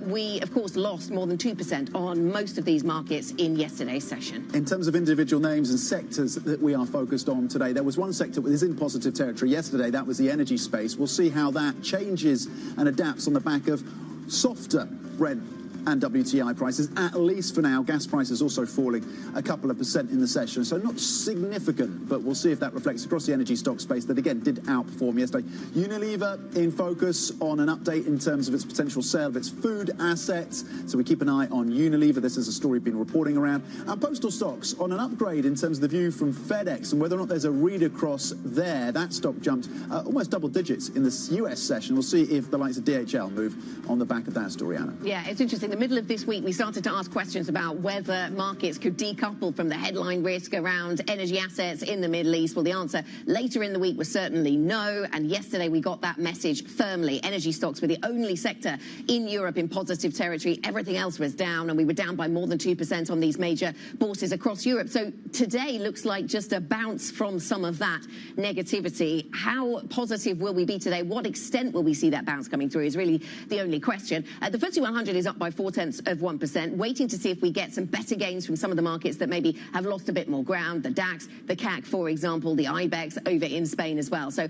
We, of course, lost more than 2% on most of these markets in yesterday's session. In terms of individual names and sectors that we are focused on today, there was one sector that is in positive territory yesterday. That was the energy space. We'll see how that changes and adapts on the back of softer Brent and WTI prices, at least for now. Gas prices also falling a couple of percent in the session, so not significant, but we'll see if that reflects across the energy stock space that, again, did outperform yesterday. Unilever in focus on an update in terms of its potential sale of its food assets, so we keep an eye on Unilever. This is a story we've been reporting around. And postal stocks on an upgrade in terms of the view from FedEx and whether or not there's a read across there. That stock jumped almost double digits in this US session. We'll see if the likes of DHL move on the back of that story, Anna. Yeah, it's interesting. In the middle of this week, we started to ask questions about whether markets could decouple from the headline risk around energy assets in the Middle East. Well, the answer later in the week was certainly no. And yesterday, we got that message firmly. Energy stocks were the only sector in Europe in positive territory. Everything else was down, and we were down by more than 2% on these major bourses across Europe. So today looks like just a bounce from some of that negativity. How positive will we be today? What extent will we see that bounce coming through is really the only question. The FTSE 100 is up by 0.4%, waiting to see if we get some better gains from some of the markets that maybe have lost a bit more ground. The DAX, the CAC, for example, the IBEX over in Spain as well. So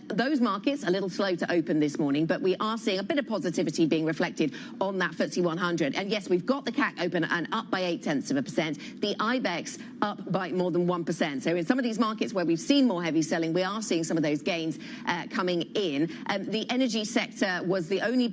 those markets a little slow to open this morning, but we are seeing a bit of positivity being reflected on that FTSE 100. And yes, we've got the CAC open and up by 0.8%. The IBEX up by more than 1%. So in some of these markets where we've seen more heavy selling, we are seeing some of those gains coming in. The energy sector was the only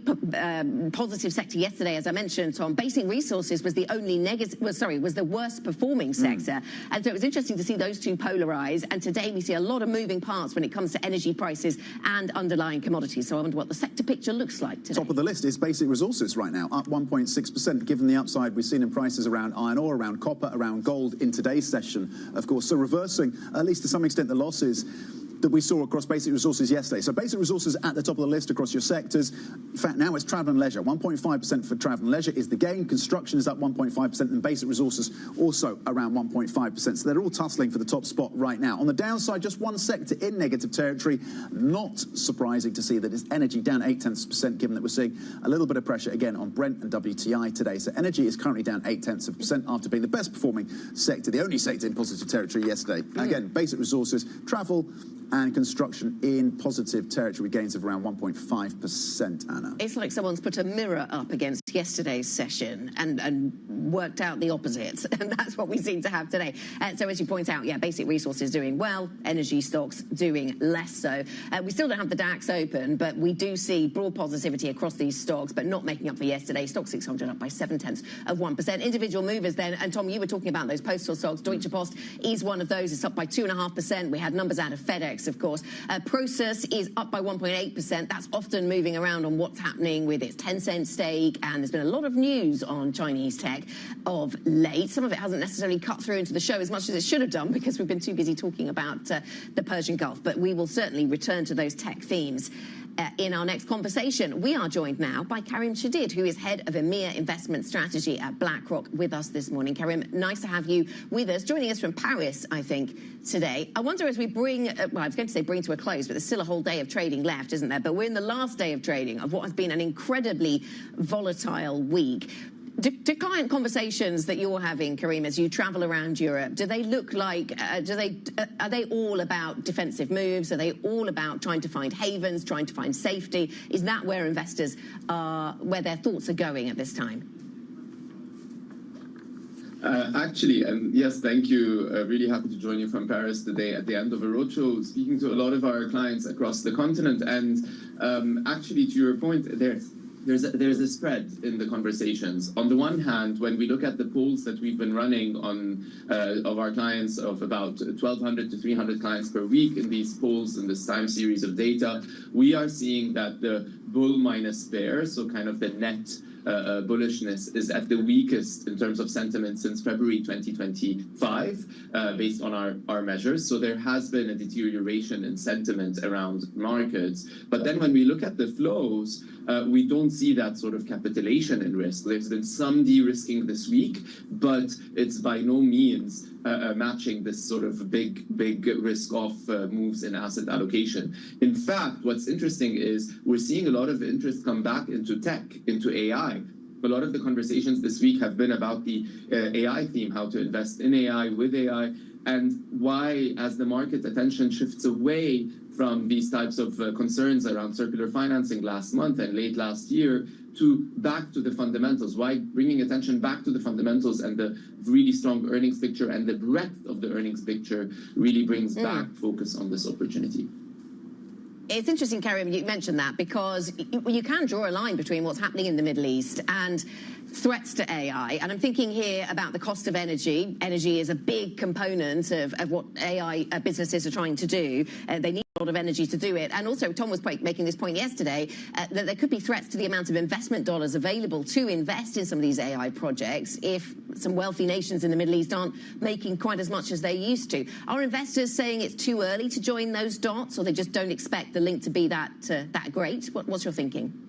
positive sector yesterday, as I mentioned, Tom. Basic resources was the only was the worst performing sector. And so it was interesting to see those two polarize. And today we see a lot of moving parts when it comes to energy prices and underlying commodities. So I wonder what the sector picture looks like today. Top of the list is basic resources right now, up 1.6%, given the upside we've seen in prices around iron ore, around copper, around gold in today's session, of course. So reversing, at least to some extent, the losses that we saw across basic resources yesterday. So basic resources at the top of the list across your sectors. In fact, now it's travel and leisure. 1.5% for travel and leisure is the gain. Construction is up 1.5%, and basic resources also around 1.5%. So they're all tussling for the top spot right now. On the downside, just one sector in negative territory. Not surprising to see that it's energy down 0.8%, given that we're seeing a little bit of pressure again on Brent and WTI today. So energy is currently down 0.8% after being the best performing sector, the only sector in positive territory yesterday. Again, basic resources, travel and construction in positive territory, gains of around 1.5%, Anna. It's like someone's put a mirror up against yesterday's session and worked out the opposite, and that's what we seem to have today. So as you point out, yeah, basic resources doing well, energy stocks doing less so. We still don't have the DAX open, but we do see broad positivity across these stocks, but not making up for yesterday. Stock 600 up by 0.7%. Individual movers then, and Tom, you were talking about those postal stocks. Deutsche Post is one of those. It's up by 2.5%. We had numbers out of FedEx, of course. Prosus is up by 1.8%. That's often moving around on what's happening with its Tencent stake, and there's been a lot of news on Chinese tech of late. Some of it hasn't necessarily cut through into the show as much as it should have done because we've been too busy talking about the Persian Gulf, but we will certainly return to those tech themes in our next conversation. We are joined now by Karim Shadid, who is head of EMEA Investment Strategy at BlackRock, with us this morning. Karim, nice to have you with us, joining us from Paris, I think, today. I wonder, as we bring, well, I was going to say bring to a close, but there's still a whole day of trading left, isn't there? But we're in the last day of trading of what has been an incredibly volatile week. Do client conversations that you're having, Karim, as you travel around Europe, do they look like, are they all about defensive moves? Are they all about trying to find havens, trying to find safety? Is that where investors are, where their thoughts are going at this time? Actually, yes, thank you. Really happy to join you from Paris today at the end of a roadshow, speaking to a lot of our clients across the continent. And actually, to your point, there's a spread in the conversations. On the one hand, when we look at the polls that we've been running on of our clients, of about 1,200 to 300 clients per week in these polls, in this time series of data, we are seeing that the bull minus bear, so kind of the net bullishness, is at the weakest in terms of sentiment since February 2025, based on our measures. So there has been a deterioration in sentiment around markets. But then when we look at the flows, we don't see that sort of capitulation in risk. There's been some de-risking this week, but it's by no means matching this sort of big risk-off moves in asset allocation. In fact, what's interesting is we're seeing a lot of interest come back into tech, into AI. A lot of the conversations this week have been about the AI theme, how to invest in AI, with AI, and why, as the market attention shifts away from these types of concerns around circular financing last month and late last year, to back to the fundamentals. Why bringing attention back to the fundamentals and the really strong earnings picture and the breadth of the earnings picture really brings back focus on this opportunity. It's interesting, Karim, you mentioned that, because you can draw a line between what's happening in the Middle East and threats to AI. And I'm thinking here about the cost of energy. Energy is a big component of what AI businesses are trying to do. They need a lot of energy to do it. And also, Tom was making this point yesterday, that there could be threats to the amount of investment dollars available to invest in some of these AI projects if some wealthy nations in the Middle East aren't making quite as much as they used to. Are investors saying it's too early to join those dots, or they just don't expect the link to be that great? What's your thinking?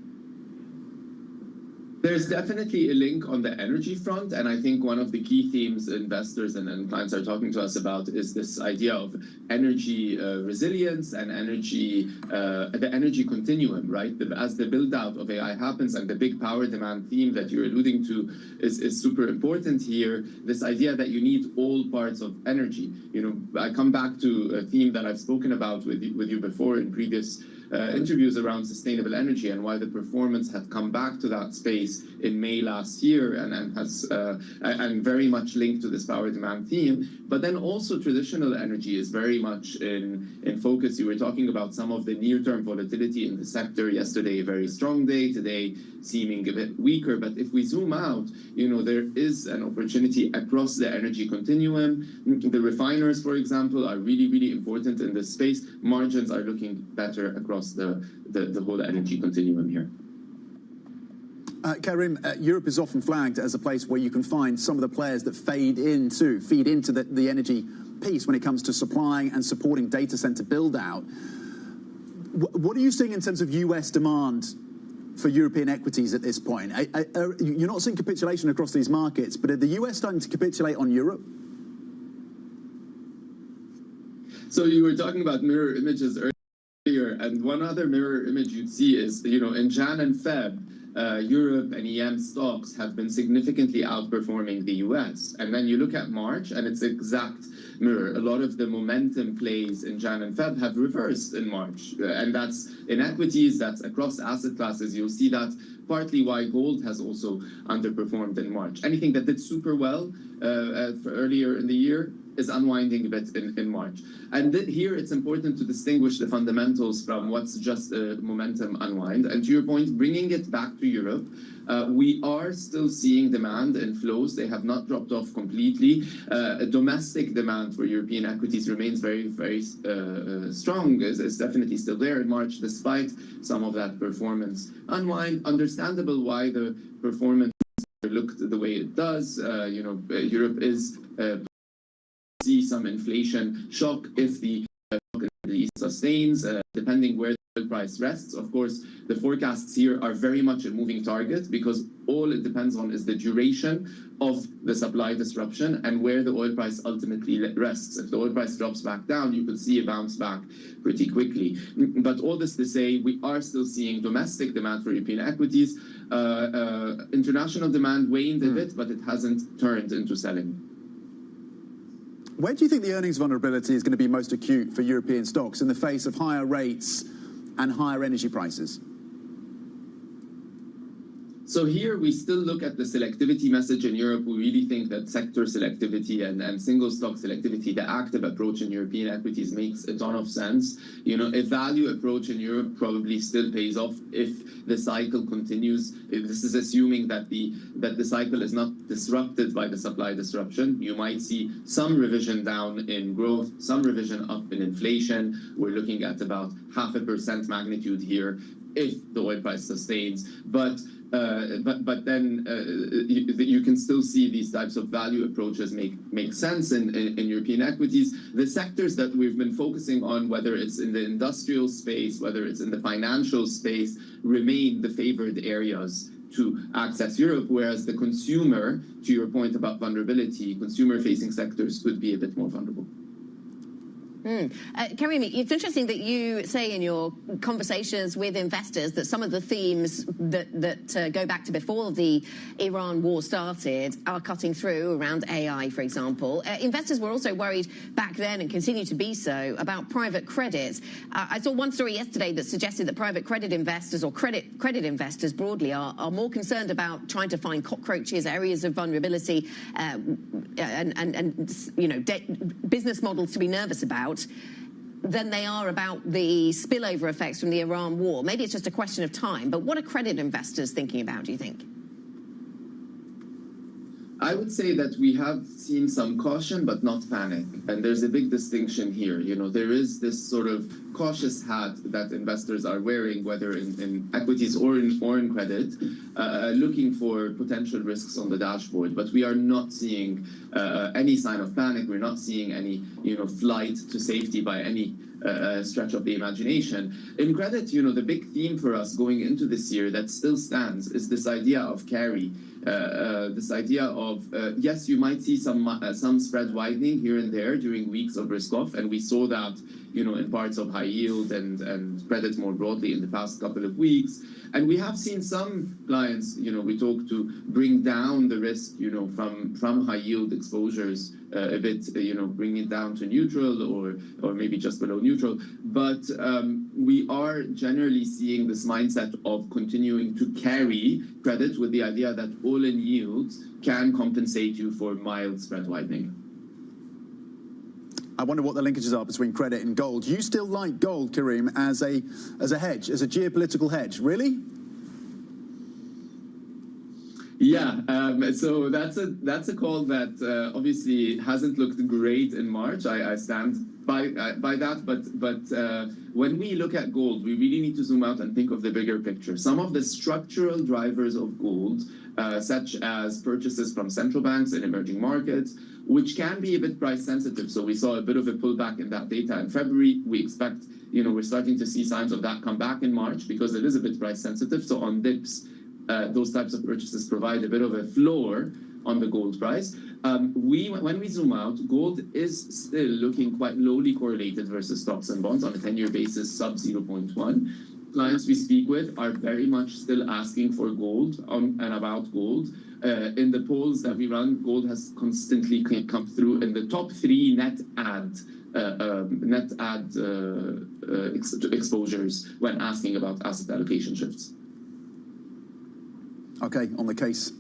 There's definitely a link on the energy front, and I think one of the key themes investors and clients are talking to us about is this idea of energy resilience and the energy continuum, right? As the build out of AI happens, and the big power demand theme that you're alluding to is super important here. This idea that you need all parts of energy. You know, I come back to a theme that I've spoken about with you before in previous interviews around sustainable energy, and why the performance had come back to that space in May last year, and has and very much linked to this power demand theme. But then also traditional energy is very much in focus. You were talking about some of the near-term volatility in the sector yesterday, a very strong day, today seeming a bit weaker. But if we zoom out, you know, there is an opportunity across the energy continuum. The refiners, for example, are really important in this space. Margins are looking better across the whole energy continuum here. Karim, Europe is often flagged as a place where you can find some of the players that feed into the energy piece when it comes to supplying and supporting data center build out. What are you seeing in terms of US demand for European equities at this point? You're not seeing capitulation across these markets, but are the US starting to capitulate on Europe? So you were talking about mirror images earlier, and one other mirror image you'd see is, you know, in Jan and Feb, Europe and EM stocks have been significantly outperforming the US. And then you look at March, and it's exact mirror. A lot of the momentum plays in Jan and Feb have reversed in March. And that's in equities, that's across asset classes. You'll see that partly why gold has also underperformed in March. Anything that did super well earlier in the year is unwinding a bit in March. And here it's important to distinguish the fundamentals from what's just a momentum unwind. And to your point, bringing it back to Europe, we are still seeing demand and flows. They have not dropped off completely. Domestic demand for European equities remains very strong. Is definitely still there in March, despite some of that performance unwind. Understandable why the performance looked the way it does. You know, Europe is see some inflation shock if the Middle East sustains, depending where price rests. Of course, the forecasts here are very much a moving target because all it depends on is the duration of the supply disruption and where the oil price ultimately rests. If the oil price drops back down, you could see a bounce back pretty quickly. But all this to say, we are still seeing domestic demand for European equities. International demand waned a bit, but it hasn't turned into selling. Where do you think the earnings vulnerability is going to be most acute for European stocks in the face of higher rates and higher energy prices? So here we still look at the selectivity message in Europe. We really think that sector selectivity and single stock selectivity, the active approach in European equities makes a ton of sense. You know, a value approach in Europe probably still pays off if the cycle continues. This is assuming that the cycle is not disrupted by the supply disruption. You might see some revision down in growth, some revision up in inflation. We're looking at about 0.5% magnitude here if the oil price sustains. But then you can still see these types of value approaches make sense in European equities. The sectors that we've been focusing on, whether it's in the industrial space, whether it's in the financial space, remain the favored areas to access Europe, whereas the consumer, to your point about vulnerability, consumer-facing sectors could be a bit more vulnerable. Karim, it's interesting that you say in your conversations with investors that some of the themes that go back to before the Iran war started are cutting through around AI, for example. Investors were also worried back then and continue to be so about private credit. I saw one story yesterday that suggested that private credit investors or credit investors broadly are more concerned about trying to find cockroaches, areas of vulnerability, and you know, business models to be nervous about, than they are about the spillover effects from the Iran war. Maybe it's just a question of time, but what are credit investors thinking about, do you think? I would say that we have seen some caution, but not panic. And there's a big distinction here. You know, there is this sort of cautious hat that investors are wearing, whether in equities or in credit, looking for potential risks on the dashboard. But we are not seeing any sign of panic. We're not seeing any, you know, flight to safety by any stretch of the imagination. In credit, you know, the big theme for us going into this year that still stands is this idea of carry. This idea of, yes, you might see some spread widening here and there during weeks of risk-off, and we saw that, you know, in parts of high yield and credit more broadly in the past couple of weeks. And we have seen some clients, you know, we talk to bring down the risk, you know, from high yield exposures a bit, you know, bring it down to neutral or maybe just below neutral. But we are generally seeing this mindset of continuing to carry credit with the idea that all-in yields can compensate you for mild spread widening. I wonder what the linkages are between credit and gold. You still like gold, Karim, as a hedge, as a geopolitical hedge, really? Yeah, so that's a call that obviously hasn't looked great in March. I stand by that, but when we look at gold, we really need to zoom out and think of the bigger picture. Some of the structural drivers of gold, such as purchases from central banks in emerging markets, which can be a bit price sensitive. So we saw a bit of a pullback in that data in February. We expect, you know, we're starting to see signs of that come back in March because it is a bit price sensitive. So on dips, those types of purchases provide a bit of a floor on the gold price. When we zoom out, gold is still looking quite lowly correlated versus stocks and bonds on a 10-year basis, sub 0.1. Clients we speak with are very much still asking for gold and about gold. In the polls that we run, gold has constantly come through in the top 3 net add exposures when asking about asset allocation shifts. Okay, on the case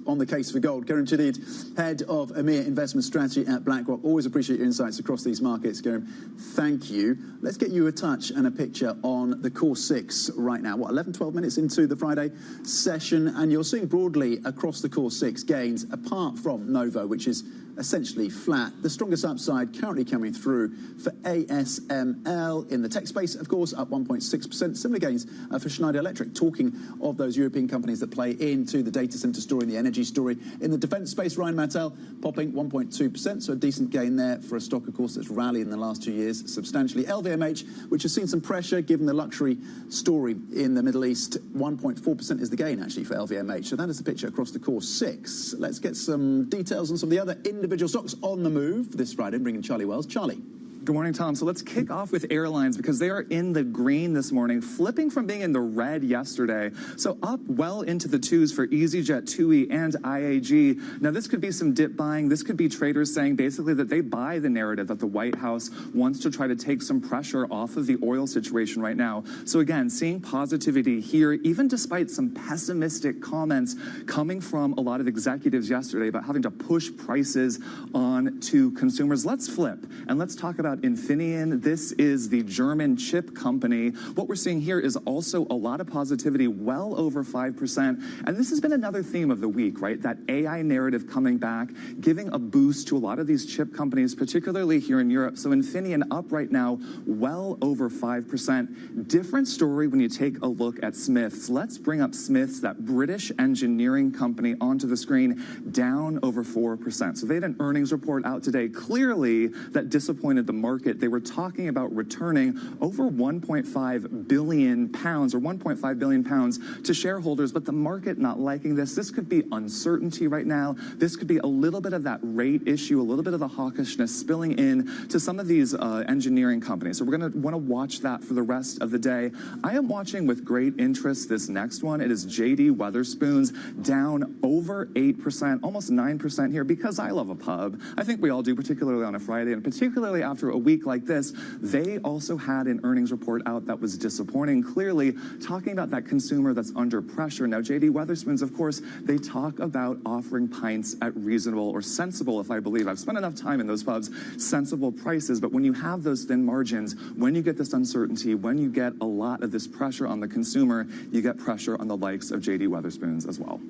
for gold. Karim Jadid, Head of EMEA Investment Strategy at BlackRock. Always appreciate your insights across these markets, Karim. Thank you. Let's get you a touch and a picture on the Core 6 right now. What, 11, 12 minutes into the Friday session, and you're seeing broadly across the Core 6 gains, apart from Novo, which is essentially flat. The strongest upside currently coming through for ASML in the tech space, of course, up 1.6%. Similar gains for Schneider Electric. Talking of those European companies that play into the data center story and the energy story. In the defense space, Rheinmetall popping 1.2%, so a decent gain there for a stock, of course, that's rallied in the last 2 years substantially. LVMH, which has seen some pressure given the luxury story in the Middle East, 1.4% is the gain, actually, for LVMH. So that is the picture across the core 6. Let's get some details on some of the other individual stocks on the move this Friday, bringing Charlie Wells. Charlie. Good morning, Tom. So let's kick off with airlines because they are in the green this morning, flipping from being in the red yesterday. So up well into the twos for EasyJet, TUI, and IAG. Now, this could be some dip buying. This could be traders saying basically that they buy the narrative that the White House wants to try to take some pressure off of the oil situation right now. So again, seeing positivity here, even despite some pessimistic comments coming from a lot of executives yesterday about having to push prices on to consumers. Let's flip and let's talk about Infineon. This is the German chip company. What we're seeing here is also a lot of positivity, well over 5%. And this has been another theme of the week, right? That AI narrative coming back, giving a boost to a lot of these chip companies, particularly here in Europe. So Infineon up right now, well over 5%. Different story when you take a look at Smiths. Let's bring up Smiths, that British engineering company, onto the screen, down over 4%. So they had an earnings report out today. Clearly, that disappointed the market. They were talking about returning over 1.5 billion pounds or 1.5 billion pounds to shareholders, but the market not liking this. This could be uncertainty right now. This could be a little bit of that rate issue, a little bit of the hawkishness spilling in to some of these engineering companies. So we're going to want to watch that for the rest of the day. I am watching with great interest this next one. It is JD Wetherspoon's, down over 8%, almost 9% here, because I love a pub. I think we all do, particularly on a Friday, and particularly after a week like this. They also had an earnings report out that was disappointing, clearly talking about that consumer that's under pressure. Now, JD Wetherspoon's, of course, they talk about offering pints at reasonable or sensible, if I believe. I've spent enough time in those pubs, sensible prices, but when you have those thin margins, when you get this uncertainty, when you get a lot of this pressure on the consumer, you get pressure on the likes of JD Wetherspoon's as well.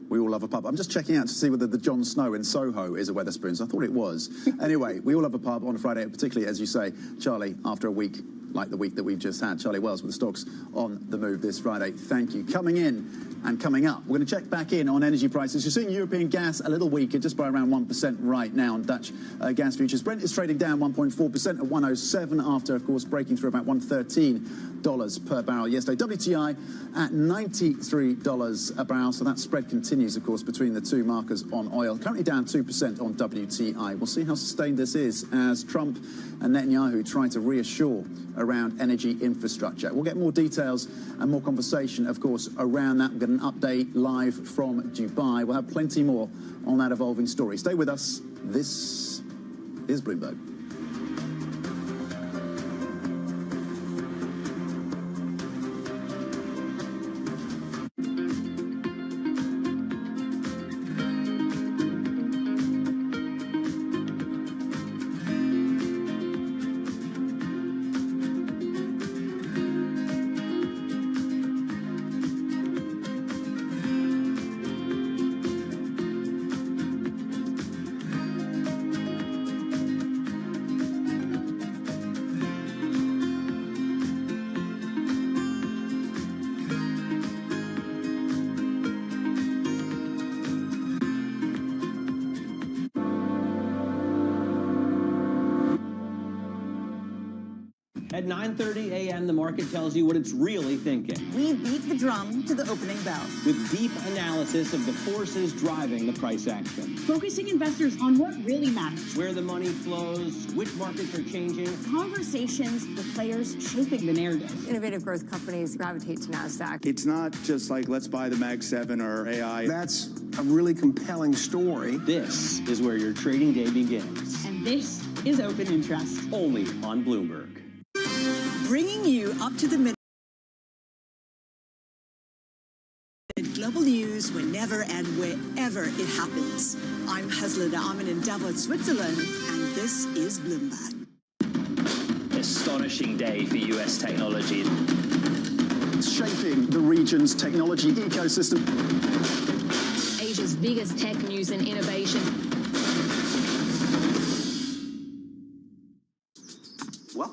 We all love a pub. I'm just checking out to see whether the Jon Snow in Soho is a Wetherspoons. I thought it was. Anyway, we all love a pub on a Friday, particularly, as you say, Charlie, after a week like the week that we've just had. Charlie Wells with the stocks on the move this Friday. Thank you. Coming in and coming up, we're going to check back in on energy prices. You're seeing European gas a little weaker, just by around 1% right now on Dutch gas futures. Brent is trading down 1.4% at 107 after, of course, breaking through about $113 per barrel yesterday. WTI at $93 a barrel, so that spread continues, of course, between the two markers on oil. Currently down 2% on WTI. We'll see how sustained this is as Trump and Netanyahu try to reassure around energy infrastructure. We'll get more details and more conversation, of course, around that. We'll get an update live from Dubai. We'll have plenty more on that evolving story. Stay with us. This is Bloomberg. At 9:30 a.m., the market tells you what it's really thinking. We beat the drum to the opening bell. With deep analysis of the forces driving the price action. Focusing investors on what really matters. Where the money flows, which markets are changing. Conversations with players shaping the narrative. Innovative growth companies gravitate to NASDAQ. It's not just like, let's buy the Mag 7 or AI. That's a really compelling story. This is where your trading day begins. And this is Open Interest. Only on Bloomberg. Bringing you up to the minute. Global news whenever and wherever it happens. I'm Hazla Amin in Davos, Switzerland, and this is Bloomberg. Astonishing day for US technology. It's shaping the region's technology ecosystem. Asia's biggest tech news and innovation.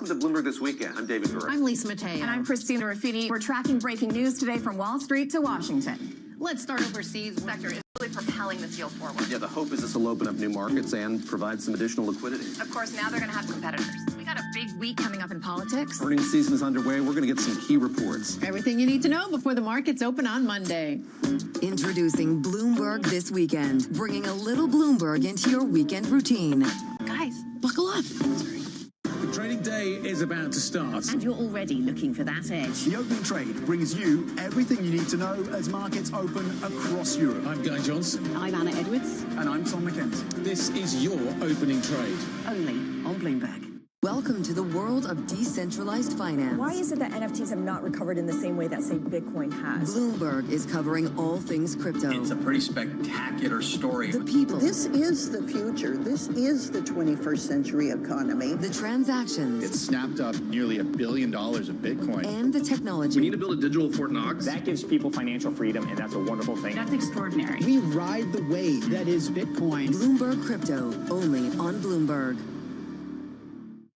Welcome to Bloomberg This Weekend. I'm David Gura. I'm Lisa Mateo. And I'm Christina Raffini. We're tracking breaking news today from Wall Street to Washington. Let's start overseas. The sector is really propelling this deal forward. Yeah, the hope is this will open up new markets and provide some additional liquidity. Of course, now they're going to have competitors. We got a big week coming up in politics. Earnings season is underway. We're going to get some key reports. Everything you need to know before the markets open on Monday. Introducing Bloomberg This Weekend, bringing a little Bloomberg into your weekend routine. Guys, buckle up. The trading day is about to start. And you're already looking for that edge. The opening trade brings you everything you need to know as markets open across Europe. I'm Guy Johnson. I'm Anna Edwards. And I'm Tom McKenzie. This is your opening trade. Only on Bloomberg. Welcome to the world of decentralized finance. Why is it that NFTs have not recovered in the same way that, say, Bitcoin has? Bloomberg is covering all things crypto. It's a pretty spectacular story. The people. This is the future. This is the 21st century economy. The transactions. It snapped up nearly $1 billion of Bitcoin. And the technology. We need to build a digital Fort Knox. That gives people financial freedom, and that's a wonderful thing. That's extraordinary. We ride the wave that is Bitcoin. Bloomberg Crypto, only on Bloomberg.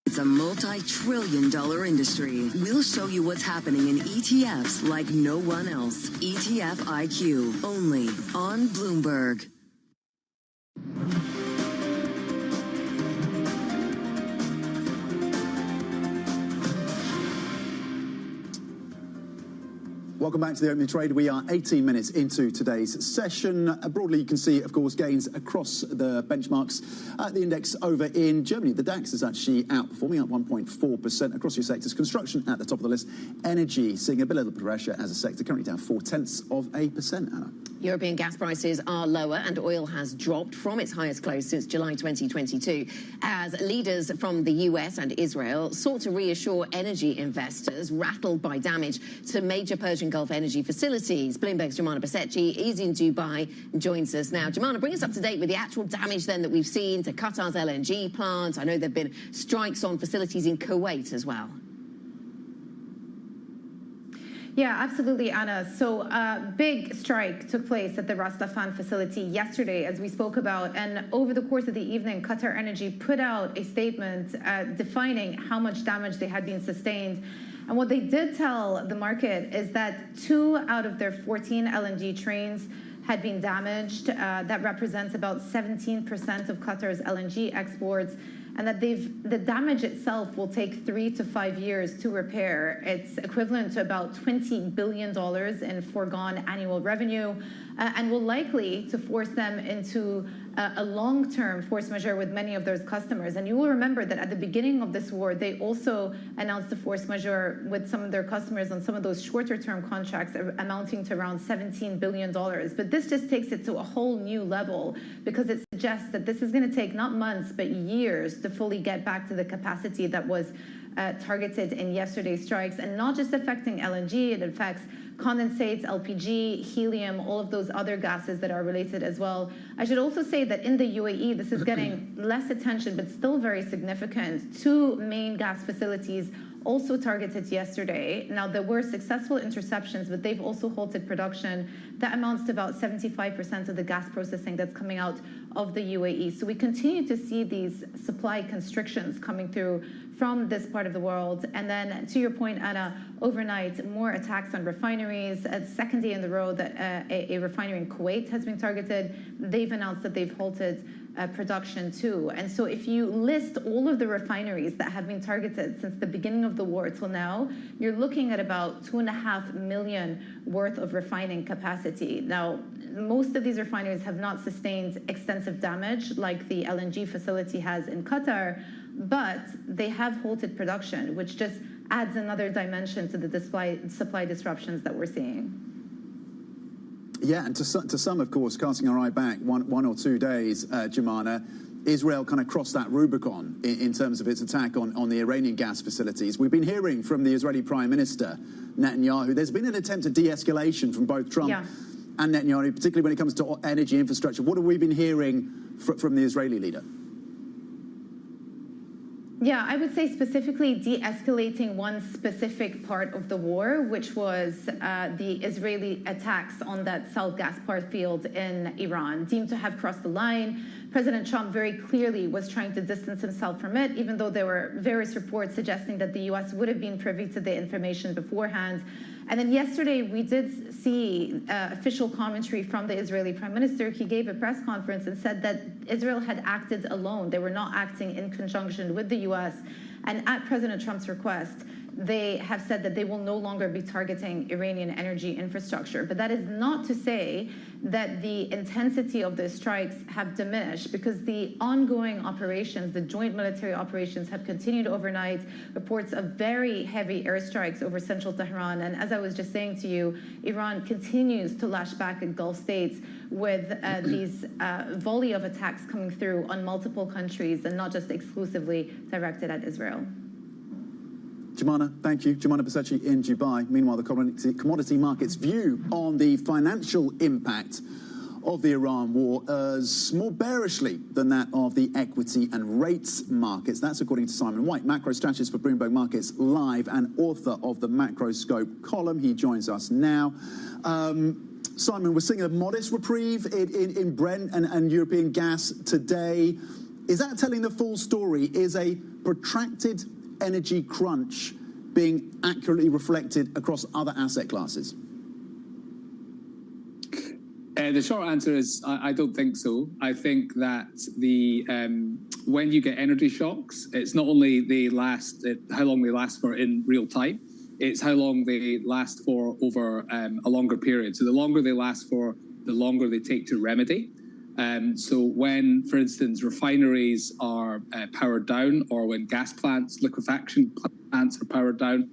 It's a multi-trillion-dollar industry. We'll show you what's happening in ETFs like no one else. ETF IQ, only on Bloomberg. Welcome back to the opening trade. We are 18 minutes into today's session. Broadly, you can see, of course, gains across the benchmarks. The index over in Germany, the DAX is actually outperforming, up 1.4% across your sectors. Construction at the top of the list. Energy seeing a little bit of pressure as a sector, currently down 0.4%, Anna. European gas prices are lower and oil has dropped from its highest close since July 2022 as leaders from the US and Israel sought to reassure energy investors rattled by damage to major Persian Gulf energy facilities. Bloomberg's Jumana Basetchi is in Dubai and joins us now. Jumana, bring us up to date with the actual damage then that we've seen to Qatar's LNG plant. I know there have been strikes on facilities in Kuwait as well. Yeah, absolutely, Anna. So a big strike took place at the Ras Laffan facility yesterday, as we spoke about. And over the course of the evening, Qatar Energy put out a statement defining how much damage they had been sustained. And what they did tell the market is that 2 out of their 14 LNG trains had been damaged. That represents about 17% of Qatar's LNG exports. And that the damage itself will take 3 to 5 years to repair. It's equivalent to about $20 billion in foregone annual revenue, and will likely to force them into a long-term force majeure with many of those customers. And you will remember that at the beginning of this war, they also announced a force majeure with some of their customers on some of those shorter-term contracts amounting to around $17 billion. But this just takes it to a whole new level because it suggests that this is going to take not months, but years to fully get back to the capacity that was targeted in yesterday's strikes, and not just affecting LNG, it affects condensates, LPG, helium, all of those other gases that are related as well. I should also say that in the UAE, this is getting less attention, but still very significant. 2 main gas facilities also targeted yesterday. Now, there were successful interceptions, but they've also halted production. That amounts to about 75% of the gas processing that's coming out of the UAE. So we continue to see these supply constrictions coming through from this part of the world. And then, to your point, Anna, overnight, more attacks on refineries. Second day in a row that a refinery in Kuwait has been targeted. They've announced that they've halted production too. And so if you list all of the refineries that have been targeted since the beginning of the war till now, you're looking at about 2.5 million worth of refining capacity. Now, most of these refineries have not sustained extensive damage like the LNG facility has in Qatar, but they have halted production, which just adds another dimension to the supply disruptions that we're seeing. Yeah, and to some, of course, casting our eye back one or 2 days, Jumana, Israel kind of crossed that Rubicon in terms of its attack on the Iranian gas facilities. We've been hearing from the Israeli Prime Minister, Netanyahu, there's been an attempt at de-escalation from both Trump and Netanyahu, particularly when it comes to energy infrastructure. What have we been hearing from the Israeli leader? Yeah, I would say specifically de-escalating one specific part of the war, which was the Israeli attacks on that South Gaspar field in Iran, deemed to have crossed the line. President Trump very clearly was trying to distance himself from it, even though there were various reports suggesting that the U.S. would have been privy to the information beforehand. And then yesterday, we did see official commentary from the Israeli Prime Minister. He gave a press conference and said that Israel had acted alone. They were not acting in conjunction with the U.S. And at President Trump's request, they have said that they will no longer be targeting Iranian energy infrastructure. But that is not to say that the intensity of the strikes have diminished, because the ongoing operations, the joint military operations, have continued overnight. Reports of very heavy airstrikes over central Tehran. And as I was just saying to you, Iran continues to lash back at Gulf states with these volley of attacks coming through on multiple countries and not just exclusively directed at Israel. Jumana, thank you. Jumana Basechi in Dubai. Meanwhile, the commodity market's view on the financial impact of the Iran war is more bearishly than that of the equity and rates markets. That's according to Simon White, macro strategist for Bloomberg Markets Live and author of the Macroscope column. He joins us now. Simon, we're seeing a modest reprieve in Brent and European gas today. Is that telling the full story? Is a protracted energy crunch being accurately reflected across other asset classes? The short answer is I don't think so. I think that when you get energy shocks, it's not only how long they last for in real time, it's how long they last for over a longer period. So the longer they last for, the longer they take to remedy. So when, for instance, refineries are powered down, or when gas plants, liquefaction plants are powered down,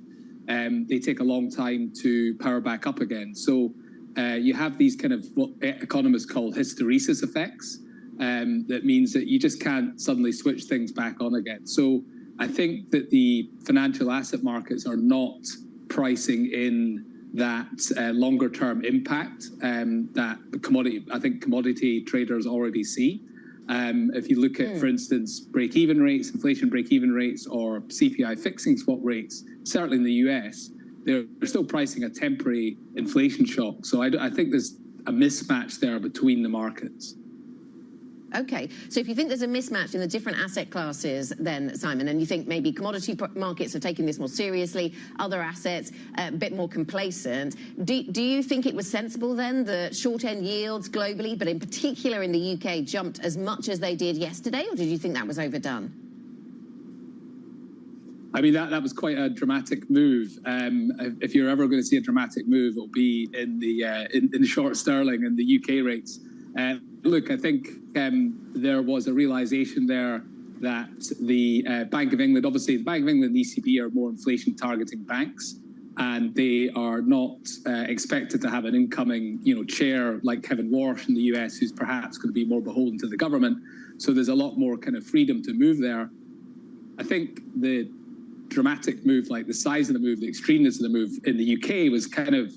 they take a long time to power back up again. So you have these kind of what economists call hysteresis effects. That means that you just can't suddenly switch things back on again. So I think that the financial asset markets are not pricing in that longer-term impact that commodity traders already see. If you look at, for instance, break-even rates, inflation break-even rates, or CPI fixing swap rates, certainly in the US, they're still pricing a temporary inflation shock. So I think there's a mismatch there between the markets. Okay, so if you think there's a mismatch in the different asset classes then, Simon, and you think maybe commodity markets are taking this more seriously, other assets a bit more complacent, do you think it was sensible then that short-end yields globally, but in particular in the UK, jumped as much as they did yesterday, or did you think that was overdone? I mean, that was quite a dramatic move. If you're ever going to see a dramatic move, it'll be in the short sterling and the UK rates. Look, I think there was a realization there that the Bank of England, obviously the Bank of England and the ECB are more inflation targeting banks, and they are not expected to have an incoming chair like Kevin Warsh in the US, who's perhaps going to be more beholden to the government. So there's a lot more kind of freedom to move there. I think the dramatic move, like the size of the move, the extremeness of the move in the UK was kind of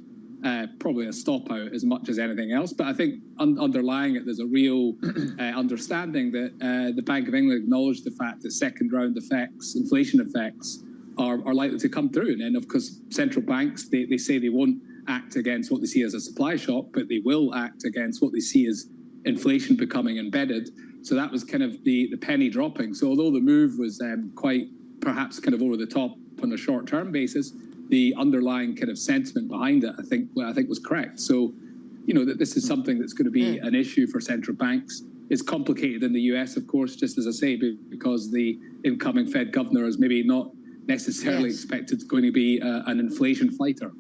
probably a stop out as much as anything else. But I think underlying it, there's a real understanding that the Bank of England acknowledged the fact that second round effects, inflation effects, are likely to come through. And of course, central banks, they say they won't act against what they see as a supply shock, but they will act against what they see as inflation becoming embedded. So that was kind of the penny dropping. So although the move was quite perhaps kind of over the top on a short-term basis, the underlying kind of sentiment behind it, I think was correct. So, that this is something that's going to be an issue for central banks. It's complicated in the US, of course, just as I say, because the incoming Fed governor is maybe not necessarily expected going to be an inflation fighter.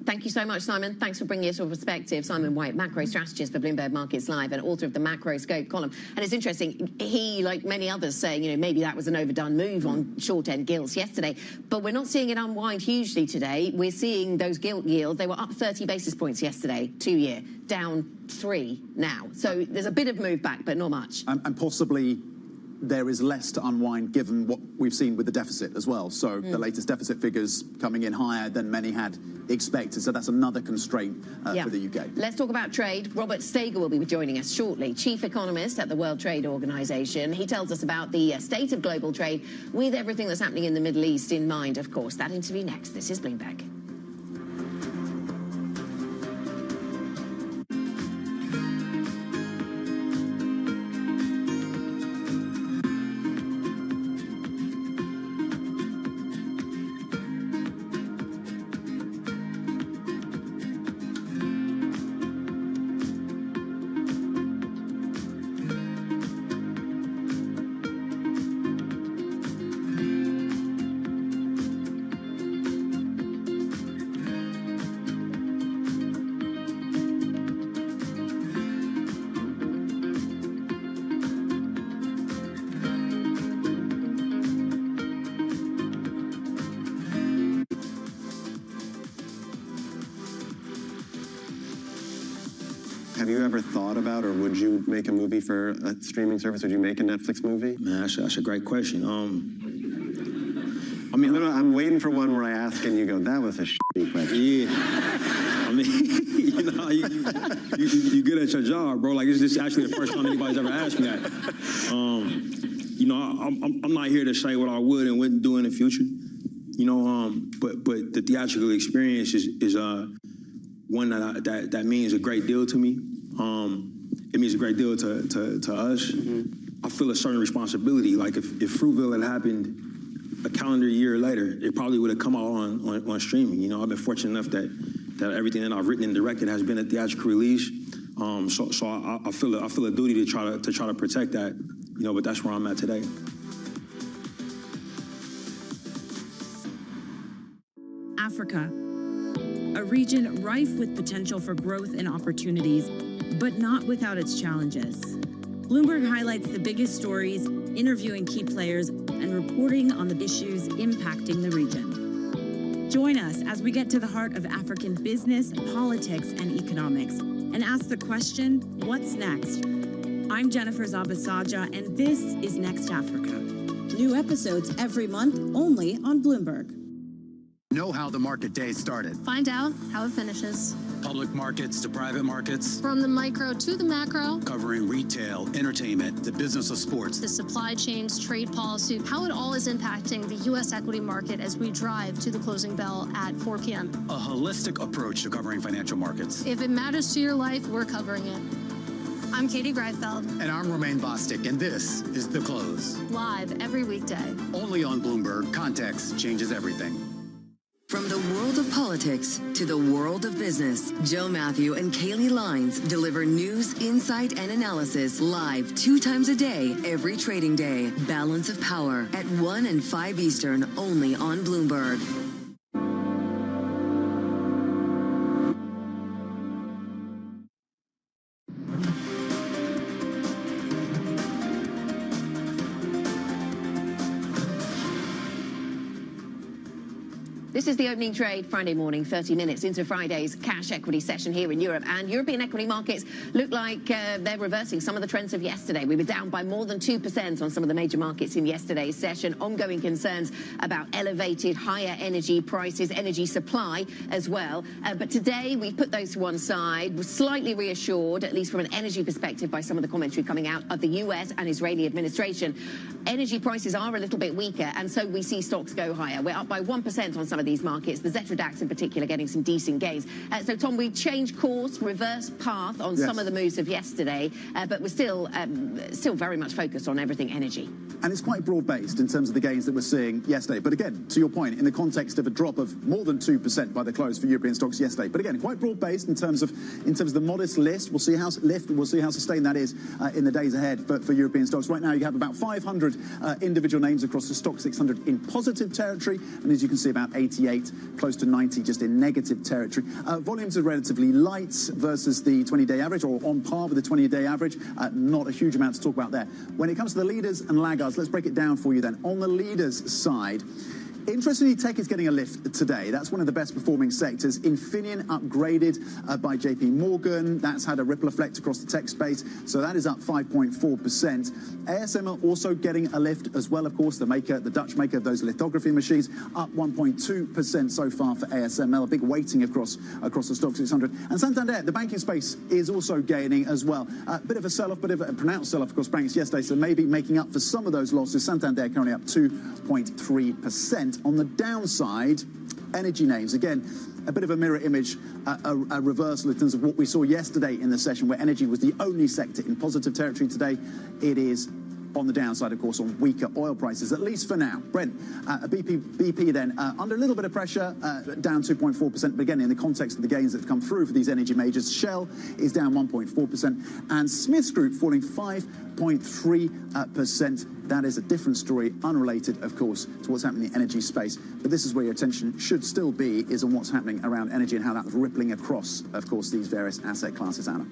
Thank you so much, Simon. Thanks for bringing us your perspective. Simon White, macro strategist for Bloomberg Markets Live and author of the Macroscope column. And it's interesting, he, like many others, saying, maybe that was an overdone move on short-end gilts yesterday. But we're not seeing it unwind hugely today. We're seeing those gilt yields. They were up 30 basis points yesterday, 2-year, down 3 now. So there's a bit of move back, but not much. And possibly there is less to unwind given what we've seen with the deficit as well. So the latest deficit figures coming in higher than many had expected. So that's another constraint for the UK. Let's talk about trade. Robert Steger will be joining us shortly, chief economist at the World Trade Organization. He tells us about the state of global trade with everything that's happening in the Middle East in mind, of course. That interview next. This is Bloomberg. Have you ever thought about, or would you make a movie for a streaming service? Would you make a Netflix movie? Man, that's a great question. I mean, I'm waiting for one where I ask and you go, that was a shitty question. Yeah. I mean, you know, you good at your job, bro. Like, this is actually the first time anybody's ever asked me that. You know, I'm not here to say what I would and wouldn't do in the future. You know, but the theatrical experience is one that means a great deal to me. It means a great deal to us. I feel a certain responsibility. Like if Fruitville had happened a calendar year later, it probably would have come out on streaming. You know, I've been fortunate enough that everything that I've written and directed has been a theatrical release. So I feel a duty to try to protect that. You know, but that's where I'm at today. Africa, a region rife with potential for growth and opportunities, but not without its challenges. Bloomberg highlights the biggest stories, interviewing key players, and reporting on the issues impacting the region. Join us as we get to the heart of African business, politics, and economics, and ask the question, what's next? I'm Jennifer Zabasaja, and this is Next Africa. New episodes every month, only on Bloomberg. Know how the market day started. Find out how it finishes. Public markets to private markets. From the micro to the macro. Covering retail, entertainment, the business of sports. The supply chains, trade policy, how it all is impacting the U.S. equity market as we drive to the closing bell at 4 p.m. A holistic approach to covering financial markets. If it matters to your life, we're covering it. I'm Katie Greifeld. And I'm Romaine Bostic, and this is The Close. Live every weekday. Only on Bloomberg. Context changes everything. From the world of politics to the world of business, Joe Matthew and Kaylee Lines deliver news, insight, and analysis live 2 times a day, every trading day. Balance of Power at 1 and 5 Eastern, only on Bloomberg. This is the opening trade Friday morning, 30 minutes into Friday's cash equity session here in Europe. And European equity markets look like they're reversing some of the trends of yesterday. We were down by more than 2% on some of the major markets in yesterday's session. Ongoing concerns about elevated, higher energy prices, energy supply as well. But today, we've put those to one side. We're slightly reassured, at least from an energy perspective, by some of the commentary coming out of the US and Israeli administration. Energy prices are a little bit weaker, and so we see stocks go higher. We're up by 1% on some of these markets, the Xetra DAX in particular getting some decent gains. So, Tom, we changed course, reverse path on some of the moves of yesterday, but we're still very much focused on everything energy. And it's quite broad-based in terms of the gains that we're seeing yesterday. But again, to your point, in the context of a drop of more than 2% by the close for European stocks yesterday. But again, quite broad-based in terms of the modest lift. We'll see how sustained that is in the days ahead for European stocks. Right now, you have about 500 individual names across the stock 600 in positive territory, and as you can see, about 88, close to 90 just in negative territory. Volumes are relatively light versus the 20-day average, or on par with the 20-day average. Not a huge amount to talk about there. When it comes to the leaders and laggards, let's break it down for you then. On the leaders side, Interestingly, tech is getting a lift today. That's one of the best performing sectors. Infineon upgraded by JP Morgan. That's had a ripple effect across the tech space. So that is up 5.4%. ASML also getting a lift as well, of course, the Dutch maker of those lithography machines, up 1.2% so far for ASML, a big weighting across the Stoxx 600. And Santander, the banking space, is also gaining as well. A bit of a sell-off, bit of a pronounced sell-off, of course, banks yesterday, so maybe making up for some of those losses. Santander currently up 2.3%. On the downside, energy names. Again, a bit of a mirror image, a reversal in terms of what we saw yesterday in the session, where energy was the only sector in positive territory. Today, it is on the downside, of course, on weaker oil prices, at least for now. Brent, BP then, under a little bit of pressure, down 2.4%, but again, in the context of the gains that have come through for these energy majors, Shell is down 1.4%, and Smiths Group falling 5.3%. That is a different story, unrelated, of course, to what's happening in the energy space. But this is where your attention should still be, is on what's happening around energy and how that's rippling across, of course, these various asset classes, Anna.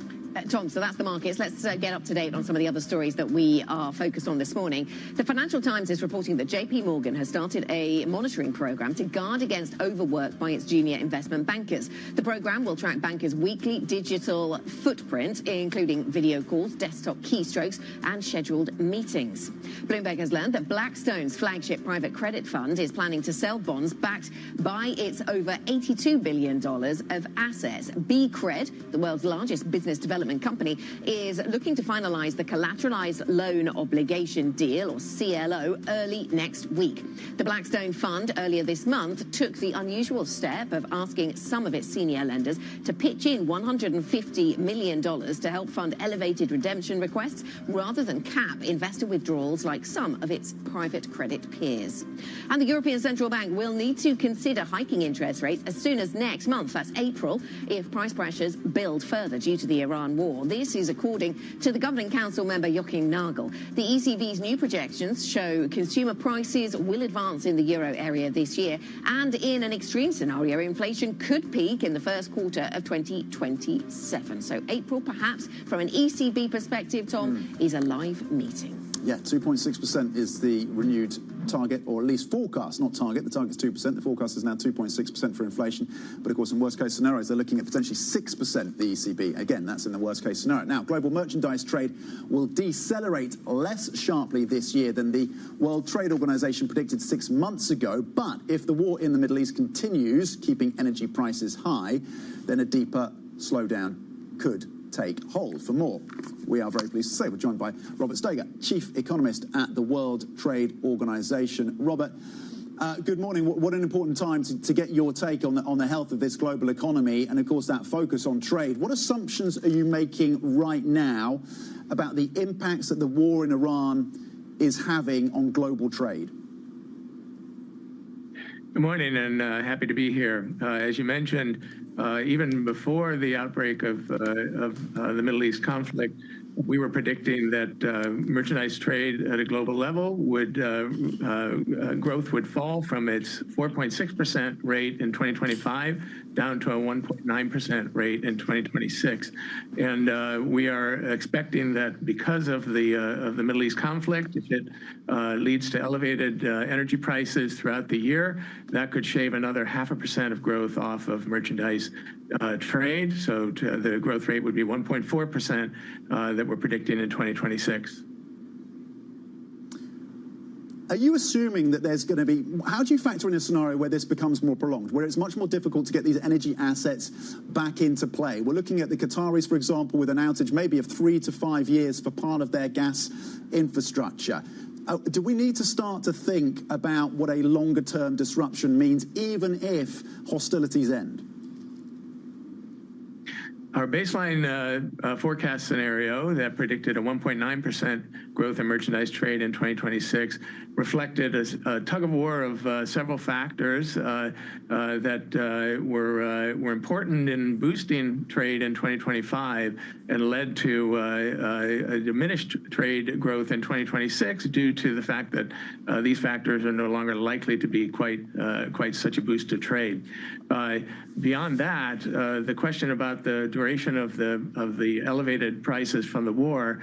Tom, so that's the markets. Let's get up to date on some of the other stories that we are focused on this morning. The Financial Times is reporting that JP Morgan has started a monitoring program to guard against overwork by its junior investment bankers. The program will track bankers' weekly digital footprint, including video calls, desktop keystrokes, and scheduled meetings. Bloomberg has learned that Blackstone's flagship private credit fund is planning to sell bonds backed by its over $82 billion of assets. BCred, the world's largest business development company, is looking to finalize the collateralized loan obligation deal, or CLO, early next week. The Blackstone fund earlier this month took the unusual step of asking some of its senior lenders to pitch in $150 million to help fund elevated redemption requests rather than cap investor withdrawals like some of its private credit peers. And the European Central Bank will need to consider hiking interest rates as soon as next month, that's April, if price pressures build further due to the Iran war. This is according to the Governing Council member Joachim Nagel. The ECB's new projections show consumer prices will advance in the euro area this year, and in an extreme scenario, inflation could peak in the first quarter of 2027. So April, perhaps, from an ECB perspective, Tom, is a live meeting. Yeah, 2.6% is the renewed target, or at least forecast, not target. The target's 2%. The forecast is now 2.6% for inflation. But of course, in worst case scenarios, they're looking at potentially 6%, the ECB. Again, that's in the worst case scenario. Now, global merchandise trade will decelerate less sharply this year than the World Trade Organization predicted 6 months ago. But if the war in the Middle East continues, keeping energy prices high, then a deeper slowdown could take hold. For more, we are very pleased to say we're joined by Robert Steger, Chief Economist at the World Trade Organization. Robert, good morning. What an important time to get your take on the health of this global economy and, of course, that focus on trade. What assumptions are you making right now about the impacts that the war in Iran is having on global trade? Good morning, and happy to be here. As you mentioned, even before the outbreak of the Middle East conflict, we were predicting that merchandise trade at a global level would growth would fall from its 4.6% rate in 2025 down to a 1.9% rate in 2026, and we are expecting that because of the Middle East conflict, if it leads to elevated energy prices throughout the year, that could shave another 0.5% of growth off of merchandise trade. So the growth rate would be 1.4% that we're predicting in 2026. Are you assuming that there's going to be, how do you factor in a scenario where this becomes more prolonged, where it's much more difficult to get these energy assets back into play? We're looking at the Qataris, for example, with an outage maybe of 3 to 5 years for part of their gas infrastructure. Do we need to start to think about what a longer-term disruption means, even if hostilities end? Our baseline forecast scenario that predicted a 1.9% growth in merchandise trade in 2026 reflected a tug of war of several factors that were important in boosting trade in 2025 and led to a diminished trade growth in 2026 due to the fact that these factors are no longer likely to be quite such a boost to trade. Beyond that, the question about the duration of the elevated prices from the war,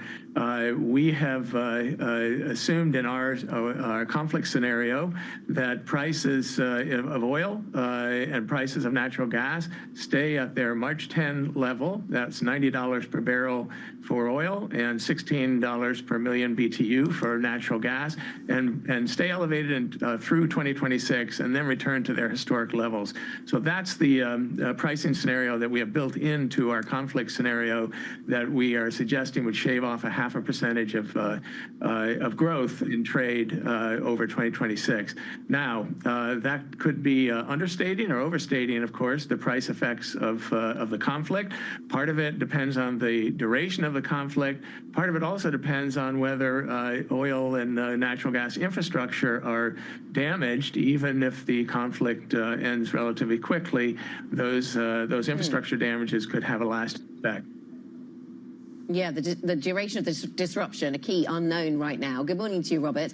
we have assumed in our our conflict scenario that prices of oil and prices of natural gas stay at their March 10 level. That's $90 per barrel for oil and $16 per million BTU for natural gas, and stay elevated through 2026 and then return to their historic levels. So that's the pricing scenario that we have built into our conflict scenario that we are suggesting would shave off 0.5% of growth in trade over 2026. Now, that could be understating or overstating, of course, the price effects of the conflict. Part of it depends on the duration of the conflict. Part of it also depends on whether oil and natural gas infrastructure are damaged. Even if the conflict ends relatively quickly, those infrastructure damages could have a lasting effect. Yeah, the duration of this disruption, a key unknown right now. Good morning to you, Robert.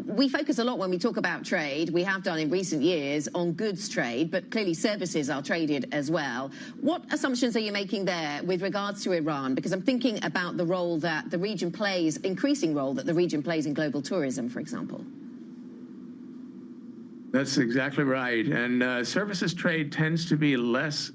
We focus a lot when we talk about trade, we have done in recent years, on goods trade, but clearly services are traded as well. What assumptions are you making there with regards to Iran? Because I'm thinking about the role that the region plays, increasing role that the region plays in global tourism, for example. That's exactly right. And services trade tends to be less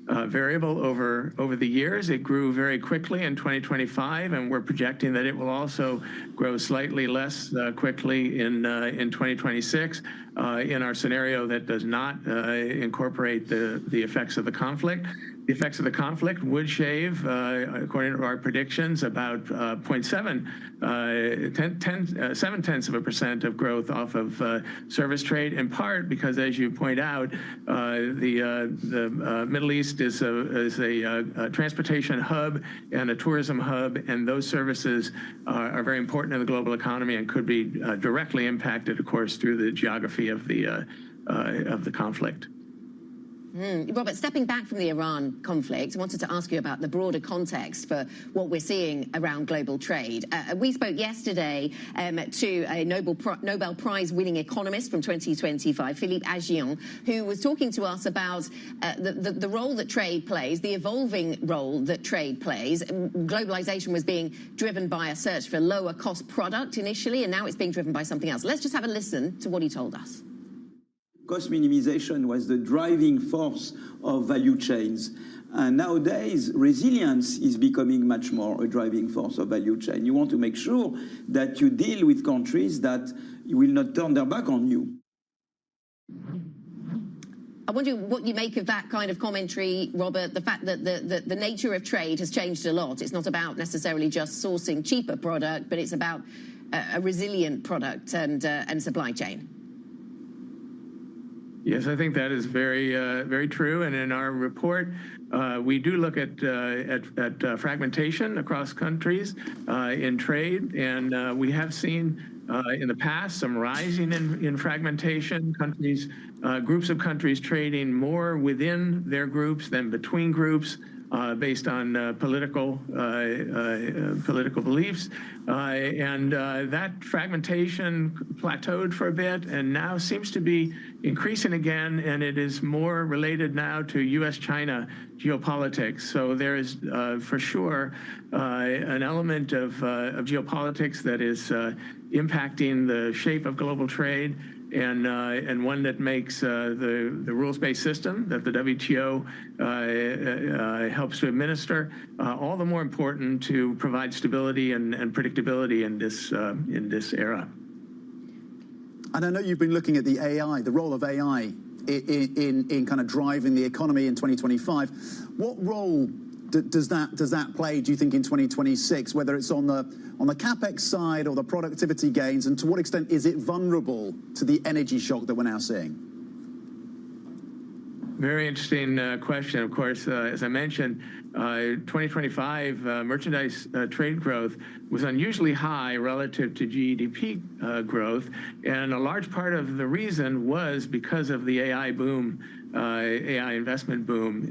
variable over the years. It grew very quickly in 2025, and we're projecting that it will also grow slightly less quickly in 2026 in our scenario that does not incorporate the effects of the conflict. The effects of the conflict would shave, according to our predictions, about 0.7% of growth off of service trade, in part because, as you point out, the Middle East is a transportation hub and a tourism hub, and those services are very important in the global economy and could be directly impacted, of course, through the geography of the conflict. Robert, stepping back from the Iran conflict, I wanted to ask you about the broader context for what we're seeing around global trade. We spoke yesterday to a Nobel Prize-winning economist from 2025, Philippe Aghion, who was talking to us about the role that trade plays, the evolving role that trade plays. Globalization was being driven by a search for lower-cost product initially, and now it's being driven by something else. Let's just have a listen to what he told us. Cost minimization was the driving force of value chains. And nowadays, resilience is becoming much more a driving force of value chain. You want to make sure that you deal with countries that will not turn their back on you. I wonder what you make of that kind of commentary, Robert, the fact that the nature of trade has changed a lot. It's not about necessarily just sourcing cheaper product, but it's about a resilient product and supply chain. Yes, I think that is very true. And in our report, we do look at fragmentation across countries in trade, and we have seen in the past some rising in fragmentation. Countries, groups of countries trading more within their groups than between groups. Based on political beliefs, and that fragmentation plateaued for a bit, and now seems to be increasing again, and it is more related now to U.S.-China geopolitics. So there is, for sure, an element of geopolitics that is impacting the shape of global trade. And one that makes the rules-based system that the WTO helps to administer all the more important to provide stability and predictability in this era. And I know you've been looking at the AI, the role of AI in kind of driving the economy in 2025. What role does that play, do you think, in 2026, whether it's on the capex side or the productivity gains, and to what extent is it vulnerable to the energy shock that we're now seeing? Very interesting question. Of course, as I mentioned, 2025 merchandise trade growth was unusually high relative to GDP growth, and a large part of the reason was because of the AI boom AI investment boom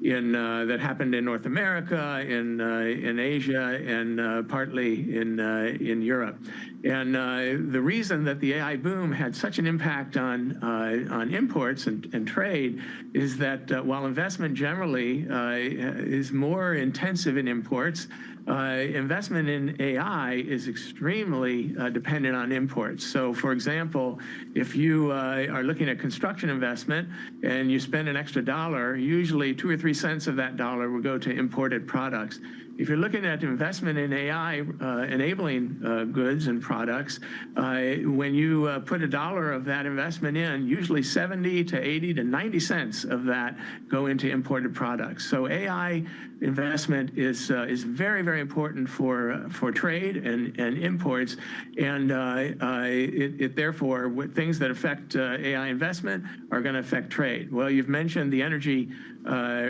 that happened in North America, in Asia, and partly in Europe. And the reason that the AI boom had such an impact on imports and trade is that while investment generally is more intensive in imports, investment in AI is extremely dependent on imports. So, for example, if you are looking at construction investment and you spend an extra $1, usually 2 or 3 cents of that dollar will go to imported products. If you're looking at investment in AI enabling goods and products, when you put $1 of that investment in, usually 70 to 80 to 90 cents of that go into imported products. So AI investment is very, very important for trade and imports, and it therefore, things that affect AI investment are going to affect trade. Well, you've mentioned the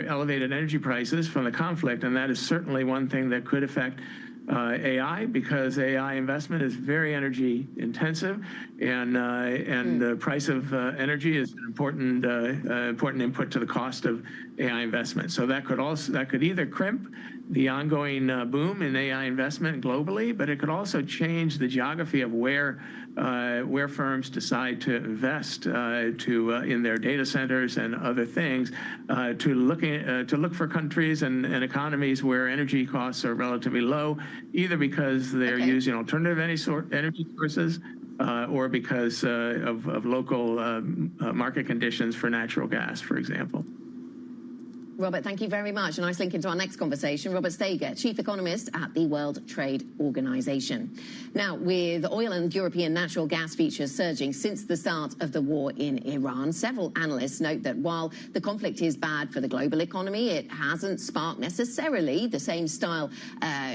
elevated energy prices from the conflict, and that is certainly one thing that could affect AI, because AI investment is very energy intensive, and the price of energy is an important input to the cost of AI investment. So that could either crimp the ongoing boom in AI investment globally, but it could also change the geography of where firms decide to invest in their data centers and other things, to look for countries and economies where energy costs are relatively low, either because they're using alternative energy sources or because of local market conditions for natural gas, for example. Robert, thank you very much. A nice link into our next conversation. Robert Steger, Chief Economist at the World Trade Organization. Now, with oil and European natural gas futures surging since the start of the war in Iran, several analysts note that while the conflict is bad for the global economy, it hasn't sparked necessarily the same style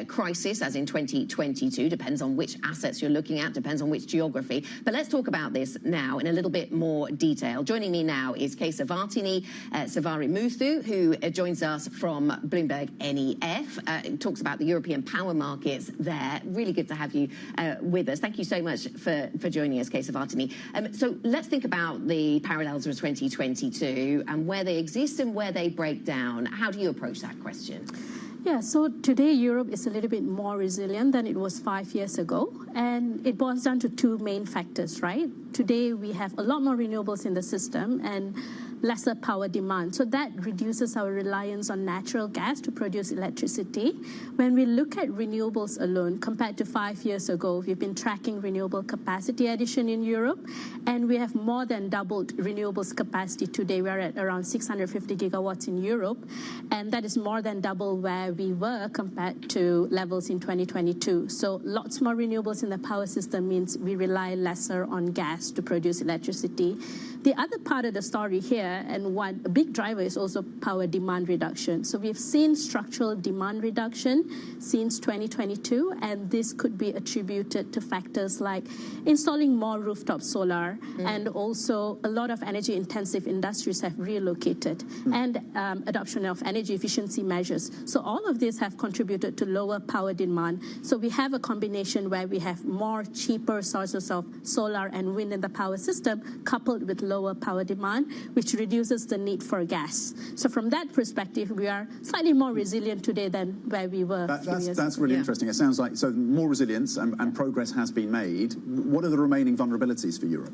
crisis as in 2022. Depends on which assets you're looking at, depends on which geography. But let's talk about this now in a little bit more detail. Joining me now is Kesavartini Savarimuthu, who joins us from Bloomberg NEF, talks about the European power markets there. Really good to have you with us. Thank you so much for joining us, Kesavartini. So let's think about the parallels with 2022 and where they exist and where they break down. How do you approach that question? Yeah, so today Europe is a little bit more resilient than it was 5 years ago. And it boils down to two main factors, right? Today we have a lot more renewables in the system and lesser power demand. So that reduces our reliance on natural gas to produce electricity. When we look at renewables alone, compared to 5 years ago, we've been tracking renewable capacity addition in Europe, and we have more than doubled renewables capacity today. We're at around 650 gigawatts in Europe, and that is more than double where we were compared to levels in 2022. So lots more renewables in the power system means we rely lesser on gas to produce electricity. The other part of the story here, and a big driver, is also power demand reduction. So we've seen structural demand reduction since 2022, and this could be attributed to factors like installing more rooftop solar, and also a lot of energy-intensive industries have relocated, and adoption of energy efficiency measures. So all of these have contributed to lower power demand. So we have a combination where we have more cheaper sources of solar and wind in the power system, coupled with lower power demand, which reduces the need for gas. So from that perspective, we are slightly more resilient today than where we were. That's really interesting. It sounds like more resilience and progress has been made. What are the remaining vulnerabilities for Europe?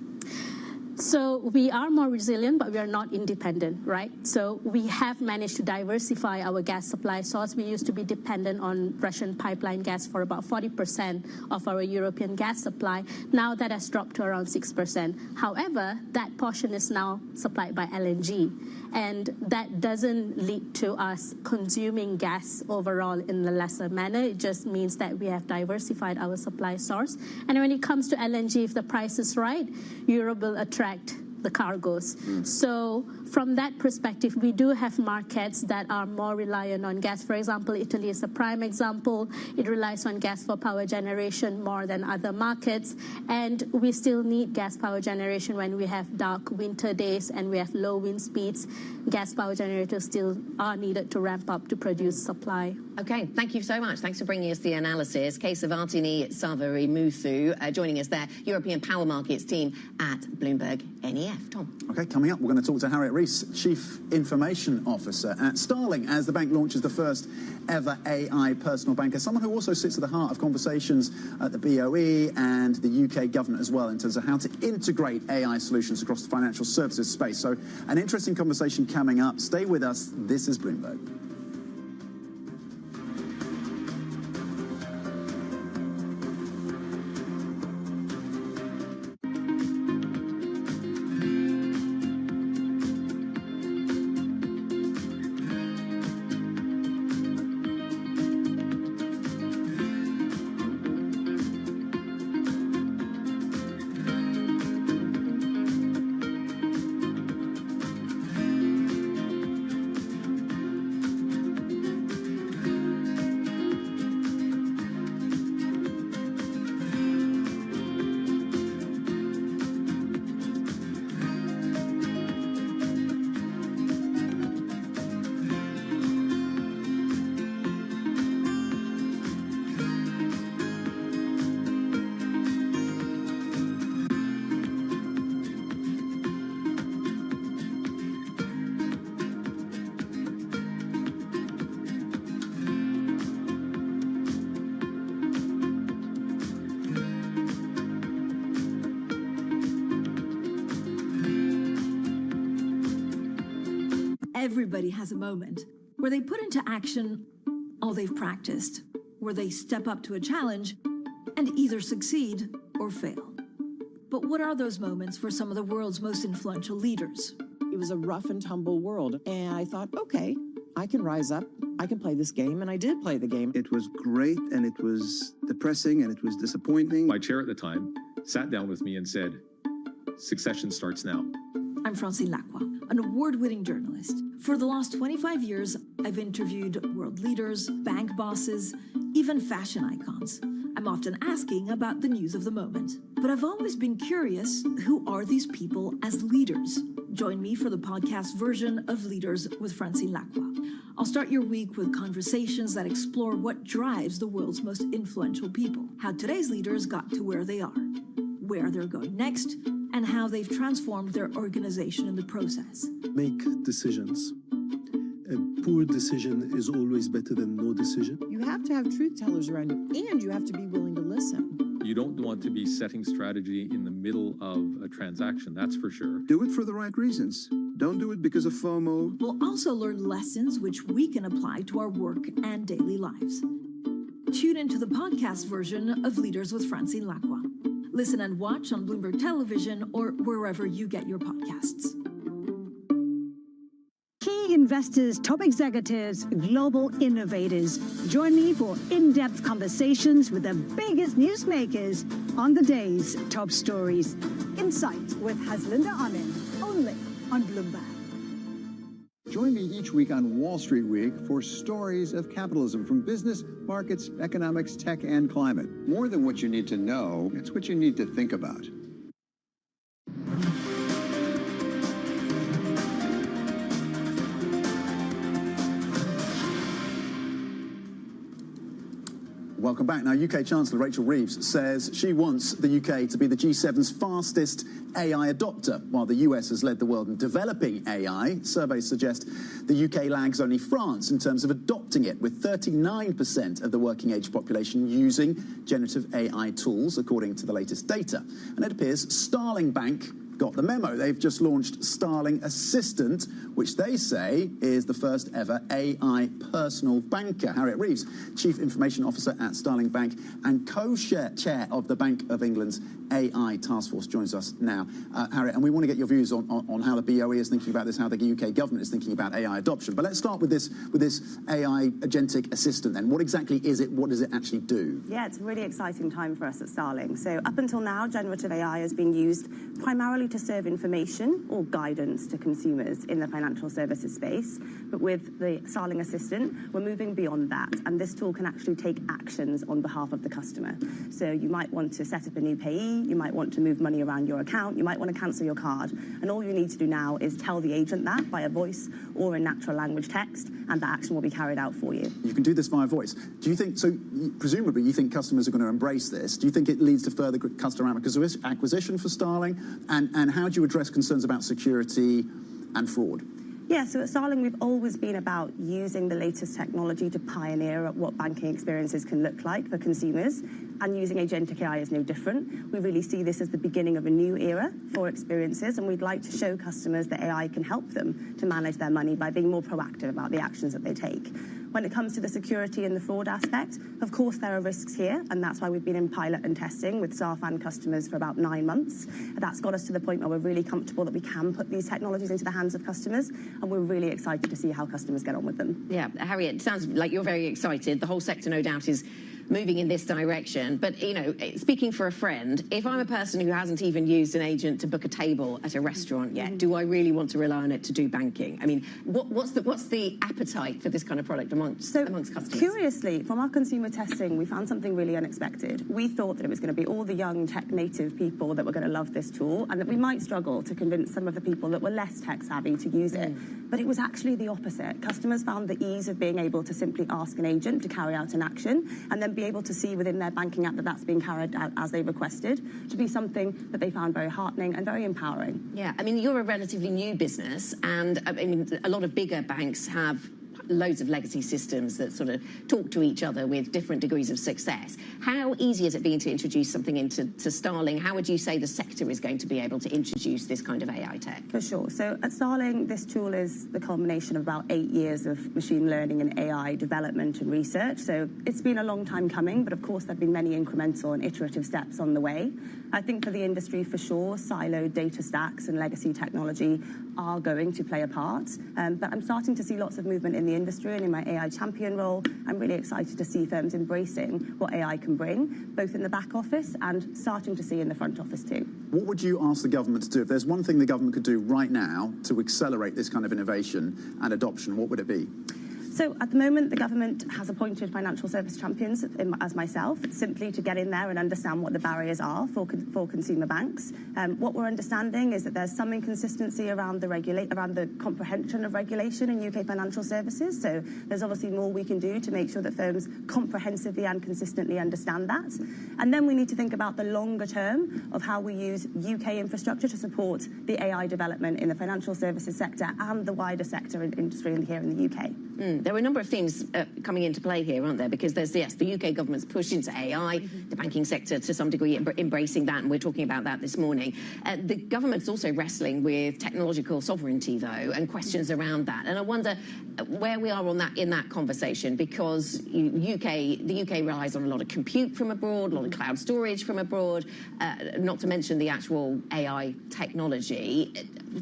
So we are more resilient, but we are not independent, right? So we have managed to diversify our gas supply source. We used to be dependent on Russian pipeline gas for about 40% of our European gas supply. Now that has dropped to around 6%. However, that portion is now supplied by LNG. And that doesn't lead to us consuming gas overall in a lesser manner. It just means that we have diversified our supply source. And when it comes to LNG, if the price is right, Europe will attract the cargoes. So from that perspective, we do have markets that are more reliant on gas. For example, Italy is a prime example. It relies on gas for power generation more than other markets. And we still need gas power generation when we have dark winter days and we have low wind speeds. Gas power generators still are needed to ramp up to produce supply. Okay, thank you so much. Thanks for bringing us the analysis. Kesavartini Savarimuthu joining us there, European Power Markets team at Bloomberg NEF. Tom. Okay, coming up, we're going to talk to Harriet Rees. Rees, Chief Information Officer at Starling, as the bank launches the first ever AI personal banker, someone who also sits at the heart of conversations at the BOE and the UK government as well in terms of how to integrate AI solutions across the financial services space. So an interesting conversation coming up. Stay with us. This is Bloomberg. Everybody has a moment where they put into action all they've practiced, where they step up to a challenge and either succeed or fail. But what are those moments for some of the world's most influential leaders? It was a rough and tumble world, and I thought, okay, I can rise up, I can play this game, and I did play the game. It was great, and it was depressing, and it was disappointing. My chair at the time sat down with me and said, "Succession starts now." I'm Francine Lacroix, an award-winning journalist. For the last 25 years, I've interviewed world leaders, bank bosses, even fashion icons. I'm often asking about the news of the moment. But I've always been curious, who are these people as leaders? Join me for the podcast version of Leaders with Francine Lacroix. I'll start your week with conversations that explore what drives the world's most influential people, how today's leaders got to where they are, where they're going next, and how they've transformed their organization in the process. Make decisions. A poor decision is always better than no decision. You have to have truth tellers around you, and you have to be willing to listen. You don't want to be setting strategy in the middle of a transaction, that's for sure. Do it for the right reasons. Don't do it because of FOMO. We'll also learn lessons which we can apply to our work and daily lives. Tune into the podcast version of Leaders with Francine Lacroix. Listen and watch on Bloomberg Television or wherever you get your podcasts. Key investors, top executives, global innovators. Join me for in-depth conversations with the biggest newsmakers on the day's top stories. Insight with Haslinda Amin, only on Bloomberg. Join me each week on Wall Street Week for stories of capitalism from business, markets, economics, tech, and climate. More than what you need to know, it's what you need to think about. Welcome back. Now, UK Chancellor Rachel Reeves says she wants the UK to be the G7's fastest AI adopter, while the US has led the world in developing AI. Surveys suggest the UK lags only France in terms of adopting it, with 39% of the working age population using generative AI tools, according to the latest data. And it appears Starling Bank got the memo. They've just launched Starling Assistant, which they say is the first ever AI personal banker. Harriet Reeves, Chief Information Officer at Starling Bank and co-chair of the Bank of England's AI Task Force, joins us now. Harriet, and we want to get your views on how the BOE is thinking about this, how the UK government is thinking about AI adoption. But let's start with this AI agentic assistant then. What exactly is it? What does it actually do? Yeah, it's a really exciting time for us at Starling. So up until now, generative AI has been used primarily to serve information or guidance to consumers in the financial services space. But with the Starling Assistant, we're moving beyond that. And this tool can actually take actions on behalf of the customer. So you might want to set up a new payee, you might want to move money around your account, you might want to cancel your card. And all you need to do now is tell the agent that via voice or in natural language text, and that action will be carried out for you. You can do this via voice. Do you think, so presumably you think customers are going to embrace this. Do you think it leads to further customer acquisition for Starling? And how do you address concerns about security and fraud? Yeah, so at Starling, we've always been about using the latest technology to pioneer what banking experiences can look like for consumers, and using agentic AI is no different. We really see this as the beginning of a new era for experiences, and we'd like to show customers that AI can help them to manage their money by being more proactive about the actions that they take. When it comes to the security and the fraud aspect, of course there are risks here, and that's why we've been in pilot and testing with staff and customers for about 9 months. That's got us to the point where we're really comfortable that we can put these technologies into the hands of customers, and we're really excited to see how customers get on with them. Yeah, Harriet, it sounds like you're very excited. The whole sector, no doubt, is moving in this direction. But, you know, speaking for a friend, if I'm a person who hasn't even used an agent to book a table at a restaurant yet, do I really want to rely on it to do banking? I mean, what's the appetite for this kind of product amongst customers? Curiously, from our consumer testing, we found something really unexpected. We thought that it was going to be all the young tech-native people that were going to love this tool, and that we might struggle to convince some of the people that were less tech-savvy to use it. But it was actually the opposite. Customers found the ease of being able to simply ask an agent to carry out an action, and then be able to see within their banking app that that's being carried out as they requested, to be something that they found very heartening and very empowering. Yeah, I mean, you're a relatively new business, and I mean, a lot of bigger banks have loads of legacy systems that sort of talk to each other with different degrees of success. How easy has it been to introduce something into Starling? How would you say the sector is going to be able to introduce this kind of AI tech? For sure. So at Starling, this tool is the culmination of about 8 years of machine learning and AI development and research. So it's been a long time coming, but of course there have been many incremental and iterative steps on the way. I think for the industry, for sure, siloed data stacks and legacy technology are going to play a part. But I'm starting to see lots of movement in the industry, and in my AI champion role, I'm really excited to see firms embracing what AI can bring, both in the back office and starting to see in the front office too. What would you ask the government to do? If there's one thing the government could do right now to accelerate this kind of innovation and adoption, what would it be? So at the moment, the government has appointed financial service champions, as myself, simply to get in there and understand what the barriers are for consumer banks. What we're understanding is that there's some inconsistency around the comprehension of regulation in UK financial services. So there's obviously more we can do to make sure that firms comprehensively and consistently understand that. And then we need to think about the longer term of how we use UK infrastructure to support the AI development in the financial services sector and the wider sector industry here in the UK. There are a number of themes coming into play here, aren't there? Because there's, yes, the UK government's push into AI, the banking sector to some degree embracing that, and we're talking about that this morning. The government's also wrestling with technological sovereignty, though, and questions around that. And I wonder where we are on that in that conversation, because the UK relies on a lot of compute from abroad, a lot of cloud storage from abroad, not to mention the actual AI technology.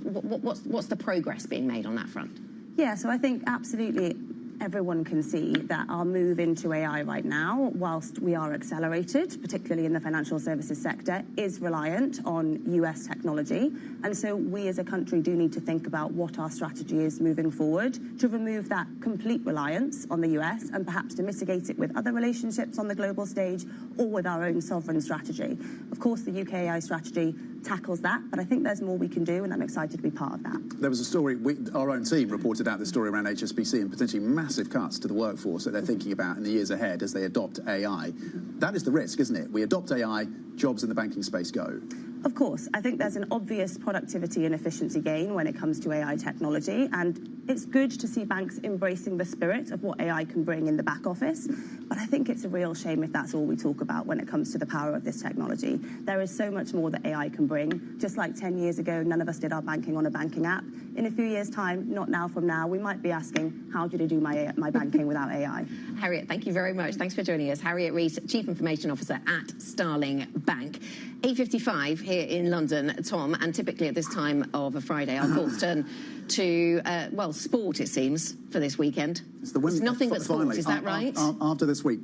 What's the progress being made on that front? Yeah, so I think absolutely everyone can see that our move into AI right now, whilst we are accelerated, particularly in the financial services sector, is reliant on US technology. And so we as a country do need to think about what our strategy is moving forward to remove that complete reliance on the US, and perhaps to mitigate it with other relationships on the global stage or with our own sovereign strategy. Of course, the UK AI strategy tackles that, but I think there's more we can do, and I'm excited to be part of that. There was a story, our own team reported out the story around HSBC and potentially massive cuts to the workforce that they're thinking about in the years ahead as they adopt AI. That is the risk, isn't it? We adopt AI, jobs in the banking space go. Of course, I think there's an obvious productivity and efficiency gain when it comes to AI technology, and it's good to see banks embracing the spirit of what AI can bring in the back office. But I think it's a real shame if that's all we talk about when it comes to the power of this technology. There is so much more that AI can bring. Just like 10 years ago, none of us did our banking on a banking app. In a few years' time, not now from now, we might be asking, how did I do my banking without AI? Harriet, thank you very much. Thanks for joining us. Harriet Rees, Chief Information Officer at Starling Bank. 8:55 here in London, Tom, and typically at this time of a Friday, our thoughts turn to, well, sport, it seems, for this weekend. It's nothing but sport, finally, is that right? After this week.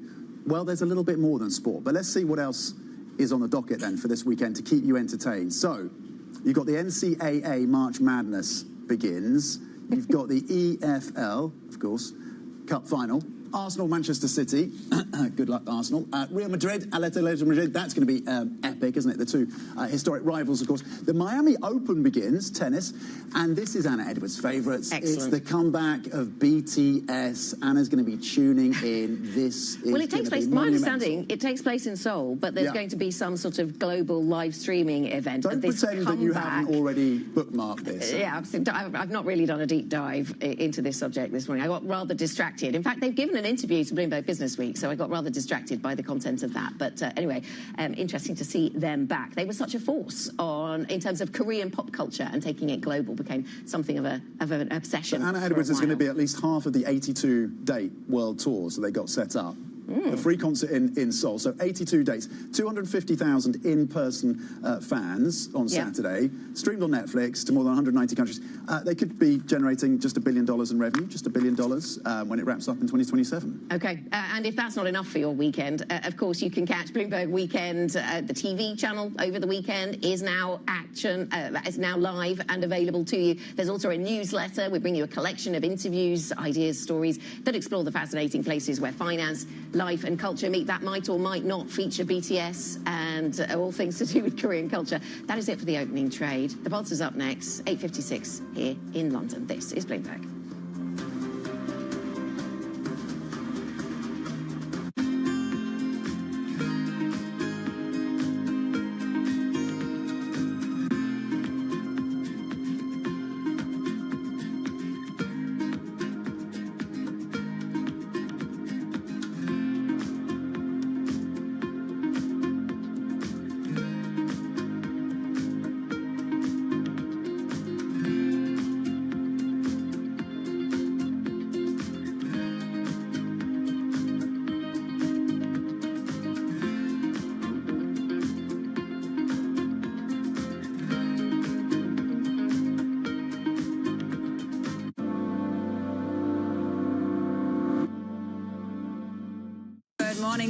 Well, there's a little bit more than sport, but let's see what else is on the docket then for this weekend to keep you entertained. So, you've got the NCAA March Madness begins. You've got the EFL, of course, Cup final. Arsenal, Manchester City. Good luck, Arsenal. Real Madrid, Atletico Madrid. That's going to be epic, isn't it? The two historic rivals, of course. The Miami Open begins, tennis, and this is Anna Edwards' favourites. It's the comeback of BTS. Anna's going to be tuning in. This is well, it takes place, my understanding, it takes place in Seoul, but there's going to be some sort of global live streaming event. Don't pretend that you haven't already bookmarked this. Yeah, I've not really done a deep dive into this subject this morning. I got rather distracted. In fact, they've given an interview to Bloomberg Business Week, so I got rather distracted by the content of that. But anyway, interesting to see them back. They were such a force in terms of Korean pop culture, and taking it global became something of an obsession. So Anna Edwards is going to be at least half of the 82-date world tour, so they got set up. A free concert in Seoul, so 82 dates, 250,000 in-person fans on Saturday, streamed on Netflix to more than 190 countries. They could be generating just $1 billion in revenue, just $1 billion when it wraps up in 2027. Okay, and if that's not enough for your weekend, of course, you can catch Bloomberg Weekend. The TV channel over the weekend is now live and available to you. There's also a newsletter. We bring you a collection of interviews, ideas, stories that explore the fascinating places where finance, life and culture meet. That might or might not feature BTS and all things to do with Korean culture. That is it for the opening trade. The Pulse is up next, 8:56 here in London. This is Bloomberg.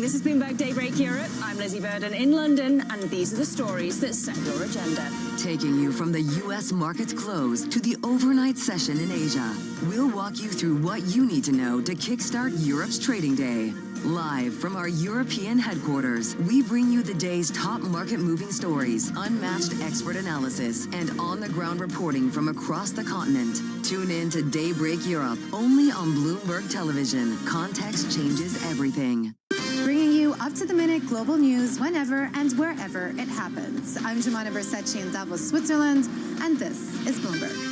This is Bloomberg Daybreak Europe. I'm Lizzie Burden in London, and these are the stories that set your agenda. Taking you from the U.S. market's close to the overnight session in Asia, we'll walk you through what you need to know to kickstart Europe's trading day. Live from our European headquarters, we bring you the day's top market-moving stories, unmatched expert analysis, and on-the-ground reporting from across the continent. Tune in to Daybreak Europe, only on Bloomberg Television. Context changes everything. Bringing you up-to-the-minute global news whenever and wherever it happens. I'm Jemana Bersecci in Davos, Switzerland, and this is Bloomberg.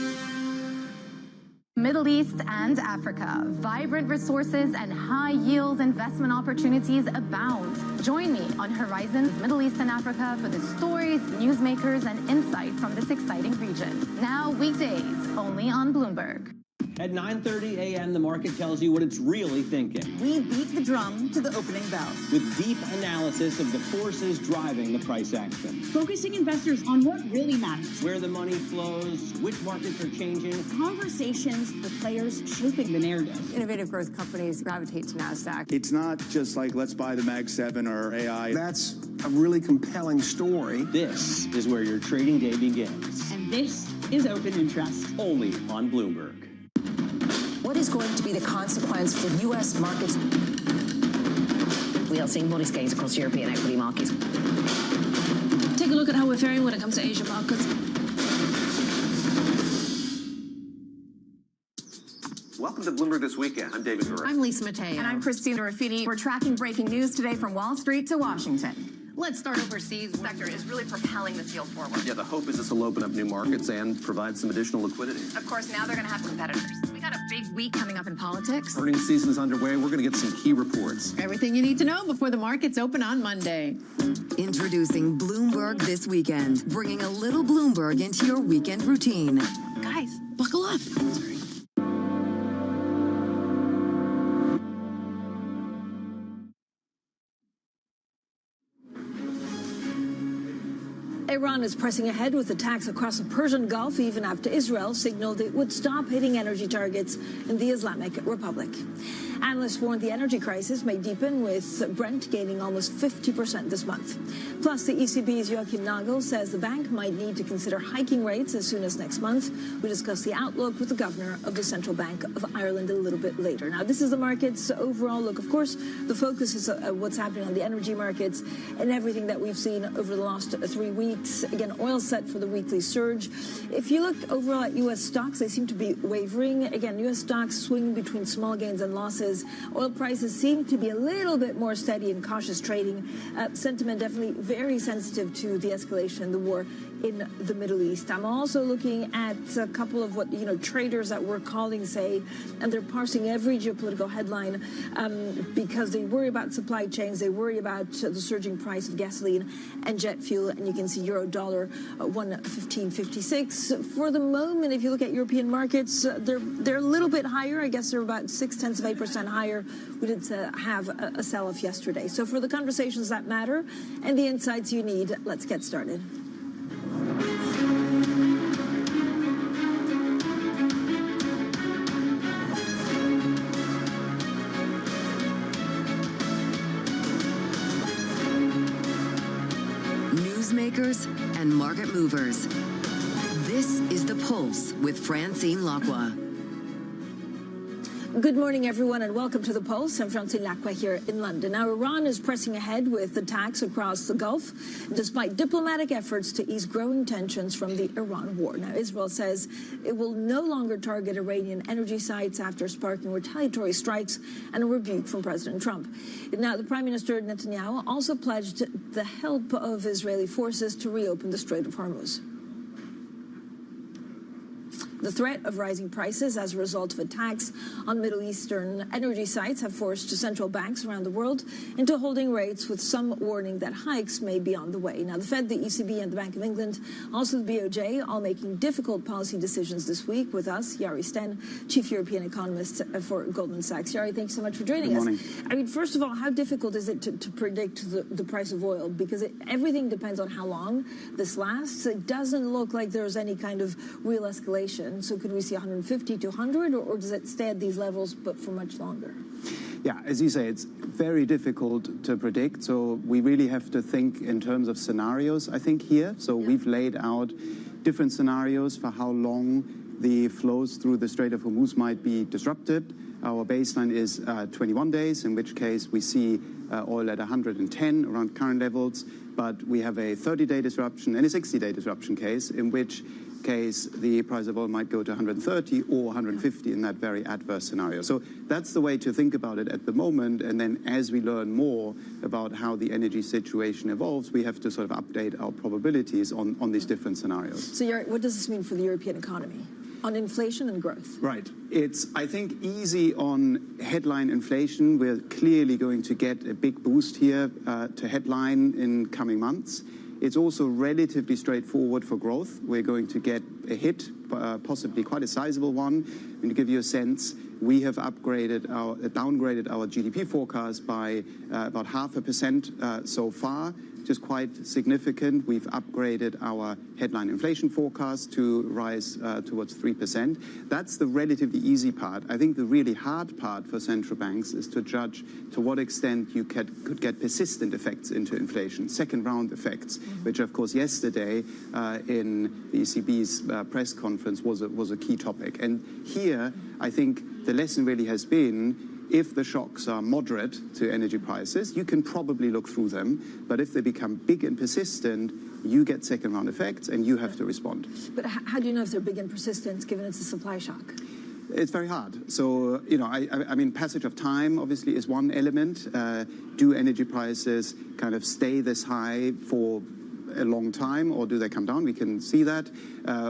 Middle East and Africa. Vibrant resources and high-yield investment opportunities abound. Join me on Horizons Middle East and Africa for the stories, newsmakers, and insight from this exciting region. Now weekdays, only on Bloomberg. At 9:30 a.m., the market tells you what it's really thinking. We beat the drum to the opening bell. With deep analysis of the forces driving the price action. Focusing investors on what really matters. Where the money flows, which markets are changing. Conversations with players shaping the narrative. Innovative growth companies gravitate to NASDAQ. It's not just like, let's buy the Mag 7 or AI. That's a really compelling story. This is where your trading day begins. And this is Open Interest. Only on Bloomberg. What is going to be the consequence for U.S. markets? We are seeing modest gains across European equity markets. Take a look at how we're faring when it comes to Asian markets. Welcome to Bloomberg This Weekend. I'm David Murray. I'm Lisa Mateo. And I'm Christina Ruffini. We're tracking breaking news today from Wall Street to Washington. Let's start overseas. The sector is really propelling this field forward. Yeah, the hope is this will open up new markets and provide some additional liquidity. Of course, now they're going to have competitors. We got a big week coming up in politics. Earnings season is underway. We're going to get some key reports. Everything you need to know before the markets open on Monday. Introducing Bloomberg This Weekend, bringing a little Bloomberg into your weekend routine. Guys, buckle up. Sorry. Iran is pressing ahead with attacks across the Persian Gulf, even after Israel signaled it would stop hitting energy targets in the Islamic Republic. Analysts warned the energy crisis may deepen, with Brent gaining almost 50% this month. Plus, the ECB's Joachim Nagel says the bank might need to consider hiking rates as soon as next month. We discuss the outlook with the governor of the Central Bank of Ireland a little bit later. Now, this is the market's overall look. Of course, the focus is what's happening on the energy markets and everything that we've seen over the last 3 weeks. Again, oil set for the weekly surge. If you look overall at U.S. stocks, they seem to be wavering. Again, U.S. stocks swing between small gains and losses. Oil prices seem to be a little bit more steady and cautious trading. Sentiment definitely very sensitive to the escalation in the war in the Middle East. I'm also looking at a couple of what traders that we're calling say, and they're parsing every geopolitical headline because they worry about supply chains, they worry about the surging price of gasoline and jet fuel, and you can see euro dollar 1.1556. For the moment, if you look at European markets, they're a little bit higher. I guess they're about 0.6% higher. We did have a sell-off yesterday. So for the conversations that matter and the insights you need, let's get started. Newsmakers and market movers. This is The Pulse with Francine Lacqua. Good morning, everyone, and welcome to The Pulse. I'm Francine Lacqua here in London. Now, Iran is pressing ahead with attacks across the Gulf, despite diplomatic efforts to ease growing tensions from the Iran war. Now, Israel says it will no longer target Iranian energy sites after sparking retaliatory strikes and a rebuke from President Trump. Now, the Prime Minister Netanyahu also pledged the help of Israeli forces to reopen the Strait of Hormuz. The threat of rising prices as a result of attacks on Middle Eastern energy sites have forced central banks around the world into holding rates, with some warning that hikes may be on the way. Now, the Fed, the ECB, and the Bank of England, also the BOJ, all making difficult policy decisions this week. With us, Yari Sten, Chief European Economist for Goldman Sachs. Yari, thanks so much for joining us. I mean, first of all, how difficult is it to predict the price of oil? Because everything depends on how long this lasts. It doesn't look like there's any kind of real escalation. So could we see 150 to 100, or does it stay at these levels but for much longer? Yeah, as you say, it's very difficult to predict. So we really have to think in terms of scenarios, I think, here. So we've laid out different scenarios for how long the flows through the Strait of Hormuz might be disrupted. Our baseline is 21 days, in which case we see oil at 110 around current levels. But we have a 30-day disruption and a 60-day disruption case, in which case the price of oil might go to 130 or 150 in that very adverse scenario. So that's the way to think about it at the moment. And then as we learn more about how the energy situation evolves, we have to sort of update our probabilities on these different scenarios. So what does this mean for the European economy on inflation and growth? Right. It's, I think, easy on headline inflation. We're clearly going to get a big boost here to headline in coming months. It's also relatively straightforward for growth. We're going to get a hit, possibly quite a sizable one. And to give you a sense, we have downgraded our GDP forecast by about 0.5% so far, which is quite significant. We've upgraded our headline inflation forecast to rise towards 3%. That's the relatively easy part. I think the really hard part for central banks is to judge to what extent you could get persistent effects into inflation, second-round effects, which, of course, yesterday in the ECB's press conference was a key topic. And here, I think the lesson really has been, if the shocks are moderate to energy prices, you can probably look through them. But if they become big and persistent, you get second-round effects, and you have to respond. But how do you know if they're big and persistent, given it's a supply shock? It's very hard. So, I mean, passage of time, obviously, is one element. Do energy prices kind of stay this high for a long time, or do they come down? We can see that.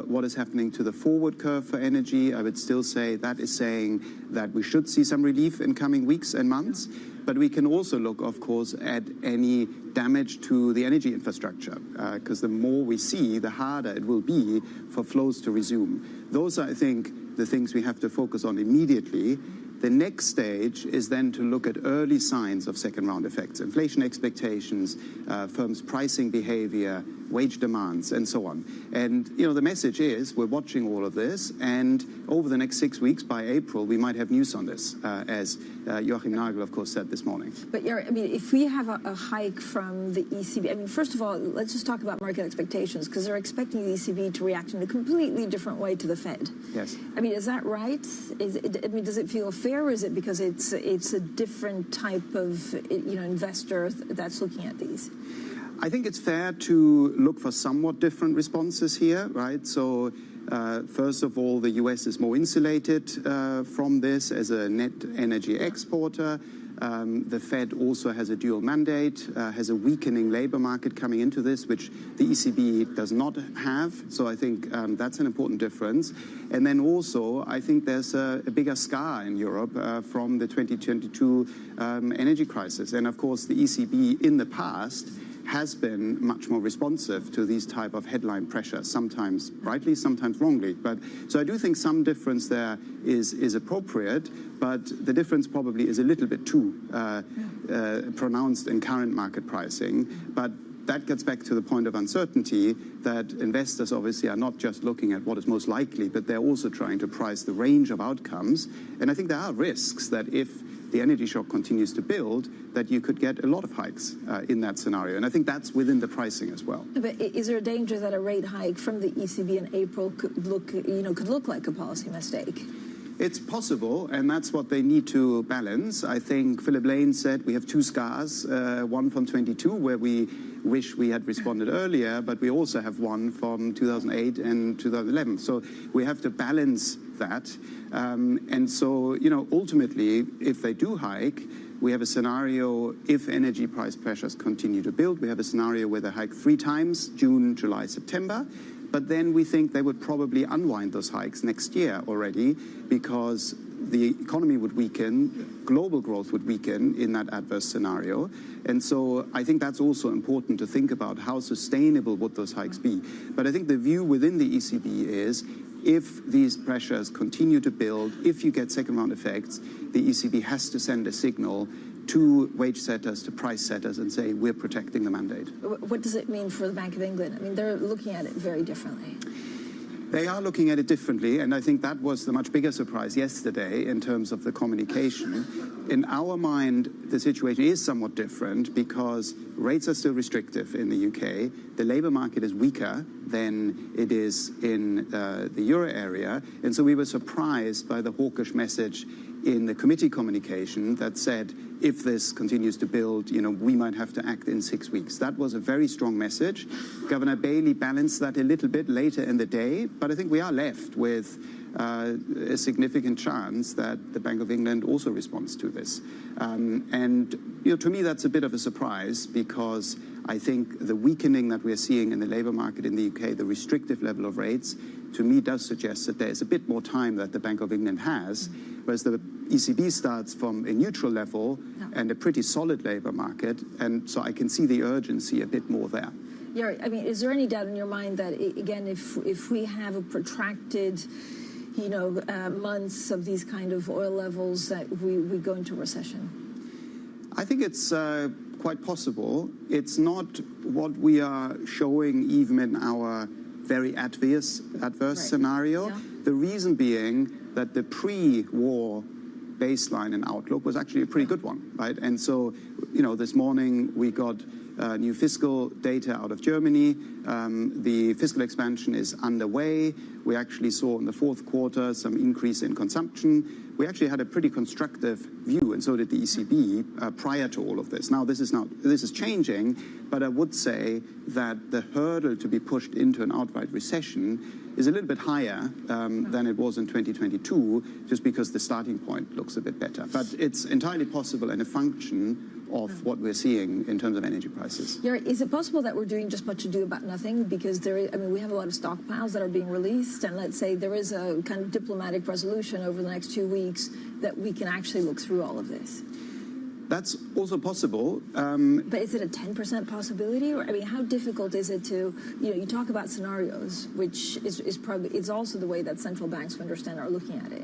What is happening to the forward curve for energy? I would still say that is saying that we should see some relief in coming weeks and months. But we can also look, of course, at any damage to the energy infrastructure, because the more we see, the harder it will be for flows to resume. Those are, I think, the things we have to focus on immediately. The next stage is then to look at early signs of second-round effects, inflation expectations, firms' pricing behavior, wage demands, and so on. And, the message is we're watching all of this, and over the next 6 weeks, by April, we might have news on this, as Joachim Nagel, of course, said this morning. But, if we have a hike from the ECB, first of all, let's just talk about market expectations, because they're expecting the ECB to react in a completely different way to the Fed. Yes. Is that right? Does it feel fair, or is it because it's a different type of investor that's looking at these? I think it's fair to look for somewhat different responses here, right? So, first of all, the U.S. is more insulated from this as a net energy exporter. The Fed also has a dual mandate, has a weakening labor market coming into this, which the ECB does not have. So I think that's an important difference. And then also, I think there's a bigger scar in Europe from the 2022 energy crisis. And of course, the ECB in the past has been much more responsive to these type of headline pressures, sometimes rightly, sometimes wrongly. So I do think some difference there is appropriate, but the difference probably is a little bit too pronounced in current market pricing. But that gets back to the point of uncertainty that investors obviously are not just looking at what is most likely, but they're also trying to price the range of outcomes. And I think there are risks that if the energy shock continues to build, that you could get a lot of hikes in that scenario. And I think that's within the pricing as well. But is there a danger that a rate hike from the ECB in April could look like a policy mistake? It's possible, and that's what they need to balance. I think Philip Lane said we have two scars, one from 22, where we wish we had responded earlier, but we also have one from 2008 and 2011. So we have to balance that. And so, ultimately, if they do hike, we have a scenario, if energy price pressures continue to build, we have a scenario where they hike 3 times, June, July, September. But then we think they would probably unwind those hikes next year already, because the economy would weaken, global growth would weaken in that adverse scenario. And so I think that's also important to think about how sustainable would those hikes be. But I think the view within the ECB is if these pressures continue to build, if you get second-round effects, the ECB has to send a signal to wage setters, to price setters, and say, we're protecting the mandate. What does it mean for the Bank of England? They're looking at it very differently. They are looking at it differently, and I think that was the much bigger surprise yesterday in terms of the communication. In our mind, the situation is somewhat different because rates are still restrictive in the UK. The labour market is weaker than it is in the euro area, and so we were surprised by the hawkish message in the committee communication that said, if this continues to build, we might have to act in 6 weeks. That was a very strong message. Governor Bailey balanced that a little bit later in the day, but I think we are left with a significant chance that the Bank of England also responds to this. And to me, that's a bit of a surprise because I think the weakening that we're seeing in the labour market in the UK, the restrictive level of rates, to me does suggest that there's a bit more time that the Bank of England has, whereas the ECB starts from a neutral level and a pretty solid labour market, and so I can see the urgency a bit more there. Yeah, is there any doubt in your mind that, again, if we have a protracted, months of these kind of oil levels, that we go into recession? I think it's quite possible. It's not what we are showing even in our very adverse scenario. Yeah. The reason being that the pre-war baseline and outlook was actually a pretty good one, right? And so, this morning we got new fiscal data out of Germany. The fiscal expansion is underway. We actually saw in the fourth quarter some increase in consumption. We actually had a pretty constructive view, and so did the ECB prior to all of this. Now, this is changing, but I would say that the hurdle to be pushed into an outright recession is a little bit higher than it was in 2022, just because the starting point looks a bit better. But it's entirely possible and a function of what we're seeing in terms of energy prices. Is it possible that we're doing just much ado about nothing? Because we have a lot of stockpiles that are being released, and let's say there is a kind of diplomatic resolution over the next 2 weeks that we can actually look through all of this. That's also possible. But is it a 10% possibility? Or, how difficult is it to, you talk about scenarios, which is probably, it's also the way that central banks, understand, are looking at it.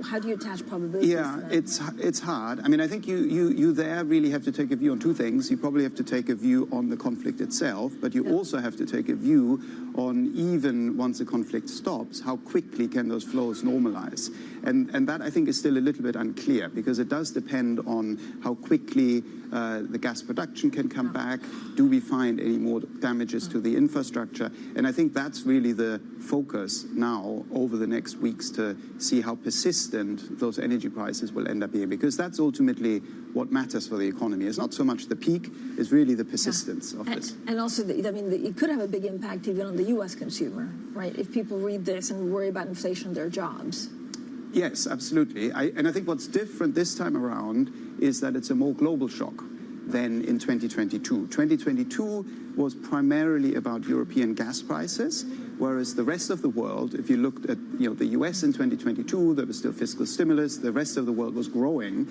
how do you attach probabilities? Yeah, it's hard. I mean, I think you there really have to take a view on two things. You probably have to take a view on the conflict itself, but you also have to take a view on, even once the conflict stops, how quickly can those flows normalize? And that, I think, is still a little bit unclear, because it does depend on how quickly the gas production can come back. Do we find any more damages to the infrastructure? And I think that's really the focus now over the next weeks, to see how persistent those energy prices will end up being, because that's ultimately what matters for the economy. It's not so much the peak, it's really the persistence of this. And also, it could have a big impact even on the U.S. consumer, right? If people read this and worry about inflation on their jobs. Yes, absolutely. And I think what's different this time around is that it's a more global shock than in 2022. 2022 was primarily about European gas prices, whereas the rest of the world, if you looked at the US in 2022, there was still fiscal stimulus. The rest of the world was growing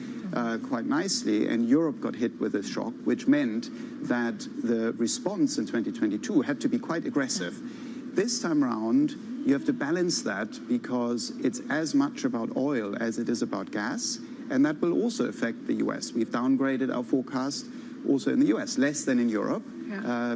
quite nicely, and Europe got hit with a shock, which meant that the response in 2022 had to be quite aggressive. This time around, you have to balance that, because it's as much about oil as it is about gas, and that will also affect the US. We've downgraded our forecast also in the US, less than in Europe,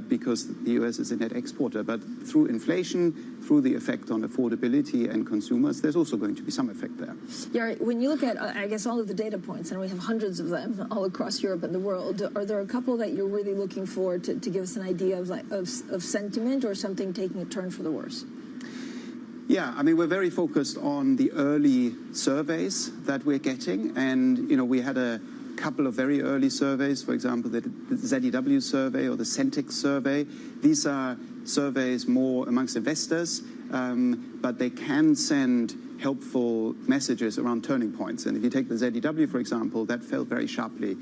because the US is a net exporter. But through inflation, through the effect on affordability and consumers, there's also going to be some effect there. Yeah, when you look at, I guess, all of the data points, and we have hundreds of them all across Europe and the world, are there a couple that you're really looking for to give us an idea of sentiment, or something taking a turn for the worse? Yeah, I mean, we're very focused on the early surveys that we're getting. And, we had a couple of very early surveys, for example, the ZEW survey or the Centix survey. These are surveys more amongst investors, but they can send helpful messages around turning points. And if you take the ZEW, for example, that fell very sharply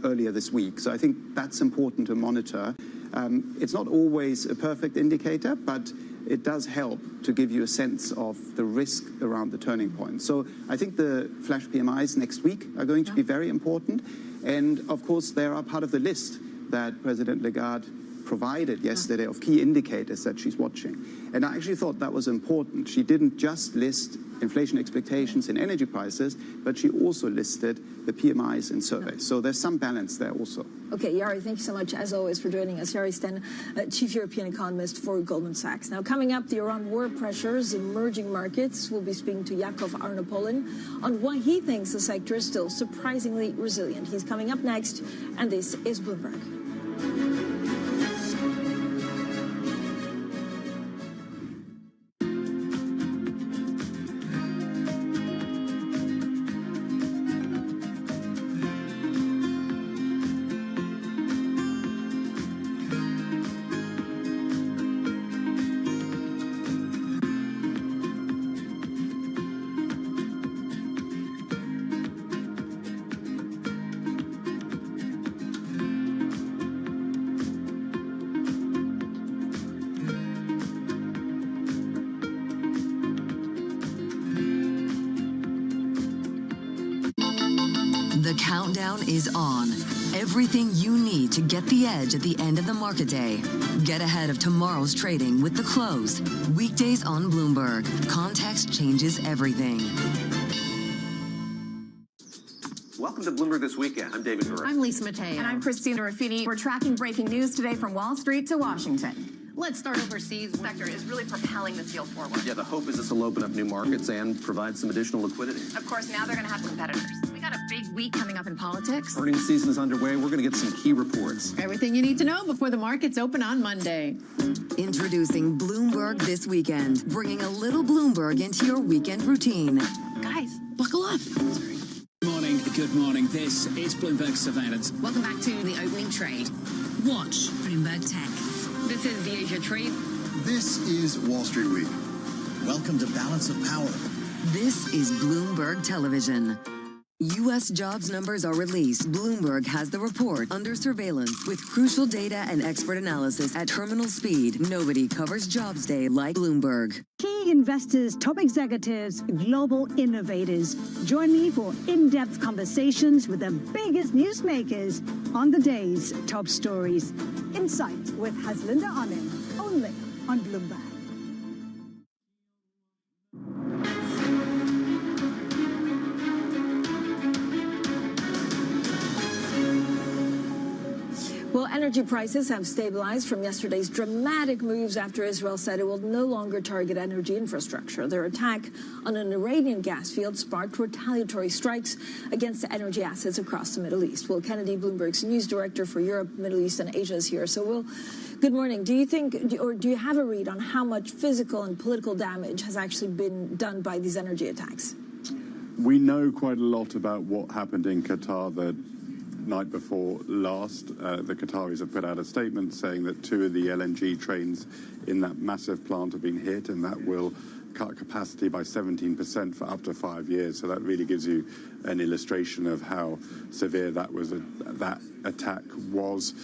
earlier this week. So I think that's important to monitor. It's not always a perfect indicator, but it does help to give you a sense of the risk around the turning point. So I think the flash PMIs next week are going to be very important. And of course, they are part of the list that President Lagarde provided yesterday of key indicators that she's watching. And I actually thought that was important. She didn't just list inflation expectations in energy prices, but she also listed the PMIs and surveys. So there's some balance there also. Okay, Jari, thank you so much, as always, for joining us. Jari Sten, Chief European Economist for Goldman Sachs. Now, coming up, the Iran war pressures emerging markets. We'll be speaking to Jakov Arnopolen on why he thinks the sector is still surprisingly resilient. He's coming up next, and this is Bloomberg. The countdown is on. Everything you need to get the edge at the end of the market day. Get ahead of tomorrow's trading with The Close. Weekdays on Bloomberg. Context changes everything. Welcome to Bloomberg This Weekend. I'm David Murray. I'm Lisa Mateo. And I'm Christina Ruffini. We're tracking breaking news today from Wall Street to Washington. Let's start overseas. The sector is really propelling this deal forward. Yeah, the hope is this will open up new markets and provide some additional liquidity. Of course, now they're going to have competitors. We got a big week coming up in politics. Earnings season is underway. We're going to get some key reports. Everything you need to know before the markets open on Monday. Introducing Bloomberg This Weekend, bringing a little Bloomberg into your weekend routine. Guys, buckle up. Sorry. Good morning. This is Bloomberg Surveillance. Welcome back to the opening trade. Watch Bloomberg Tech. This is the Asia trade. This is Wall Street Week. Welcome to Balance of Power. This is Bloomberg Television. U.S. jobs numbers are released. Bloomberg has the report under surveillance with crucial data and expert analysis at terminal speed. Nobody covers Jobs Day like Bloomberg. Key investors, top executives, global innovators. Join me for in-depth conversations with the biggest newsmakers on the day's top stories. Insight with Haslinda Anim, only on Bloomberg. Well, energy prices have stabilized from yesterday's dramatic moves after Israel said it will no longer target energy infrastructure. Their attack on an Iranian gas field sparked retaliatory strikes against energy assets across the Middle East. Will Kennedy, Bloomberg's news director for Europe, Middle East, and Asia, is here. So, Will, good morning. Do you think, or do you have a read on how much physical and political damage has actually been done by these energy attacks? We know quite a lot about what happened in Qatar the night before last. The Qataris have put out a statement saying that 2 of the LNG trains in that massive plant have been hit, and that will cut capacity by 17% for up to 5 years. So that really gives you an illustration of how severe that attack was.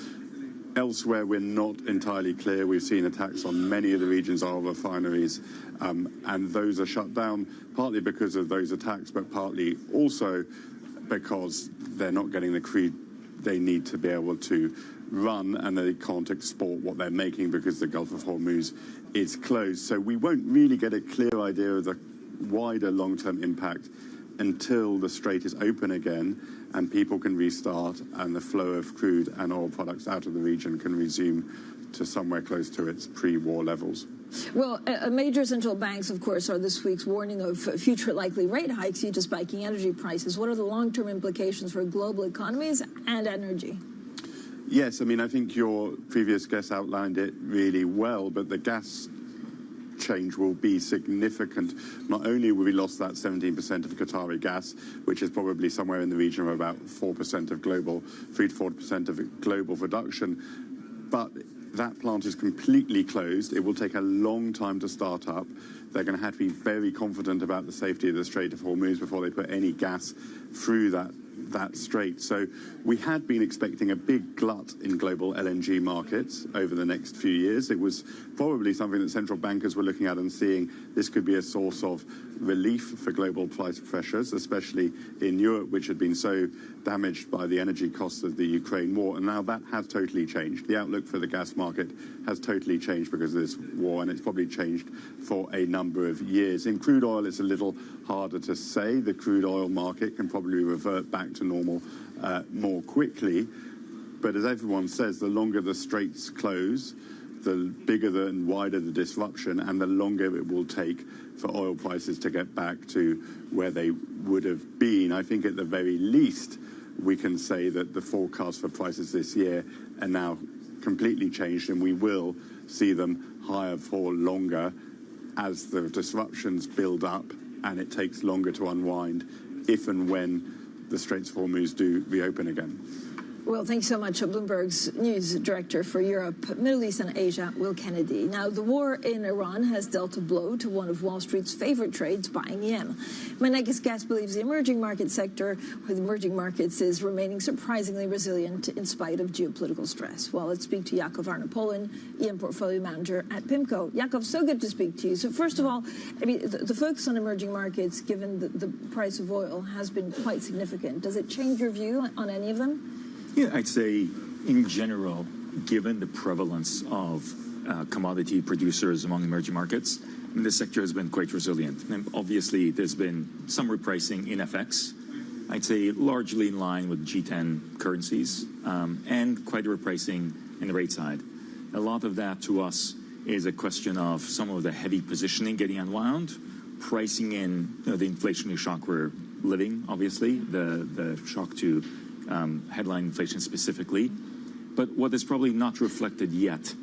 Elsewhere, we're not entirely clear. We've seen attacks on many of the region's oil refineries, and those are shut down partly because of those attacks, but partly also because they're not getting the crude they need to be able to run, and they can't export what they're making because the Gulf of Hormuz is closed. So we won't really get a clear idea of the wider long-term impact until the strait is open again and people can restart and the flow of crude and oil products out of the region can resume to somewhere close to its pre-war levels. Well, major central banks, of course, are this week's warning of future likely rate hikes due to spiking energy prices. What are the long-term implications for global economies and energy? Yes, I mean, I think your previous guest outlined it really well, but the gas change will be significant. Not only will we lost that 17% of Qatari gas, which is probably somewhere in the region of about 4% of global, 3 to 4% of global production, but that plant is completely closed. It will take a long time to start up. They're going to have to be very confident about the safety of the Strait of Hormuz before they put any gas through that strait. So we had been expecting a big glut in global LNG markets over the next few years. It was probably something that central bankers were looking at and seeing this could be a source of relief for global price pressures, especially in Europe, which had been so damaged by the energy costs of the Ukraine war. And now that has totally changed. The outlook for the gas market has totally changed because of this war, and it's probably changed for a number of years. In crude oil, it's a little harder to say. The crude oil market can probably revert back to normal more quickly. But as everyone says, the longer the straits close, the bigger and wider the disruption, and the longer it will take for oil prices to get back to where they would have been. I think at the very least, we can say that the forecast for prices this year are now completely changed, and we will see them higher for longer as the disruptions build up and it takes longer to unwind if and when the Straits of Hormuz do reopen again. Well, thanks so much, Bloomberg's news director for Europe, Middle East and Asia, Will Kennedy. Now, the war in Iran has dealt a blow to one of Wall Street's favorite trades, buying yen. My next guest believes the emerging market sector with emerging markets is remaining surprisingly resilient in spite of geopolitical stress. Well, let's speak to Yakov Arnopoulin, EM Portfolio Manager at PIMCO. Yakov, so good to speak to you. So first of all, I mean, the focus on emerging markets, given the price of oil, has been quite significant. Does it change your view on any of them? Yeah, I'd say in general, given the prevalence of commodity producers among emerging markets, the sector has been quite resilient. And obviously, there's been some repricing in FX. I'd say largely in line with G10 currencies, and quite a repricing in the rate side. A lot of that to us is a question of some of the heavy positioning getting unwound, pricing in the inflationary shock we're living, obviously, the shock to headline inflation specifically. But what is probably not reflected yet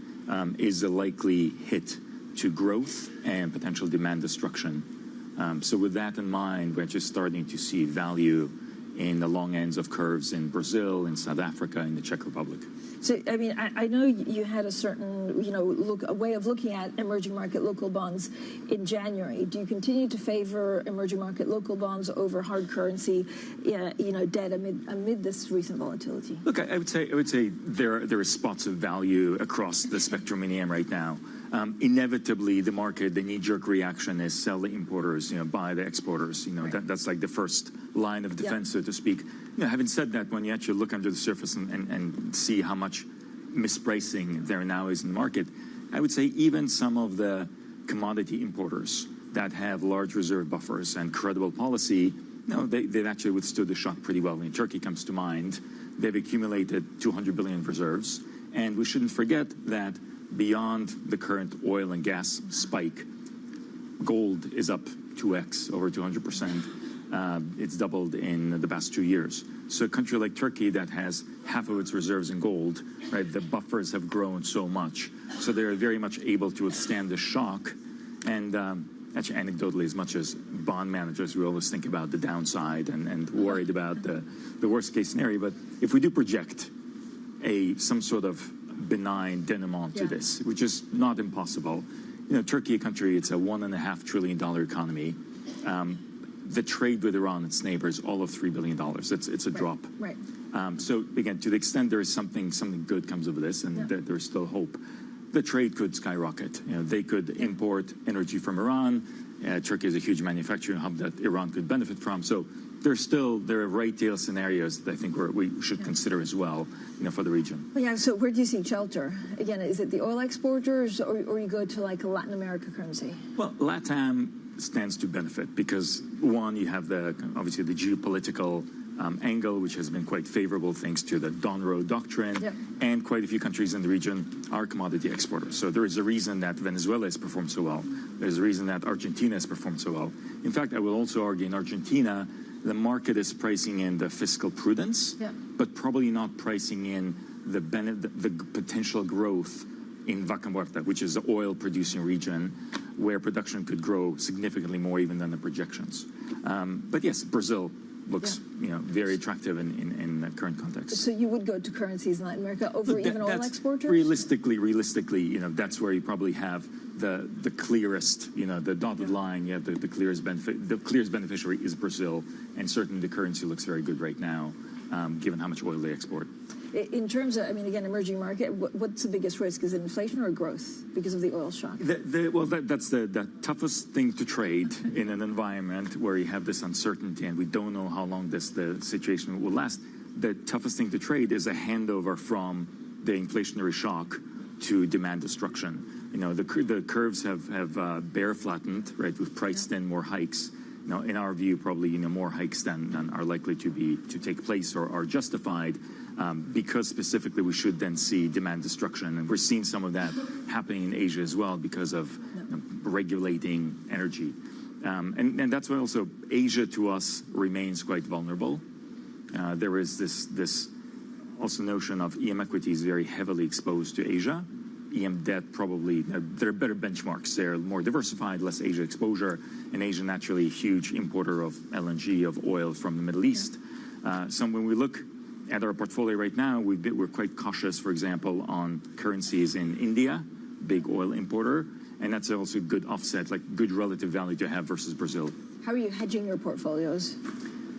is the likely hit to growth and potential demand destruction. So with that in mind, we're just starting to see value in the long ends of curves in Brazil, in South Africa, in the Czech Republic. So, I mean, I know you had a certain, a way of looking at emerging market local bonds in January. Do you continue to favor emerging market local bonds over hard currency, debt amid this recent volatility? Look, I would say there are spots of value across the spectrum in EM right now. Inevitably, the market, the knee-jerk reaction is sell the importers, buy the exporters. That's like the first line of defense, so to speak. Having said that, when you actually look under the surface and see how much mispricing there now is in the market, I would say even some of the commodity importers that have large reserve buffers and credible policy, they've actually withstood the shock pretty well. I mean, Turkey comes to mind. They've accumulated 200 billion in reserves. And we shouldn't forget that beyond the current oil and gas spike, gold is up 2x, over 200%. It's doubled in the past 2 years. So a country like Turkey that has half of its reserves in gold, right, the buffers have grown so much. So they're very much able to withstand the shock. And actually, anecdotally, as much as bond managers, we always think about the downside and worried about the worst case scenario. But if we do project some sort of benign denouement to this, which is not impossible, Turkey, a country, it's a $1.5 trillion economy. The trade with Iran, its neighbors, all of $3 billion. It's a drop. Right. So again, to the extent there is something good comes of this, and there's still hope, the trade could skyrocket. They could import energy from Iran. Turkey is a huge manufacturing hub that Iran could benefit from. So there are right tail scenarios that I think we should consider as well, for the region. Well, yeah. So where do you see shelter? Again, is it the oil exporters, or you go to like a Latin America currency? Well, LATAM stands to benefit because, one, you have obviously the geopolitical angle, which has been quite favorable thanks to the Donroe Doctrine, and quite a few countries in the region are commodity exporters. So there is a reason that Venezuela has performed so well. There's a reason that Argentina has performed so well. In fact, I will also argue in Argentina, the market is pricing in the fiscal prudence, but probably not pricing in the potential growth in Vaca Muerta, which is the oil-producing region, where production could grow significantly more even than the projections. But yes, Brazil looks very attractive in the current context. So you would go to currencies in Latin America over even oil exporters? Realistically, that's where you probably have the clearest, the dotted line. You have the clearest benefit. The clearest beneficiary is Brazil, and certainly the currency looks very good right now, given how much oil they export. In terms of, again, emerging market, what's the biggest risk? Is it inflation or growth because of the oil shock? Well, that's the toughest thing to trade in an environment where you have this uncertainty and we don't know how long the situation will last. The toughest thing to trade is a handover from the inflationary shock to demand destruction. The curves have bear flattened, right? We've priced in more hikes. Now, in our view, probably more hikes than are likely to take place or are justified, because specifically we should then see demand destruction, and we're seeing some of that happening in Asia as well because of regulating energy, and that's why also Asia to us remains quite vulnerable. There is this also notion of EM equities very heavily exposed to Asia. EM debt probably, there are better benchmarks. They're more diversified, less Asia exposure, and Asia naturally a huge importer of LNG, of oil from the Middle East. So when we look at our portfolio right now, we're quite cautious, for example, on currencies in India, big oil importer, and that's also a good offset, like good relative value to have versus Brazil. How are you hedging your portfolios?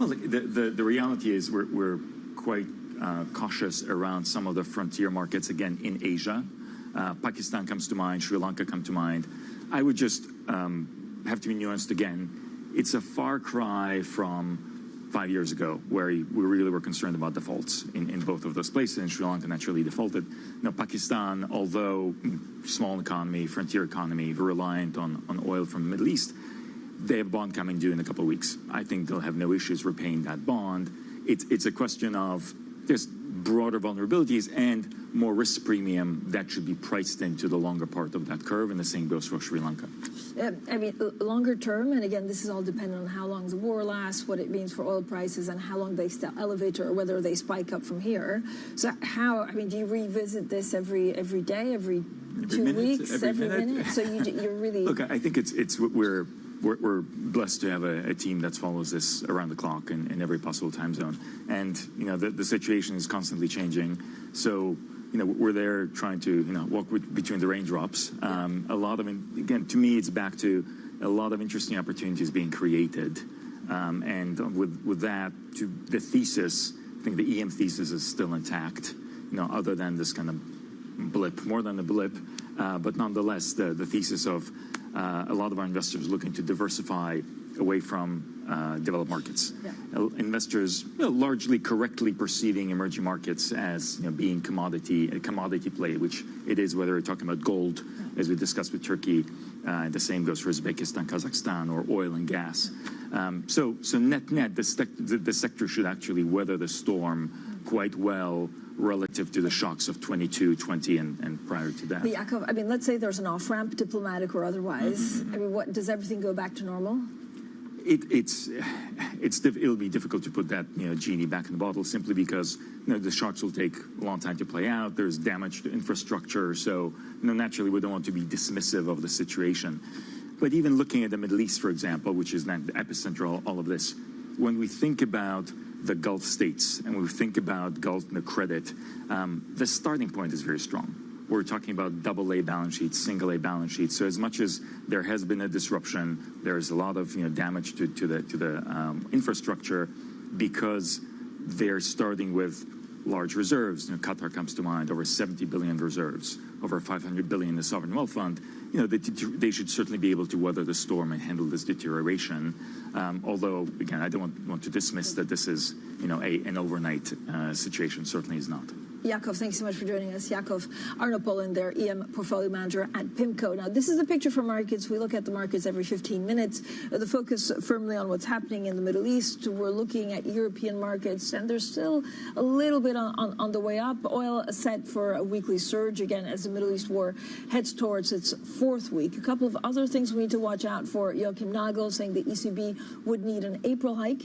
Well, the reality is we're quite cautious around some of the frontier markets, again, in Asia. Pakistan comes to mind, Sri Lanka come to mind. I would just have to be nuanced again. It's a far cry from 5 years ago, where we really were concerned about defaults in both of those places, and Sri Lanka naturally defaulted. Pakistan, although small economy, frontier economy, reliant on oil from the Middle East, they have a bond coming due in a couple of weeks. I think they'll have no issues repaying that bond. It's a question of just broader vulnerabilities and more risk premium that should be priced into the longer part of that curve, and the same goes for Sri Lanka. Longer term, and again, this is all dependent on how long the war lasts, what it means for oil prices, and how long they stay elevated or whether they spike up from here. So do you revisit this every day, every 2 weeks, every minute? So you're really... Look, I think we're blessed to have a team that follows this around the clock in every possible time zone. And, the situation is constantly changing. So, we're there trying to, walk between the raindrops. A lot of, again, to me, it's back to a lot of interesting opportunities being created. And with that, to the thesis, I think the EM thesis is still intact, other than this kind of blip, more than a blip. But nonetheless, the thesis of a lot of our investors looking to diversify away from developed markets. Investors largely correctly perceiving emerging markets as being a commodity play, which it is, whether we're talking about gold, as we discussed with Turkey, The same goes for Uzbekistan, Kazakhstan, or oil and gas. So net-net, the sector should actually weather the storm quite well relative to the shocks of 22, 20, and prior to that. Jakob, I mean, let's say there's an off-ramp, diplomatic or otherwise. I mean, does everything go back to normal? It'll be difficult to put that genie back in the bottle simply because the shocks will take a long time to play out. There's damage to infrastructure, so naturally we don't want to be dismissive of the situation. But even looking at the Middle East, for example, which is the epicenter of all of this, when we think about the Gulf states and we think about Gulf credit, the starting point is very strong. We're talking about AA balance sheets, single A balance sheets. So as much as there has been a disruption, there's a lot of damage to the infrastructure because they're starting with large reserves. Qatar comes to mind, over 70 billion reserves, over 500 billion in the sovereign wealth fund. They should certainly be able to weather the storm and handle this deterioration. Although, again, I don't want to dismiss that this is an overnight situation. Certainly is not. Jakob, thanks so much for joining us. Jakob Arnopollen, their EM portfolio manager at PIMCO. Now, this is a picture for markets. We look at the markets every 15 minutes. The focus firmly on what's happening in the Middle East. We're looking at European markets, and they're still a little bit on the way up. Oil set for a weekly surge, again, as the Middle East war heads towards its fourth week. A couple of other things we need to watch out for. Joachim Nagel saying the ECB would need an April hike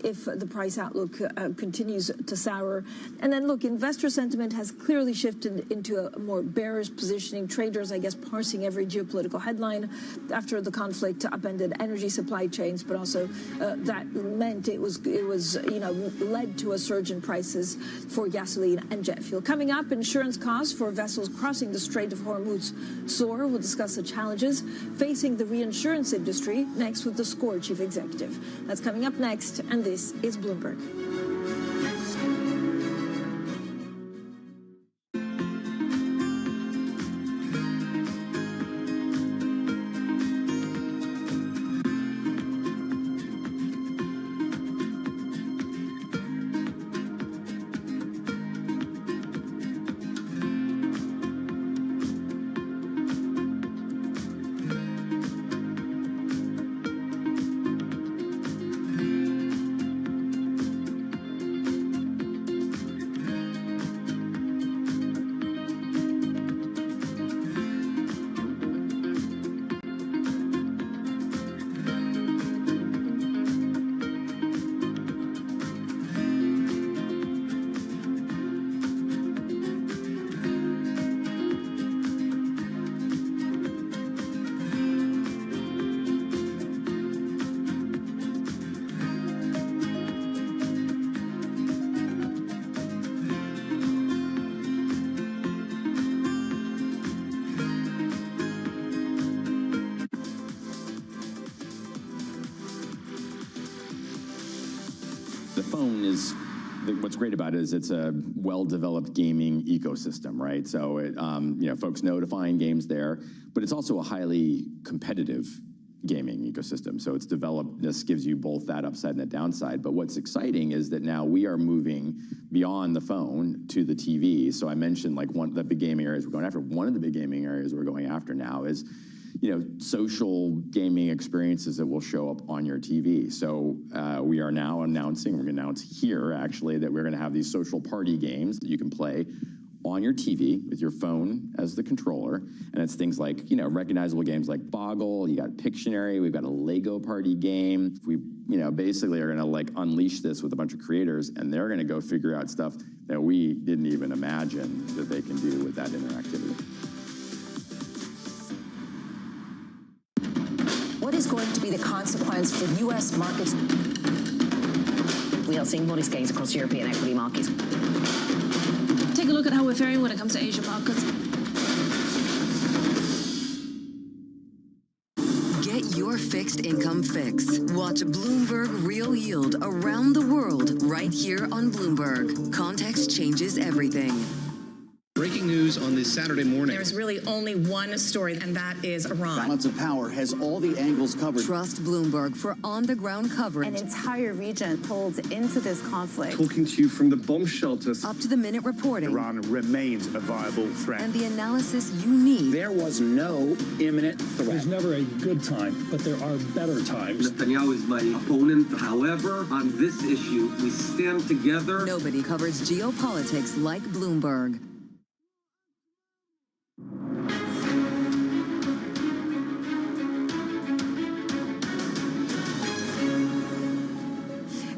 if the price outlook continues to sour. And then, look, investor sentiment has clearly shifted into a more bearish positioning. Traders, I guess, parsing every geopolitical headline after the conflict upended energy supply chains, but also that meant it was led to a surge in prices for gasoline and jet fuel. Coming up, insurance costs for vessels crossing the Strait of Hormuz soar. We'll discuss the challenges facing the reinsurance industry next with the SCOR chief executive. That's coming up next, and this is Bloomberg. What's great about it is it's a well-developed gaming ecosystem, right? So folks know to find games there, but it's also a highly competitive gaming ecosystem. So it's developed. This gives you both that upside and that downside. But what's exciting is that now we are moving beyond the phone to the TV. So I mentioned one of the big gaming areas we're going after. One of the big gaming areas we're going after now is social gaming experiences that will show up on your TV. So we are now announcing, we're going to announce here actually, that we're going to have these social party games that you can play on your TV with your phone as the controller. And it's things like, recognizable games like Boggle, you got Pictionary, we've got a Lego party game. We, basically are going to unleash this with a bunch of creators, and they're going to go figure out stuff that we didn't even imagine that they can do with that interactivity. What is going to be the consequence for U.S. markets? We are seeing modest gains across European equity markets. Take a look at how we're faring when it comes to Asian markets. Get your fixed income fix. Watch Bloomberg Real Yield around the world right here on Bloomberg. Context changes everything. Breaking news on this Saturday morning. There's really only one story, and that is Iran. Balance of Power has all the angles covered. Trust Bloomberg for on-the-ground coverage. An entire region pulled into this conflict. Talking to you from the bomb shelters. Up-to-the-minute reporting. Iran remains a viable threat. And the analysis you need. There was no imminent threat. There's never a good time, but there are better times. Netanyahu is my opponent. However, on this issue, we stand together. Nobody covers geopolitics like Bloomberg.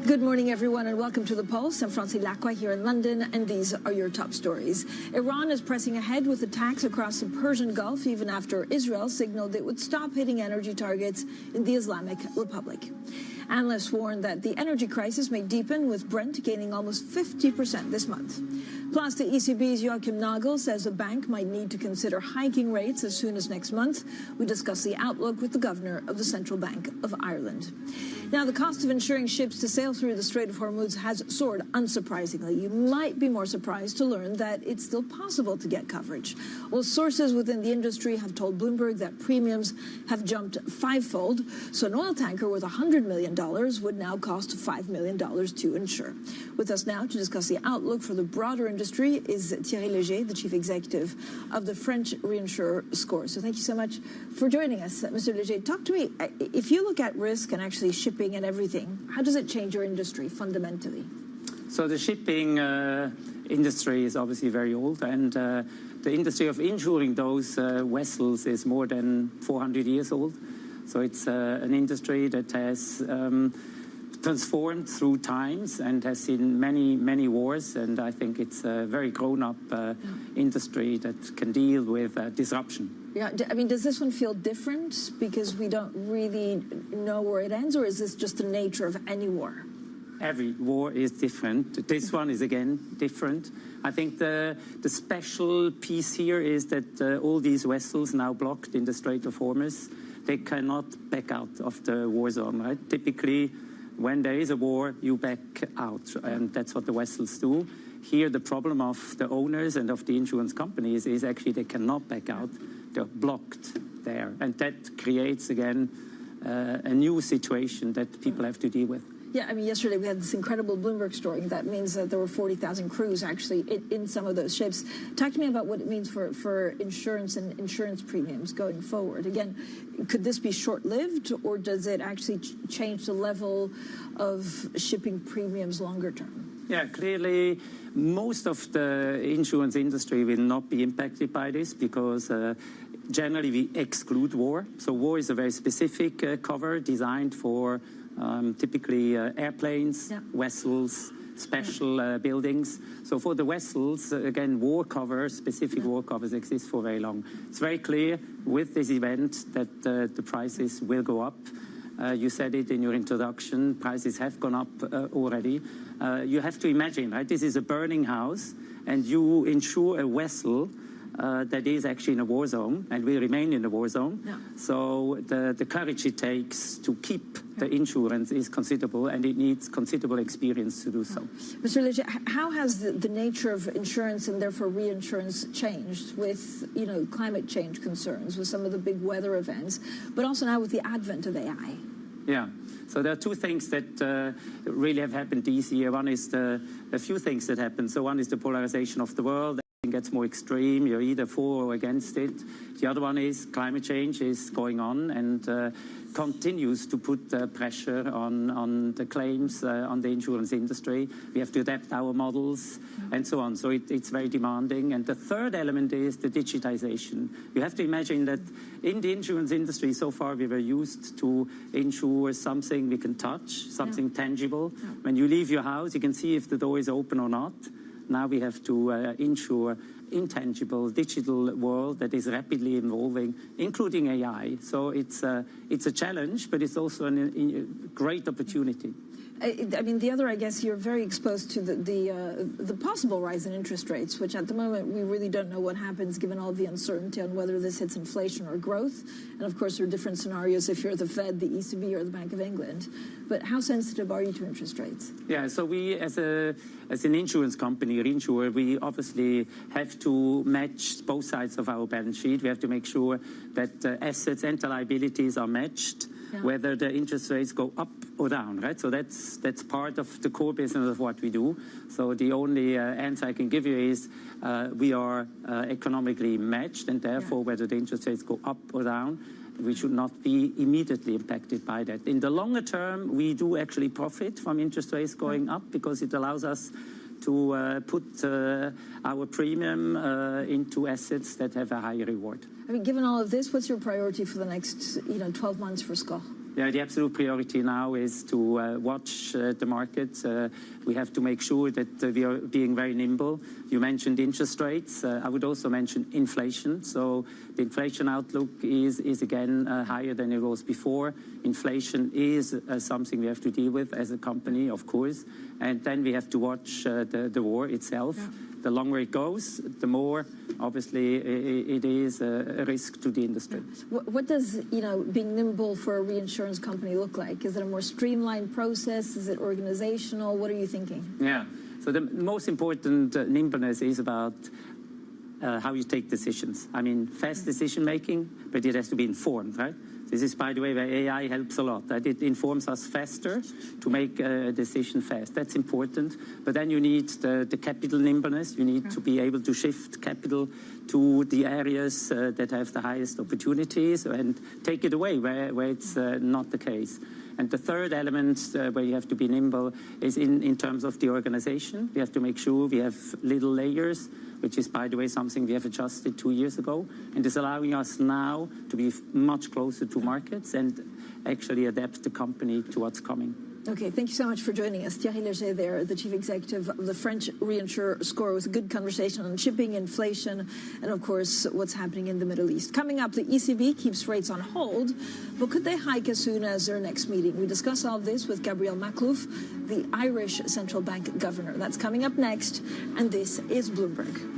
Good morning, everyone, and welcome to The Pulse. I'm Francie Lacqua here in London, and these are your top stories. Iran is pressing ahead with attacks across the Persian Gulf, even after Israel signaled it would stop hitting energy targets in the Islamic Republic. Analysts warn that the energy crisis may deepen, with Brent gaining almost 50% this month. Plus, the ECB's Joachim Nagel says the bank might need to consider hiking rates as soon as next month. We discuss the outlook with the governor of the Central Bank of Ireland. Now, the cost of insuring ships to sail through the Strait of Hormuz has soared unsurprisingly. You might be more surprised to learn that it's still possible to get coverage. Well, sources within the industry have told Bloomberg that premiums have jumped fivefold. So an oil tanker worth $100 million would now cost $5 million to insure. With us now to discuss the outlook for the broader industry is Thierry Léger, the chief executive of the French reinsurer SCOR. So thank you so much for joining us. Mr. Léger, talk to me. If you look at risk and actually shipping and everything, how does it change your industry fundamentally? So the shipping industry is obviously very old, and the industry of insuring those vessels is more than 400 years old. So it's an industry that has transformed through times and has seen many, many wars, and I think it's a very grown-up industry that can deal with disruption. Yeah, I mean, does this one feel different because we don't really know where it ends, or is this just the nature of any war? Every war is different. This one is, again, different. I think the special piece here is that all these vessels now blocked in the Strait of Hormuz, they cannot back out of the war zone, right? Typically, when there is a war, you back out, and that's what the vessels do. Here, the problem of the owners and of the insurance companies is actually they cannot back out. They're blocked there, and that creates, again, a new situation that people have to deal with. Yeah, I mean, yesterday we had this incredible Bloomberg story. That means that there were 40,000 crews actually in some of those ships. Talk to me about what it means for insurance and insurance premiums going forward. Again, could this be short-lived, or does it actually change the level of shipping premiums longer term? Yeah, clearly, most of the insurance industry will not be impacted by this because generally we exclude war. So war is a very specific cover designed for typically airplanes, vessels, special buildings. So for the vessels, again, war covers, specific war covers exist for very long. It's very clear with this event that the prices will go up. You said it in your introduction, prices have gone up already. You have to imagine, right, this is a burning house, and you insure a vessel that is actually in a war zone and will remain in a war zone. Yeah. So the courage it takes to keep the insurance is considerable, and it needs considerable experience to do so. Mr. Léger, how has the nature of insurance and therefore reinsurance changed with, you know, climate change concerns, with some of the big weather events, but also now with the advent of AI? Yeah. So there are two things that really have happened this year. One is a few things that happened. So one is the polarization of the world. Gets more extreme, you're either for or against it. The other one is climate change is going on and continues to put pressure on the claims on the insurance industry. We have to adapt our models and so on. So it's very demanding. And the third element is the digitization. You have to imagine that in the insurance industry so far we were used to insure something we can touch, something tangible. When you leave your house, you can see if the door is open or not. Now we have to insure intangible digital world that is rapidly evolving, including AI. So it's a challenge, but it's also a great opportunity. I mean, the other, I guess, you're very exposed to the possible rise in interest rates, which at the moment we really don't know what happens given all the uncertainty on whether this hits inflation or growth. And of course, there are different scenarios if you're the Fed, the ECB, or the Bank of England. But how sensitive are you to interest rates? Yeah, so we, as an insurance company, reinsurer, we obviously have have to match both sides of our balance sheet. We have to make sure that assets and liabilities are matched, whether the interest rates go up or down, right? So that's part of the core business of what we do. So the only answer I can give you is we are economically matched, and therefore whether the interest rates go up or down, we should not be immediately impacted by that. In the longer term, we do actually profit from interest rates going up because it allows us to put our premium into assets that have a higher reward. I mean, given all of this, what's your priority for the next 12 months for SCOR? Yeah, the absolute priority now is to watch the markets. We have to make sure that we are being very nimble. You mentioned interest rates. I would also mention inflation. So the inflation outlook is again higher than it was before. Inflation is something we have to deal with as a company, of course. And then we have to watch the war itself. Yeah. The longer it goes, the more, obviously, it is a risk to the industry. What does, being nimble for a reinsurance company look like? Is it a more streamlined process? Is it organizational? What are you thinking? Yeah. So the most important nimbleness is about how you take decisions. I mean, fast decision-making, but it has to be informed, right? This is, by the way, where AI helps a lot. That it informs us faster to make a decision fast. That's important. But then you need the capital nimbleness. You need to be able to shift capital to the areas that have the highest opportunities and take it away where it's not the case. And the third element where you have to be nimble is in terms of the organization. We have to make sure we have little layers, which is, by the way, something we have adjusted 2 years ago, and is allowing us now to be much closer to markets and actually adapt the company to what's coming. Okay, thank you so much for joining us. Thierry Léger there, the chief executive of the French reinsurer SCOR, with a good conversation on shipping, inflation, and of course, what's happening in the Middle East. Coming up, the ECB keeps rates on hold, but could they hike as soon as their next meeting? We discuss all of this with Gabriel Makhlouf, the Irish Central Bank governor. That's coming up next, and this is Bloomberg.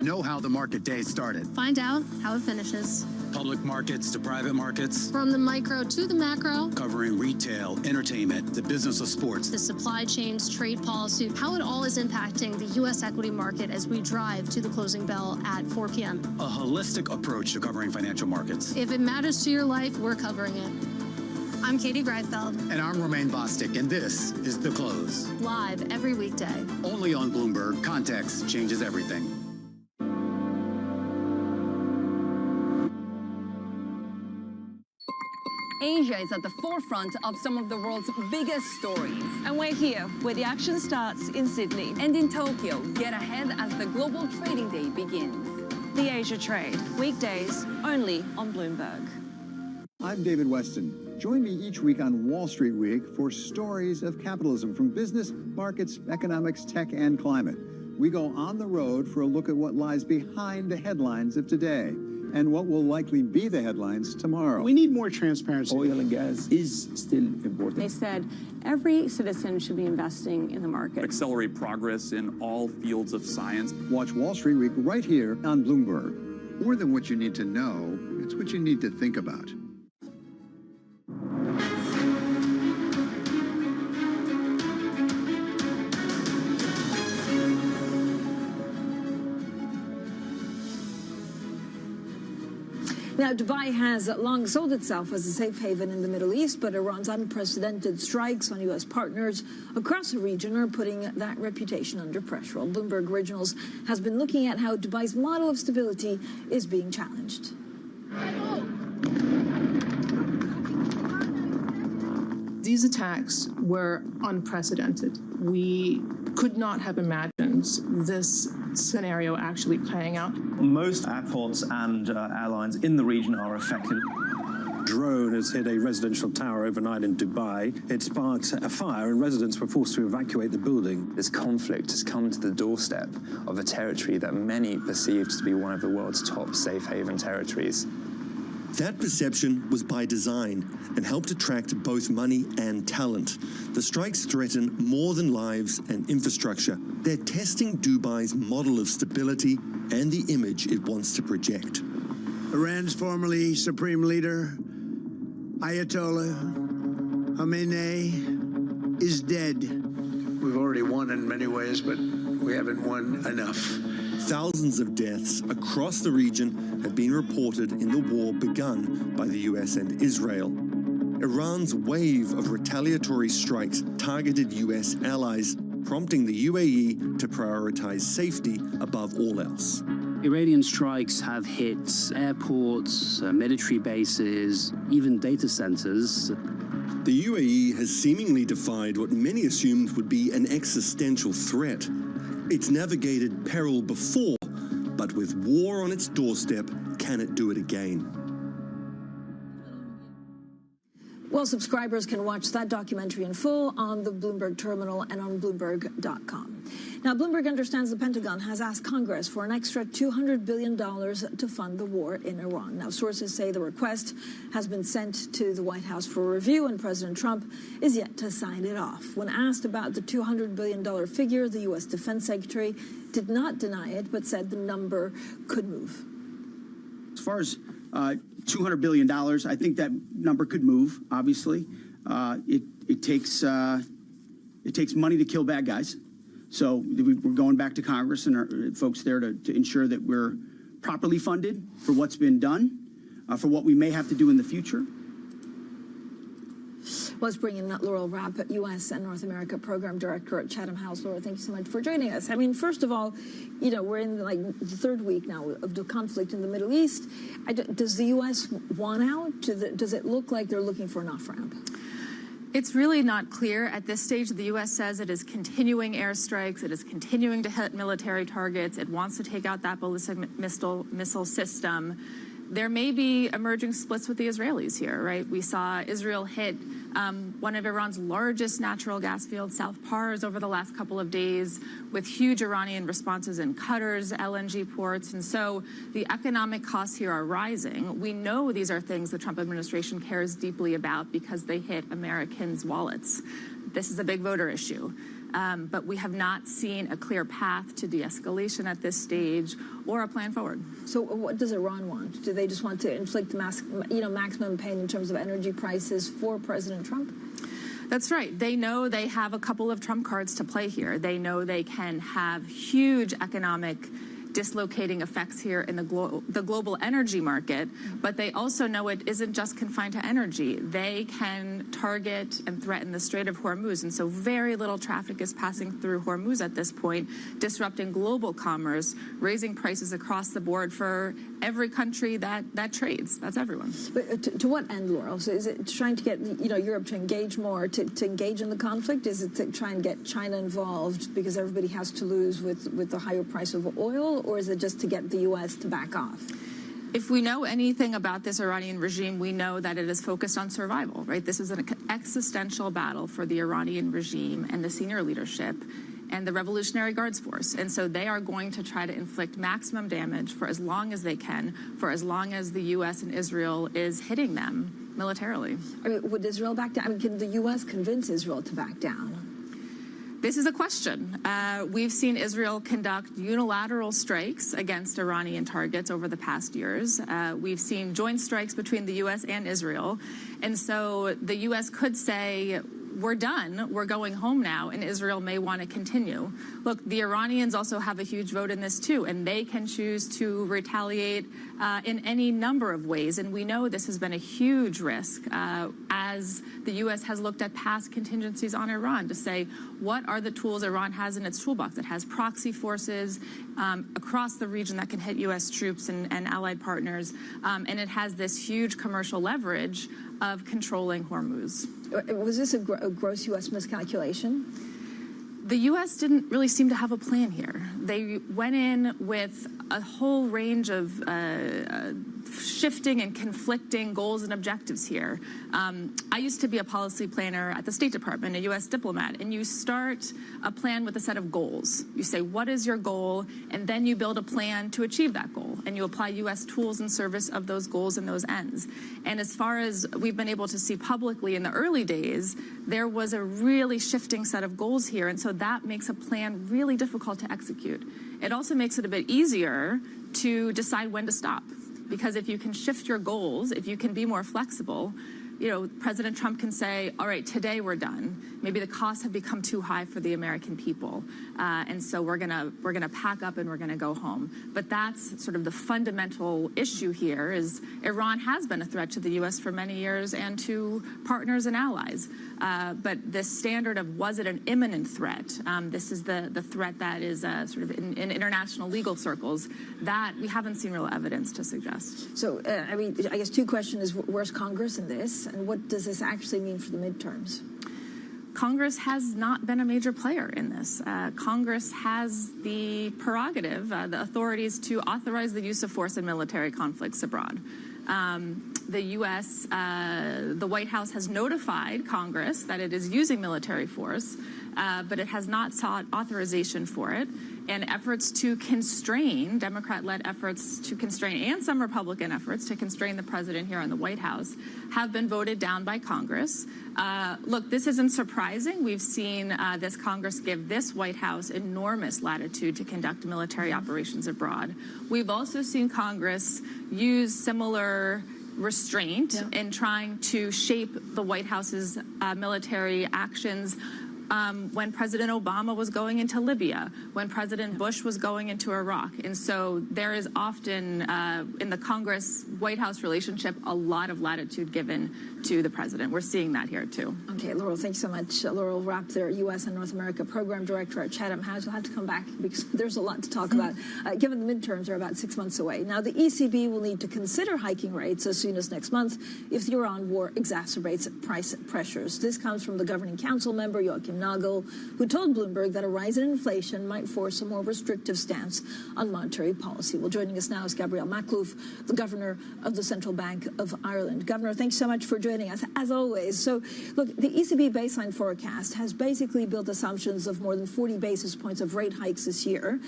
Know how the market day started. Find out how it finishes. Public markets to private markets. From the micro to the macro. Covering retail, entertainment, the business of sports. The supply chains, trade policy, how it all is impacting the U.S. equity market as we drive to the closing bell at 4 p.m. A holistic approach to covering financial markets. If it matters to your life, we're covering it. I'm Katie Greifeld. And I'm Romaine Bostic, and this is The Close. Live every weekday. Only on Bloomberg. Context changes everything. Asia is at the forefront of some of the world's biggest stories. And we're here, where the action starts in Sydney. And in Tokyo, get ahead as the global trading day begins. The Asia Trade, weekdays only on Bloomberg. I'm David Weston. Join me each week on Wall Street Week for stories of capitalism from business, markets, economics, tech, and climate. We go on the road for a look at what lies behind the headlines of today and what will likely be the headlines tomorrow. We need more transparency. Oil and gas is still important. They said every citizen should be investing in the market. Accelerate progress in all fields of science. Watch Wall Street Week right here on Bloomberg. More than what you need to know, it's what you need to think about. Now, Dubai has long sold itself as a safe haven in the Middle East, but Iran's unprecedented strikes on U.S. partners across the region are putting that reputation under pressure. Bloomberg Originals has been looking at how Dubai's model of stability is being challenged. These attacks were unprecedented. We could not have imagined this scenario actually playing out. Most airports and airlines in the region are affected. Drone has hit a residential tower overnight in Dubai. It sparked a fire and residents were forced to evacuate the building. This conflict has come to the doorstep of a territory that many perceived to be one of the world's top safe haven territories. That perception was by design and helped attract both money and talent. The strikes threaten more than lives and infrastructure. They're testing Dubai's model of stability and the image it wants to project. Iran's formerly supreme leader, Ayatollah Khamenei, is dead. We've already won in many ways, but we haven't won enough. Thousands of deaths across the region have been reported in the war begun by the US and Israel. Iran's wave of retaliatory strikes targeted US allies, prompting the UAE to prioritize safety above all else. Iranian strikes have hit airports, military bases, even data centers. The UAE has seemingly defied what many assumed would be an existential threat. It's navigated peril before, but with war on its doorstep, can it do it again? Well, subscribers can watch that documentary in full on the Bloomberg terminal and on Bloomberg.com. Now, Bloomberg understands the Pentagon has asked Congress for an extra $200 billion to fund the war in Iran. Now, sources say the request has been sent to the White House for review, and President Trump is yet to sign it off. When asked about the $200 billion figure, the U.S. Defense Secretary did not deny it, but said the number could move. As far as $200 billion, I think that number could move, obviously. It takes money to kill bad guys. So we're going back to Congress and our folks there to ensure that we're properly funded for what's been done, for what we may have to do in the future. Let's bring in Laurel Rapp, U.S. and North America Program Director at Chatham House. Laura, thank you so much for joining us. I mean, first of all, we're in the third week now of the conflict in the Middle East. Does the U.S. want out? Does it look like they're looking for an off-ramp? It's really not clear at this stage. The U.S. says it is continuing airstrikes. It is continuing to hit military targets. It wants to take out that ballistic missile system. There may be emerging splits with the Israelis here, right? We saw Israel hit one of Iran's largest natural gas fields, South Pars, over the last couple of days, with huge Iranian responses in Qatar's LNG ports. And so the economic costs here are rising. We know these are things the Trump administration cares deeply about because they hit Americans' wallets. This is a big voter issue. But we have not seen a clear path to de-escalation at this stage or a plan forward. So what does Iran want? Do they just want to inflict maximum pain in terms of energy prices for President Trump? That's right. They know they have a couple of trump cards to play here. They know they can have huge economic dislocating effects here in the global energy market, but they also know it isn't just confined to energy. They can target and threaten the Strait of Hormuz, and so very little traffic is passing through Hormuz at this point, disrupting global commerce, raising prices across the board for every country that trades. That's everyone. But to what end, Laurel? So is it trying to get Europe to engage more, to engage in the conflict? Is it to try and get China involved because everybody has to lose with the higher price of oil? Or is it just to get the U.S. to back off? If we know anything about this Iranian regime, we know that it is focused on survival, right? This is an existential battle for the Iranian regime and the senior leadership and the Revolutionary Guards Force. And so they are going to try to inflict maximum damage for as long as they can, for as long as the U.S. and Israel is hitting them militarily. I mean, would Israel back down? I mean, can the U.S. convince Israel to back down? This is a question. We've seen Israel conduct unilateral strikes against Iranian targets over the past years. We've seen joint strikes between the U.S. and Israel. And so the U.S. could say, we're done, we're going home now, and Israel may want to continue. Look, the Iranians also have a huge vote in this too, and they can choose to retaliate in any number of ways. And we know this has been a huge risk as the U.S. has looked at past contingencies on Iran to say, what are the tools Iran has in its toolbox? It has proxy forces across the region that can hit U.S. troops and allied partners, and it has this huge commercial leverage of controlling Hormuz. Was this a gross U.S. miscalculation? The U.S. didn't really seem to have a plan here. They went in with a whole range of shifting and conflicting goals and objectives here. I used to be a policy planner at the State Department, a U.S. diplomat, and you start a plan with a set of goals. You say, what is your goal? And then you build a plan to achieve that goal, and you apply U.S. tools in service of those goals and those ends. And as far as we've been able to see publicly in the early days, there was a really shifting set of goals here, and so that makes a plan really difficult to execute. It also makes it a bit easier to decide when to stop. Because if you can shift your goals, if you can be more flexible, you know, President Trump can say, all right, today we're done. Maybe the costs have become too high for the American people. And so we're gonna pack up and we're gonna go home. But that's sort of the fundamental issue here is Iran has been a threat to the U.S. for many years and to partners and allies. But the standard of was it an imminent threat, this is the threat that is sort of in international legal circles, that we haven't seen real evidence to suggest. So, I mean, I guess two questions is where's Congress in this, and what does this actually mean for the midterms? Congress has not been a major player in this. Congress has the prerogative, the authorities to authorize the use of force in military conflicts abroad. The U.S., the White House has notified Congress that it is using military force, but it has not sought authorization for it. And efforts to constrain, Democrat-led efforts to constrain, and some Republican efforts to constrain the president here in the White House have been voted down by Congress. Look, this isn't surprising. We've seen this Congress give this White House enormous latitude to conduct military operations abroad. We've also seen Congress use similar restraint in trying to shape the White House's military actions when President Obama was going into Libya, when President Bush was going into Iraq. And so there is often, in the Congress-White House relationship, a lot of latitude given to the president. We're seeing that here, too. Okay, Laurel, thanks so much. Laurel Rapp, their U.S. and North America Program Director at Chatham House. We'll have to come back because there's a lot to talk about, given the midterms are about 6 months away. Now, the ECB will need to consider hiking rates as soon as next month if the Iran war exacerbates price pressures. This comes from the Governing Council member, Joachim Nagel, who told Bloomberg that a rise in inflation might force a more restrictive stance on monetary policy. Well, joining us now is Gabrielle Makhlouf, the Governor of the Central Bank of Ireland. Governor, thanks so much for joining us, as always. So, look, the ECB baseline forecast has basically built assumptions of more than 40 basis points of rate hikes this year.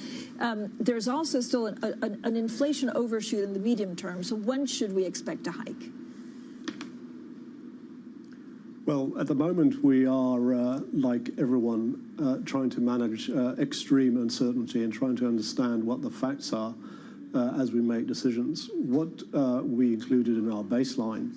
There's also still an inflation overshoot in the medium term. So when should we expect a hike? Well, at the moment, we are, like everyone, trying to manage extreme uncertainty and trying to understand what the facts are as we make decisions. What we included in our baseline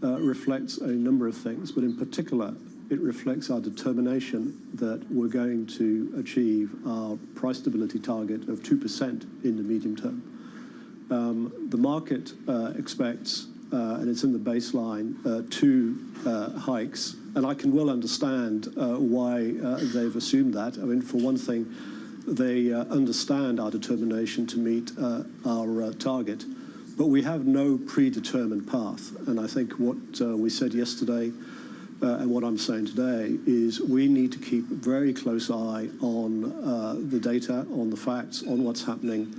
reflects a number of things, but in particular, it reflects our determination that we're going to achieve our price stability target of 2% in the medium term. The market expects, and it's in the baseline, 2 hikes. And I can well understand why they've assumed that. I mean, for one thing, they understand our determination to meet our target. But we have no predetermined path. And I think what we said yesterday and what I'm saying today is we need to keep a very close eye on the data, on the facts, on what's happening.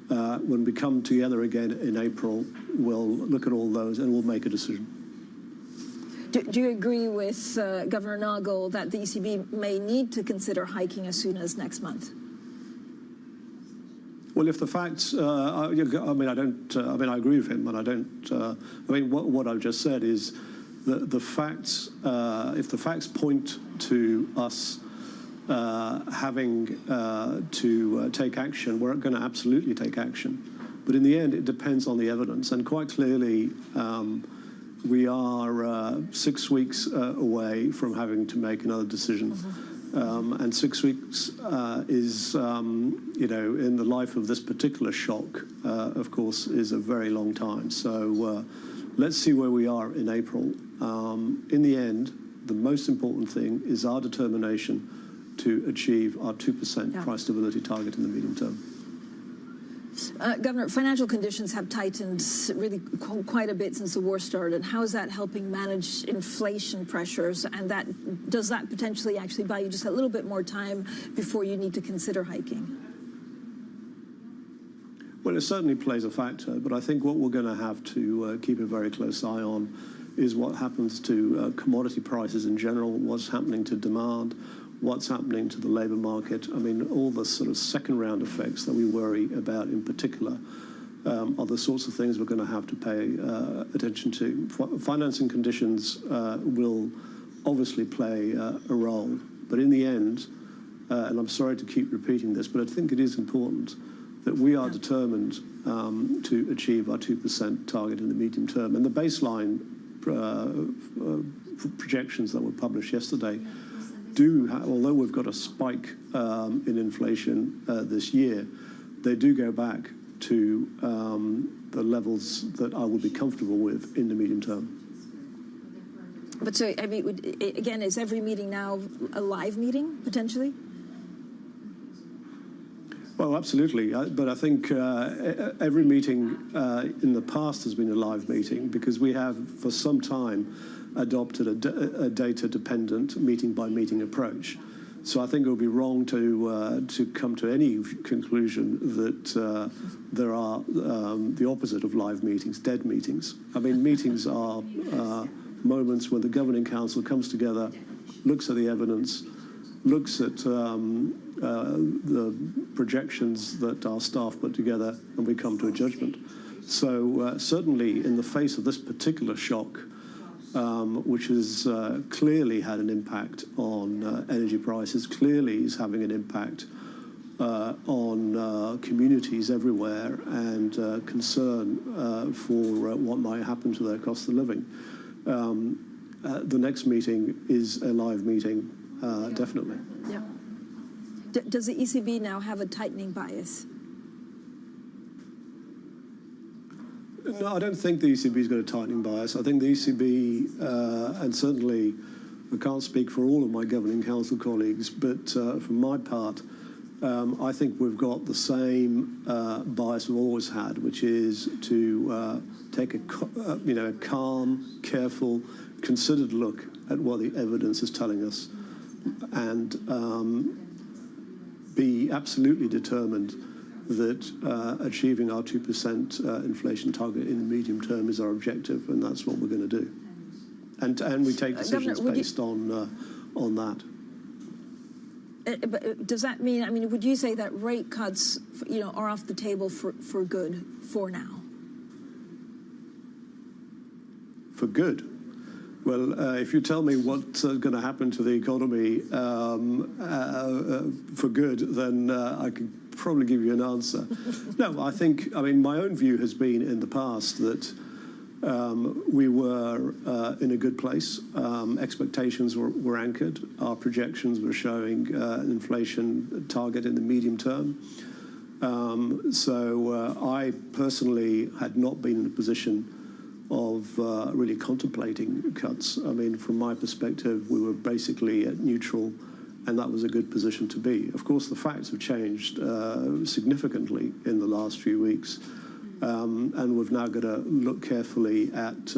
When we come together again in April, we'll look at all those and we'll make a decision. Do you agree with Governor Nagel that the ECB may need to consider hiking as soon as next month? Well, if the facts, I mean, I agree with him, and I don't. I mean, what I've just said is that the facts. If the facts point to us having to take action, we're going to absolutely take action. But in the end, it depends on the evidence. And quite clearly, we are 6 weeks away from having to make another decision. And 6 weeks is, you know, in the life of this particular shock, of course, is a very long time. So let's see where we are in April. In the end, the most important thing is our determination to achieve our 2% price stability target in the medium term. Governor, financial conditions have tightened really quite a bit since the war started. How is that helping manage inflation pressures? And does that potentially actually buy you just a little bit more time before you need to consider hiking? Well, it certainly plays a factor, but I think what we're going to have to keep a very close eye on is what happens to commodity prices in general, what's happening to demand, what's happening to the labour market. I mean, all the sort of second-round effects that we worry about in particular are the sorts of things we're going to have to pay attention to. Financing conditions will obviously play a role, but in the end, and I'm sorry to keep repeating this, but I think it is important that we are determined to achieve our 2% target in the medium term. And the baseline projections that were published yesterday although we've got a spike in inflation this year, they do go back to the levels that I would be comfortable with in the medium term. But so, I mean, again, is every meeting now a live meeting, potentially? Well, absolutely. But I think every meeting in the past has been a live meeting because we have, for some time, adopted a data-dependent meeting-by-meeting approach. So I think it would be wrong to come to any conclusion that there are the opposite of live meetings, dead meetings. I mean, meetings are moments when the Governing Council comes together, looks at the evidence, looks at the projections that our staff put together, and we come to a judgment. So certainly in the face of this particular shock, which has clearly had an impact on energy prices, clearly is having an impact on communities everywhere, and concern for what might happen to their cost of living. The next meeting is a live meeting, definitely. Yeah. Does the ECB now have a tightening bias? No, I don't think the ECB's got a tightening bias. I think the ECB, and certainly I can't speak for all of my Governing Council colleagues, but for my part, I think we've got the same bias we've always had, which is to take a calm, careful, considered look at what the evidence is telling us, and be absolutely determined that achieving our 2% inflation target in the medium term is our objective, and that's what we're going to do. And we take decisions based on that. But does that mean, I mean, would you say that rate cuts, are off the table for good for now? For good? Well, if you tell me what's going to happen to the economy for good, then I could probably give you an answer. No, I mean, my own view has been in the past that we were in a good place. Expectations were anchored. Our projections were showing an inflation target in the medium term. So I personally had not been in a position of really contemplating cuts. I mean, from my perspective, we were basically at neutral, and that was a good position to be. Of course, the facts have changed significantly in the last few weeks, and we've now got to look carefully at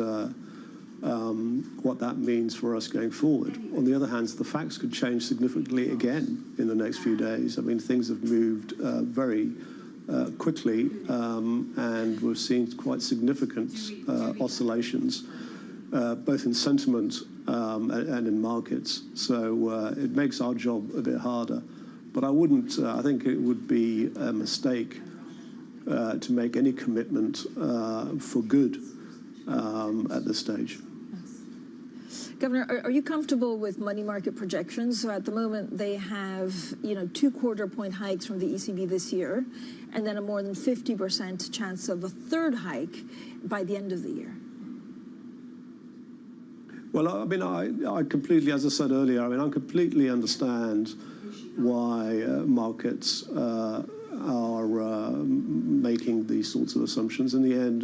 what that means for us going forward. On the other hand, the facts could change significantly again in the next few days. I mean, things have moved very quickly, and we've seen quite significant oscillations, both in sentiment and in markets. So it makes our job a bit harder. But I think it would be a mistake to make any commitment for good at this stage. Governor, are you comfortable with money market projections? So at the moment, they have 2 quarter-point hikes from the ECB this year, and then a more than 50% chance of a third hike by the end of the year. Well, I mean, I completely, as I said earlier, I mean, I completely understand why markets are making these sorts of assumptions. In the end,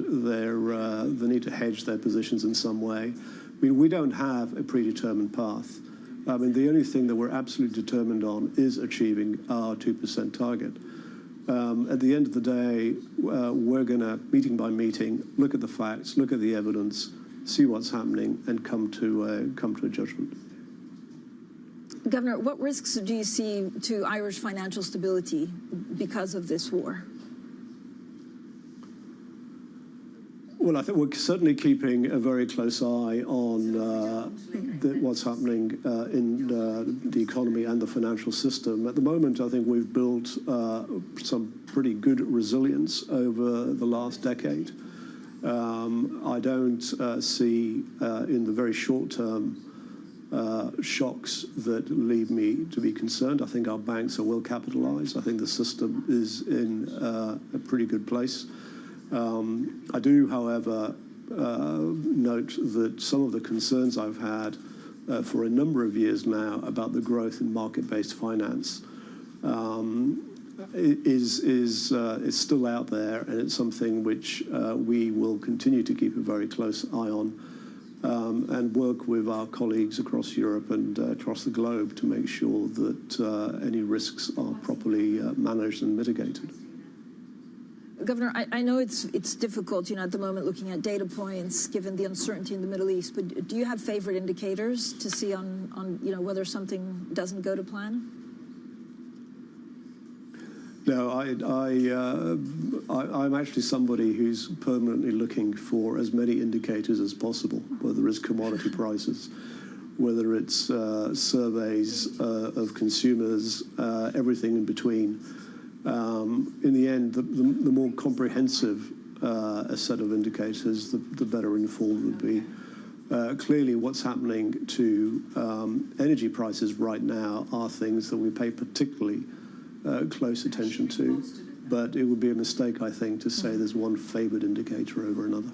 they need to hedge their positions in some way. I mean, we don't have a predetermined path. I mean, the only thing that we're absolutely determined on is achieving our 2% target. At the end of the day, we're going to, meeting by meeting, look at the facts, look at the evidence, see what's happening, and come to a judgment. Governor, what risks do you see to Irish financial stability because of this war? Well, I think we're certainly keeping a very close eye on what's happening in the economy and the financial system. At the moment, I think we've built some pretty good resilience over the last decade. I don't see in the very short term shocks that lead me to be concerned. I think our banks are well capitalized. I think the system is in a pretty good place. I do, however, note that some of the concerns I've had for a number of years now about the growth in market-based finance is still out there, and it's something which we will continue to keep a very close eye on and work with our colleagues across Europe and across the globe to make sure that any risks are properly managed and mitigated. Governor, I know it's difficult, at the moment looking at data points given the uncertainty in the Middle East, but do you have favorite indicators to see on whether something doesn't go to plan? No, I'm actually somebody who's permanently looking for as many indicators as possible, whether it's commodity prices, whether it's surveys of consumers, everything in between. In the end, the more comprehensive a set of indicators, the better informed would be. Clearly, what's happening to energy prices right now are things that we pay particularly close attention to. But it would be a mistake, I think, to say there's one favored indicator over another.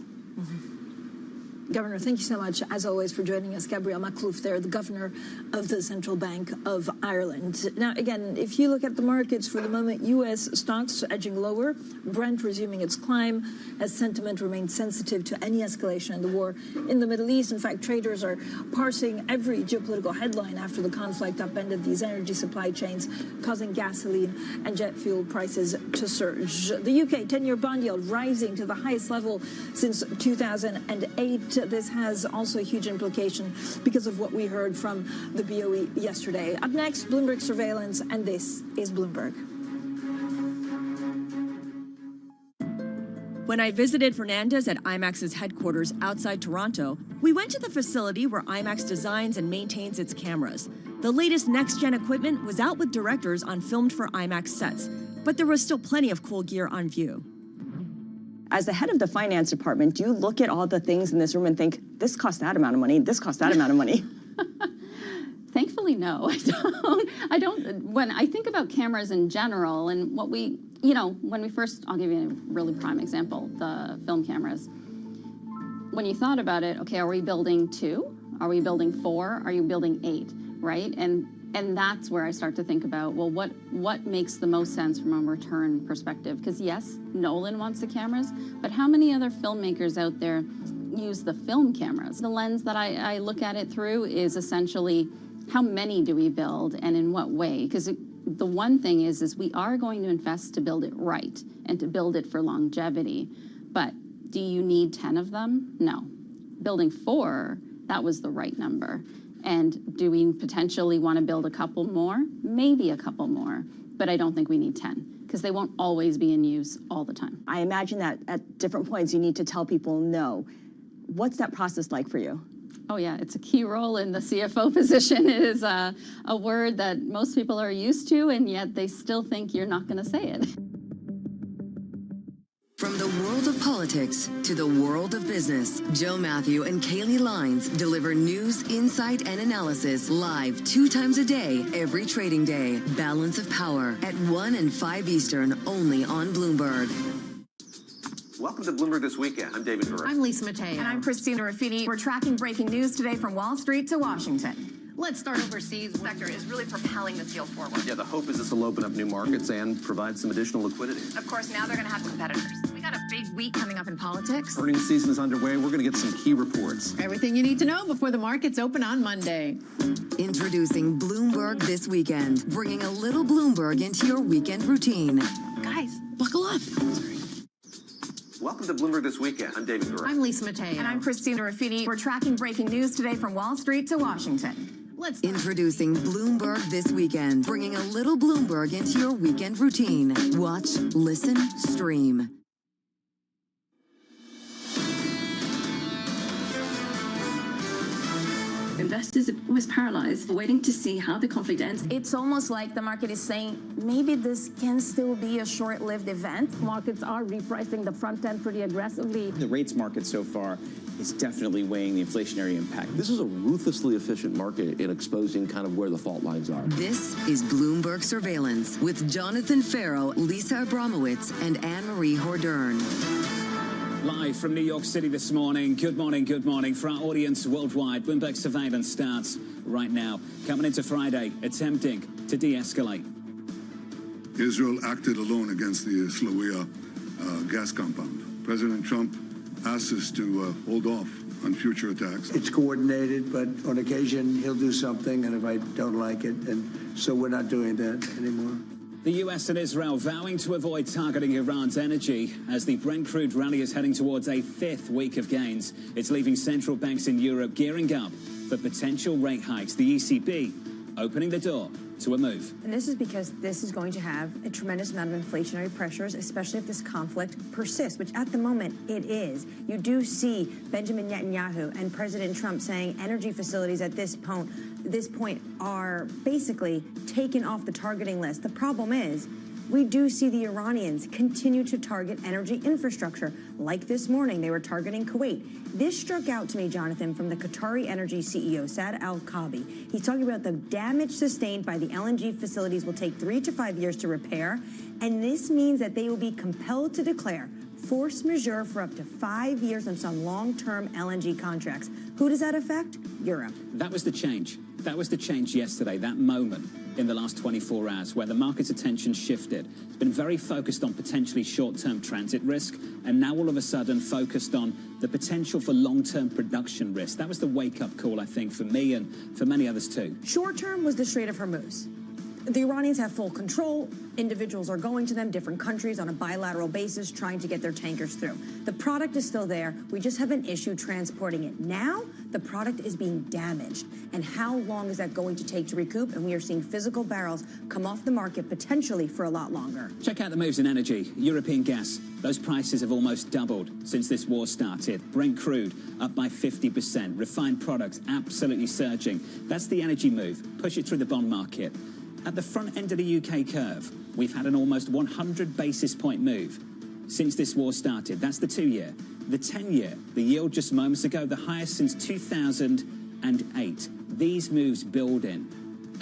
Governor, thank you so much, as always, for joining us. Gabrielle McClough there, the Governor of the Central Bank of Ireland. Now, again, if you look at the markets for the moment, U.S. stocks edging lower, Brent resuming its climb as sentiment remains sensitive to any escalation in the war in the Middle East. In fact, traders are parsing every geopolitical headline after the conflict upended these energy supply chains, causing gasoline and jet fuel prices to surge. The UK 10-year bond yield rising to the highest level since 2008. This has also a huge implication because of what we heard from the BOE yesterday. Up next, Bloomberg surveillance, and this is Bloomberg. When I visited Fernandez at IMAX's headquarters outside Toronto, we went to the facility where IMAX designs and maintains its cameras. The latest next-gen equipment was out with directors on filmed for IMAX sets, but there was still plenty of cool gear on view. As the head of the finance department, do you look at all the things in this room and think, this costs that amount of money, this costs that amount of money? Thankfully, no, I don't. When I think about cameras in general and what we, when we first, I'll give you a really prime example, the film cameras. When you thought about it, okay, are we building 2? Are we building 4? Are you building 8, right? And that's where I start to think about, well, what makes the most sense from a return perspective? Because yes, Nolan wants the cameras, but how many other filmmakers out there use the film cameras? The lens that I look at it through is essentially how many do we build and in what way? Because the one thing is we are going to invest to build it right and to build it for longevity. But do you need 10 of them? No. Building 4, that was the right number. And do we potentially want to build a couple more? Maybe a couple more, but I don't think we need 10 because they won't always be in use all the time. I imagine that at different points you need to tell people no. What's that process like for you? Oh yeah, it's a key role in the CFO position. It is a word that most people are used to, and yet they still think you're not going to say it. From the world of politics to the world of business, Joe Matthew and Kaylee Lines deliver news, insight, and analysis live 2 times a day, every trading day. Balance of Power at 1 and 5 Eastern, only on Bloomberg. Welcome to Bloomberg This Weekend. I'm David Burr. I'm Lisa Mateo. And I'm Christina Raffini. We're tracking breaking news today from Wall Street to Washington. Let's start overseas. The sector is really propelling this deal forward. Yeah, the hope is this will open up new markets and provide some additional liquidity. Of course, now they're going to have competitors. We got a big week coming up in politics. Earnings season is underway. We're going to get some key reports. Everything you need to know before the markets open on Monday. Introducing Bloomberg This Weekend, bringing a little Bloomberg into your weekend routine. Guys, buckle up. Welcome to Bloomberg This Weekend. I'm David Gura. I'm Lisa Mateo. And I'm Christina Ruffini. We're tracking breaking news today from Wall Street to Washington. Introducing Bloomberg This Weekend, bringing a little Bloomberg into your weekend routine. Watch, listen, stream. Investors are almost paralyzed, waiting to see how the conflict ends. It's almost like the market is saying, maybe this can still be a short-lived event. Markets are repricing the front end pretty aggressively. The rates market so far is definitely weighing the inflationary impact. This is a ruthlessly efficient market in exposing kind of where the fault lines are. This is Bloomberg Surveillance with Jonathan Farrow, Lisa Abramowitz, and Anne-Marie Hordern. Live from New York City this morning. Good morning, good morning. For our audience worldwide, Bloomberg Surveillance starts right now. Coming into Friday, attempting to de-escalate. Israel acted alone against the Slawiya gas compound. President Trump asked us to hold off on future attacks. It's coordinated, but on occasion he'll do something, and if I don't like it, and so we're not doing that anymore. The US and Israel vowing to avoid targeting Iran's energy as the Brent crude rally is heading towards a fifth week of gains. It's leaving central banks in Europe gearing up for potential rate hikes. The ECB opening the door to a move. And this is because this is going to have a tremendous amount of inflationary pressures, especially if this conflict persists, which at the moment it is. You do see Benjamin Netanyahu and President Trump saying energy facilities at this point are basically taken off the targeting list. The problem is, we do see the Iranians continue to target energy infrastructure. Like this morning, they were targeting Kuwait. This struck out to me, Jonathan, from the Qatari energy CEO, Saad Al-Kaabi. He's talking about the damage sustained by the LNG facilities will take 3 to 5 years to repair, and this means that they will be compelled to declare force majeure for up to 5 years on some long-term LNG contracts. Who does that affect? Europe. That was the change. That was the change yesterday, that moment in the last 24 hours where the market's attention shifted. It's been very focused on potentially short-term transit risk and now all of a sudden focused on the potential for long-term production risk. That was the wake-up call, I think, for me and for many others too. Short-term was the Strait of Hormuz. The Iranians have full control. Individuals are going to them, different countries on a bilateral basis, trying to get their tankers through. The product is still there. We just have an issue transporting it. Now, the product is being damaged. And how long is that going to take to recoup? And we are seeing physical barrels come off the market potentially for a lot longer. Check out the moves in energy. European gas, those prices have almost doubled since this war started. Brent crude up by 50%. Refined products absolutely surging. That's the energy move. Push it through the bond market. At the front end of the UK curve, we've had an almost 100 basis point move since this war started. That's the 2-year. The 10-year, the yield just moments ago, the highest since 2008. These moves building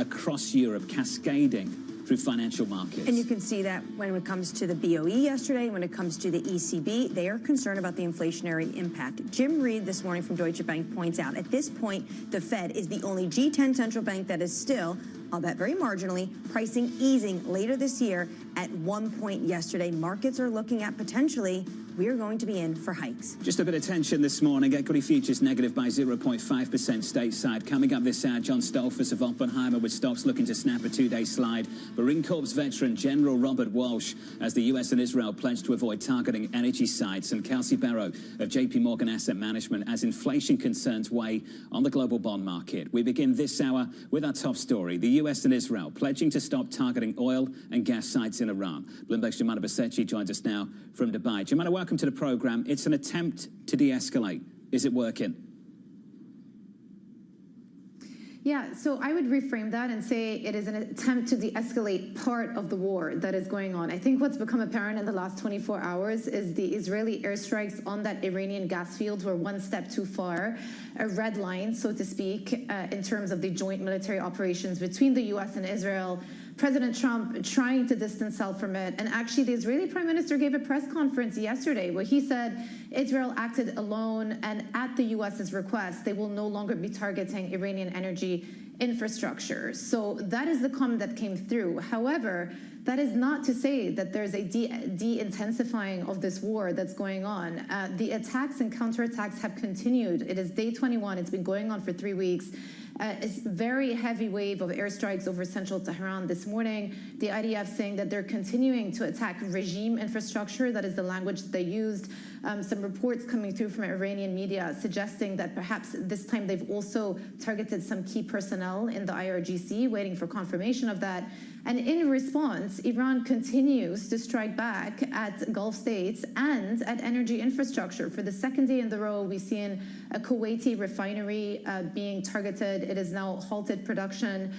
across Europe, cascading through financial markets. And you can see that when it comes to the BOE yesterday, when it comes to the ECB, they are concerned about the inflationary impact. Jim Reed this morning from Deutsche Bank points out, at this point, the Fed is the only G10 central bank that is still, albeit very marginally, pricing easing later this year. At one point yesterday, markets are looking at potentially we are going to be in for hikes. Just a bit of tension this morning. Equity futures negative by 0.5% stateside. Coming up this hour, John Stolfus of Oppenheimer with stocks looking to snap a 2-day slide. Marine Corps veteran General Robert Walsh as the US and Israel pledge to avoid targeting energy sites. And Kelsey Barrow of JP Morgan Asset Management as inflation concerns weigh on the global bond market. We begin this hour with our top story. The US and Israel pledging to stop targeting oil and gas sites in Iran. Bloomberg's Jemana Basechi joins us now from Dubai. Jemana, welcome to the program. It's an attempt to de-escalate. Is it working? Yeah, so I would reframe that and say it is an attempt to de-escalate part of the war that is going on. I think what's become apparent in the last 24 hours is the Israeli airstrikes on that Iranian gas field were one step too far, a red line, so to speak, in terms of the joint military operations between the U.S. and Israel. President Trump trying to distance himself from it. And actually, the Israeli prime minister gave a press conference yesterday where he said Israel acted alone, and at the U.S.'s request, they will no longer be targeting Iranian energy infrastructure. So that is the comment that came through. However, that is not to say that there's a de-intensifying of this war that's going on. The attacks and counterattacks have continued. It is day 21. It's been going on for 3 weeks. a very heavy wave of airstrikes over central Tehran this morning. The IDF saying that they're continuing to attack regime infrastructure. That is the language that they used. Some reports coming through from Iranian media suggesting that perhaps this time they've also targeted some key personnel in the IRGC, waiting for confirmation of that. And in response, Iran continues to strike back at Gulf states and at energy infrastructure. For the second day in the row, we've seen a Kuwaiti refinery being targeted. It has now halted production.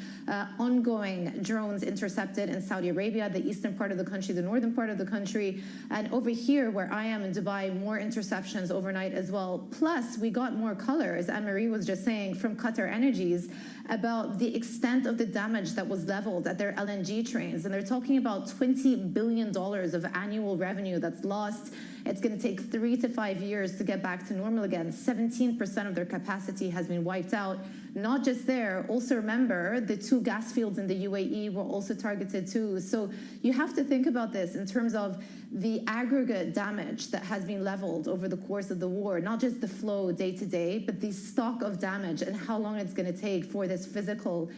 Ongoing drones intercepted in Saudi Arabia, the eastern part of the country, the northern part of the country. And over here, where I am in Dubai, more interceptions overnight as well. Plus, we got more color, as Anne-Marie was just saying, from Qatar Energies about the extent of the damage that was leveled at their LNG trains. And they're talking about $20 billion of annual revenue that's lost. It's going to take 3 to 5 years to get back to normal again. 17% of their capacity has been wiped out. Not just there, also remember the 2 gas fields in the UAE were also targeted too. So you have to think about this in terms of the aggregate damage that has been leveled over the course of the war, not just the flow day to day, but the stock of damage and how long it's going to take for this physical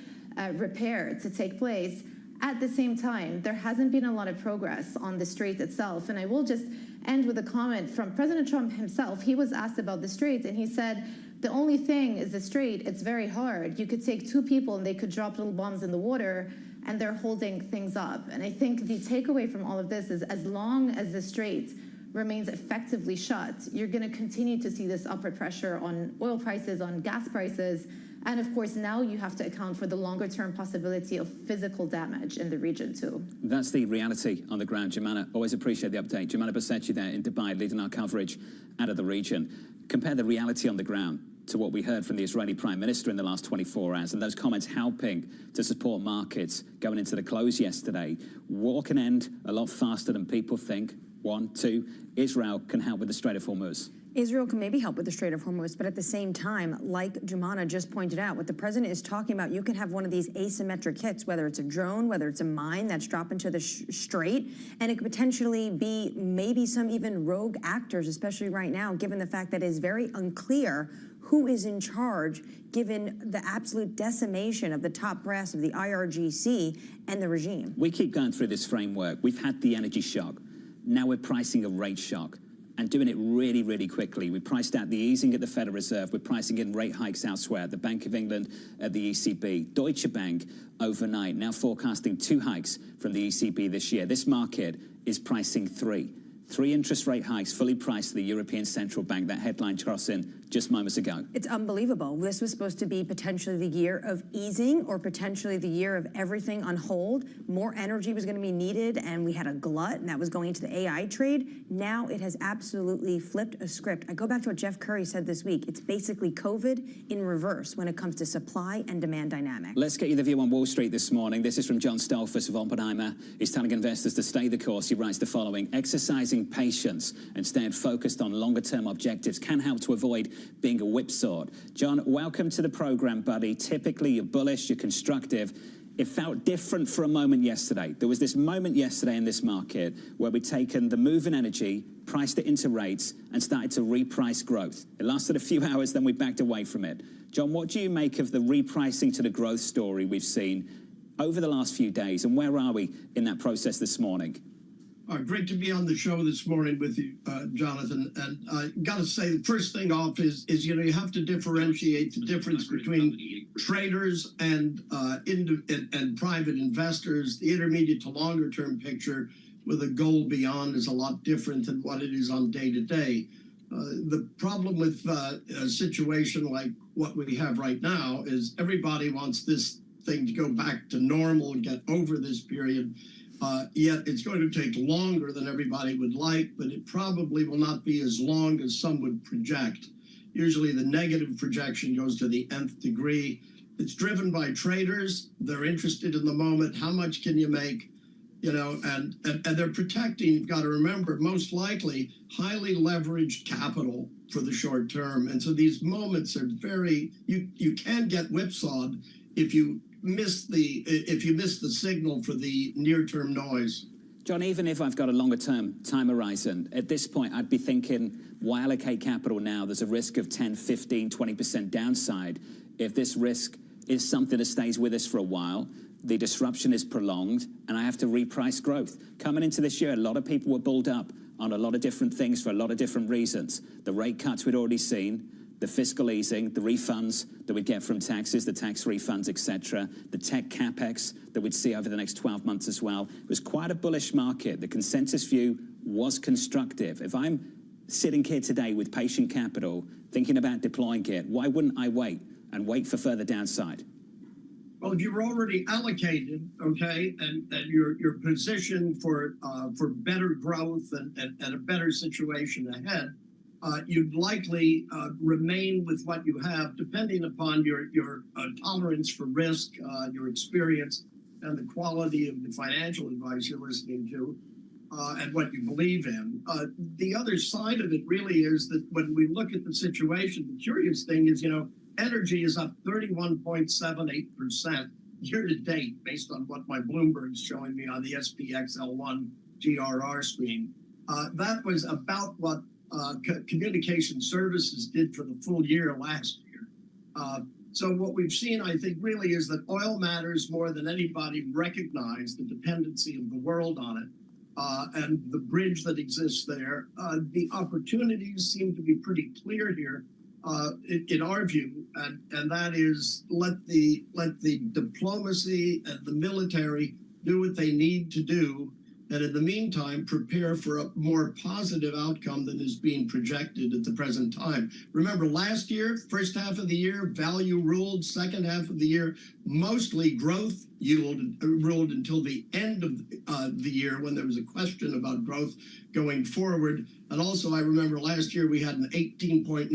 repair to take place. At the same time, there hasn't been a lot of progress on the strait itself. And I will just end with a comment from President Trump himself. He was asked about the strait, and he said, the only thing is the strait, it's very hard. You could take 2 people and they could drop little bombs in the water, and they're holding things up. And I think the takeaway from all of this is as long as the strait remains effectively shut, you're going to continue to see this upward pressure on oil prices, on gas prices. And of course, now you have to account for the longer-term possibility of physical damage in the region too. That's the reality on the ground. Jumana, always appreciate the update. Jumana Basechi there in Dubai, leading our coverage out of the region. Compare the reality on the ground to what we heard from the Israeli Prime Minister in the last 24 hours and those comments helping to support markets going into the close yesterday. War can end a lot faster than people think. 1, 2, Israel can help with the Strait of Hormuz. Israel can maybe help with the Strait of Hormuz, but at the same time, like Jumana just pointed out, what the president is talking about, you can have one of these asymmetric hits, whether it's a drone, whether it's a mine that's dropped into the strait, and it could potentially be maybe some even rogue actors, especially right now, given the fact that it is very unclear who is in charge, given the absolute decimation of the top brass of the IRGC and the regime. We keep going through this framework. We've had the energy shock. Now we're pricing a rate shock and doing it really, really quickly. We priced out the easing at the Federal Reserve. We're pricing in rate hikes elsewhere, the Bank of England, at the ECB. Deutsche Bank overnight, now forecasting 2 hikes from the ECB this year. This market is pricing 3. 3 interest rate hikes fully priced to the European Central Bank. That headline crossing just moments ago. It's unbelievable. This was supposed to be potentially the year of easing or potentially the year of everything on hold. More energy was going to be needed, and we had a glut, and that was going to the AI trade. Now it has absolutely flipped a script. I go back to what Jeff Curry said this week. It's basically COVID in reverse when it comes to supply and demand dynamics. Let's get you the view on Wall Street this morning. This is from John Stolfus of Oppenheimer. He's telling investors to stay the course. He writes the following: exercising patience and staying focused on longer-term objectives can help to avoid being a whipsawed. John, welcome to the program, buddy. Typically, you're bullish, you're constructive. It felt different for a moment yesterday. There was this moment yesterday in this market where we'd taken the move in energy, priced it into rates, and started to reprice growth. It lasted a few hours, then we backed away from it. John, what do you make of the repricing to the growth story we've seen over the last few days, and where are we in that process this morning? Great to be on the show this morning with you, Jonathan. And I got to say, the first thing off is you have to differentiate the difference between traders and private investors. The intermediate to longer term picture with a goal beyond is a lot different than what it is on day to day. The problem with a situation like what we have right now is everybody wants this thing to go back to normal and get over this period. Yet it's going to take longer than everybody would like, but it probably will not be as long as some would project. Usually the negative projection goes to the nth degree. It's driven by traders. They're interested in the moment. How much can you make? You know, and they're protecting, you've got to remember, most likely highly leveraged capital for the short term. And so these moments are very, you can get whipsawed if you miss the signal for the near-term noise. John, even if I've got a longer-term time horizon, at this point, I'd be thinking, why allocate capital now? There's a risk of 10, 15, 20% downside. If this risk is something that stays with us for a while. The disruption is prolonged, and I have to reprice growth. Coming into this year, a lot of people were bulled up on a lot of different things for a lot of different reasons. The rate cuts we'd already seen, the fiscal easing, the refunds that we'd get from taxes, the tax refunds, etc., the tech capex that we'd see over the next 12 months as well. It was quite a bullish market. The consensus view was constructive. If I'm sitting here today with patient capital, thinking about deploying it, why wouldn't I wait and wait for further downside? Well, if you're already allocated, okay, and you're positioned for better growth and a better situation ahead, you'd likely remain with what you have, depending upon your tolerance for risk, your experience, and the quality of the financial advice you're listening to, and what you believe in. The other side of it really is that when we look at the situation, the curious thing is, energy is up 31.78% year to date, based on what my Bloomberg's showing me on the SPXL1 GRR screen. That was about what communication services did for the full year last year. So what we've seen, I think, really is that oil matters more than anybody recognized, the dependency of the world on it, and the bridge that exists there. The opportunities seem to be pretty clear here, in our view, and that is let the diplomacy and the military do what they need to do, and in the meantime, prepare for a more positive outcome than is being projected at the present time. Remember, last year, first half of the year, value ruled. Second half of the year, mostly growth ruled until the end of the year, when there was a question about growth going forward. And also, I remember last year we had an 18.9%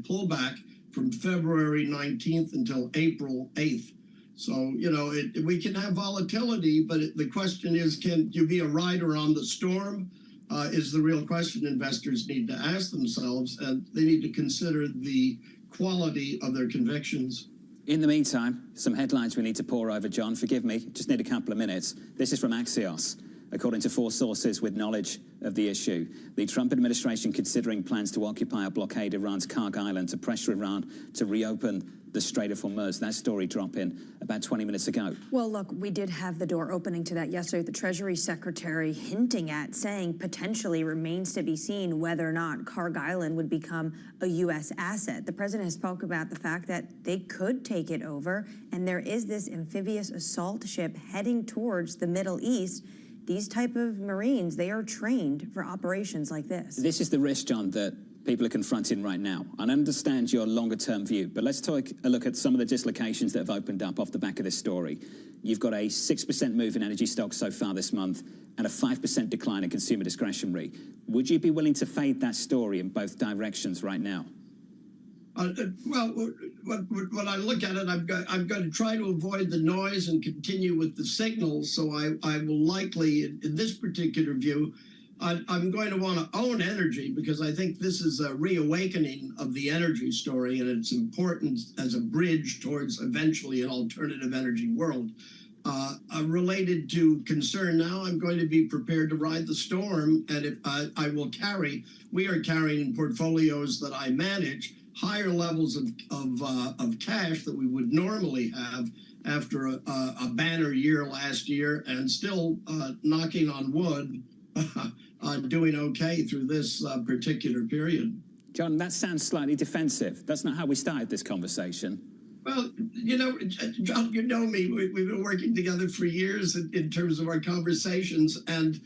pullback from February 19th until April 8th. So, we can have volatility, but the question is, can you be a rider on the storm? Is the real question investors need to ask themselves, and they need to consider the quality of their convictions. In the meantime, some headlines we need to pour over, John. Forgive me, just need a couple of minutes. This is from Axios. According to 4 sources with knowledge of the issue, the Trump administration considering plans to occupy or blockade Iran's Karg Island to pressure Iran to reopen the Strait of Hormuz. That story dropping about 20 minutes ago. Well, look, we did have the door opening to that yesterday. The Treasury Secretary hinting at, saying potentially remains to be seen whether or not Karg Island would become a U.S. asset. The president has spoke about the fact that they could take it over, and there is this amphibious assault ship heading towards the Middle East. These type of Marines, they are trained for operations like this. This is the risk, John, that people are confronting right now. I understand your longer-term view, but let's take a look at some of the dislocations that have opened up off the back of this story. You've got a 6% move in energy stocks so far this month and a 5% decline in consumer discretionary. Would you be willing to fade that story in both directions right now? Well, when I look at it, I'm going to try to avoid the noise and continue with the signals. So I will likely, in this particular view, I'm going to want to own energy, because I think this is a reawakening of the energy story, and it's important as a bridge towards eventually an alternative energy world. Related to concern now, I'm going to be prepared to ride the storm, and if we are carrying in portfolios that I manage higher levels of cash that we would normally have after a banner year last year, and still knocking on wood, doing okay through this particular period. John, that sounds slightly defensive. That's not how we started this conversation. Well, John, you know me. We've been working together for years in terms of our conversations, and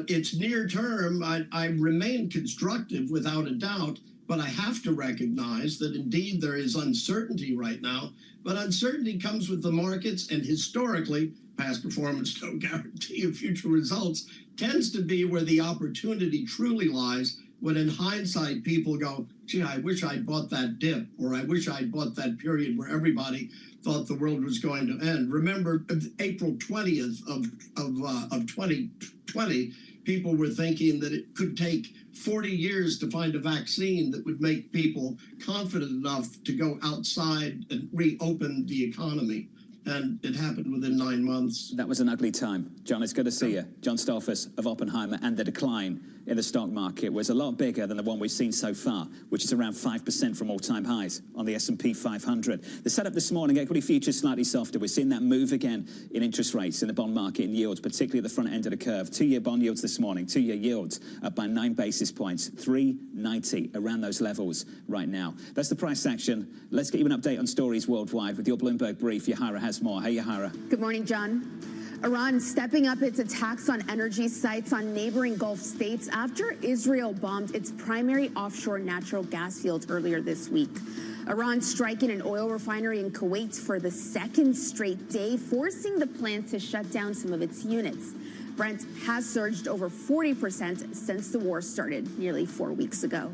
it's near term. I remain constructive without a doubt, but I have to recognize that indeed there is uncertainty right now. But uncertainty comes with the markets, and historically, past performance don't guarantee you future results, tends to be where the opportunity truly lies, when in hindsight people go, gee, I wish I'd bought that dip, or I wish I'd bought that period where everybody thought the world was going to end. Remember, April 20th of 2020, people were thinking that it could take 40 years to find a vaccine that would make people confident enough to go outside and reopen the economy. And it happened within 9 months. That was an ugly time. John, it's good to see you. John Stolfus of Oppenheimer and the decline in the stock market was a lot bigger than the one we've seen so far, which is around 5% from all-time highs on the S&P 500. The setup this morning, equity futures slightly softer. We're seeing that move again in interest rates in the bond market and yields, particularly at the front end of the curve. Two-year bond yields this morning, two-year yields up by 9 basis points, 390, around those levels right now. That's the price action. Let's get you an update on stories worldwide with your Bloomberg Brief. Yahara has more. Hey, Yahara. Good morning, John. Iran stepping up its attacks on energy sites on neighboring Gulf states after Israel bombed its primary offshore natural gas field earlier this week. Iran striking an oil refinery in Kuwait for the second straight day, forcing the plant to shut down some of its units. Brent has surged over 40% since the war started nearly 4 weeks ago.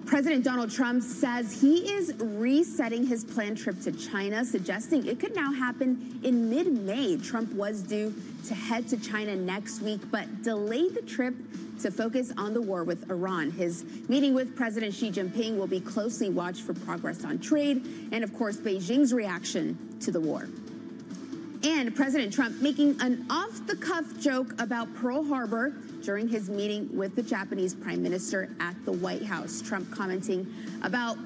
President Donald Trump says he is resetting his planned trip to China, suggesting it could now happen in mid-May. Trump was due to head to China next week, but delayed the trip to focus on the war with Iran. His meeting with President Xi Jinping will be closely watched for progress on trade and, of course, Beijing's reaction to the war. And President Trump making an off-the-cuff joke about Pearl Harbor during his meeting with the Japanese Prime Minister at the White House. Trump commenting about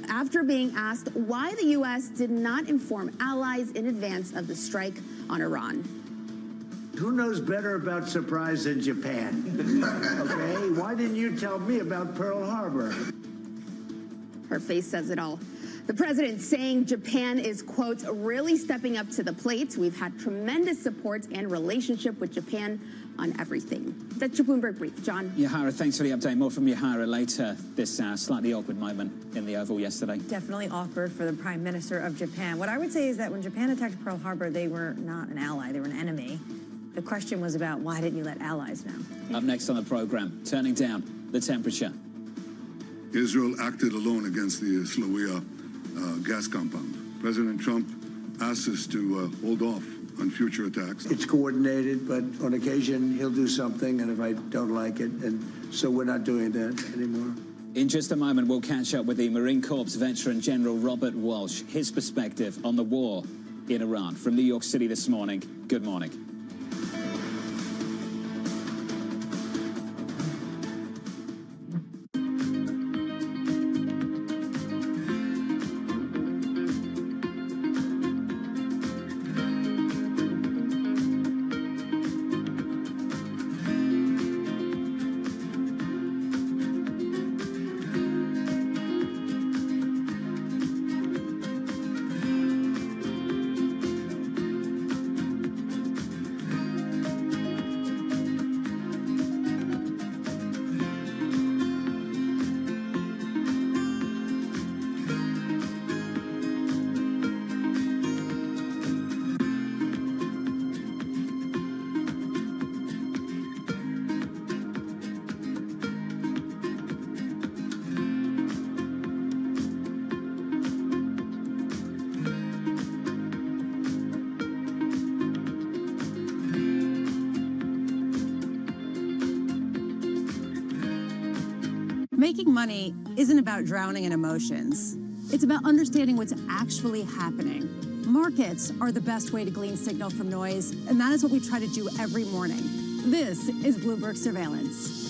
after being asked why the U.S. did not inform allies in advance of the strike on Iran. Who knows better about surprise than Japan? Okay, why didn't you tell me about Pearl Harbor? Her face says it all. The president saying Japan is, quote, really stepping up to the plate. We've had tremendous support and relationship with Japan on everything. That's your Bloomberg Brief. John. Yahara, thanks for the update. More from Yahara later this slightly awkward moment in the Oval yesterday. Definitely awkward for the Prime Minister of Japan. What I would say is that when Japan attacked Pearl Harbor, they were not an ally, they were an enemy. The question was about why didn't you let allies know? Up next on the program, turning down the temperature. Israel acted alone against the Slawiya gas compound. President Trump asked us to hold off on future attacks. It's coordinated, but on occasion he'll do something, and if I don't like it, and so we're not doing that anymore. In just a moment, we'll catch up with the Marine Corps veteran General Robert Walsh, his perspective on the war in Iran. From New York City this morning, good morning. Making money isn't about drowning in emotions. It's about understanding what's actually happening. Markets are the best way to glean signal from noise, and that is what we try to do every morning. This is Bloomberg Surveillance.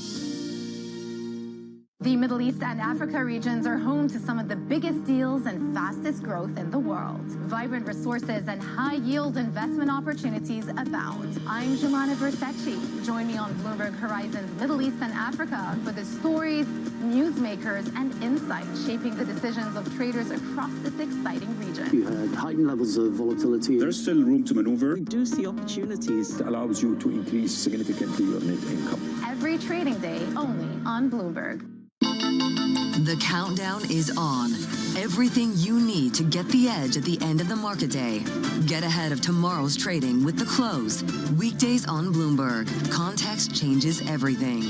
The Middle East and Africa regions are home to some of the biggest deals and fastest growth in the world. Vibrant resources and high-yield investment opportunities abound. I'm Jumana Versace. Join me on Bloomberg Horizon's Middle East and Africa for the stories, newsmakers, and insights shaping the decisions of traders across this exciting region. You had heightened levels of volatility. There's still room to maneuver. We do see opportunities. It allows you to increase significantly your net income. Every trading day, only on Bloomberg. The countdown is on. Everything you need to get the edge at the end of the market day. Get ahead of tomorrow's trading with The Close. Weekdays on Bloomberg. Context changes everything.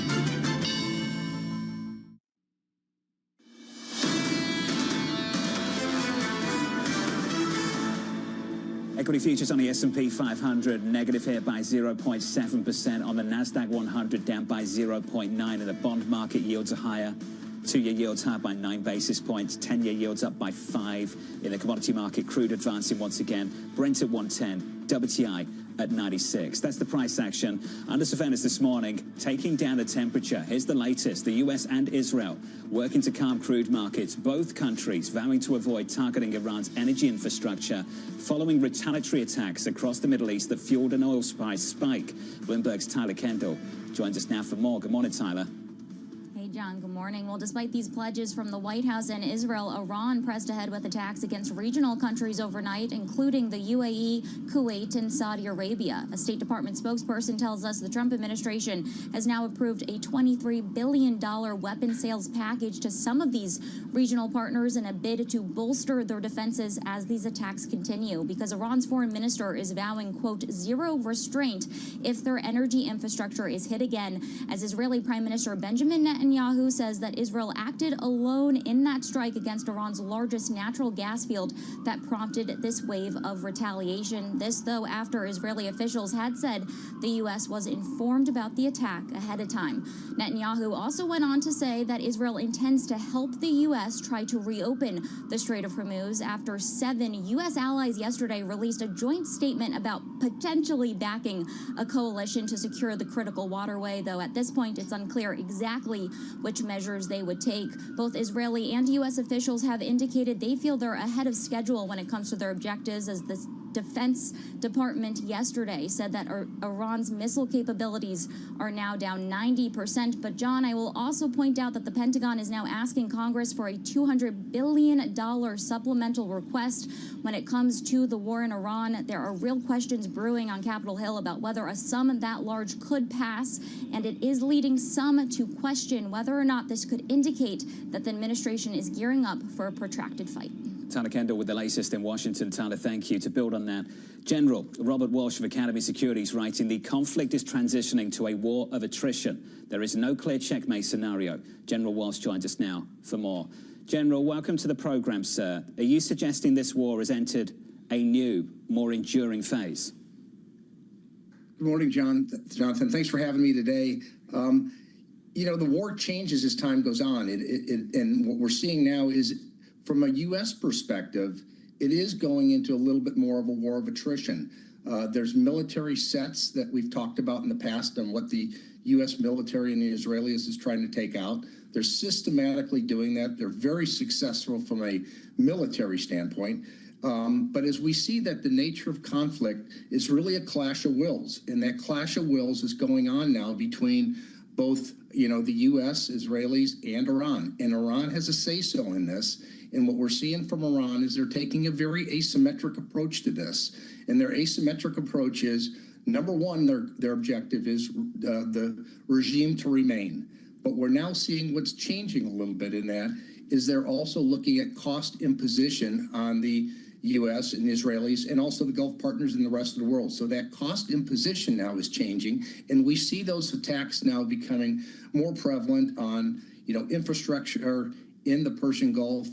Equity futures on the S&P 500 negative here by 0.7%. On the Nasdaq 100 down by 0.9%. And the bond market yields are higher. Two-year yields higher by 9 basis points. 10-year yields up by 5. In the commodity market, crude advancing once again. Brent at 110. WTI at 96. That's the price action under surveillance this morning, taking down the temperature. Here's the latest. The US and Israel working to calm crude markets, both countries vowing to avoid targeting Iran's energy infrastructure following retaliatory attacks across the Middle East that fueled an oil price spike. Bloomberg's Tyler Kendall joins us now for more. Good morning, Tyler. Hey, John, good morning. Well, despite these pledges from the White House and Israel, Iran pressed ahead with attacks against regional countries overnight, including the UAE, Kuwait, and Saudi Arabia. A State Department spokesperson tells us the Trump administration has now approved a $23 billion weapon sales package to some of these regional partners in a bid to bolster their defenses as these attacks continue, because Iran's foreign minister is vowing, quote, zero restraint if their energy infrastructure is hit again, as Israeli Prime Minister Benjamin Netanyahu says that Israel acted alone in that strike against Iran's largest natural gas field that prompted this wave of retaliation. This, though, after Israeli officials had said the U.S. was informed about the attack ahead of time. Netanyahu also went on to say that Israel intends to help the U.S. try to reopen the Strait of Hormuz after 7 U.S. allies yesterday released a joint statement about potentially backing a coalition to secure the critical waterway, though at this point it's unclear exactly which measures they would take. Both Israeli and U.S. officials have indicated they feel they're ahead of schedule when it comes to their objectives, as the Defense Department yesterday said that Iran's missile capabilities are now down 90%. But, John, I will also point out that the Pentagon is now asking Congress for a $200 billion supplemental request when it comes to the war in Iran. There are real questions brewing on Capitol Hill about whether a sum that large could pass, and it is leading some to question whether or not this could indicate that the administration is gearing up for a protracted fight. Tyler Kendall with the latest in Washington. Tyler, thank you. To build on that, General Robert Walsh of Academy Securities writing, the conflict is transitioning to a war of attrition. There is no clear checkmate scenario. General Walsh joins us now for more. General, welcome to the program, sir. Are you suggesting this war has entered a new, more enduring phase? Good morning, Jonathan. Thanks for having me today. You know, the war changes as time goes on, and what we're seeing now is, from a U.S. perspective, it is going into a little bit more of a war of attrition. There's military sets that we've talked about in the past on what the U.S. military and the Israelis is trying to take out. They're systematically doing that. They're very successful from a military standpoint. But as we see that the nature of conflict is really a clash of wills, and that clash of wills is going on now between both, you know, the U.S., Israelis, and Iran. And Iran has a say-so in this. And what we're seeing from Iran is they're taking a very asymmetric approach to this. And their asymmetric approach is, number one, their objective is the regime to remain. But we're now seeing what's changing a little bit in that is they're also looking at cost imposition on the U.S. and Israelis, and also the Gulf partners and the rest of the world. So that cost imposition now is changing, and we see those attacks now becoming more prevalent on, you know, infrastructure in the Persian Gulf,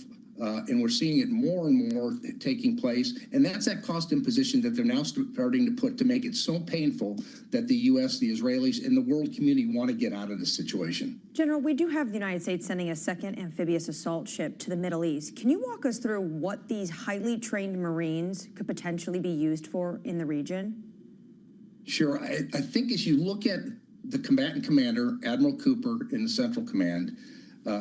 and we're seeing it more and more taking place. And that's that cost imposition that they're now starting to put to make it so painful that the U.S., the Israelis, and the world community want to get out of this situation. General, we do have the United States sending a second amphibious assault ship to the Middle East. Can you walk us through what these highly trained Marines could potentially be used for in the region? Sure. I think as you look at the combatant commander, Admiral Cooper in the Central Command,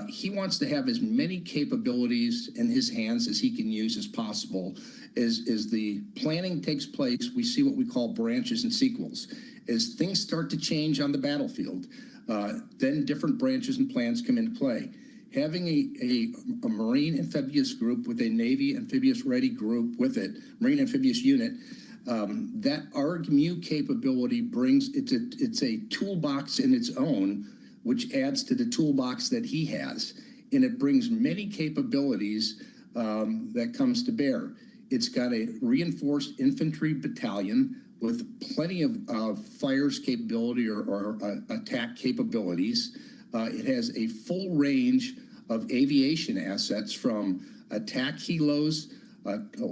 he wants to have as many capabilities in his hands as he can use as possible. As the planning takes place, we see what we call branches and sequels. As things start to change on the battlefield, then different branches and plans come into play. Having a Marine amphibious group with a Navy amphibious ready group with it, Marine amphibious unit, that ARGMU capability brings, it's a toolbox in its own, which adds to the toolbox that he has. And it brings many capabilities that comes to bear. It's got a reinforced infantry battalion with plenty of fires capability or attack capabilities. It has a full range of aviation assets, from attack helos,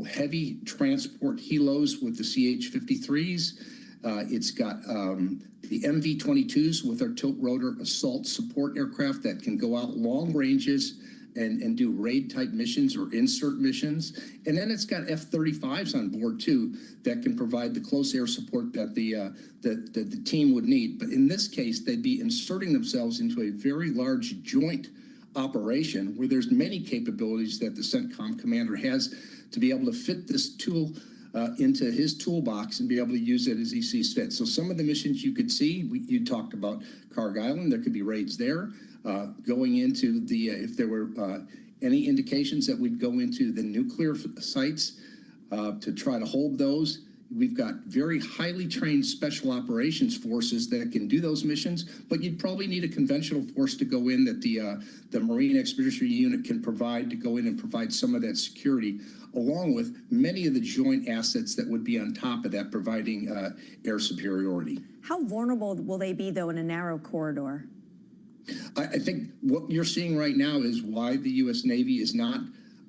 heavy transport helos with the CH-53s. It's got the MV-22s with our tilt rotor assault support aircraft that can go out long ranges and do raid-type missions or insert missions. And then it's got F-35s on board, too, that can provide the close air support that the team would need. But in this case, they'd be inserting themselves into a very large joint operation where there's many capabilities that the CENTCOM commander has to be able to fit this tool into his toolbox and be able to use it as he sees fit. So some of the missions you could see, you talked about Carg Island, there could be raids there. Going into the, if there were any indications that we'd go into the nuclear sites to try to hold those. We've got very highly trained special operations forces that can do those missions, but you'd probably need a conventional force to go in that the Marine Expeditionary Unit can provide to go in and provide some of that security, along with many of the joint assets that would be on top of that, providing air superiority. How vulnerable will they be, though, in a narrow corridor? I think what you're seeing right now is why the U.S. Navy is not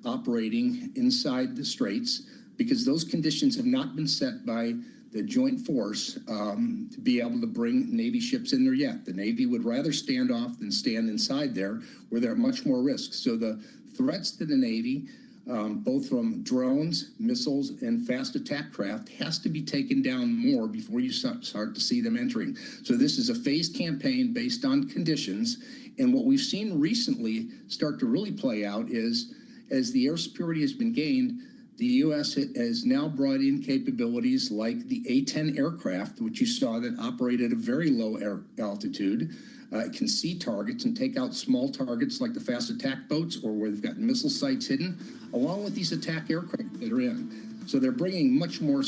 operating inside the straits, because those conditions have not been set by the joint force to be able to bring Navy ships in there yet. The Navy would rather stand off than stand inside there, where there are much more risks. So the threats to the Navy, both from drones, missiles, and fast attack craft, has to be taken down more before you start to see them entering. So this is a phased campaign based on conditions. And what we've seen recently start to really play out is, as the air superiority has been gained, the U.S. has now brought in capabilities like the A-10 aircraft, which you saw that operate at a very low air altitude. It can see targets and take out small targets like the fast attack boats, or where they've got missile sites hidden, along with these attack aircraft that are in. So they're bringing much more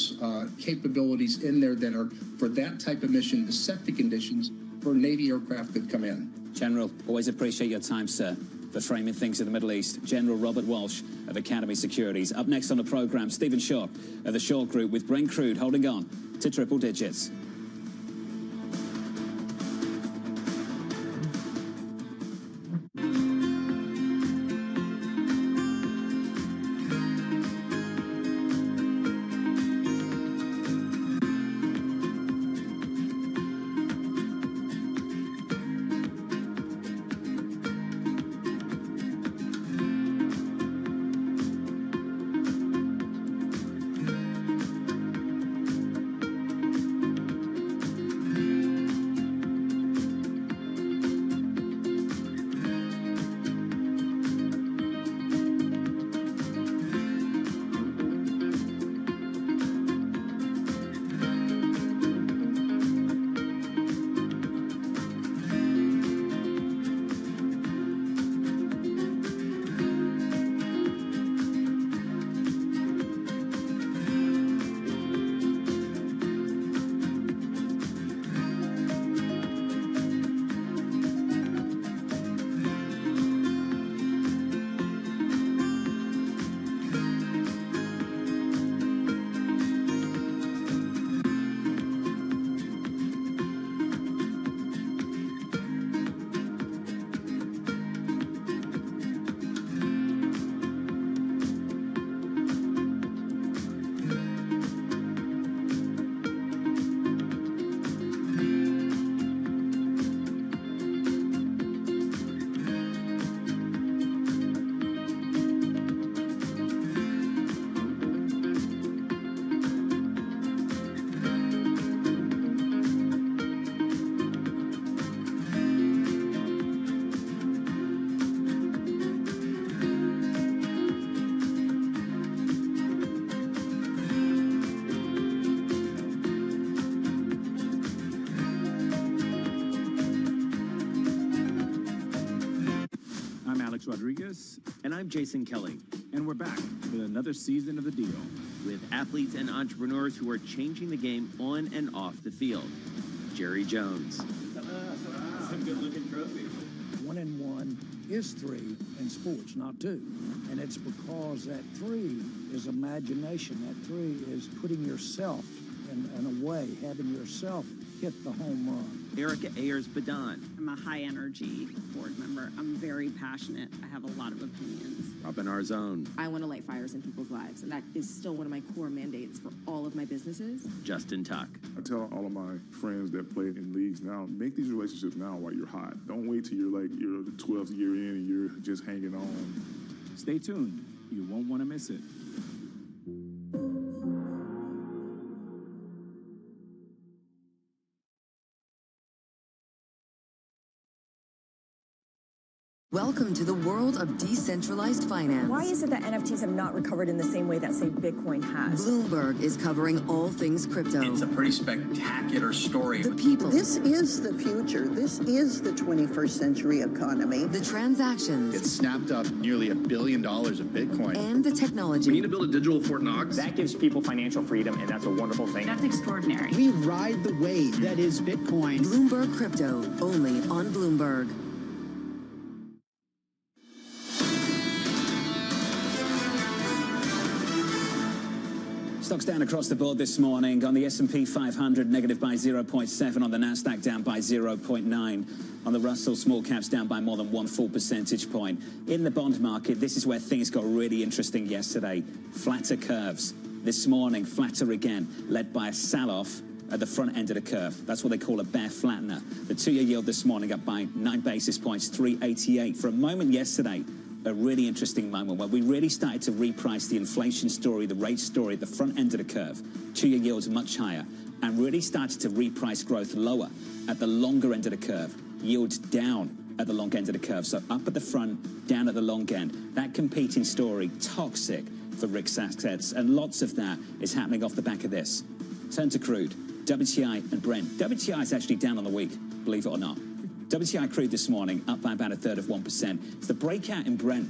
capabilities in there that are for that type of mission to set the conditions for Navy aircraft that come in. General, always appreciate your time, sir, for framing things in the Middle East. General Robert Walsh of Academy Securities. Up next on the program, Stephen Shaw of the Shaw Group with Brent Crude holding on to triple digits. Rodriguez. And I'm Jason Kelly. And we're back with another season of The Deal, with athletes and entrepreneurs who are changing the game on and off the field. Jerry Jones. Some good-looking trophies. 1 and 1 is 3 in sports, not 2. And it's because that 3 is imagination. That 3 is putting yourself in a way, having yourself hit the home run. Erica Ayers-Badon. I'm a high-energy board member. I'm very passionate. I have a lot of opinions. Robin Arzón. I want to light fires in people's lives, and that is still one of my core mandates for all of my businesses. Justin Tuck. I tell all of my friends that play in leagues now, make these relationships now while you're hot. Don't wait till you're like your 12th year in and you're just hanging on. Stay tuned. You won't want to miss it. Welcome to the world of decentralized finance. Why is it that NFTs have not recovered in the same way that, say, Bitcoin has? Bloomberg is covering all things crypto. It's a pretty spectacular story. The people. This is the future. This is the 21st century economy. The transactions. It snapped up nearly $1 billion of Bitcoin. And the technology. We need to build a digital Fort Knox. That gives people financial freedom, and that's a wonderful thing. That's extraordinary. We ride the wave that is Bitcoin. Bloomberg Crypto, only on Bloomberg. Stocks down across the board this morning. On the S&P 500, negative by 0.7. On the Nasdaq, down by 0.9. On the Russell, small caps down by more than 1 full percentage point. In the bond market, this is where things got really interesting yesterday. Flatter curves. This morning, flatter again, led by a sell-off at the front end of the curve. That's what they call a bear flattener. The two-year yield this morning up by 9 basis points, 388. For a moment yesterday, a really interesting moment where we really started to reprice the inflation story, the rate story at the front end of the curve. Two-year yields much higher, and really started to reprice growth lower at the longer end of the curve. Yields down at the long end of the curve. So up at the front, down at the long end. That competing story, toxic for risk assets, and lots of that is happening off the back of this. Turn to crude, WTI and Brent. WTI is actually down on the week, believe it or not. WTI crude this morning up by about 1/3 of 1%. It's the breakout in Brent,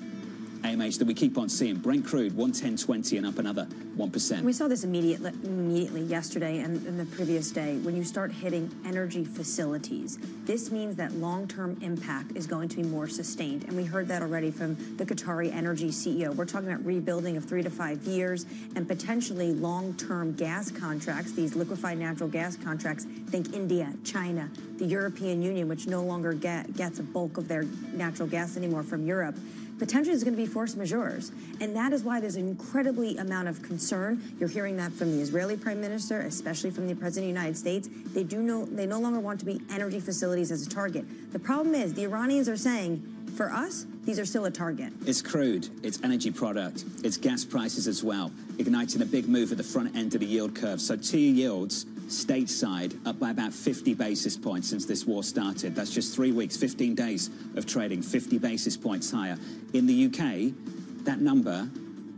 AMH, that we keep on seeing. Brent crude 110.20 and up another 1%. We saw this immediately yesterday and the previous day. When you start hitting energy facilities, this means that long-term impact is going to be more sustained. And we heard that already from the Qatari energy CEO. We're talking about rebuilding of 3 to 5 years and potentially long-term gas contracts, these liquefied natural gas contracts. Think India, China, the European Union, which no longer gets a bulk of their natural gas anymore from Europe. Potentially is going to be force majeures. And that is why there's an incredibly amount of concern. You're hearing that from the Israeli Prime Minister, especially from the President of the United States. They no longer want to be energy facilities as a target. The problem is the Iranians are saying, for us, these are still a target. It's crude, it's energy product, it's gas prices as well, igniting a big move at the front end of the yield curve. So two-year yields, stateside, up by about 50 basis points since this war started. That's just 3 weeks, 15 days of trading, 50 basis points higher. In the UK, that number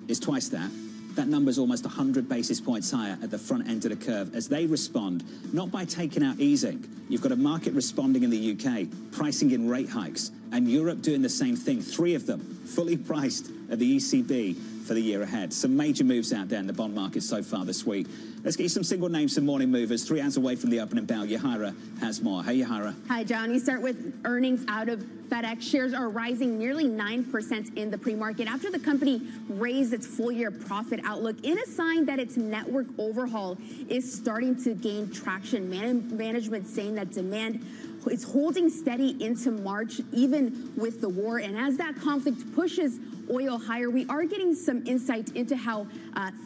is twice that. That number is almost 100 basis points higher at the front end of the curve as they respond, not by taking out easing. You've got a market responding in the UK, pricing in rate hikes, and Europe doing the same thing, 3 of them fully priced at the ECB for the year ahead. Some major moves out there in the bond market so far this week. Let's get you some single names, some morning movers. 3 hours away from the opening bell, Yahara has more. Hey, Yahara. Hi, John. You start with earnings out of FedEx. Shares are rising nearly 9% in the pre-market after the company raised its full-year profit outlook in a sign that its network overhaul is starting to gain traction. Management saying that demand is holding steady into March, even with the war. And as that conflict pushes oil higher, we are getting some insight into how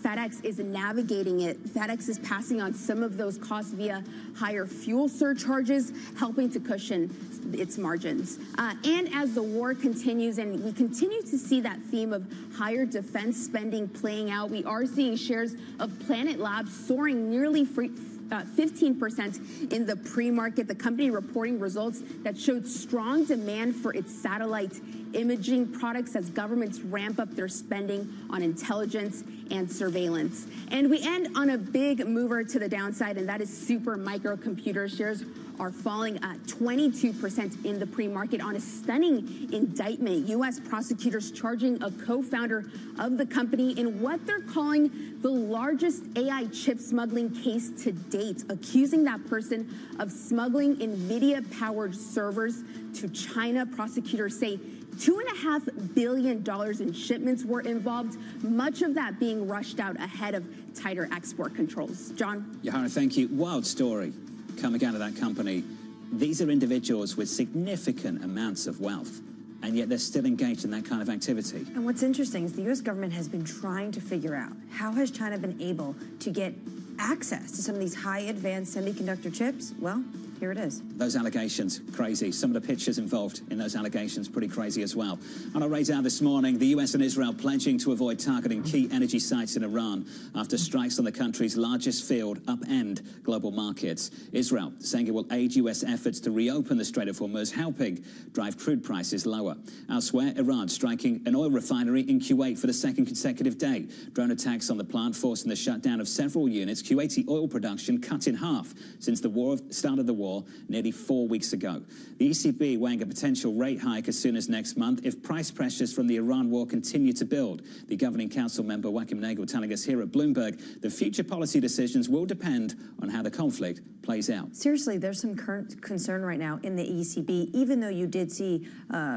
FedEx is navigating it. FedEx is passing on some of those costs via higher fuel surcharges, helping to cushion its margins. And as the war continues and we continue to see that theme of higher defense spending playing out, we are seeing shares of Planet Labs soaring nearly 15% in the pre-market. The company reporting results that showed strong demand for its satellite imaging products as governments ramp up their spending on intelligence and surveillance. And we end on a big mover to the downside, and that is Super Microcomputer. Shares are falling at 22% in the pre-market on a stunning indictment. U.S. prosecutors charging a co-founder of the company in what they're calling the largest AI chip smuggling case to date, accusing that person of smuggling NVIDIA-powered servers to China. Prosecutors say $2.5 billion in shipments were involved, much of that being rushed out ahead of tighter export controls. John? Yahara, thank you. Wild story. coming out of that company. These are individuals with significant amounts of wealth, and yet they're still engaged in that kind of activity. And what's interesting is the U.S. government has been trying to figure out how has China been able to get access to some of these high advanced semiconductor chips? Well, here it is. Those allegations, crazy. Some of the pictures involved in those allegations, pretty crazy as well. On our radar this morning, the US and Israel pledging to avoid targeting key energy sites in Iran after strikes on the country's largest field upend global markets. Israel saying it will aid US efforts to reopen the Strait of Hormuz, helping drive crude prices lower. Elsewhere, Iran striking an oil refinery in Kuwait for the second consecutive day. Drone attacks on the plant forcing the shutdown of several units. Kuwaiti oil production cut in half since the start of the war nearly 4 weeks ago. The ECB weighing a potential rate hike as soon as next month if price pressures from the Iran war continue to build. The Governing Council member Joachim Nagel telling us here at Bloomberg the future policy decisions will depend on how the conflict plays out. Seriously, there's some current concern right now in the ECB, even though you did see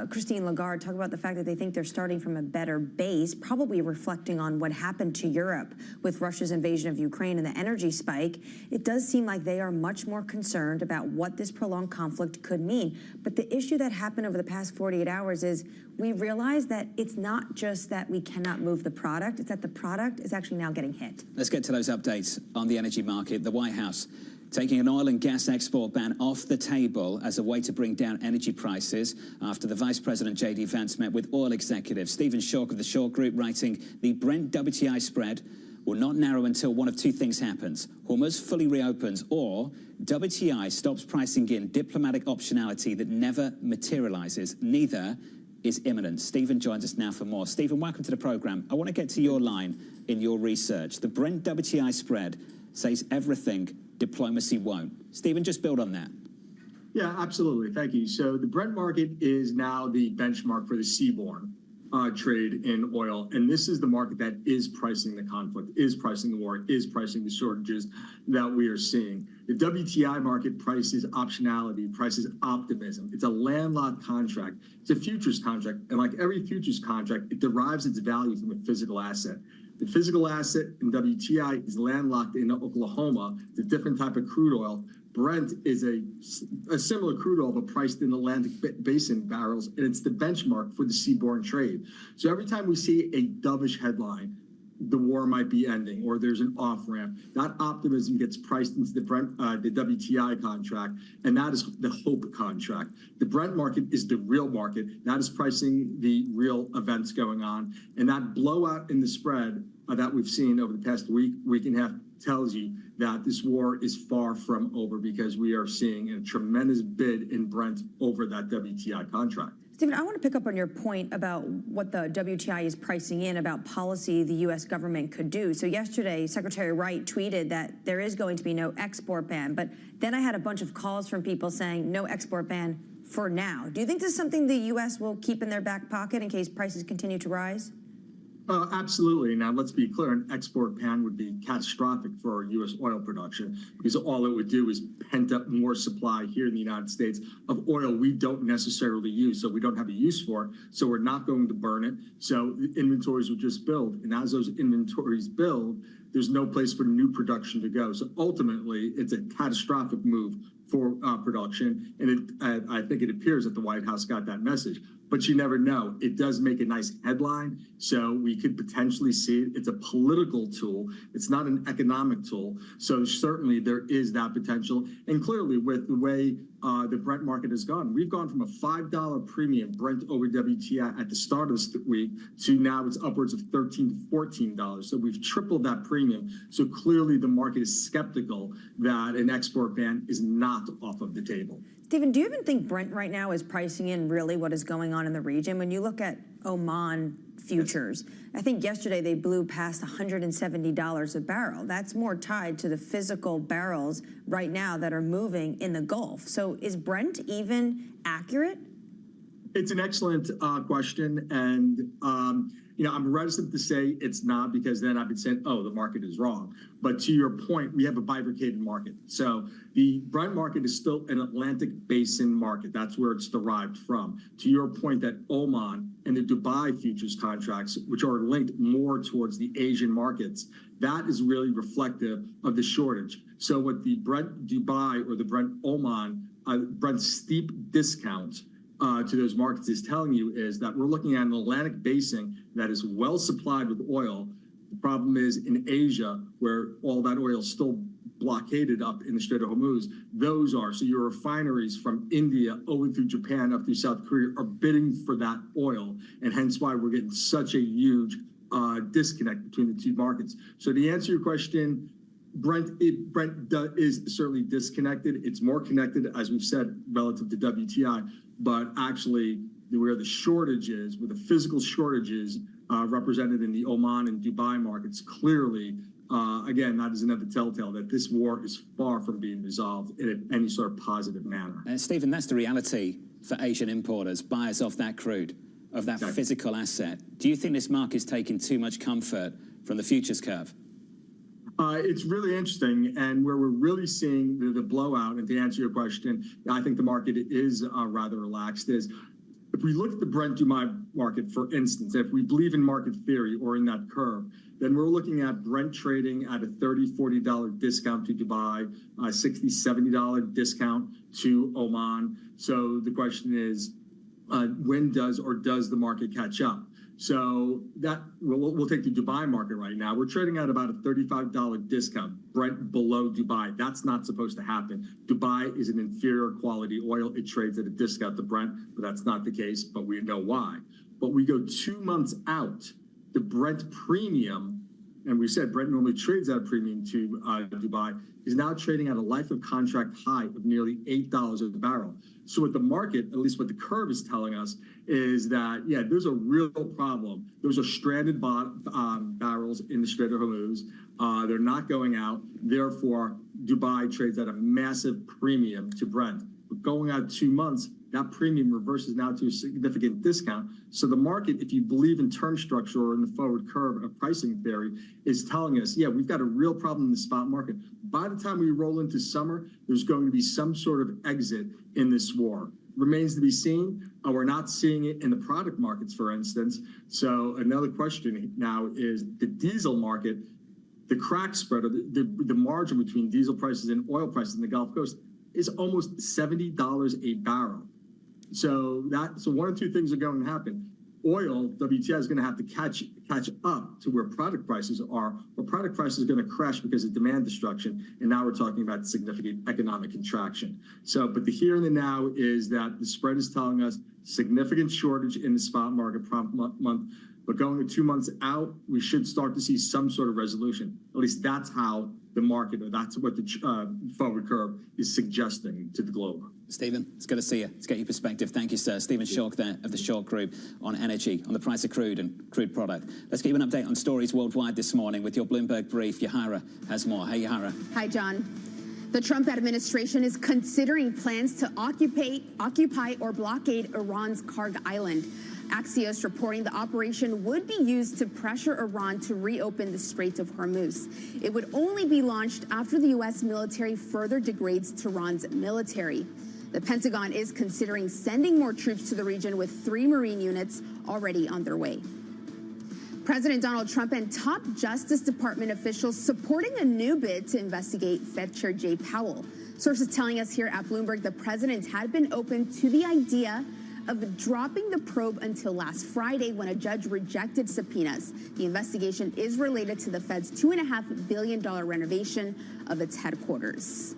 Christine Lagarde talk about the fact that they think they're starting from a better base, probably reflecting on what happened to Europe with Russia's invasion of Ukraine and the energy spike. It does seem like they are much more concerned about what this prolonged conflict could mean. But the issue that happened over the past 48 hours is we realize that it's not just that we cannot move the product, it's that the product is actually now getting hit. Let's get to those updates on the energy market. The White House taking an oil and gas export ban off the table as a way to bring down energy prices after the Vice President J.D. Vance met with oil executives. Stephen Schork of the Schork Group writing, the Brent WTI spread will not narrow until one of two things happens. Hormuz fully reopens or WTI stops pricing in diplomatic optionality that never materializes. Neither is imminent. Stephen joins us now for more. Stephen, welcome to the program. I want to get to your line in your research. The Brent WTI spread says everything, diplomacy won't. Stephen, just build on that. Yeah, absolutely. Thank you. So the Brent market is now the benchmark for the seaborne trade in oil. And this is the market that is pricing the conflict, is pricing the war, is pricing the shortages that we are seeing. The WTI market prices optionality, prices optimism. It's a landlocked contract. It's a futures contract. And like every futures contract, it derives its value from a physical asset. The physical asset in WTI is landlocked in Oklahoma. It's a different type of crude oil. Brent is a similar crude oil, but priced in Atlantic Basin barrels, and it's the benchmark for the seaborne trade. So every time we see a dovish headline, the war might be ending, or there's an off-ramp, that optimism gets priced into the WTI contract, and that is the hope contract. The Brent market is the real market. That is pricing the real events going on, and that blowout in the spread that we've seen over the past week and a half tells you that this war is far from over because we are seeing a tremendous bid in Brent over that WTI contract. Stephen, I want to pick up on your point about what the WTI is pricing in about policy the U.S. government could do. So yesterday, Secretary Wright tweeted that there is going to be no export ban, but then I had a bunch of calls from people saying no export ban for now. Do you think this is something the U.S. will keep in their back pocket in case prices continue to rise? Absolutely. Now, let's be clear, an export ban would be catastrophic for U.S. oil production because all it would do is pent up more supply here in the United States of oil we don't necessarily use, so we don't have a use for it, so we're not going to burn it, so the inventories would just build. And as those inventories build, there's no place for new production to go. So ultimately, it's a catastrophic move for production, and I think it appears that the White House got that message. But you never know. It does make a nice headline, so we could potentially see it. It's a political tool. It's not an economic tool. So certainly there is that potential. And clearly, with the way the Brent market has gone, we've gone from a $5 premium Brent over WTI at the start of this week to now it's upwards of $13 to $14. So we've tripled that premium. So clearly the market is skeptical that an export ban is not off of the table. Stephen, do you even think Brent right now is pricing in really what is going on in the region? When you look at Oman futures, I think yesterday they blew past $170 a barrel. That's more tied to the physical barrels right now that are moving in the Gulf. So is Brent even accurate? It's an excellent question. And, I'm reticent to say it's not because then I've been saying, oh, the market is wrong. But to your point, we have a bifurcated market. So the Brent market is still an Atlantic Basin market. That's where it's derived from. To your point that Oman and the Dubai futures contracts, which are linked more towards the Asian markets, that is really reflective of the shortage. So what the Brent Dubai or the Brent Oman, Brent steep discount to those markets is telling you is that we're looking at an Atlantic basin that is well supplied with oil. The problem is in Asia, where all that oil is still blockaded up in the Strait of Hormuz, so your refineries from India over through Japan up through South Korea are bidding for that oil, and hence why we're getting such a huge disconnect between the two markets. So to answer your question, Brent is certainly disconnected. It's more connected, as we've said, relative to WTI, but actually where the shortage is, where the physical shortage is represented in the Oman and Dubai markets, clearly, again, that is another telltale that this war is far from being resolved in any sort of positive manner. Stephen, that's the reality for Asian importers, buyers of that crude, of that physical asset. Do you think this market's taking too much comfort from the futures curve? It's really interesting, and where we're really seeing the blowout, and to answer your question, I think the market is rather relaxed, is if we look at the Brent Dubai market, for instance, if we believe in market theory or in that curve, then we're looking at Brent trading at a $30, $40 discount to Dubai, $60, $70 discount to Oman. So the question is, when does the market catch up? So that we'll take the Dubai market right now. We're trading at about a $35 discount, Brent below Dubai. That's not supposed to happen. Dubai is an inferior quality oil. It trades at a discount to Brent, but that's not the case, but we know why. But we go 2 months out, the Brent premium, and we said Brent normally trades at a premium to Dubai, is now trading at a life of contract high of nearly $8 a barrel. So what the market, at least what the curve is telling us, is that, yeah, there's a real problem. Those are stranded barrels in the Strait of Hormuz. They're not going out. Therefore, Dubai trades at a massive premium to Brent. But going out 2 months, that premium reverses now to a significant discount. So the market, if you believe in term structure or in the forward curve of pricing theory, is telling us, yeah, we've got a real problem in the spot market. By the time we roll into summer, there's going to be some sort of exit in this war. Remains to be seen. We're not seeing it in the product markets, for instance. So another question now is the diesel market, the crack spread, or the margin between diesel prices and oil prices in the Gulf Coast is almost $70 a barrel. So one of two things are going to happen. Oil, WTI, is going to have to catch up to where product prices are, or product prices are going to crash because of demand destruction. And now we're talking about significant economic contraction. So, but the here and the now is that the spread is telling us significant shortage in the spot market prompt month. But going 2 months out, we should start to see some sort of resolution. At least that's how the market, or that's what the forward curve is suggesting to the globe. Stephen, it's good to see you. Let's get your perspective. Thank you, sir. Stephen Schork there of the Schork Group on energy, on the price of crude and crude product. Let's get you an update on stories worldwide this morning with your Bloomberg brief. Yahara has more. Hey, Yahara. Hi, John. The Trump administration is considering plans to occupy or blockade Iran's Karg Island. Axios reporting the operation would be used to pressure Iran to reopen the Strait of Hormuz. It would only be launched after the U.S. military further degrades Tehran's military. The Pentagon is considering sending more troops to the region, with 3 Marine units already on their way. President Donald Trump and top Justice Department officials supporting a new bid to investigate Fed Chair Jay Powell. Sources telling us here at Bloomberg the president had been open to the idea of dropping the probe until last Friday, when a judge rejected subpoenas. The investigation is related to the Fed's $2.5 billion renovation of its headquarters.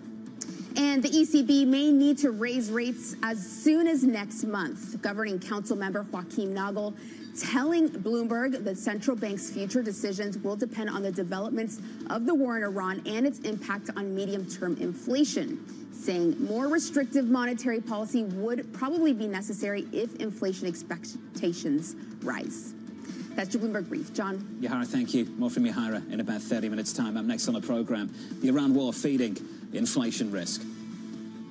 And the ECB may need to raise rates as soon as next month. Governing Council member Joaquim Nagel telling Bloomberg the central bank's future decisions will depend on the developments of the war in Iran and its impact on medium-term inflation, saying more restrictive monetary policy would probably be necessary if inflation expectations rise. That's your Bloomberg brief. John? Yahara, thank you. More from Yahara in about 30 minutes' time. Up next on the program, the Iran war feeding inflation risk.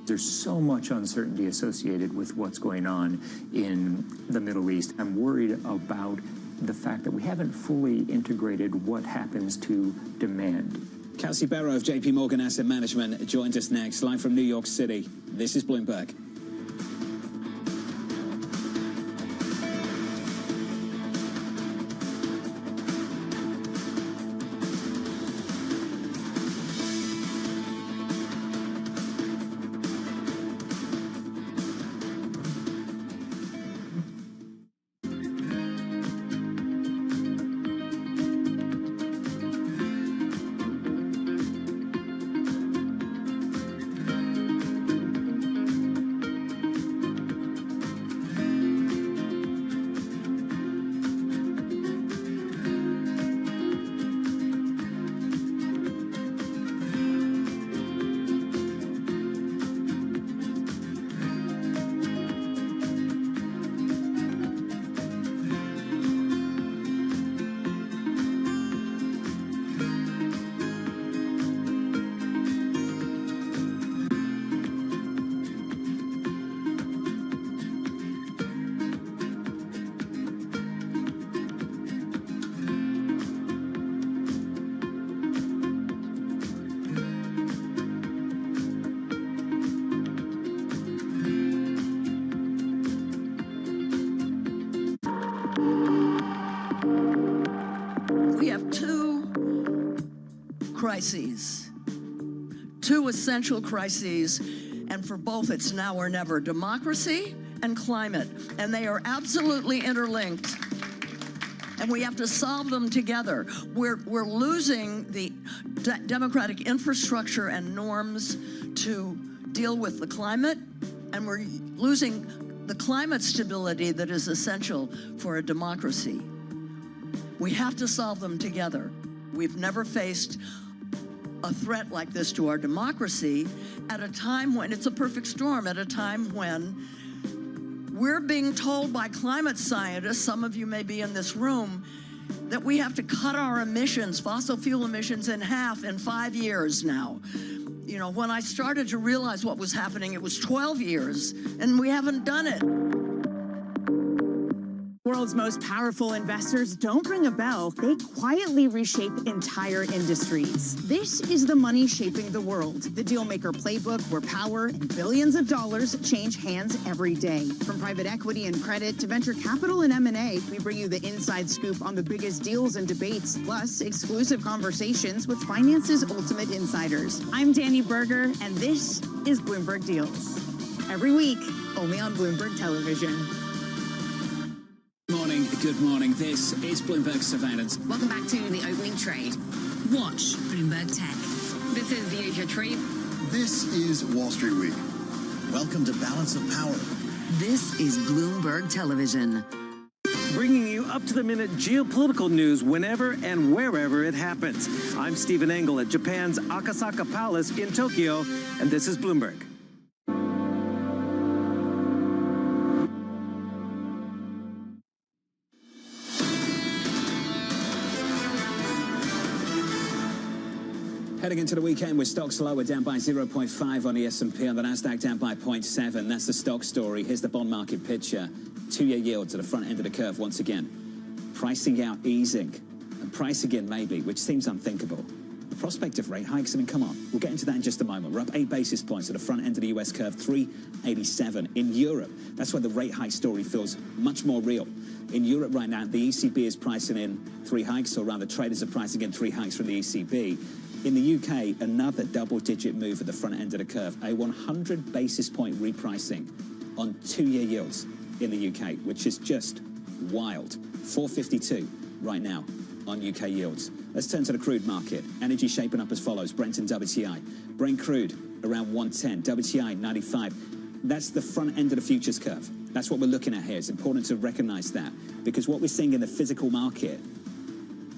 There's so much uncertainty associated with what's going on in the Middle East. I'm worried about the fact that we haven't fully integrated what happens to demand. Kelsey Barrow of JP Morgan Asset Management joins us next, live from New York City. This is Bloomberg. crises, two essential crises, and for both it's now or never: democracy and climate, and they are absolutely interlinked. And we have to solve them together. We're losing the democratic infrastructure and norms to deal with the climate, and we're losing the climate stability that is essential for a democracy. We have to solve them together. We've never faced a threat like this to our democracy at a time when it's a perfect storm, at a time when we're being told by climate scientists, some of you may be in this room, that we have to cut our emissions, fossil fuel emissions, in half in 5 years now. You know, when I started to realize what was happening, it was 12 years, and we haven't done it. World's most powerful investors don't ring a bell. They quietly reshape entire industries. This is the money shaping the world, the dealmaker playbook where power and billions of dollars change hands every day. From private equity and credit to venture capital and M&A, we bring you the inside scoop on the biggest deals and debates, plus exclusive conversations with finance's ultimate insiders. I'm Danny Berger, and this is Bloomberg Deals. Every week, only on Bloomberg Television. Good morning. This is Bloomberg Surveillance. Welcome back to the opening trade. Watch Bloomberg Tech. This is the Asia Trade. This is Wall Street Week. Welcome to Balance of Power. This is Bloomberg Television. Bringing you up-to-the-minute geopolitical news whenever and wherever it happens. I'm Stephen Engel at Japan's Akasaka Palace in Tokyo, and this is Bloomberg. Heading into the weekend with stocks lower, down by 0.5 on the S&P, on the Nasdaq down by 0.7. That's the stock story. Here's the bond market picture. Two-year yields at the front end of the curve once again. Pricing out easing, and price again maybe, which seems unthinkable. The prospect of rate hikes, I mean, come on. We'll get into that in just a moment. We're up 8 basis points at the front end of the US curve, 387. In Europe, that's where the rate hike story feels much more real. In Europe right now, the ECB is pricing in 3 hikes, or rather traders are pricing in 3 hikes from the ECB. In the UK, another double-digit move at the front end of the curve, a 100 basis point repricing on 2-year yields in the UK, which is just wild. 452 right now on UK yields. Let's turn to the crude market. Energy shaping up as follows. Brent and WTI. Brent crude around 110, WTI 95. That's the front end of the futures curve. That's what we're looking at here. It's important to recognize that, because what we're seeing in the physical market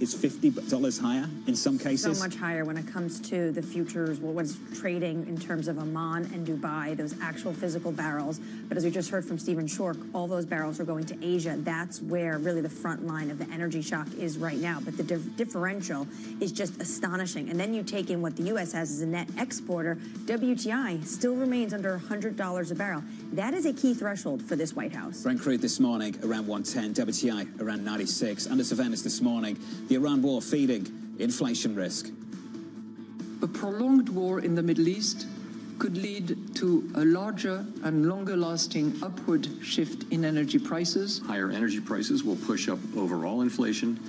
is $50 higher in some cases. So much higher when it comes to the futures, what's trading in terms of Oman and Dubai, those actual physical barrels. But as we just heard from Stephen Schork, all those barrels are going to Asia. That's where really the front line of the energy shock is right now. But the differential is just astonishing. And then you take in what the U.S. has as a net exporter. WTI still remains under $100 a barrel. That is a key threshold for this White House. Brent crude this morning around 110, WTI around 96. Under surveillance this morning, the Iran war feeding inflation risk. A prolonged war in the Middle East could lead to a larger and longer-lasting upward shift in energy prices. Higher energy prices will push up overall inflation,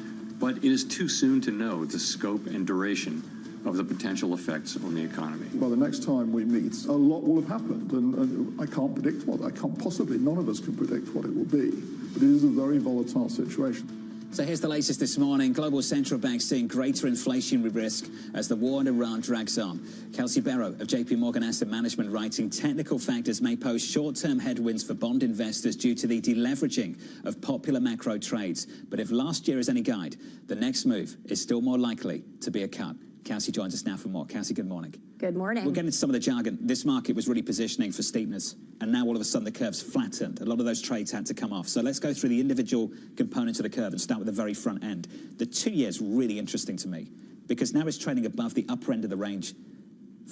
but it is too soon to know the scope and duration of the potential effects on the economy. By the next time we meet, a lot will have happened, and I can't predict what. I can't possibly, none of us can predict what it will be, but it is a very volatile situation. So here's the latest this morning. Global central banks seeing greater inflationary risk as the war in Iran drags on. Kelsey Barrow of JP Morgan Asset Management writing, technical factors may pose short-term headwinds for bond investors due to the deleveraging of popular macro trades. But if last year is any guide, the next move is still more likely to be a cut. Kelsey joins us now for more. Kelsey, good morning. Good morning. We'll get into some of the jargon. This market was really positioning for steepness, and now all of a sudden the curve's flattened. A lot of those trades had to come off. So let's go through the individual components of the curve and start with the very front end. The 2 years really interesting to me, because now it's trading above the upper end of the range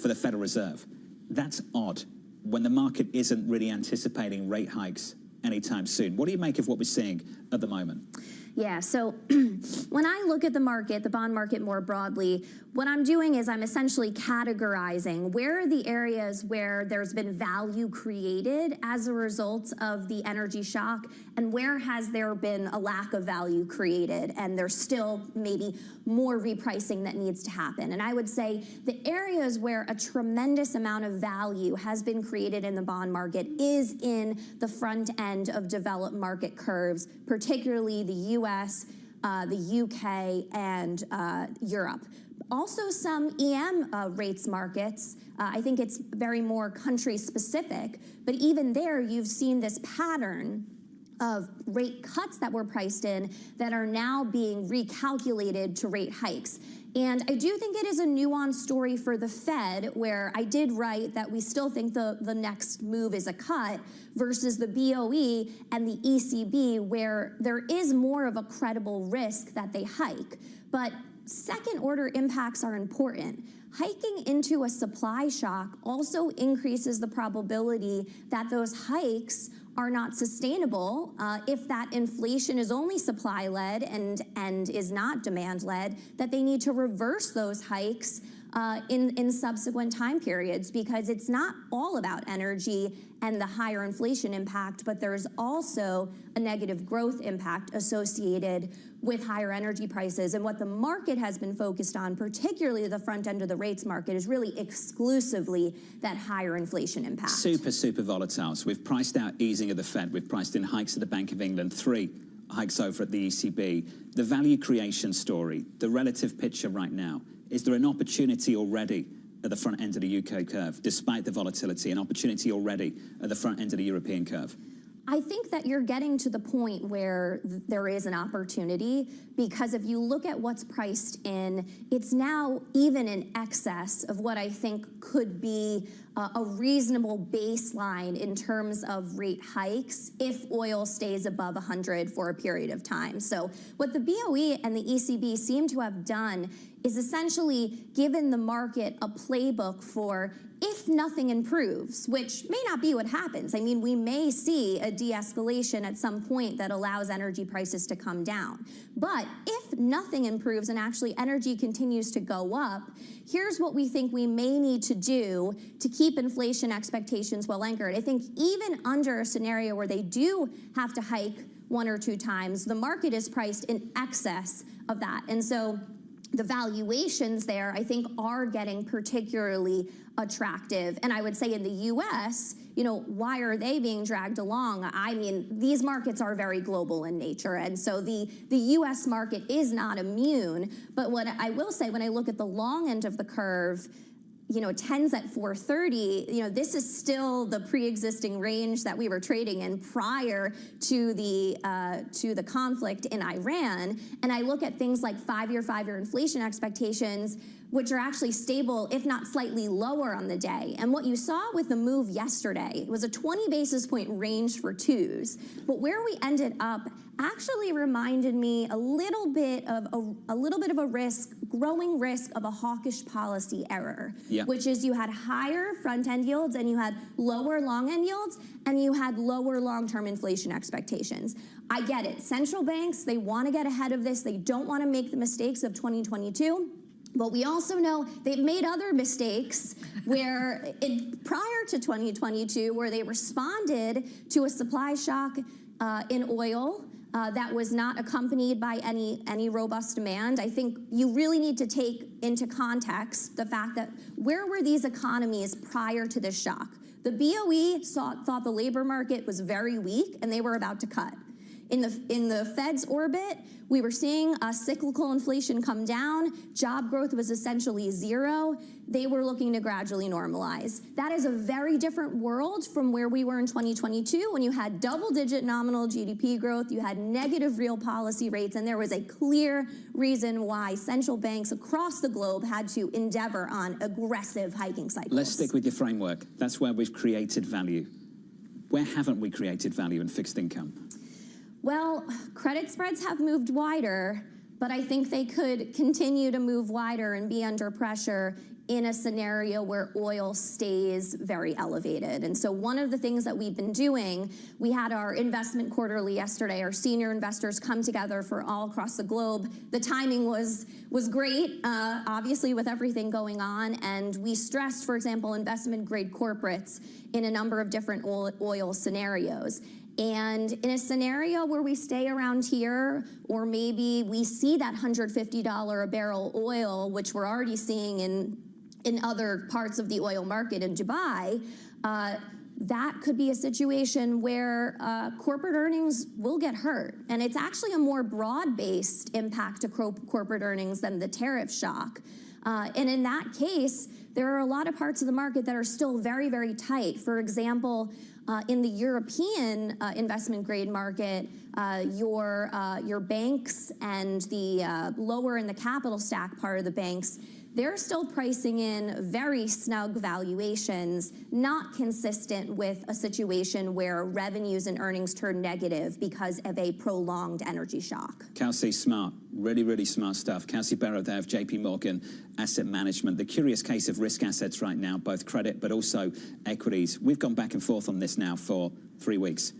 for the Federal Reserve. That's odd when the market isn't really anticipating rate hikes anytime soon. What do you make of what we're seeing at the moment? Yeah, so when I look at the market, the bond market more broadly, what I'm doing is I'm essentially categorizing where are the areas where there's been value created as a result of the energy shock, and where has there been a lack of value created, and there's still maybe more repricing that needs to happen. And I would say the areas where a tremendous amount of value has been created in the bond market is in the front end of developed market curves, particularly the US, the UK, and Europe. Also some EM rates markets. I think it's very more country specific, but even there you've seen this pattern of rate cuts that were priced in that are now being recalculated to rate hikes. And I do think it is a nuanced story for the Fed, where I did write that we still think the next move is a cut, versus the BOE and the ECB, where there is more of a credible risk that they hike. But second order impacts are important. Hiking into a supply shock also increases the probability that those hikes are not sustainable if that inflation is only supply-led and is not demand-led, that they need to reverse those hikes in subsequent time periods, because it's not all about energy and the higher inflation impact, but there's also a negative growth impact associated with higher energy prices. And what the market has been focused on, particularly the front end of the rates market, is really exclusively that higher inflation impact. Super volatile. So we've priced out easing of the Fed. We've priced in hikes of the Bank of England, 3 hikes over at the ECB. The value creation story, the relative picture right now, is there an opportunity already at the front end of the UK curve, despite the volatility, an opportunity already at the front end of the European curve? I think that you're getting to the point where there is an opportunity, because if you look at what's priced in, it's now even in excess of what I think could be a reasonable baseline in terms of rate hikes if oil stays above 100 for a period of time. So what the BOE and the ECB seem to have done is essentially given the market a playbook for if nothing improves, which may not be what happens. I mean, we may see a de-escalation at some point that allows energy prices to come down. But if nothing improves and actually energy continues to go up, here's what we think we may need to do to keep inflation expectations well anchored. I think even under a scenario where they do have to hike 1 or 2 times, the market is priced in excess of that. And so the valuations there, I think, are getting particularly attractive. And I would say in the US, you know, why are they being dragged along? I mean, these markets are very global in nature. And so the US market is not immune. But what I will say, when I look at the long end of the curve, you know, 10's at 430, you know, this is still the pre-existing range that we were trading in prior to the conflict in Iran. And I look at things like 5-year inflation expectations, which are actually stable, if not slightly lower on the day. And what you saw with the move yesterday was a 20 basis point range for 2s. But where we ended up actually reminded me a little bit of a growing risk of a hawkish policy error, which is you had higher front-end yields and you had lower long-end yields and you had lower long-term inflation expectations. I get it. Central banks, they want to get ahead of this. They don't want to make the mistakes of 2022. But we also know they've made other mistakes where prior to 2022, where they responded to a supply shock in oil that was not accompanied by any robust demand. I think you really need to take into context the fact that where were these economies prior to this shock? The BOE thought the labor market was very weak and they were about to cut. In the Fed's orbit, we were seeing cyclical inflation come down. Job growth was essentially 0. They were looking to gradually normalize. That is a very different world from where we were in 2022, when you had double-digit nominal GDP growth, you had negative real policy rates, and there was a clear reason why central banks across the globe had to endeavor on aggressive hiking cycles. Let's stick with your framework. That's where we've created value. Where haven't we created value in fixed income? Well, credit spreads have moved wider, but I think they could continue to move wider and be under pressure in a scenario where oil stays very elevated. And so one of the things that we've been doing, we had our investment quarterly yesterday. Our senior investors come together for all across the globe. The timing was great, obviously, with everything going on. And we stressed, for example, investment grade corporates in a number of different oil scenarios. And in a scenario where we stay around here, or maybe we see that $150 a barrel oil, which we're already seeing in other parts of the oil market in Dubai, that could be a situation where corporate earnings will get hurt. And it's actually a more broad-based impact to corporate earnings than the tariff shock. And in that case, there are a lot of parts of the market that are still very, very tight. For example, in the European investment grade market, your banks and the lower in the capital stack part of the banks, they're still pricing in very snug valuations, not consistent with a situation where revenues and earnings turn negative because of a prolonged energy shock. Kelsey, smart, really, really smart stuff. Kelsey Barrett there of JP Morgan Asset Management. The curious case of risk assets right now, both credit but also equities. We've gone back and forth on this now for 3 weeks.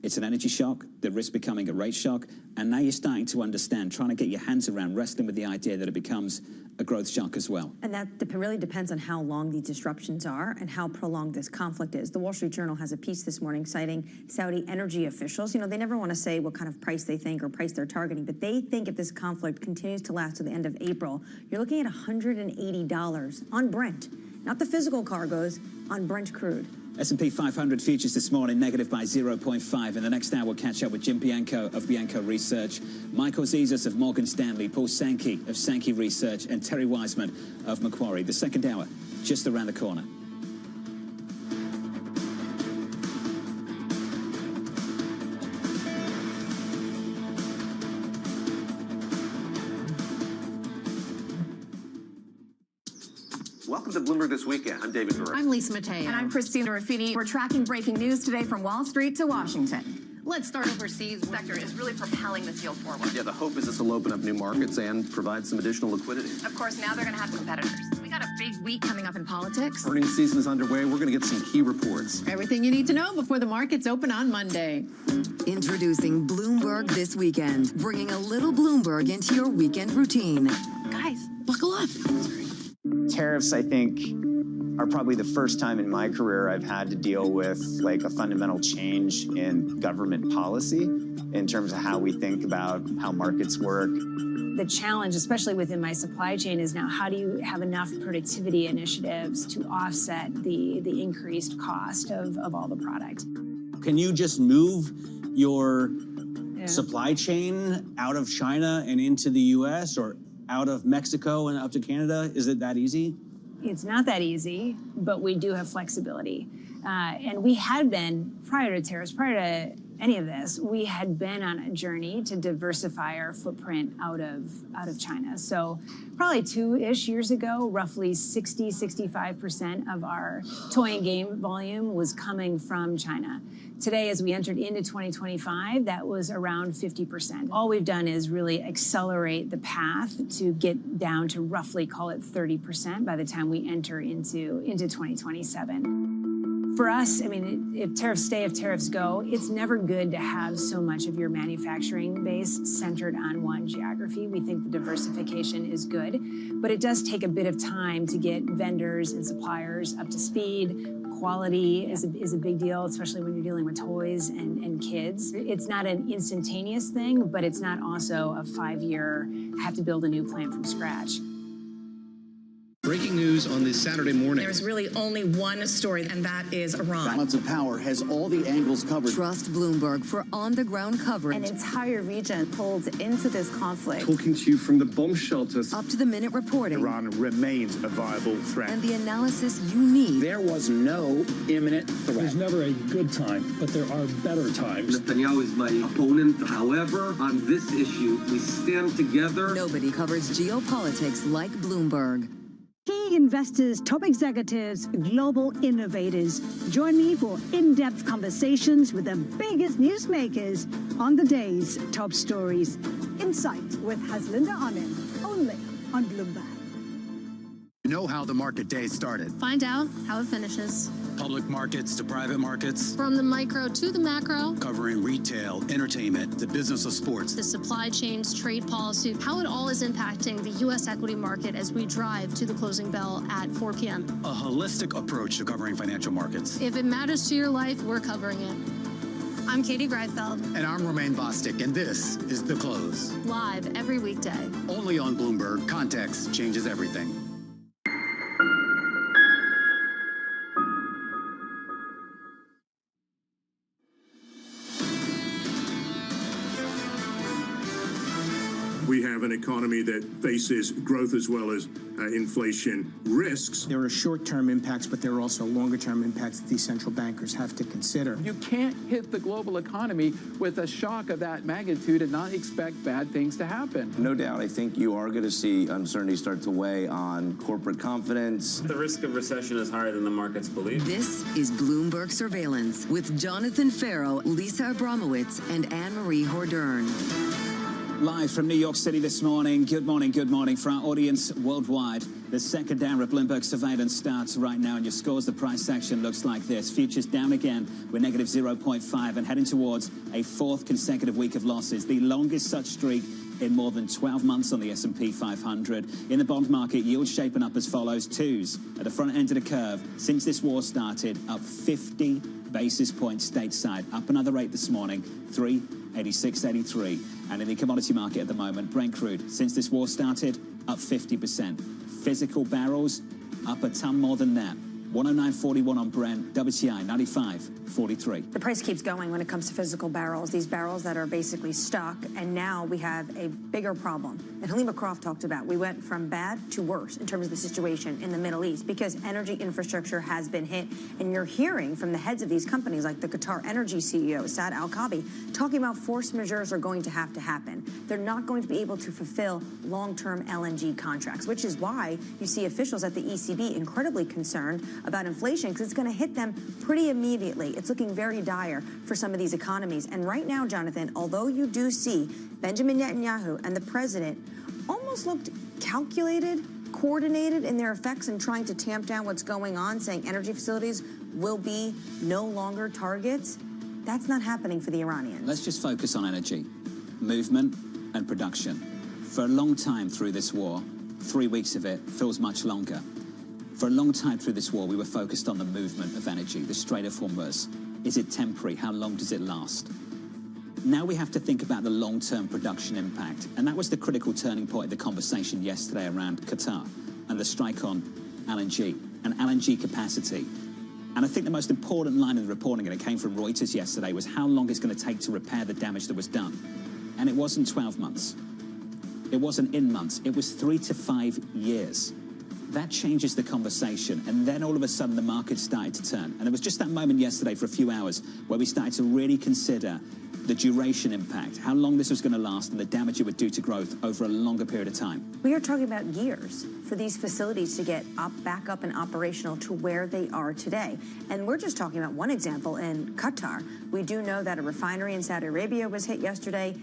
It's an energy shock, the risk becoming a rate shock, and now you're starting to understand, trying to get your hands around, wrestling with the idea that it becomes a growth shock as well. And that really depends on how long these disruptions are and how prolonged this conflict is. The Wall Street Journal has a piece this morning citing Saudi energy officials. You know, they never want to say what kind of price they think or price they're targeting, but they think if this conflict continues to last to the end of April, you're looking at $180 on Brent, not the physical cargoes, on Brent crude. S&P 500 futures this morning negative by 0.5. In the next hour, we'll catch up with Jim Bianco of Bianco Research, Michael Zezas of Morgan Stanley, Paul Sankey of Sankey Research, and Terry Wiseman of Macquarie. The second hour, just around the corner. Welcome to Bloomberg This Weekend. I'm David Burr. I'm Lisa Mateo. And I'm Christina Ruffini. We're tracking breaking news today from Wall Street to Washington. Let's start overseas. The sector is really propelling this deal forward. Yeah, the hope is this will open up new markets and provide some additional liquidity. Of course, now they're going to have competitors. We got a big week coming up in politics. Earnings season is underway. We're going to get some key reports. Everything you need to know before the markets open on Monday. Introducing Bloomberg This Weekend, bringing a little Bloomberg into your weekend routine. Guys, buckle up. Tariffs, I think, are probably the first time in my career I've had to deal with like a fundamental change in government policy in terms of how we think about how markets work. The challenge, especially within my supply chain, is now how do you have enough productivity initiatives to offset the increased cost of all the product? Can you just move your supply chain out of China and into the U.S. or out of Mexico and up to Canada? Is it that easy? It's not that easy, but we do have flexibility. And we had been, prior to tariffs, prior to any of this, we had been on a journey to diversify our footprint out of China. So probably 2-ish years ago, roughly 65% of our toy and game volume was coming from China. Today, as we entered into 2025, that was around 50%. All we've done is really accelerate the path to get down to roughly, call it 30% by the time we enter into 2027. For us, I mean, if tariffs stay, if tariffs go, it's never good to have so much of your manufacturing base centered on one geography. We think the diversification is good, but it does take a bit of time to get vendors and suppliers up to speed. Quality is a big deal, especially when you're dealing with toys and kids. It's not an instantaneous thing, but it's not also a 5-year, have to build a new plant from scratch. Breaking news on this Saturday morning. There's really only one story, and that is Iran. Balance of Power has all the angles covered. Trust Bloomberg for on-the-ground coverage. An entire region pulled into this conflict. Talking to you from the bomb shelters. Up-to-the-minute reporting. Iran remains a viable threat. And the analysis you need. There was no imminent threat. There's never a good time, but there are better times. Netanyahu is my opponent. However, on this issue, we stand together. Nobody covers geopolitics like Bloomberg. Key investors, top executives, global innovators. Join me for in-depth conversations with the biggest newsmakers on the day's top stories. Insight with Haslinda Amin, only on Bloomberg. You know how the market day started. Find out how it finishes. Public markets to private markets. From the micro to the macro. Covering retail, entertainment, the business of sports. The supply chains, trade policy, how it all is impacting the U.S. equity market as we drive to the closing bell at 4 p.m. A holistic approach to covering financial markets. If it matters to your life, we're covering it. I'm Katie Greifeld. And I'm Romaine Bostic, and this is The Close. Live every weekday. Only on Bloomberg. Context changes everything. We have an economy that faces growth as well as inflation risks. There are short-term impacts, but there are also longer-term impacts that these central bankers have to consider. You can't hit the global economy with a shock of that magnitude and not expect bad things to happen. No doubt, I think you are going to see uncertainty start to weigh on corporate confidence. The risk of recession is higher than the markets believe. This is Bloomberg Surveillance with Jonathan Farrow, Lisa Abramowitz, and Anne-Marie Hordern. Live from New York City this morning. Good morning for our audience worldwide. The second hour of Bloomberg Surveillance starts right now, and your scores, the price action looks like this. Futures down again. We're negative 0.5 and heading towards a fourth consecutive week of losses, the longest such streak in more than 12 months on the S&P 500. In the bond market, yields shaping up as follows. Twos at the front end of the curve since this war started, up 50 basis points stateside, up another rate this morning, 386.83. And in the commodity market at the moment, Brent crude, since this war started, up 50%. Physical barrels, up a ton more than that. 109.41 on Brent, WTI 95.43. The price keeps going when it comes to physical barrels, these barrels that are basically stuck, and now we have a bigger problem. And Halima Croft talked about, we went from bad to worse in terms of the situation in the Middle East because energy infrastructure has been hit. And you're hearing from the heads of these companies, like the Qatar Energy CEO, Saad Al-Kaabi, talking about force majeures are going to have to happen. They're not going to be able to fulfill long-term LNG contracts, which is why you see officials at the ECB incredibly concerned about inflation because it's going to hit them pretty immediately. It's looking very dire for some of these economies. And right now, Jonathan, although you do see Benjamin Netanyahu and the president almost looked calculated, coordinated in their effects in trying to tamp down what's going on, saying energy facilities will be no longer targets, that's not happening for the Iranians. Let's just focus on energy, movement and production. For a long time through this war, 3 weeks of it feels much longer. For a long time through this war, we were focused on the movement of energy, the Strait of Hormuz. Is it temporary? How long does it last? Now we have to think about the long-term production impact. And that was the critical turning point of the conversation yesterday around Qatar and the strike on LNG and LNG capacity. And I think the most important line in the reporting, and it came from Reuters yesterday, was how long it's going to take to repair the damage that was done. And it wasn't 12 months. It wasn't in months. It was 3 to 5 years. That changes the conversation, and then all of a sudden the market started to turn. And there was just that moment yesterday for a few hours where we started to really consider the duration impact, how long this was going to last, and the damage it would do to growth over a longer period of time. We are talking about years for these facilities to get back up and operational to where they are today. And we're just talking about one example in Qatar. We do know that a refinery in Saudi Arabia was hit yesterday.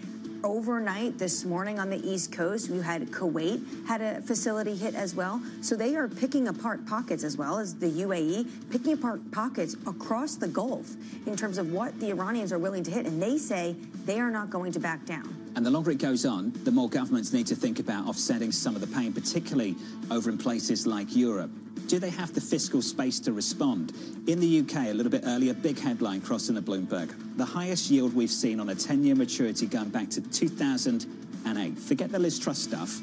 Overnight this morning on the East Coast, we had Kuwait had a facility hit as well. So they are picking apart pockets, as well as the UAE, picking apart pockets across the Gulf in terms of what the Iranians are willing to hit. And they say they are not going to back down. And the longer it goes on, the more governments need to think about offsetting some of the pain, particularly over in places like Europe. Do they have the fiscal space to respond? In the UK, a little bit earlier, big headline crossing the Bloomberg. The highest yield we've seen on a 10-year maturity going back to 2008. Forget the Liz Truss stuff.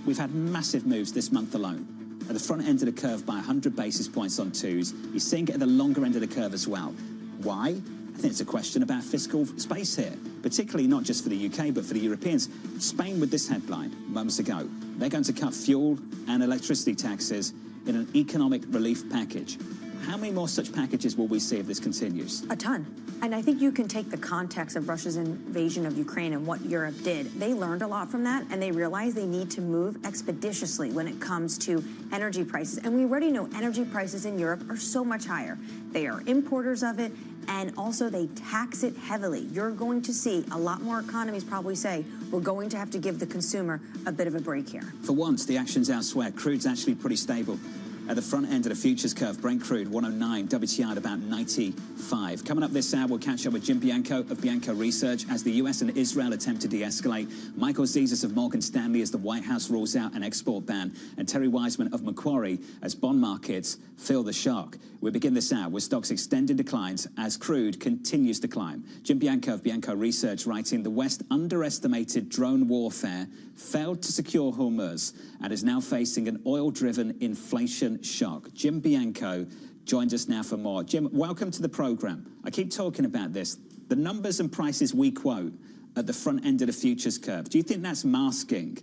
We've had massive moves this month alone. At the front end of the curve by 100 basis points on twos. You're seeing it at the longer end of the curve as well. Why? I think it's a question about fiscal space here, particularly not just for the UK, but for the Europeans. Spain with this headline months ago. They're going to cut fuel and electricity taxes in an economic relief package. How many more such packages will we see if this continues? A ton. And I think you can take the context of Russia's invasion of Ukraine and what Europe did. They learned a lot from that, and they realized they need to move expeditiously when it comes to energy prices. And we already know energy prices in Europe are so much higher. They are importers of it, And also, they tax it heavily. You're going to see a lot more economies probably say, we're going to have to give the consumer a bit of a break here. For once, the action's elsewhere. Crude's actually pretty stable. At the front end of the futures curve, Brent crude 109, WTI at about 95. Coming up this hour, we'll catch up with Jim Bianco of Bianco Research as the US and Israel attempt to de-escalate. Michael Zezas of Morgan Stanley as the White House rules out an export ban. And Terry Wiseman of Macquarie as bond markets feel the shock. We begin this hour with stocks extending declines as crude continues to climb. Jim Bianco of Bianco Research writing, the West underestimated drone warfare, failed to secure Hormuz, and is now facing an oil-driven inflation shock. Jim Bianco joins us now for more. Jim, welcome to the program. I keep talking about this. The numbers and prices we quote at the front end of the futures curve, do you think that's masking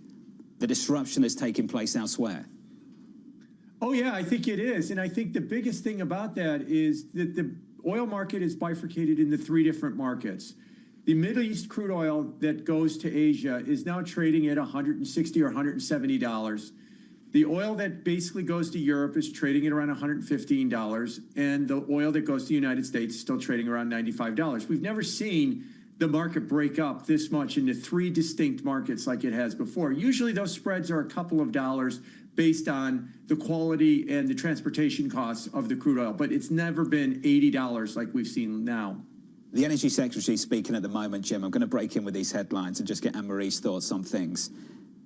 the disruption that's taking place elsewhere? Oh, yeah, I think it is. And I think the biggest thing about that is that the oil market is bifurcated into three different markets. The Middle East crude oil that goes to Asia is now trading at $160 or $170. The oil that basically goes to Europe is trading at around $115, and the oil that goes to the United States is still trading around $95. We've never seen the market break up this much into three distinct markets like it has before. Usually those spreads are a couple of dollars based on the quality and the transportation costs of the crude oil, but it's never been $80 like we've seen now. The Energy Secretary speaking at the moment, Jim. I'm going to break in with these headlines and just get Anne-Marie's thoughts on things.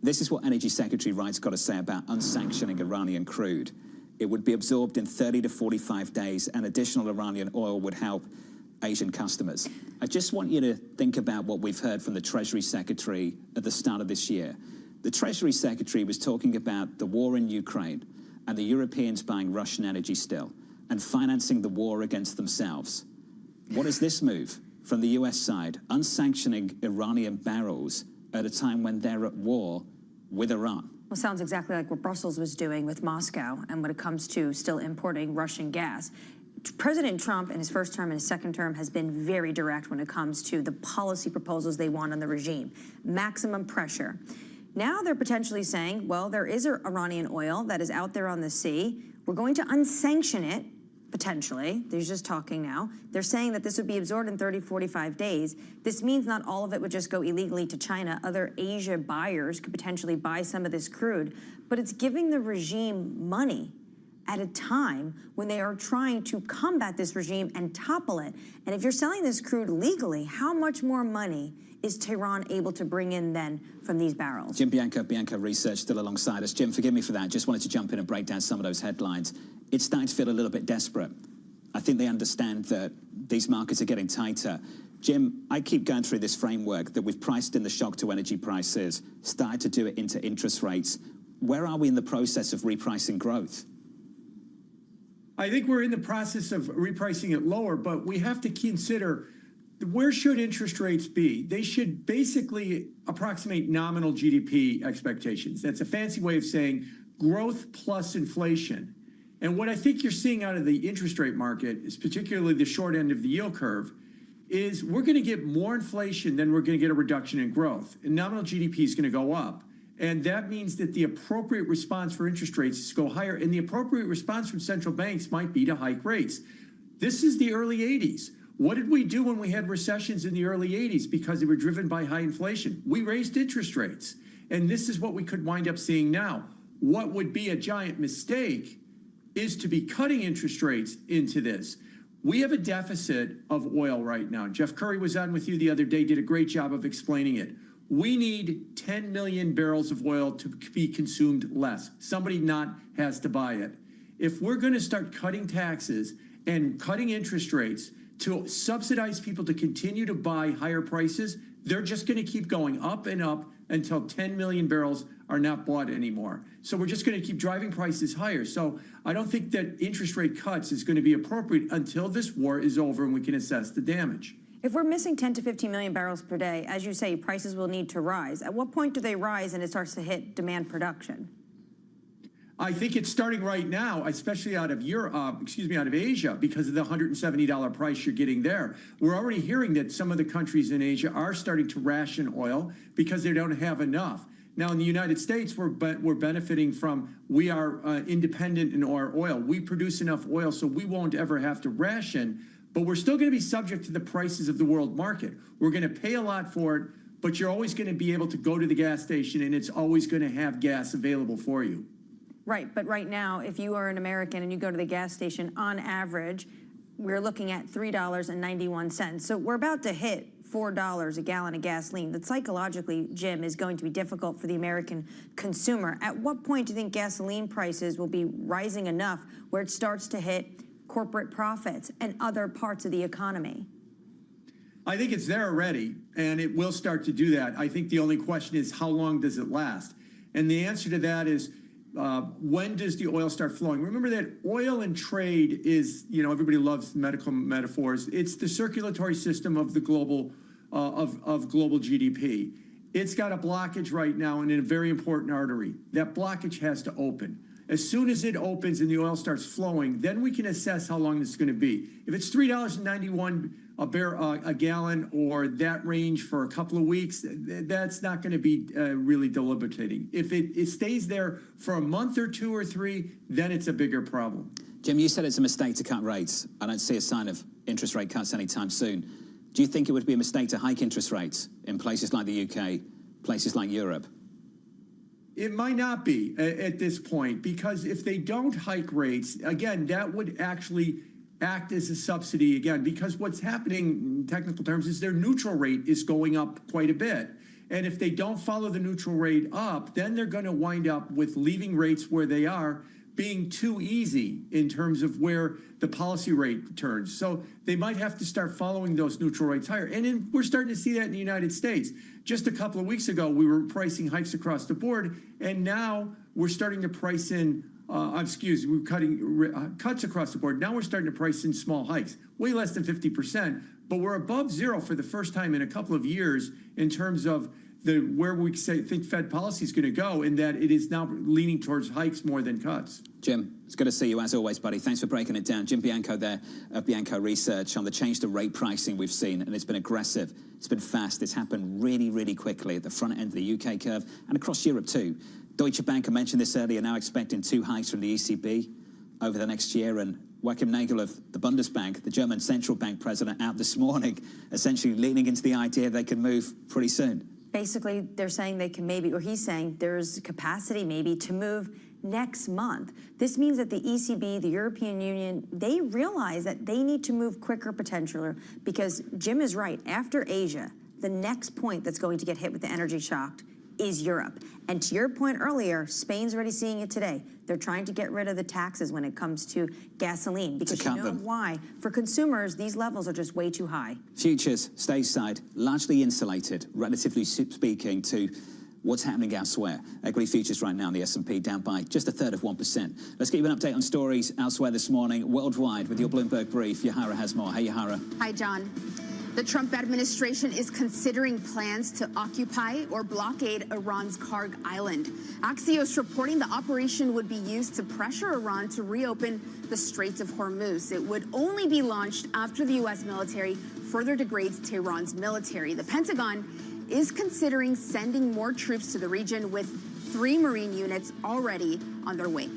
This is what Energy Secretary Wright's got to say about unsanctioning Iranian crude. It would be absorbed in 30 to 45 days, and additional Iranian oil would help Asian customers. I just want you to think about what we've heard from the Treasury Secretary at the start of this year. The Treasury Secretary was talking about the war in Ukraine and the Europeans buying Russian energy still and financing the war against themselves. What is this move from the US side, unsanctioning Iranian barrels at a time when they're at war with Iran? Well, sounds exactly like what Brussels was doing with Moscow and when it comes to still importing Russian gas. President Trump in his first term and his second term has been very direct when it comes to the policy proposals they want on the regime. Maximum pressure. Now they're potentially saying, well, there is Iranian oil that is out there on the sea. We're going to unsanction it. Potentially. They're just talking now. They're saying that this would be absorbed in 30, 45 days. This means not all of it would just go illegally to China. Other Asia buyers could potentially buy some of this crude. But it's giving the regime money at a time when they are trying to combat this regime and topple it. And if you're selling this crude legally, how much more money is Tehran able to bring in then from these barrels? Jim Bianco, Bianco Research, still alongside us. Jim, forgive me for that. Just wanted to jump in and break down some of those headlines. It's starting to feel a little bit desperate. I think they understand that these markets are getting tighter. Jim, I keep going through this framework that we've priced in the shock to energy prices, started to do it into interest rates. Where are we in the process of repricing growth? I think we're in the process of repricing it lower, but we have to consider where should interest rates be? They should basically approximate nominal GDP expectations. That's a fancy way of saying growth plus inflation. And what I think you're seeing out of the interest rate market, is particularly the short end of the yield curve, is we're going to get more inflation than we're going to get a reduction in growth. And nominal GDP is going to go up. And that means that the appropriate response for interest rates is to go higher. And the appropriate response from central banks might be to hike rates. This is the early 80s. What did we do when we had recessions in the early 80s because they were driven by high inflation? We raised interest rates. And this is what we could wind up seeing now. What would be a giant mistake is to be cutting interest rates into this. We have a deficit of oil right now. Jeff Curry was on with you the other day, did a great job of explaining it. We need 10 million barrels of oil to be consumed less. Somebody not has to buy it. If we're going to start cutting taxes and cutting interest rates to subsidize people to continue to buy higher prices, they're just going to keep going up and up until 10 million barrels are not bought anymore. So we're just going to keep driving prices higher. So I don't think that interest rate cuts is going to be appropriate until this war is over and we can assess the damage. If we're missing 10 to 15 million barrels per day, as you say, prices will need to rise. At what point do they rise and it starts to hit demand production? I think it's starting right now, especially out of out of Asia, because of the $170 price you're getting there. We're already hearing that some of the countries in Asia are starting to ration oil because they don't have enough. Now, in the United States, we're benefiting from, we are independent in our oil. We produce enough oil so we won't ever have to ration, but we're still going to be subject to the prices of the world market. We're going to pay a lot for it, but you're always going to be able to go to the gas station and it's always going to have gas available for you. Right, but right now, if you are an American and you go to the gas station, on average, we're looking at $3.91. So we're about to hit $4 a gallon of gasoline. That psychologically, Jim, is going to be difficult for the American consumer. At what point do you think gasoline prices will be rising enough where it starts to hit corporate profits and other parts of the economy? I think it's there already, and it will start to do that. I think the only question is, how long does it last? And the answer to that is, when does the oil start flowing? Remember that oil and trade is, everybody loves medical metaphors. It's the circulatory system of the global, of global GDP. It's got a blockage right now in a very important artery. That blockage has to open. As soon as it opens and the oil starts flowing, then we can assess how long this is going to be. If it's $3.91 a gallon or that range for a couple of weeks, that's not going to be really debilitating. If it stays there for a month or two or three, then it's a bigger problem. Jim, you said it's a mistake to cut rates. I don't see a sign of interest rate cuts anytime soon. Do you think it would be a mistake to hike interest rates in places like the UK, places like Europe? It might not be at this point, because if they don't hike rates, again, that would actually act as a subsidy again, because what's happening in technical terms is their neutral rate is going up quite a bit. And if they don't follow the neutral rate up, then they're going to wind up with leaving rates where they are being too easy in terms of where the policy rate turns. So they might have to start following those neutral rates higher. And we're starting to see that in the United States. Just a couple of weeks ago, we were pricing hikes across the board, and now we're starting to price in we're cutting cuts across the board. Now we're starting to price in small hikes, way less than 50%, but we're above zero for the first time in a couple of years in terms of where we think Fed policy is going to go, in that it is now leaning towards hikes more than cuts. Jim, it's good to see you as always, buddy. Thanks for breaking it down. Jim Bianco there of Bianco Research on the change to rate pricing we've seen, and it's been aggressive. It's been fast. It's happened really, really quickly at the front end of the UK curve and across Europe too. Deutsche Bank, I mentioned this earlier, now expecting 2 hikes from the ECB over the next year, and Joachim Nagel of the Bundesbank, the German central bank president, out this morning, essentially leaning into the idea they can move pretty soon. Basically, they're saying they can maybe, or he's saying there's capacity maybe to move next month. This means that the ECB, the European Union, they realize that they need to move quicker potentially, because Jim is right. After Asia, the next point that's going to get hit with the energy shock is Europe. And to your point earlier, Spain's already seeing it today. They're trying to get rid of the taxes when it comes to gasoline, because you know why? For consumers, these levels are just way too high. Futures, stateside, largely insulated, relatively speaking, to what's happening elsewhere. Equity futures right now in the S&P down by just 1/3%. Let's give you an update on stories elsewhere this morning, worldwide, with your Bloomberg Brief. Yahara has more. Hey, Yahara. Hi, John. The Trump administration is considering plans to occupy or blockade Iran's Karg Island. Axios reporting the operation would be used to pressure Iran to reopen the Straits of Hormuz. It would only be launched after the U.S. military further degrades Tehran's military. The Pentagon is considering sending more troops to the region, with 3 Marine units already on their way.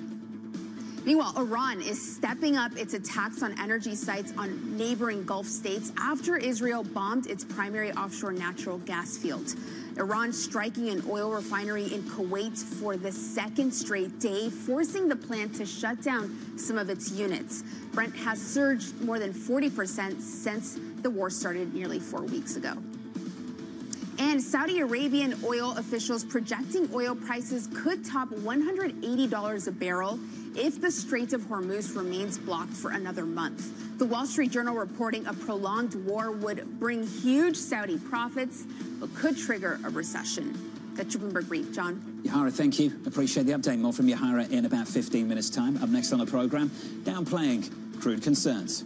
Meanwhile, Iran is stepping up its attacks on energy sites on neighboring Gulf states after Israel bombed its primary offshore natural gas field. Iran striking an oil refinery in Kuwait for the 2nd straight day, forcing the plant to shut down some of its units. Brent has surged more than 40% since the war started nearly 4 weeks ago. And Saudi Arabian oil officials projecting oil prices could top $180 a barrel if the Strait of Hormuz remains blocked for another month. The Wall Street Journal reporting a prolonged war would bring huge Saudi profits, but could trigger a recession. That's your Bloomberg Brief, John. Yahara, thank you. Appreciate the update. More from Yahara in about 15 minutes' time. Up next on the program, downplaying crude concerns.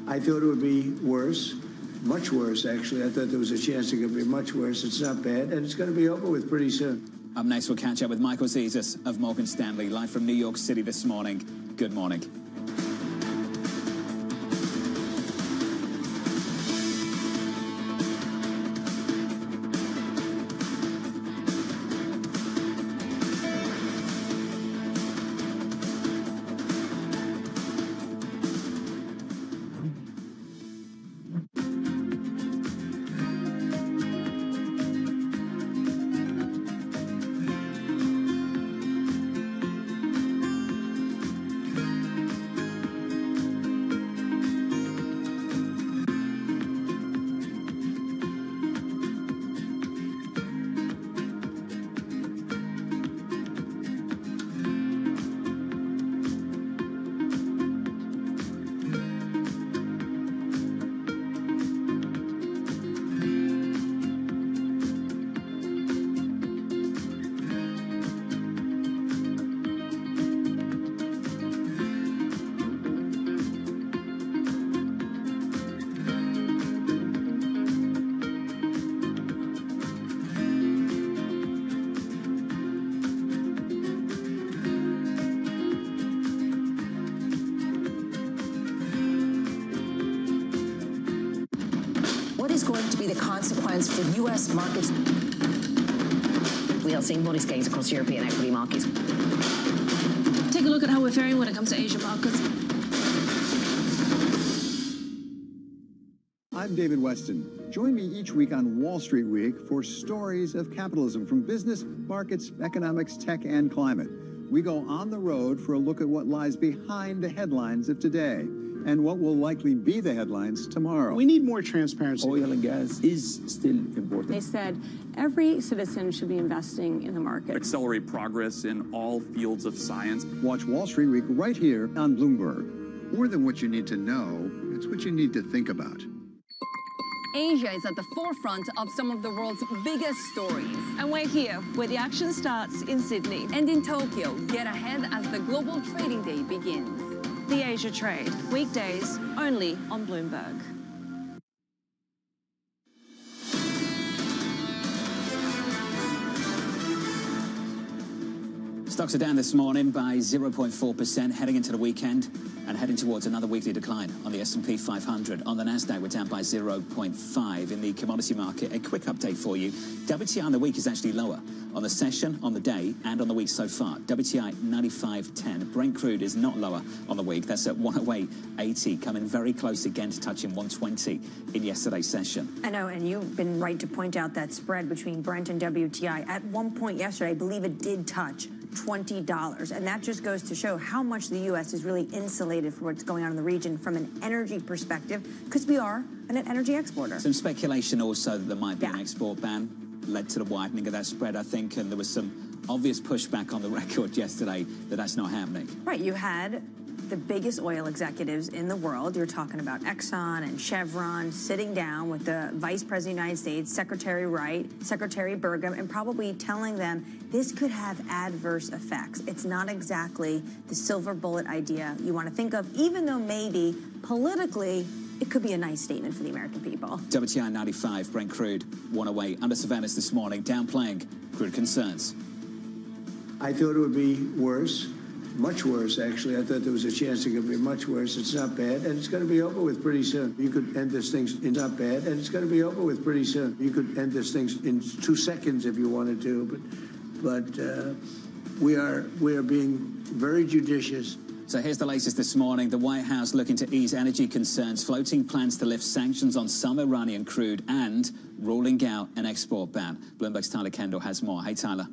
I thought it would be worse. Much worse, actually. I thought there was a chance it could be much worse. It's not bad, and it's going to be over with pretty soon. Up next, we'll catch up with Michael Zezas of Morgan Stanley, live from New York City this morning. Good morning. the consequence for U.S. markets. We are seeing modest gains across European equity markets. Take a look at how we're faring when it comes to Asian markets. I'm David Weston. Join me each week on Wall Street Week for stories of capitalism from business, markets, economics, tech, and climate. We go on the road for a look at what lies behind the headlines of today and what will likely be the headlines tomorrow. We need more transparency. Oil and gas is still important. They said every citizen should be investing in the market. Accelerate progress in all fields of science. Watch Wall Street Week right here on Bloomberg. More than what you need to know, it's what you need to think about. Asia is at the forefront of some of the world's biggest stories. And we're here, where the action starts in Sydney. And in Tokyo, get ahead as the global trading day begins. The Asia Trade, weekdays only on Bloomberg. Stocks are down this morning by 0.4%, heading into the weekend and heading towards another weekly decline on the S&P 500. On the Nasdaq, we're down by 0.5. In the commodity market, a quick update for you. WTI on the week is actually lower on the session, on the day, and on the week so far. WTI 95.10. Brent crude is not lower on the week. That's at 108.80, coming very close again to touching 120 in yesterday's session. I know, and you've been right to point out that spread between Brent and WTI. At one point yesterday, I believe it did touch $20. And that just goes to show how much the U.S. is really insulated from what's going on in the region from an energy perspective, because we are an energy exporter. Some speculation also that there might be an export ban led to the widening of that spread, I think, and there was some obvious pushback on the record yesterday that that's not happening. Right, you had the biggest oil executives in the world. You're talking about Exxon and Chevron sitting down with the Vice President of the United States, Secretary Wright, Secretary Burgum, and probably telling them this could have adverse effects. It's not exactly the silver bullet idea you want to think of, even though maybe politically it could be a nice statement for the American people. WTI 95, Brent crude 108 under surveillance this morning, downplaying crude concerns. I thought it would be worse. Much worse, actually. I thought there was a chance it could be much worse. It's not bad, and it's going to be over with pretty soon. You could end this thing. It's not bad, and it's going to be over with pretty soon. You could end this thing in 2 seconds if you wanted to, but we are being very judicious. So here's the latest this morning. The White House looking to ease energy concerns, floating plans to lift sanctions on some Iranian crude and ruling out an export ban. Bloomberg's Tyler Kendall has more. Hey, Tyler.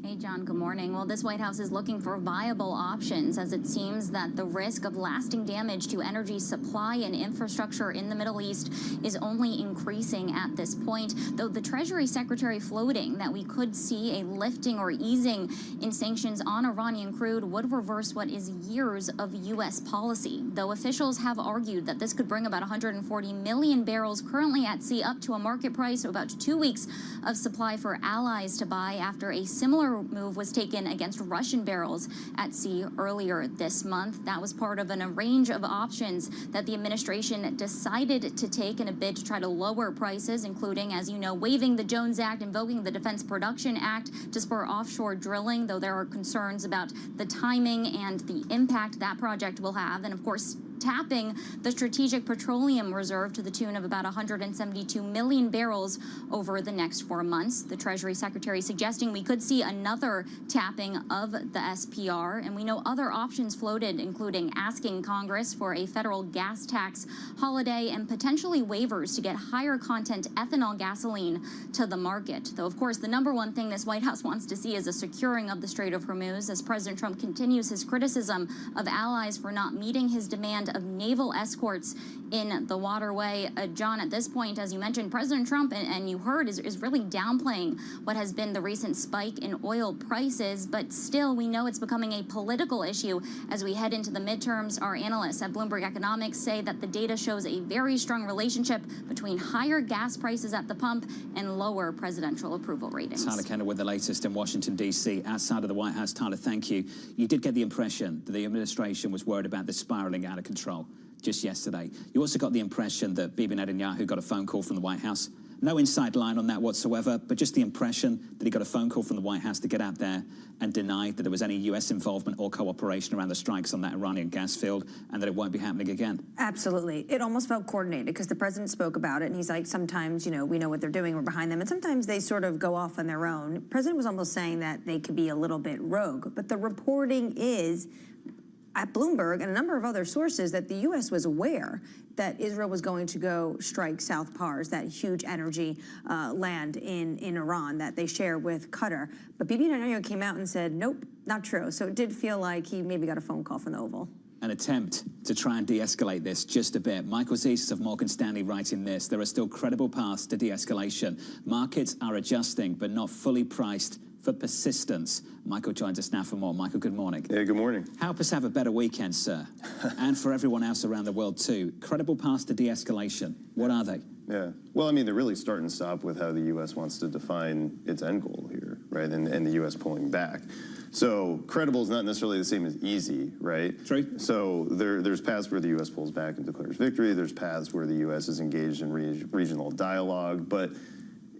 Hey, John, good morning. Well, this White House is looking for viable options as it seems that the risk of lasting damage to energy supply and infrastructure in the Middle East is only increasing at this point, though the Treasury Secretary floating that we could see a lifting or easing in sanctions on Iranian crude would reverse what is years of U.S. policy, though officials have argued that this could bring about 140 million barrels currently at sea up to a market price of about 2 weeks of supply for allies to buy after a similar move was taken against Russian barrels at sea earlier this month. That was part of a range of options that the administration decided to take in a bid to try to lower prices, including, as you know, waiving the Jones Act, invoking the Defense Production Act to spur offshore drilling, though there are concerns about the timing and the impact that project will have, and of course, tapping the Strategic Petroleum Reserve to the tune of about 172 million barrels over the next 4 months. The Treasury Secretary suggesting we could see another tapping of the SPR, and we know other options floated, including asking Congress for a federal gas tax holiday and potentially waivers to get higher content ethanol gasoline to the market. Though, of course, the number one thing this White House wants to see is a securing of the Strait of Hormuz as President Trump continues his criticism of allies for not meeting his demand of naval escorts in the waterway. John, at this point, as you mentioned, President Trump, and you heard, is really downplaying what has been the recent spike in oil prices, but still we know it's becoming a political issue as we head into the midterms. Our analysts at Bloomberg Economics say that the data shows a very strong relationship between higher gas prices at the pump and lower presidential approval ratings. Tyler Kendall with the latest in Washington, D.C. Outside of the White House, Tyler, thank you. You did get the impression that the administration was worried about this spiraling out of control just yesterday. You also got the impression that Bibi Netanyahu got a phone call from the White House No inside line on that whatsoever, but just the impression that he got a phone call from the White House to get out there and deny that there was any U.S. involvement or cooperation around the strikes on that Iranian gas field, and that it won't be happening again. Absolutely. It almost felt coordinated because the president spoke about it, and he's like, sometimes, you know, we know what they're doing, we're behind them, and sometimes they sort of go off on their own. The president was almost saying that they could be a little bit rogue, but the reporting is at Bloomberg and a number of other sources that the U.S. was aware that Israel was going to go strike South Pars, that huge energy land in Iran that they share with Qatar. But Bibi Netanyahu came out and said, nope, not true. So it did feel like he maybe got a phone call from the Oval. An attempt to try and de-escalate this just a bit. Michael Zeiss of Morgan Stanley writing this: there are still credible paths to de-escalation. Markets are adjusting, but not fully priced for persistence. Michael joins us now for more. Michael, good morning. Hey, good morning. Help us have a better weekend, sir. And for everyone else around the world, too. Credible paths to de-escalation. What are they? Yeah. Well, I mean, they really start and stop with how the U.S. wants to define its end goal here, right? And the U.S. pulling back. So credible is not necessarily the same as easy, right? True. So there's paths where the U.S. pulls back and declares victory. There's paths where the U.S. is engaged in regional dialogue. But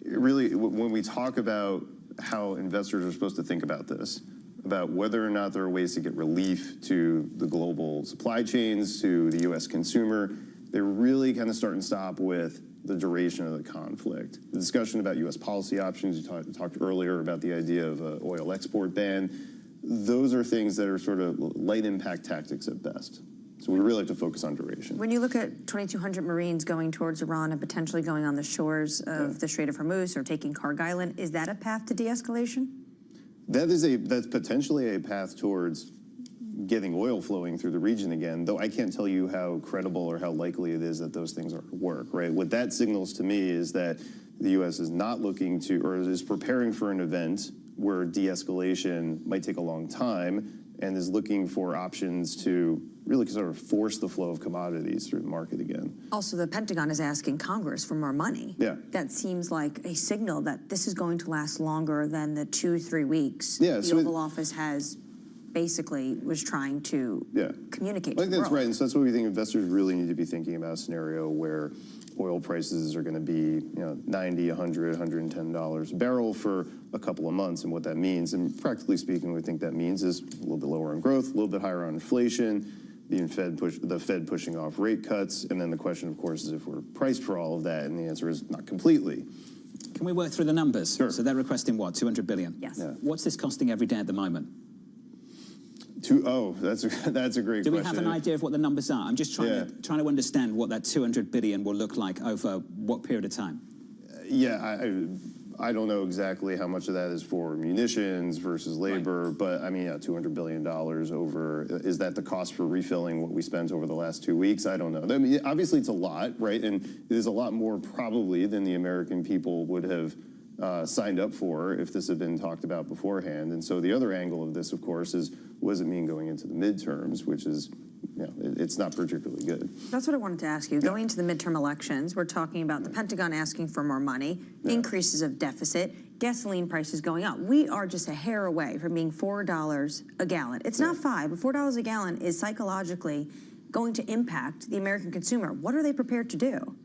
really, when we talk about how investors are supposed to think about this, about whether or not there are ways to get relief to the global supply chains, to the U.S. consumer, they really kind of start and stop with the duration of the conflict. The discussion about U.S. policy options, you talked earlier about the idea of an oil export ban, those are things that are sort of light impact tactics at best. So we really have to focus on duration. When you look at 2,200 Marines going towards Iran and potentially going on the shores of the Strait of Hormuz or taking Karg Island, is that a path to de-escalation? That's potentially a path towards getting oil flowing through the region again, though I can't tell you how credible or how likely it is that those things are to work, right? What that signals to me is that the U.S. is not looking to, or is preparing for an event where de-escalation might take a long time, and is looking for options to really sort of force the flow of commodities through the market again. Also, the Pentagon is asking Congress for more money. Yeah. That seems like a signal that this is going to last longer than the 2-3 weeks the Oval Office has basically was trying to communicate to the world. I think that's right, and so that's what we think investors really need to be thinking about, a scenario where oil prices are going to be, $90, $100, $110 a barrel for a couple of months, and what that means, and practically speaking, what we think that means is a little bit lower on growth, a little bit higher on inflation, the Fed pushing off rate cuts, and then the question, of course, is if we're priced for all of that, and the answer is not completely. Can we work through the numbers? Sure. So they're requesting what, $200 billion? Yes. Yeah. What's this costing every day at the moment? That's a great question. Do we have an idea of what the numbers are? I'm just trying to understand what that $200 billion will look like over what period of time. I don't know exactly how much of that is for munitions versus labor, but I mean, $200 billion over, is that the cost for refilling what we spent over the last 2 weeks? I don't know. I mean, obviously it's a lot, right? And it is a lot more probably than the American people would have signed up for if this had been talked about beforehand. And so the other angle of this, of course, is what does it mean going into the midterms, which is, it's not particularly good. That's what I wanted to ask you. Going into the midterm elections, we're talking about the Pentagon asking for more money, increases of deficit, gasoline prices going up. We are just a hair away from being $4 a gallon. It's not $5, but $4 a gallon is psychologically going to impact the American consumer. What are they prepared to do?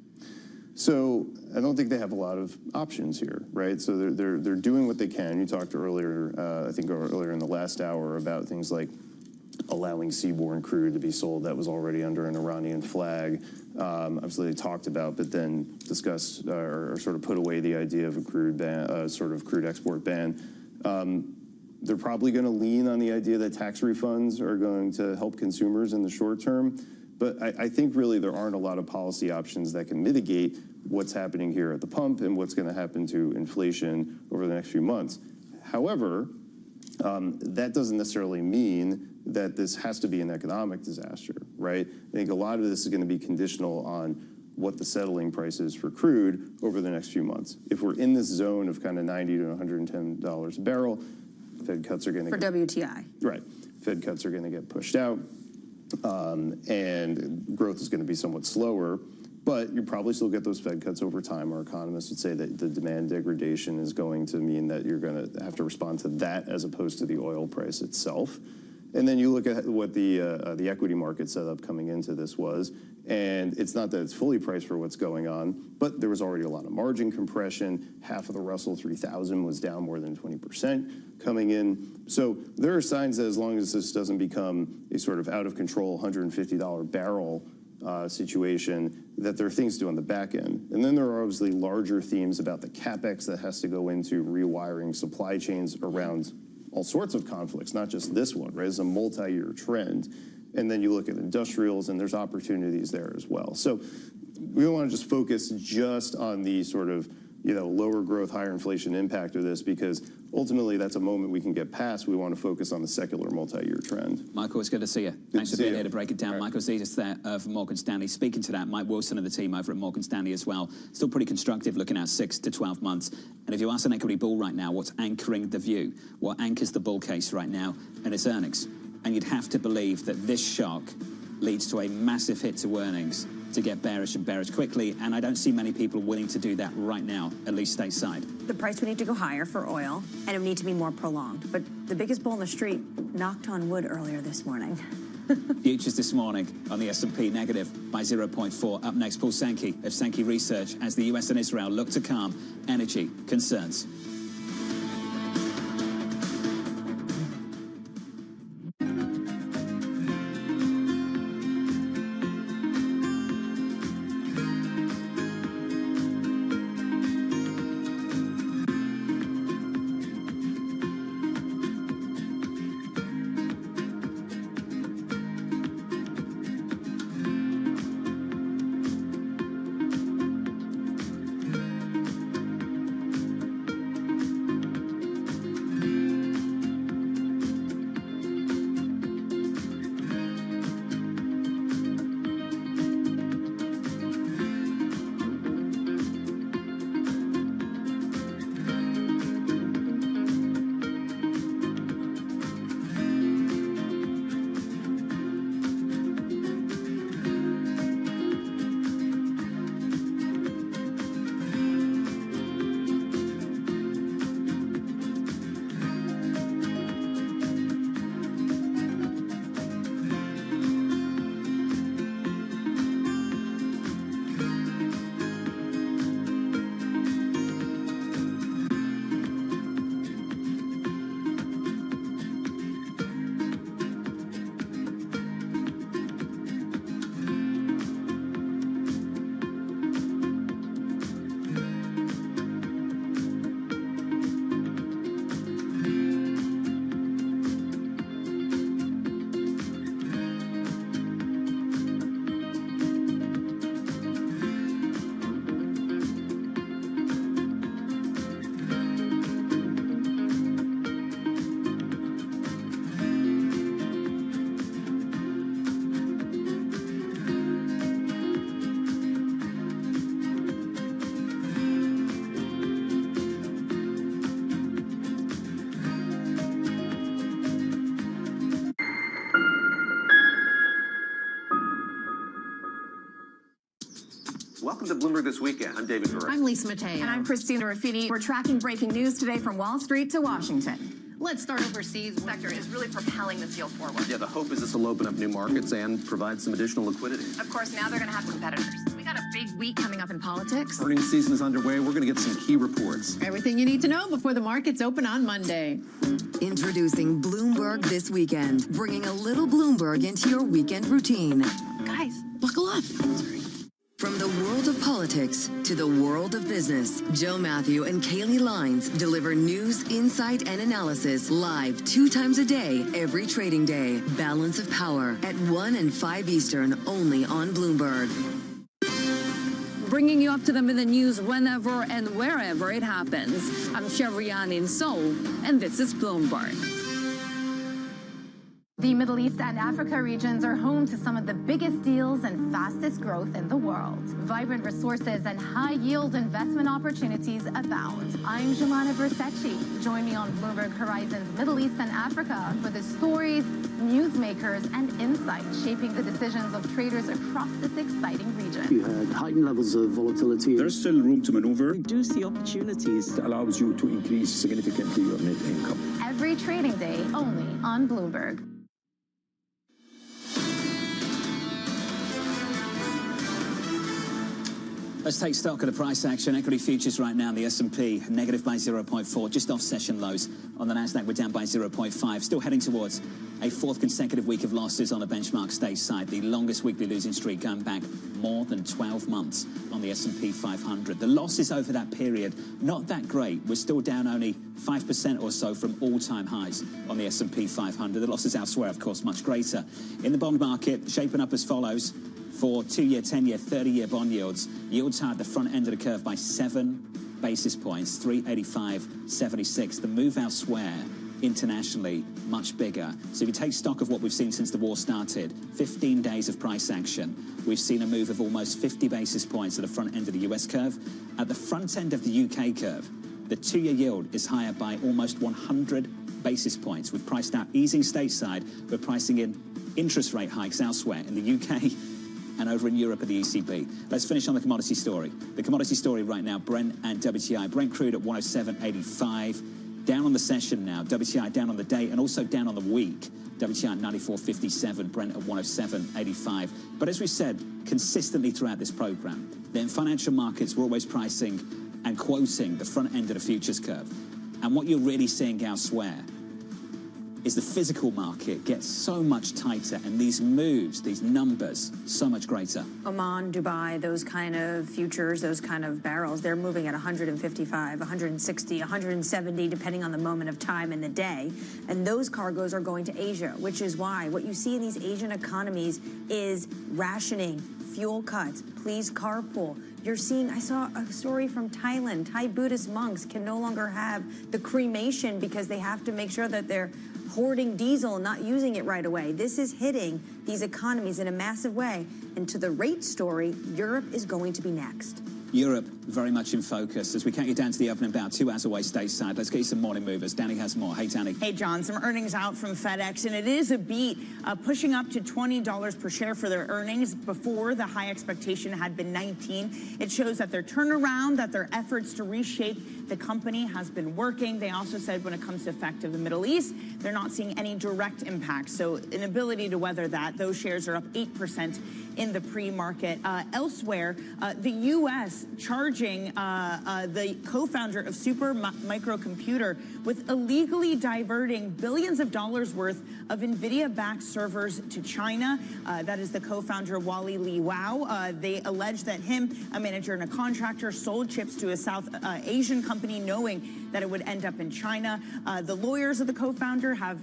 So I don't think they have a lot of options here, right? So they're doing what they can. You talked earlier, I think earlier in the last hour, about things like allowing seaborne crude to be sold that was already under an Iranian flag. Obviously, they talked about, but then discussed or sort of put away the idea of a crude ban, sort of crude export ban. They're probably going to lean on the idea that tax refunds are going to help consumers in the short term. But I think really there aren't a lot of policy options that can mitigate what's happening here at the pump and what's going to happen to inflation over the next few months. However, that doesn't necessarily mean that this has to be an economic disaster, right? I think a lot of this is going to be conditional on what the settling price is for crude over the next few months. If we're in this zone of kind of $90 to $110 a barrel, Fed cuts are going to for WTI. Right. Fed cuts are going to get pushed out. And growth is going to be somewhat slower, but you probably still get those Fed cuts over time. Our economists would say that the demand degradation is going to mean that you're going to have to respond to that as opposed to the oil price itself. And then you look at what the equity market setup coming into this was, and it's not that it's fully priced for what's going on, but there was already a lot of margin compression. Half of the Russell 3000 was down more than 20% coming in. So there are signs that as long as this doesn't become a sort of out of control $150 barrel situation, that there are things to do on the back end. And then there are obviously larger themes about the CapEx that has to go into rewiring supply chains around all sorts of conflicts, not just this one, right? It's a multi-year trend. And then you look at industrials, and there's opportunities there as well. So we don't want to just focus just on the sort of, lower growth, higher inflation impact of this, because ultimately that's a moment we can get past. We want to focus on the secular multi-year trend. Michael, it's good to see you. Thanks for being here to break it down. Right. Michael Zetas there of Morgan Stanley. Speaking to that, Mike Wilson of the team over at Morgan Stanley as well. Still pretty constructive, looking at 6 to 12 months. And if you ask an equity bull right now, what's anchoring the view? What anchors the bull case right now? And it's earnings. And you'd have to believe that this shock leads to a massive hit to earnings to get bearish and bearish quickly, and I don't see many people willing to do that right now, at least stateside. The price would need to go higher for oil, and it would need to be more prolonged. But the biggest bull in the street knocked on wood earlier this morning. Futures this morning on the S&P negative by 0.4. Up next, Paul Sankey of Sankey Research as the US and Israel look to calm energy concerns. Welcome to Bloomberg This Weekend. I'm David Burr. I'm Lisa Mateo. And I'm Christina Ruffini. We're tracking breaking news today from Wall Street to Washington. Let's start overseas. The sector is really propelling this deal forward. Yeah, the hope is this will open up new markets and provide some additional liquidity. Of course, now they're going to have competitors. We got a big week coming up in politics. Earnings season is underway. We're going to get some key reports. Everything you need to know before the markets open on Monday. Introducing Bloomberg This Weekend, bringing a little Bloomberg into your weekend routine. Guys, buckle up. From the world of politics to the world of business, Joe Matthew and Kaylee Lines deliver news, insight, and analysis live 2 times a day, every trading day. Balance of Power at 1 and 5 Eastern, only on Bloomberg. Bringing you up to them in the news whenever and wherever it happens. I'm Shevrian in Seoul, and this is Bloomberg. The Middle East and Africa regions are home to some of the biggest deals and fastest growth in the world. Vibrant resources and high-yield investment opportunities abound. I'm Jelana Versace. Join me on Bloomberg Horizon's Middle East and Africa for the stories, newsmakers, and insights shaping the decisions of traders across this exciting region. You had heightened levels of volatility. There's still room to maneuver. We do see opportunities. It allows you to increase significantly your net income. Every trading day, only on Bloomberg. Let's take stock of the price action. Equity futures right now, the S&P negative by 0.4, just off session lows. On the Nasdaq, we're down by 0.5, still heading towards a fourth consecutive week of losses on the benchmark stateside, the longest weekly losing streak going back more than 12 months on the S&P 500. The losses over that period, not that great. We're still down only 5% or so from all-time highs on the S&P 500. The losses elsewhere, of course, much greater. In the bond market, shaping up as follows. For 2-year, 10-year, 30-year bond yields, yields higher at the front end of the curve by 7 basis points, 385.76. The move elsewhere internationally much bigger. So if you take stock of what we've seen since the war started, 15 days of price action, we've seen a move of almost 50 basis points at the front end of the US curve. At the front end of the UK curve, the 2-year yield is higher by almost 100 basis points. We've priced out easing stateside. We're pricing in interest rate hikes elsewhere in the UK and over in Europe at the ECB. Let's finish on the commodity story. The commodity story right now, Brent and WTI. Brent crude at 107.85. Down on the session now. WTI down on the day and also down on the week. WTI at 94.57, Brent at 107.85. But as we said consistently throughout this program, then financial markets were always pricing and quoting the front end of the futures curve. And what you're really seeing elsewhere is the physical market gets so much tighter and these moves, these numbers, so much greater. Oman, Dubai, those kind of futures, those kind of barrels, they're moving at 155, 160, 170, depending on the moment of time in the day. And those cargoes are going to Asia, which is why what you see in these Asian economies is rationing, fuel cuts, please carpool. You're seeing, I saw a story from Thailand. Thai Buddhist monks can no longer have the cremation because they have to make sure that they're hoarding diesel and not using it right away. This is hitting these economies in a massive way. And to the rate story, Europe is going to be next. Europe very much in focus as we count you down to the opening bout, 2 hours away stateside. Let's get you some morning movers. Danny has more. Hey, Danny. Hey, John. Some earnings out from FedEx, and it is a beat, pushing up to $20 per share for their earnings. Before, the high expectation had been $19. It shows that their turnaround, that their efforts to reshape the company has been working. They also said when it comes to effect of the Middle East, they're not seeing any direct impact. So an ability to weather that. Those shares are up 8% in the pre-market. Elsewhere, the U.S. charging the co-founder of Super Microcomputer with illegally diverting billions of dollars worth of NVIDIA-backed servers to China. That is the co-founder Wally Li Wao. They allege that him, a manager and a contractor, sold chips to a South Asian company knowing that it would end up in China. The lawyers of the co-founder have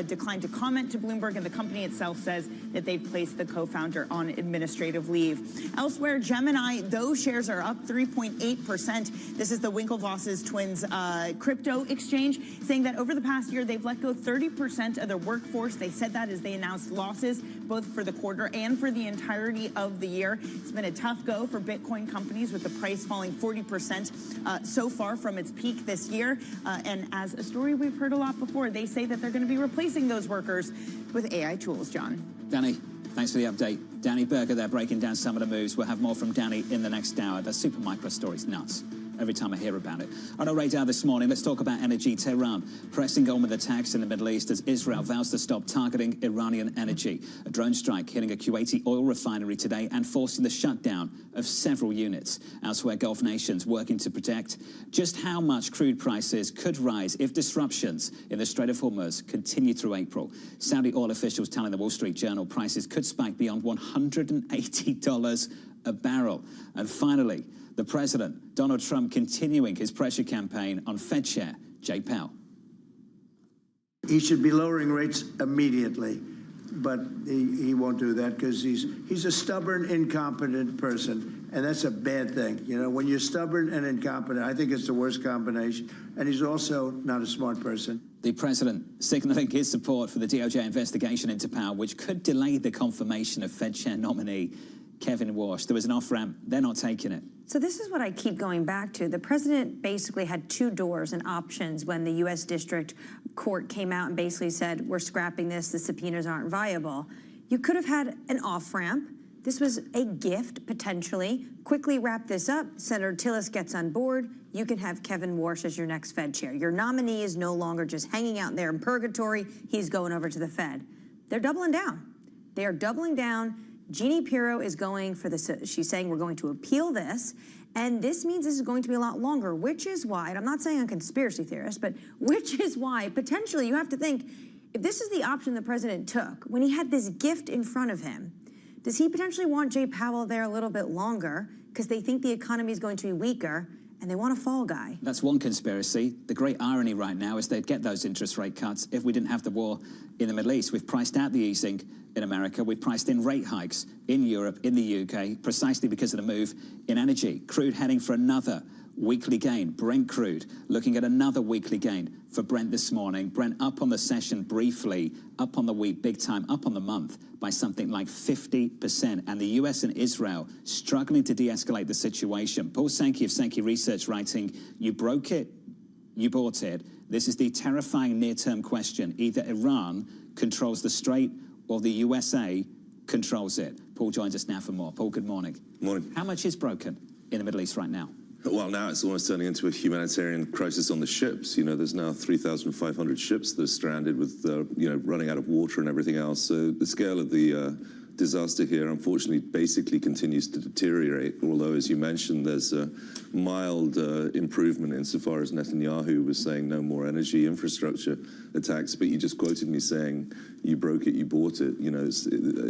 declined to comment to Bloomberg, and the company itself says that they've placed the co-founder on administrative leave. Elsewhere, Gemini, those shares are up 3.8%. This is the Winklevoss's twins crypto exchange, saying that over the past year, they've let go 30% of their workforce. They said that as they announced losses, both for the quarter and for the entirety of the year. It's been a tough go for Bitcoin companies, with the price falling 40% so far from its peak this year. And as a story we've heard a lot before, they say that they're going to be replacing those workers with AI tools, John. Danny, thanks for the update. Danny Berger there breaking down some of the moves. We'll have more from Danny in the next hour. The Super Micro story's nuts every time I hear about it. On our radar this morning, let's talk about energy. Tehran pressing on with attacks in the Middle East as Israel vows to stop targeting Iranian energy. A drone strike hitting a Kuwaiti oil refinery today and forcing the shutdown of several units. Elsewhere, Gulf nations working to protect just how much crude prices could rise if disruptions in the Strait of Hormuz continue through April. Saudi oil officials telling the Wall Street Journal prices could spike beyond $180 a barrel. And finally, the president, Donald Trump, continuing his pressure campaign on Fed Chair Jay Powell. He should be lowering rates immediately, but he won't do that because he's a stubborn, incompetent person, and that's a bad thing. You know, when you're stubborn and incompetent, I think it's the worst combination, and he's also not a smart person. The president signaling his support for the DOJ investigation into Powell, which could delay the confirmation of Fed Chair nominee Kevin Warsh. There was an off-ramp. They're not taking it. So this is what I keep going back to. The president basically had two doors and options when the U.S. District Court came out and basically said, we're scrapping this, the subpoenas aren't viable. You could have had an off-ramp. This was a gift, potentially. Quickly wrap this up. Senator Tillis gets on board. You can have Kevin Warsh as your next Fed chair. Your nominee is no longer just hanging out there in purgatory. He's going over to the Fed. They're doubling down. They are doubling down. Jeannie Pirro is going for this. She's saying we're going to appeal this. And this means this is going to be a lot longer, which is why, and I'm not saying I'm a conspiracy theorist, but which is why potentially you have to think, if this is the option the president took, when he had this gift in front of him, does he potentially want Jay Powell there a little bit longer because they think the economy is going to be weaker and they want a fall guy? That's one conspiracy. The great irony right now is they'd get those interest rate cuts if we didn't have the war in the Middle East. We've priced out the easing in America. We've priced in rate hikes in Europe, in the UK, precisely because of the move in energy. Crude heading for another weekly gain. Brent crude looking at another weekly gain for Brent this morning. Brent up on the session briefly, up on the week, big time, up on the month by something like 50%. And the US and Israel struggling to de-escalate the situation. Paul Sankey of Sankey Research writing, you broke it, you bought it. This is the terrifying near-term question. Either Iran controls the Strait or the USA controls it. Paul joins us now for more. Paul, good morning. Morning. How much is broken in the Middle East right now? Well, now it's almost turning into a humanitarian crisis on the ships. You know, there's now 3,500 ships that are stranded with, running out of water and everything else. So the scale of the disaster here, unfortunately, basically continues to deteriorate. Although, as you mentioned, there's a mild improvement insofar as Netanyahu was saying no more energy infrastructure attacks. But you just quoted me saying, you broke it, you bought it. You know,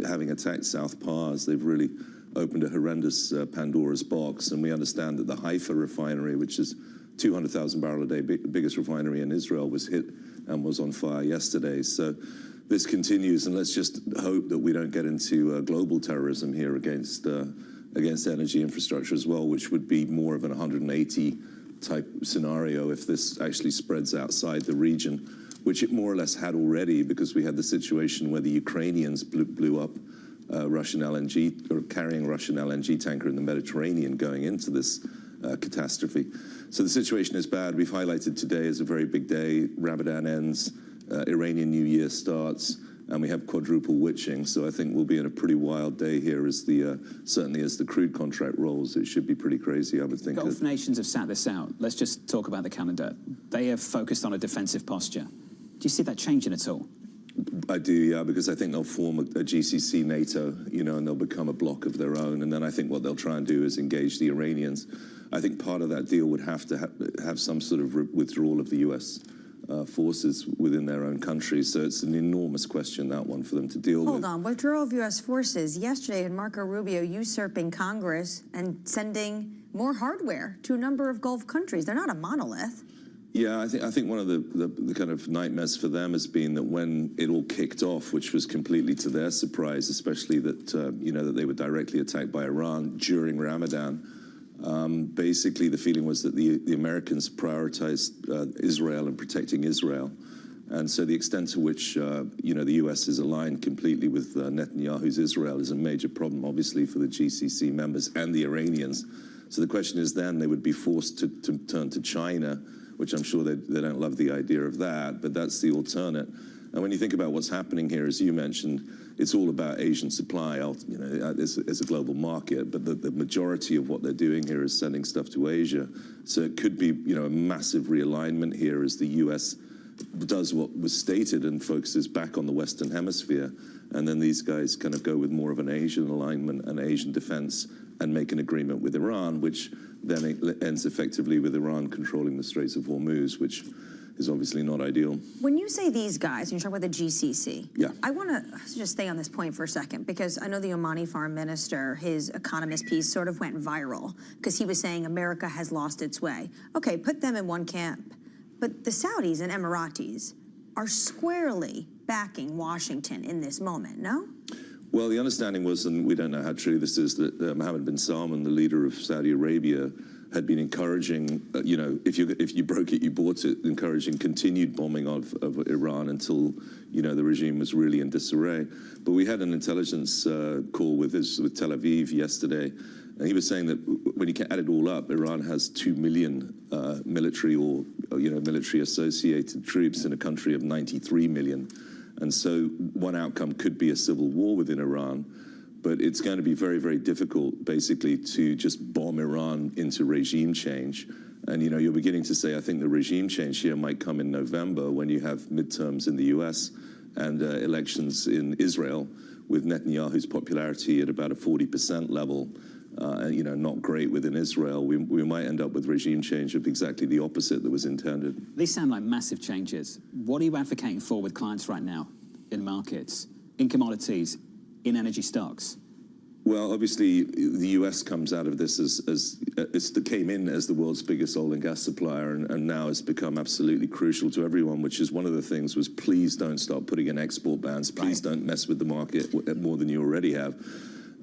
having attacked South Pars, they've really opened a horrendous Pandora's box. And we understand that the Haifa refinery, which is 200,000 barrel a day, biggest refinery in Israel, was hit and was on fire yesterday. So this continues, and let's just hope that we don't get into global terrorism here against energy infrastructure as well, which would be more of an 180 type scenario if this actually spreads outside the region, which it more or less had already, because we had the situation where the Ukrainians blew up Russian LNG, or carrying Russian LNG tanker in the Mediterranean going into this catastrophe. So the situation is bad. We've highlighted today as a very big day. Ramadan ends, Iranian New Year starts, and we have quadruple witching. So I think we'll be in a pretty wild day here as certainly as the crude contract rolls. It should be pretty crazy, I would think. Gulf nations have sat this out. Let's just talk about the calendar. They have focused on a defensive posture. Do you see that changing at all? I do, yeah, because I think they'll form a GCC NATO, and they'll become a bloc of their own. And then I think what they'll try and do is engage the Iranians. I think part of that deal would have to have some sort of withdrawal of the U.S. Forces within their own country. So it's an enormous question, that one, for them to deal with. Hold on, withdrawal of U.S. forces. Yesterday had Marco Rubio usurping Congress and sending more hardware to a number of Gulf countries. They're not a monolith. Yeah, I think one of the kind of nightmares for them has been that when it all kicked off, which was completely to their surprise, especially that that they were directly attacked by Iran during Ramadan. Basically, the feeling was that the Americans prioritized Israel and protecting Israel, and so the extent to which the U.S. is aligned completely with Netanyahu's Israel is a major problem, obviously, for the GCC members and the Iranians. So the question is, then they would be forced to turn to China, which I'm sure they don't love the idea of that, but that's the alternate. And when you think about what's happening here, as you mentioned, it's all about Asian supply. It's a global market, but the majority of what they're doing here is sending stuff to Asia. So it could be, a massive realignment here as the U.S. does what was stated and focuses back on the Western Hemisphere. And then these guys kind of go with more of an Asian alignment and Asian defense and make an agreement with Iran, which then it ends effectively with Iran controlling the Straits of Hormuz, which is obviously not ideal. When you say these guys, and you talk about the GCC, yeah. I want to just stay on this point for a second, because I know the Omani foreign minister, his Economist piece sort of went viral because he was saying America has lost its way. Okay, put them in one camp. But the Saudis and Emiratis are squarely backing Washington in this moment, no? Well, the understanding was, and we don't know how true this is, that Mohammed bin Salman, the leader of Saudi Arabia, had been encouraging, if you broke it, you bought it, encouraging continued bombing of Iran until, the regime was really in disarray. But we had an intelligence call with Tel Aviv yesterday, and he was saying that when you add it all up, Iran has 2 million military or, military-associated troops in a country of 93 million. And so one outcome could be a civil war within Iran, but it's going to be very, very difficult, basically, to just bomb Iran into regime change. And, you're beginning to say, I think the regime change here might come in November when you have midterms in the US and elections in Israel, with Netanyahu's popularity at about a 40% level, you know, not great within Israel, we might end up with regime change of exactly the opposite that was intended. These sound like massive changes. What are you advocating for with clients right now in markets, in commodities, in energy stocks? Well, obviously, the U.S. comes out of this came in as the world's biggest oil and gas supplier, and now has become absolutely crucial to everyone, which is one of the things was, please don't start putting in export bans. Please don't mess with the market more than you already have.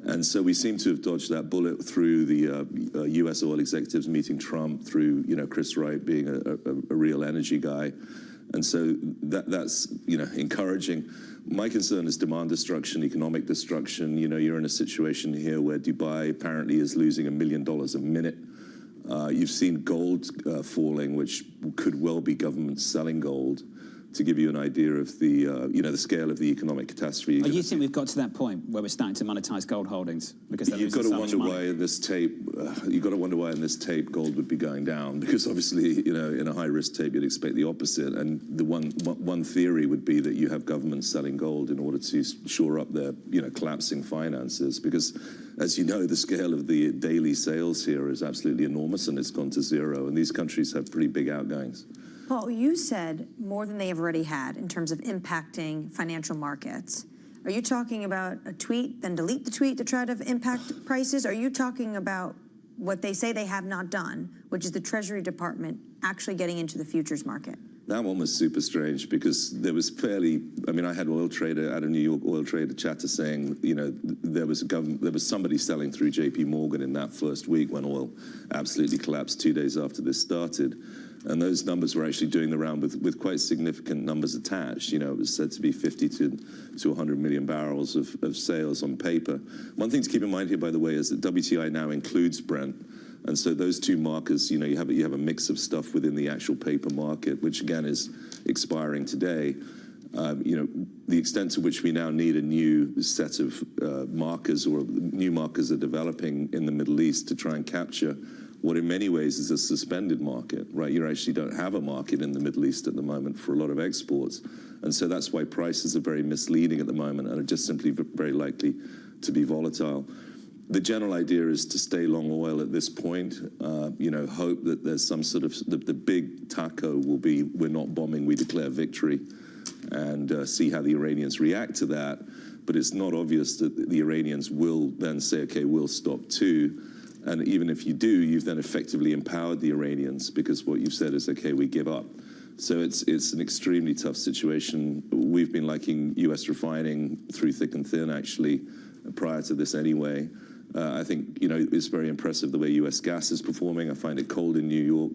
And so we seem to have dodged that bullet through the U.S. oil executives meeting Trump, through, you know, Chris Wright being a real energy guy. And so that's, you know, encouraging. My concern is demand destruction, economic destruction. You know, you're in a situation here where Dubai apparently is losing $1 million a minute. You've seen gold falling, which could well be government selling gold, to give you an idea of the, you know, the scale of the economic catastrophe. Do you think we've got to that point where we're starting to monetize gold holdings? Because you've got to wonder why in this tape, gold would be going down, because obviously, you know, in a high-risk tape, you'd expect the opposite. And the one theory would be that you have governments selling gold in order to shore up their, you know, collapsing finances. Because, as you know, the scale of the daily sales here is absolutely enormous, and it's gone to zero. And these countries have pretty big outgoings. Paul, you said more than they have already had in terms of impacting financial markets. Are you talking about a tweet, then delete the tweet to try to impact prices? Are you talking about what they say they have not done, which is the Treasury Department actually getting into the futures market? That one was super strange, because there was fairly, I mean, I had oil trader out of New York, oil trader chatter saying, you know, there was somebody selling through JP Morgan in that first week when oil absolutely collapsed 2 days after this started. And those numbers were actually doing the round with quite significant numbers attached. You know, it was said to be 50 to 100 million barrels of sales on paper. One thing to keep in mind here, by the way, is that WTI now includes Brent. And so those two markers, you know, you have a mix of stuff within the actual paper market, which again is expiring today. You know, the extent to which we now need a new set of markers, or new markers are developing in the Middle East to try and capture what in many ways is a suspended market, right? You actually don't have a market in the Middle East at the moment for a lot of exports. And so that's why prices are very misleading at the moment and are just simply very likely to be volatile. The general idea is to stay long oil at this point, you know, hope that there's some sort of, the big taco will be, we're not bombing, we declare victory, and see how the Iranians react to that. But it's not obvious that the Iranians will then say, okay, we'll stop too. And even if you do, you've then effectively empowered the Iranians, because what you've said is, okay, we give up. So it's an extremely tough situation. We've been liking U.S. refining through thick and thin, actually, prior to this anyway. I think, you know, it's very impressive the way U.S. gas is performing. I find it cold in New York,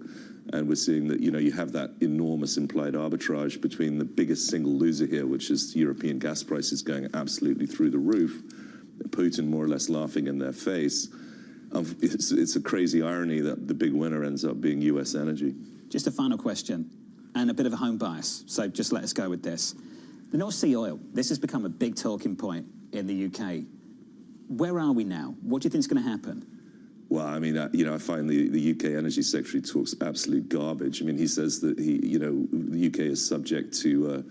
and we're seeing that, you know, you have that enormous implied arbitrage between the biggest single loser here, which is European gas prices going absolutely through the roof, Putin more or less laughing in their face. It's a crazy irony that the big winner ends up being U.S. energy. Just a final question, and a bit of a home bias, so just let us go with this. The North Sea oil, this has become a big talking point in the UK. Where are we now? What do you think is going to happen? Well, I mean, you know, I find the UK Energy Secretary talks absolute garbage. I mean, he says that you know, the UK is subject to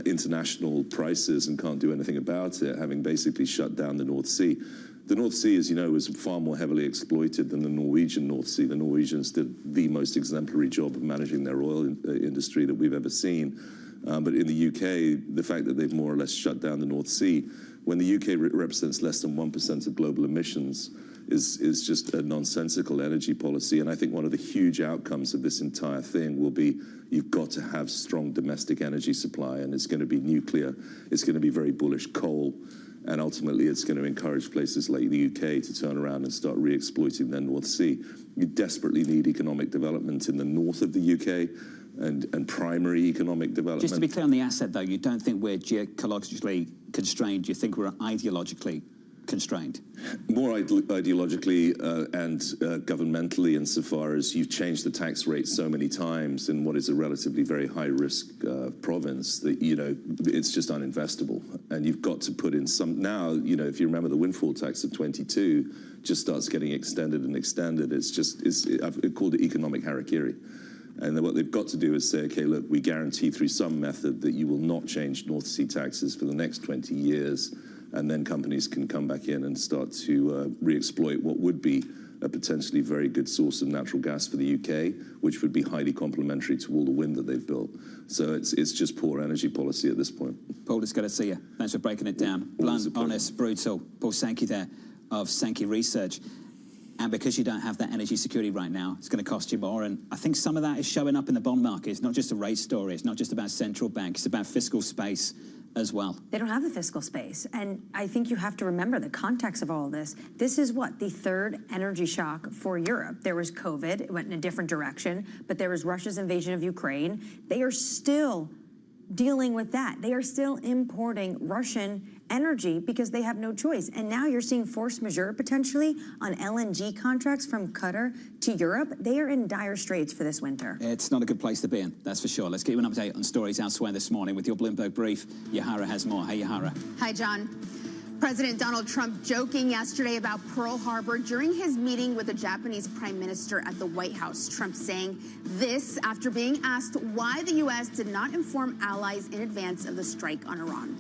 international prices and can't do anything about it, having basically shut down the North Sea. The North Sea, as you know, was far more heavily exploited than the Norwegian North Sea. The Norwegians did the most exemplary job of managing their oil industry that we've ever seen. But in the UK, the fact that they've more or less shut down the North Sea, when the UK represents less than 1% of global emissions, is just a nonsensical energy policy. And I think one of the huge outcomes of this entire thing will be, you've got to have strong domestic energy supply, and it's going to be nuclear, it's going to be very bullish coal, and ultimately it's going to encourage places like the UK to turn around and start re-exploiting their North Sea. You desperately need economic development in the north of the UK, and primary economic development. Just to be clear on the asset, though, you don't think we're geologically constrained, you think we're ideologically constrained? More ideologically and governmentally, insofar as you've changed the tax rate so many times in what is a relatively very high-risk province that, you know, it's just uninvestable. And you've got to put in some, now, you know, if you remember the windfall tax of 22 just starts getting extended and extended. It's just, I've called it economic harakiri. And then what they've got to do is say, okay, look, we guarantee through some method that you will not change North Sea taxes for the next 20 years. And then companies can come back in and start to re-exploit what would be a potentially very good source of natural gas for the UK, which would be highly complementary to all the wind that they've built. So it's just poor energy policy at this point. Paul, it's good to see you. Thanks for breaking it down. Blunt, honest, brutal. Paul Sankey there of Sankey Research. And because you don't have that energy security right now, it's going to cost you more. And I think some of that is showing up in the bond market. It's not just a rate story. It's not just about central banks. It's about fiscal space as well. They don't have the fiscal space. And I think you have to remember the context of all of this. This is what? The third energy shock for Europe. There was COVID. It went in a different direction. But there was Russia's invasion of Ukraine. They are still dealing with that. They are still importing Russian energy because they have no choice. And now you're seeing force majeure potentially on LNG contracts from Qatar to Europe. They are in dire straits for this winter. It's not a good place to be in, that's for sure. Let's get you an update on stories elsewhere this morning with your Bloomberg Brief. Yahara has more. Hey, Yahara. Hi, John. President Donald Trump joking yesterday about Pearl Harbor during his meeting with the Japanese Prime Minister at the White House. Trump saying this after being asked why the U.S. did not inform allies in advance of the strike on Iran.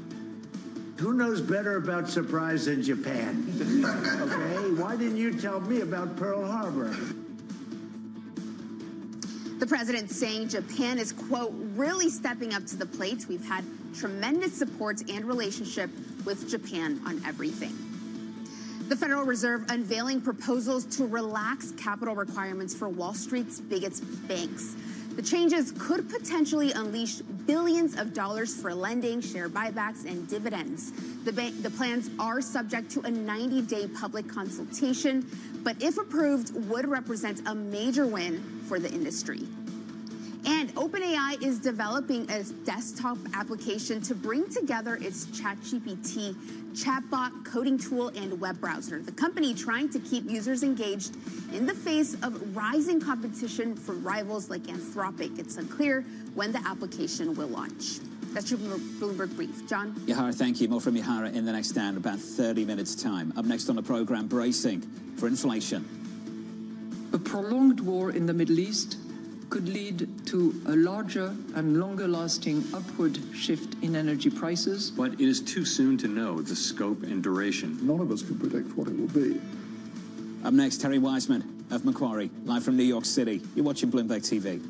Who knows better about surprise than Japan? Okay, why didn't you tell me about Pearl Harbor? The president saying Japan is, quote, really stepping up to the plate. We've had tremendous support and relationship with Japan on everything. The Federal Reserve unveiling proposals to relax capital requirements for Wall Street's biggest banks. The changes could potentially unleash billions of dollars for lending, share buybacks, and dividends. The plans are subject to a 90-day public consultation, but if approved, would represent a major win for the industry. And OpenAI is developing a desktop application to bring together its ChatGPT chatbot, coding tool, and web browser. The company trying to keep users engaged in the face of rising competition from rivals like Anthropic. It's unclear when the application will launch. That's your Bloomberg Brief. John? Yahara, thank you. More from Yahara in the next hour, about 30 minutes' time. Up next on the program, bracing for inflation. A prolonged war in the Middle East could lead to a larger and longer-lasting upward shift in energy prices. But it is too soon to know the scope and duration. None of us can predict what it will be. Up next, Terry Wiseman of Macquarie, live from New York City. You're watching Bloomberg TV.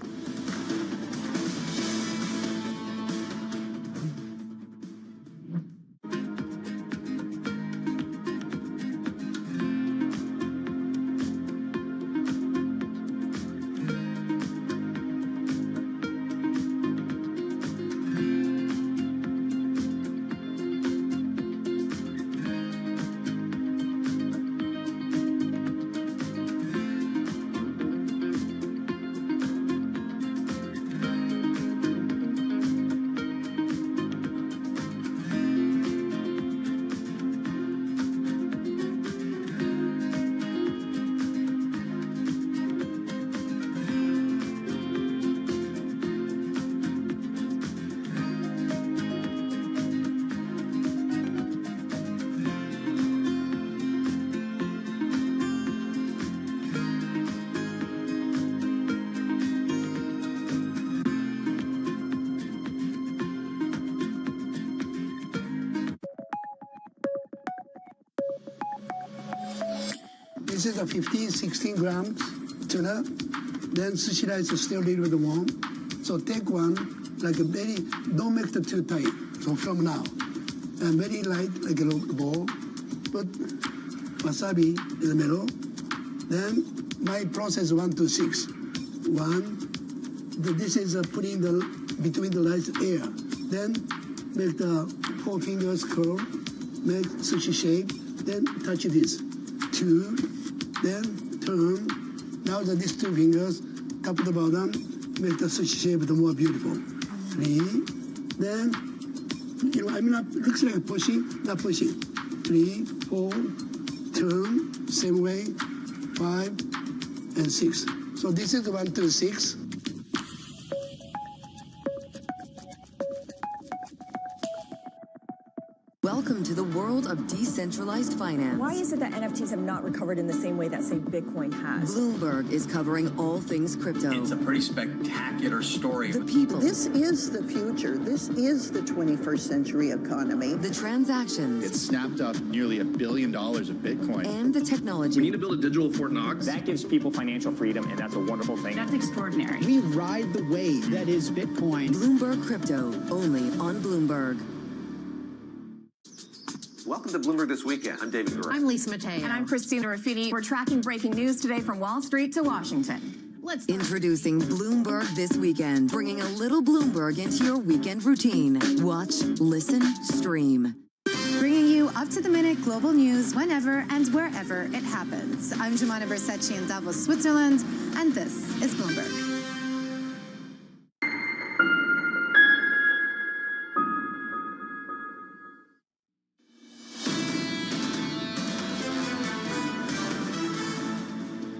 This is a 15, 16 grams tuna. Then sushi rice is still a little bit warm. So take one, like a very, don't make it too tight. So from now, and very light, like a little ball. Put wasabi in the middle. Then my process 1 to 6. 1. This is putting the between the rice air. Then make the 4 fingers curl. Make sushi shape. Then touch this. 2. Then turn. Now these 2 fingers, top of the bottom, make the sushi shape more beautiful. 3. Then, I'm not, looks like pushing, not pushing. 3, 4, turn, same way, 5, and 6. So this is 1 to 6. Welcome to the world of decentralized finance. Why is it that NFTs have not recovered in the same way that, say, Bitcoin has? Bloomberg is covering all things crypto. It's a pretty spectacular story. The people. This is the future. This is the 21st century economy. The transactions. It snapped up nearly $1 billion of Bitcoin. And the technology. We need to build a digital Fort Knox. That gives people financial freedom, and that's a wonderful thing. That's extraordinary. We ride the wave that is Bitcoin. Bloomberg Crypto, only on Bloomberg. Welcome to Bloomberg This Weekend. I'm David Gura. I'm Lisa Mateo. And I'm Christina Ruffini. We're tracking breaking news today from Wall Street to Washington. Let's Introducing Bloomberg This Weekend, bringing a little Bloomberg into your weekend routine. Watch, listen, stream. Bringing you up-to-the-minute global news whenever and wherever it happens. I'm Jumana Bersecci in Davos, Switzerland, and this is Bloomberg.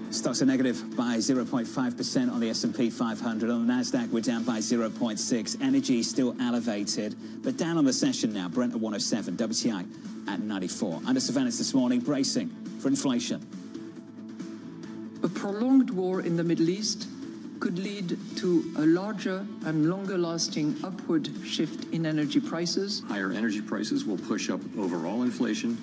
Stocks are negative by 0.5% on the S&P 500. On the Nasdaq, we're down by 0.6. Energy still elevated, but down on the session now. Brent at 107, WTI at 94. Under surveillance this morning, bracing for inflation. A prolonged war in the Middle East could lead to a larger and longer-lasting upward shift in energy prices. Higher energy prices will push up overall inflation,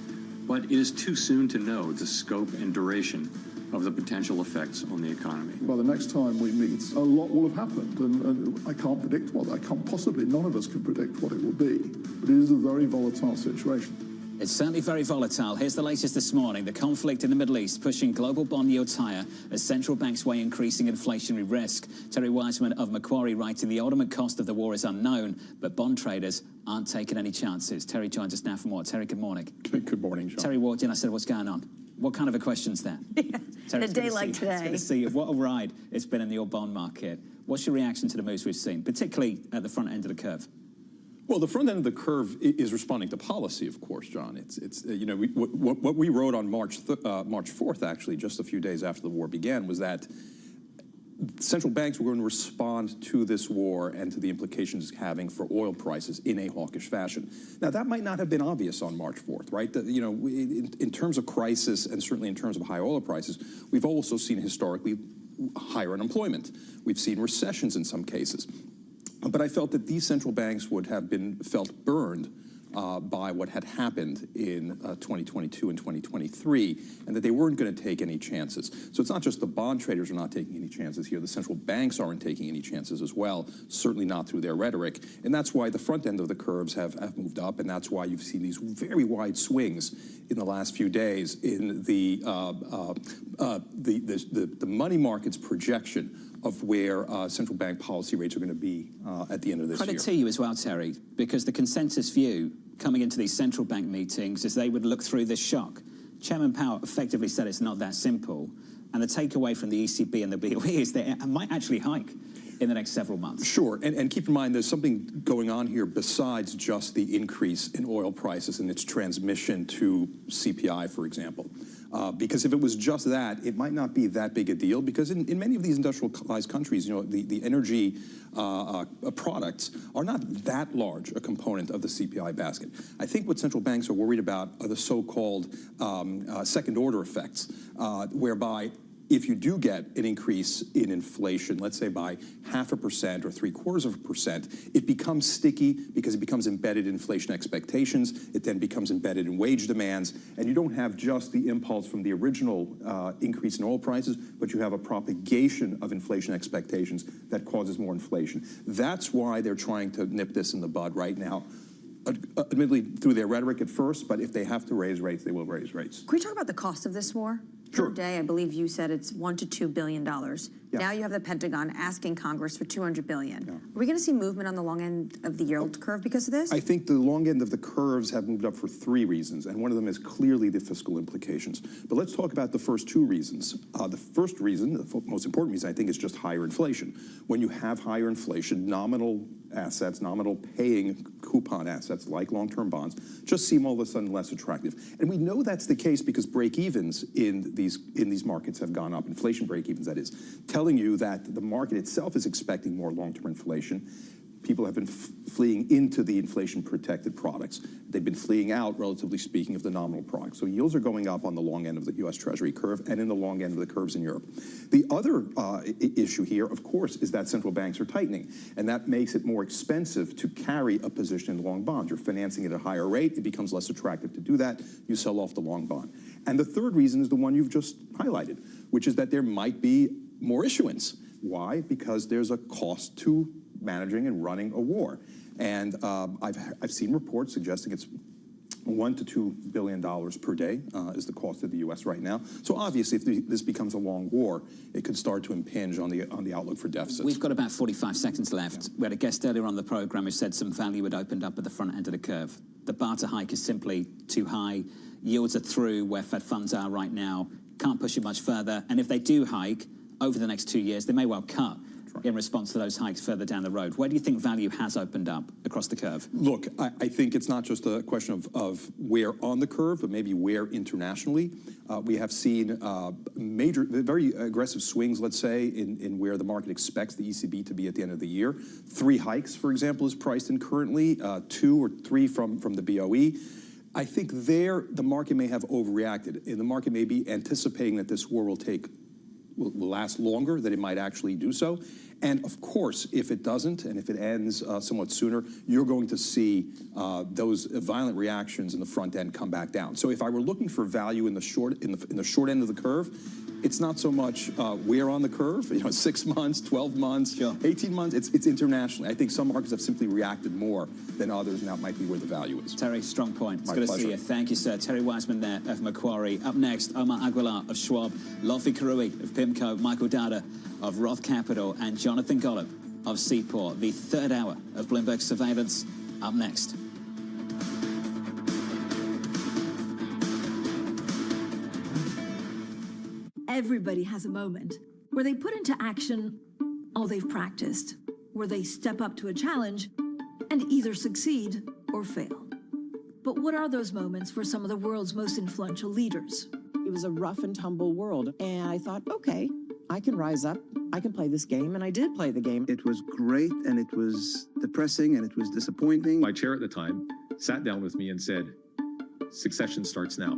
but it is too soon to know the scope and duration of the potential effects on the economy. By the next time we meet, a lot will have happened, and I can't predict what. I can't possibly, none of us can predict what it will be, but it is a very volatile situation. It's certainly very volatile. Here's the latest this morning. The conflict in the Middle East pushing global bond yields higher as central banks weigh increasing inflationary risk. Terry Wiseman of Macquarie writing, the ultimate cost of the war is unknown, but bond traders aren't taking any chances. Terry joins us now from what? Terry, good morning. Good morning, John. Terry walked in, I said, what's going on? What kind of a question's that? Terry, a day like today. It's good to see you. What a ride it's been in your bond market. What's your reaction to the moves we've seen, particularly at the front end of the curve? Well, the front end of the curve is responding to policy, of course, John. It's you know, what we wrote on March 4th, actually, just a few days after the war began, was that central banks were going to respond to this war and to the implications it's having for oil prices in a hawkish fashion. Now, that might not have been obvious on March 4th, right? You know, in terms of crisis and certainly in terms of high oil prices, we've also seen historically higher unemployment. We've seen recessions in some cases. But I felt that these central banks would have been felt burned by what had happened in 2022 and 2023, and that they weren't going to take any chances. So it's not just the bond traders are not taking any chances here. The central banks aren't taking any chances as well, certainly not through their rhetoric. And that's why the front end of the curves have moved up, and that's why you've seen these very wide swings in the last few days in the money market's projection of where central bank policy rates are going to be at the end of this year. Credit to you as well, Terry, because the consensus view coming into these central bank meetings is they would look through this shock. Chairman Powell effectively said it's not that simple, and the takeaway from the ECB and the BOE is they might actually hike in the next several months. Sure, and keep in mind there's something going on here besides just the increase in oil prices and its transmission to CPI, for example. Because if it was just that, it might not be that big a deal, because in many of these industrialized countries, you know, the energy products are not that large a component of the CPI basket. I think what central banks are worried about are the so-called second-order effects, whereby if you do get an increase in inflation, let's say by 0.5% or 0.75%, it becomes sticky because it becomes embedded in inflation expectations. It then becomes embedded in wage demands. And you don't have just the impulse from the original increase in oil prices, but you have a propagation of inflation expectations that causes more inflation. That's why they're trying to nip this in the bud right now. Admittedly, through their rhetoric at first, but if they have to raise rates, they will raise rates. Can we talk about the cost of this war? Sure. Per day, I believe you said it's $1 to $2 billion. Yeah. Now you have the Pentagon asking Congress for $200 billion. Yeah. Are we going to see movement on the long end of the yield curve because of this? I think the long end of the curves have moved up for 3 reasons, and one of them is clearly the fiscal implications. But let's talk about the first 2 reasons. The first reason, the most important reason, I think, is just higher inflation. When you have higher inflation, nominal assets, nominal paying coupon assets like long-term bonds just seem all of a sudden less attractive. And we know that's the case because break-evens in these markets have gone up, inflation break-evens, that is, telling you that the market itself is expecting more long-term inflation. people have been fleeing into the inflation-protected products. They've been fleeing out, relatively speaking, of the nominal products. So yields are going up on the long end of the U.S. Treasury curve and in the long end of the curves in Europe. The other issue here, of course, is that central banks are tightening, and that makes it more expensive to carry a position in long bonds. You're financing it at a higher rate. It becomes less attractive to do that. You sell off the long bond. And the third reason is the one you've just highlighted, which is that there might be more issuance. Why? Because there's a cost to managing and running a war. And I've seen reports suggesting it's $1 to $2 billion per day is the cost of the U.S. right now. So obviously, if this becomes a long war, it could start to impinge on the outlook for deficits. We've got about 45 seconds left. We had a guest earlier on the program who said some value had opened up at the front end of the curve. The bar to hike is simply too high. Yields are through where Fed funds are right now. Can't push it much further. And if they do hike over the next 2 years, they may well cut in response to those hikes further down the road. Where do you think value has opened up across the curve? Look, I think it's not just a question of where on the curve, but maybe where internationally. We have seen very aggressive swings, let's say, in where the market expects the ECB to be at the end of the year. 3 hikes, for example, is priced in currently, 2 or 3 from the BOE. I think there the market may have overreacted, and the market may be anticipating that this war will last longer, that it might actually do so. And of course, if it doesn't, and if it ends somewhat sooner, you're going to see those violent reactions in the front end come back down. So if I were looking for value in the short end of the curve, it's not so much where on the curve, 6 months, 12 months, 18 months, it's internationally. I think some markets have simply reacted more than others, and that might be where the value is. Terry, strong point. It's My good pleasure. to see you. Thank you, sir. Terry Wiseman there of Macquarie. Up next, Omar Aguilar of Schwab, Lofi Karui of PIMCO, Michael Dada of Roth Capital, and Jonathan Gollop of Seaport. The third hour of Bloomberg Surveillance up next. Everybody has a moment where they put into action all they've practiced, where they step up to a challenge and either succeed or fail. But what are those moments for some of the world's most influential leaders? It was a rough and tumble world, and I thought, okay, I can rise up, I can play this game, and I did play the game. It was great, and it was depressing, and it was disappointing. My chair at the time sat down with me and said, "Succession starts now."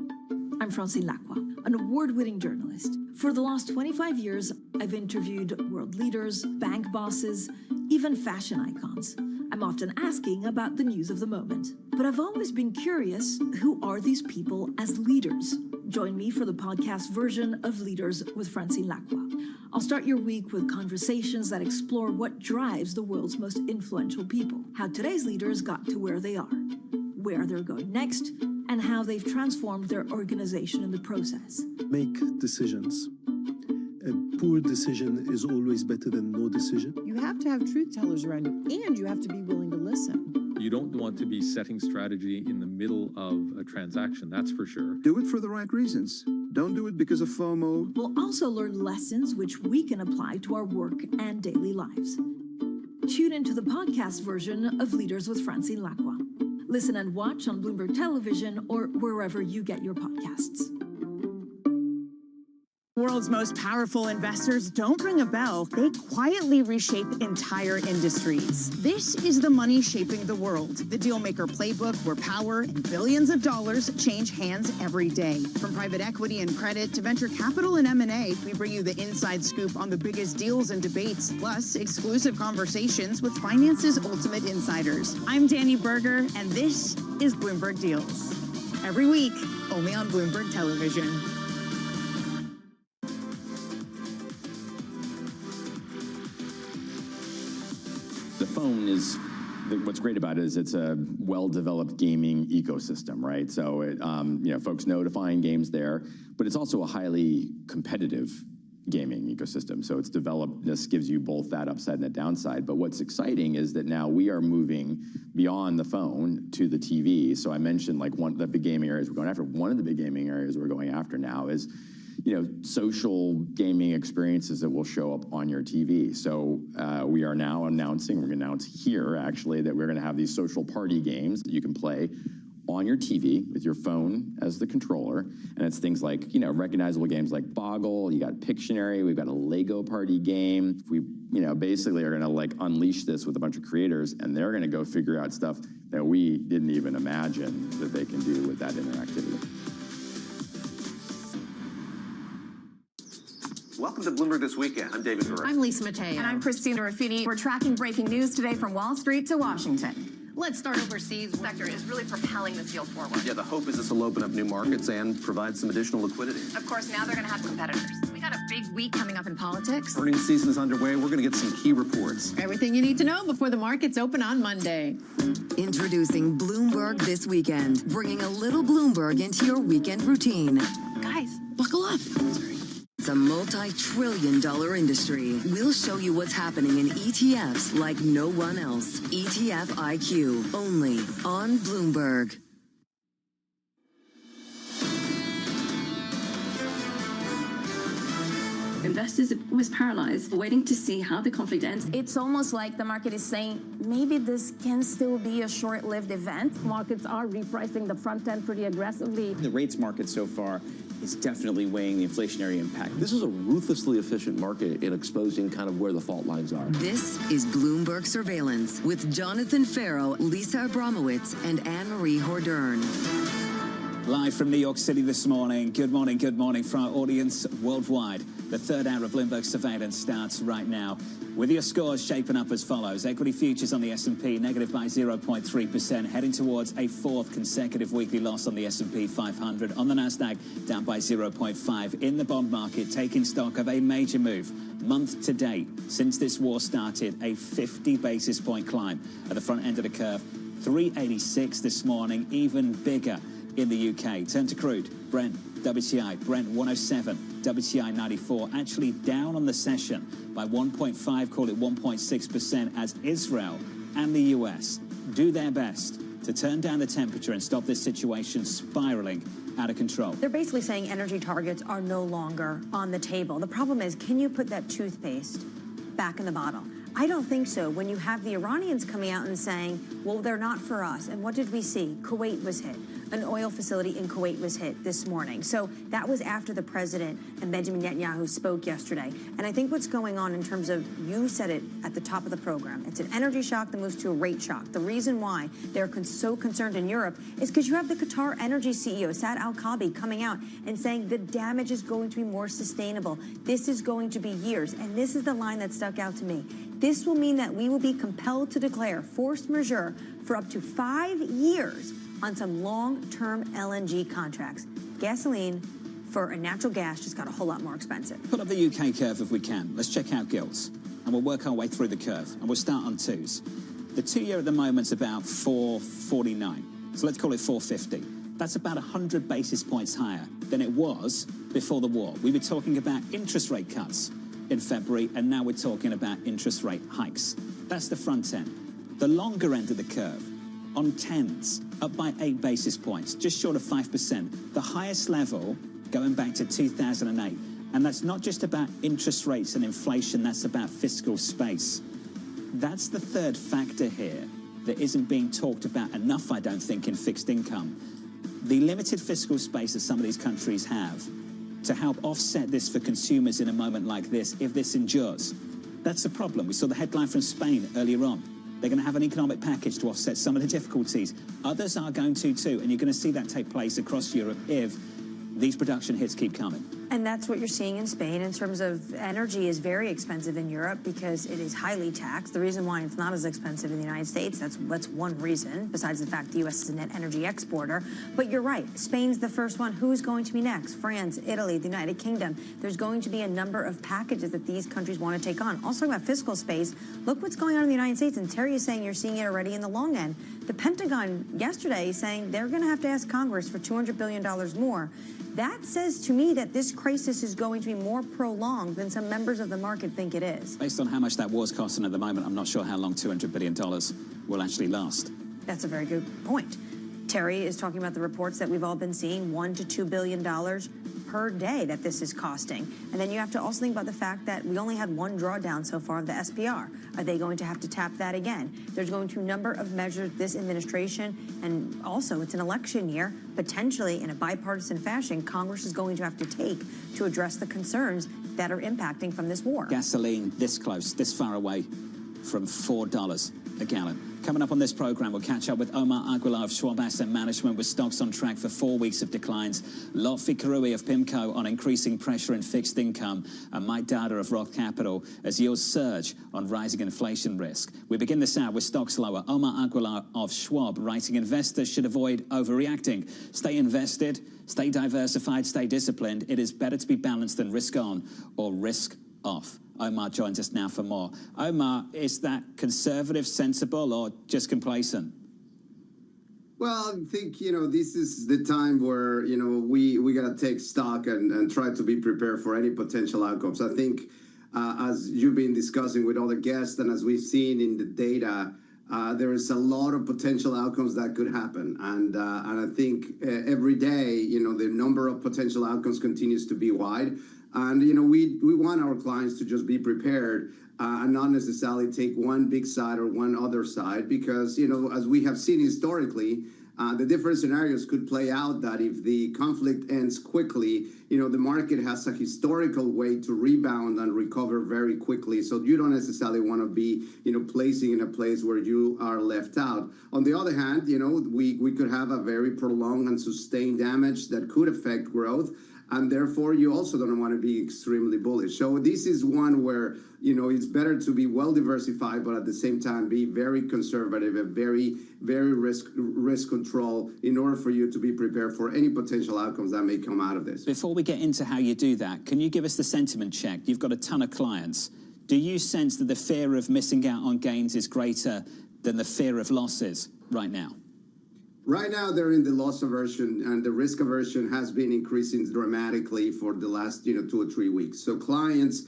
I'm Francine Lacroix, an award-winning journalist. For the last 25 years, I've interviewed world leaders, bank bosses, even fashion icons. I'm often asking about the news of the moment. But I've always been curious, who are these people as leaders? Join me for the podcast version of Leaders with Francine Lacroix. I'll start your week with conversations that explore what drives the world's most influential people, how today's leaders got to where they are, where they're going next, and how they've transformed their organization in the process. Make decisions. A poor decision is always better than no decision. You have to have truth tellers around you, and you have to be willing to listen. You don't want to be setting strategy in the middle of a transaction, that's for sure. Do it for the right reasons. Don't do it because of FOMO. We'll also learn lessons which we can apply to our work and daily lives. Tune into the podcast version of Leaders with Francine Lacroix. Listen and watch on Bloomberg Television or wherever you get your podcasts. World's most powerful investors don't ring a bell. They quietly reshape entire industries. This is the money shaping the world. The Dealmaker Playbook, where power and billions of dollars change hands every day. From private equity and credit to venture capital and M&A, we bring you the inside scoop on the biggest deals and debates, plus exclusive conversations with finance's ultimate insiders. I'm Danny Berger, and this is Bloomberg Deals. Every week, only on Bloomberg Television. The phone is, what's great about it is it's a well-developed gaming ecosystem, right? So, folks know to find games there, but it's also a highly competitive gaming ecosystem. So it's developed, this gives you both that upside and that downside. But what's exciting is that now we are moving beyond the phone to the TV. So I mentioned like one of the big gaming areas we're going after. One of the big gaming areas we're going after now is social gaming experiences that will show up on your TV. So we are now announcing, we're going to announce here actually, that we're going to have these social party games that you can play on your TV with your phone as the controller, and it's things like, you know, recognizable games like Boggle, you got Pictionary, we've got a Lego party game. We, you know, basically are gonna like unleash this with a bunch of creators, and they're gonna go figure out stuff that we didn't even imagine that they can do with that interactivity. Welcome to Bloomberg This Weekend. I'm David Burrell. I'm Lisa Mateo. And I'm Christina Ruffini. We're tracking breaking news today from Wall Street to Washington. Let's start overseas. The sector is really propelling this deal forward. Yeah, the hope is this will open up new markets and provide some additional liquidity. Of course, now they're going to have competitors. We got a big week coming up in politics. Earnings season is underway. We're going to get some key reports. Everything you need to know before the markets open on Monday. Introducing Bloomberg This Weekend, bringing a little Bloomberg into your weekend routine. Guys, buckle up. It's a multi-trillion-dollar industry. We'll show you what's happening in ETFs like no one else. ETF IQ, only on Bloomberg. Investors are almost paralyzed, waiting to see how the conflict ends. It's almost like the market is saying, maybe this can still be a short-lived event. Markets are repricing the front end pretty aggressively. The rates market so far is definitely weighing the inflationary impact. This is a ruthlessly efficient market in exposing kind of where the fault lines are. This is Bloomberg Surveillance with Jonathan Farrow, Lisa Abramowitz, and Anne-Marie Hordern. Live from New York City this morning. Good morning for our audience worldwide. The third hour of Bloomberg Surveillance starts right now. With your scores shaping up as follows. Equity futures on the S&P negative by 0.3%, heading towards a fourth consecutive weekly loss on the S&P 500. On the Nasdaq, down by 0.5%. In the bond market, taking stock of a major move. Month to date, since this war started, a 50 basis point climb at the front end of the curve. 386 this morning, even bigger in the UK. Turn to crude. Brent, WTI, Brent 107, WTI 94, actually down on the session by 1.5, call it 1.6%, as Israel and the US do their best to turn down the temperature and stop this situation spiraling out of control. They're basically saying energy targets are no longer on the table. The problem is, can you put that toothpaste back in the bottle? I don't think so. When you have the Iranians coming out and saying, well, they're not for us. And what did we see? Kuwait was hit. An oil facility in Kuwait was hit this morning. So that was after the president and Benjamin Netanyahu spoke yesterday. And I think what's going on in terms of, you said it at the top of the program, it's an energy shock that moves to a rate shock. The reason why they're so concerned in Europe is because you have the Qatar energy CEO, Saad Al-Kaabi, coming out and saying the damage is going to be more sustainable. This is going to be years. And this is the line that stuck out to me. This will mean that we will be compelled to declare force majeure for up to 5 years on some long-term LNG contracts. Gasoline for a natural gas just got a whole lot more expensive. Put up the UK curve if we can. Let's check out gilts, and we'll work our way through the curve, and we'll start on twos. The 2-year at the moment's about 449, so let's call it 450. That's about 100 basis points higher than it was before the war. We were talking about interest rate cuts in February, and now we're talking about interest rate hikes. That's the front end. The longer end of the curve, on 10s, up by 8 basis points, just short of 5%. The highest level going back to 2008. And that's not just about interest rates and inflation, that's about fiscal space. That's the third factor here that isn't being talked about enough, I don't think, in fixed income. The limited fiscal space that some of these countries have to help offset this for consumers in a moment like this, if this endures. That's a problem. We saw the headline from Spain earlier on. They're going to have an economic package to offset some of the difficulties. Others are going to too, and you're going to see that take place across Europe if these production hits keep coming. And that's what you're seeing in Spain in terms of energy is very expensive in Europe because it is highly taxed. The reason why it's not as expensive in the United States, that's one reason, besides the fact the U.S. is a net energy exporter. But you're right, Spain's the first one. Who's going to be next? France, Italy, the United Kingdom. There's going to be a number of packages that these countries want to take on. Also talking about fiscal space, look what's going on in the United States. And Terry is saying you're seeing it already in the long end. The Pentagon yesterday is saying they're going to have to ask Congress for $200 billion more. That says to me that this crisis is going to be more prolonged than some members of the market think it is. Based on how much that war's costing at the moment, I'm not sure how long $200 billion will actually last. That's a very good point. Terry is talking about the reports that we've all been seeing, $1 to $2 billion per day that this is costing. And then you have to also think about the fact that we only had one drawdown so far of the SPR. Are they going to have to tap that again? There's going to be a number of measures this administration, and also it's an election year, potentially in a bipartisan fashion, Congress is going to have to take to address the concerns that are impacting from this war. Gasoline this close, this far away from $4 a gallon. Coming up on this program, we'll catch up with Omar Aguilar of Schwab Asset Management, with stocks on track for 4 weeks of declines, Lotfi Karui of PIMCO on increasing pressure in fixed income, and Mike Dada of Roth Capital as yields surge on rising inflation risk. We begin this hour with stocks lower. Omar Aguilar of Schwab writing, investors should avoid overreacting. Stay invested, stay diversified, stay disciplined. It is better to be balanced than risk on or risk off. Omar joins us now for more. Omar, is that conservative, sensible, or just complacent? Well, I think, this is the time where, we got to take stock and try to be prepared for any potential outcomes. I think, as you've been discussing with other guests and as we've seen in the data, there is a lot of potential outcomes that could happen. And I think every day, the number of potential outcomes continues to be wide. And, we want our clients to just be prepared and not necessarily take one big side or one other side, because, as we have seen historically, the different scenarios could play out that if the conflict ends quickly, the market has a historical way to rebound and recover very quickly. So you don't necessarily want to be, placing in a place where you are left out. On the other hand, we could have a very prolonged and sustained damage that could affect growth. And therefore, you also don't want to be extremely bullish. So this is one where, it's better to be well diversified, but at the same time, be very conservative and very, very risk control in order for you to be prepared for any potential outcomes that may come out of this. Before we get into how you do that, can you give us the sentiment check? You've got a ton of clients. Do you sense that the fear of missing out on gains is greater than the fear of losses right now? Right now, they're in the loss aversion, and the risk aversion has been increasing dramatically for the last, 2 or 3 weeks. So clients,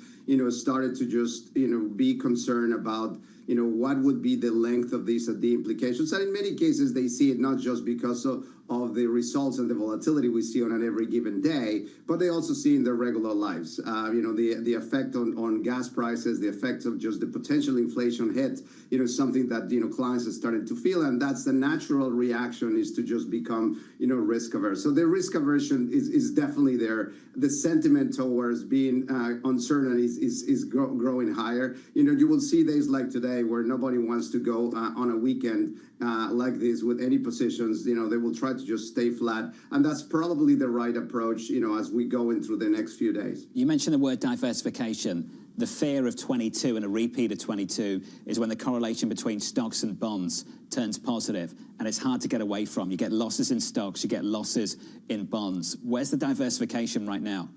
started to just, be concerned about, what would be the length of this, the implications. And in many cases, they see it not just because of the results and the volatility we see on an every given day, but they also see in their regular lives, the effect on gas prices, the effect of just the potential inflation hit, something that, clients are starting to feel. And that's the natural reaction, is to just become, risk averse. So the risk aversion is definitely there. The sentiment towards being uncertain is growing higher. You will see days like today where nobody wants to go on a weekend like this with any positions. They will try to just stay flat. And that's probably the right approach, as we go in through the next few days. You mentioned the word diversification. The fear of 22 and a repeat of 22 is when the correlation between stocks and bonds turns positive, and it's hard to get away from. You get losses in stocks, you get losses in bonds. Where's the diversification right now?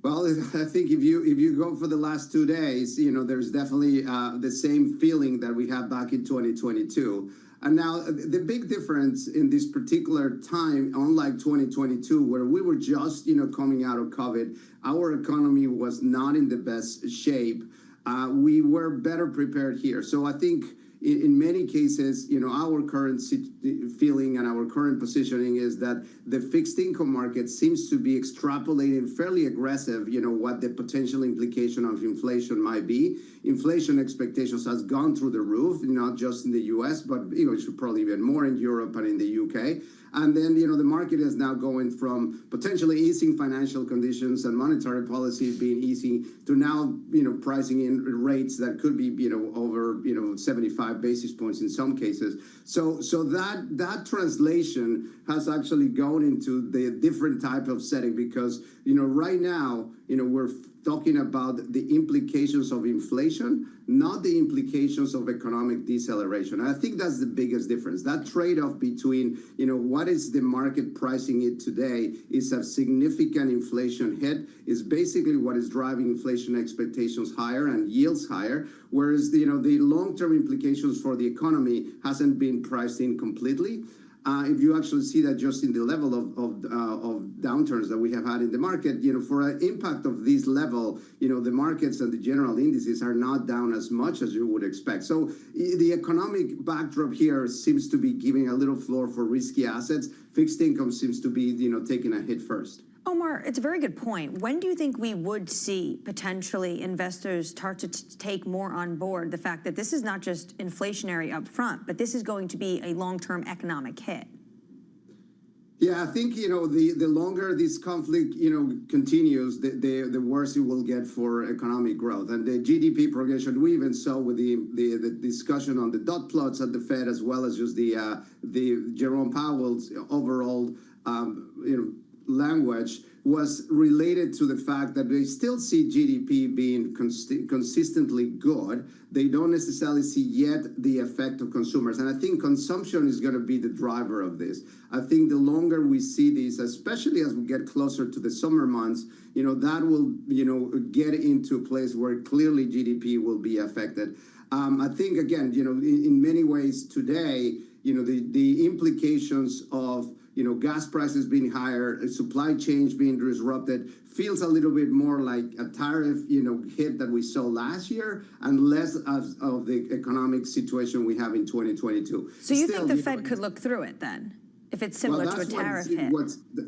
Well, I think if you go for the last 2 days, there's definitely the same feeling that we had back in 2022. And now the big difference in this particular time, unlike 2022, where we were just, coming out of COVID, our economy was not in the best shape. We were better prepared here. So I think in many cases, our current feeling and our current positioning is that the fixed income market seems to be extrapolating fairly aggressive, what the potential implication of inflation might be. Inflation expectations has gone through the roof, not just in the US, but it should probably even more in Europe and in the UK. And then, the market is now going from potentially easing financial conditions and monetary policy being easy to now, pricing in rates that could be, over, 75 basis points in some cases. So that translation has actually gone into the different type of setting, because, right now, we're talking about the implications of inflation, not the implications of economic deceleration. And I think that's the biggest difference. That trade-off between, what is the market pricing it today is a significant inflation hit, is basically what is driving inflation expectations higher and yields higher, whereas, the long-term implications for the economy hasn't been priced in completely. if you actually see that just in the level of downturns that we have had in the market, for an impact of this level, the markets and the general indices are not down as much as you would expect. So the economic backdrop here seems to be giving a little floor for risky assets. Fixed income seems to be, taking a hit first. Omar, it's a very good point. When do you think we would see potentially investors start to take more on board the fact that this is not just inflationary up front, but this is going to be a long-term economic hit? Yeah, I think, the longer this conflict, continues, the worse it will get for economic growth. And the GDP progression, we even saw with the discussion on the dot plots at the Fed, as well as just the Jerome Powell's overall, language was related to the fact that they still see GDP being consistently good. They don't necessarily see yet the effect of consumers. And I think consumption is going to be the driver of this. I think the longer we see this, especially as we get closer to the summer months, that will, get into a place where clearly GDP will be affected. I think, again, in many ways today, the implications of gas prices being higher, supply chains being disrupted, feels a little bit more like a tariff, hit that we saw last year, and less of the economic situation we have in 2022. So you think the Fed could look through it then, if it's similar to a tariff hit?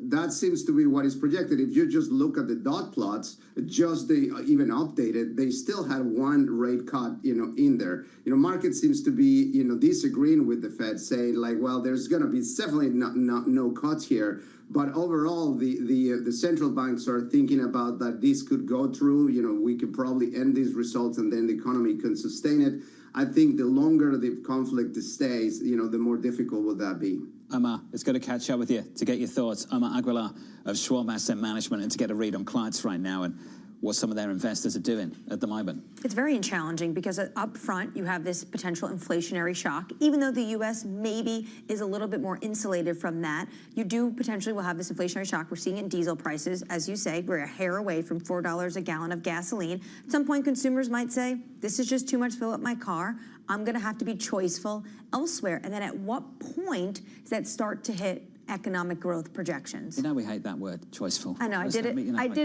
That seems to be what is projected. If you just look at the dot plots, just even updated, they still had one rate cut, in there. Market seems to be, disagreeing with the Fed, saying like, well, there's going to be definitely no cuts here. But overall, the central banks are thinking about that this could go through. We could probably end these results, and then the economy can sustain it. I think the longer the conflict stays, the more difficult will that be. Omar, it's good to catch up with you to get your thoughts. Omar Aguilar of Schwab Asset Management, and to get a read on clients right now and what some of their investors are doing at the moment. It's very challenging because up front you have this potential inflationary shock. Even though the U.S. maybe is a little bit more insulated from that, you do potentially will have this inflationary shock. We're seeing it in diesel prices. As you say, we're a hair away from $4 a gallon of gasoline. At some point, consumers might say, this is just too much to fill up my car. I'm going to have to be choiceful elsewhere. And then at what point does that start to hit economic growth projections? We hate that word, choiceful. I know, I did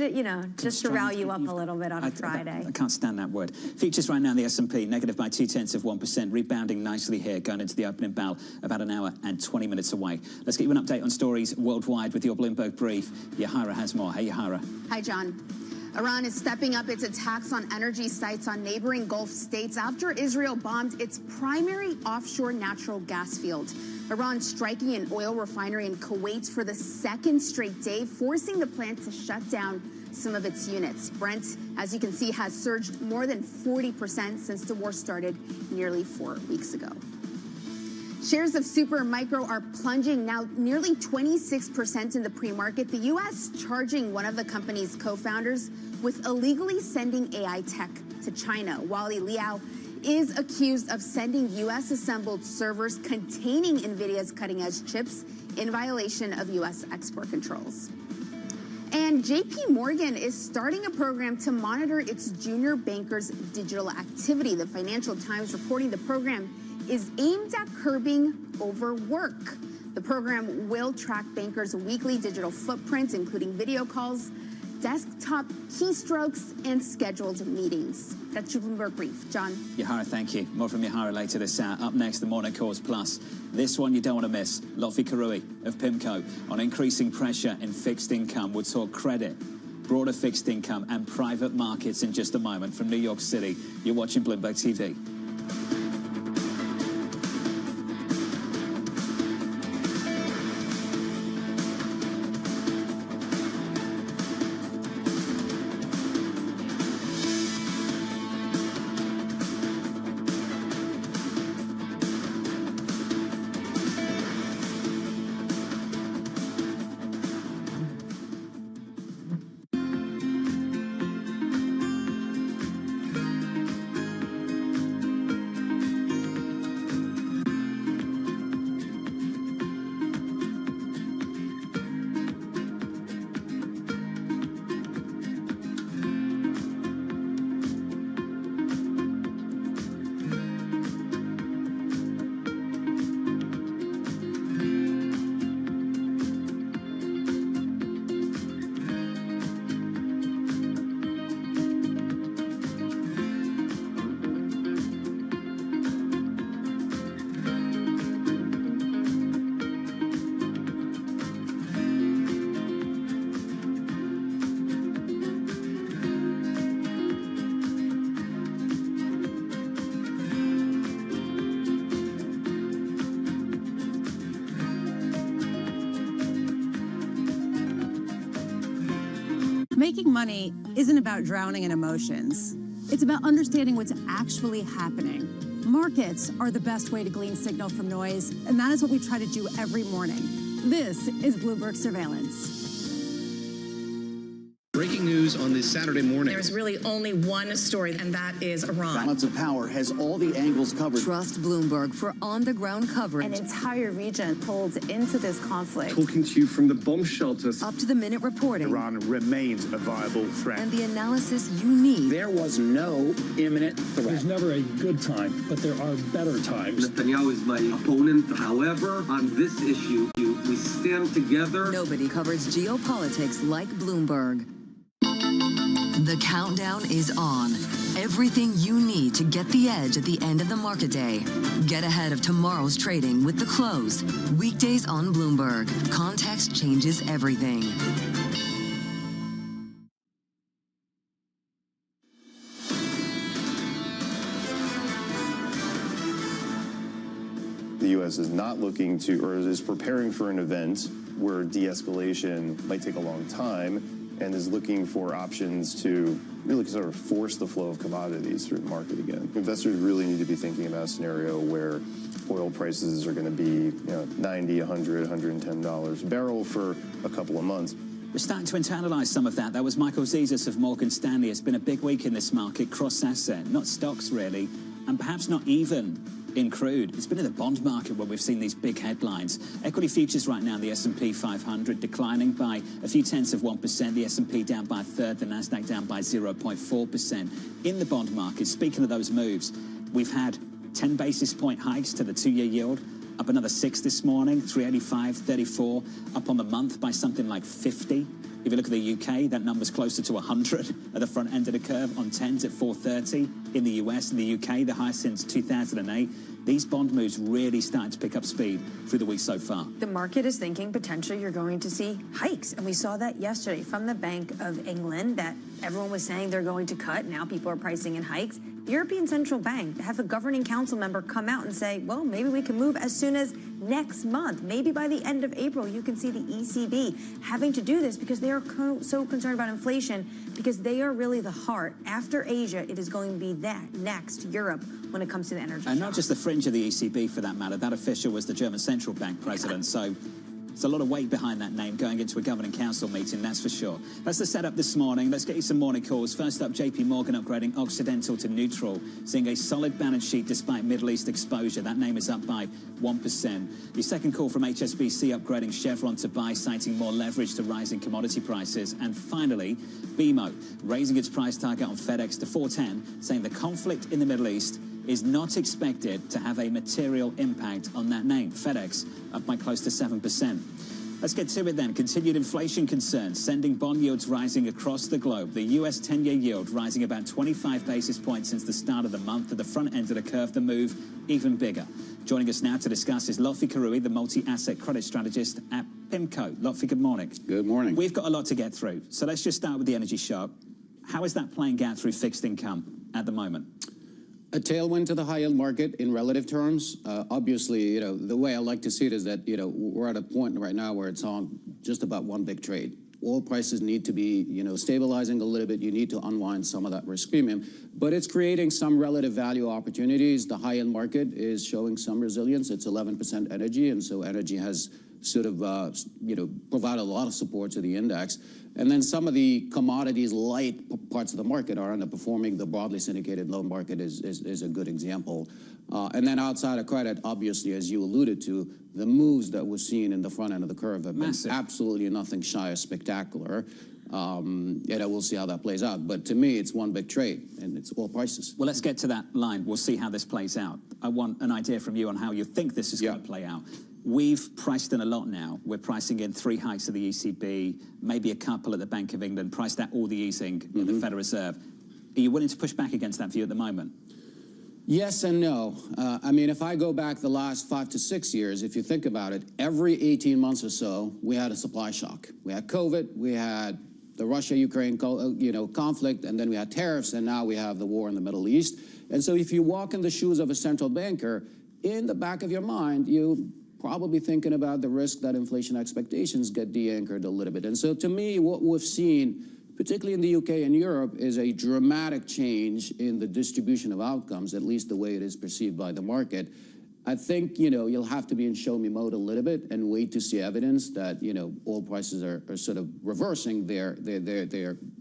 it, just to rile you up a little bit on a Friday. I can't stand that word. Features right now in the S&P, negative by 0.2%, rebounding nicely here, going into the opening bell, about an hour and 20 minutes away. Let's get you an update on stories worldwide with your Bloomberg Brief. Yahara has more. Hey, Yahara. Hi, John. Iran is stepping up its attacks on energy sites on neighboring Gulf states after Israel bombed its primary offshore natural gas field. Iran striking an oil refinery in Kuwait for the second straight day, forcing the plant to shut down some of its units. Brent, as you can see, has surged more than 40% since the war started nearly 4 weeks ago. Shares of Super Micro are plunging, now nearly 26% in the pre-market. The U.S. charging one of the company's co-founders with illegally sending AI tech to China. Wally Liao is accused of sending U.S.-assembled servers containing NVIDIA's cutting-edge chips in violation of U.S. export controls. And J.P. Morgan is starting a program to monitor its junior bankers' digital activity. The Financial Times reporting the program is aimed at curbing overwork. The program will track bankers' weekly digital footprints, including video calls, desktop keystrokes, and scheduled meetings. That's your Bloomberg Brief. John. Yahara, thank you. More from Yahara later this hour. Up next, the Morning Calls Plus. This one you don't want to miss. Lotfi Karui of PIMCO on increasing pressure in fixed income. We'll talk credit, broader fixed income, and private markets in just a moment. From New York City, you're watching Bloomberg TV. Making money isn't about drowning in emotions. It's about understanding what's actually happening. Markets are the best way to glean signal from noise, and that is what we try to do every morning. This is Bloomberg Surveillance. Breaking news on this Saturday morning. There's really only one story, and that is Iran. Balance of Power has all the angles covered. Trust Bloomberg for on-the-ground coverage. An entire region pulled into this conflict. Talking to you from the bomb shelters. Up-to-the-minute reporting. Iran remains a viable threat. And the analysis you need. There was no imminent threat. There's never a good time, but there are better times. Netanyahu is my opponent. However, on this issue, we stand together. Nobody covers geopolitics like Bloomberg. The countdown is on. Everything you need to get the edge at the end of the market day. Get ahead of tomorrow's trading with The Close. Weekdays on Bloomberg. Context changes everything. The U.S. is not looking to, or is preparing for an event where de-escalation might take a long time, and is looking for options to really sort of force the flow of commodities through the market again. Investors really need to be thinking about a scenario where oil prices are going to be, $90, $100, $110 a barrel for a couple of months. We're starting to internalize some of that. That was Michael Zezas of Morgan Stanley. It's been a big week in this market, cross-asset, not stocks really, and perhaps not even in crude. It's been in the bond market where we've seen these big headlines. Equity futures right now, the S&P 500 declining by a few tenths of 1%, the S&P down by a third, the Nasdaq down by 0.4%. In the bond market, speaking of those moves, we've had 10 basis point hikes to the 2-year yield, up another 6 this morning, 385, 34, up on the month by something like 50. If you look at the UK, that number's closer to 100 at the front end of the curve on 10s at 430. In the US and the UK, the highest since 2008. These bond moves really starting to pick up speed through the week so far. The market is thinking potentially you're going to see hikes. And we saw that yesterday from the Bank of England, that everyone was saying they're going to cut. Now people are pricing in hikes. The European Central Bank have a governing council member come out and say, well, maybe we can move as soon as next month. Maybe by the end of April, you can see the ECB having to do this because they are so concerned about inflation, because they are really the heart. After Asia, it is going to be that next, Europe, when it comes to the energy. And not just the fringe of the ECB for that matter. That official was the German Central Bank president. So there's a lot of weight behind that name going into a governing council meeting, that's for sure. That's the setup this morning. Let's get you some morning calls. First up, JP Morgan upgrading Occidental to neutral, seeing a solid balance sheet despite Middle East exposure. That name is up by 1%. Your second call from HSBC upgrading Chevron to buy, citing more leverage to rising commodity prices. And finally, BMO raising its price target on FedEx to 410, saying the conflict in the Middle East is not expected to have a material impact on that name. FedEx up by close to 7%. Let's get to it then. Continued inflation concerns, sending bond yields rising across the globe. The US 10-year yield rising about 25 basis points since the start of the month. At the front end of the curve, the move even bigger. Joining us now to discuss is Lotfi Karui, the multi-asset credit strategist at PIMCO. Lotfi, good morning. Good morning. We've got a lot to get through. So let's just start with the energy shock. How is that playing out through fixed income at the moment? A tailwind to the high-yield market in relative terms. Obviously, the way I like to see it is that, we're at a point right now where it's on just about one big trade. Oil prices need to be, stabilizing a little bit. You need to unwind some of that risk premium. But it's creating some relative value opportunities. The high-end market is showing some resilience. It's 11% energy, and so energy has sort of, provided a lot of support to the index. And then some of the commodities light parts of the market are underperforming. The broadly syndicated loan market is a good example. And then outside of credit, obviously, as you alluded to, the moves that we're seeing in the front end of the curve have been absolutely nothing shy of spectacular. We'll see how that plays out. But to me, it's one big trade, and it's oil prices. Well, let's get to that line. We'll see how this plays out. I want an idea from you on how you think this is going to play out. We've priced in a lot now. We're pricing in 3 hikes of the ECB, maybe a couple at the Bank of England, priced out all the easing in the Federal Reserve. Are you willing to push back against that view at the moment? Yes and no. If I go back the last 5 to 6 years, if you think about it, every 18 months or so, we had a supply shock. We had COVID, we had the Russia-Ukraine conflict, and then we had tariffs, and now we have the war in the Middle East. And so if you walk in the shoes of a central banker, in the back of your mind, you probably thinking about the risk that inflation expectations get de-anchored a little bit. And so to me, what we've seen particularly in the UK and Europe, is a dramatic change in the distribution of outcomes, at least the way it is perceived by the market. I think, you'll have to be in show me mode a little bit and wait to see evidence that, oil prices are sort of reversing their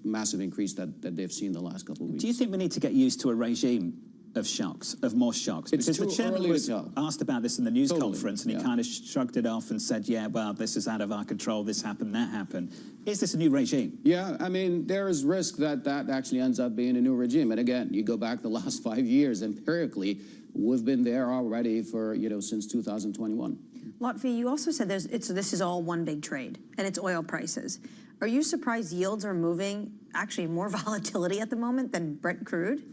massive increase that they've seen the last couple of weeks. Do you think we need to get used to a regime of shocks, of more shocks? It's because too the chairman early was to tell. asked about this in the news Totally, conference, and he yeah. kind of shrugged it off and said, yeah, well, this is out of our control, this happened, that happened. Is this a new regime? Yeah, I mean, there is risk that that actually ends up being a new regime. And again, you go back the last 5 years, empirically, we've been there already for, since 2021. Lotfi, you also said this is all one big trade, and it's oil prices. Are you surprised yields are moving, actually more volatility at the moment than Brent crude?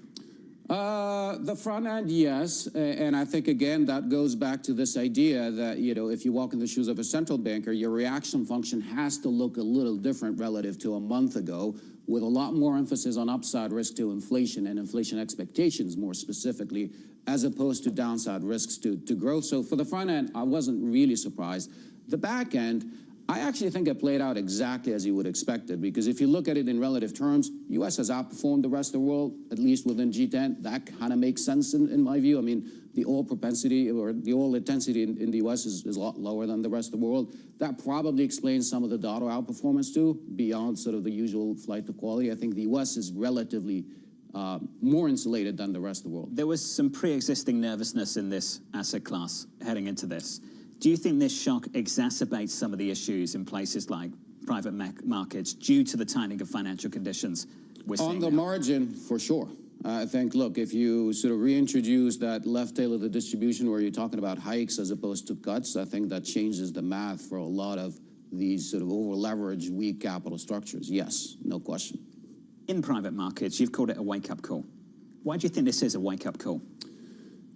The front end, yes. And I think, again, that goes back to this idea that, if you walk in the shoes of a central banker, your reaction function has to look a little different relative to a month ago, with a lot more emphasis on upside risk to inflation and inflation expectations more specifically, as opposed to downside risks to growth. So for the front end, I wasn't really surprised. The back end, I actually think it played out exactly as you would expect it, because if you look at it in relative terms, U.S. has outperformed the rest of the world, at least within G10. That kind of makes sense in my view. I mean, the oil propensity or the oil intensity in the U.S. is a lot lower than the rest of the world. That probably explains some of the dollar outperformance too, beyond sort of the usual flight to quality. I think the U.S. is relatively more insulated than the rest of the world. There was some pre-existing nervousness in this asset class heading into this. Do you think this shock exacerbates some of the issues in places like private markets due to the tightening of financial conditions we're seeing On the now? margin, for sure. I think, look, if you sort of reintroduce that left tail of the distribution where you're talking about hikes as opposed to cuts, I think that changes the math for a lot of these sort of over-leveraged, weak capital structures. Yes, no question. In private markets, you've called it a wake-up call. Why do you think this is a wake-up call?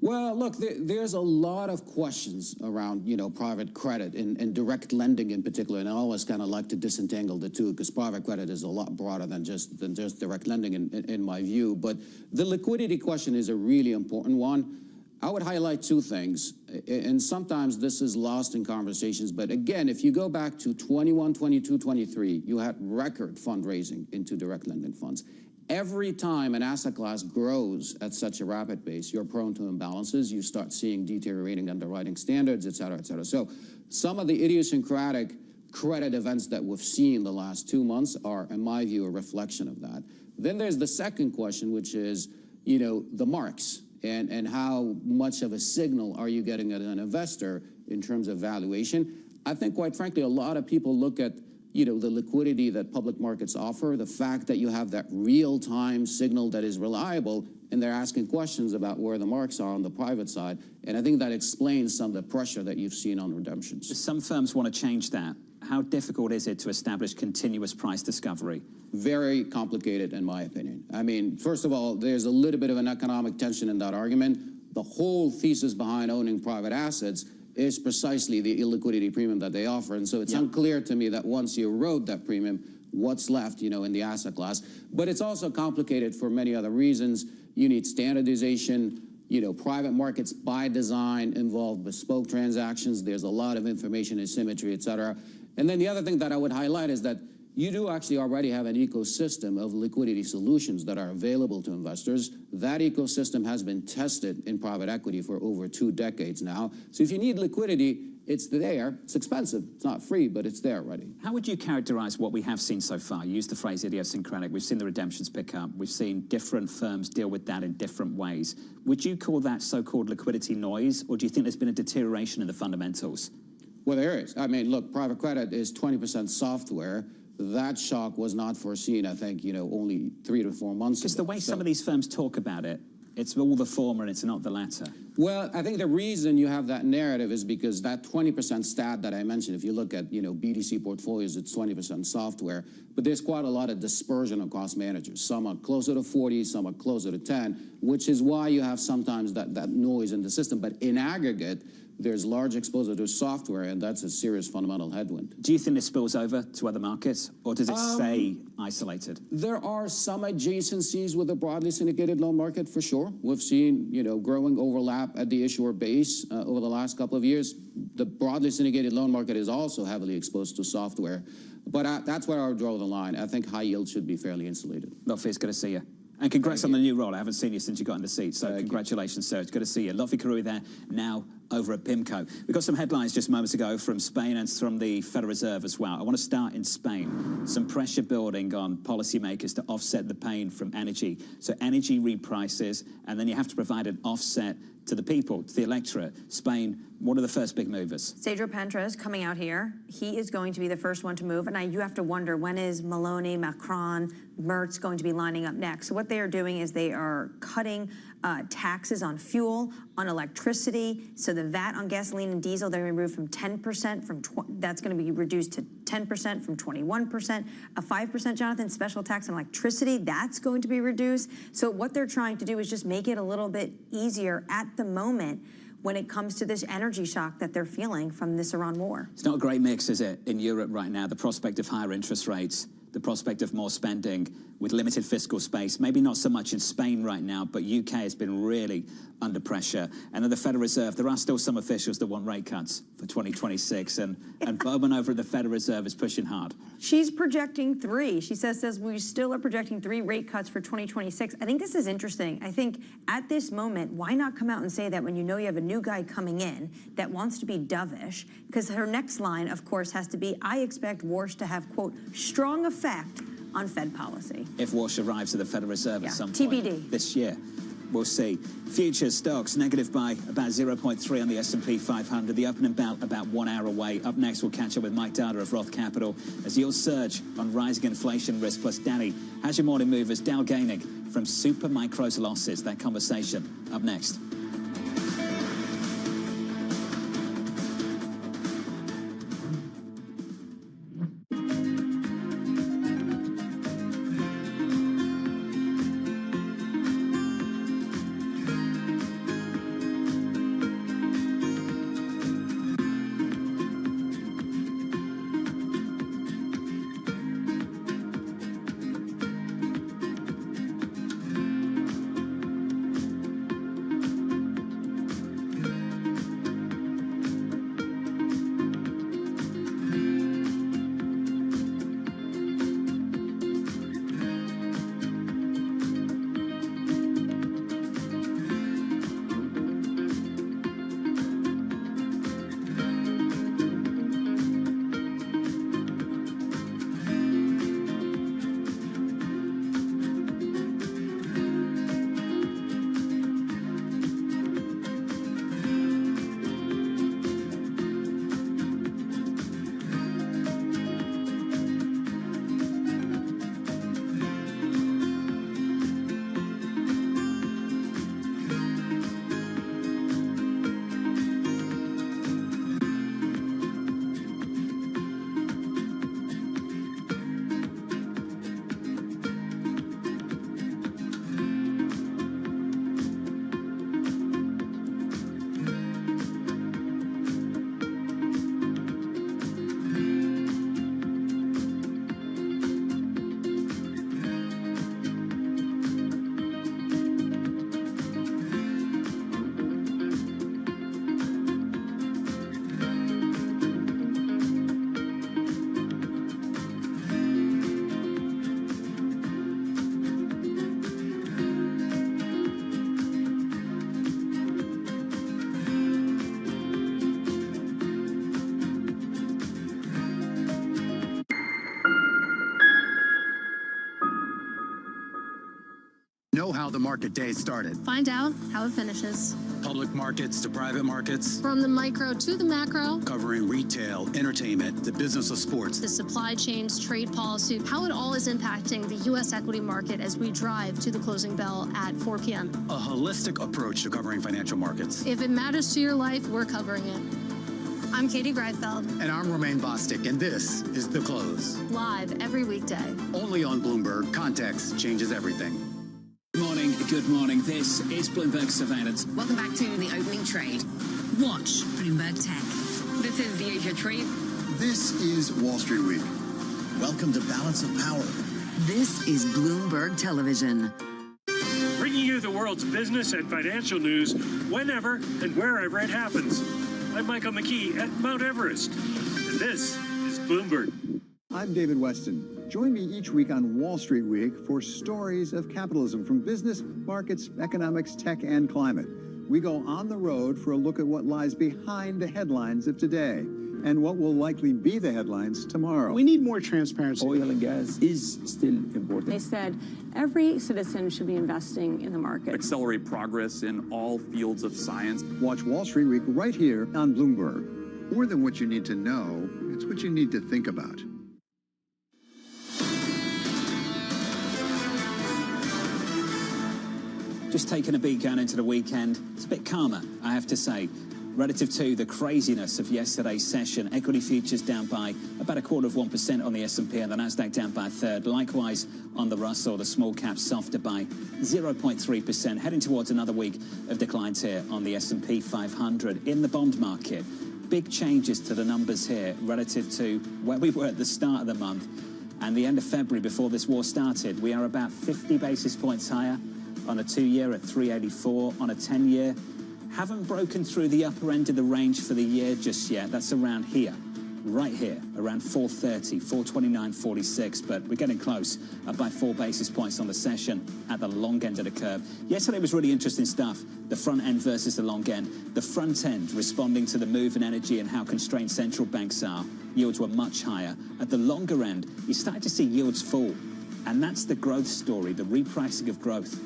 Well, look, there's a lot of questions around, private credit and direct lending in particular, and I always kind of like to disentangle the two because private credit is a lot broader than just direct lending in my view. But the liquidity question is a really important one. I would highlight two things, and sometimes this is lost in conversations, but again, if you go back to 21, 22, 23, you had record fundraising into direct lending funds. Every time an asset class grows at such a rapid pace, you're prone to imbalances. You start seeing deteriorating underwriting standards, et cetera, et cetera. So some of the idiosyncratic credit events that we've seen the last 2 months are, in my view, a reflection of that. Then there's the second question, which is, the marks and how much of a signal are you getting as an investor in terms of valuation. I think, quite frankly, a lot of people look at the liquidity that public markets offer, the fact that you have that real-time signal that is reliable, and they're asking questions about where the marks are on the private side. And I think that explains some of the pressure that you've seen on redemptions. Some firms want to change that. How difficult is it to establish continuous price discovery? Very complicated, in my opinion. I mean, first of all, there's a little bit of an economic tension in that argument. The whole thesis behind owning private assets is precisely the illiquidity premium that they offer. And so it's unclear to me that once you erode that premium, what's left, in the asset class. But it's also complicated for many other reasons. You need standardization. Private markets by design involve bespoke transactions. There's a lot of information asymmetry, et cetera. And then the other thing that I would highlight is that you do actually already have an ecosystem of liquidity solutions that are available to investors. That ecosystem has been tested in private equity for over 2 decades now. So if you need liquidity, it's there. It's expensive. It's not free, but it's there already. How would you characterize what we have seen so far? You used the phrase idiosyncratic. We've seen the redemptions pick up. We've seen different firms deal with that in different ways. Would you call that so-called liquidity noise, or do you think there's been a deterioration in the fundamentals? Well, there is. I mean, look, private credit is 20% software. That shock was not foreseen, I think, only 3 to 4 months ago. Because the way some of these firms talk about it, it's all the former and it's not the latter. Well, I think the reason you have that narrative is because that 20% stat that I mentioned, if you look at, BDC portfolios, it's 20% software, but there's quite a lot of dispersion across managers. Some are closer to 40, some are closer to 10, which is why you have sometimes that noise in the system. But in aggregate, there's large exposure to software, and that's a serious fundamental headwind. Do you think this spills over to other markets, or does it stay isolated? There are some adjacencies with the broadly syndicated loan market, for sure. We've seen, growing overlap at the issuer base over the last couple of years. The broadly syndicated loan market is also heavily exposed to software. But that's where I would draw the line. I think high yield should be fairly insulated. Lovely, it's good to see you. And congrats on the new role. I haven't seen you since you got in the seat, so congratulations, sir. It's good to see you. Lovely career there, now over at PIMCO. We got some headlines just moments ago from Spain and from the Federal Reserve as well. I want to start in Spain. Some pressure building on policymakers to offset the pain from energy. So energy reprices, and then you have to provide an offset to the people, to the electorate. Spain, what are the first big movers? Cedro Pentra's coming out here. He is going to be the first one to move. And you have to wonder, when is Meloni, Macron, Merz going to be lining up next? So what they are doing is they are cutting taxes on fuel, on electricity. So the VAT on gasoline and diesel, they removed from 10% that's going to be reduced to 10% from 21%. A 5%, Jonathan, special tax on electricity, that's going to be reduced. So what they're trying to do is just make it a little bit easier at the moment when it comes to this energy shock that they're feeling from this Iran war. It's not a great mix, is it, in Europe right now? The prospect of higher interest rates, the prospect of more spending with limited fiscal space, maybe not so much in Spain right now, but UK has been really under pressure. And at the Federal Reserve, there are still some officials that want rate cuts for 2026, and Bowman over at the Federal Reserve is pushing hard. She's projecting 3. She says we still are projecting 3 rate cuts for 2026. I think this is interesting. I think at this moment, why not come out and say that when you know you have a new guy coming in that wants to be dovish? Because her next line, of course, has to be, I expect Warsh to have, quote, strong effect on Fed policy. If Warsh arrives at the Federal Reserve at some point TBD. This year, we'll see. Futures stocks negative by about 0.3 on the S&P 500. The opening bell about 1 hour away. Up next, we'll catch up with Mike Dada of Roth Capital as yields surge on rising inflation risk. Plus, Danny, how's your morning movers? Dow gaining from super micros losses. That conversation up next. Know how the market day started. Find out how it finishes. Public markets to private markets. From the micro to the macro. Covering retail, entertainment, the business of sports. The supply chains, trade policy, how it all is impacting the U.S. equity market as we drive to the closing bell at 4 p.m. A holistic approach to covering financial markets. If it matters to your life, we're covering it. I'm Katie Greifeld. And I'm Romaine Bostic, and this is The Close. Live every weekday. Only on Bloomberg. Context changes everything. Good morning. Good morning. This is Bloomberg Surveillance. Welcome back to the opening trade. Watch Bloomberg Tech. This is the Asia Trade. This is Wall Street Week. Welcome to Balance of Power. This is Bloomberg Television. Bringing you the world's business and financial news whenever and wherever it happens. I'm Michael McKee at Mount Everest. And this is Bloomberg. I'm David Weston. Join me each week on Wall Street Week for stories of capitalism from business, markets, economics, tech, and climate. We go on the road for a look at what lies behind the headlines of today and what will likely be the headlines tomorrow. We need more transparency. Oil and gas is still important. They said every citizen should be investing in the market. Accelerate progress in all fields of science. Watch Wall Street Week right here on Bloomberg. More than what you need to know, it's what you need to think about. Just taking a beat going into the weekend. It's a bit calmer, I have to say. Relative to the craziness of yesterday's session, equity futures down by about 0.25% on the S&P and the Nasdaq down by a third. Likewise on the Russell, the small cap softer by 0.3%, heading towards another week of declines here on the S&P 500. In the bond market, big changes to the numbers here relative to where we were at the start of the month and the end of February before this war started. We are about 50 basis points higher on a 2-year at 384, on a 10-year. Haven't broken through the upper end of the range for the year just yet. That's around here, right here, around 430, 429.46, but we're getting close by 4 basis points on the session at the long end of the curve. Yesterday was really interesting stuff, the front end versus the long end. The front end responding to the move in energy and how constrained central banks are. Yields were much higher. At the longer end, you started to see yields fall, and that's the growth story, the repricing of growth.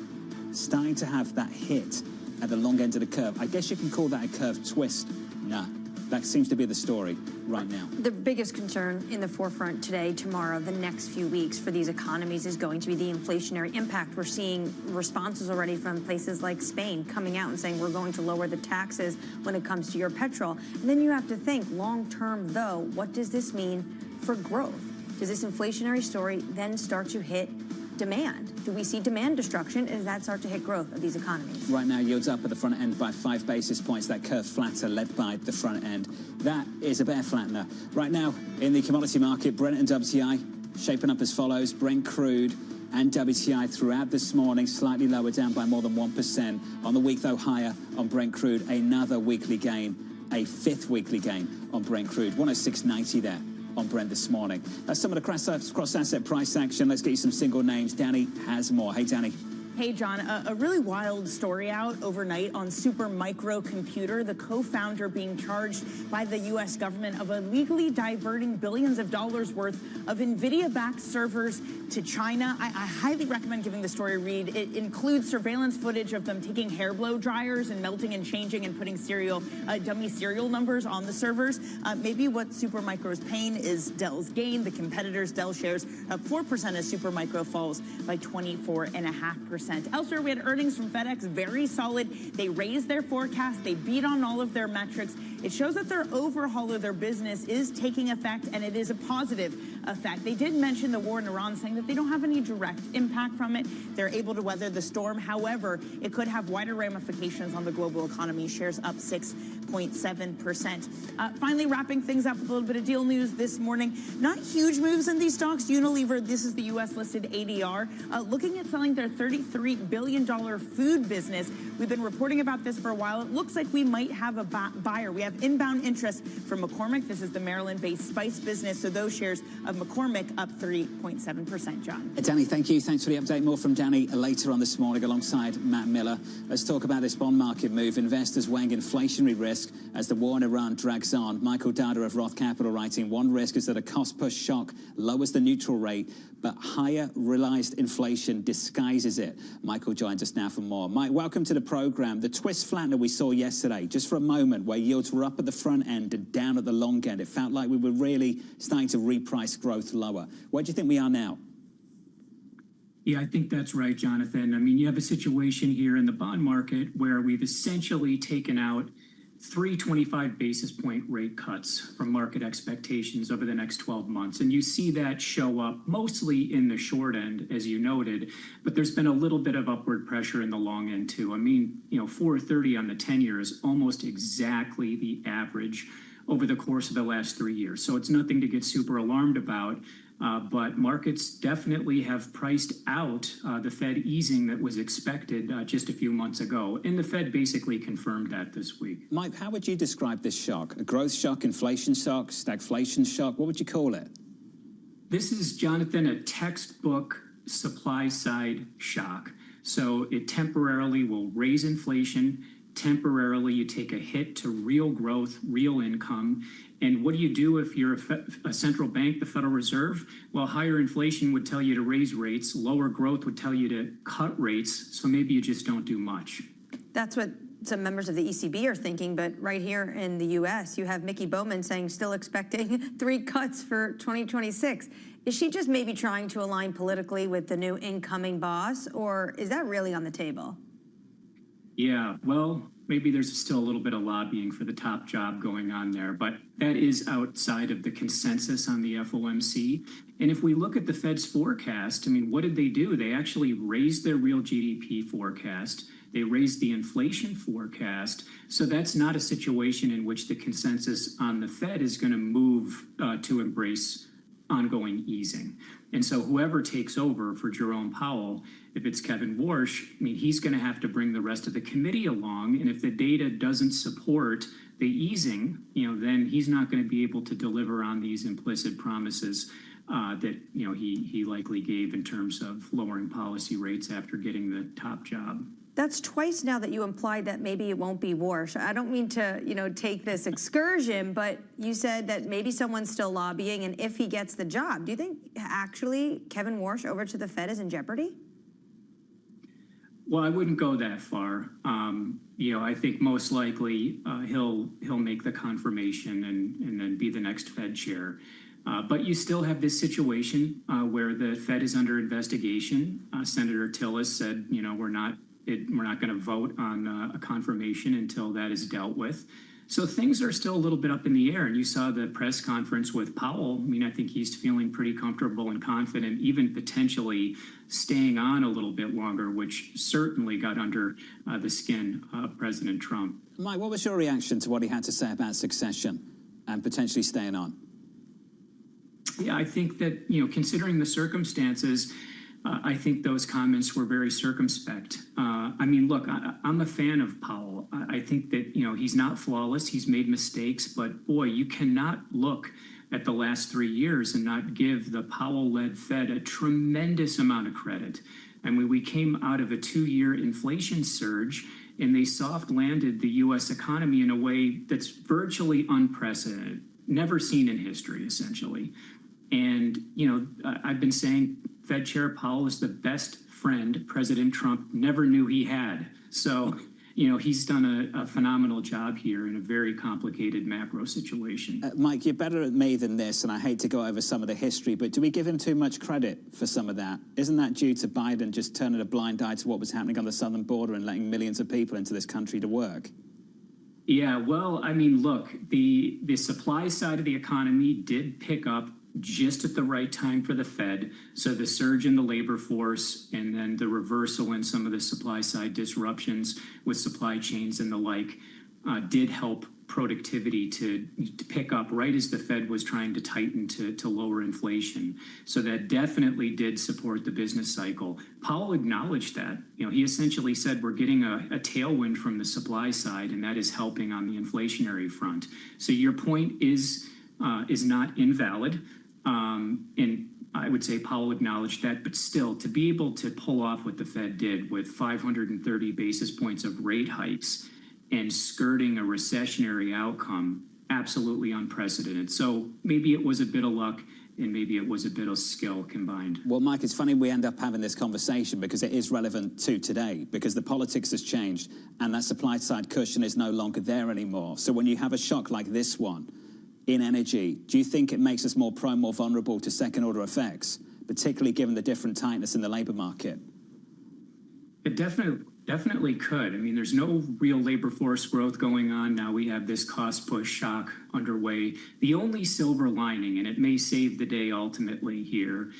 Starting to have that hit at the long end of the curve. I guess you can call that a curve twist. Nah, that seems to be the story right now. The biggest concern in the forefront today, tomorrow, the next few weeks for these economies is going to be the inflationary impact. We're seeing responses already from places like Spain coming out and saying we're going to lower the taxes when it comes to your petrol. And then you have to think long term, though, what does this mean for growth? Does this inflationary story then start to hit demand? Do we see demand destruction? Does that start to hit growth of these economies? Right now, yields up at the front end by 5 basis points. That curve flatter led by the front end. That is a bear flattener. Right now, in the commodity market, Brent and WTI shaping up as follows. Brent crude and WTI throughout this morning, slightly lower, down by more than 1%. On the week, though, higher on Brent crude. Another weekly gain, a fifth weekly gain on Brent crude. 106.90 there on Brent this morning. That's some of the cross-asset price action. Let's get you some single names. Danny has more. Hey, Danny. Hey, John, a really wild story out overnight on Supermicro Computer, the co-founder being charged by the U.S. government of illegally diverting billions of dollars worth of NVIDIA-backed servers to China. I highly recommend giving the story a read. It includes surveillance footage of them taking hair blow dryers and melting and changing and putting dummy serial numbers on the servers. Maybe what Supermicro's pain is Dell's gain. The competitors, Dell shares up 4% as Supermicro falls by 24.5%. Elsewhere, we had earnings from FedEx, very solid. They raised their forecast. They beat on all of their metrics. It shows that their overhaul of their business is taking effect, and it is a positive effect. They did mention the war in Iran, saying that they don't have any direct impact from it. They're able to weather the storm. However, it could have wider ramifications on the global economy. Shares up 6.7%. Finally, wrapping things up with a little bit of deal news this morning. Not huge moves in these stocks. Unilever, this is the U.S.-listed ADR, looking at selling their $33 billion food business. We've been reporting about this for a while. It looks like we might have a buyer. We have inbound interest from McCormick. This is the Maryland-based spice business. So those shares of McCormick up 3.7%, John. Danny, thank you. Thanks for the update. More from Danny later on this morning alongside Matt Miller. Let's talk about this bond market move. Investors weighing inflationary risk as the war in Iran drags on. Michael Dada of Roth Capital writing, one risk is that a cost-push shock lowers the neutral rate, but higher realized inflation disguises it. Michael joins us now for more. Mike, welcome to the program. The twist flattener we saw yesterday, just for a moment, where yields were up at the front end and down at the long end. It felt like we were really starting to reprice growth lower. Where do you think we are now? Yeah, I think that's right, Jonathan. I mean, you have a situation here in the bond market where we've essentially taken out 3 25 basis point rate cuts from market expectations over the next 12 months. And you see that show up mostly in the short end, as you noted, but there's been a little bit of upward pressure in the long end too. I mean, 4.30 on the 10-year is almost exactly the average over the course of the last 3 years. So it's nothing to get super alarmed about. But markets definitely have priced out the Fed easing that was expected just a few months ago. And the Fed basically confirmed that this week. Mike, how would you describe this shock? A growth shock, inflation shock, stagflation shock? What would you call it? This is, Jonathan, a textbook supply side shock. So it temporarily will raise inflation. Temporarily, you take a hit to real growth, real income. And what do you do if you're a central bank, the Federal Reserve? Well, higher inflation would tell you to raise rates. Lower growth would tell you to cut rates. So maybe you just don't do much. That's what some members of the ECB are thinking. But right here in the U.S., you have Mickey Bowman saying still expecting 3 cuts for 2026. Is she just maybe trying to align politically with the new incoming boss? Or is that really on the table? Yeah, well, maybe there's still a little bit of lobbying for the top job going on there, but that is outside of the consensus on the FOMC. And if we look at the Fed's forecast, I mean, what did they do? They actually raised their real GDP forecast. They raised the inflation forecast. So that's not a situation in which the consensus on the Fed is going to move to embrace ongoing easing. And so whoever takes over for Jerome Powell, if it's Kevin Warsh, I mean, he's going to have to bring the rest of the committee along. And if the data doesn't support the easing, then he's not going to be able to deliver on these implicit promises that, he likely gave in terms of lowering policy rates after getting the top job. That's twice now that you implied that maybe it won't be Warsh. I don't mean to, take this excursion, but you said that maybe someone's still lobbying, and if he gets the job, do you think actually Kevin Warsh over to the Fed is in jeopardy? Well, I wouldn't go that far. I think most likely he'll make the confirmation and then be the next Fed chair. But you still have this situation where the Fed is under investigation. Senator Tillis said, we're not going to vote on a confirmation until that is dealt with. So things are still a little bit up in the air. And you saw the press conference with Powell. I mean, I think he's feeling pretty comfortable and confident, even potentially staying on a little bit longer, which certainly got under the skin of President Trump. Mike, what was your reaction to what he had to say about succession and potentially staying on? Yeah, I think that, considering the circumstances, I think those comments were very circumspect. I mean, look, I'm a fan of Powell. I think that, he's not flawless. He's made mistakes. But, boy, you cannot look at the last 3 years and not give the Powell-led Fed a tremendous amount of credit. I mean, we came out of a 2-year inflation surge, and they soft landed the U.S. economy in a way that's virtually unprecedented, never seen in history, essentially. And, I've been saying Fed Chair Powell is the best friend President Trump never knew he had. So, he's done a phenomenal job here in a very complicated macro situation. Mike, you're better at me than this, and I hate to go over some of the history, but do we give him too much credit for some of that? Isn't that due to Biden just turning a blind eye to what was happening on the southern border and letting millions of people into this country to work? Yeah, well, I mean, look, the supply side of the economy did pick up just at the right time for the Fed. So the surge in the labor force and then the reversal in some of the supply side disruptions with supply chains and the like did help productivity to pick up right as the Fed was trying to tighten to lower inflation. So that definitely did support the business cycle. Powell acknowledged that. He essentially said we're getting a tailwind from the supply side, and that is helping on the inflationary front. So your point is not invalid. And I would say Powell acknowledged that, but still, to be able to pull off what the Fed did with 530 basis points of rate hikes and skirting a recessionary outcome, absolutely unprecedented. So maybe it was a bit of luck and maybe it was a bit of skill combined. Well, Mike, it's funny we end up having this conversation because it is relevant to today, because the politics has changed and that supply side cushion is no longer there anymore. So when you have a shock like this one, in energy, do you think it makes us more prone, more vulnerable to second-order effects, particularly given the different tightness in the labor market? It definitely could. I mean, there's no real labor force growth going on now. We have this cost push shock underway. The only silver lining, and it may save the day ultimately here,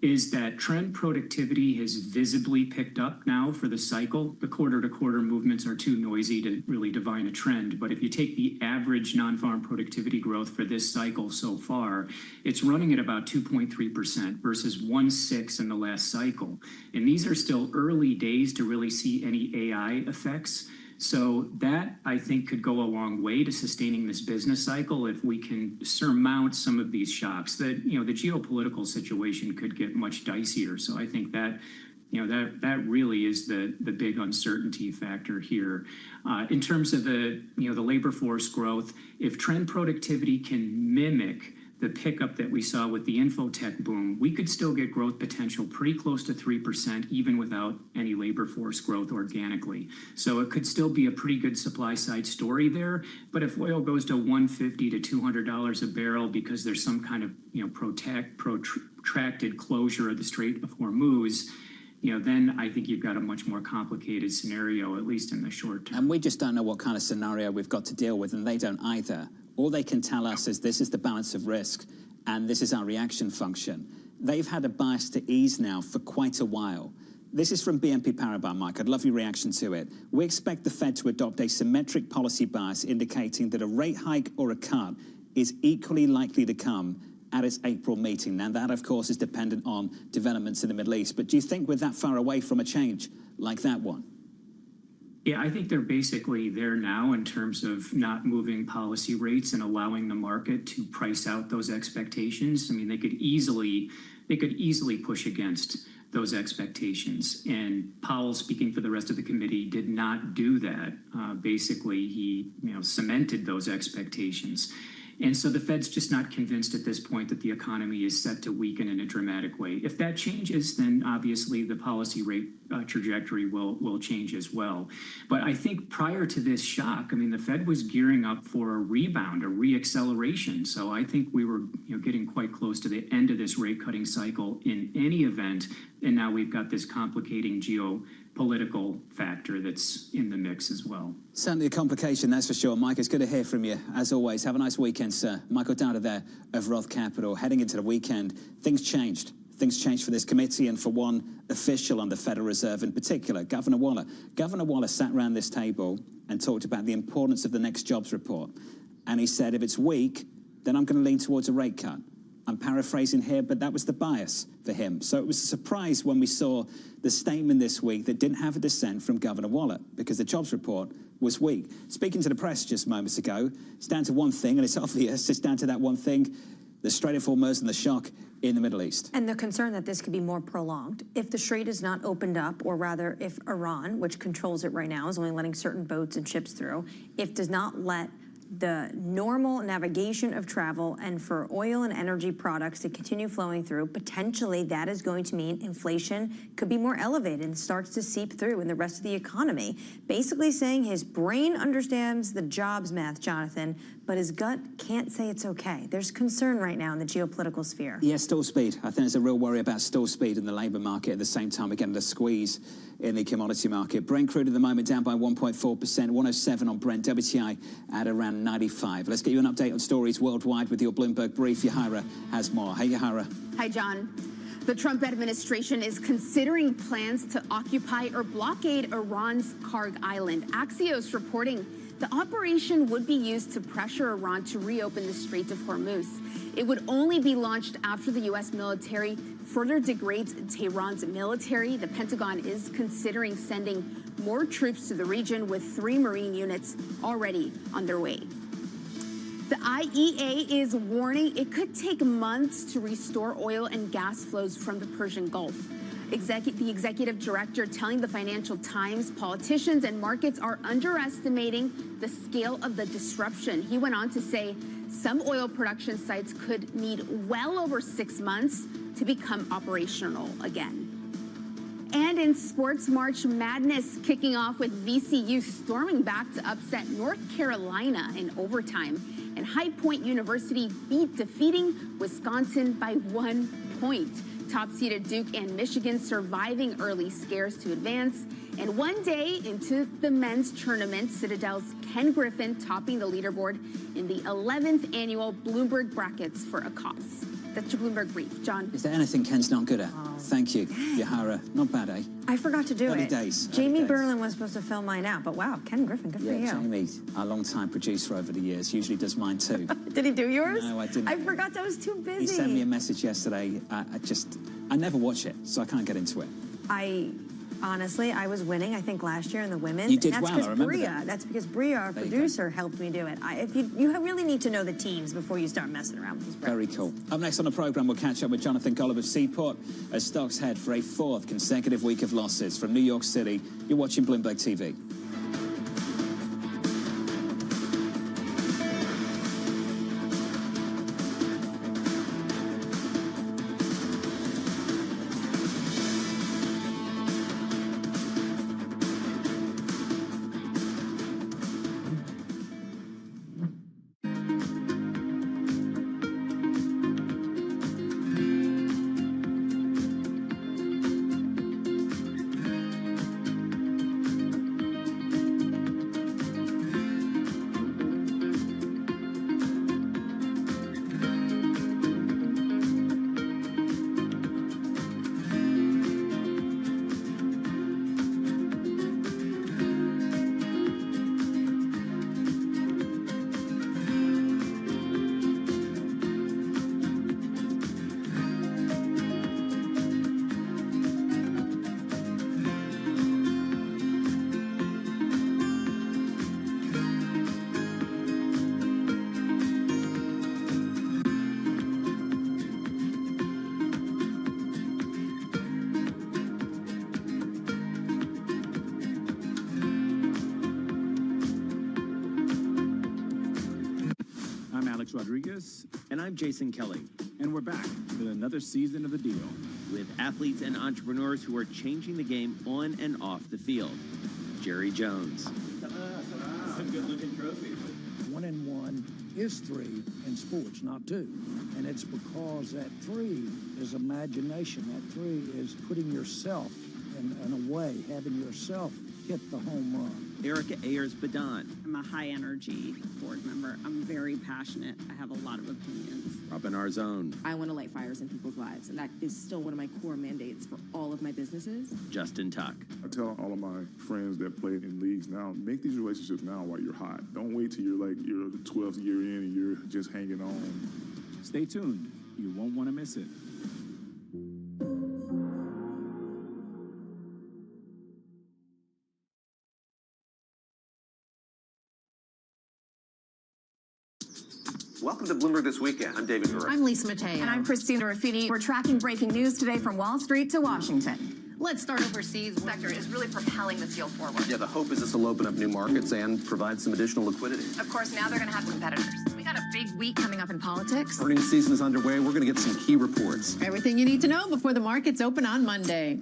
is that trend productivity has visibly picked up now for the cycle. The quarter-to-quarter movements are too noisy to really divine a trend. But if you take the average non-farm productivity growth for this cycle so far, it's running at about 2.3% versus 1.6 in the last cycle. And these are still early days to really see any AI effects. So that, I think, could go a long way to sustaining this business cycle if we can surmount some of these shocks. That, the geopolitical situation could get much dicier. So I think that, that really is the big uncertainty factor here. In terms of the labor force growth, if trend productivity can mimic the pickup that we saw with the infotech boom, we could still get growth potential pretty close to 3%, even without any labor force growth organically. So it could still be a pretty good supply side story there. But if oil goes to $150 to $200 a barrel because there's some kind of protracted closure of the Strait of Hormuz, then I think you've got a much more complicated scenario, at least in the short term. And we just don't know what kind of scenario we've got to deal with, and they don't either. All they can tell us is this is the balance of risk, and this is our reaction function. They've had a bias to ease now for quite a while. This is from BNP Paribas, Mike. I'd love your reaction to it. We expect the Fed to adopt a symmetric policy bias indicating that a rate hike or a cut is equally likely to come at its April meeting. Now, that, of course, is dependent on developments in the Middle East. But do you think we're that far away from a change like that one? Yeah, I think they're basically there now in terms of not moving policy rates and allowing the market to price out those expectations. I mean, they could easily push against those expectations. And Powell, speaking for the rest of the committee, did not do that. Basically, he cemented those expectations. And so the Fed's just not convinced at this point that the economy is set to weaken in a dramatic way. If that changes, then obviously the policy rate trajectory will change as well. But I think prior to this shock, I mean, the Fed was gearing up for a rebound, a reacceleration. So I think we were getting quite close to the end of this rate cutting cycle in any event. And now we've got this complicating geopolitical factor that's in the mix as well. Certainly a complication, that's for sure. Mike, it's good to hear from you. As always, have a nice weekend, sir. Michael Dowder there of Roth Capital. Heading into the weekend, things changed. Things changed for this committee and for one official on the Federal Reserve in particular, Governor Waller. Governor Waller sat around this table and talked about the importance of the next jobs report. And he said, if it's weak, then I'm going to lean towards a rate cut. I'm paraphrasing here, but that was the bias for him. So it was a surprise when we saw the statement this week that didn't have a dissent from Governor Waller because the jobs report was weak. Speaking to the press just moments ago, it's down to one thing, and it's obvious, it's down to that one thing, the Strait of Hormuz and the shock in the Middle East. And the concern that this could be more prolonged. If the Strait is not opened up, or rather if Iran, which controls it right now, is only letting certain boats and ships through, if does not let the normal navigation of travel and for oil and energy products to continue flowing through, potentially that is going to mean inflation could be more elevated and starts to seep through in the rest of the economy. Basically saying his brain understands the jobs math, Jonathan, but his gut can't say it's okay. There's concern right now in the geopolitical sphere. Yeah, stall speed. I think there's a real worry about stall speed in the labour market. At the same time, we're getting a squeeze in the commodity market. Brent crude at the moment down by 1.4%, 107 on Brent, WTI at around 95. Let's get you an update on stories worldwide with your Bloomberg Brief. Yahira has more. Hey, Yahira. Hi, John. The Trump administration is considering plans to occupy or blockade Iran's Karg Island. Axios reporting the operation would be used to pressure Iran to reopen the Strait of Hormuz. It would only be launched after the U.S. military further degrades Tehran's military. The Pentagon is considering sending more troops to the region with 3 Marine units already on their way. The IEA is warning it could take months to restore oil and gas flows from the Persian Gulf. The executive director telling the Financial Times politicians and markets are underestimating the scale of the disruption. He went on to say some oil production sites could need well over 6 months to become operational again. And in sports, March Madness kicking off with VCU storming back to upset North Carolina in overtime. And High Point University defeating Wisconsin by 1 point. Top-seeded Duke and Michigan surviving early scares to advance. And one day into the men's tournament, Citadel's Ken Griffin topping the leaderboard in the 11th annual Bloomberg Brackets for a Cause. That's your Bloomberg Brief. John? Is there anything Ken's not good at? Thank you, Yahara. Not bad, eh? I forgot to do Early it. days. Jamie Berlin was supposed to fill mine out, but wow, Ken Griffin, good for you. Jamie, our long-time producer over the years, usually does mine too. Did he do yours? No, I didn't. I forgot that I was too busy. He sent me a message yesterday. I never watch it, so I can't get into it. Honestly, I was winning, I think, last year in the women's. You did and well, I remember that. That's because Bria, our producer, helped me do it. You really need to know the teams before you start messing around with these brackets. Very cool. Up next on the programme, we'll catch up with Jonathan Golub of Seaport as stocks head for a fourth consecutive week of losses. From New York City, you're watching Bloomberg TV. Rodriguez. And I'm Jason Kelly. And we're back with another season of The Deal. With athletes and entrepreneurs who are changing the game on and off the field. Jerry Jones. Some good-looking trophies. 1-1 is 3 in sports, not 2. And it's because that 3 is imagination. That 3 is putting yourself in a way, having yourself hit the home run. Erica Ayers-Badon. I'm a high-energy board member. I'm very passionate. I have a lot of opinions. Robin Arzón. I want to light fires in people's lives, and that is still one of my core mandates for all of my businesses. Justin Tuck. I tell all of my friends that play in leagues now, make these relationships now while you're hot. Don't wait till you're like your 12th year in and you're just hanging on. Stay tuned. You won't want to miss it. Welcome to Bloomberg This Weekend. I'm David Gura. I'm Lisa Mateo. And I'm Christina Raffini. We're tracking breaking news today from Wall Street to Washington. Let's start overseas. The sector is really propelling this deal forward. Yeah, the hope is this will open up new markets and provide some additional liquidity. Of course, now they're going to have competitors. We got a big week coming up in politics. Earnings season is underway. We're going to get some key reports. Everything you need to know before the markets open on Monday.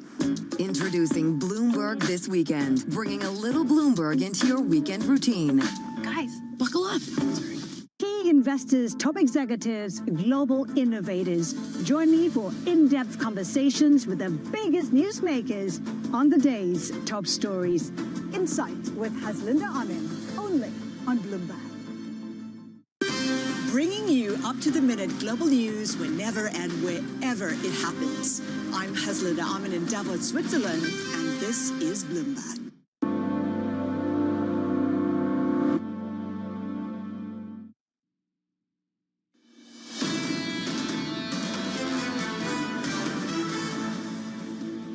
Introducing Bloomberg This Weekend, bringing a little Bloomberg into your weekend routine. Guys, buckle up. Key investors, top executives, global innovators. Join me for in-depth conversations with the biggest newsmakers on the day's top stories. Insight with Haslinda Amin, only on Bloomberg. Bringing you up-to-the-minute global news whenever and wherever it happens. I'm Haslinda Amin in Davos, Switzerland, and this is Bloomberg.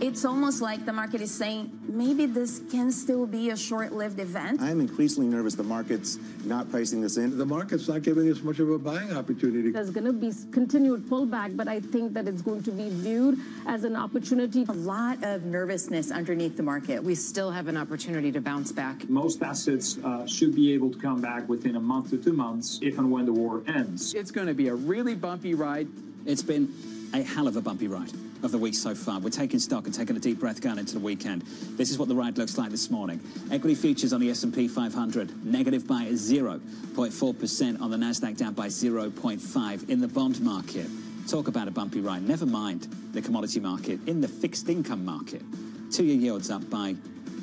It's almost like the market is saying, maybe this can still be a short-lived event. I'm increasingly nervous the market's not pricing this in. The market's not giving us much of a buying opportunity. There's going to be continued pullback, but I think that it's going to be viewed as an opportunity. A lot of nervousness underneath the market. We still have an opportunity to bounce back. Most assets should be able to come back within a month to 2 months if and when the war ends. It's going to be a really bumpy ride. It's been a hell of a bumpy ride of the week so far. We're taking stock and taking a deep breath going into the weekend. This is what the ride looks like this morning. Equity futures on the S&P 500, negative by 0.4%. On the NASDAQ, down by 0.5%. In the bond market, talk about a bumpy ride. Never mind the commodity market. In the fixed income market, 2-year yields up by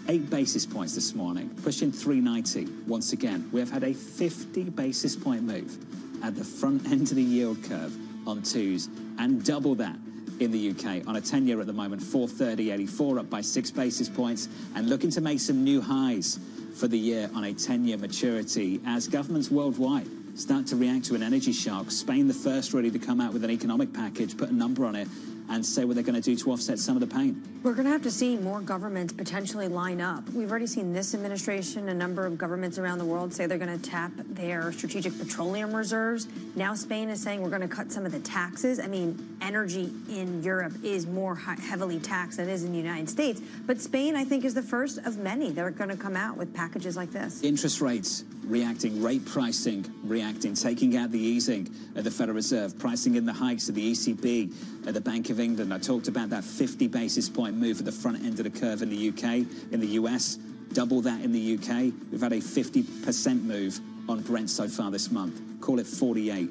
8 basis points this morning, pushing 390 once again. We have had a 50 basis point move at the front end of the yield curve on twos and double that in the UK. On a 10-year at the moment, 430.84, up by 6 basis points, and looking to make some new highs for the year on a 10-year maturity as governments worldwide start to react to an energy shock. Spain the first really to come out with an economic package, put a number on it, and say what they're going to do to offset some of the pain. We're going to have to see more governments potentially line up. We've already seen this administration, a number of governments around the world say they're going to tap their strategic petroleum reserves. Now Spain is saying we're going to cut some of the taxes. I mean, energy in Europe is more heavily taxed than it is in the United States. But Spain, I think, is the first of many that are going to come out with packages like this. Interest rates reacting, rate pricing reacting, taking out the easing at the Federal Reserve, pricing in the hikes of the ECB at the Bank of England. I talked about that 50 basis point move at the front end of the curve in the UK, in the US, double that in the UK. We've had a 50% move on Brent so far this month. Call it 48.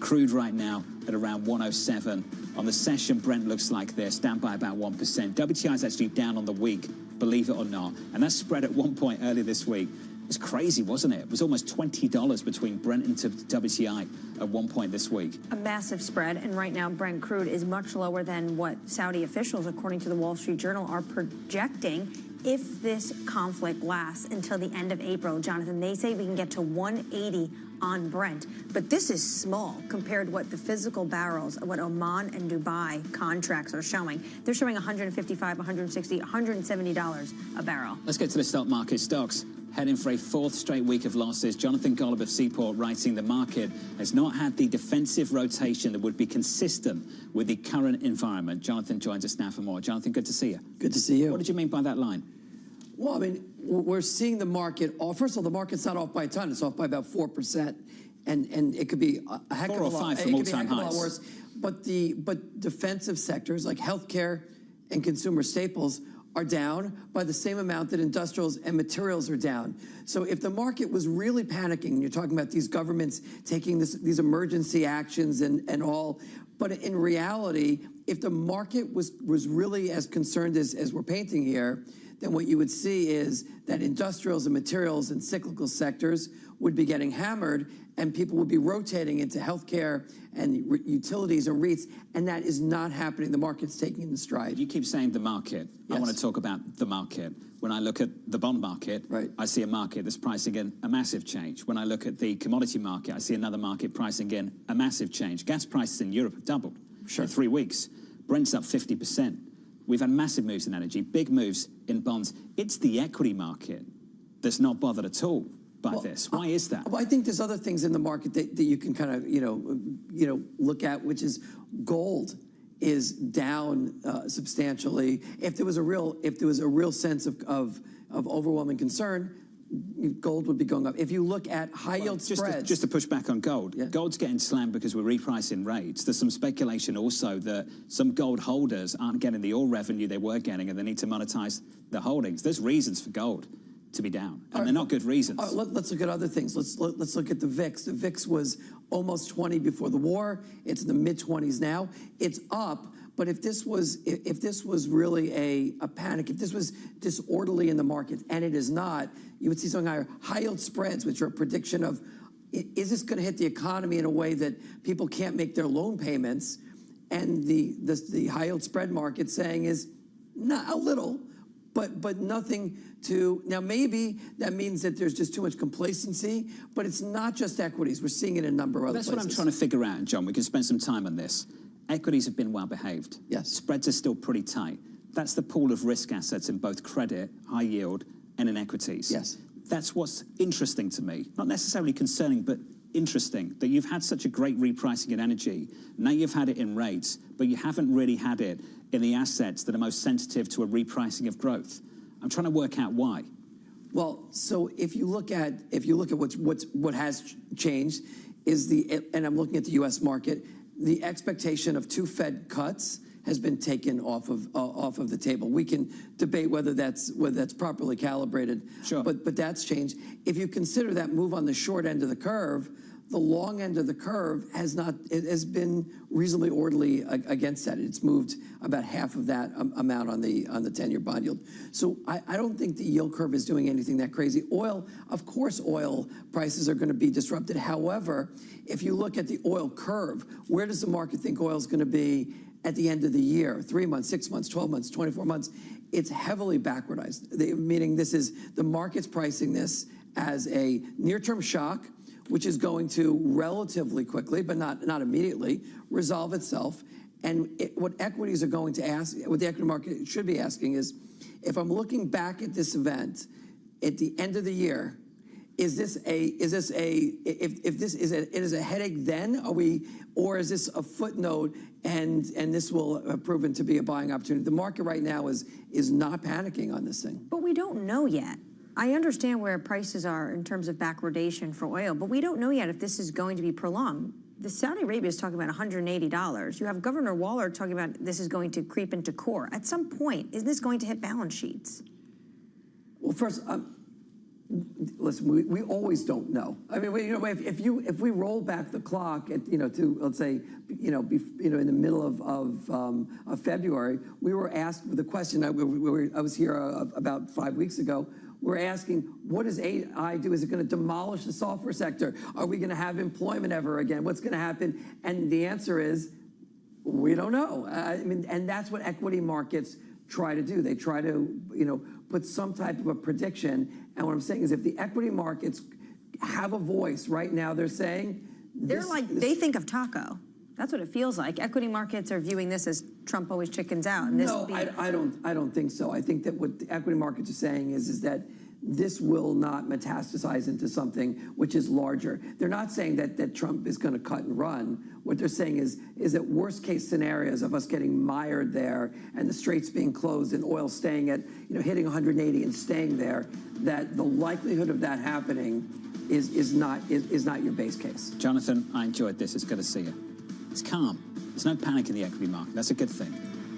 Crude right now at around 107. On the session, Brent looks like this, down by about 1%. WTI is actually down on the week, believe it or not. And that spread at one point earlier this week. It was crazy, wasn't it? It was almost $20 between Brent and WTI at one point this week. A massive spread, and right now Brent crude is much lower than what Saudi officials, according to the Wall Street Journal, are projecting. If this conflict lasts until the end of April, Jonathan, they say we can get to 180 on Brent. But this is small compared to what the physical barrels, what Oman and Dubai contracts are showing. They're showing $155, $160, $170 a barrel. Let's get to the stock market. Stocks heading for a fourth straight week of losses. Jonathan Golub of Seaport writing the market has not had the defensive rotation that would be consistent with the current environment. Jonathan joins us now for more. Jonathan, good to see you. Good to see you. What did you mean by that line? Well, I mean, we're seeing the market off. First of all, the market's not off by a ton. It's off by about 4%. And it could be a heck of a lot. 4 or 5 from all-time highs. Worse. But defensive sectors like healthcare and consumer staples are down by the same amount that industrials and materials are down. So if the market was really panicking, and you're talking about these governments taking these emergency actions and all, but in reality, if the market was really as concerned as we're painting here, then what you would see is that industrials and materials and cyclical sectors would be getting hammered, and people would be rotating into healthcare and utilities and REITs, and that is not happening. The market's taking in the stride. You keep saying the market. Yes. I want to talk about the market. When I look at the bond market, I see a market that's pricing in a massive change. When I look at the commodity market, I see another market pricing in a massive change. Gas prices in Europe have doubled in 3 weeks. Brent's up 50%. We've had massive moves in energy, big moves in bonds. It's the equity market that's not bothered at all by this. Why is that? Well, I think there's other things in the market that you can kind of look at, which is gold is down substantially. If there was a real sense of overwhelming concern, gold would be going up. If you look at high-yield spreads... Just to push back on gold, gold's getting slammed because we're repricing rates. There's some speculation also that some gold holders aren't getting the oil revenue they were getting and they need to monetize the holdings. There's reasons for gold to be down, and they're not good reasons. Let's look at other things. Let's look at the VIX. The VIX was almost 20 before the war. It's in the mid-20s now. It's up. But if this was really a panic, if this was disorderly in the market, and it is not, you would see something higher. High-yield spreads, which are a prediction of, is this going to hit the economy in a way that people can't make their loan payments? And the high-yield spread market saying is not a little, but nothing to... Now, maybe that means that there's just too much complacency, but it's not just equities. We're seeing it in a number of other places. That's what I'm trying to figure out, John. We can spend some time on this. Equities have been well behaved. Yes. Spreads are still pretty tight. That's the pool of risk assets in both credit, high yield, and in equities. Yes. That's what's interesting to me. Not necessarily concerning, but interesting, that you've had such a great repricing in energy. Now you've had it in rates, but you haven't really had it in the assets that are most sensitive to a repricing of growth. I'm trying to work out why. Well, so if you look at what has changed is and I'm looking at the U.S. market, the expectation of 2 Fed cuts has been taken off of the table. We can debate whether that's properly calibrated. Sure. But that's changed. If you consider that move on the short end of the curve, the long end of the curve has been reasonably orderly against that. It's moved about half of that amount on the 10-year bond yield. So I don't think the yield curve is doing anything that crazy. Oil, of course, oil prices are going to be disrupted. However, if you look at the oil curve, where does the market think oil is going to be at the end of the year? 3 months, 6 months, 12 months, 24 months. It's heavily backwardized, meaning the market's pricing this as a near-term shock, which is going to relatively quickly, but not immediately, resolve itself. And what equities are going to ask, what the equity market should be asking is, if I'm looking back at this event at the end of the year, is it a headache then? Or is this a footnote and this will have proven to be a buying opportunity? The market right now is not panicking on this thing. But we don't know yet. I understand where prices are in terms of backwardation for oil, but we don't know yet if this is going to be prolonged. The Saudi Arabia is talking about $180. You have Governor Waller talking about this is going to creep into core. At some point, is this going to hit balance sheets? Well, first, listen, we always don't know. I mean, if we roll back the clock to let's say in the middle of February, we were asked the question. I was here about 5 weeks ago. We're asking, what does AI do? Is it going to demolish the software sector? Are we going to have employment ever again? What's going to happen? And the answer is, we don't know. And that's what equity markets try to do. They try to, put some type of a prediction. And what I'm saying is, if the equity markets have a voice right now, they're saying they think of taco. That's what it feels like. Equity markets are viewing this as Trump always chickens out. And I don't think so. I think that what the equity markets are saying is that this will not metastasize into something which is larger. They're not saying that Trump is going to cut and run. What they're saying is that worst case scenarios of us getting mired there and the straits being closed and oil staying at, hitting 180 and staying there, that the likelihood of that happening is not your base case. Jonathan, I enjoyed this. It's good to see you. It's calm. There's no panic in the equity market. That's a good thing.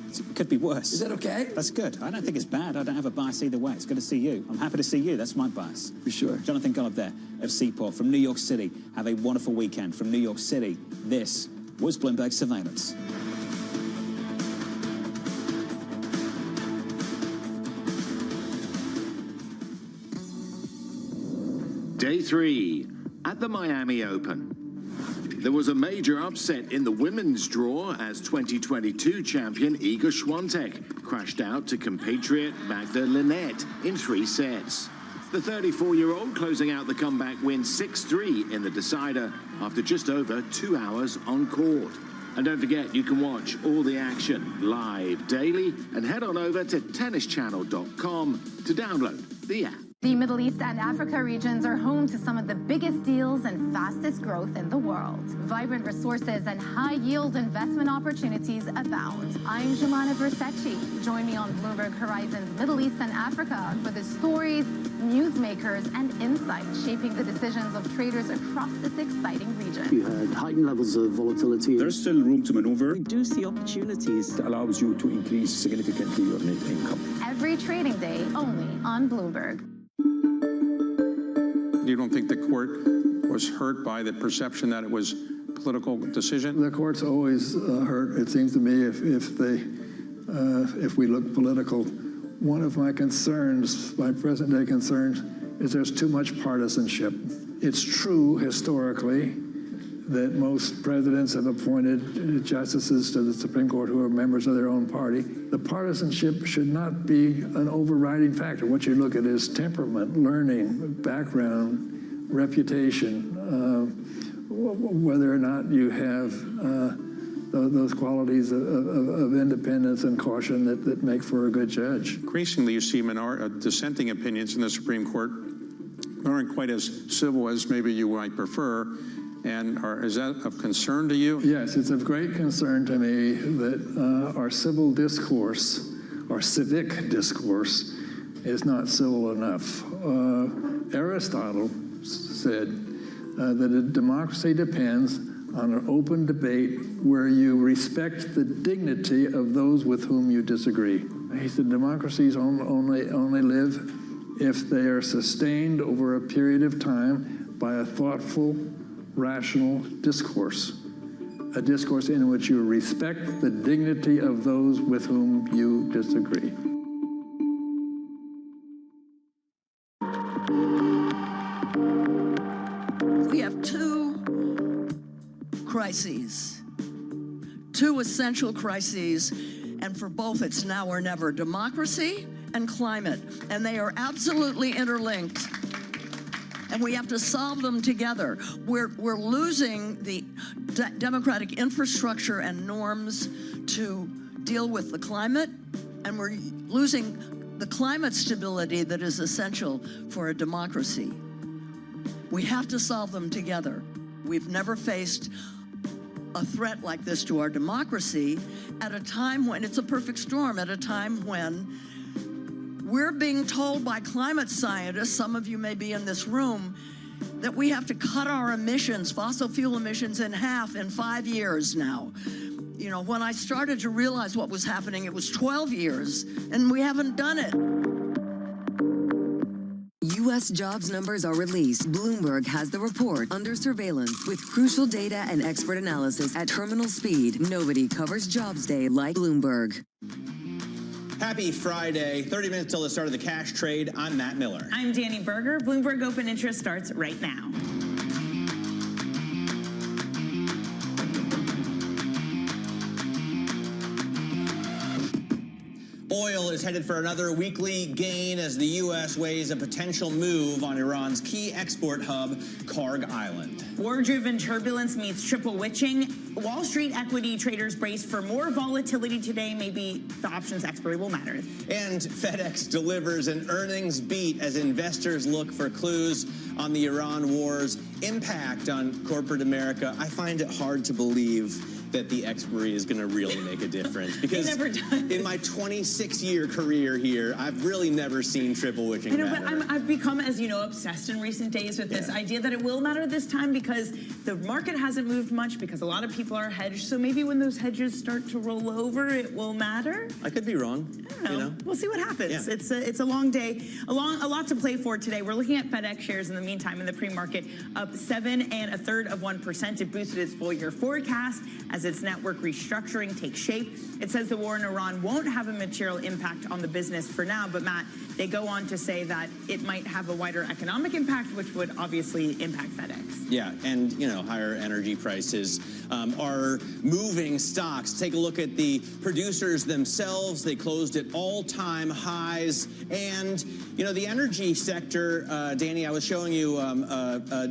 It could be worse. Is that okay? That's good. I don't think it's bad. I don't have a bias either way. It's good to see you. I'm happy to see you. That's my bias. For sure. Jonathan Golub there of Seaport from New York City. Have a wonderful weekend from New York City. This was Bloomberg Surveillance. Day 3 at the Miami Open. There was a major upset in the women's draw as 2022 champion Iga Swiatek crashed out to compatriot Magda Linette in 3 sets. The 34-year-old closing out the comeback win 6-3 in the decider after just over 2 hours on court. And don't forget, you can watch all the action live daily and head on over to tennischannel.com to download the app. The Middle East and Africa regions are home to some of the biggest deals and fastest growth in the world. Vibrant resources and high-yield investment opportunities abound. I'm Jumana Versace. Join me on Bloomberg Horizon's Middle East and Africa for the stories, newsmakers, and insights shaping the decisions of traders across this exciting region. You had heightened levels of volatility. There's still room to maneuver. Reduce the opportunities. It allows you to increase significantly your net income. Every trading day, only on Bloomberg. You don't think the court was hurt by the perception that it was a political decision? The court's always hurt, it seems to me, if we look political. One of my concerns, my present-day concerns, is there's too much partisanship. It's true historically that most presidents have appointed justices to the Supreme Court who are members of their own party. The partisanship should not be an overriding factor. What you look at is temperament, learning, background, reputation, whether or not you have those qualities of independence and caution that make for a good judge. Increasingly, you see dissenting opinions in the Supreme Court aren't quite as civil as maybe you might prefer. And is that of concern to you? Yes, it's of great concern to me that our civil discourse, our civic discourse, is not civil enough. Aristotle said that a democracy depends on an open debate where you respect the dignity of those with whom you disagree. He said democracies only live if they are sustained over a period of time by a thoughtful, rational discourse, a discourse in which you respect the dignity of those with whom you disagree. We have two crises, two essential crises, and for both it's now or never: democracy and climate, and they are absolutely interlinked. And we have to solve them together. We're losing the democratic infrastructure and norms to deal with the climate, and we're losing the climate stability that is essential for a democracy. We have to solve them together. We've never faced a threat like this to our democracy at a time when it's a perfect storm, at a time when we're being told by climate scientists, some of you may be in this room, that we have to cut our emissions, fossil fuel emissions, in half in 5 years now. You know, when I started to realize what was happening, it was 12 years, and we haven't done it. U.S. jobs numbers are released. Bloomberg has the report under surveillance with crucial data and expert analysis at terminal speed. Nobody covers Jobs Day like Bloomberg. Happy Friday. 30 minutes till the start of the cash trade. I'm Matt Miller. I'm Danny Berger. Bloomberg Open Interest starts right now. Oil is headed for another weekly gain as the U.S. weighs a potential move on Iran's key export hub, Karg Island. War-driven turbulence meets triple witching. Wall Street equity traders brace for more volatility today. Maybe the options expiry will matter. And FedEx delivers an earnings beat as investors look for clues on the Iran war's impact on corporate America. I find it hard to believe that the expiry is going to really make a difference, because in my 26-year career here, I've really never seen triple witching matter. But I've become, as you know, obsessed in recent days with this idea that it will matter this time because the market hasn't moved much, because a lot of people are hedged. So maybe when those hedges start to roll over, it will matter. I could be wrong. I don't know. You know? We'll see what happens. Yeah. It's a long day, a lot to play for today. We're looking at FedEx shares in the meantime in the pre-market up 7 1/3%. It boosted its full-year forecast as its network restructuring takes shape. It says the war in Iran won't have a material impact on the business for now, but Matt, they go on to say that it might have a wider economic impact, which would obviously impact FedEx. Yeah, and you know, higher energy prices are moving stocks. Take a look at the producers themselves. They closed at all-time highs, and you know, the energy sector. Danny, I was showing you a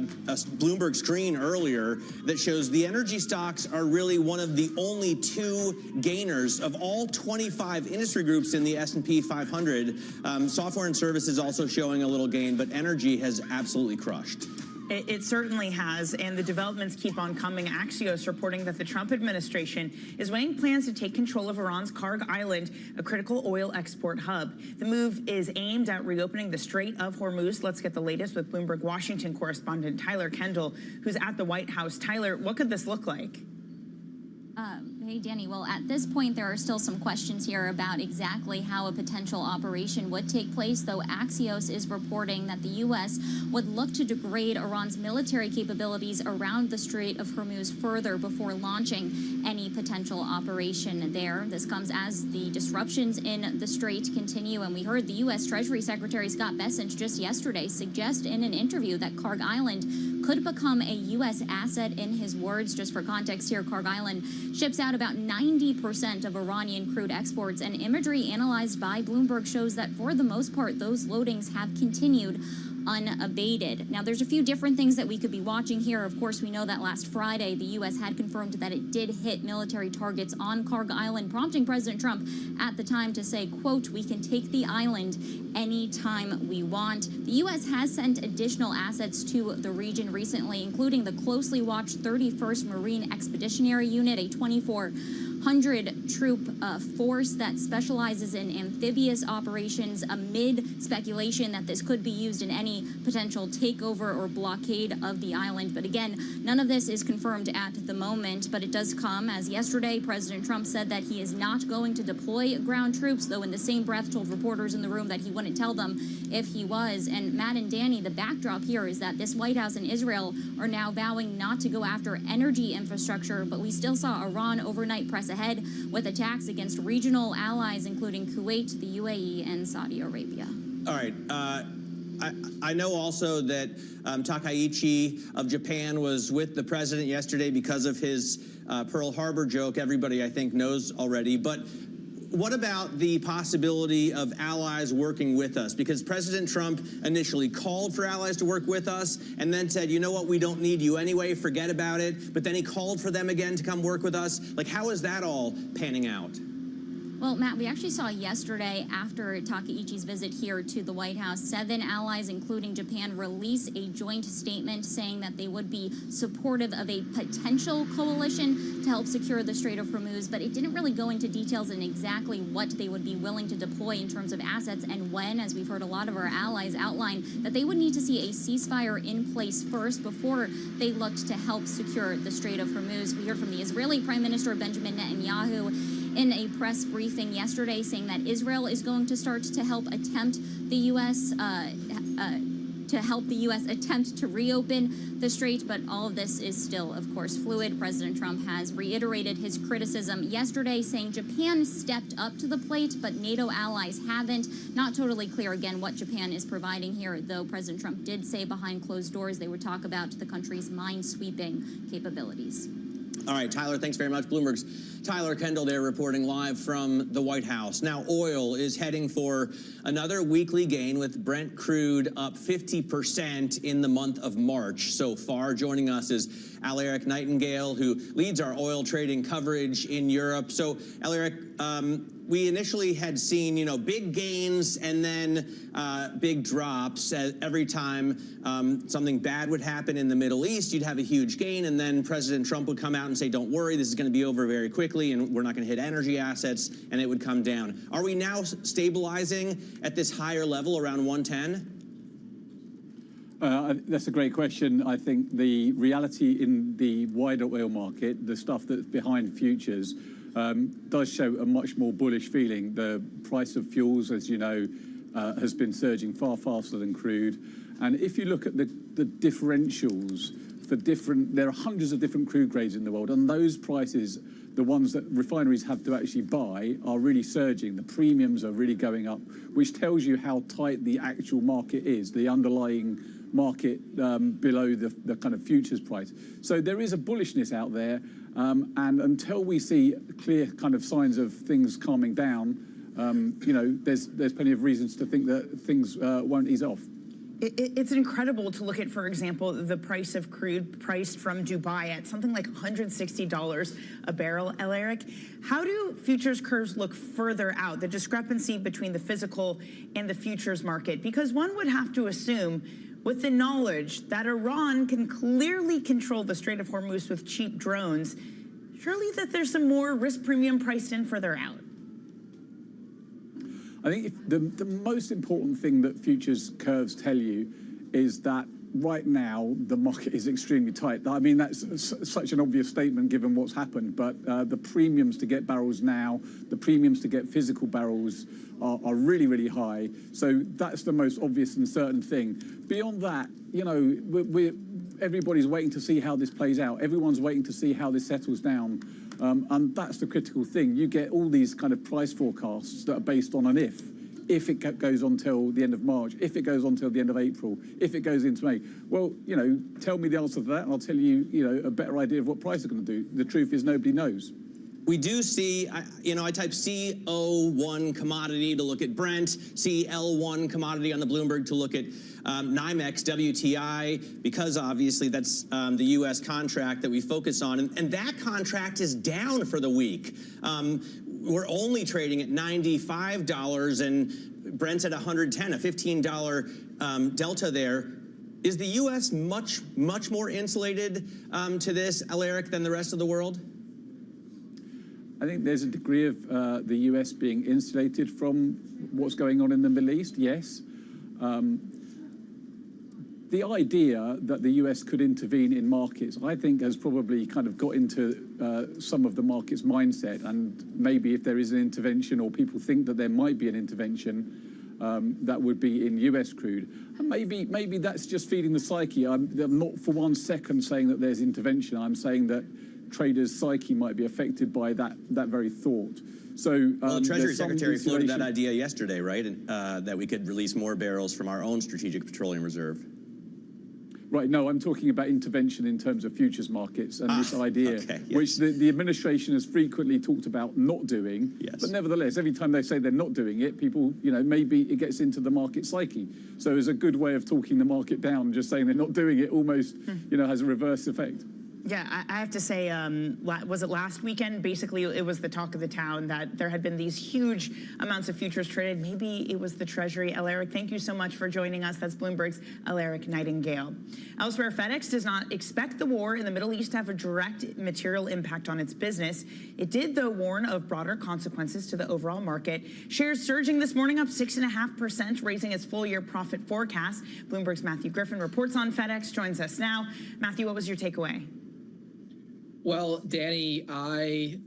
Bloomberg screen earlier that shows the energy stocks are really one of the only two gainers of all 25 industry groups in the S&P 500. Software and services also showing a little gain, but energy has absolutely crushed. It certainly has, and the developments keep on coming. Axios reporting that the Trump administration is weighing plans to take control of Iran's Karg Island, a critical oil export hub. The move is aimed at reopening the Strait of Hormuz. Let's get the latest with Bloomberg Washington correspondent Tyler Kendall, who's at the White House. Tyler, what could this look like? Hey, Danny. Well, at this point, there are still some questions here about exactly how a potential operation would take place, though Axios is reporting that the U.S. would look to degrade Iran's military capabilities around the Strait of Hormuz further before launching any potential operation there. This comes as the disruptions in the Strait continue, and we heard the U.S. Treasury Secretary Scott Bessent just yesterday suggest in an interview that Karg Island could become a U.S. asset. In his words, just for context here, Karg Island ships out about 90% of Iranian crude exports, and imagery analyzed by Bloomberg shows that for the most part, those loadings have continued unabated. Now, there's a few different things that we could be watching here. Of course, we know that last Friday, the U.S. had confirmed that it did hit military targets on Karg Island, prompting President Trump at the time to say, quote, "We can take the island anytime we want." The U.S. has sent additional assets to the region recently, including the closely watched 31st Marine Expeditionary Unit, a 24 100-troop force that specializes in amphibious operations amid speculation that this could be used in any potential takeover or blockade of the island. But again, none of this is confirmed at the moment, but it does come as yesterday President Trump said that he is not going to deploy ground troops, though in the same breath told reporters in the room that he wouldn't tell them if he was. And Matt and Danny, the backdrop here is that this White House and Israel are now vowing not to go after energy infrastructure, but we still saw Iran overnight press ahead with attacks against regional allies, including Kuwait, the UAE, and Saudi Arabia. All right. I know also that Takaichi of Japan was with the president yesterday because of his Pearl Harbor joke. Everybody, I think, knows already. But what about the possibility of allies working with us? Because President Trump initially called for allies to work with us and then said, you know what, we don't need you anyway, forget about it. But then he called for them again to come work with us. Like, how is that all panning out? Well, Matt, we actually saw yesterday, after Takaichi's visit here to the White House, 7 allies, including Japan, release a joint statement saying that they would be supportive of a potential coalition to help secure the Strait of Hormuz. But it didn't really go into details in exactly what they would be willing to deploy in terms of assets and when, as we've heard a lot of our allies outline, that they would need to see a ceasefire in place first before they looked to help secure the Strait of Hormuz. We heard from the Israeli Prime Minister Benjamin Netanyahu in a press briefing yesterday saying that Israel is going to start to help attempt the U.S. Attempt to reopen the strait, but all of this is still, of course, fluid. President Trump has reiterated his criticism yesterday, saying Japan stepped up to the plate, but NATO allies haven't. Not totally clear, again, what Japan is providing here, though President Trump did say behind closed doors they would talk about the country's mine-sweeping capabilities. All right, Tyler, thanks very much. Bloomberg's Tyler Kendall there reporting live from the White House. Now, oil is heading for another weekly gain with Brent crude up 50% in the month of March so far. Joining us is Alaric Nightingale, who leads our oil trading coverage in Europe. So, Alaric, we initially had seen, big gains and then big drops every time something bad would happen in the Middle East. You'd have a huge gain, and then President Trump would come out and say, don't worry, this is going to be over very quickly, and we're not going to hit energy assets, and it would come down. Are we now stabilizing at this higher level around 110? That's a great question. I think the reality in the wider oil market, the stuff that's behind futures, does show a much more bullish feeling. The price of fuels, as you know, has been surging far faster than crude. And if you look at the differentials for there are hundreds of different crude grades in the world, and those prices, the ones that refineries have to actually buy, are really surging. The premiums are really going up, which tells you how tight the actual market is, the underlying market below the kind of futures price. So there is a bullishness out there, and until we see clear kind of signs of things calming down, there's plenty of reasons to think that things won't ease off. It's incredible to look at, for example, the price of crude priced from Dubai at something like $160 a barrel, Alaric. How do futures curves look further out, the discrepancy between the physical and the futures market? Because one would have to assume, with the knowledge that Iran can clearly control the Strait of Hormuz with cheap drones, surely that there's some more risk premium priced in further out. I think the most important thing that futures curves tell you is that right now the market is extremely tight. I mean, that's such an obvious statement given what's happened, but the premiums to get barrels now, the premiums to get physical barrels are really, really high. So that's the most obvious and certain thing. Beyond that, everybody's waiting to see how this plays out. Everyone's waiting to see how this settles down. And that's the critical thing. You get all these kind of price forecasts that are based on an if it goes on till the end of March, if it goes on till the end of April, if it goes into May. Well, tell me the answer to that, and I'll tell you, a better idea of what price are going to do. The truth is nobody knows. We do see, I type CO1 commodity to look at Brent, CL1 commodity on the Bloomberg to look at NYMEX WTI, because obviously that's the U.S. contract that we focus on. And that contract is down for the week. We're only trading at $95 and Brent's at $110, a $15 delta there. Is the U.S. much more insulated to this, Alaric, than the rest of the world? I think there's a degree of the US being insulated from what's going on in the Middle East, yes. The idea that the US could intervene in markets, I think, has probably kind of got into some of the market's mindset. And maybe if there is an intervention, or people think that there might be an intervention, that would be in US crude. And maybe that's just feeding the psyche. I'm not for 1 second saying that there's intervention. I'm saying that traders' psyche might be affected by that very thought. So, well, the Treasury Secretary floated that idea yesterday, right? That we could release more barrels from our own strategic petroleum reserve. Right, no, I'm talking about intervention in terms of futures markets and this idea, which the administration has frequently talked about not doing. Yes. But nevertheless, every time they say they're not doing it, people, maybe it gets into the market psyche. So it's a good way of talking the market down, just saying they're not doing it almost, has a reverse effect. Yeah, I have to say, was it last weekend? Basically, it was the talk of the town that there had been these huge amounts of futures traded. Maybe it was the Treasury. Alaric, thank you so much for joining us. That's Bloomberg's Alaric Nightingale. Elsewhere, FedEx does not expect the war in the Middle East to have a direct material impact on its business. It did, though, warn of broader consequences to the overall market. Shares surging this morning, up 6.5%, raising its full-year profit forecast. Bloomberg's Matthew Griffin reports on FedEx, joins us now. Matthew, what was your takeaway? Well, Danny, I,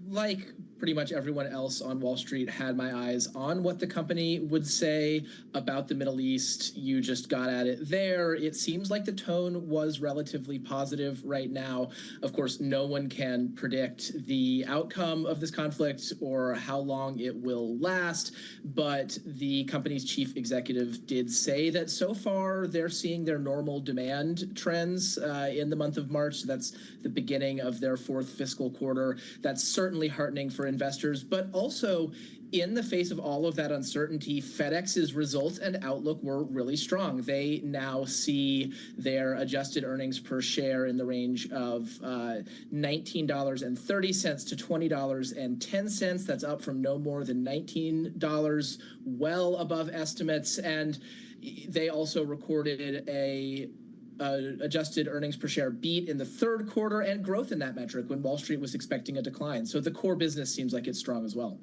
like pretty much everyone else on Wall Street, had my eyes on what the company would say about the Middle East. You just got at it there. It seems like the tone was relatively positive right now. Of course, no one can predict the outcome of this conflict or how long it will last, but the company's chief executive did say that so far they're seeing their normal demand trends in the month of March. So that's the beginning of their fourth fiscal quarter. That's certainly heartening for investors, but also in the face of all of that uncertainty, FedEx's results and outlook were really strong. They now see their adjusted earnings per share in the range of $19.30 to $20.10. That's up from no more than $19, well above estimates. And they also recorded a adjusted earnings per share beat in the third quarter and growth in that metric when Wall Street was expecting a decline. So the core business seems like it's strong as well.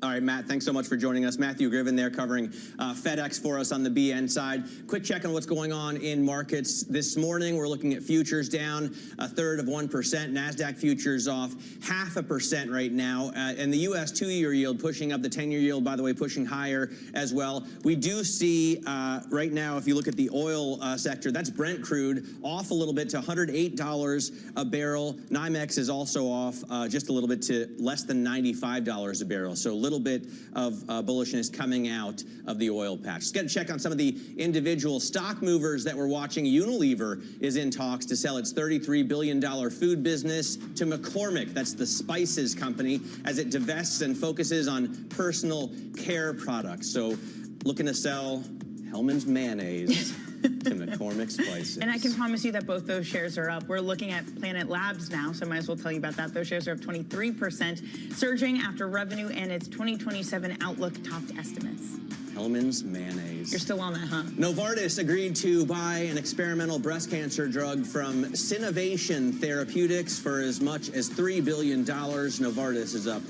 All right, Matt, thanks so much for joining us. Matthew Griffin there covering FedEx for us on the BN side. Quick check on what's going on in markets this morning. We're looking at futures down 1/3 of 1%. NASDAQ futures off 0.5% right now. And the U.S. 2-year yield pushing up, the 10-year yield, by the way, pushing higher as well. We do see right now, if you look at the oil sector, that's Brent crude off a little bit to $108 a barrel. NYMEX is also off just a little bit to less than $95 a barrel. So a little bit of bullishness coming out of the oil patch. Let's get a check on some of the individual stock movers that we're watching. Unilever is in talks to sell its $33 billion food business to McCormick. That's the spices company, as it divests and focuses on personal care products. So looking to sell Hellmann's mayonnaise to McCormick Spices. And I can promise you that both those shares are up. We're looking at Planet Labs now, so I might as well tell you about that. Those shares are up 23%, surging after revenue and its 2027 outlook topped estimates. Hellmann's mayonnaise. You're still on that, huh? Novartis agreed to buy an experimental breast cancer drug from Synovation Therapeutics for as much as $3 billion. Novartis is up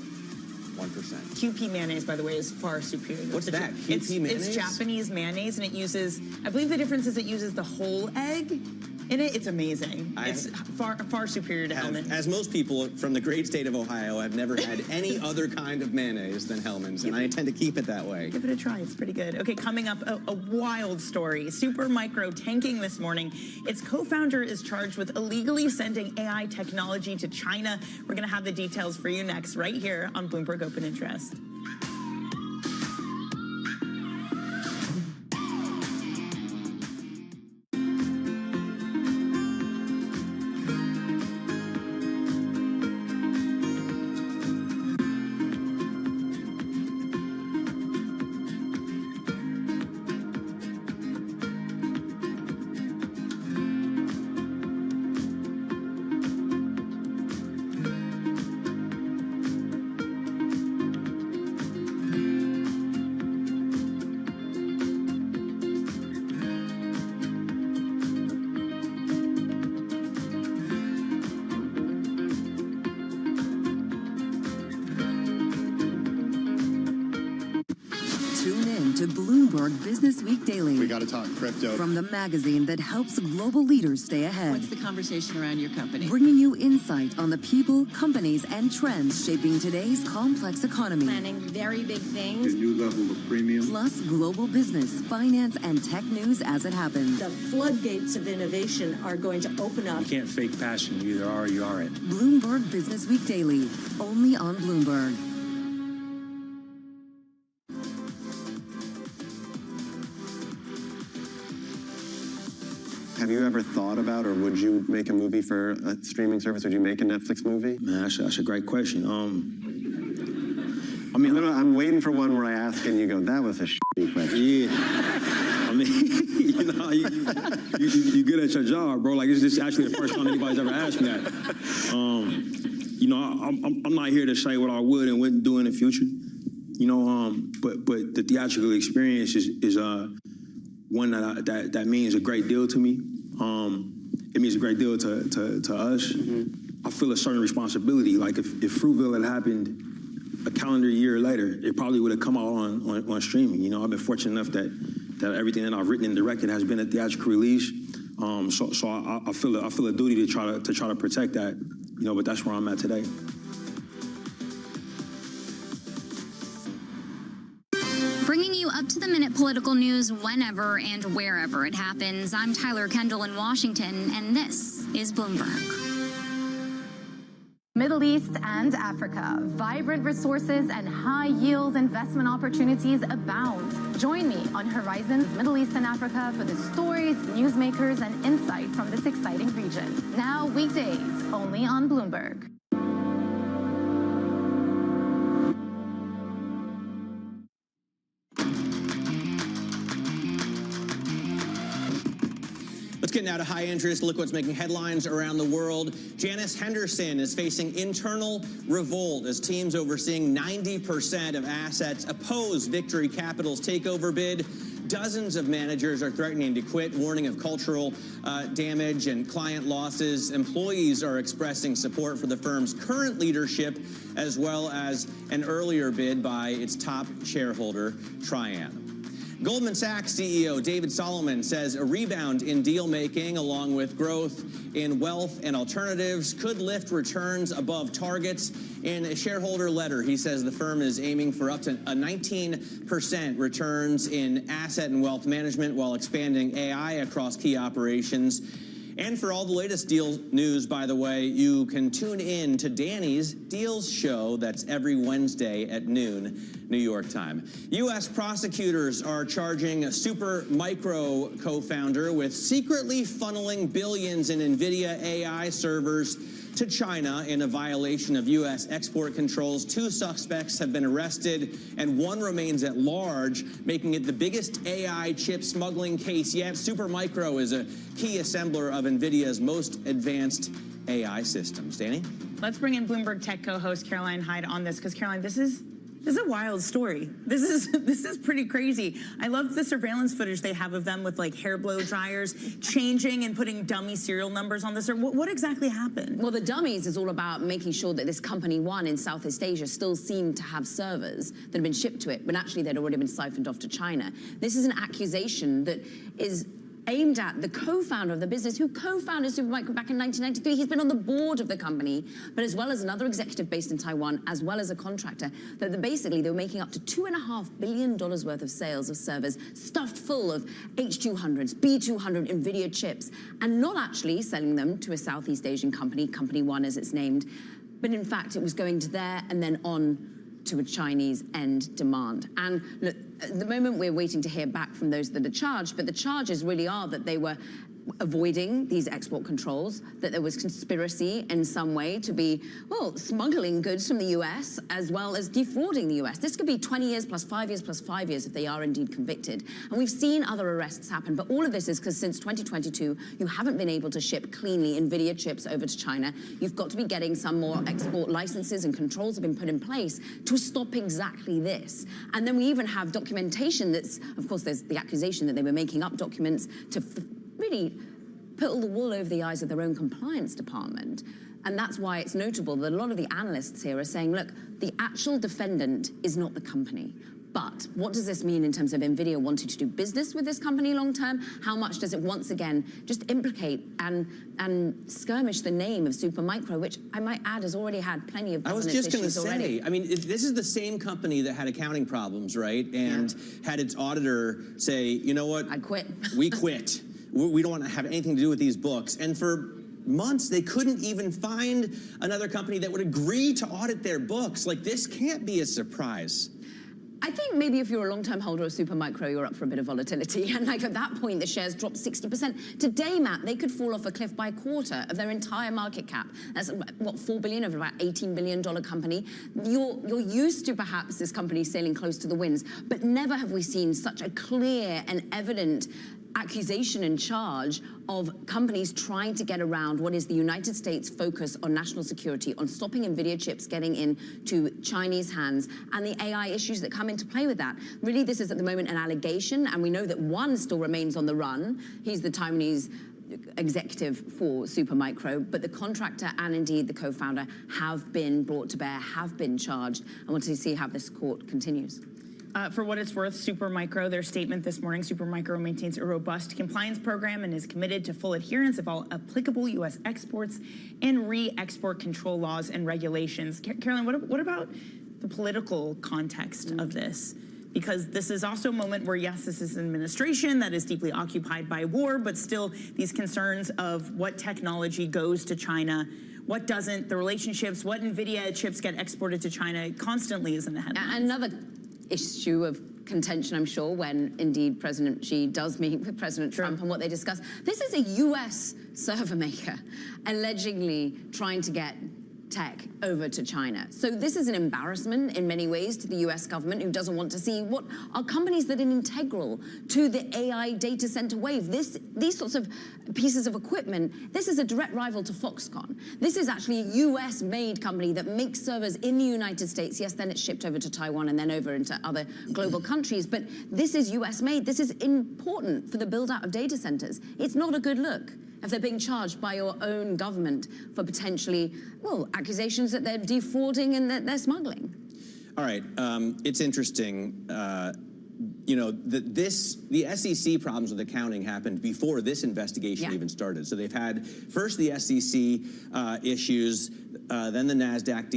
1%. QP mayonnaise, by the way, is far superior. What's that? QP mayonnaise? It's Japanese mayonnaise, and it uses, I believe the difference is it uses the whole egg in it. It's amazing. It's far superior to Hellmann's. As most people from the great state of Ohio, have never had any other kind of mayonnaise than Hellmann's, and I intend to keep it that way. Give it a try. It's pretty good. Okay, coming up, a wild story. Supermicro tanking this morning. Its co-founder is charged with illegally sending AI technology to China. We're going to have the details for you next, right here on Bloomberg Open Interest. to Bloomberg Business Week Daily. We got to talk crypto. From the magazine that helps global leaders stay ahead. What's the conversation around your company? Bringing you insight on the people, companies, and trends shaping today's complex economy. Planning very big things. The new level of premium. Plus global business, finance, and tech news as it happens. The floodgates of innovation are going to open up. You can't fake passion. You either are or you aren't. Bloomberg Business Week Daily, only on Bloomberg. Have you ever thought about, or would you make a movie for a streaming service? Would you make a Netflix movie? Man, that's a great question. I mean, I'm waiting for one where I ask and you go, that was a shitty question. Yeah. I mean, you know, you good at your job, bro. Like, this is actually the first time anybody's ever asked me that. You know, I'm not here to say what I would and wouldn't do in the future. You know, but the theatrical experience is one that means a great deal to me. It means a great deal to us. Mm-hmm. I feel a certain responsibility. Like if Fruitville had happened a calendar year later, it probably would have come out on streaming. You know, I've been fortunate enough that everything that I've written and directed has been a theatrical release. So I feel a duty to try to protect that. You know, but that's where I'm at today. Bringing you up-to-the-minute political news whenever and wherever it happens. I'm Tyler Kendall in Washington, and this is Bloomberg. Middle East and Africa. Vibrant resources and high-yield investment opportunities abound. Join me on Horizons Middle East and Africa for the stories, newsmakers, and insight from this exciting region. Now weekdays, only on Bloomberg. Let's get now to high interest. Look what's making headlines around the world. Janice Henderson is facing internal revolt as teams overseeing 90% of assets oppose Victory Capital's takeover bid. Dozens of managers are threatening to quit, warning of cultural damage and client losses. Employees are expressing support for the firm's current leadership, as well as an earlier bid by its top shareholder, Trian. Goldman Sachs CEO David Solomon says a rebound in deal-making, along with growth in wealth and alternatives, could lift returns above targets. In a shareholder letter, he says the firm is aiming for up to a 19% returns in asset and wealth management while expanding AI across key operations. And for all the latest deal news, by the way, you can tune in to Danny's Deals Show. That's every Wednesday at noon, New York time. U.S. prosecutors are charging a Supermicro co-founder with secretly funneling billions in NVIDIA AI servers to China in a violation of U.S. export controls. 2 suspects have been arrested and 1 remains at large, making it the biggest AI chip smuggling case yet. Supermicro is a key assembler of NVIDIA's most advanced AI systems. Danny? Let's bring in Bloomberg Tech co-host Caroline Hyde on this, because Caroline, this is a wild story. This is pretty crazy. I love the surveillance footage they have of them with like hair blow dryers, changing and putting dummy serial numbers on this. What exactly happened? Well, the dummies is all about making sure that this company one in Southeast Asia still seemed to have servers that had been shipped to it, but actually they'd already been siphoned off to China. This is an accusation that is aimed at the co-founder of the business, who co-founded Supermicro back in 1993. He's been on the board of the company, but as well as another executive based in Taiwan, as well as a contractor, that basically they were making up to $2.5 billion worth of sales of servers stuffed full of H200s, B200 NVIDIA chips, and not actually selling them to a Southeast Asian company, Company One as it's named, but in fact it was going to there and then on to a Chinese end demand. And look, at the moment we're waiting to hear back from those that are charged, but the charges really are that they were avoiding these export controls, that there was conspiracy in some way to be, well, smuggling goods from the US as well as defrauding the US. This could be 20 years plus 5 years plus 5 years if they are indeed convicted. And we've seen other arrests happen, but all of this is because since 2022, you haven't been able to ship cleanly NVIDIA chips over to China. You've got to be getting some more export licenses, and controls have been put in place to stop exactly this. And then we even have documentation that's, of course, there's the accusation that they were making up documents to really put all the wool over the eyes of their own compliance department. And that's why it's notable that a lot of the analysts here are saying, look, the actual defendant is not the company. But what does this mean in terms of NVIDIA wanting to do business with this company long term? How much does it once again just implicate and skirmish the name of Supermicro, which I might add has already had plenty of governance issues already? I was just going to say, I mean, this is the same company that had accounting problems, right? And had its auditor say, you know what? I quit. We quit. We don't want to have anything to do with these books. And for months, they couldn't even find another company that would agree to audit their books. Like, this can't be a surprise. I think maybe if you're a long-term holder of Supermicro, you're up for a bit of volatility. And like at that point, the shares dropped 60%. Today, Matt, they could fall off a cliff by a quarter of their entire market cap. That's what, $4 billion of about $18 billion company. You're used to perhaps this company sailing close to the winds, but never have we seen such a clear and evident accusation and charge of companies trying to get around what is the United States' focus on national security, on stopping NVIDIA chips getting into Chinese hands, and the AI issues that come into play with that. Really, this is at the moment an allegation, and we know that one still remains on the run. He's the Taiwanese executive for Supermicro, but the contractor and indeed the co-founder have been brought to bear, have been charged. I want to see how this court continues. For what it's worth, Supermicro, their statement this morning, Supermicro maintains a robust compliance program and is committed to full adherence of all applicable U.S. exports and re-export control laws and regulations. Carolyn, what about the political context of this? Because this is also a moment where, yes, this is an administration that is deeply occupied by war, but still these concerns of what technology goes to China, what doesn't, the relationships, what NVIDIA chips get exported to China constantly is in the headlines. Another issue of contention, I'm sure, when indeed President Xi does meet with President Trump and what they discuss. This is a U.S. server maker allegedly trying to get tech over to China. So this is an embarrassment in many ways to the US government, who doesn't want to see what are companies that are integral to the AI data center wave. These sorts of pieces of equipment, this is a direct rival to Foxconn. This is actually a US made company that makes servers in the United States. Yes, then it's shipped over to Taiwan and then over into other global countries, but this is US made. This is important for the build out of data centers. It's not a good look if they're being charged by your own government for potentially, well, accusations that they're defrauding and that they're smuggling. All right, it's interesting. You know, the SEC problems with accounting happened before this investigation even started. So they've had first the SEC issues, then the NASDAQ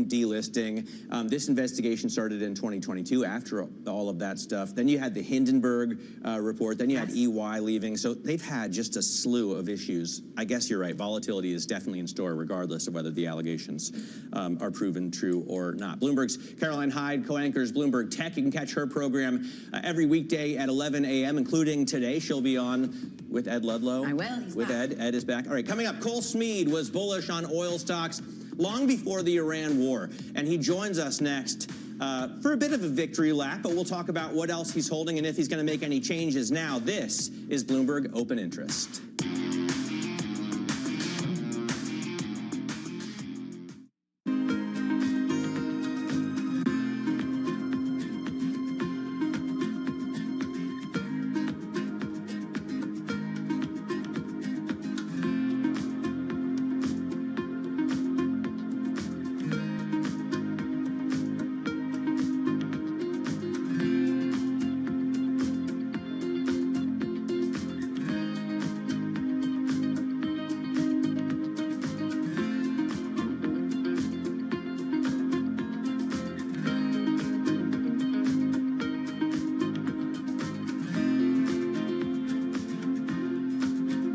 delisting. This investigation started in 2022 after all of that stuff. Then you had the Hindenburg report. Then you had EY leaving. So they've had just a slew of issues. I guess you're right. Volatility is definitely in store, regardless of whether the allegations are proven true or not. Bloomberg's Caroline Hyde co-anchors Bloomberg Tech. You can catch her program every weekday at 11 a.m., including today. She'll be on with Ed Ludlow. I will. He's with back. Ed. Ed is back. All right, coming up, Cole Smead was bullish on oil stocks long before the Iran war, and he joins us next for a bit of a victory lap, but we'll talk about what else he's holding and if he's going to make any changes now. This is Bloomberg Open Interest.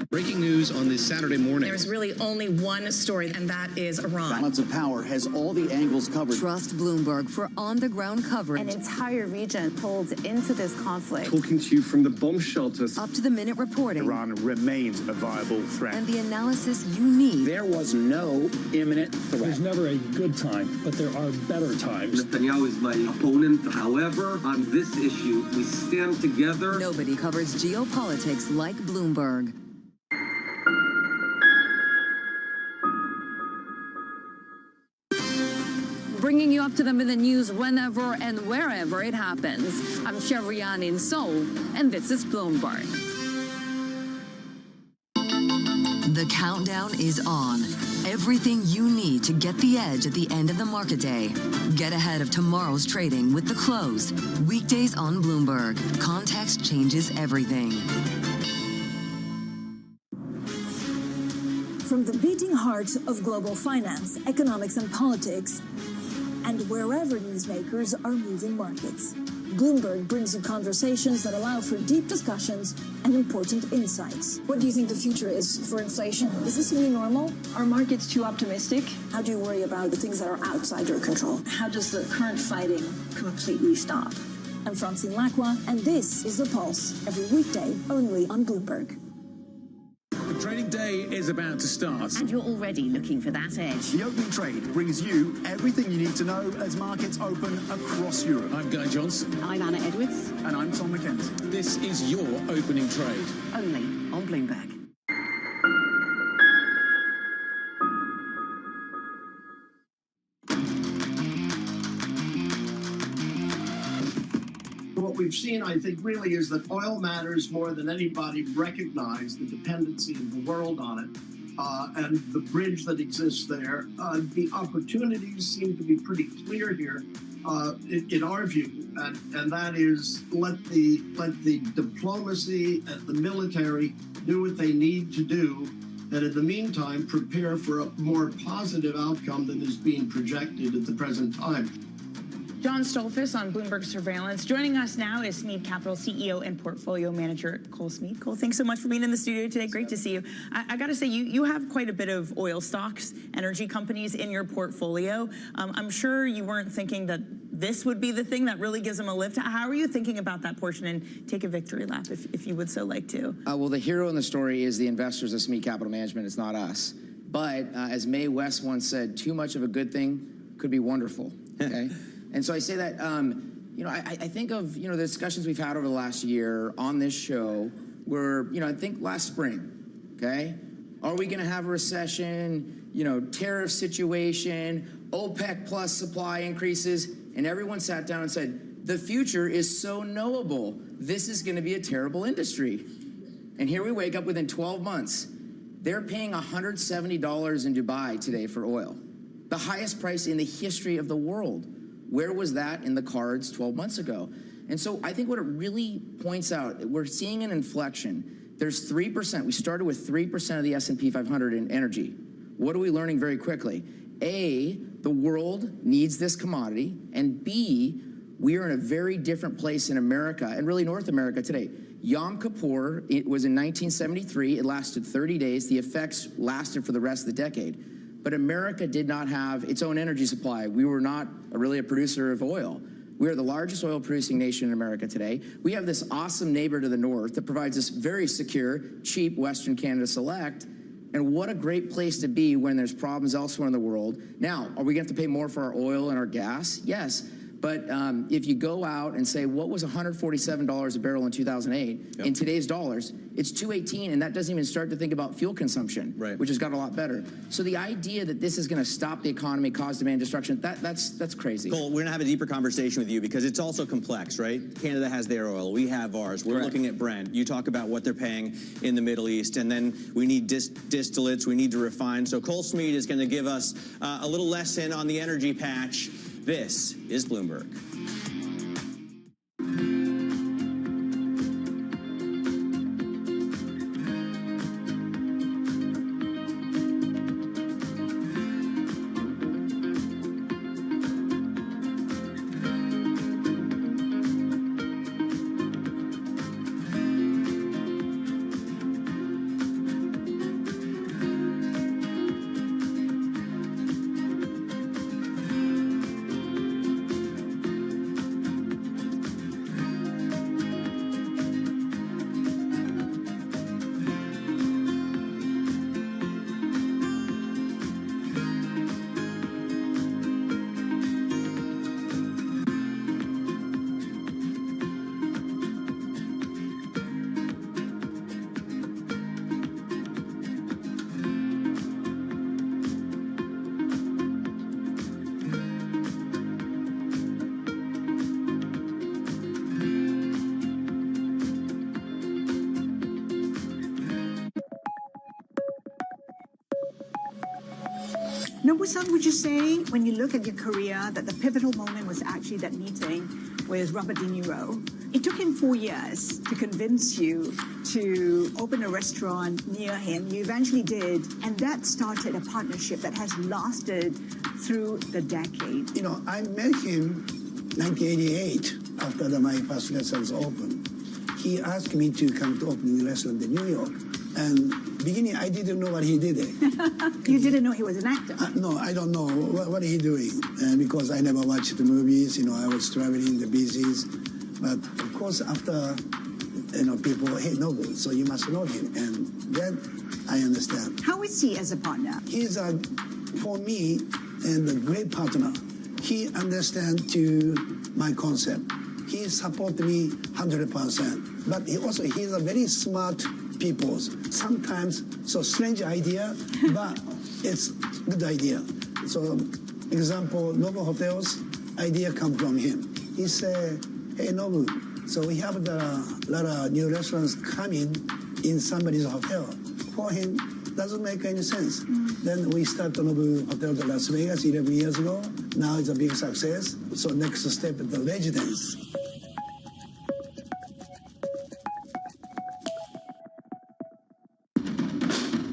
Breaking news on this Saturday morning. There's really only one story, and that is Iran. Balance of Power has all the angles covered. Trust Bloomberg for on-the-ground coverage. An entire region pulled into this conflict. Talking to you from the bomb shelters. Up-to-the-minute reporting. Iran remains a viable threat. And the analysis you need. There was no imminent threat. There's never a good time, but there are better times. Netanyahu is my opponent. However, on this issue, we stand together. Nobody covers geopolitics like Bloomberg. Bringing you up to the minute news whenever and wherever it happens. I'm Shevrian in Seoul, and this is Bloomberg. The countdown is on. Everything you need to get the edge at the end of the market day. Get ahead of tomorrow's trading with The Close. Weekdays on Bloomberg. Context changes everything. From the beating heart of global finance, economics, and politics, and wherever newsmakers are moving markets, Bloomberg brings you conversations that allow for deep discussions and important insights. What do you think the future is for inflation? Is this a new normal? Are markets too optimistic? How do you worry about the things that are outside your control? How does the current fighting completely stop? I'm Francine Lacroix, and this is The Pulse, every weekday only on Bloomberg. The trading day is about to start. And you're already looking for that edge. The opening trade brings you everything you need to know as markets open across Europe. I'm Guy Johnson. I'm Anna Edwards. And I'm Tom McKenzie. This is your opening trade. Only on Bloomberg. What we've seen, I think, really is that oil matters more than anybody recognized, the dependency of the world on it, and the bridge that exists there. The opportunities seem to be pretty clear here, in our view, and that is let the diplomacy and the military do what they need to do, and in the meantime, prepare for a more positive outcome than is being projected at the present time. John Stolfus on Bloomberg Surveillance. Joining us now is Smead Capital CEO and Portfolio Manager Cole Smead. Cole, thanks so much for being in the studio today. Great to see you. I got to say, you have quite a bit of oil stocks, energy companies in your portfolio. I'm sure you weren't thinking that this would be the thing that really gives them a lift. How are you thinking about that portion? And take a victory lap if you would so like to. Well, the hero in the story is the investors of Smead Capital Management. It's not us. But as Mae West once said, too much of a good thing could be wonderful. Okay. And so I say that, I think of, the discussions we've had over the last year on this show were, I think last spring, okay? Are we going to have a recession, tariff situation, OPEC plus supply increases? And everyone sat down and said, the future is so knowable. This is going to be a terrible industry. And here we wake up within 12 months. They're paying $170 in Dubai today for oil, the highest price in the history of the world. Where was that in the cards 12 months ago? And so I think what it really points out, we're seeing an inflection. There's 3%. We started with 3% of the S&P 500 in energy. What are we learning very quickly? A, the world needs this commodity. And B, we are in a very different place in America, and really North America today. Yom Kippur, it was in 1973. It lasted 30 days. The effects lasted for the rest of the decade. But America did not have its own energy supply. We were not really a producer of oil. We are the largest oil-producing nation in America today. We have this awesome neighbor to the north that provides us very secure, cheap Western Canada Select. And what a great place to be when there's problems elsewhere in the world. Now, are we going to have to pay more for our oil and our gas? Yes. But if you go out and say, what was $147 a barrel in 2008? Yep. In today's dollars, it's $2.18, and that doesn't even start to think about fuel consumption, which has got a lot better. So the idea that this is going to stop the economy, cause demand destruction, that's crazy. Cole, we're going to have a deeper conversation with you because it's also complex, right? Canada has their oil. We have ours. We're looking at Brent. You talk about what they're paying in the Middle East, and then we need distillates. We need to refine. So Cole Smead is going to give us a little lesson on the energy patch. This is Bloomberg. Nobu-san, would you say, when you look at your career, that the pivotal moment was actually that meeting with Robert De Niro? It took him 4 years to convince you to open a restaurant near him. You eventually did, and that started a partnership that has lasted through the decade. You know, I met him 1988 after my first restaurant opened. He asked me to come to open a restaurant in New York. And beginning, I didn't know what he did. You didn't know he was an actor? No, I don't know what he doing. Because I never watched the movies, you know, I was traveling the business. But of course, after, you know, people, hey, Nobu, so you must know him. And then I understand. How is he as a partner? He's for me, and a great partner. He understands to my concept. He support me 100%. But he's a very smart people. Sometimes so strange idea, but it's good idea. So, example, Nobu Hotels idea come from him. He say, hey Nobu, so we have a lot of new restaurants coming in somebody's hotel. For him, doesn't make any sense. Then we start the Nobu Hotel in Las Vegas 11 years ago. Now it's a big success. So next step is the residence.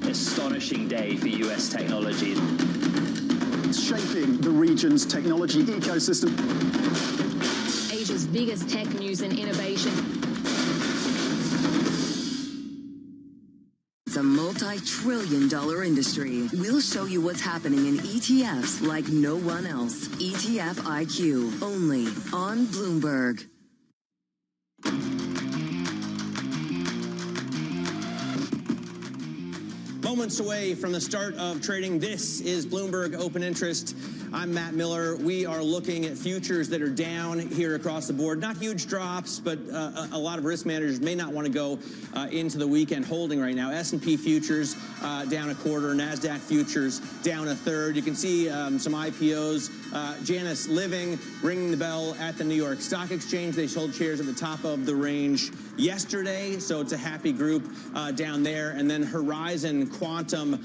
Astonishing day for US technology. It's shaping the region's technology ecosystem. Asia's biggest tech news and innovation. It's a multi-trillion-dollar industry. We'll show you what's happening in ETFs like no one else. ETF IQ, only on Bloomberg. Moments away from the start of trading, this is Bloomberg Open Interest. I'm Matt Miller. We are looking at futures that are down here across the board. Not huge drops, but a lot of risk managers may not want to go into the weekend holding right now. S&P futures down a quarter, NASDAQ futures down a third. You can see some IPOs. Janus Living ringing the bell at the New York Stock Exchange. They sold shares at the top of the range yesterday, so it's a happy group down there. And then Horizon Quantum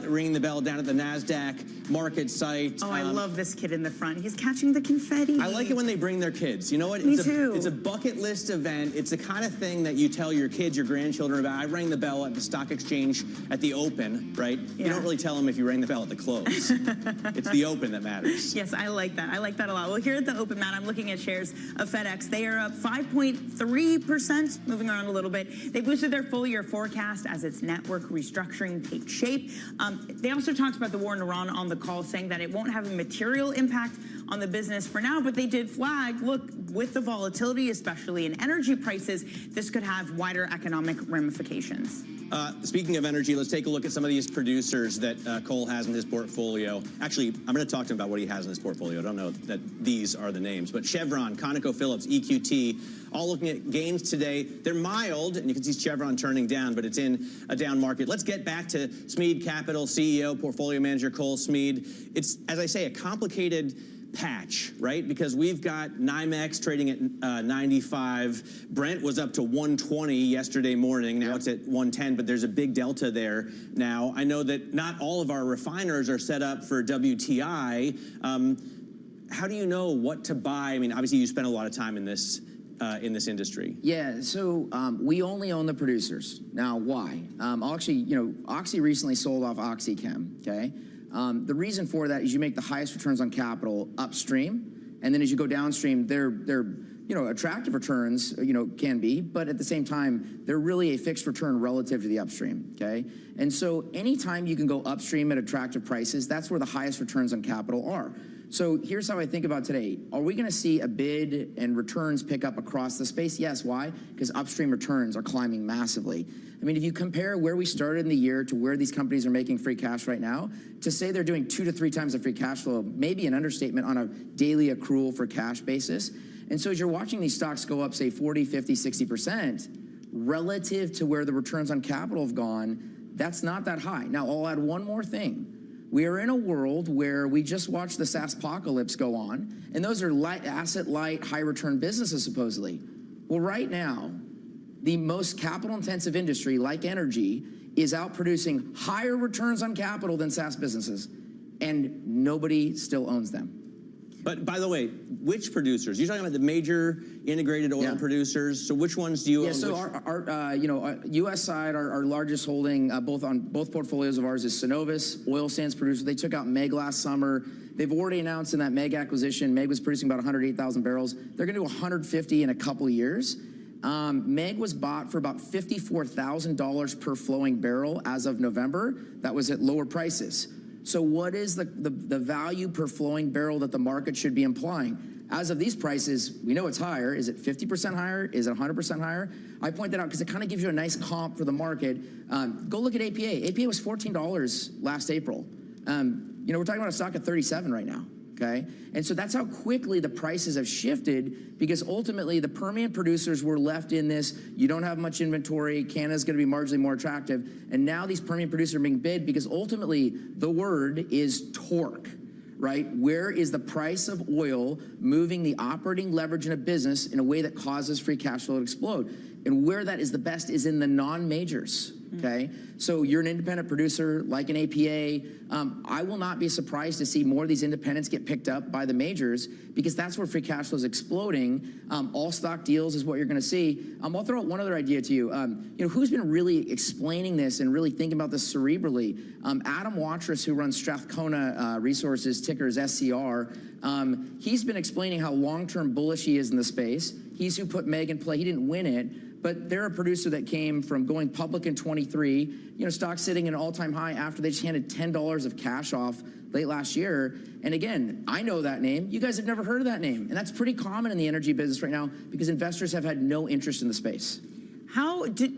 ringing the bell down at the NASDAQ market site. Oh, I love this kid in the front. He's catching the confetti. I like it when they bring their kids. You know what? Me too. It's a bucket list event. It's the kind of thing that you tell your kids, your grandchildren about. I rang the bell at the stock exchange at the open, right? Yeah. You don't really tell them if you rang the bell at the close. It's the open that matters. Yes, I like that. I like that a lot. Well, here at the open, Matt, I'm looking at shares of FedEx. They are up 5.3%, moving around a little bit. They boosted their full year forecast as its network restructuring takes shape. They also talked about the war in Iran on the call, saying that it won't have a material impact on the business for now, but they did flag, look, with the volatility, especially in energy prices, this could have wider economic ramifications. Speaking of energy, let's take a look at some of these producers that Cole has in his portfolio. Actually, I'm going to talk to him about what he has in his portfolio. I don't know that these are the names, but Chevron, ConocoPhillips, EQT, all looking at gains today. They're mild, and you can see Chevron turning down, but it's in a down market. Let's get back to Smead Capital CEO, portfolio manager Cole Smead. It's, as I say, a complicated patch, right? Because we've got NYMEX trading at 95. Brent was up to 120 yesterday morning. Now it's at 110, but there's a big delta there now. I know that not all of our refiners are set up for WTI. How do you know what to buy? I mean, obviously you spend a lot of time in this industry. Yeah, so we only own the producers. Now, why? Actually, Oxy recently sold off OxyChem, okay? The reason for that is you make the highest returns on capital upstream, and then as you go downstream, they're attractive returns, can be, but at the same time, they're really a fixed return relative to the upstream, okay? And so anytime you can go upstream at attractive prices, that's where the highest returns on capital are. So here's how I think about today. Are we going to see a bid and returns pick up across the space? Yes. Why? Because upstream returns are climbing massively. I mean, if you compare where we started in the year to where these companies are making free cash right now, to say they're doing 2 to 3 times the free cash flow may be an understatement on a daily accrual for cash basis. And so as you're watching these stocks go up, say 40, 50, 60% relative to where the returns on capital have gone, that's not that high. Now, I'll add one more thing. We are in a world where we just watched the SaaSpocalypse go on, and those are asset-light, high-return businesses, supposedly. Well, right now, the most capital-intensive industry, like energy, is outproducing higher returns on capital than SaaS businesses. and nobody still owns them. But by the way, which producers? You're talking about the major integrated oil producers. So which ones do you own? Yeah, so our U.S. side, our largest holding, both portfolios of ours is Cenovus, oil sands producer. They took out Meg last summer. They've already announced in that Meg acquisition, Meg was producing about 108,000 barrels. They're going to do 150 in a couple of years. Meg was bought for about $54,000 per flowing barrel as of November. That was at lower prices. So what is the value per flowing barrel that the market should be implying? As of these prices, we know it's higher. Is it 50% higher? Is it 100% higher? I point that out because it kind of gives you a nice comp for the market. Go look at APA. APA was $14 last April. We're talking about a stock at 37 right now. Okay, and so that's how quickly the prices have shifted, because ultimately the Permian producers were left in this, you don't have much inventory, Canada's going to be marginally more attractive, and now these Permian producers are being bid because ultimately the word is torque, right? Where is the price of oil moving the operating leverage in a business in a way that causes free cash flow to explode? And where that is the best is in the non-majors. Okay, so you're an independent producer like an APA. I will not be surprised to see more of these independents get picked up by the majors, because that's where free cash flow is exploding. All stock deals is what you're going to see. I'll throw out one other idea to you. Who's been really explaining this and really thinking about this cerebrally? Adam Watrous, who runs Strathcona Resources, ticker is SCR. He's been explaining how long-term bullish he is in the space. He's who put Meg in play. He didn't win it, but they're a producer that came from going public in 23, stock sitting at an all-time high after they just handed $10 of cash off late last year. And again, I know that name. You guys have never heard of that name. And that's pretty common in the energy business right now, because investors have had no interest in the space.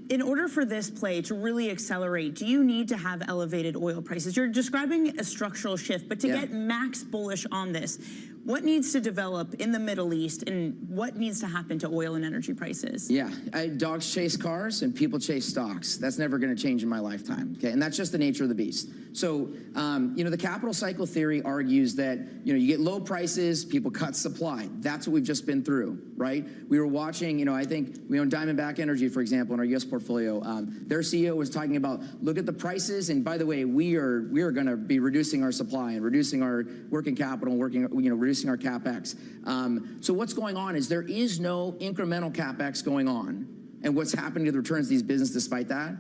In order for this play to really accelerate, do you need to have elevated oil prices? You're describing a structural shift, but to get max bullish on this, what needs to develop in the Middle East, and what needs to happen to oil and energy prices? Yeah, dogs chase cars and people chase stocks. That's never going to change in my lifetime, okay? And that's just the nature of the beast. So, the capital cycle theory argues that, you get low prices, people cut supply. That's what we've just been through, right? We were watching, I think we own Diamondback Energy, for example, in our U.S. portfolio. Their CEO was talking about, look at the prices, and by the way, we are going to be reducing our supply and reducing our working capital and reducing our CapEx. So what's going on is there is no incremental CapEx going on. And what's happening to the returns of these businesses despite that?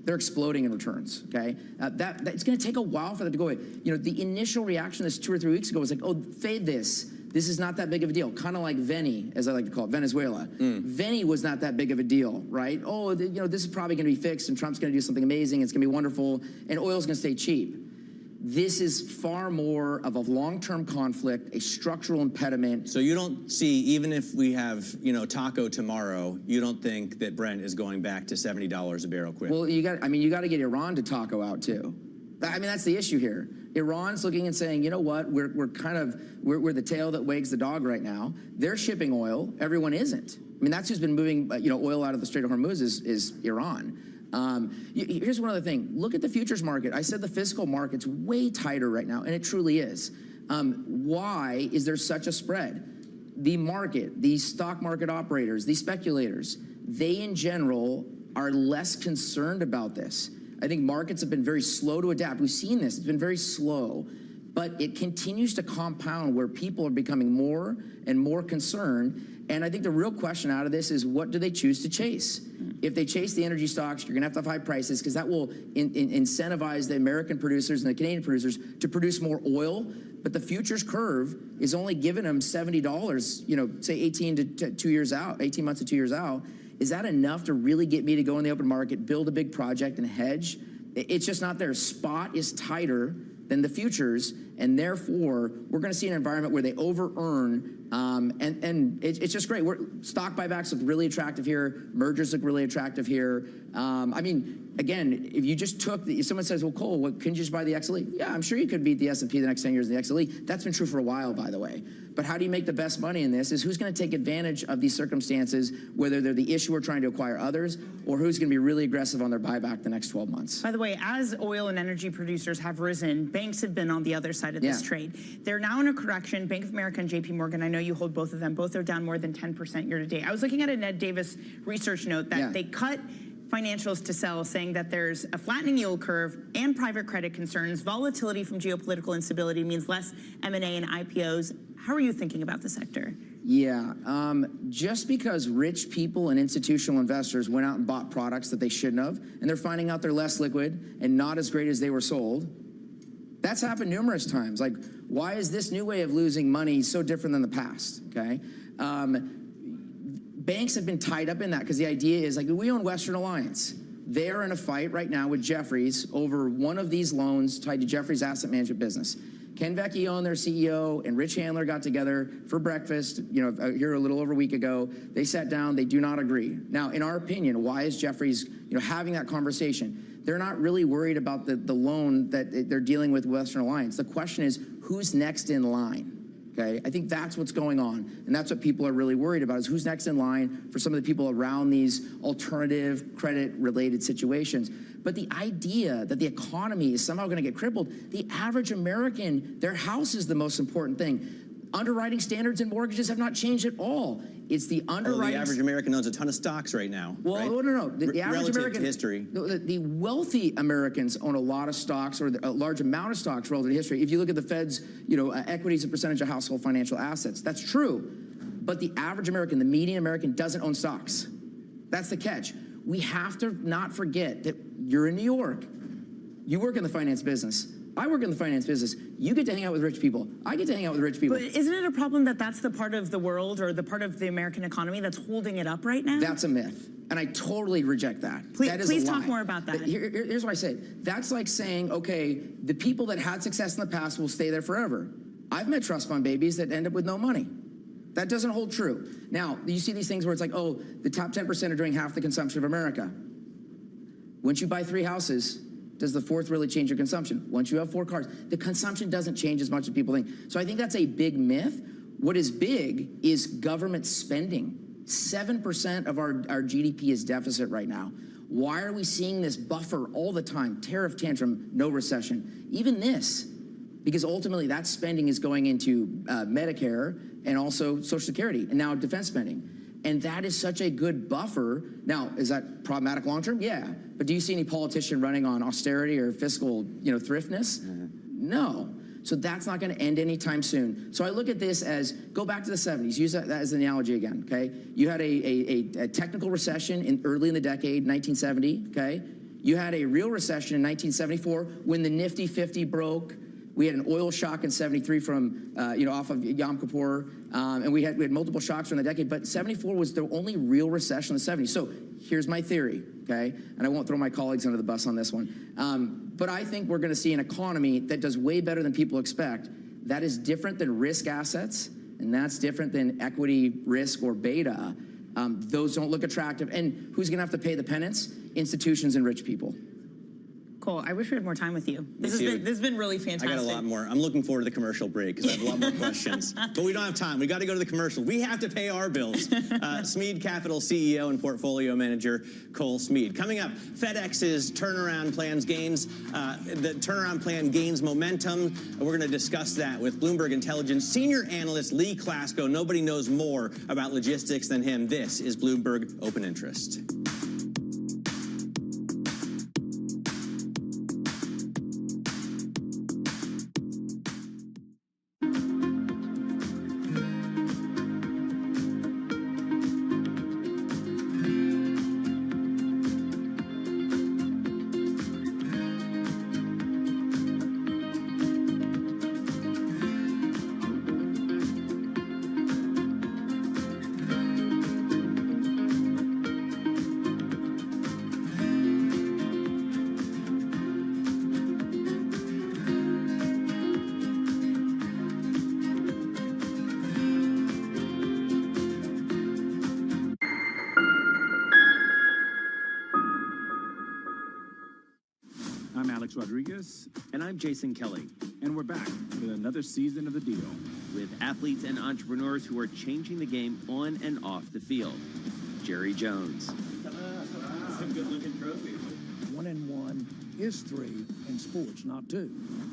They're exploding in returns, okay? It's going to take a while for that to go away. The initial reaction this 2 or 3 weeks ago was like, oh, fade this. This is not that big of a deal. Kind of like Veni, as I like to call it, Venezuela. Veni was not that big of a deal, right? Oh, this is probably going to be fixed, and Trump's going to do something amazing. It's going to be wonderful, and oil's going to stay cheap. This is far more of a long-term conflict, a structural impediment. So you don't see, even if we have, taco tomorrow, you don't think that Brent is going back to $70 a barrel quick? Well, you got to get Iran to taco out too. That's the issue here. Iran's looking and saying, you know what, we're the tail that wags the dog right now. They're shipping oil, everyone isn't. That's who's been moving, oil out of the Strait of Hormuz is Iran. Here's one other thing. Look at the futures market. I said the physical market's way tighter right now, and it truly is. Why is there such a spread? The market, these stock market operators, these speculators, they in general are less concerned about this. I think markets have been very slow to adapt. We've seen this. It's been very slow. But it continues to compound where people are becoming more and more concerned. And I think the real question out of this is, what do they choose to chase? If they chase the energy stocks, you're going to have high prices, because that will incentivize the American producers and the Canadian producers to produce more oil. But the futures curve is only giving them $70, say 18 months to 2 years out. Is that enough to really get me to go in the open market, build a big project, and hedge? It's just not there. Spot is tighter than the futures, and therefore we're going to see an environment where they over-earn, and it's just great. Stock buybacks look really attractive here. Mergers look really attractive here. Again, if you just took if someone says, well, Cole, couldn't you just buy the XLE? Yeah, I'm sure you could beat the S&P the next 10 years in the XLE. That's been true for a while, by the way. But how do you make the best money in this is who's going to take advantage of these circumstances, whether they're the issuer trying to acquire others, or who's going to be really aggressive on their buyback the next 12 months. By the way, as oil and energy producers have risen, banks have been on the other side of this trade. They're now in a correction. Bank of America and JP Morgan, I know you hold both of them. Both are down more than 10% year to date. I was looking at a Ned Davis research note that they cut financials to sell, saying that there's a flattening yield curve and private credit concerns. Volatility from geopolitical instability means less M&A and IPOs. How are you thinking about the sector? Yeah, just because rich people and institutional investors went out and bought products that they shouldn't have, and they're finding out they're less liquid and not as great as they were sold, that's happened numerous times. Like, why is this new way of losing money so different than the past, okay? Banks have been tied up in that because the idea is, like, we own Western Alliance. They're in a fight right now with Jefferies over one of these loans tied to Jefferies' asset management business. Ken Vecchione, their CEO, and Rich Handler got together for breakfast, here a little over a week ago. They sat down. They do not agree. Now, in our opinion, why is Jefferies, having that conversation? They're not really worried about the loan that they're dealing with Western Alliance. The question is, who's next in line? Okay, I think that's what's going on, and that's what people are really worried about, is who's next in line for some of the people around these alternative credit-related situations. But the idea that the economy is somehow going to get crippled, the average American, their house is the most important thing. Underwriting standards and mortgages have not changed at all. It's the underwriting. The average American owns a ton of stocks right now. Well, right? no. The average relative American, to history. The wealthy Americans own a lot of stocks, or a large amount of stocks relative to history. If you look at the Fed's, equity as a percentage of household financial assets, that's true. But the average American, the median American, doesn't own stocks. That's the catch. We have to not forget that you're in New York. You work in the finance business. I work in the finance business. You get to hang out with rich people. I get to hang out with rich people. But isn't it a problem that that's the part of the world or the part of the American economy that's holding it up right now? That's a myth, and I totally reject that. Please talk more about that. Here's what I say. That's like saying, okay, the people that had success in the past will stay there forever. I've met trust fund babies that end up with no money. That doesn't hold true. Now, you see these things where it's like, oh, the top 10% are doing half the consumption of America. Once you buy 3 houses, does the 4th really change your consumption? Once you have 4 cars, the consumption doesn't change as much as people think. So I think that's a big myth. What is big is government spending. 7% of our GDP is deficit right now. Why are we seeing this buffer all the time? Tariff tantrum, no recession. Even this, because ultimately that spending is going into Medicare and also Social Security and now defense spending. And that is such a good buffer. Now, is that problematic long term? Yeah. But do you see any politician running on austerity or fiscal, thriftness? No. So that's not going to end anytime soon. So I look at this as, go back to the 70s. Use that as an analogy again, okay? You had a technical recession early in the decade, 1970, okay? You had a real recession in 1974 when the Nifty 50 broke. We had an oil shock in 73 from, off of Yom Kippur, and we had multiple shocks during the decade, but 74 was the only real recession in the 70s. So here's my theory, okay? And I won't throw my colleagues under the bus on this one. But I think we're gonna see an economy that does way better than people expect. That is different than risk assets, and that's different than equity risk or beta. Those don't look attractive. And who's gonna have to pay the penance? Institutions and rich people. Cole, I wish we had more time with you. This has been really fantastic. I got a lot more. I'm looking forward to the commercial break because I have a lot more questions. But we don't have time. We got to go to the commercial. We have to pay our bills. Smead Capital CEO and Portfolio Manager Cole Smead. Coming up, FedEx's turnaround plans gains. The turnaround plan gains momentum. We're going to discuss that with Bloomberg Intelligence Senior Analyst Lee Klasko. Nobody knows more about logistics than him. This is Bloomberg Open Interest. Rodriguez. And I'm Jason Kelly. And we're back with another season of The Deal, with athletes and entrepreneurs who are changing the game on and off the field. Jerry Jones. Some good-looking trophies. 1 and 1 is 3 in sports, not 2.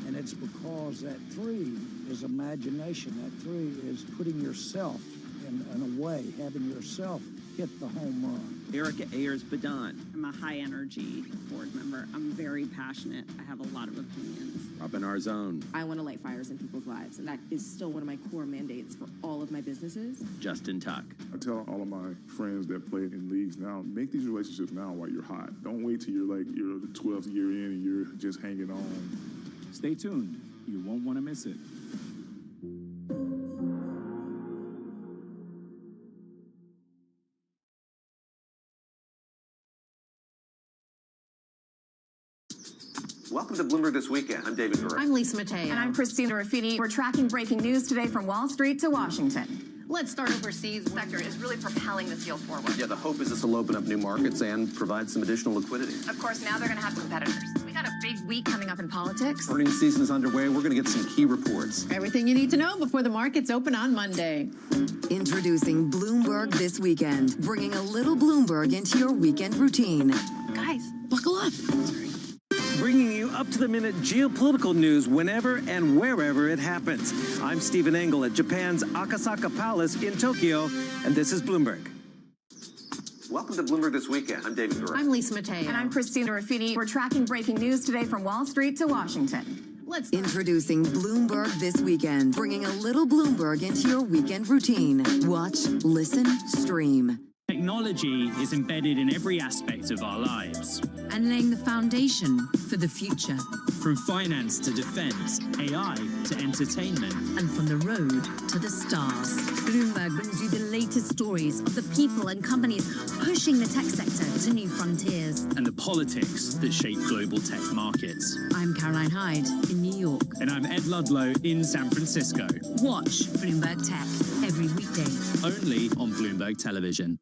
And it's because that 3 is imagination. That 3 is putting yourself in a way, having yourself hit the home run. Erica Ayers-Badon. I'm a high-energy board member. I'm very passionate. I have a lot of opinions. Robin Arzone. I want to light fires in people's lives, and that is still one of my core mandates for all of my businesses. Justin Tuck. I tell all of my friends that play in leagues now, make these relationships now while you're hot. Don't wait till you're like your 12th year in and you're just hanging on. Stay tuned. You won't want to miss it. Welcome to Bloomberg This Weekend. I'm David Gurr. I'm Lisa Mateo. And I'm Christina Raffini. We're tracking breaking news today from Wall Street to Washington. Let's start overseas. The sector is really propelling this deal forward. Yeah, the hope is this will open up new markets and provide some additional liquidity. Of course, now they're going to have competitors. We got a big week coming up in politics. Earnings season is underway. We're going to get some key reports. Everything you need to know before the markets open on Monday. Introducing Bloomberg This Weekend, bringing a little Bloomberg into your weekend routine. Guys, buckle up. Bringing you up-to-the-minute geopolitical news whenever and wherever it happens. I'm Stephen Engel at Japan's Akasaka Palace in Tokyo, and this is Bloomberg. Welcome to Bloomberg This Weekend. I'm David Gurr. I'm Lisa Mateo. And I'm Christina Raffini. We're tracking breaking news today from Wall Street to Washington. Introducing Bloomberg This Weekend, bringing a little Bloomberg into your weekend routine. Watch, listen, stream. Technology is embedded in every aspect of our lives. And laying the foundation for the future. From finance to defense, AI to entertainment. And from the road to the stars. Bloomberg brings you the latest stories of the people and companies pushing the tech sector to new frontiers. And the politics that shape global tech markets. I'm Caroline Hyde in New York. And I'm Ed Ludlow in San Francisco. Watch Bloomberg Tech every weekday. Only on Bloomberg Television.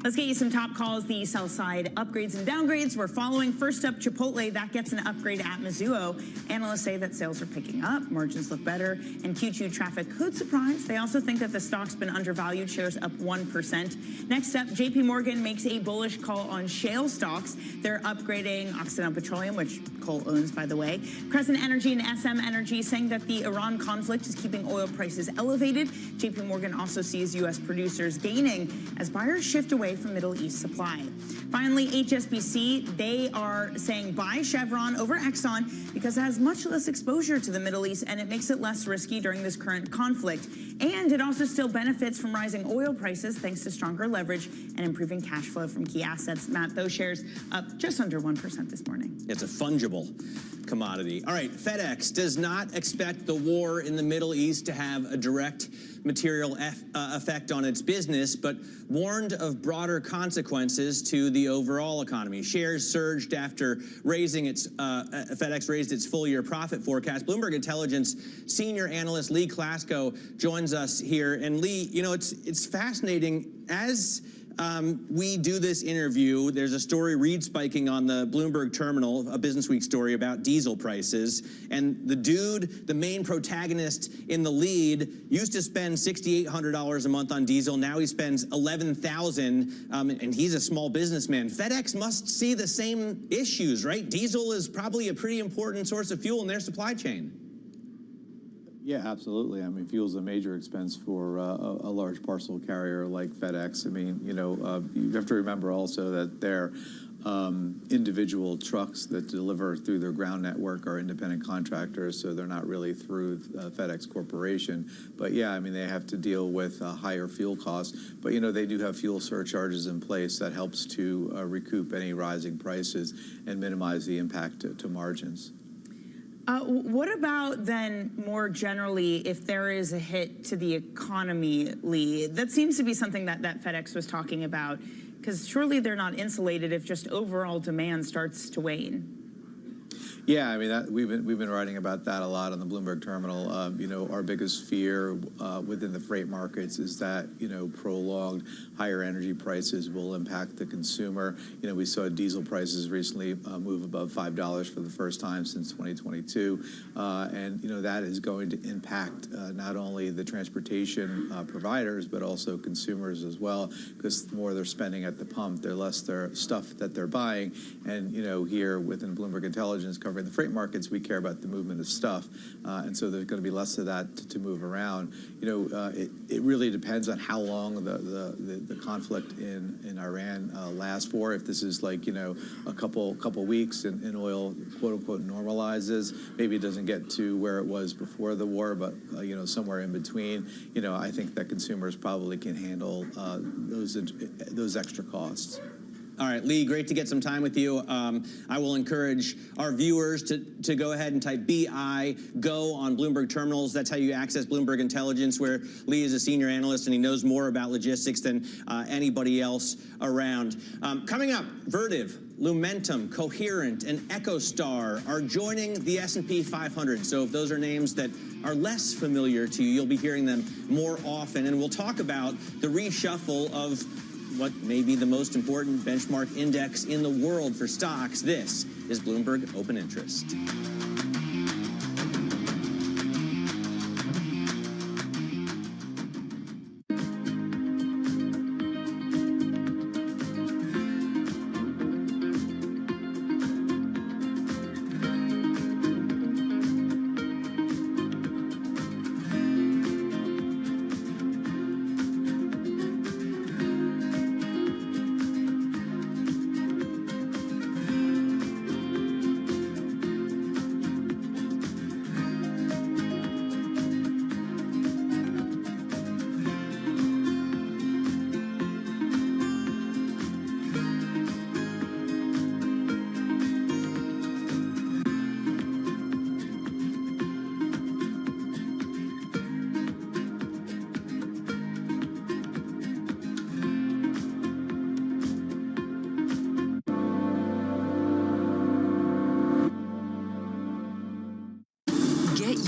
Let's get you some top calls, the sell side upgrades and downgrades we're following. First up, Chipotle, that gets an upgrade at Mizuho. Analysts say that sales are picking up, margins look better, and Q2 traffic could surprise. They also think that the stock's been undervalued, shares up 1%. Next up, JP Morgan makes a bullish call on shale stocks. They're upgrading Occidental Petroleum, which Coal owns, by the way. Crescent Energy and SM Energy saying that the Iran conflict is keeping oil prices elevated. JP Morgan also sees U.S. producers gaining as buyers shift away from Middle East supply. Finally, HSBC, they are saying buy Chevron over Exxon because it has much less exposure to the Middle East and it makes it less risky during this current conflict. And it also still benefits from rising oil prices thanks to stronger leverage and improving cash flow from key assets. Matt, those shares up just under 1% this morning. It's a fungible commodity. All right, FedEx does not expect the war in the Middle East to have a direct material effect on its business, but warned of broader consequences to the overall economy. Shares surged after FedEx raised its full-year profit forecast. Bloomberg Intelligence senior analyst Lee Klasko joins us here. And Lee, you know, it's fascinating. As we do this interview, there's a story read spiking on the Bloomberg terminal, a Business Week story about diesel prices. And the dude, the main protagonist in the lead, used to spend $6,800 a month on diesel. Now he spends $11,000, and he's a small businessman. FedEx must see the same issues, right? Diesel is probably a pretty important source of fuel in their supply chain. Yeah, absolutely. I mean, fuel's a major expense for a large parcel carrier like FedEx. I mean, you know, you have to remember also that their individual trucks that deliver through their ground network are independent contractors, so they're not really through FedEx Corporation. But yeah, I mean, they have to deal with higher fuel costs. But, you know, they do have fuel surcharges in place that helps to recoup any rising prices and minimize the impact to margins. What about then more generally if there is a hit to the economy, Lee? That seems to be something that FedEx was talking about, because surely they're not insulated if just overall demand starts to wane. Yeah, I mean, we've been writing about that a lot on the Bloomberg terminal. You know, our biggest fear within the freight markets is that, you know, prolonged higher energy prices will impact the consumer. You know, we saw diesel prices recently move above $5 for the first time since 2022. And, you know, that is going to impact not only the transportation providers, but also consumers as well, because the more they're spending at the pump, the less their stuff that they're buying. And, you know, here within Bloomberg Intelligence, covering However, in the freight markets, we care about the movement of stuff, and so there's going to be less of that to move around. It really depends on how long the conflict in Iran lasts for. If this is like a couple weeks and oil quote unquote normalizes, maybe it doesn't get to where it was before the war, but somewhere in between, I think that consumers probably can handle those extra costs. All right, Lee, great to get some time with you. I will encourage our viewers to go ahead and type BI-GO on Bloomberg terminals. That's how you access Bloomberg Intelligence, where Lee is a senior analyst and he knows more about logistics than anybody else around. Coming up, Vertiv, Lumentum, Coherent, and EchoStar are joining the S&P 500. So if those are names that are less familiar to you, you'll be hearing them more often. And we'll talk about the reshuffle of what may be the most important benchmark index in the world for stocks. This is Bloomberg Open Interest.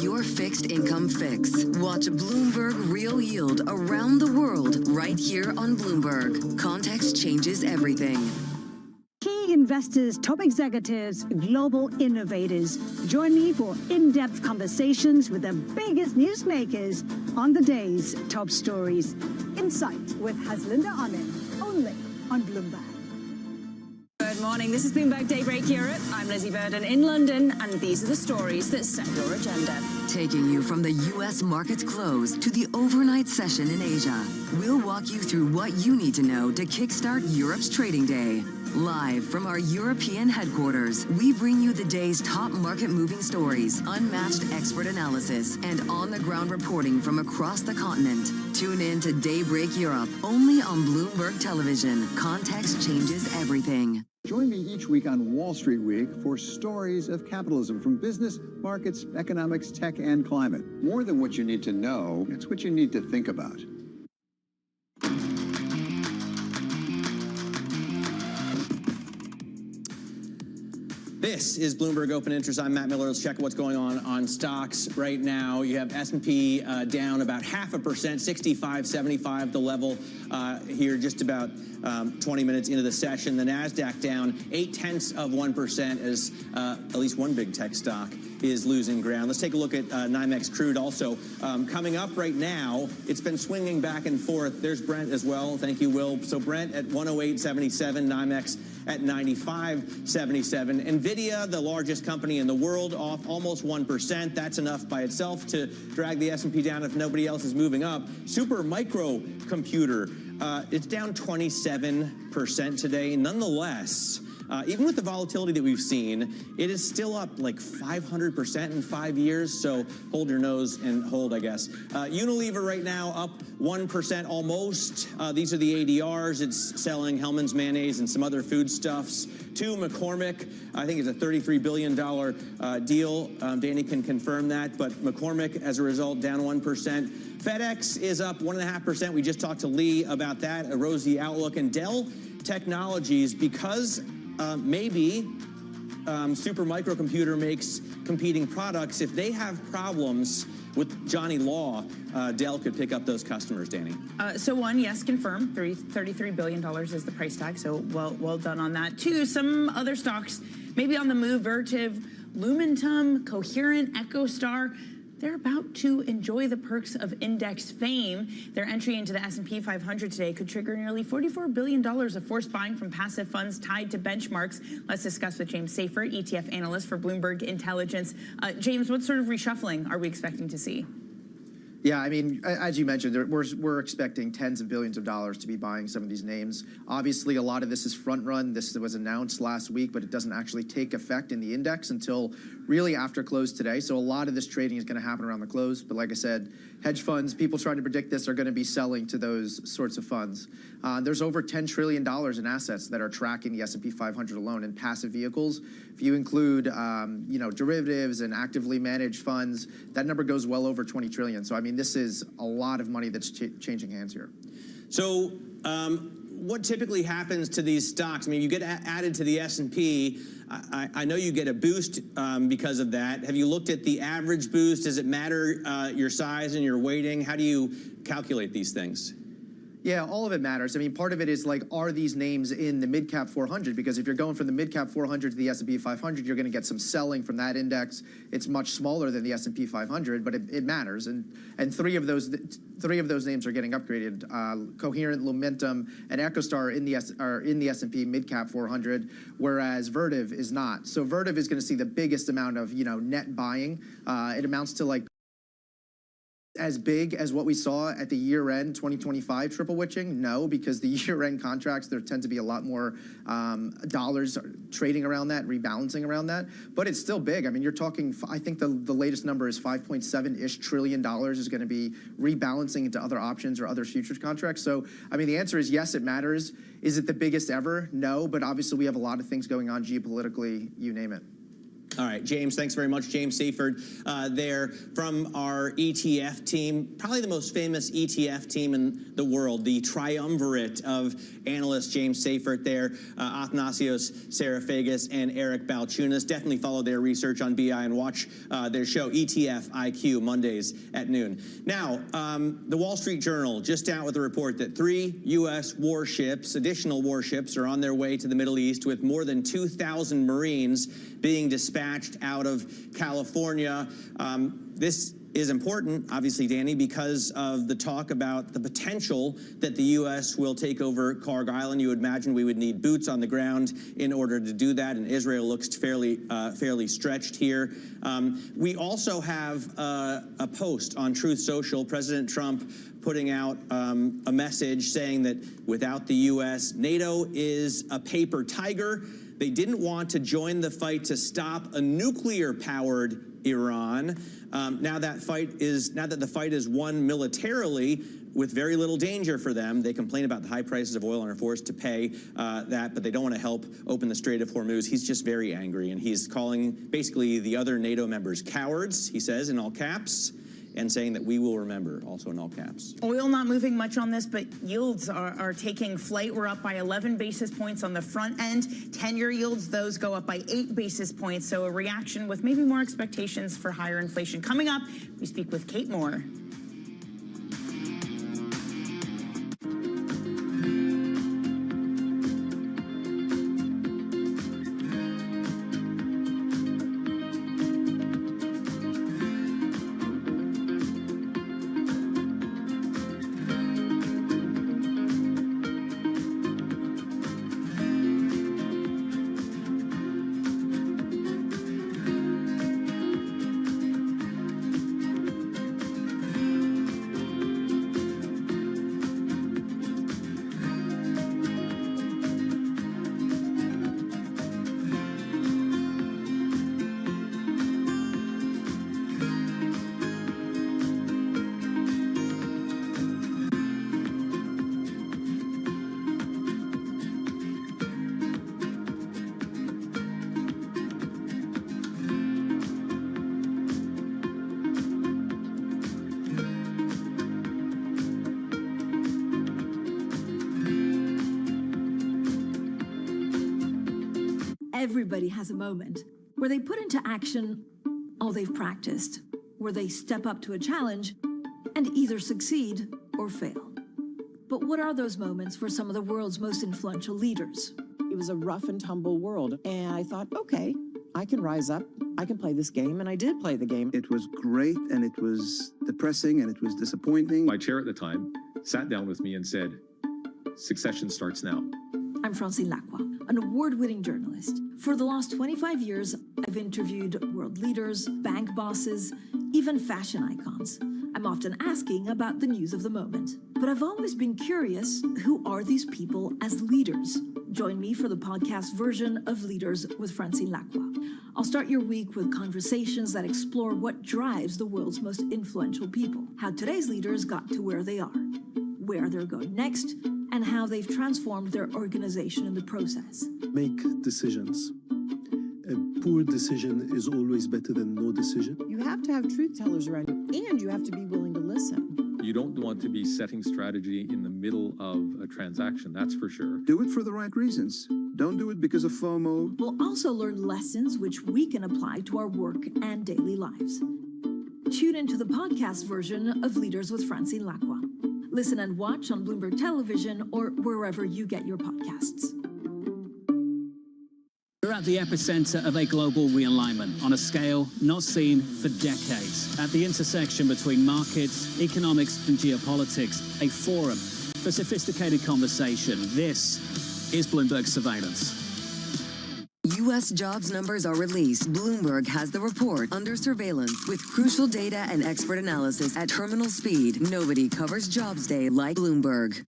Your fixed income fix. Watch Bloomberg Real Yield around the world right here on Bloomberg. Context changes everything. Key investors, top executives, global innovators. Join me for in-depth conversations with the biggest newsmakers on the day's top stories. Insight with Haslinda Ahmed, only on Bloomberg. Good morning. This is Bloomberg Daybreak Europe. I'm Lizzie Burden in London, and these are the stories that set your agenda. Taking you from the U.S. market's close to the overnight session in Asia, we'll walk you through what you need to know to kickstart Europe's trading day. Live from our European headquarters, we bring you the day's top market-moving stories, unmatched expert analysis, and on-the-ground reporting from across the continent. Tune in to Daybreak Europe, only on Bloomberg Television. Context changes everything. Join me each week on Wall Street Week for stories of capitalism from business, markets, economics, tech, and climate. More than what you need to know, it's what you need to think about. This is Bloomberg Open Interest. I'm Matt Miller. Let's check what's going on stocks right now. You have S&P down about 0.5%, 65.75, the level here just about 20 minutes into the session. The NASDAQ down 0.8% as at least one big tech stock is losing ground. Let's take a look at NYMEX crude also. Coming up right now, it's been swinging back and forth. There's Brent as well. Thank you, Will. So Brent at 108.77, NYMEX at 95.77. NVIDIA, the largest company in the world, off almost 1%. That's enough by itself to drag the S&P down if nobody else is moving up. Super micro computer, it's down 27% today. Nonetheless, even with the volatility that we've seen, it is still up like 500% in 5 years. So hold your nose and hold, I guess. Unilever right now up 1% almost. These are the ADRs. It's selling Hellmann's mayonnaise and some other foodstuffs. To McCormick, I think it's a $33 billion deal. Danny can confirm that. But McCormick, as a result, down 1%. FedEx is up 1.5%. We just talked to Lee about that, a rosy outlook. And Dell Technologies, because maybe Super Microcomputer makes competing products. If they have problems with Johnny Law, Dell could pick up those customers, Danny. So one, yes, confirmed. $33 billion is the price tag. So well done on that. Two, some other stocks maybe on the move. Vertiv, Lumentum, Coherent, EchoStar. they're about to enjoy the perks of index fame. Their entry into the S&P 500 today could trigger nearly $44 billion of forced buying from passive funds tied to benchmarks. Let's discuss with James Safer, ETF analyst for Bloomberg Intelligence. James, what sort of reshuffling are we expecting to see? Yeah, I mean, as you mentioned, we're expecting tens of billions of dollars to be buying some of these names. Obviously, a lot of this is front run. This was announced last week, but it doesn't actually take effect in the index until really after close today. So a lot of this trading is going to happen around the close. But like I said, hedge funds, people trying to predict this, are going to be selling to those sorts of funds. There's over $10 trillion in assets that are tracking the S&P 500 alone in passive vehicles. If you include, derivatives and actively managed funds, that number goes well over 20 trillion. So I mean, this is a lot of money that's changing hands here. So what typically happens to these stocks? I mean, you get added to the S&P. I know you get a boost because of that. Have you looked at the average boost? Does it matter your size and your weighting? How do you calculate these things? Yeah, all of it matters. I mean, part of it is like, are these names in the mid-cap 400? Because if you're going from the mid-cap 400 to the S&P 500, you're going to get some selling from that index. It's much smaller than the S&P 500, but it matters. And three of those names are getting upgraded. Coherent, Lumentum, and EchoStar are in the S&P mid-cap 400, whereas Vertiv is not. So Vertiv is going to see the biggest amount of net buying. It amounts to like as big as what we saw at the year-end 2025 triple witching? No, because the year-end contracts, there tend to be a lot more dollars trading around that, rebalancing around that. But it's still big. I mean, you're talking, I think the latest number is $5.7-ish trillion is going to be rebalancing into other options or other futures contracts. So, I mean, the answer is yes, it matters. Is it the biggest ever? No, but obviously we have a lot of things going on geopolitically, you name it. All right, James, thanks very much. James Seifert there from our ETF team, probably the most famous ETF team in the world, the triumvirate of analysts, James Seifert there, Athanasios Serafagas, and Eric Balchunas. Definitely follow their research on BI and watch their show, ETF IQ, Mondays at noon. Now, the Wall Street Journal just out with a report that 3 U.S. warships, additional warships, are on their way to the Middle East with more than 2,000 Marines being dispatched out of California. This is important, obviously, Danny, because of the talk about the potential that the U.S. will take over Carg Island. You would imagine we would need boots on the ground in order to do that, and Israel looks fairly stretched here. We also have a post on Truth Social, President Trump putting out a message saying that without the U.S., NATO is a paper tiger. They didn't want to join the fight to stop a nuclear-powered Iran. Now that the fight is won militarily with very little danger for them, they complain about the high prices of oil and are forced to pay that, but they don't want to help open the Strait of Hormuz. He's just very angry, and he's calling basically the other NATO members cowards, he says in all caps, and saying that we will remember, also in all caps. Oil not moving much on this, but yields are taking flight. We're up by 11 basis points on the front end. 10-year yields, those go up by 8 basis points. So a reaction with maybe more expectations for higher inflation. Coming up, we speak with Kate Moore. Everybody has a moment where they put into action all they've practiced, where they step up to a challenge and either succeed or fail. But what are those moments for some of the world's most influential leaders? It was a rough and tumble world, and I thought, okay, I can rise up, I can play this game, and I did play the game. It was great, and it was depressing, and it was disappointing. My chair at the time sat down with me and said, "Succession starts now." I'm Francine Lacroix, an award-winning journalist. For the last 25 years, I've interviewed world leaders, bank bosses, even fashion icons. I'm often asking about the news of the moment. But I've always been curious, who are these people as leaders? Join me for the podcast version of Leaders with Francine Lacroix. I'll start your week with conversations that explore what drives the world's most influential people, how today's leaders got to where they are, where they're going next, and how they've transformed their organization in the process. Make decisions. A poor decision is always better than no decision. You have to have truth tellers around you, and you have to be willing to listen. You don't want to be setting strategy in the middle of a transaction, that's for sure. Do it for the right reasons. Don't do it because of FOMO. We'll also learn lessons which we can apply to our work and daily lives. Tune into the podcast version of Leaders with Francine Lacroix. Listen and watch on Bloomberg Television or wherever you get your podcasts. We're at the epicenter of a global realignment on a scale not seen for decades. At the intersection between markets, economics, and geopolitics, a forum for sophisticated conversation. This is Bloomberg Surveillance. U.S. jobs numbers are released. Bloomberg has the report under surveillance with crucial data and expert analysis at terminal speed. Nobody covers Jobs Day like Bloomberg.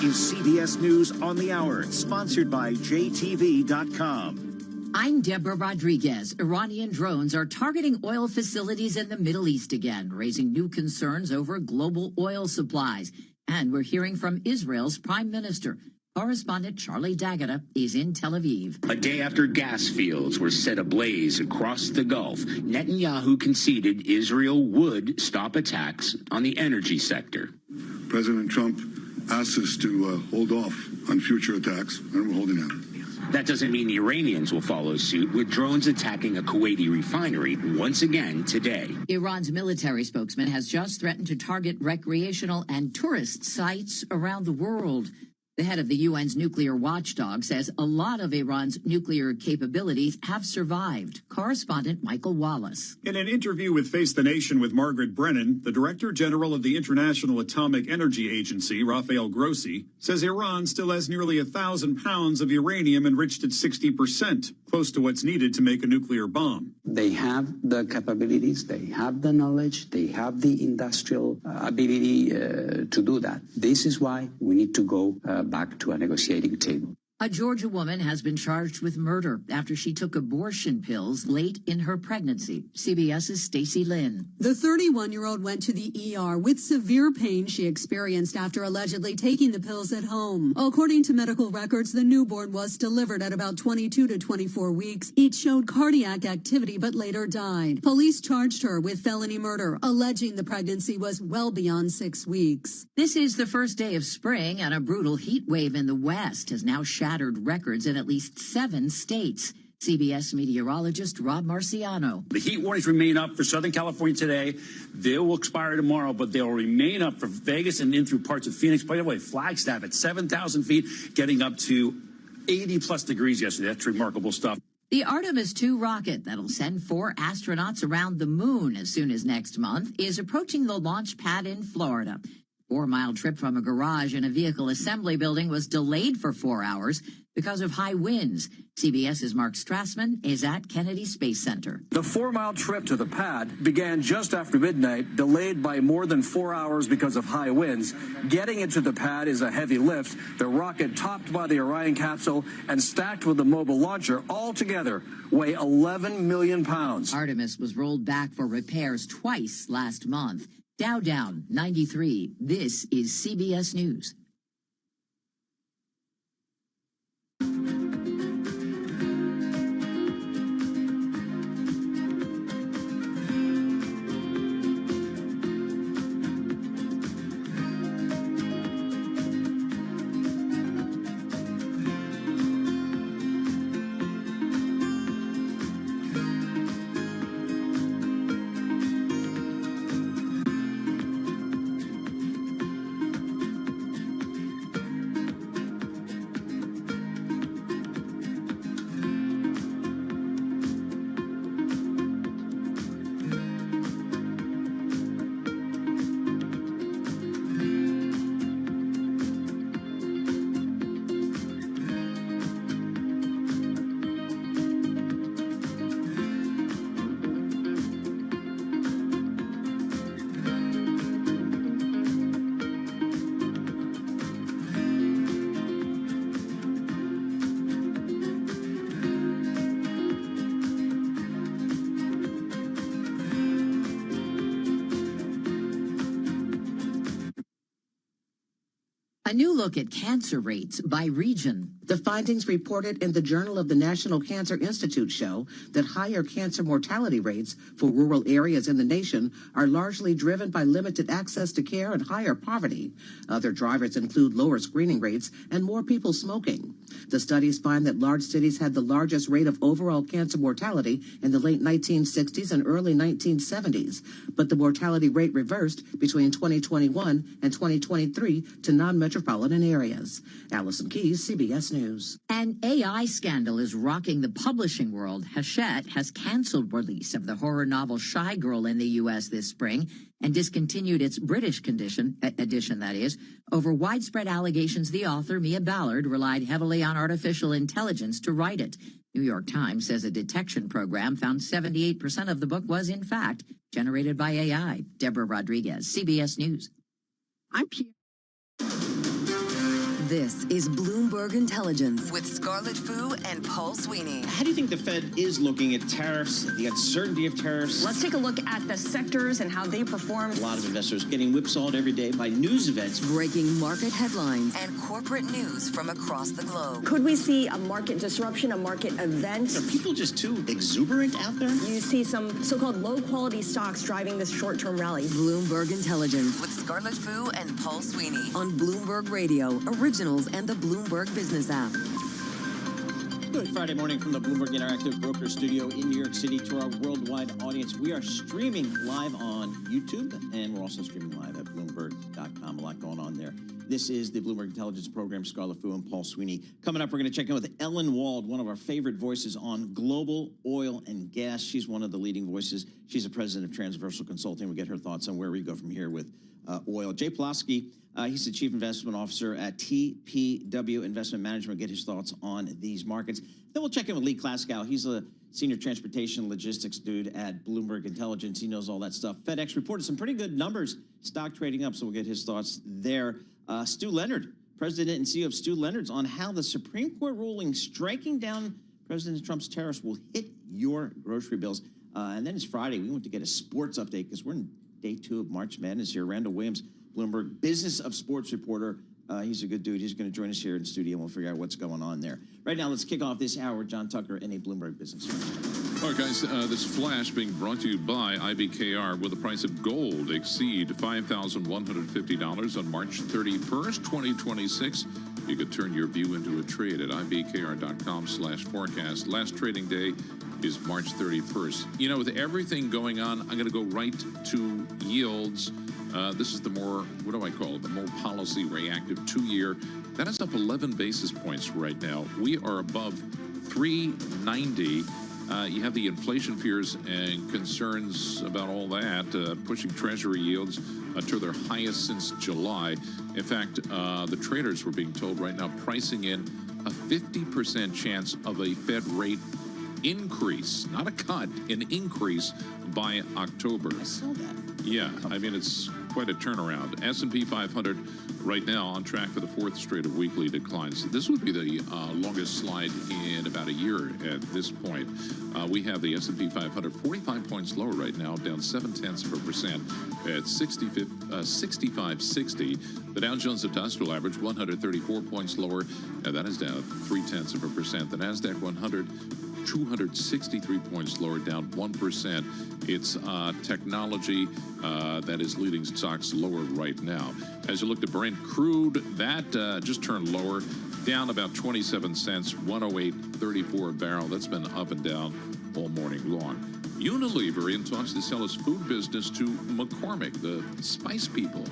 CBS News on the Hour, sponsored by JTV.com. I'm Deborah Rodriguez. Iranian drones are targeting oil facilities in the Middle East again, raising new concerns over global oil supplies. And we're hearing from Israel's prime minister. Correspondent Charlie D'Agata is in Tel Aviv. A day after gas fields were set ablaze across the Gulf, Netanyahu conceded Israel would stop attacks on the energy sector. President Trump asked us to hold off on future attacks, and we're holding out. That doesn't mean the Iranians will follow suit, with drones attacking a Kuwaiti refinery once again today. Iran's military spokesman has just threatened to target recreational and tourist sites around the world. The head of the UN's nuclear watchdog says a lot of Iran's nuclear capabilities have survived. Correspondent Michael Wallace. In an interview with Face the Nation with Margaret Brennan, the Director General of the International Atomic Energy Agency, Rafael Grossi, says Iran still has nearly 1,000 pounds of uranium enriched at 60%, close to what's needed to make a nuclear bomb. They have the capabilities, they have the knowledge, they have the industrial ability to do that. This is why we need to go back to a negotiating table. A Georgia woman has been charged with murder after she took abortion pills late in her pregnancy. CBS's Stacey Lynn. The 31-year-old went to the ER with severe pain she experienced after allegedly taking the pills at home. According to medical records, the newborn was delivered at about 22 to 24 weeks. Each showed cardiac activity but later died. Police charged her with felony murder, alleging the pregnancy was well beyond 6 weeks. This is the first day of spring, and a brutal heat wave in the West has now shattered records in at least 7 states. CBS meteorologist Rob Marciano. The heat warnings remain up for Southern California today. They will expire tomorrow, but they'll remain up for Vegas and in through parts of Phoenix. By the way, Flagstaff at 7,000 feet, getting up to 80-plus degrees yesterday. That's remarkable stuff. The Artemis 2 rocket that'll send 4 astronauts around the moon as soon as next month is approaching the launch pad in Florida. 4-mile trip from a garage in a vehicle assembly building was delayed for 4 hours because of high winds. CBS's Mark Strassman is at Kennedy Space Center. The 4-mile trip to the pad began just after midnight, delayed by more than 4 hours because of high winds. Getting into the pad is a heavy lift. The rocket, topped by the Orion capsule and stacked with the mobile launcher, all together weigh 11 million pounds. Artemis was rolled back for repairs twice last month. Dow down 93. This is CBS News. A new look at cancer rates by region. The findings reported in the Journal of the National Cancer Institute show that higher cancer mortality rates for rural areas in the nation are largely driven by limited access to care and higher poverty. Other drivers include lower screening rates and more people smoking. The studies find that large cities had the largest rate of overall cancer mortality in the late 1960s and early 1970s, but the mortality rate reversed between 2021 and 2023 to non-metropolitan areas. Allison Keyes, CBS News. An AI scandal is rocking the publishing world. Hachette has canceled release of the horror novel Shy Girl in the U.S. this spring and discontinued its British edition, that is, over widespread allegations the author, Mia Ballard, relied heavily on artificial intelligence to write it. New York Times says a detection program found 78% of the book was, in fact, generated by AI. Deborah Rodriguez, CBS News. I'm Pierre. This is Bloomberg Intelligence with Scarlett Fu and Paul Sweeney. How do you think the Fed is looking at tariffs, the uncertainty of tariffs? Let's take a look at the sectors and how they perform. A lot of investors getting whipsawed every day by news events. Breaking market headlines and corporate news from across the globe. Could we see a market disruption, a market event? Are people just too exuberant out there? You see some so-called low-quality stocks driving this short-term rally. Bloomberg Intelligence with Scarlett Fu and Paul Sweeney on Bloomberg Radio, Originals and the Bloomberg Business app. Good Friday morning from the Bloomberg Interactive Broker Studio in New York City to our worldwide audience. We are streaming live on YouTube, and we're also streaming live at Bloomberg.com. A lot going on there. This is the Bloomberg Intelligence Program. Scarlett Fu and Paul Sweeney. Coming up, we're going to check in with Ellen Wald, one of our favorite voices on global oil and gas. She's one of the leading voices. She's the president of Transversal Consulting. We get her thoughts on where we go from here with oil. Jay Pulaski, he's the chief investment officer at TPW Investment Management. Get his thoughts on these markets. Then we'll check in with Lee Klaskow. He's a senior transportation logistics dude at Bloomberg Intelligence. He knows all that stuff. FedEx reported some pretty good numbers, stock trading up, so we'll get his thoughts there. Stu Leonard, president and CEO of Stu Leonard's, on how the Supreme Court ruling striking down President Trump's tariffs will hit your grocery bills. And then it's Friday. We want to get a sports update because we're in day 2 of March Madness here. Randall Williams, Bloomberg Business of Sports reporter. He's a good dude. He's going to join us here in the studio, and we'll figure out what's going on there. Right now, let's kick off this hour with John Tucker and a Bloomberg Business. All right, guys, this flash being brought to you by IBKR. Will the price of gold exceed $5,150 on March 31st, 2026? You could turn your view into a trade at ibkr.com/forecast. Last trading day is March 31st. You know, with everything going on, I'm going to go right to yields. This is the more, what do I call it, the more policy reactive 2-year. That is up 11 basis points right now. We are above 390. You have the inflation fears and concerns about all that, pushing Treasury yields to their highest since July. In fact, the traders were being told right now, pricing in a 50% chance of a Fed rate increase, not a cut, an increase by October. I saw that. Yeah, I mean, it's quite a turnaround. S&P 500 right now on track for the 4th straight of weekly declines. This would be the longest slide in about a year at this point. We have the S&P 500 45 points lower right now, down 0.7% at 6560. The Dow Jones Industrial Average 134 points lower, and that is down 0.3%. The Nasdaq 100 263 points lower, down 1%. It's technology that is leading stocks lower right now. As you look at Brent crude, that just turned lower, down about 27 cents, 108.34 a barrel. That's been up and down all morning long. Unilever in talks to sell its food business to McCormick, the spice people.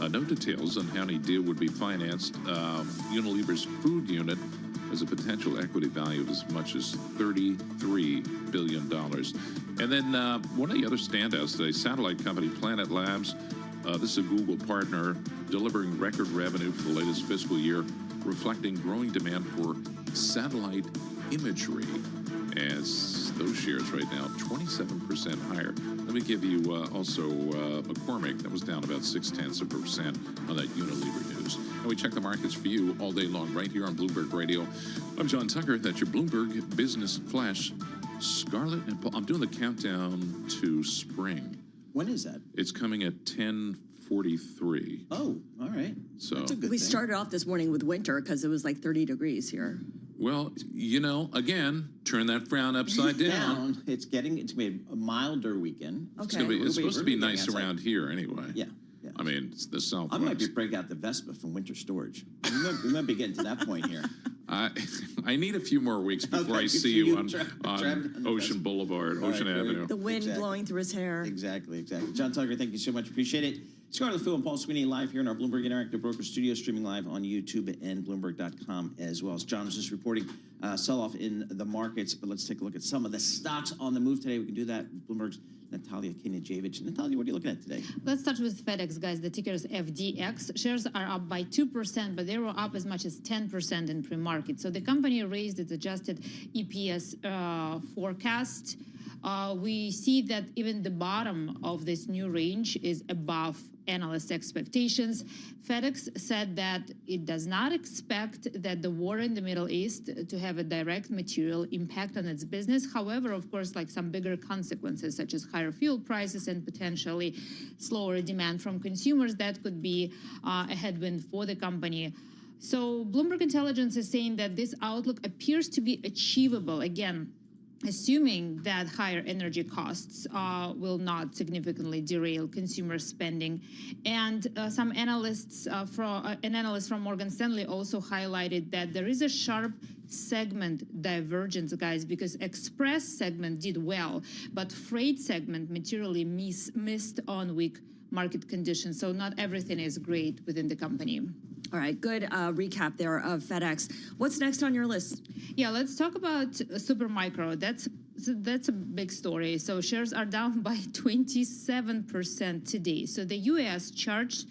No details on how any deal would be financed. Unilever's food unit has a potential equity value of as much as $33 billion. And then one of the other standouts today, satellite company Planet Labs. This is a Google partner delivering record revenue for the latest fiscal year, reflecting growing demand for satellite imagery. As those shares right now, 27% higher. Let me give you also McCormick. That was down about 0.6% on that Unilever news. And we check the markets for you all day long right here on Bloomberg Radio. I'm John Tucker. That's your Bloomberg Business Flash. Scarlett and Paul. I'm doing the countdown to spring. When is that? It's coming at 10:40. 43. Oh, all right. So That's a good thing. Started off this morning with winter because it was like 30 degrees here. Well, you know, again, turn that frown upside down. It's going to be a milder weekend. Okay. It's supposed to be nice around here anyway. Yeah. I mean, it's the Southwest. I might be break out the Vespa from winter storage. We might be getting to that point here. I need a few more weeks before I see you on Ocean Boulevard, Ocean Avenue. The wind blowing through his hair. Exactly. John Tucker, thank you so much. Appreciate it. Scarlett Fu and Paul Sweeney live here in our Bloomberg Interactive Broker Studio, streaming live on YouTube and Bloomberg.com as well. As John was just reporting, sell-off in the markets, but let's take a look at some of the stocks on the move today. We can do that. Bloomberg's Natalia Kinijevic. Natalia, what are you looking at today? Let's start with FedEx, guys. The ticker is FDX. Shares are up by 2%, but they were up as much as 10% in pre-market. So the company raised its adjusted EPS forecast. We see that even the bottom of this new range is above analyst expectations. FedEx said that it does not expect that the war in the Middle East to have a direct material impact on its business. However, of course, like some bigger consequences, such as higher fuel prices and potentially slower demand from consumers, that could be a headwind for the company. So Bloomberg Intelligence is saying that this outlook appears to be achievable, again, assuming that higher energy costs will not significantly derail consumer spending. And some analysts, an analyst from Morgan Stanley also highlighted that there is a sharp segment divergence, guys, because Express segment did well, but Freight segment materially missed on weak market conditions. So not everything is great within the company. All right, good recap there of FedEx. What's next on your list? Yeah, let's talk about Supermicro. That's a big story. So shares are down by 27% today. So the U.S. charged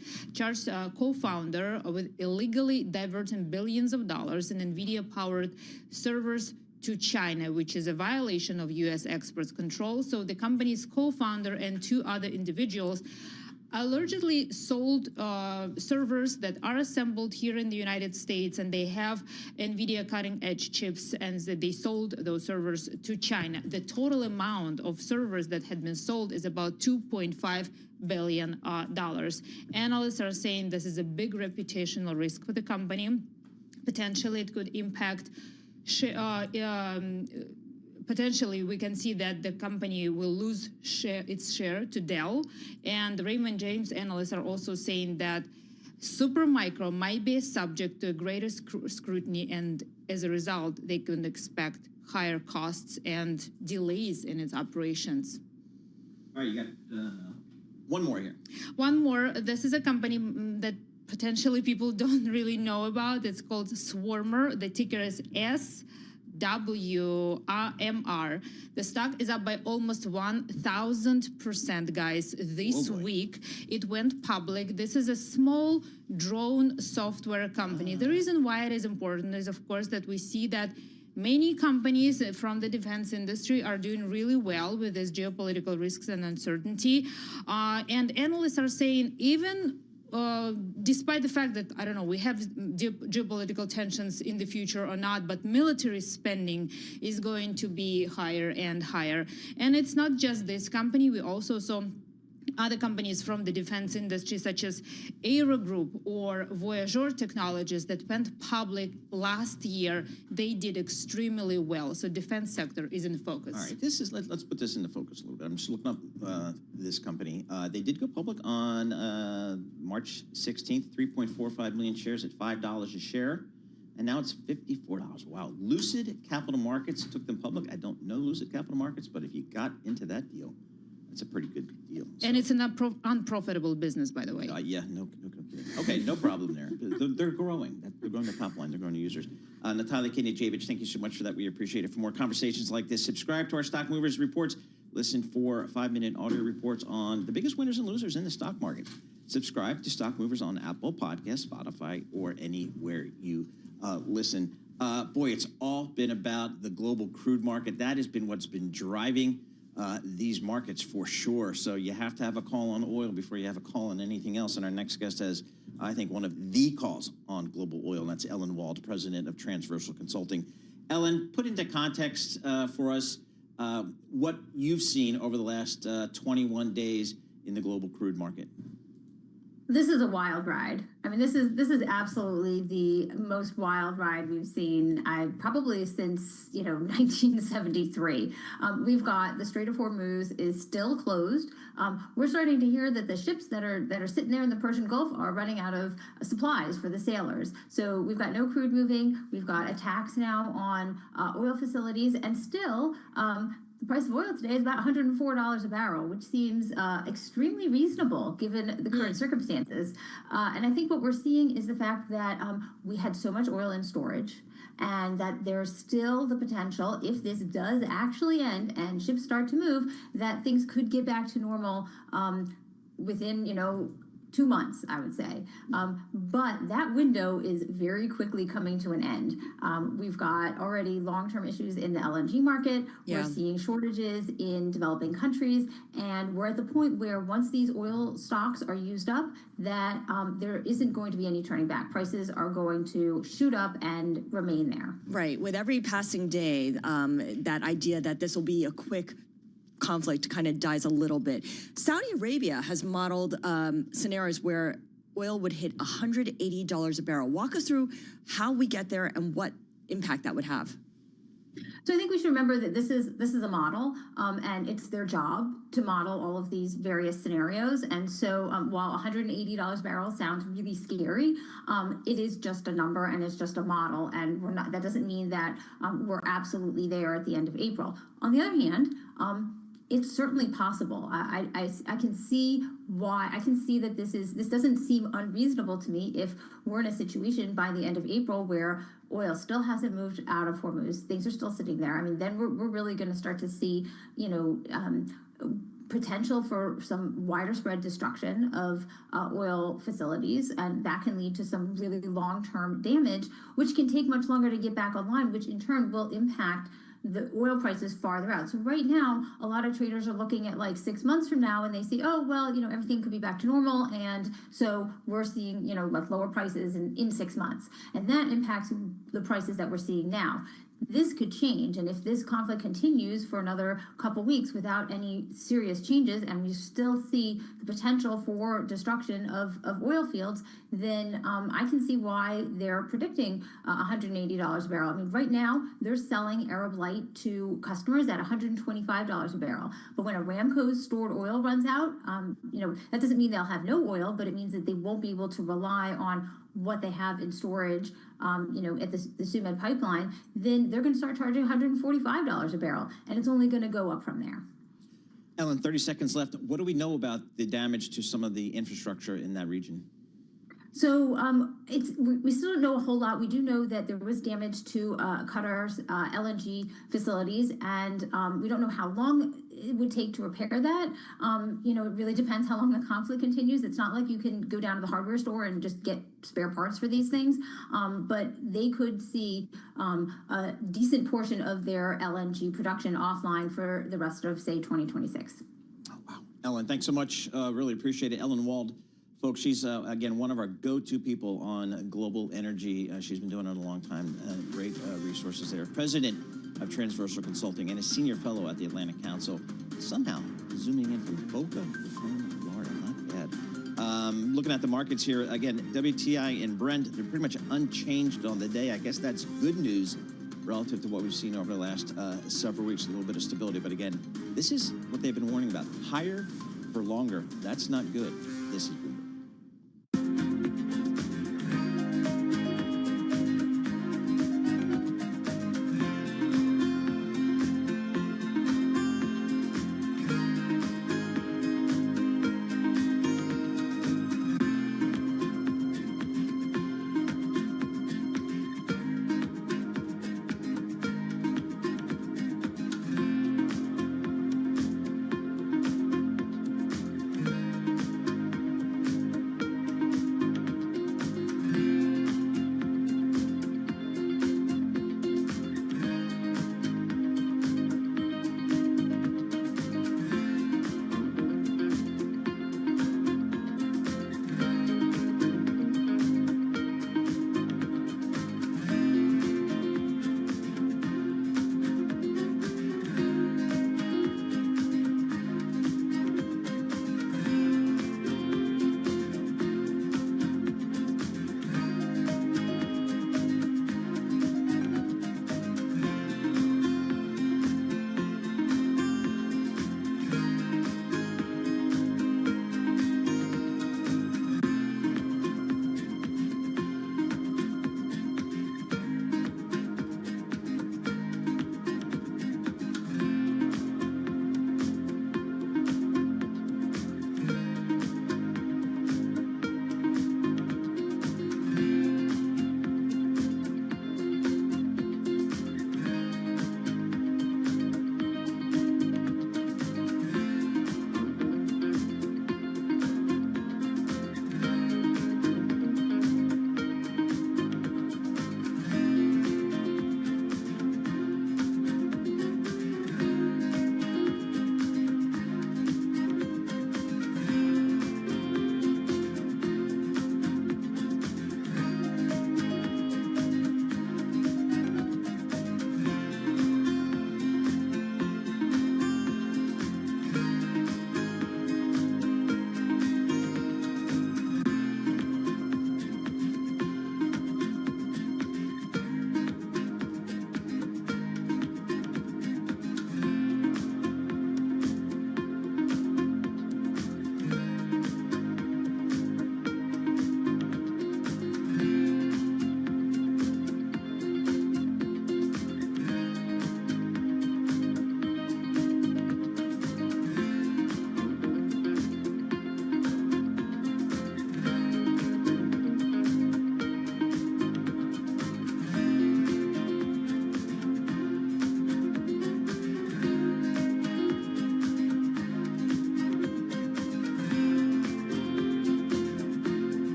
a co-founder with illegally diverting billions of dollars in NVIDIA-powered servers to China, which is a violation of U.S. exports control. So the company's co-founder and two other individuals allegedly sold servers that are assembled here in the United States, and they have NVIDIA cutting-edge chips, and they sold those servers to China. The total amount of servers that had been sold is about $2.5 billion. Analysts are saying this is a big reputational risk for the company. Potentially, it could impact potentially, we can see that the company will lose its share to Dell. And Raymond James analysts are also saying that Supermicro might be subject to greater scrutiny, and as a result, they can expect higher costs and delays in its operations. All right, you got one more here. One more. This is a company that potentially people don't really know about. It's called Swarmer. The ticker is SWMR. The stock is up by almost 1,000%, guys, this week. It went public. This is a small drone software company. The reason why it is important is, of course, that we see that many companies from the defense industry are doing really well with these geopolitical risks and uncertainty. And analysts are saying even despite the fact that, I don't know, we have geopolitical tensions in the future or not, but military spending is going to be higher and higher. And it's not just this company. We also saw other companies from the defense industry, such as Aero Group or Voyager Technologies, that went public last year. They did extremely well. So defense sector is in focus. All right, let's put this into focus a little bit. I'm just looking up this company. They did go public on March 16th, 3.45 million shares at $5 a share. And now it's $54. Wow. Lucid Capital Markets took them public. I don't know Lucid Capital Markets, but if you got into that deal, it's a pretty good deal. So. And it's an unprofitable business, by the way. Yeah, no kidding. Okay, no problem there. They're growing. They're growing the top line. They're growing the users. Natalia Kinijevic, thank you so much for that. We appreciate it. For more conversations like this, subscribe to our Stock Movers Reports. Listen for 5-minute audio reports on the biggest winners and losers in the stock market. Subscribe to Stock Movers on Apple Podcasts, Spotify, or anywhere you listen. Boy, it's all been about the global crude market. That has been what's been driving these markets for sure. So you have to have a call on oil before you have a call on anything else. And our next guest has, I think, one of the calls on global oil, and that's Ellen Wald, president of Transversal Consulting. Ellen, put into context for us what you've seen over the last 21 days in the global crude market. This is a wild ride. I mean, this is absolutely the most wild ride we've seen, probably since 1973. We've got the Strait of Hormuz is still closed. We're starting to hear that the ships that are sitting there in the Persian Gulf are running out of supplies for the sailors. So we've got no crude moving. We've got attacks now on oil facilities, and still. The price of oil today is about $104 a barrel, which seems extremely reasonable given the current circumstances. And I think what we're seeing is the fact that we had so much oil in storage, and that there's still the potential, if this does actually end and ships start to move, that things could get back to normal within, 2 months, I would say. But that window is very quickly coming to an end. We've got already long-term issues in the LNG market. Yeah. We're seeing shortages in developing countries. And we're at the point where once these oil stocks are used up, that there isn't going to be any turning back. Prices are going to shoot up and remain there. Right. With every passing day, that idea that this will be a quick conflict kind of dies a little bit. Saudi Arabia has modeled scenarios where oil would hit $180 a barrel. Walk us through how we get there and what impact that would have. So I think we should remember that this is a model, and it's their job to model all of these various scenarios. And so while $180 a barrel sounds really scary, it is just a number and it's just a model, and that doesn't mean that we're absolutely there at the end of April. On the other hand, it's certainly possible. I can see why. I can see that this doesn't seem unreasonable to me if we're in a situation by the end of April where oil still hasn't moved out of Hormuz. Things are still sitting there. I mean, then we're really going to start to see, potential for some wider spread destruction of oil facilities, and that can lead to some really long-term damage, which can take much longer to get back online, which in turn will impact the oil prices farther out. So right now, a lot of traders are looking at like 6 months from now, and they say, oh, well, everything could be back to normal. And so we're seeing, like lower prices in 6 months. And that impacts the prices that we're seeing now. This could change, and if this conflict continues for another couple weeks without any serious changes, and we still see the potential for destruction of oil fields, then I can see why they're predicting $180 a barrel. I mean, right now they're selling Arab Light to customers at $125 a barrel. But when Aramco's stored oil runs out, that doesn't mean they'll have no oil, but it means that they won't be able to rely on what they have in storage, at the Sumed pipeline. Then they're going to start charging $145 a barrel, and it's only going to go up from there. Ellen, 30 seconds left. What do we know about the damage to some of the infrastructure in that region? So we still don't know a whole lot. We do know that there was damage to Qatar's LNG facilities, and we don't know how long it would take to repair that. It really depends how long the conflict continues. It's not like you can go down to the hardware store and just get spare parts for these things, but they could see a decent portion of their LNG production offline for the rest of, say, 2026. Oh, wow. Ellen, thanks so much. Really appreciate it. Ellen Wald. Folks, she's, again, one of our go-to people on global energy. She's been doing it a long time. Great resources there. President of Transversal Consulting and a senior fellow at the Atlantic Council. Somehow zooming in from Boca Raton, Florida. Not bad. Looking at the markets here, again, WTI and Brent, they're pretty much unchanged on the day. I guess that's good news relative to what we've seen over the last several weeks, a little bit of stability. But again, this is what they've been warning about. Higher for longer. That's not good. This is good.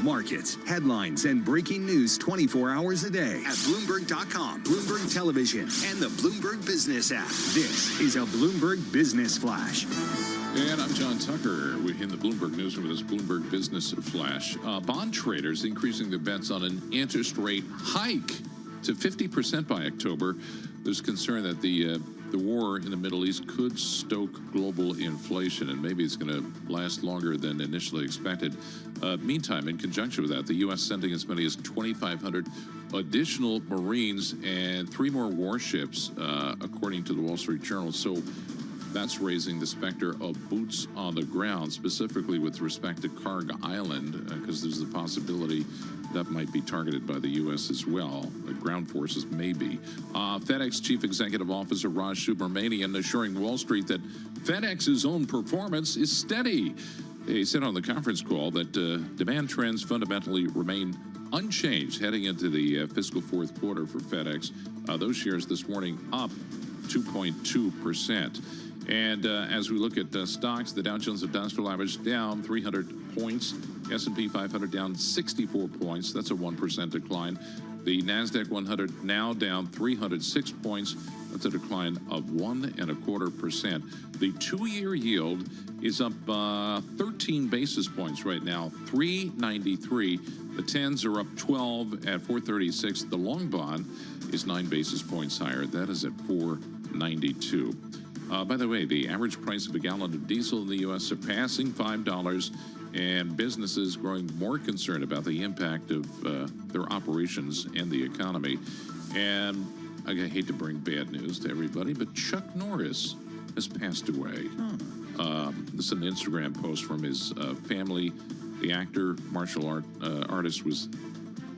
markets, headlines, and breaking news 24 hours a day at Bloomberg.com, Bloomberg Television, and the Bloomberg Business app. This is a Bloomberg Business Flash. And I'm John Tucker. We're in the Bloomberg Newsroom with this Bloomberg Business Flash. Bond traders increasing their bets on an interest rate hike to 50% by October. There's concern that the war in the Middle East could stoke global inflation, and maybe it's going to last longer than initially expected. Meantime, in conjunction with that, the U.S. sending as many as 2,500 additional Marines and 3 more warships, according to the Wall Street Journal. So that's raising the specter of boots on the ground, specifically with respect to Karg Island, because there's the possibility that might be targeted by the U.S. as well. The ground forces may be. FedEx Chief Executive Officer Raj Subramanian assuring Wall Street that FedEx's own performance is steady. He said on the conference call that demand trends fundamentally remain unchanged heading into the fiscal fourth quarter for FedEx. Those shares this morning up 2.2%. And as we look at stocks, the Dow Jones Industrial Average down 300 points. S&P 500 down 64 points. That's a 1% decline. The NASDAQ 100 now down 306 points. That's a decline of 1.25%. The 2-year yield is up 13 basis points right now, 393. The 10s are up 12 at 436. The long bond is 9 basis points higher. That is at 492. By the way, the average price of a gallon of diesel in the U.S. surpassing $5, and businesses growing more concerned about the impact of their operations and the economy. And I hate to bring bad news to everybody, but Chuck Norris has passed away. This is an Instagram post from his family. The actor, martial artist, was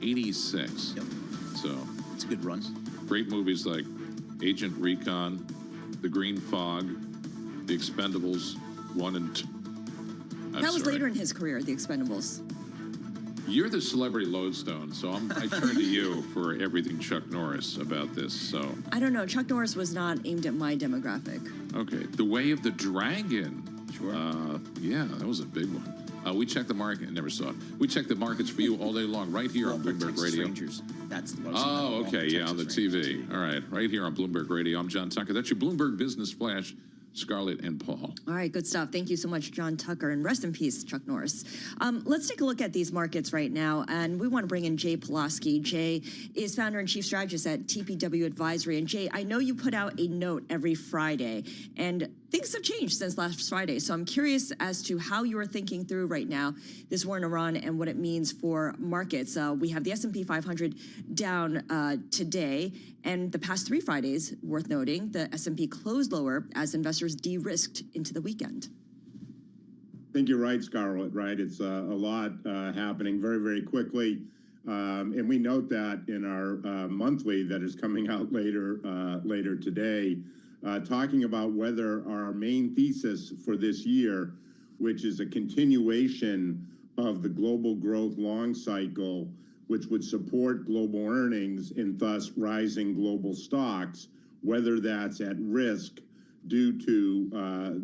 86. Yep. So it's a good run. Great movies like Agent Recon, The Green Fog, The Expendables 1 and 2. That was later in his career, The Expendables. You're the celebrity lodestone, so I turn to you for everything Chuck Norris about this. So I don't know. Chuck Norris was not aimed at my demographic. Okay. The Way of the Dragon. Sure. Yeah, that was a big one. We checked the market. Never saw it. We check the markets for you all day long, right here on Bloomberg Radio. Rangers. That's the most. Oh, okay. Yeah, on the TV. All right. Right here on Bloomberg Radio. I'm John Tucker. That's your Bloomberg Business Flash. Scarlett and Paul. All right, good stuff. Thank you so much, John Tucker, and rest in peace, Chuck Norris. Let's take a look at these markets right now, and we want to bring in Jay Pulaski. Jay is founder and chief strategist at TPW Advisory. And Jay, I know you put out a note every Friday, and things have changed since last Friday. So I'm curious as to how you are thinking through right now this war in Iran and what it means for markets. We have the S&P 500 down today, and the past 3 Fridays, worth noting, the S&P closed lower as investors de-risked into the weekend. I think you're right, Scarlett, right? It's a lot happening very, very quickly. And we note that in our monthly that is coming out later today, talking about whether our main thesis for this year, which is a continuation of the global growth long cycle, which would support global earnings and thus rising global stocks, whether that's at risk due to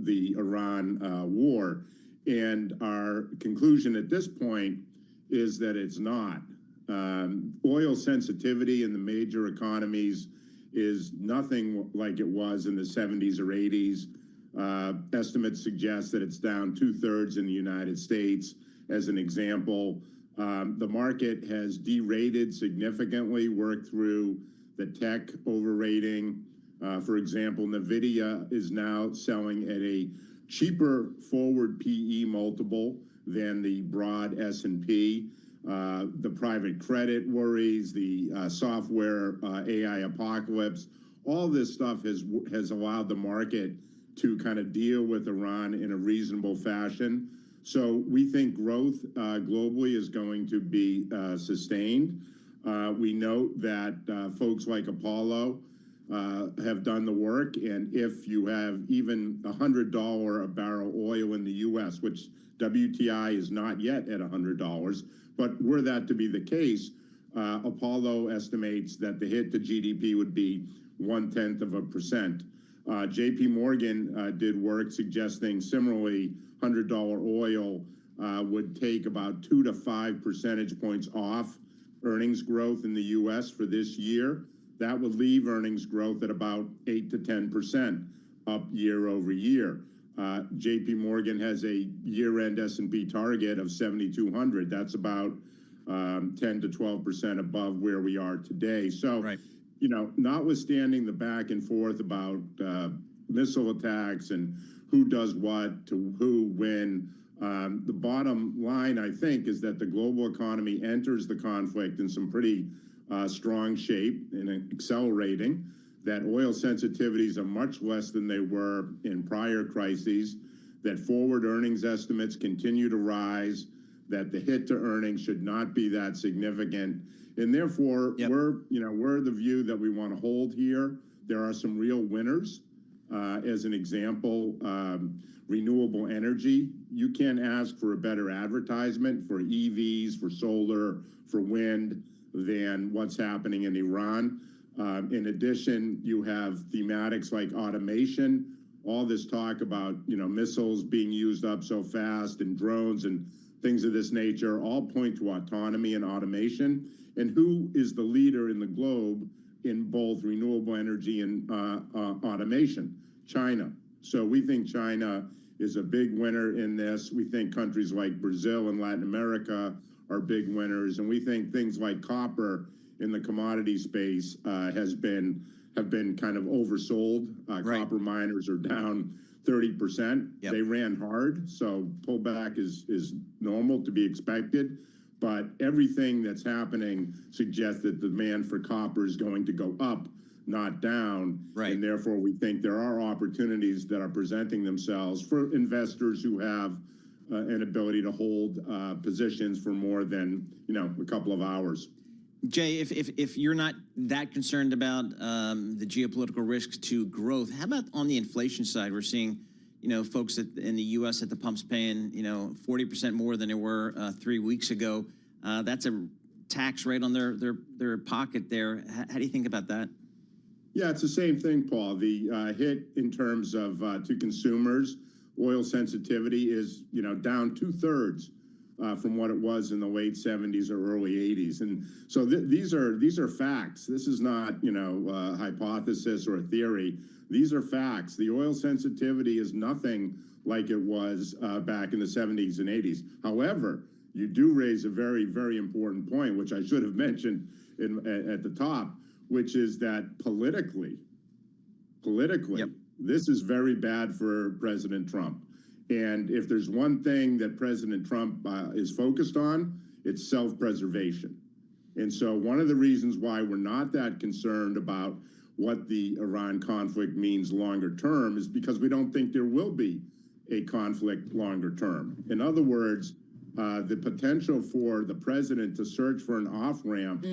the Iran war. And our conclusion at this point is that it's not. Oil sensitivity in the major economies is nothing like it was in the 70s or 80s. Estimates suggest that it's down 2/3 in the United States. As an example, the market has derated significantly, worked through the tech overrating. For example, NVIDIA is now selling at a cheaper forward PE multiple than the broad S&P. The private credit worries, the software AI apocalypse, all this stuff has allowed the market to kind of deal with Iran in a reasonable fashion. So we think growth globally is going to be sustained. We note that folks like Apollo have done the work, and if you have even $100 a barrel oil in the U.S., which WTI is not yet at $100, but were that to be the case, Apollo estimates that the hit to GDP would be 0.1%. JP Morgan did work suggesting similarly $100 oil would take about 2 to 5 percentage points off earnings growth in the U.S. for this year. That would leave earnings growth at about 8 to 10% up year over year. J.P. Morgan has a year-end S&P target of 7,200. That's about 10 to 12% above where we are today. So, you know, notwithstanding the back and forth about missile attacks and who does what to who when, the bottom line, I think, is that the global economy enters the conflict in some pretty strong shape and accelerating, that oil sensitivities are much less than they were in prior crises, that forward earnings estimates continue to rise, that the hit to earnings should not be that significant. And therefore, we're the view that we want to hold here. There are some real winners. As an example, renewable energy. You can't ask for a better advertisement for EVs, for solar, for wind than what's happening in Iran. In addition, you have thematics like automation, all this talk about, you know, missiles being used up so fast and drones and things of this nature all point to autonomy and automation. And who is the leader in the globe in both renewable energy and automation? China. So we think China is a big winner in this. We think countries like Brazil and Latin America are big winners. And we think things like copper in the commodity space have been kind of oversold. Copper miners are down 30%. They ran hard, so pullback is normal to be expected. But everything that's happening suggests that the demand for copper is going to go up, not down. And therefore, we think there are opportunities that are presenting themselves for investors who have an ability to hold positions for more than, you know, a couple of hours. Jay, if you're not that concerned about the geopolitical risks to growth, how about on the inflation side? We're seeing, you know, folks in the U.S. at the pumps paying, you know, 40% more than they were 3 weeks ago. That's a tax rate on their pocket there. How do you think about that? Yeah, it's the same thing, Paul. The hit in terms of to consumers, oil sensitivity is, you know, down 2/3 from what it was in the late 70s or early 80s. And so these are facts. This is not, you know, a hypothesis or a theory. These are facts. The oil sensitivity is nothing like it was back in the 70s and 80s. However, you do raise a very, very important point, which I should have mentioned at the top, which is that politically, this is very bad for President Trump. And if there's one thing that President Trump is focused on, it's self-preservation. And so one of the reasons why we're not that concerned about what the Iran conflict means longer term is because we don't think there will be a conflict longer term. In other words, the potential for the president to search for an off-ramp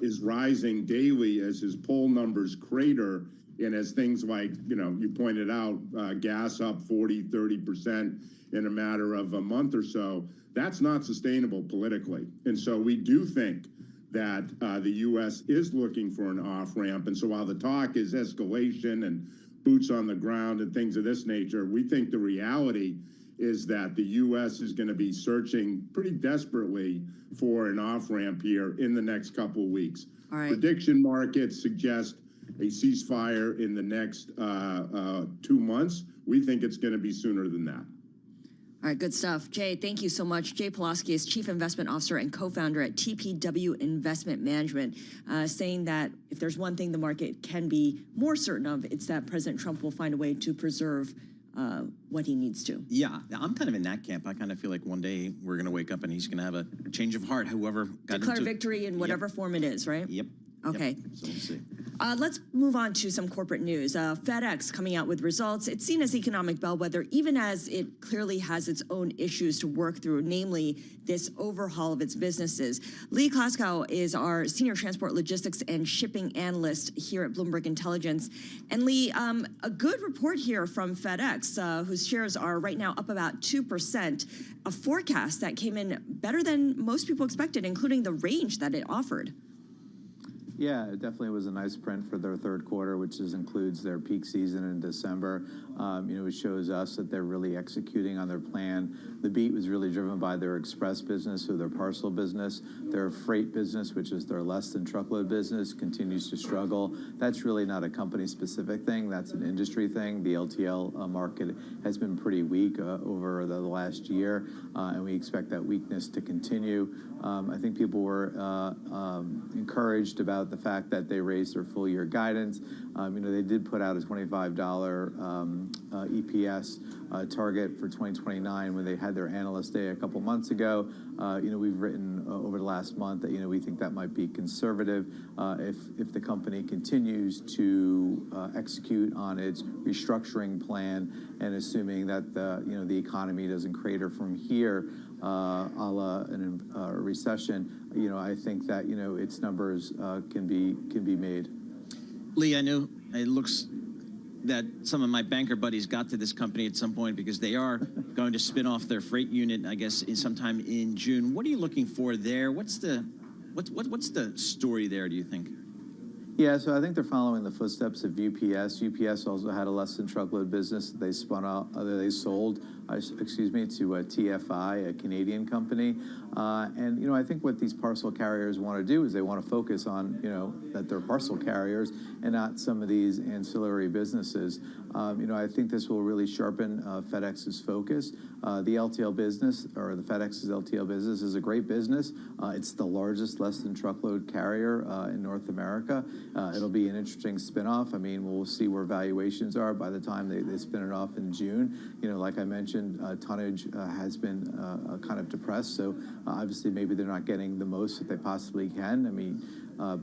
is rising daily as his poll numbers crater. And as things like, you know, you pointed out, gas up 40-30% in a matter of a month or so, that's not sustainable politically. And so we do think that the U.S. is looking for an off-ramp. And so while the talk is escalation and boots on the ground and things of this nature, we think the reality is that the U.S. is going to be searching pretty desperately for an off-ramp here in the next couple of weeks. Prediction markets suggest a ceasefire in the next 2 months. We think it's going to be sooner than that. All right, good stuff. Jay, thank you so much. Jay Pulaski is Chief Investment Officer and co-founder at TPW Investment Management, saying that if there's one thing the market can be more certain of, it's that President Trump will find a way to preserve what he needs to. Yeah, I'm kind of in that camp. I kind of feel like one day we're going to wake up and he's going to have a change of heart, whoever got Declare victory in whatever form it is, right? Yep. Okay. So we'll see. Let's move on to some corporate news. FedEx coming out with results. It's seen as economic bellwether, even as it clearly has its own issues to work through, namely this overhaul of its businesses. Lee Klaskow is our senior transport logistics and shipping analyst here at Bloomberg Intelligence. And Lee, a good report here from FedEx, whose shares are right now up about 2%, a forecast that came in better than most people expected, including the range that it offered. Yeah, it definitely was a nice print for their third quarter, which includes their peak season in December. It shows us that they're really executing on their plan. The beat was really driven by their express business or their parcel business. Their freight business, which is their less than truckload business, continues to struggle. That's really not a company-specific thing. That's an industry thing. The LTL market has been pretty weak over the last year, and we expect that weakness to continue. I think people were encouraged about the fact that they raised their full-year guidance. They did put out a $25 EPS target for 2029 when they had their analyst day a couple months ago. We've written over the last month that we think that might be conservative if the company continues to execute on its restructuring plan, and assuming that the economy doesn't crater from here, a la a recession. I think that its numbers can be made. Lee, I know it looks that some of my banker buddies got to this company at some point because they are going to spin off their freight unit, I guess, sometime in June. What are you looking for there? What's the story there, do you think? Yeah, so I think they're following the footsteps of UPS. UPS also had a less than truckload business that they spun out, they sold, to TFI, a Canadian company. And I think what these parcel carriers want to do is they want to focus on, that they're parcel carriers and not some of these ancillary businesses. I think this will really sharpen FedEx's focus. The LTL business, or the FedEx's LTL business, is a great business. It's the largest less than truckload carrier in North America. It'll be an interesting spinoff. We'll see where valuations are by the time they spin it off in June. Like I mentioned, tonnage has been kind of depressed. So obviously maybe they're not getting the most that they possibly can.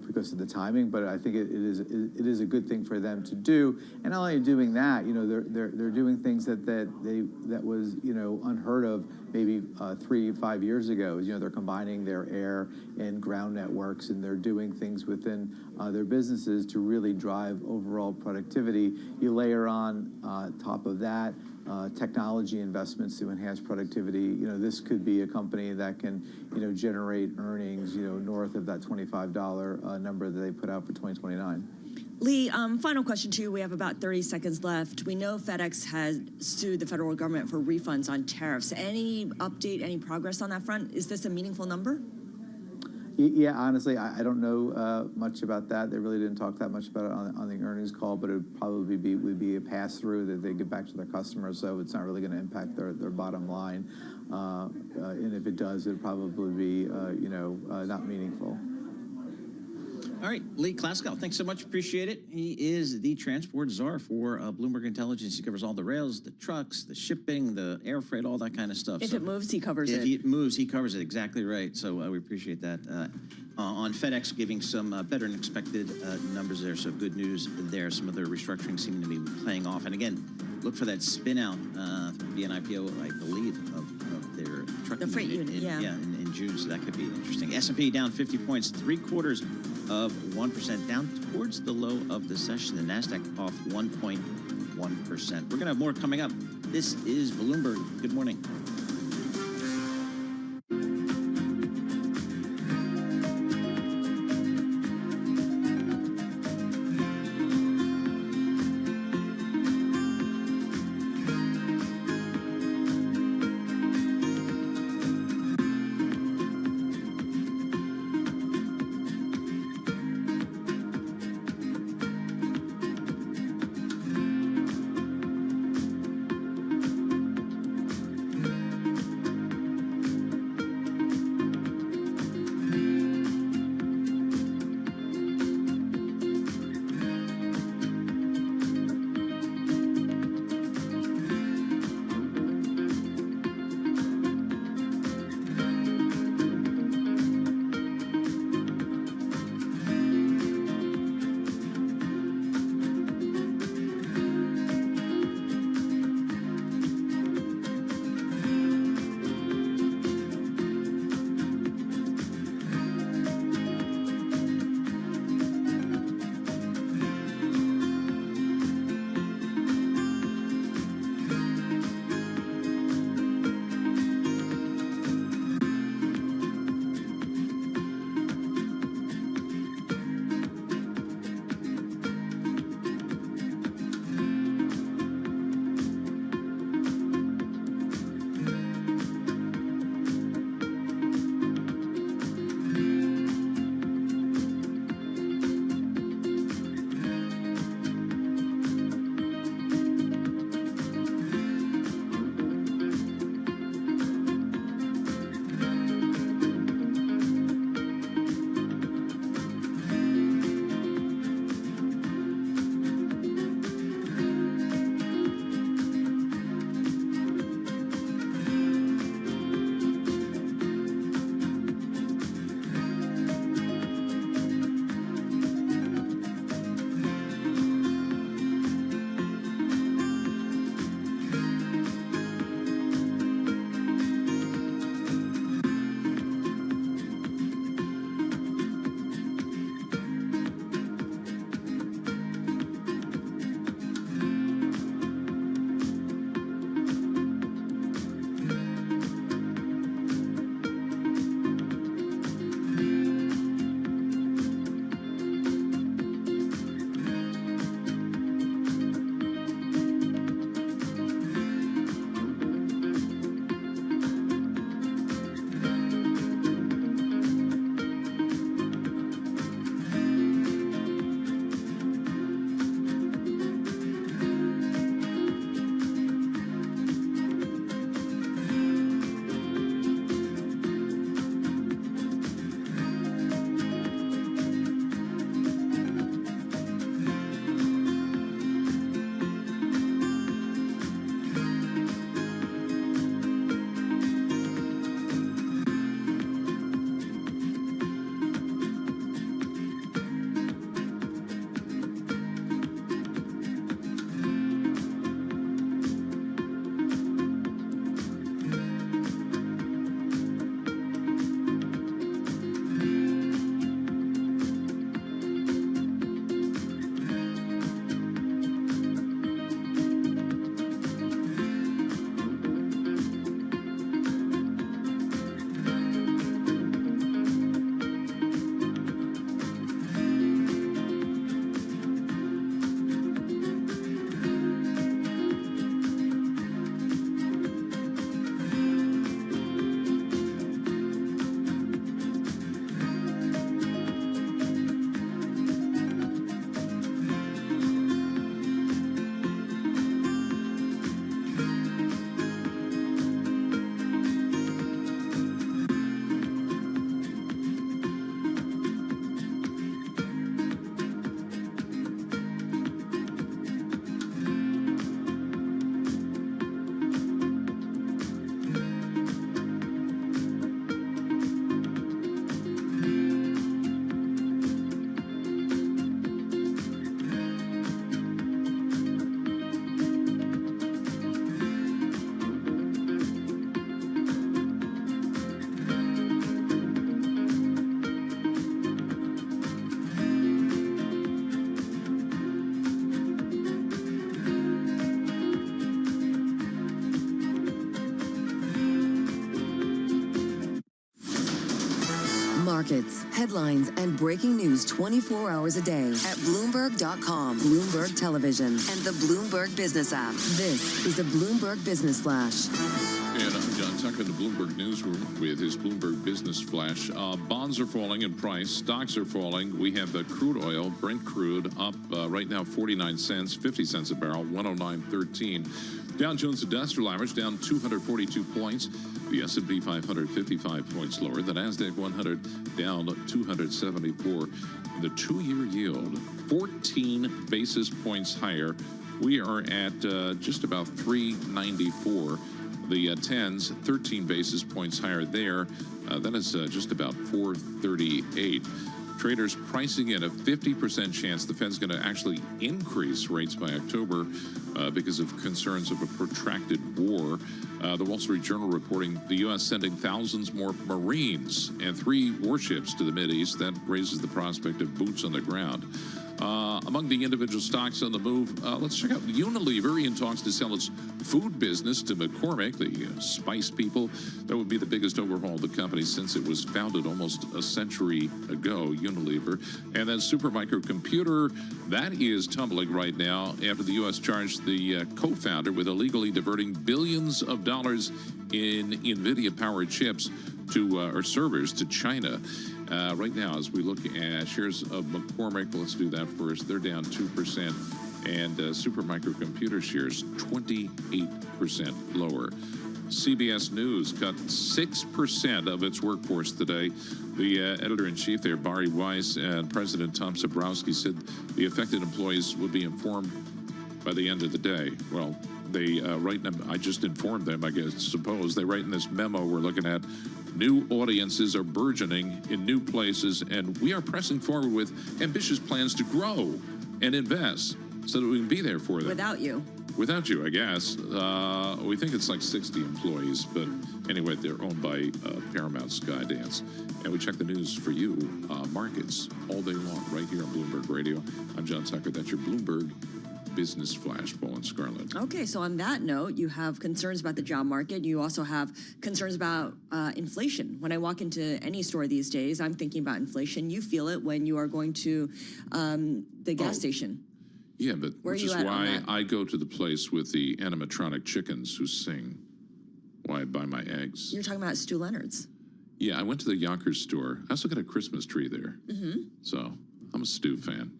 Because of the timing, but I think it is a good thing for them to do. And not only doing that, they're doing things that was unheard of maybe 3-5 years ago. They're combining their air and ground networks, and they're doing things within their businesses to really drive overall productivity. You layer on top of that technology investments to enhance productivity. This could be a company that can generate earnings north of that $25 number that they put out for 2029. Lee, final question to you. We have about 30 seconds left. We know FedEx has sued the federal government for refunds on tariffs. Any update, any progress on that front? Is this a meaningful number? Yeah, honestly, I don't know much about that. They really didn't talk that much about it on the earnings call, but it would probably would be a pass-through that they get back to their customers, so it's not really going to impact their bottom line. And if it does, it'd probably be, not meaningful. All right, Lee Klaskow, thanks so much. Appreciate it. He is the transport czar for Bloomberg Intelligence. He covers all the rails, the trucks, the shipping, the air freight, all that kind of stuff. If it moves, he covers it. If it moves, he covers it. Exactly right. So we appreciate that. On FedEx giving some better than expected numbers there. So good news there. Some of their restructuring seeming to be playing off. And again, look for that spin out via an IPO, I believe, of their trucking freight unit. In June. So that could be interesting. S&P down 50 points, 0.75%, down towards the low of the session. The NASDAQ off 1.1%. We're going to have more coming up. This is Bloomberg. Good morning. markets, headlines, and breaking news 24 hours a day at Bloomberg.com, Bloomberg Television, and the Bloomberg Business app. This is a Bloomberg Business Flash. And I'm John Tucker in the Bloomberg Newsroom with his Bloomberg Business Flash. Bonds are falling in price. Stocks are falling. We have the crude oil, Brent crude, up right now 49 cents, 50 cents a barrel, 109.13. Dow Jones Industrial Average down 242 points. The S&P 500 55 points lower. The Nasdaq 100 down 274. The two-year yield 14 basis points higher. We are at just about 394. The 10s 13 basis points higher there. That is just about 438. Traders pricing in a 50% chance the Fed's going to actually increase rates by October because of concerns of a protracted war. The Wall Street Journal reporting the U.S. sending thousands more Marines and 3 warships to the Mideast. That raises the prospect of boots on the ground. Among the individual stocks on the move, let's check out Unilever in talks to sell its food business to McCormick, the spice people. That would be the biggest overhaul of the company since it was founded almost a century ago, Unilever. And then Supermicro Computer, that is tumbling right now after the U.S. charged the co-founder with illegally diverting billions of dollars in NVIDIA-powered chips to or servers to China. Right now, as we look at shares of McCormick, let's do that first. They're down 2%, and Supermicro Computer shares 28% lower. CBS News cut 6% of its workforce today. The editor-in-chief there, Barry Weiss, and President Tom Zabrowski said the affected employees would be informed by the end of the day. Well, they write them. I just informed them, I suppose. They write in this memo we're looking at, new audiences are burgeoning in new places, and we are pressing forward with ambitious plans to grow and invest so that we can be there for them. Without you. Without you, I guess. We think it's like 60 employees, but anyway, they're owned by Paramount Skydance. And we check the news for you, markets, all day long, right here on Bloomberg Radio. I'm John Tucker. That's your Bloomberg Business Flash, Paul and Scarlett. Okay, so on that note, you have concerns about the job market. You also have concerns about inflation. When I walk into any store these days, I'm thinking about inflation. You feel it when you are going to the gas station. Yeah, but which is why I go to the place with the animatronic chickens who sing. Why I buy my eggs. You're talking about Stu Leonard's. Yeah, I went to the Yonkers store. I also got a Christmas tree there. Mm-hmm. So I'm a Stu fan.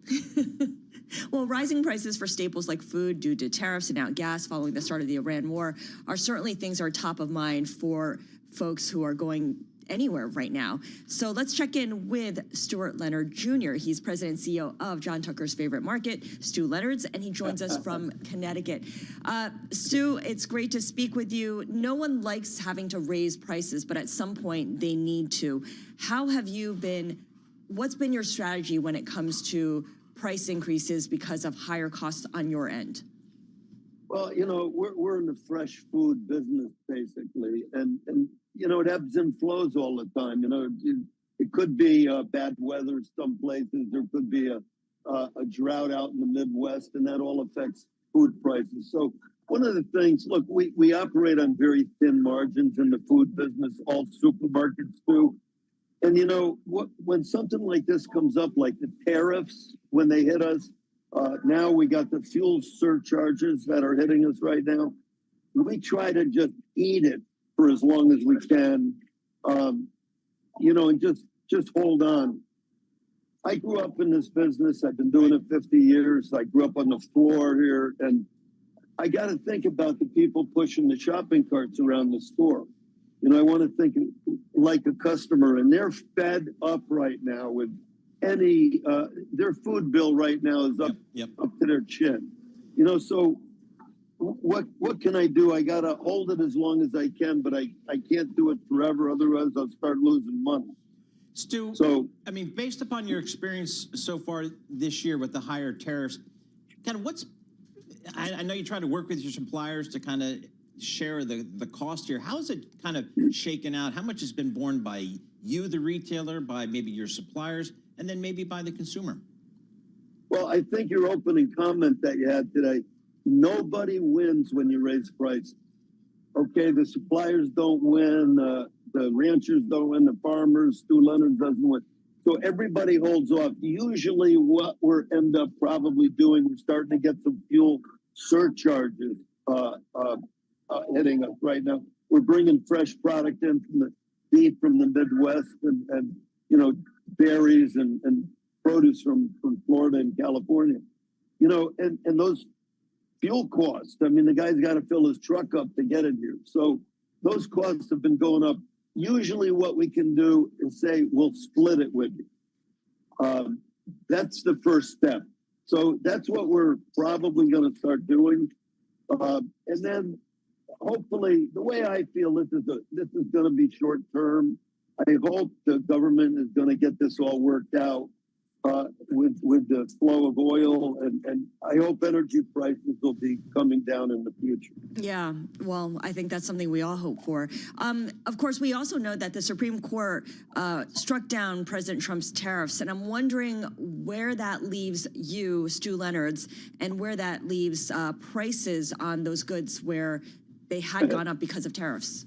Well, rising prices for staples like food due to tariffs and now gas following the start of the Iran war are certainly things that are top of mind for folks who are going anywhere right now. So let's check in with Stuart Leonard Jr. He's president and CEO of John Tucker's favorite market, Stu Leonard's, and he joins us from Connecticut. Stu, it's great to speak with you. No one likes having to raise prices, but at some point they need to. What's been your strategy when it comes to price increases because of higher costs on your end? Well, you know, we're in the fresh food business, basically. And you know, it ebbs and flows all the time. You know, it could be bad weather some places. There could be a drought out in the Midwest, and that all affects food prices. So one of the things, look, we operate on very thin margins in the food business, all supermarkets do. And, you know, when something like this comes up, like the tariffs, when they hit us, now we got the fuel surcharges that are hitting us right now. We try to just eat it for as long as we can, you know, and just hold on. I grew up in this business. I've been doing it 50 years. I grew up on the floor here, and I got to think about the people pushing the shopping carts around the store. You know, I want to think like a customer, and they're fed up right now with their food bill right now is up to their chin. You know, so what can I do? I got to hold it as long as I can, but I can't do it forever. Otherwise, I'll start losing money. Stu, I mean, based upon your experience so far this year with the higher tariffs, kind of I know you try to work with your suppliers to kind of share the cost here. How is it kind of shaken out? How much has been borne by you, the retailer, by maybe your suppliers, and then maybe by the consumer? Well, I think your opening comment that you had today, nobody wins when you raise prices. Okay, the suppliers don't win, The ranchers don't win, the farmers, Stu Leonard doesn't win. So everybody holds off. Usually what we're end up probably doing, we're starting to get some fuel surcharges hitting us right now. We're bringing fresh product in from the beef from the Midwest and you know, berries and produce from Florida and California. You know, and those fuel costs, I mean, the guy's got to fill his truck up to get it here. So those costs have been going up. Usually what we can do is say, we'll split it with you. That's the first step. So that's what we're probably going to start doing. And then hopefully, the way I feel, this is going to be short term. I hope the government is going to get this all worked out with the flow of oil, and I hope energy prices will be coming down in the future. Yeah, well, I think that's something we all hope for. Of course, we also know that the Supreme Court struck down President Trump's tariffs, and I'm wondering where that leaves you, Stu Leonard's, and where that leaves prices on those goods where they had gone up because of tariffs.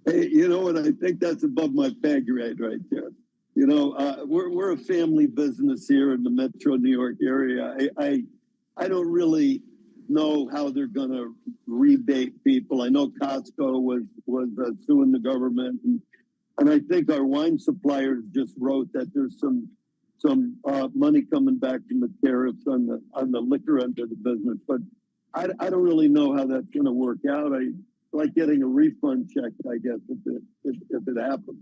Hey, you know what? I think that's above my pay grade right there. You know, we're a family business here in the Metro New York area. I don't really know how they're going to rebate people. I know Costco was suing the government, and I think our wine suppliers just wrote that there's some money coming back from the tariffs on the liquor end of the business. But I don't really know how that's going to work out. I like getting a refund check, I guess, if it happens.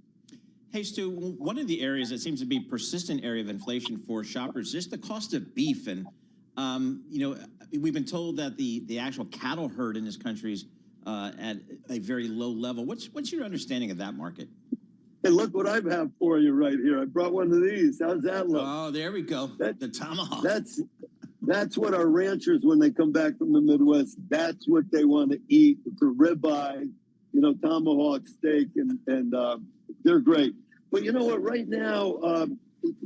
Hey, Stu, one of the areas that seems to be a persistent area of inflation for shoppers is just the cost of beef. And, you know, we've been told that the actual cattle herd in this country is at a very low level. What's your understanding of that market? Hey, look what I have for you right here. I brought one of these. How's that look? Oh, there we go. The tomahawk. That's what our ranchers, when they come back from the Midwest, that's what they want to eat. It's a ribeye, you know, tomahawk steak, and they're great. But you know what? Right now,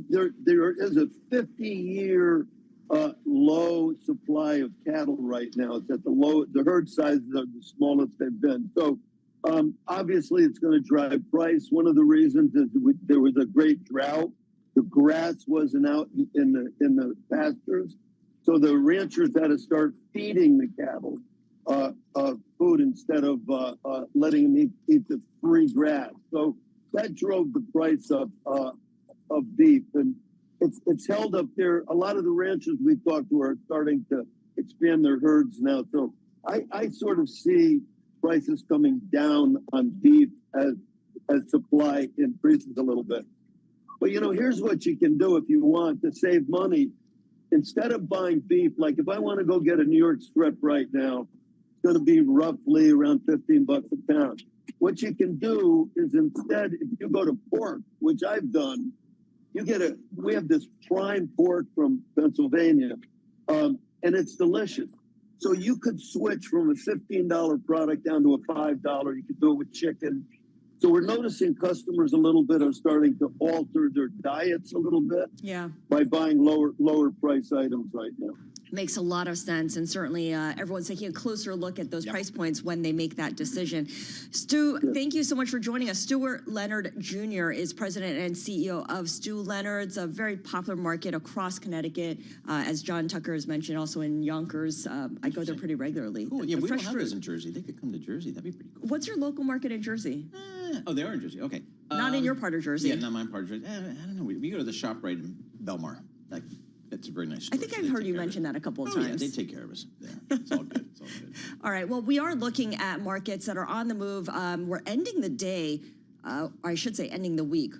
there is a 50-year low supply of cattle right now. It's at the herd sizes are the smallest they've been. So obviously, it's going to drive price. One of the reasons is there was a great drought. The grass wasn't out in the pastures. So the ranchers had to start feeding the cattle food instead of letting them eat the free grass. So that drove the price up of beef, and it's held up there. A lot of the ranchers we talked to are starting to expand their herds now. So I sort of see prices coming down on beef as supply increases a little bit. But you know, here's what you can do if you want to save money. Instead of buying beef, like if I want to go get a New York strip right now, it's going to be roughly around $15 a pound. What you can do is instead, if you go to pork, which I've done, we have this prime pork from Pennsylvania, and it's delicious. So you could switch from a $15 product down to a $5. You could do it with chicken. So we're noticing customers a little bit are starting to alter their diets a little bit by buying lower price items right now. Makes a lot of sense, and certainly everyone's taking a closer look at those price points when they make that decision. Stu, thank you so much for joining us. Stuart Leonard Jr. is president and CEO of Stu Leonard's, a very popular market across Connecticut. As John Tucker has mentioned, also in Yonkers. I go there pretty regularly. Cool. Yeah, we don't have those in Jersey. They could come to Jersey. That'd be pretty cool. What's your local market in Jersey? Oh, they are in Jersey. Okay. Not in your part of Jersey. Yeah, not my part of Jersey. I don't know. We go to the shop right in Belmar. It's a very nice store. I think I've heard you mention that a couple of times. Yeah, they take care of us there. It's all good. It's all good. All right. Well, we are looking at markets that are on the move. We're ending the day, I should say ending the week,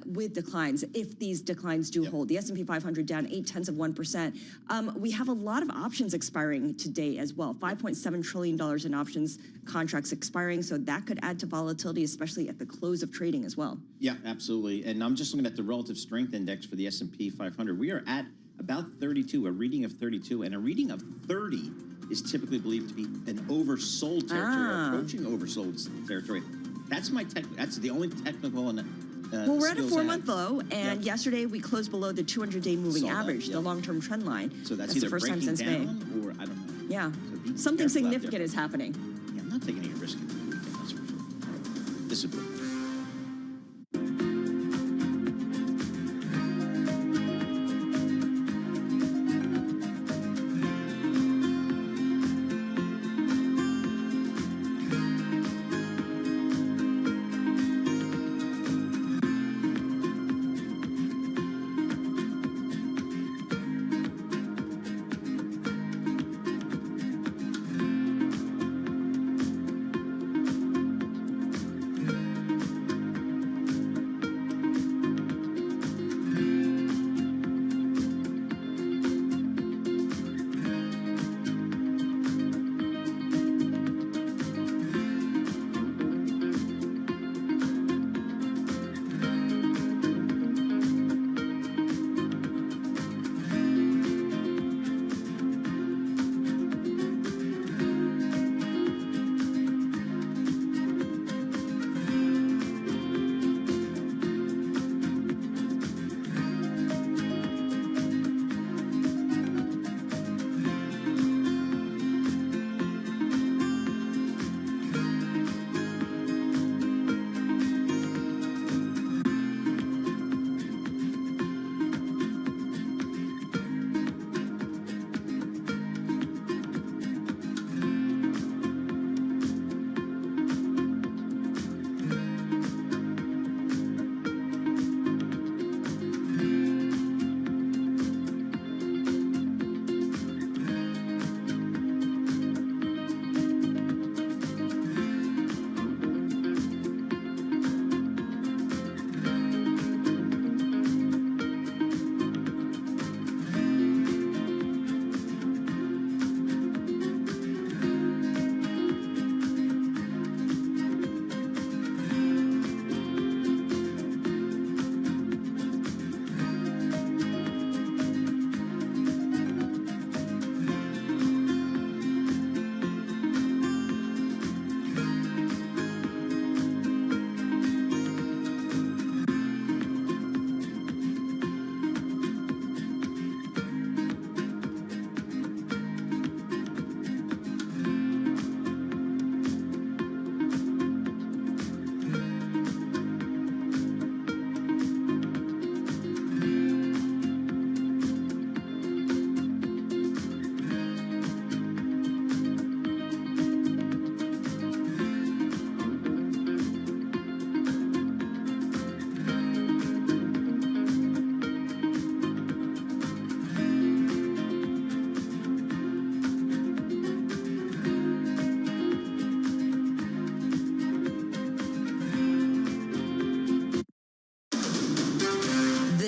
with declines, if these declines do hold. The S&P 500 down 0.8%. We have a lot of options expiring today as well. $5.7 trillion in options contracts expiring, so that could add to volatility, especially at the close of trading as well. Yeah, absolutely. And I'm just looking at the relative strength index for the S&P 500. We are at about 32, a reading of 32, and a reading of 30 is typically believed to be an oversold territory, approaching oversold territory. That's that's the only technical and well, we're at a 4-month low, and yesterday we closed below the 200-day moving average, the long-term trend line. So that's the either first time breaking since down May. or I don't know. Yeah, So something significant is happening. Yeah, I'm not taking any risk in the weekend, that's for sure. Discipline.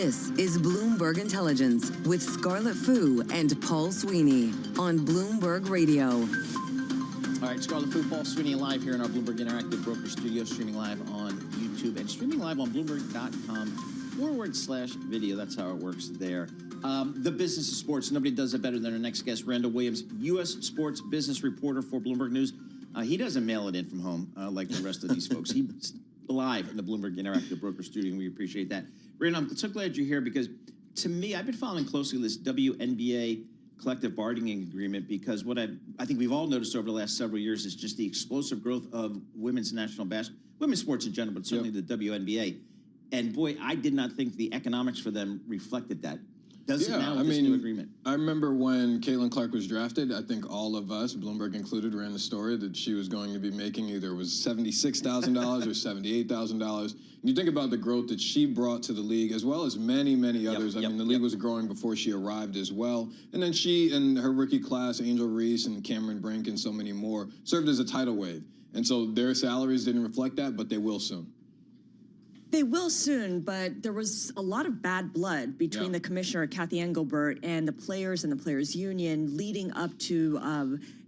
This is Bloomberg Intelligence with Scarlett Fu and Paul Sweeney on Bloomberg Radio. All right, Scarlett Fu, Paul Sweeney live here in our Bloomberg Interactive Broker Studio, streaming live on YouTube and streaming live on Bloomberg.com/video. That's how it works there. The business of sports. Nobody does it better than our next guest, Randall Williams, U.S. sports business reporter for Bloomberg News. He doesn't mail it in from home like the rest of these folks. He's live in the Bloomberg Interactive Broker Studio, and we appreciate that. Randall, I'm so glad you're here because, to me, I've been following closely this WNBA collective bargaining agreement because what I think we've all noticed over the last several years is just the explosive growth of women's women's sports in general, but certainly the WNBA. And boy, I did not think the economics for them reflected that. Does it now with this new agreement? I remember when Caitlin Clark was drafted, I think all of us, Bloomberg included, ran the story that she was going to be making either it was $76,000 or $78,000. And you think about the growth that she brought to the league, as well as many, many others. I mean, the league was growing before she arrived as well. And then she and her rookie class, Angel Reese and Cameron Brink and so many more, served as a tidal wave. And so their salaries didn't reflect that, but they will soon. They will soon, but there was a lot of bad blood between the commissioner, Kathy Engelbert, and the players union leading up to,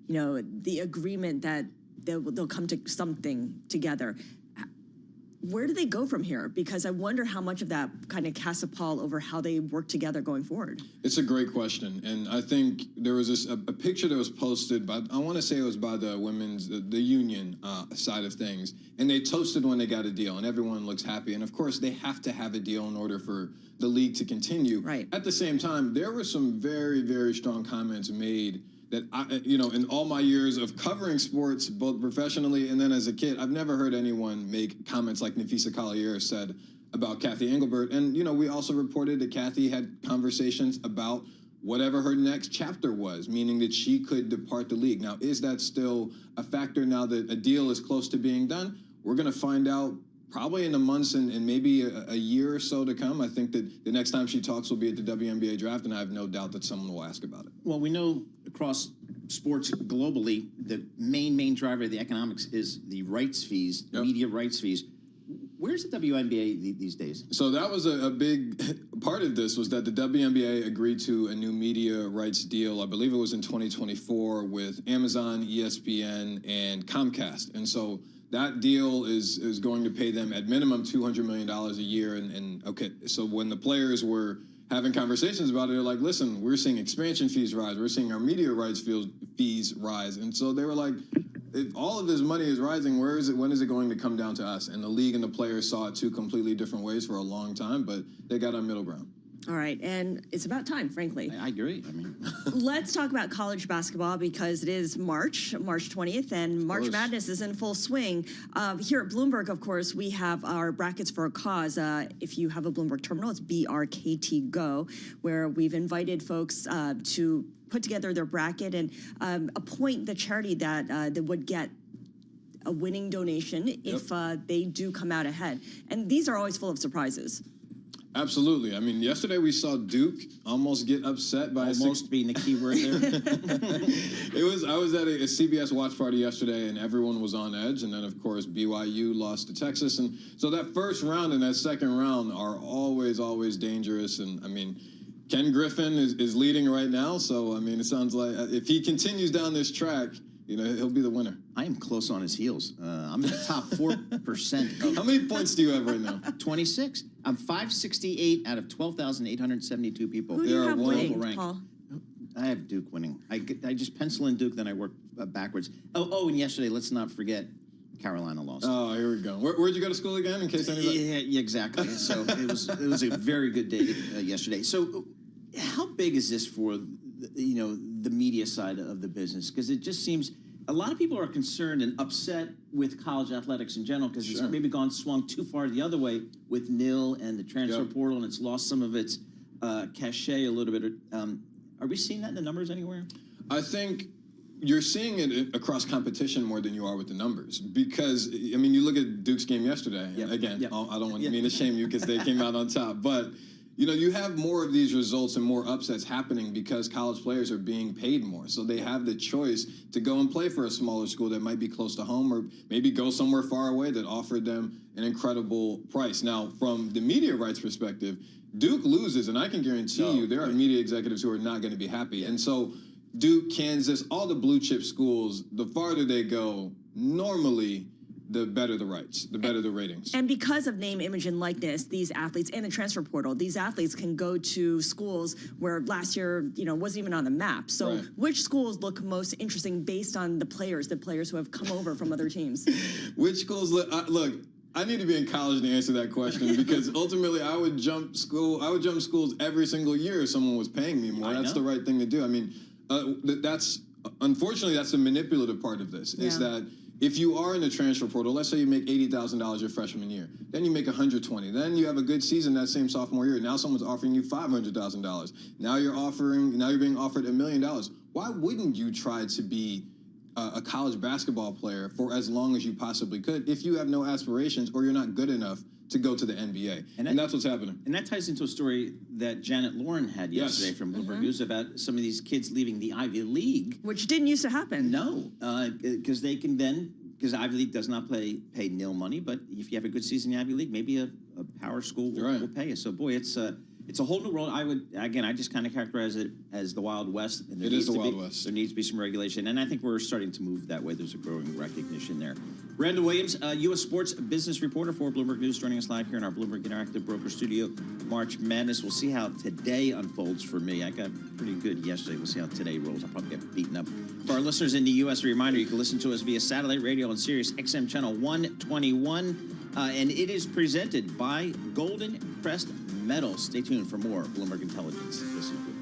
the agreement that they'll come to something together. Where do they go from here? Because I wonder how much of that kind of casts a pall over how they work together going forward. It's a great question. And I think there was a picture that was posted by, I want to say it was by the women's, the union side of things. And they toasted when they got a deal and everyone looks happy. And of course they have to have a deal in order for the league to continue. Right. At the same time, there were some very, very strong comments made that in all my years of covering sports, both professionally and then as a kid, I've never heard anyone make comments like Nafisa Collier said about Kathy Engelbert. And, we also reported that Kathy had conversations about whatever her next chapter was, meaning that she could depart the league. Now, is that still a factor now that a deal is close to being done? We're going to find out probably in the months and maybe a year or so to come. I think that the next time she talks will be at the WNBA draft, and I have no doubt that someone will ask about it. Well, we know across sports globally, the main driver of the economics is the rights fees, media rights fees. Where's the WNBA these days? So that was a big part of this, was that the WNBA agreed to a new media rights deal. I believe it was in 2024 with Amazon, ESPN, and Comcast. And so that deal is going to pay them at minimum $200 million a year. And okay, so when the players were having conversations about it, they're like, listen, we're seeing expansion fees rise. We're seeing our media rights fees rise. And so they were like, if all of this money is rising, when is it going to come down to us? And the league and the players saw it two completely different ways for a long time, but they got a middle ground. All right, and it's about time, frankly. I agree. Let's talk about college basketball because it is March 20th, and March Madness is in full swing. Here at Bloomberg, of course, we have our Brackets for a Cause. If you have a Bloomberg terminal, it's BRKT Go, where we've invited folks to put together their bracket and appoint the charity that would get a winning donation if they do come out ahead. And these are always full of surprises. Absolutely. I mean, yesterday we saw Duke almost get upset by almost being the key word there. I was at a CBS watch party yesterday, and everyone was on edge. And then, of course, BYU lost to Texas, and so that first round and that second round are always dangerous. And I mean, Ken Griffin is leading right now, so I mean, it sounds like if he continues down this track, he'll be the winner. I am close on his heels. I'm in the top 4%. How many points do you have right now? 26. I'm 568 out of 12,872 people. Who do you have winning, Paul? I have Duke winning. I just pencil in Duke, then I work backwards. And yesterday, let's not forget, Carolina lost. Oh, here we go. Where'd you go to school again, in case anybody? Yeah, exactly. So it was a very good day yesterday. So how big is this for the media side of the business? Because it just seems a lot of people are concerned and upset with college athletics in general because it's maybe swung too far the other way with NIL and the transfer portal, and it's lost some of its cachet a little bit. Are we seeing that in the numbers anywhere? I think you're seeing it across competition more than you are with the numbers, because I mean, you look at Duke's game yesterday. Again, I don't want to mean to shame you because they came out on top, but you know, you have more of these results and more upsets happening because college players are being paid more. So they have the choice to go and play for a smaller school that might be close to home, or maybe go somewhere far away that offered them an incredible price. Now, from the media rights perspective, Duke loses, and I can guarantee you there are media executives who are not going to be happy. And so Duke, Kansas, all the blue chip schools, the farther they go, normally the better the rights, the better the ratings. And because of name, image, and likeness, these athletes, and the transfer portal, these athletes can go to schools where last year, you know, wasn't even on the map. So which schools look most interesting based on the players who have come over from other teams? Which schools look, I need to be in college to answer that question, because ultimately I would jump schools every single year if someone was paying me more. That's the right thing to do. I mean, unfortunately, that's the manipulative part of this, is that if you are in the transfer portal, let's say you make $80,000 your freshman year, then you make $120,000. Then you have a good season that same sophomore year. Now someone's offering you $500,000. Now you're being offered $1 million. Why wouldn't you try to be a college basketball player for as long as you possibly could if you have no aspirations or you're not good enough to go to the NBA? And that's what's happening. And that ties into a story that Janet Lauren had yesterday from Bloomberg News about some of these kids leaving the Ivy League. Which didn't used to happen. No, because they can then, because Ivy League does not pay nil money, but if you have a good season in the Ivy League, maybe a power school will pay you. So, boy, it's a whole new world. I just kind of characterize it as the Wild West. And it is the Wild West. There needs to be some regulation, and I think we're starting to move that way. There's a growing recognition there. Randall Williams, U.S. sports business reporter for Bloomberg News, joining us live here in our Bloomberg Interactive Broker Studio. March Madness. We'll see how today unfolds for me. I got pretty good yesterday. We'll see how today rolls. I'll probably get beaten up. For our listeners in the U.S., a reminder, you can listen to us via satellite radio on Sirius XM channel 121, and it is presented by Golden Crest Metals. Stay tuned for more Bloomberg Intelligence. Listen to it.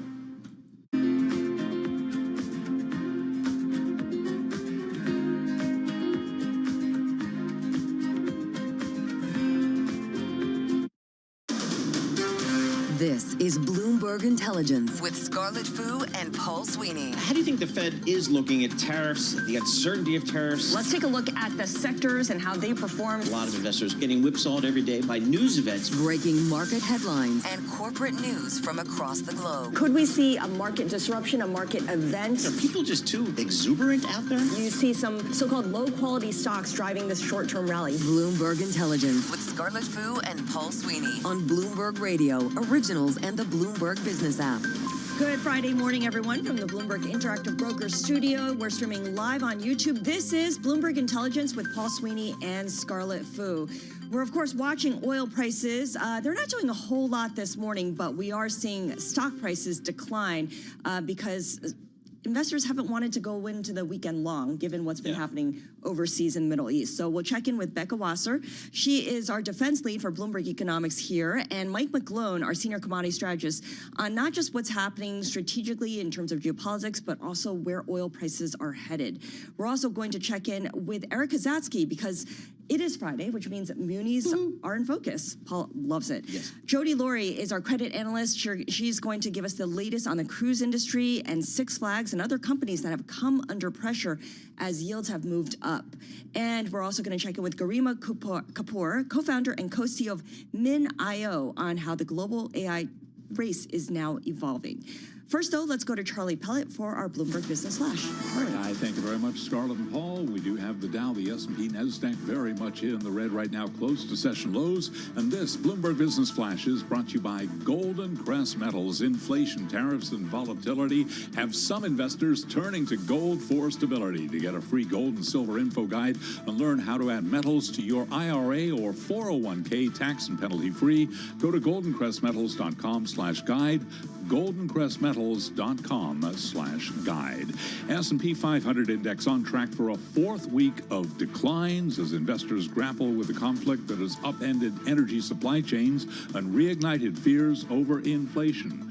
This is Bloomberg Intelligence with Scarlett Fu and Paul Sweeney. How do you think the Fed is looking at tariffs, the uncertainty of tariffs? Let's take a look at the sectors and how they performed. A lot of investors getting whipsawed every day by news events. Breaking market headlines and corporate news from across the globe. Could we see a market disruption, a market event? Are people just too exuberant out there? You see some so-called low-quality stocks driving this short-term rally. Bloomberg Intelligence with Scarlett Fu and Paul Sweeney on Bloomberg Radio, Originals, and the Bloomberg Business app. Good Friday morning, everyone, from the Bloomberg Interactive Broker Studio. We're streaming live on YouTube. This is Bloomberg Intelligence with Paul Sweeney and Scarlett Fu. We're, of course, watching oil prices. They're not doing a whole lot this morning, but we are seeing stock prices decline because investors haven't wanted to go into the weekend long, given what's been happening overseas in the Middle East. So we'll check in with Becca Wasser. She is our defense lead for Bloomberg Economics here, and Mike McGlone, our senior commodity strategist, on not just what's happening strategically in terms of geopolitics, but also where oil prices are headed. We're also going to check in with Eric Kazatsky because it is Friday, which means munis are in focus. Paul loves it. Yes. Jody Laurie is our credit analyst. She's going to give us the latest on the cruise industry and Six Flags and other companies that have come under pressure as yields have moved up. And we're also going to check in with Garima Kapoor, co-founder and co-CEO of Min.io, on how the global AI race is now evolving. First, though, let's go to Charlie Pellet for our Bloomberg Business Flash. All right, I thank you very much, Scarlett and Paul. We do have the Dow, the S&P, NASDAQ very much in the red right now, close to session lows. And this Bloomberg Business Flash is brought to you by Golden Crest Metals. Inflation, tariffs, and volatility have some investors turning to gold for stability. To get a free gold and silver info guide and learn how to add metals to your IRA or 401k tax and penalty free, go to goldencrestmetals.com/guide. goldencrestmetals.com/guide. S&P 500 index on track for a fourth week of declines as investors grapple with the conflict that has upended energy supply chains and reignited fears over inflation.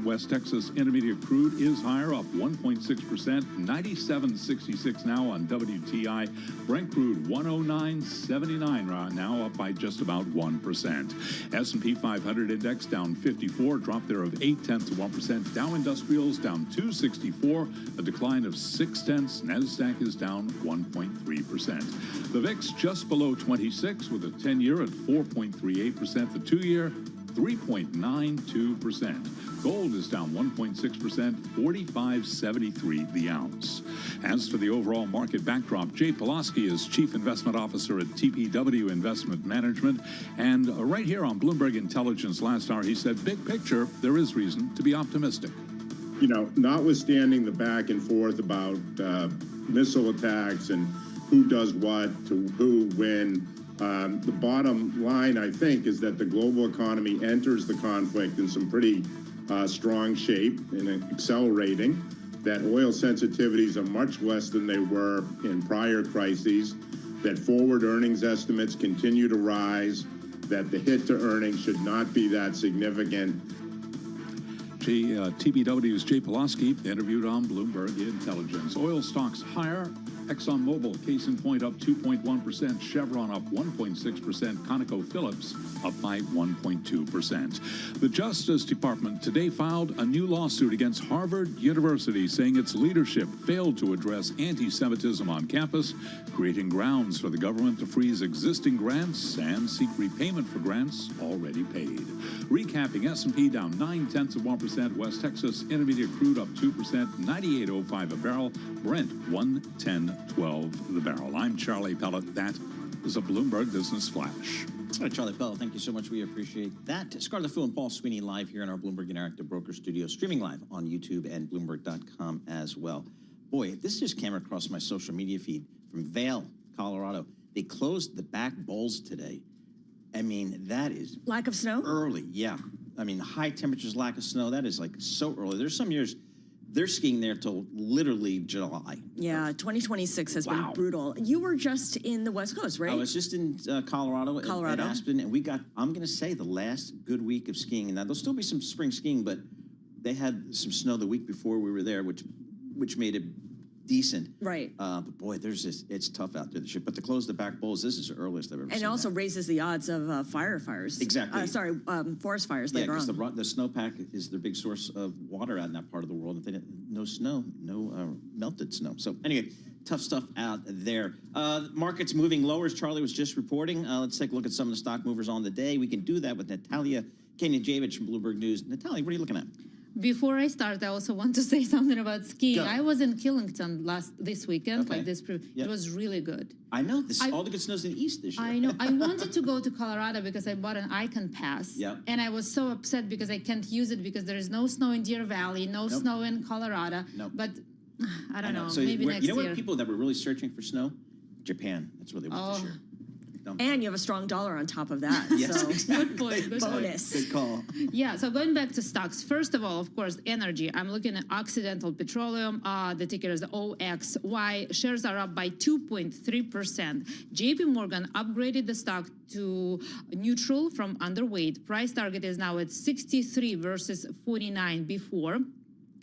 West Texas Intermediate crude is higher, up 1.6%, 97.66 now on WTI. Brent crude 109.79 right now, up by just about 1%. S&P 500 index down 54, drop there of 0.8%. Dow Industrials down 264, a decline of 0.6. NASDAQ is down 1.3%. The VIX just below 26 with a 10-year at 4.38%. The 2-year 3.92%. Gold is down 1.6%, 45.73 the ounce. As for the overall market backdrop, Jay Pulaski is Chief Investment Officer at TPW Investment Management. And right here on Bloomberg Intelligence last hour, he said, big picture, there is reason to be optimistic. You know, notwithstanding the back and forth about missile attacks and who does what to who when, the bottom line, I think, is that the global economy enters the conflict in some pretty strong shape and accelerating, that oil sensitivities are much less than they were in prior crises, that forward earnings estimates continue to rise, that the hit to earnings should not be that significant. TPW's Jay Pulaski interviewed on Bloomberg Intelligence. Oil stocks higher. ExxonMobil, case in point, up 2.1%. Chevron up 1.6%. ConocoPhillips up by 1.2%. The Justice Department today filed a new lawsuit against Harvard University, saying its leadership failed to address anti-Semitism on campus, creating grounds for the government to freeze existing grants and seek repayment for grants already paid. Recapping, S&P down 0.9%. West Texas Intermediate crude up 2%, 98.05 a barrel. Brent 110.12 the barrel. I'm Charlie Pellet. That is a Bloomberg Business Flash. All right, Charlie Pellet, thank you so much. We appreciate that. Scarlett Fu and Paul Sweeney live here in our Bloomberg Interactive Broker Studio, streaming live on YouTube and Bloomberg.com as well. Boy, this just came across my social media feed from Vail, Colorado. They closed the back bowls today. I mean, that is... Lack of snow? Early, yeah. I mean, high temperatures, lack of snow, that is like so early. There's some years they're skiing there till literally July. Yeah, 2026 has been brutal. You were just in the West Coast, right? I was just in Colorado at Aspen, and we got, I'm going to say, the last good week of skiing. And now there'll still be some spring skiing, but they had some snow the week before we were there, which made it decent. Right. But boy, it's tough out there this year. But to close the back bowls, this is the earliest I've ever seen. And it also raises the odds of fires. Exactly. Forest fires later on. Yeah, because the snowpack is the big source of water out in that part of the world. If they didn't, no snow, no melted snow. So anyway, tough stuff out there. Markets moving lower, as Charlie was just reporting. Let's take a look at some of the stock movers on the day. We can do that with Natalia Keniajevich from Bloomberg News. Natalia, what are you looking at? Before I start, I also want to say something about skiing. I was in Killington this weekend, Okay. It was really good. I know, all the good snow's in the east this year. I know. I wanted to go to Colorado because I bought an Icon Pass. Yeah. And I was so upset because I can't use it because there is no snow in Deer Valley, no snow in Colorado. Nope. But I don't know, So maybe next year. You know what people that were really searching for snow? Japan. That's where they went this year. And you have a strong dollar on top of that. Yes, so exactly. Good bonus. Good call. Yeah, so going back to stocks, first of all, of course, energy. I'm looking at Occidental Petroleum. The ticker is OXY. Shares are up by 2.3%. JP Morgan upgraded the stock to neutral from underweight. Price target is now at 63 versus 49 before.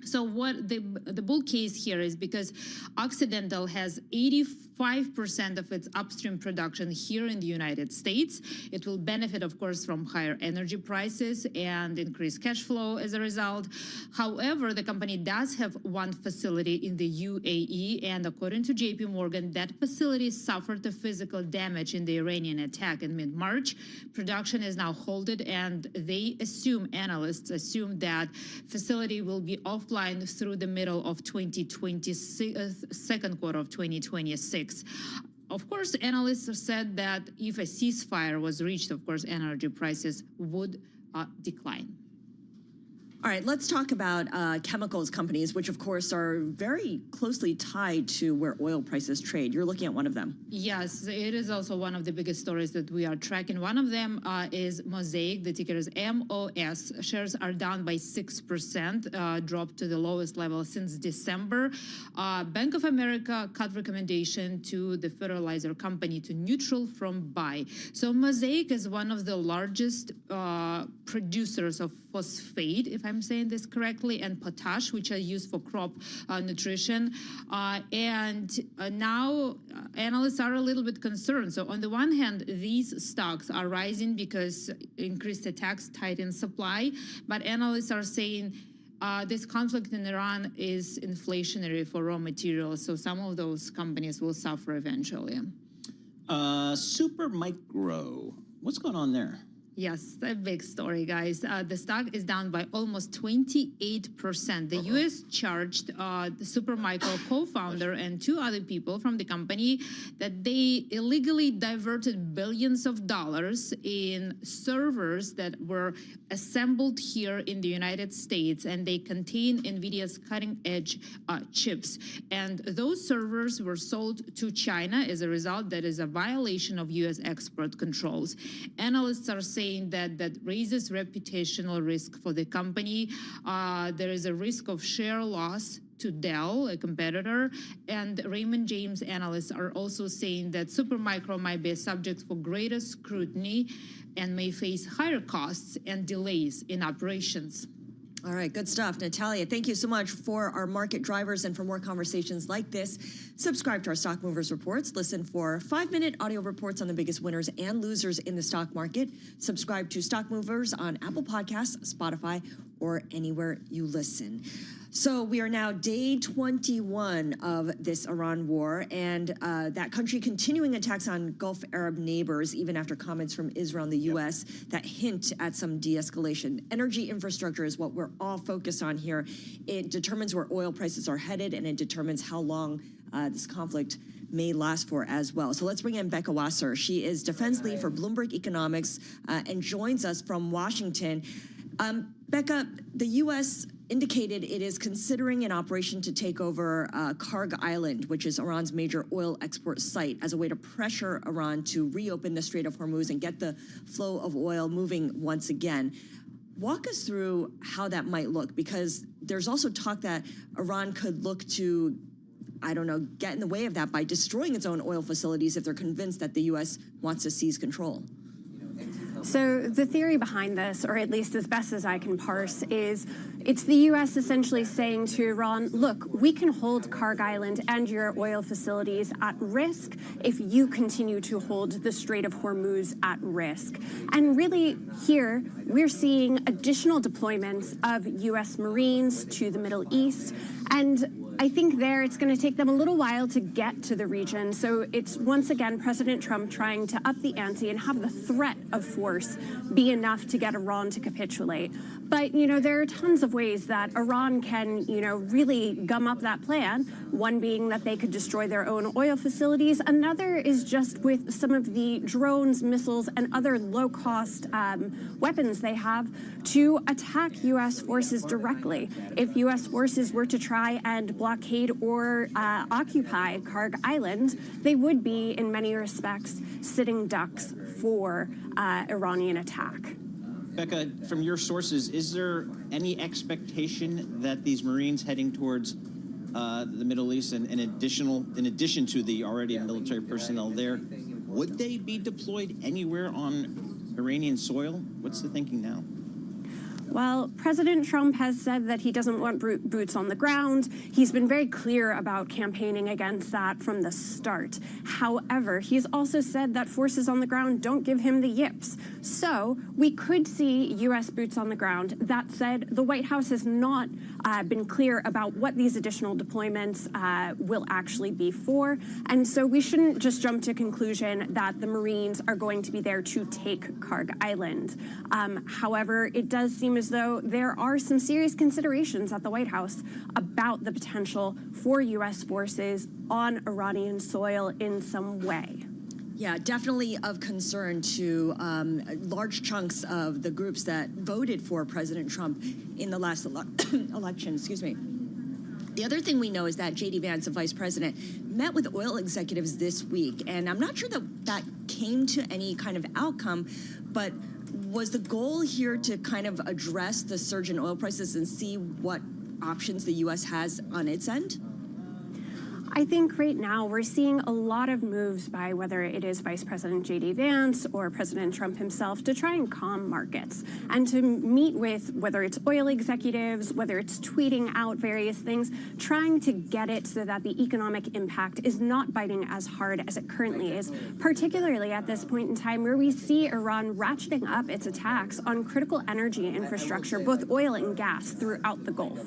So what the bull case here is because Occidental has 85% of its upstream production here in the United States. It will benefit, of course, from higher energy prices and increased cash flow as a result. However, the company does have one facility in the UAE, and according to JP Morgan, that facility suffered the physical damage in the Iranian attack in mid-March. Production is now halted, and analysts assume that facility will be offline through the middle of 2026, second quarter of 2026. Of course, analysts have said that if a ceasefire was reached, of course, energy prices would decline. All right, let's talk about chemicals companies, which of course are very closely tied to where oil prices trade. You're looking at one of them. Yes, it is also one of the biggest stories that we are tracking. One of them is Mosaic. The ticker is MOS. Shares are down by 6%, dropped to the lowest level since December. Bank of America cut recommendation to the fertilizer company to neutral from buy. So Mosaic is one of the largest producers of phosphate, if I'm saying this correctly, and potash, which are used for crop nutrition. And now analysts are a little bit concerned. So on the one hand, these stocks are rising because increased attacks tighten supply, but analysts are saying this conflict in Iran is inflationary for raw materials, so some of those companies will suffer eventually. Supermicro, what's going on there? Yes, a big story, guys. The stock is down by almost 28%. The U.S. charged the Supermicro co-founder and 2 other people from the company that they illegally diverted billions of dollars in servers that were assembled here in the United States, and they contain NVIDIA's cutting-edge chips. And those servers were sold to China. As a result, that is a violation of U.S. export controls. Analysts are saying that raises reputational risk for the company. There is a risk of share loss to Dell, a competitor, and Raymond James analysts are also saying that Supermicro might be a subject for greater scrutiny and may face higher costs and delays in operations. All right, good stuff. Natalia, thank you so much for our market drivers, and for more conversations like this, subscribe to our Stock Movers Reports. Listen for 5-minute audio reports on the biggest winners and losers in the stock market. Subscribe to Stock Movers on Apple Podcasts, Spotify, or anywhere you listen. So we are now day 21 of this Iran war, and that country continuing attacks on Gulf Arab neighbors, even after comments from Israel and the U.S. that hint at some de-escalation. Energy infrastructure is what we're all focused on here. It determines where oil prices are headed, and it determines how long this conflict may last for as well. So let's bring in Becca Wasser. She is defense lead for Bloomberg Economics and joins us from Washington. Becca, the U.S. indicated it is considering an operation to take over Karg Island, which is Iran's major oil export site, as a way to pressure Iran to reopen the Strait of Hormuz and get the flow of oil moving once again. Walk us through how that might look, because there's also talk that Iran could look to, I don't know, get in the way of that by destroying its own oil facilities if they're convinced that the U.S. wants to seize control. So the theory behind this, or at least as best as I can parse, is it's the U.S. essentially saying to Iran, look, we can hold Karg Island and your oil facilities at risk if you continue to hold the Strait of Hormuz at risk. And really here, we're seeing additional deployments of U.S. Marines to the Middle East. And I think there it's going to take them a little while to get to the region. So it's once again President Trump trying to up the ante and have the threat of force be enough to get Iran to capitulate. But, you know, there are tons of ways that Iran can, you know, really gum up that plan. One being that they could destroy their own oil facilities. Another is just with some of the drones, missiles, and other low-cost weapons they have to attack U.S. forces directly. If U.S. forces were to try and blockade or occupy Karg Island, they would be, in many respects, sitting ducks for Iranian attack. Becca, from your sources, is there any expectation that these Marines heading towards the Middle East, and in addition to the already military personnel there, would they be deployed anywhere on Iranian soil? What's the thinking now? Well, President Trump has said that he doesn't want boots on the ground. He's been very clear about campaigning against that from the start. However, he's also said that forces on the ground don't give him the yips. So we could see U.S. boots on the ground. That said, the White House has not been clear about what these additional deployments will actually be for. And so we shouldn't just jump to conclusion that the Marines are going to be there to take Karg Island. However, it does seem as though there are some serious considerations at the White House about the potential for U.S. forces on Iranian soil in some way. Yeah, definitely of concern to large chunks of the groups that voted for President Trump in the last election. Excuse me. The other thing we know is that J.D. Vance, the vice president, met with oil executives this week, and I'm not sure that that came to any kind of outcome, but was the goal here to kind of address the surge in oil prices and see what options the U.S. has on its end? I think right now we're seeing a lot of moves by whether it is Vice President J.D. Vance or President Trump himself to try and calm markets and to meet with whether it's oil executives, whether it's tweeting out various things, trying to get it so that the economic impact is not biting as hard as it currently is, particularly at this point in time where we see Iran ratcheting up its attacks on critical energy infrastructure, both oil and gas, throughout the Gulf.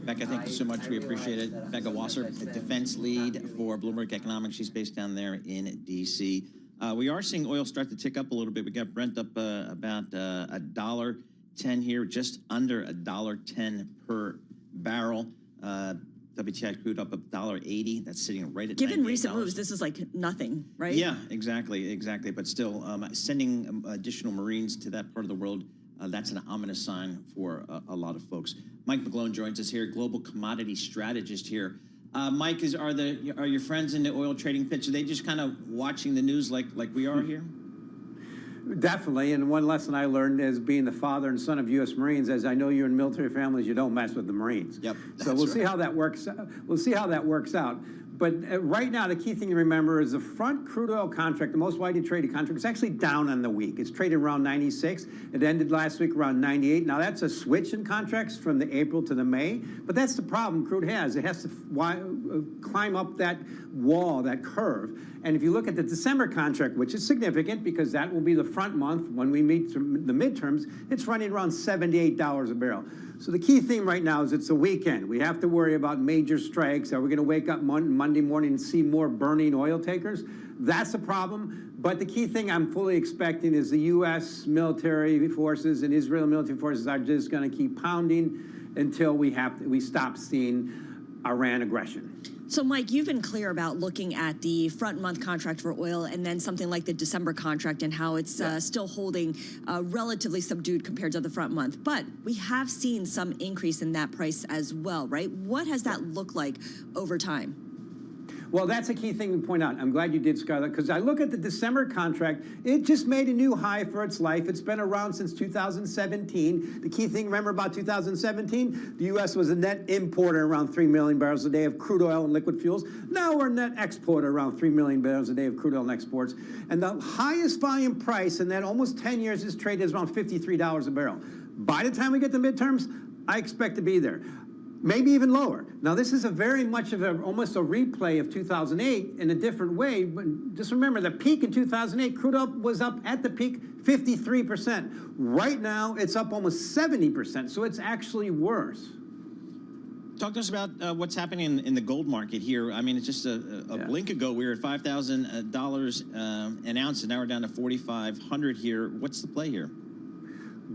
Becca, thank you so much. We appreciate it. Becca Wasser, the defense lead for Bloomberg Economics. She's based down there in D.C. We are seeing oil start to tick up a little bit. We got Brent up about $1.10 here, just under $1.10 per barrel. WTI crude up $1.80. That's sitting right at Given $98. recent moves, this is like nothing, right? Yeah, exactly. But still, sending additional Marines to that part of the world, that's an ominous sign for a lot of folks. Mike McGlone joins us here, global commodity strategist here. Mike, are your friends in the oil trading pitch? Are they just kind of watching the news like we are here? Definitely, and one lesson I learned as being the father and son of U.S. Marines, as I know you're in military families, you don't mess with the Marines. Yep. So we'll see how that works. We'll see how that works out. But right now, the key thing to remember is the front crude oil contract, the most widely traded contract, is actually down on the week. It's traded around 96. It ended last week around 98. Now, that's a switch in contracts from the April to the May. But that's the problem crude has. It has to climb up that wall, that curve. And if you look at the December contract, which is significant because that will be the front month when we meet the midterms, it's running around $78 a barrel. So the key theme right now is it's a weekend. We have to worry about major strikes. Are we going to wake up Monday morning and see more burning oil takers? That's a problem. But the key thing I'm fully expecting is the U.S. military forces and Israel military forces are just going to keep pounding until we stop seeing Iran aggression. So, Mike, you've been clear about looking at the front month contract for oil and then something like the December contract and how it's still holding relatively subdued compared to the front month. But we have seen some increase in that price as well, right? What has that looked like over time? Well, that's a key thing to point out. I'm glad you did, Scarlett, because I look at the December contract. It just made a new high for its life. It's been around since 2017. The key thing, remember about 2017? The U.S. was a net importer around 3 million barrels a day of crude oil and liquid fuels. Now we're a net exporter around 3 million barrels a day of crude oil and exports. And the highest volume price in that almost 10 years is traded is around $53 a barrel. By the time we get to midterms, I expect to be there. Maybe even lower. Now, this is a very much of almost a replay of 2008 in a different way. But just remember, the peak in 2008, crude oil was up at the peak 53%. Right now, it's up almost 70%. So it's actually worse. Talk to us about what's happening in the gold market here. I mean, it's just a blink ago, we were at $5,000 an ounce, and now we're down to $4,500 here. What's the play here?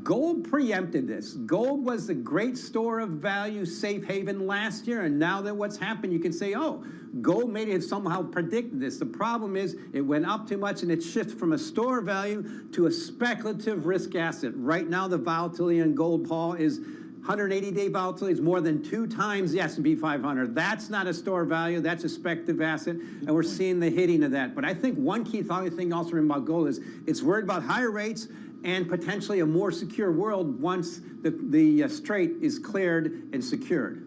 Gold preempted this. Gold was the great store of value safe haven last year, and now that what's happened, you can say, oh, gold maybe had somehow predicted this. The problem is it went up too much, and it shifted from a store of value to a speculative risk asset. Right now, the volatility in gold, Paul, is 180-day volatility is more than 2 times the S&P 500. That's not a store of value. That's a speculative asset, and we're seeing the hitting of that. But I think one key thing also about gold is it's worried about higher rates and potentially a more secure world once the strait is cleared and secured.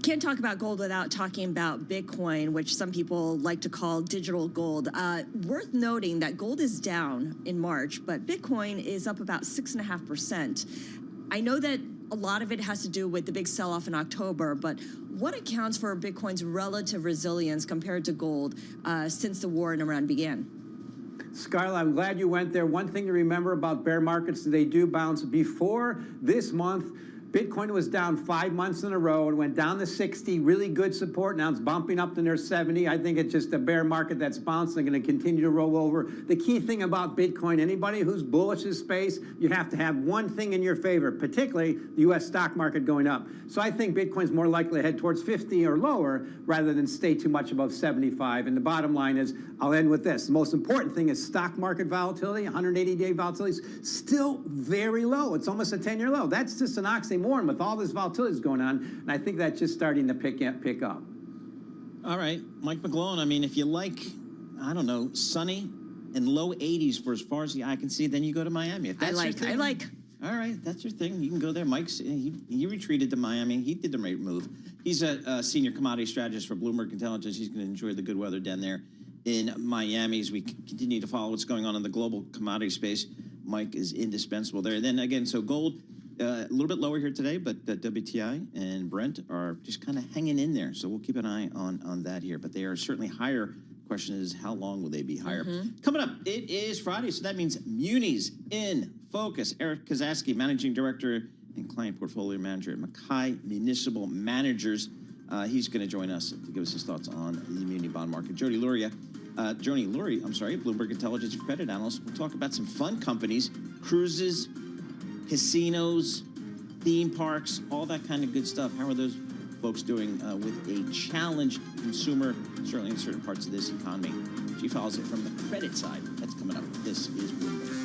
Can't talk about gold without talking about Bitcoin, which some people like to call digital gold. Worth noting that gold is down in March, but Bitcoin is up about 6.5%. I know that a lot of it has to do with the big sell-off in October, but what accounts for Bitcoin's relative resilience compared to gold since the war in Iran began? Scarlett, I'm glad you went there. One thing to remember about bear markets, they do bounce. Before this month, Bitcoin was down 5 months in a row and went down to 60, really good support. Now it's bumping up to near 70. I think it's just a bear market that's bouncing and going to continue to roll over. The key thing about Bitcoin, anybody who's bullish this space, you have to have one thing in your favor, particularly the U.S. stock market going up. So I think Bitcoin's more likely to head towards 50 or lower rather than stay too much above 75. And the bottom line is, I'll end with this. The most important thing is stock market volatility, 180-day volatility, is still very low. It's almost a 10-year low. That's just an oxymoron with all this volatility going on, and I think that's just starting to pick up. All right, Mike McGlone, I mean, if you like, I don't know, sunny and low 80s for as far as the eye can see, then you go to Miami. If that's your thing, I like. All right, that's your thing. You can go there. Mike's, he retreated to Miami. He did the right move. He's a senior commodity strategist for Bloomberg Intelligence. He's going to enjoy the good weather down there in Miami as we continue to follow what's going on in the global commodity space. Mike is indispensable there. And then again, so gold, a little bit lower here today, but WTI and Brent are just kind of hanging in there. So we'll keep an eye on that here. But they are certainly higher. Question is, how long will they be higher? Coming up, it is Friday, so that means Munis in Focus. Eric Kazaski, Managing Director and Client Portfolio Manager at Mackay Municipal Managers. He's going to join us to give us his thoughts on the muni bond market. Jody Luria Joni Lurie, Bloomberg Intelligence Credit Analyst. We'll talk about some fun companies, cruises, casinos, theme parks, all that kind of good stuff. How are those folks doing with a challenged consumer, certainly in certain parts of this economy? She follows it from the credit side. That's coming up. This is Bloomberg.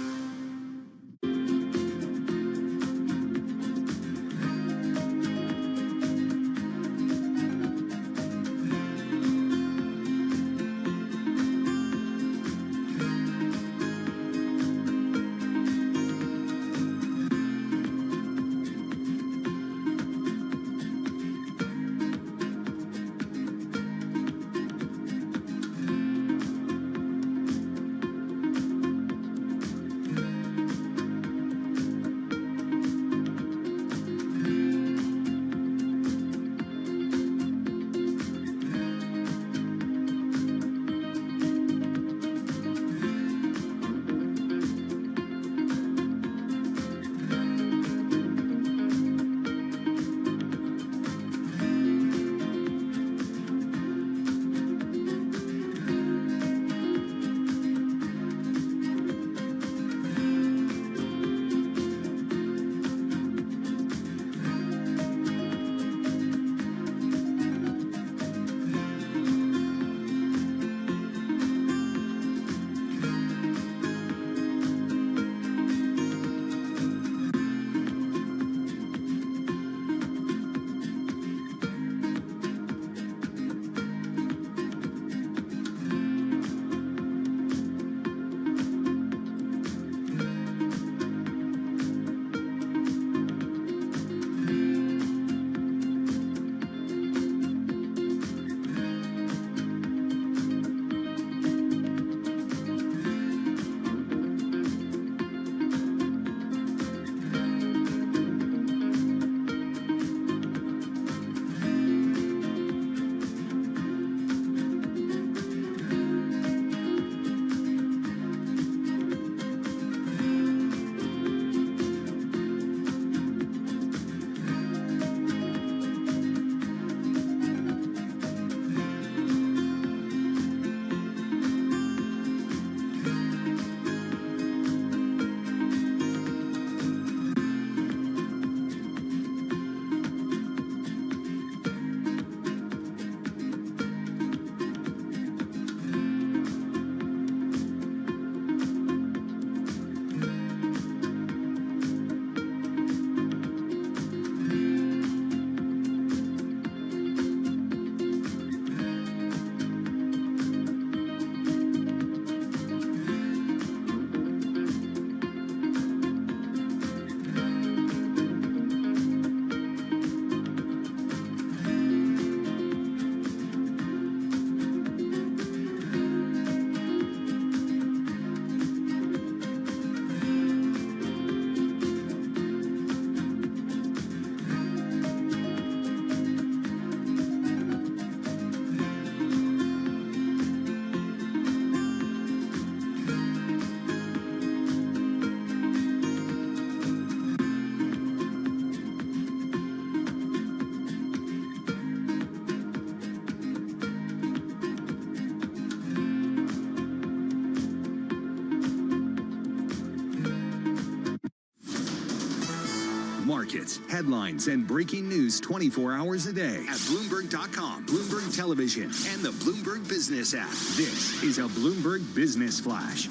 Markets, headlines, and breaking news 24 hours a day at Bloomberg.com, Bloomberg Television, and the Bloomberg Business app. This is a Bloomberg Business Flash.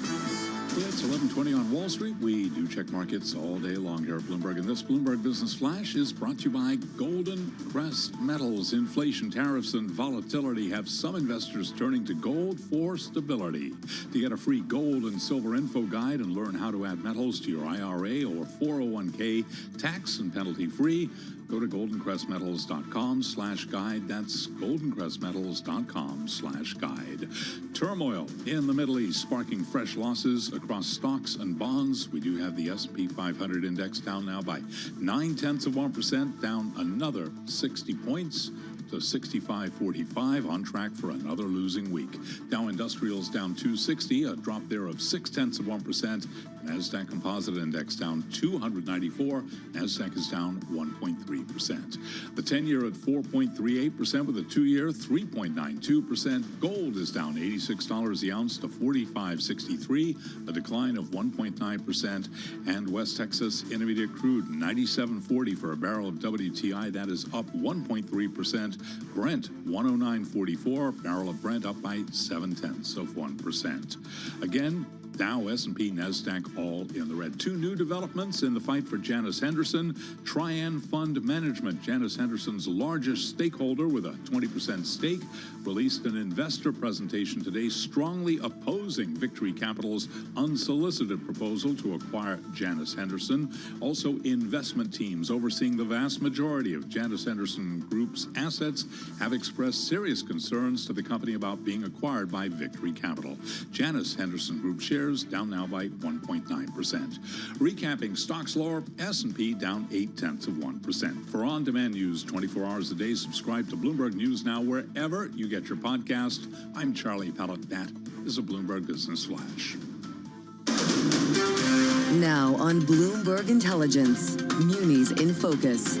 It's 11:20 on Wall Street. We do check markets all day long here at Bloomberg. And this Bloomberg Business Flash is brought to you by Golden Crest Metals. Inflation, tariffs, and volatility have some investors turning to gold for stability. To get a free gold and silver info guide and learn how to add metals to your IRA or 401k tax and penalty free, go to goldencrestmetals.com/guide. That's goldencrestmetals.com/guide. Turmoil in the Middle East sparking fresh losses across stocks and bonds. We do have the S&P 500 index down now by 0.9%, down another 60 points. to 65.45, on track for another losing week. Dow Industrials down 260, a drop there of 0.6%. Nasdaq Composite Index down 294. Nasdaq is down 1.3%. The 10-year at 4.38%, with a 2-year 3.92%. Gold is down $86 the ounce to $45.63, a decline of 1.9%. And West Texas Intermediate Crude 97.40 for a barrel of WTI. That is up 1.3%. Brent 109.44, barrel of Brent up by 0.7%. Again, Dow, S&P, NASDAQ all in the red. Two new developments in the fight for Janus Henderson. Trian Fund Management, Janus Henderson's largest stakeholder with a 20% stake, released an investor presentation today strongly opposing Victory Capital's unsolicited proposal to acquire Janus Henderson. Also, investment teams overseeing the vast majority of Janus Henderson Group's assets have expressed serious concerns to the company about being acquired by Victory Capital. Janus Henderson Group shares down now by 1.9%. Recapping stocks lower, S&P down 0.8%. For on-demand news 24 hours a day, subscribe to Bloomberg News Now wherever you get your podcast. I'm Charlie Pellett. That is a Bloomberg Business Flash. Now on Bloomberg Intelligence, Munis in Focus.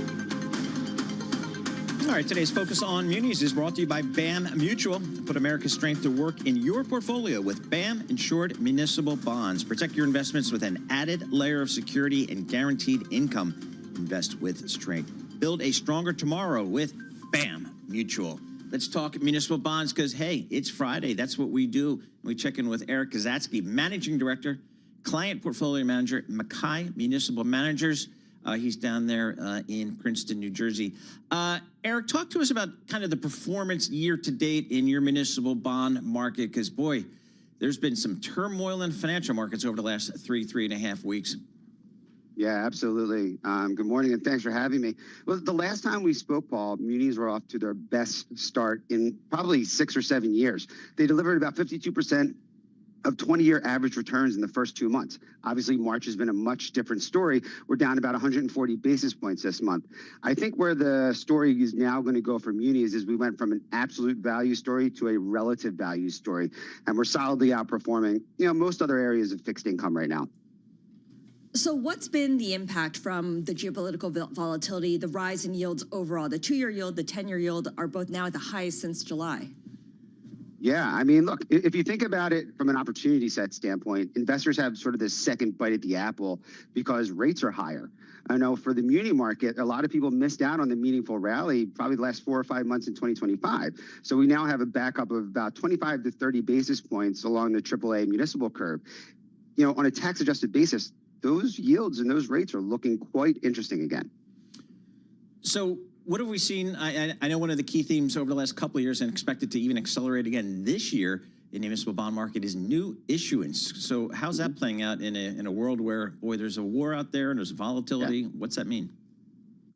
All right, today's Focus on Munis is brought to you by BAM Mutual. Put America's strength to work in your portfolio with BAM Insured Municipal Bonds. Protect your investments with an added layer of security and guaranteed income. Invest with strength. Build a stronger tomorrow with BAM Mutual. Let's talk municipal bonds because, hey, it's Friday. That's what we do. We check in with Eric Kazatsky, Managing Director, Client Portfolio Manager, Mackay Municipal Managers. He's down there in Princeton, New Jersey. Eric, talk to us about kind of the performance year to date in your municipal bond market, because, boy, there's been some turmoil in financial markets over the last 3.5 weeks. Yeah, absolutely. Good morning, and thanks for having me. Well, the last time we spoke, Paul, munis were off to their best start in probably 6 or 7 years. They delivered about 52% of 20-year average returns in the first 2 months. Obviously, March has been a much different story. We're down about 140 basis points this month. I think where the story is now going to go for munis is we went from an absolute value story to a relative value story, and we're solidly outperforming, most other areas of fixed income right now. So what's been the impact from the geopolitical volatility, the rise in yields overall? The 2-year yield, the 10-year yield are both now at the highest since July. Yeah, I mean, look, if you think about it from an opportunity set standpoint, investors have sort of this second bite at the apple because rates are higher. I know for the muni market, a lot of people missed out on the meaningful rally probably the last 4 or 5 months in 2025. So we now have a backup of about 25 to 30 basis points along the AAA municipal curve. On a tax-adjusted basis, those yields and those rates are looking quite interesting again. So what have we seen? I know one of the key themes over the last couple of years and expected to even accelerate again this year in the municipal bond market is new issuance. So how's that playing out in a world where, boy, there's a war out there and there's volatility? Yeah. What's that mean?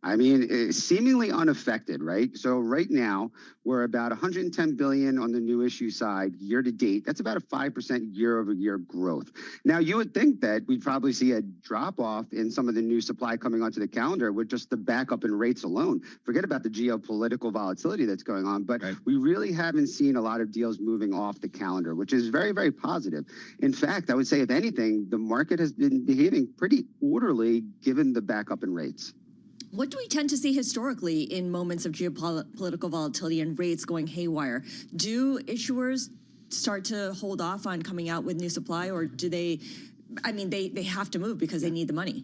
I mean, it's seemingly unaffected, right? So right now, we're about $110 billion on the new issue side year to date. That's about a 5% year-over-year growth. Now, you would think that we'd probably see a drop-off in some of the new supply coming onto the calendar with just the backup in rates alone. Forget about the geopolitical volatility that's going on, but we really haven't seen a lot of deals moving off the calendar, which is very, very positive. In fact, I would say, if anything, the market has been behaving pretty orderly given the backup in rates. What do we tend to see historically in moments of geopolitical volatility and rates going haywire? Do issuers start to hold off on coming out with new supply, or do they have to move because they need the money?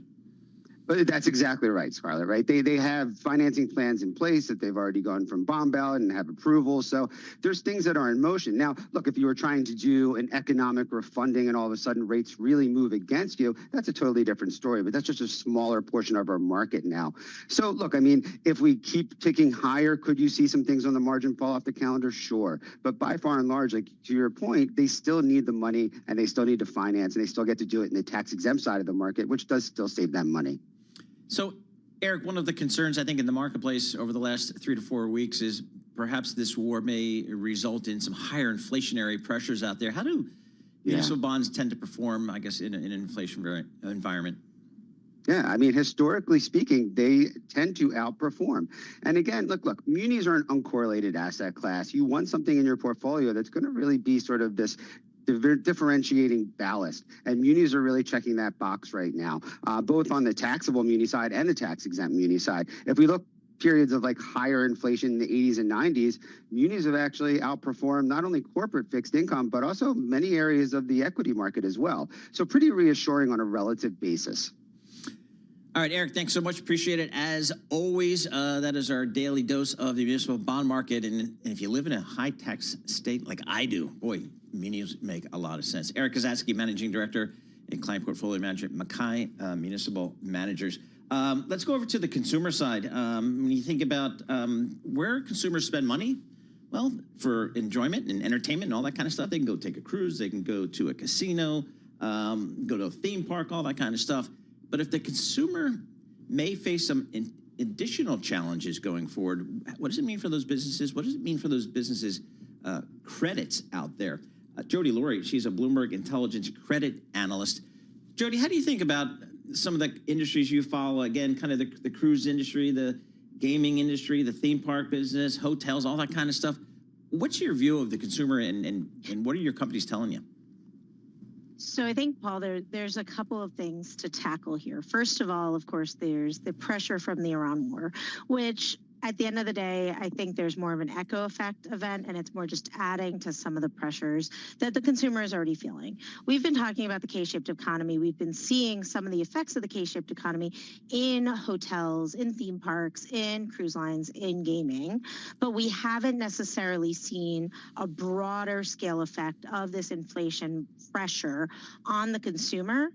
But that's exactly right, Scarlett, right? They have financing plans in place that they've already gone from bond ballot and have approval. So there's things that are in motion. Now, look, if you were trying to do an economic refunding and all of a sudden rates really move against you, that's a totally different story. But that's just a smaller portion of our market now. So, look, I mean, if we keep ticking higher, could you see some things on the margin fall off the calendar? Sure. But by far and large, like to your point, they still need the money and they still need to finance and they still get to do it in the tax-exempt side of the market, which does still save them money. So, Eric, one of the concerns, I think, in the marketplace over the last 3 to 4 weeks is perhaps this war may result in some higher inflationary pressures out there. How do municipal bonds tend to perform, I guess, in an inflation environment? Yeah, I mean, historically speaking, they tend to outperform. And again, look, munis are an uncorrelated asset class. You want something in your portfolio that's going to really be sort of this differentiating ballast. And munis are really checking that box right now, both on the taxable muni side and the tax-exempt muni side. If we look periods of like higher inflation in the 80s and 90s, munis have actually outperformed not only corporate fixed income, but also many areas of the equity market as well. So pretty reassuring on a relative basis. All right, Eric, thanks so much. Appreciate it. As always, that is our daily dose of the municipal bond market. And if you live in a high-tax state like I do, boy, munis make a lot of sense. Eric Kazatsky, Managing Director and Client Portfolio Manager at Mackay Municipal Managers. Let's go over to the consumer side. When you think about where consumers spend money, well, for enjoyment and entertainment and all that kind of stuff, they can go take a cruise, they can go to a casino, go to a theme park, all that kind of stuff. But if the consumer may face some additional challenges going forward, what does it mean for those businesses? What does it mean for those businesses' credits out there? Jody Laurie, she's a Bloomberg Intelligence Credit Analyst. Jody, how do you think about some of the industries you follow? Again, kind of the cruise industry, the gaming industry, the theme park business, hotels, all that kind of stuff. What's your view of the consumer and what are your companies telling you? So I think, Paul, there's a couple of things to tackle here. First of all, of course, there's the pressure from the Iran war, which at the end of the day, I think there's more of an echo effect event, and it's more just adding to some of the pressures that the consumer is already feeling. We've been talking about the K-shaped economy. We've been seeing some of the effects of the K-shaped economy in hotels, in theme parks, in cruise lines, in gaming, but we haven't necessarily seen a broader scale effect of this inflation pressure on the consumer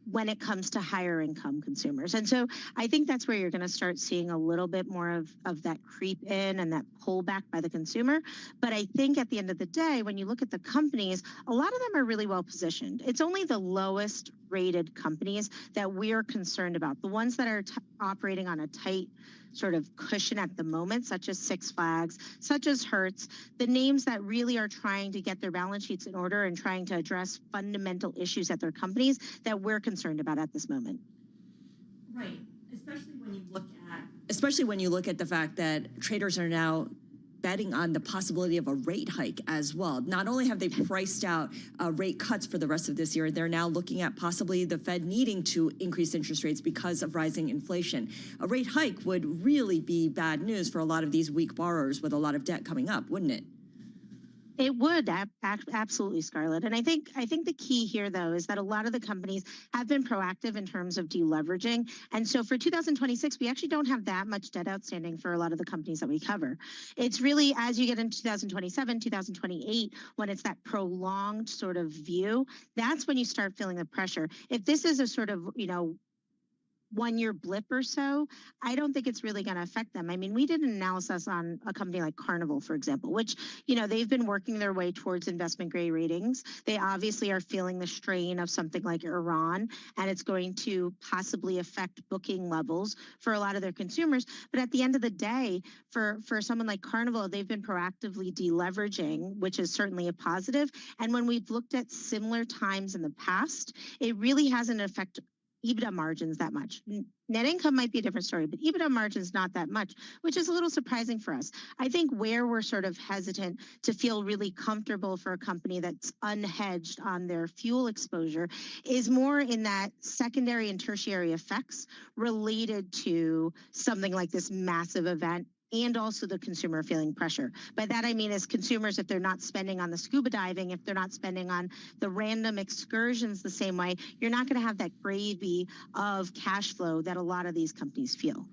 when it comes to higher income consumers. And so I think that's where you're going to start seeing a little bit more of that creep in and that pullback by the consumer. But I think at the end of the day, when you look at the companies, a lot of them are really well positioned. It's only the lowest rated companies that we're concerned about, the ones that are operating on a tight sort of cushion at the moment, such as Six Flags, such as Hertz, the names that really are trying to get their balance sheets in order and trying to address fundamental issues at their companies that we're concerned about at this moment. Right, especially when you look at the fact that traders are now betting on the possibility of a rate hike as well. Not only have they priced out rate cuts for the rest of this year, they're now looking at possibly the Fed needing to increase interest rates because of rising inflation. A rate hike would really be bad news for a lot of these weak borrowers with a lot of debt coming up, wouldn't it? It would, absolutely, Scarlett. And I think the key here, though, is that a lot of the companies have been proactive in terms of deleveraging. And so for 2026, we actually don't have that much debt outstanding for a lot of the companies that we cover. It's really as you get into 2027, 2028, when it's that prolonged sort of view, that's when you start feeling the pressure. If this is a sort of, 1 year blip or so, I don't think it's really going to affect them. I mean, we did an analysis on a company like Carnival, for example, which, they've been working their way towards investment grade ratings. They obviously are feeling the strain of something like Iran, and it's going to possibly affect booking levels for a lot of their consumers. But at the end of the day, for someone like Carnival, they've been proactively deleveraging, which is certainly a positive. And when we've looked at similar times in the past, it really hasn't affected EBITDA margins that much. Net income might be a different story, but EBITDA margins not that much, which is a little surprising for us. I think where we're sort of hesitant to feel really comfortable for a company that's unhedged on their fuel exposure is more in that secondary and tertiary effects related to something like this massive event, and also the consumer feeling pressure. By that I mean as consumers, if they're not spending on the scuba diving, if they're not spending on the random excursions the same way, you're not going to have that gravy of cash flow that a lot of these companies feel.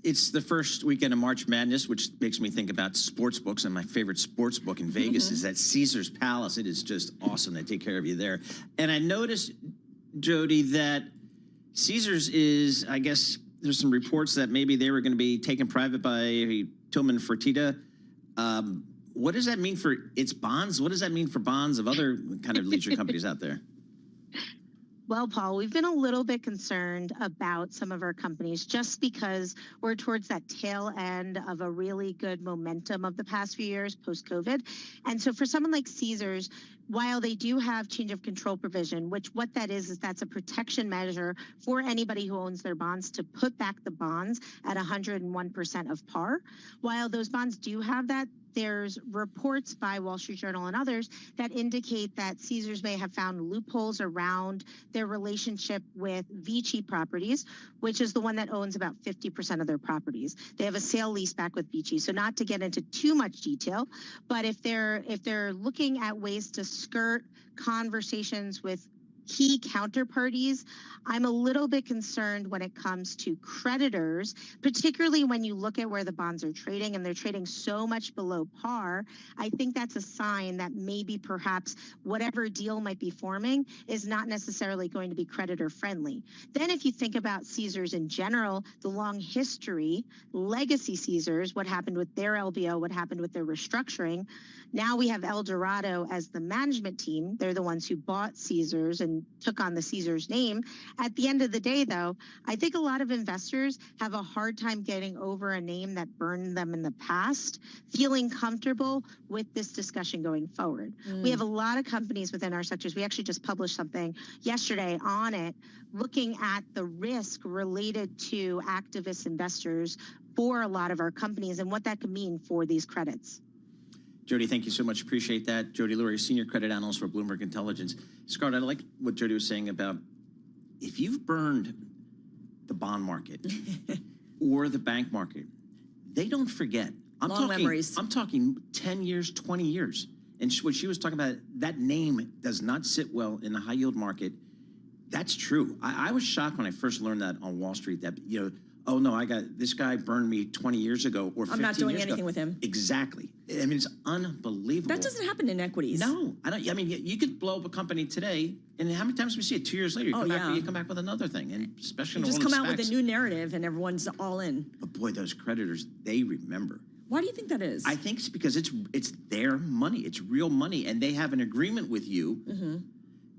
It's the first weekend of March Madness, which makes me think about sports books. And my favorite sports book in Vegas is at Caesar's Palace. It is just awesome. They take care of you there. And I noticed, Jody, that Caesar's is, I guess, there's some reports that maybe they were going to be taken private by Tillman Fertitta. What does that mean for its bonds? What does that mean for bonds of other kind of leisure companies out there? Well, Paul, we've been a little bit concerned about some of our companies just because we're towards that tail end of a really good momentum of the past few years post-COVID. And so for someone like Caesars, while they do have change of control provision, which what that is that's a protection measure for anybody who owns their bonds to put back the bonds at 101% of par. While those bonds do have that, there's reports by Wall Street Journal and others that indicate that Caesars may have found loopholes around their relationship with Vici Properties, which is the one that owns about 50% of their properties. They have a sale leaseback with Vici. So not to get into too much detail, but if they're looking at ways to skirt conversations with key counterparties, I'm a little bit concerned when it comes to creditors, particularly when you look at where the bonds are trading and they're trading so much below par. I think that's a sign that maybe perhaps whatever deal might be forming is not necessarily going to be creditor friendly. Then if you think about Caesars in general, the long history, legacy Caesars, what happened with their LBO, what happened with their restructuring. Now we have El Dorado as the management team. They're the ones who bought Caesars and took on the Caesars name. At the end of the day, though, I think a lot of investors have a hard time getting over a name that burned them in the past, feeling comfortable with this discussion going forward. We have a lot of companies within our sectors. We actually just published something yesterday on it, looking at the risk related to activist investors for a lot of our companies and what that could mean for these credits. Jody, thank you so much. Appreciate that. Jody Lurie, Senior Credit Analyst for Bloomberg Intelligence. Scarlett, I like what Jody was saying about if you've burned the bond market or the bank market, they don't forget. Long memories. I'm talking 10 years, 20 years. And what she was talking about, that name does not sit well in the high yield market. That's true. I was shocked when I first learned that on Wall Street, that, you know, oh no, this guy burned me 20 years ago or 15 years ago. I'm not doing anything with him. Exactly. I mean, it's unbelievable. That doesn't happen in equities. No, I don't. I mean, you could blow up a company today, and how many times do we see it? 2 years later, you come back with another thing, and especially you in just come out with a new narrative, and everyone's all in. But boy, those creditors, they remember. Why do you think that is? I think it's because it's their money. It's real money, and they have an agreement with you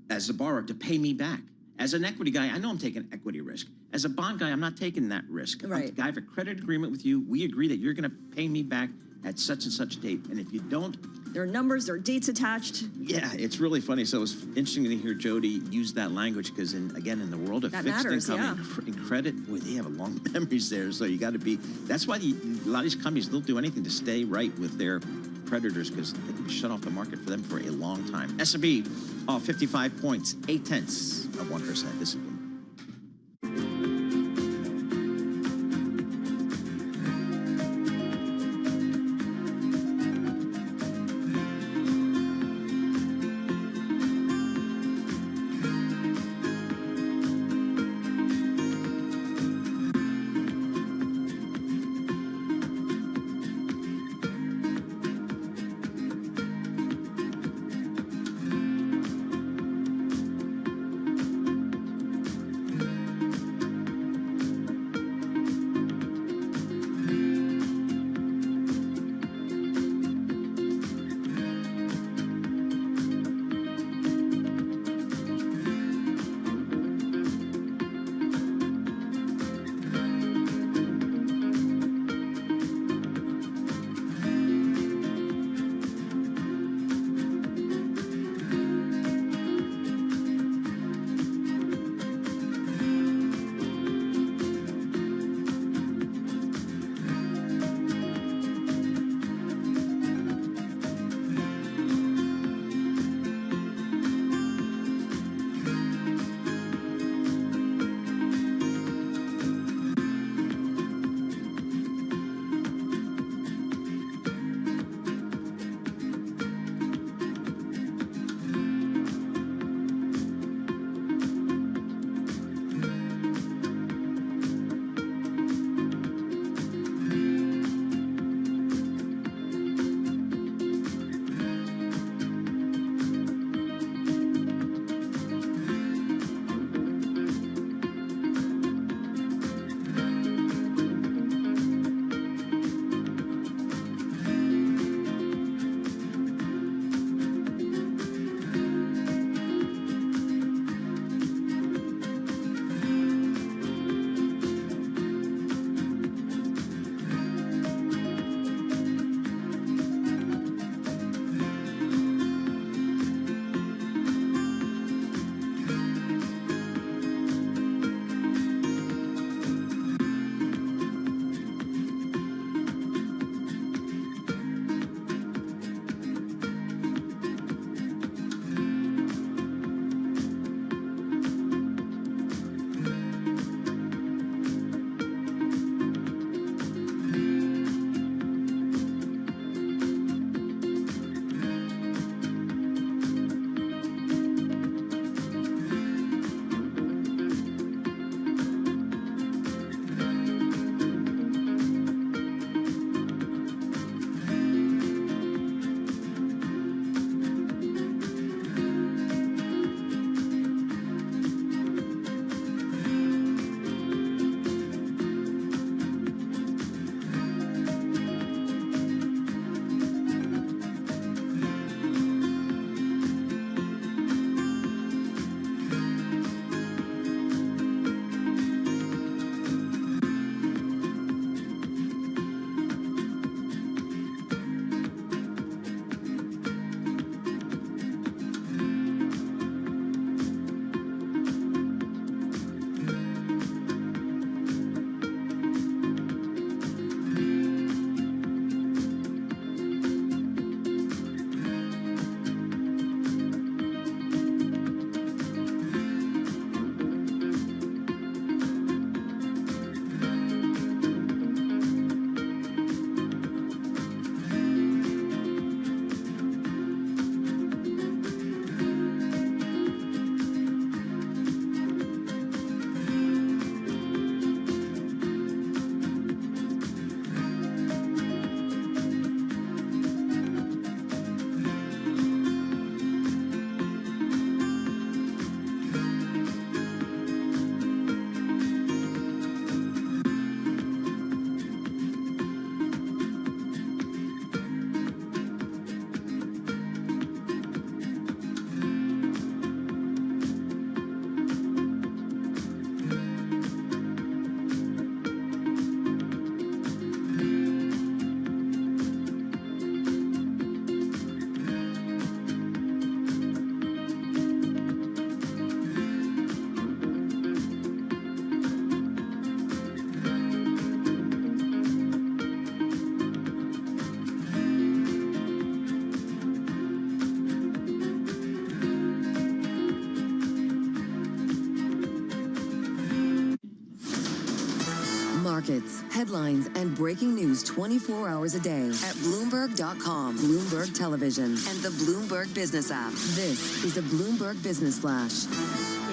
as a borrower to pay me back. As an equity guy, I know I'm taking equity risk. As a bond guy, I'm not taking that risk. Right. I have a credit agreement with you. We agree that you're going to pay me back at such and such date. And if you don't... There are numbers, there are dates attached. Yeah, it's really funny. So it was interesting to hear Jody use that language because, again, in the world of fixed income and credit, boy, they have long memories there. So you got to be... That's why a lot of these companies, they'll do anything to stay right with their creditors because they can be shut off the market for them for a long time. S&P off 55 points, 0.8%. This is Markets, headlines, and breaking news 24 hours a day at Bloomberg.com, Bloomberg Television, and the Bloomberg Business app. This is a Bloomberg Business Flash.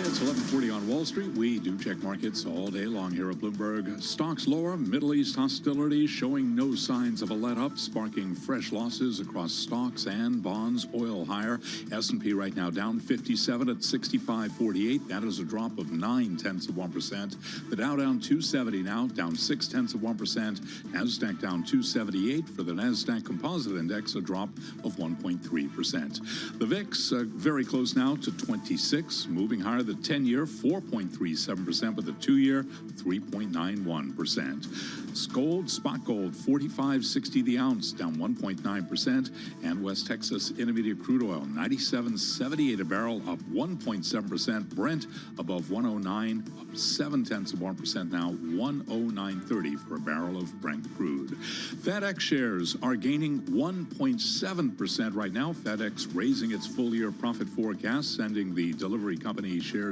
It's 11:40 on Wall Street. We do check markets all day long here at Bloomberg. Stocks lower, Middle East hostilities showing no signs of a let-up, sparking fresh losses across stocks and bonds. Oil higher. S&P right now down 57 at 65.48. That is a drop of 0.9%. The Dow down 270 now, down 0.6%. Nasdaq down 278 for the Nasdaq Composite Index, a drop of 1.3%. The VIX very close now to 26, moving higher. The 10-year 4.37%, with the 2-year 3.91%. Gold, spot gold 45.60 the ounce, down 1.9%, and West Texas Intermediate crude oil 97.78 a barrel, up 1.7%. Brent above 109, up 0.7% now, 109.30 for a barrel of Brent crude. FedEx shares are gaining 1.7% right now. FedEx raising its full-year profit forecast, sending the delivery company shares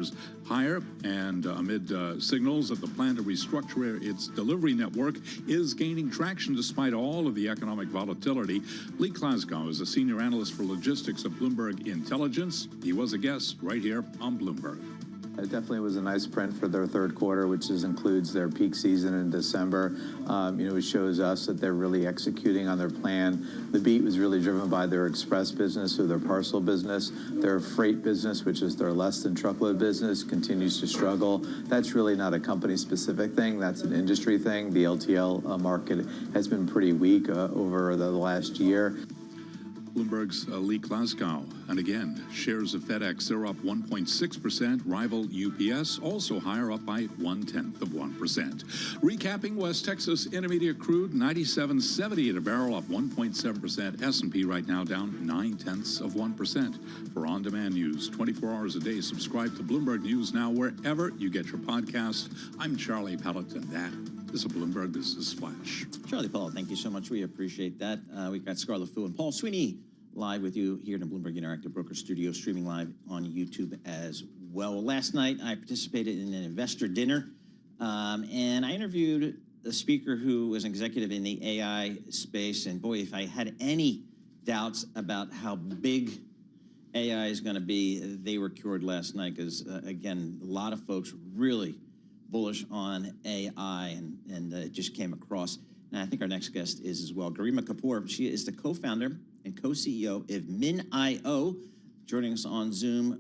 higher, and amid signals that the plan to restructure its delivery network is gaining traction despite all of the economic volatility. Lee Glasgow is a senior analyst for logistics at Bloomberg Intelligence. He was a guest right here on Bloomberg. It definitely was a nice print for their third quarter, which includes their peak season in December. It shows us that they're really executing on their plan. The beat was really driven by their express business or their parcel business. Their freight business, which is their less than truckload business, continues to struggle. That's really not a company-specific thing. That's an industry thing. The LTL market has been pretty weak over the last year. Bloomberg's Lee Glasgow. And again, shares of FedEx are up 1.6%. Rival UPS also higher, up by 0.1%. Recapping, West Texas Intermediate crude 97.70 a barrel, up 1.7%. S&P right now down 0.9%. For on-demand news 24 hours a day, subscribe to Bloomberg News Now wherever you get your podcast. I'm Charlie Pellet, and that is a Bloomberg Business Flash. Charlie Paul, thank you so much. We appreciate that. We've got Scarlett Fu and Paul Sweeney live with you here in the Bloomberg Interactive Broker Studio, streaming live on YouTube as well. Last night, I participated in an investor dinner, and I interviewed a speaker who was an executive in the AI space. And boy, if I had any doubts about how big AI is going to be, they were cured last night because, again, a lot of folks really bullish on AI, and it just came across. And I think our next guest is as well. Garima Kapoor, she is the co-founder and co-CEO of Min.io, joining us on Zoom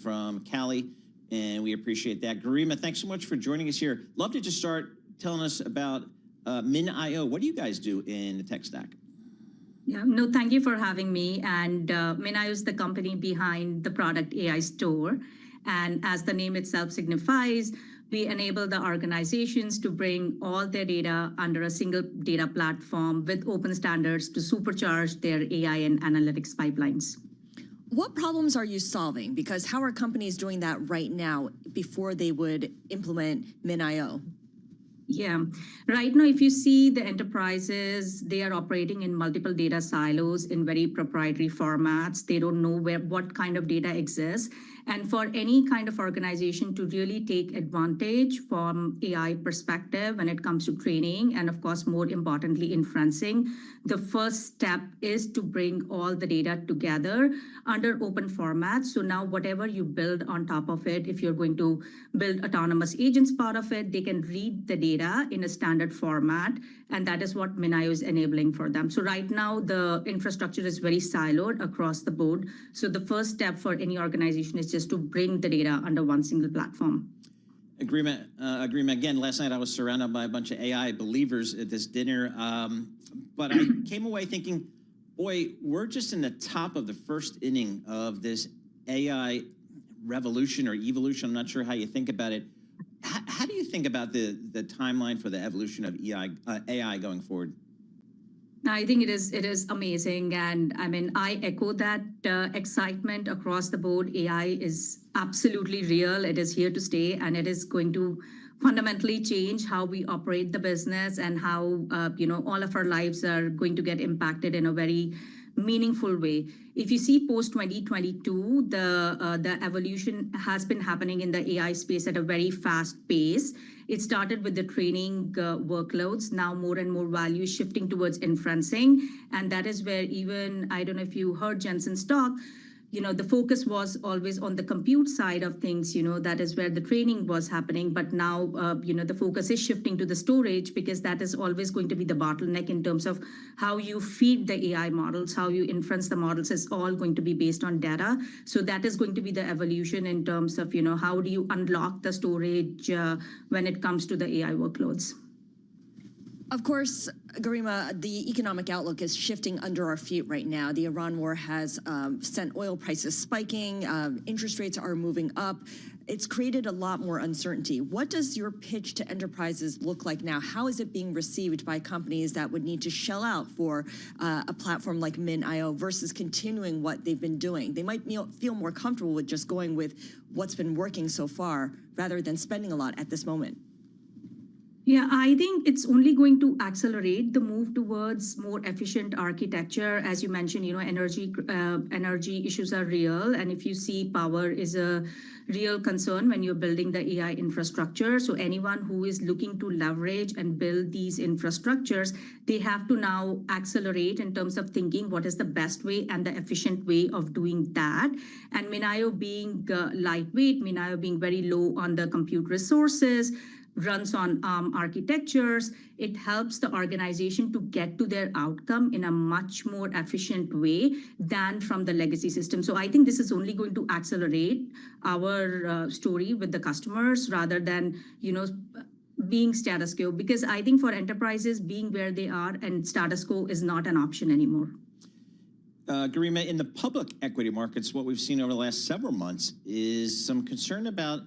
from Cali, and we appreciate that. Garima, thanks so much for joining us here. Love to just start telling us about Min.io. What do you guys do in the tech stack? Yeah, no, thank you for having me. And Min.io is the company behind the product AI Store. And as the name itself signifies, we enable the organizations to bring all their data under a single data platform with open standards to supercharge their AI and analytics pipelines. What problems are you solving? Because how are companies doing that right now before they would implement Min.io? Yeah, right now, if you see the enterprises, they are operating in multiple data silos in very proprietary formats. They don't know what kind of data exists. And for any kind of organization to really take advantage from AI perspective when it comes to training, and of course, more importantly, inferencing, the first step is to bring all the data together under open formats. So now whatever you build on top of it, if you're going to build autonomous agents part of it, they can read the data in a standard format. And that is what Min.io is enabling for them. So right now, the infrastructure is very siloed across the board. So the first step for any organization is just to bring the data under one single platform. Agreement. Again, last night I was surrounded by a bunch of AI believers at this dinner, but I came away thinking, boy, we're just in the top of the first inning of this AI revolution or evolution. I'm not sure how you think about it. How do you think about the timeline for the evolution of AI going forward? I think it is amazing. And I mean, I echo that excitement across the board. AI is absolutely real. It is here to stay, and it is going to fundamentally change how we operate the business and how all of our lives are going to get impacted in a very meaningful way. If you see post 2022, the evolution has been happening in the AI space at a very fast pace. It started with the training workloads. Now more and more value is shifting towards inferencing. And that is where even, I don't know if you heard Jensen's talk, the focus was always on the compute side of things, that is where the training was happening. But now, the focus is shifting to the storage, because that is always going to be the bottleneck in terms of how you feed the AI models, how you inference the models is all going to be based on data. So that is going to be the evolution in terms of, how do you unlock the storage when it comes to the AI workloads. Of course, Garima, the economic outlook is shifting under our feet right now. The Iran war has sent oil prices spiking. Interest rates are moving up. It's created a lot more uncertainty. What does your pitch to enterprises look like now? How is it being received by companies that would need to shell out for a platform like Min.io versus continuing what they've been doing? They might feel more comfortable with just going with what's been working so far rather than spending a lot at this moment. Yeah, I think it's only going to accelerate the move towards more efficient architecture. As you mentioned, energy issues are real. And if you see, power is a real concern when you're building the AI infrastructure. So anyone who is looking to leverage and build these infrastructures, they have to now accelerate in terms of thinking what is the best way and the efficient way of doing that. And Min.io being lightweight, Min.io being very low on the compute resources, runs on architectures, it helps the organization to get to their outcome in a much more efficient way than from the legacy system. So I think this is only going to accelerate our story with the customers rather than, being status quo, because I think for enterprises, being where they are and status quo is not an option anymore. Garima, in the public equity markets, what we've seen over the last several months is some concern about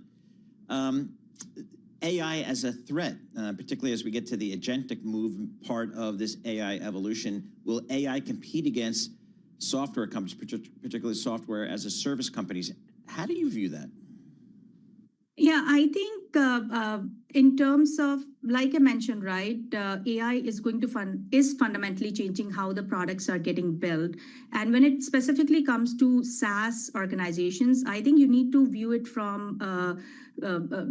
AI as a threat, particularly as we get to the agentic move part of this AI evolution. Will AI compete against software companies, particularly software as a service companies? How do you view that? Yeah, I think in terms of, like I mentioned, right, AI is going to is fundamentally changing how the products are getting built. And when it specifically comes to SaaS organizations, I think you need to view it from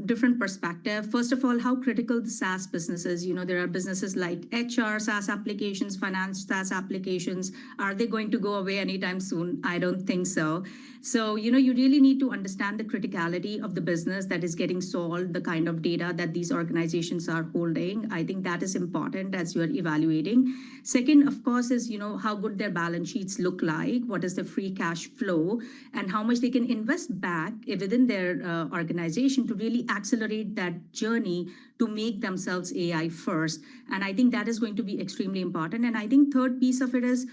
different perspective. First of all, how critical the SaaS business is. There are businesses like HR SaaS applications, finance SaaS applications. Are they going to go away anytime soon? I don't think so. So, you really need to understand the criticality of the business that is getting sold, the kind of data that these organizations are holding. I think that is important as you are evaluating. Second, of course, is, how good their balance sheets look like, what is the free cash flow, and how much they can invest back within their organization to really accelerate that journey to make themselves AI first. And I think that is going to be extremely important. And I think third piece of it is,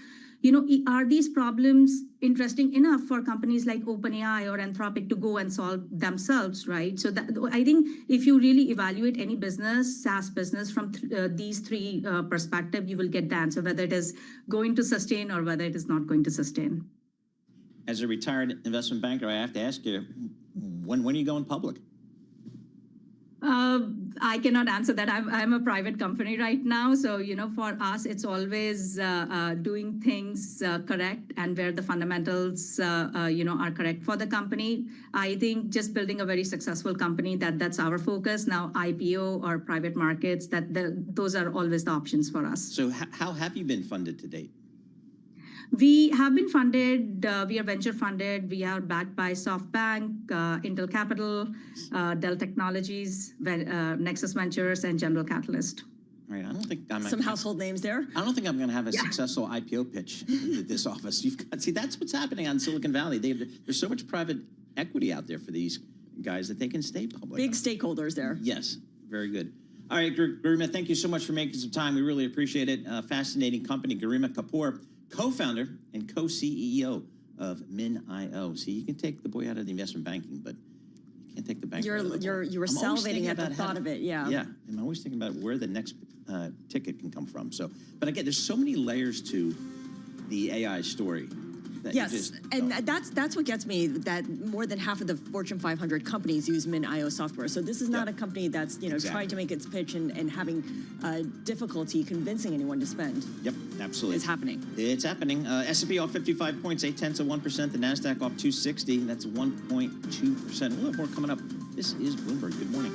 are these problems interesting enough for companies like OpenAI or Anthropic to go and solve themselves, right? So that, I think if you really evaluate any business, SaaS business, from these three perspectives, you will get the answer, whether it is going to sustain or whether it is not going to sustain. As a retired investment banker, I have to ask you, when are you going public? I cannot answer that. I'm a private company right now. So, for us, it's always doing things correct and where the fundamentals, are correct for the company. I think just building a very successful company, that's our focus. Now, IPO or private markets, those are always the options for us. So how have you been funded to date? We have been funded. We are venture funded. We are backed by SoftBank, Intel Capital, Dell Technologies, Nexus Ventures, and General Catalyst. All right, I don't think I'm some household names there. I don't think I'm going to have a successful IPO pitch at this office. See, that's what's happening on Silicon Valley. There's so much private equity out there for these guys that they can stay public. Big stakeholders there. Yes, very good. All right, Garima, thank you so much for making some time. We really appreciate it. Fascinating company, Garima Kapoor, co-founder and co-CEO of Min.io. See, you can take the boy out of the investment banking, but you can't take the bank. You were salivating at the thought of it, yeah. Yeah, I'm always thinking about where the next ticket can come from. So, but again, there's so many layers to the AI story. that yes, you just... and that's what gets me, that more than half of the Fortune 500 companies use Mint.io software. So this is not a company that's, trying to make its pitch and having difficulty convincing anyone to spend. Yep, absolutely. It's happening. It's happening. S&P off 55 points, 0.8%. The NASDAQ off 260. That's 1.2%. We'll have more coming up. This is Bloomberg. Good morning.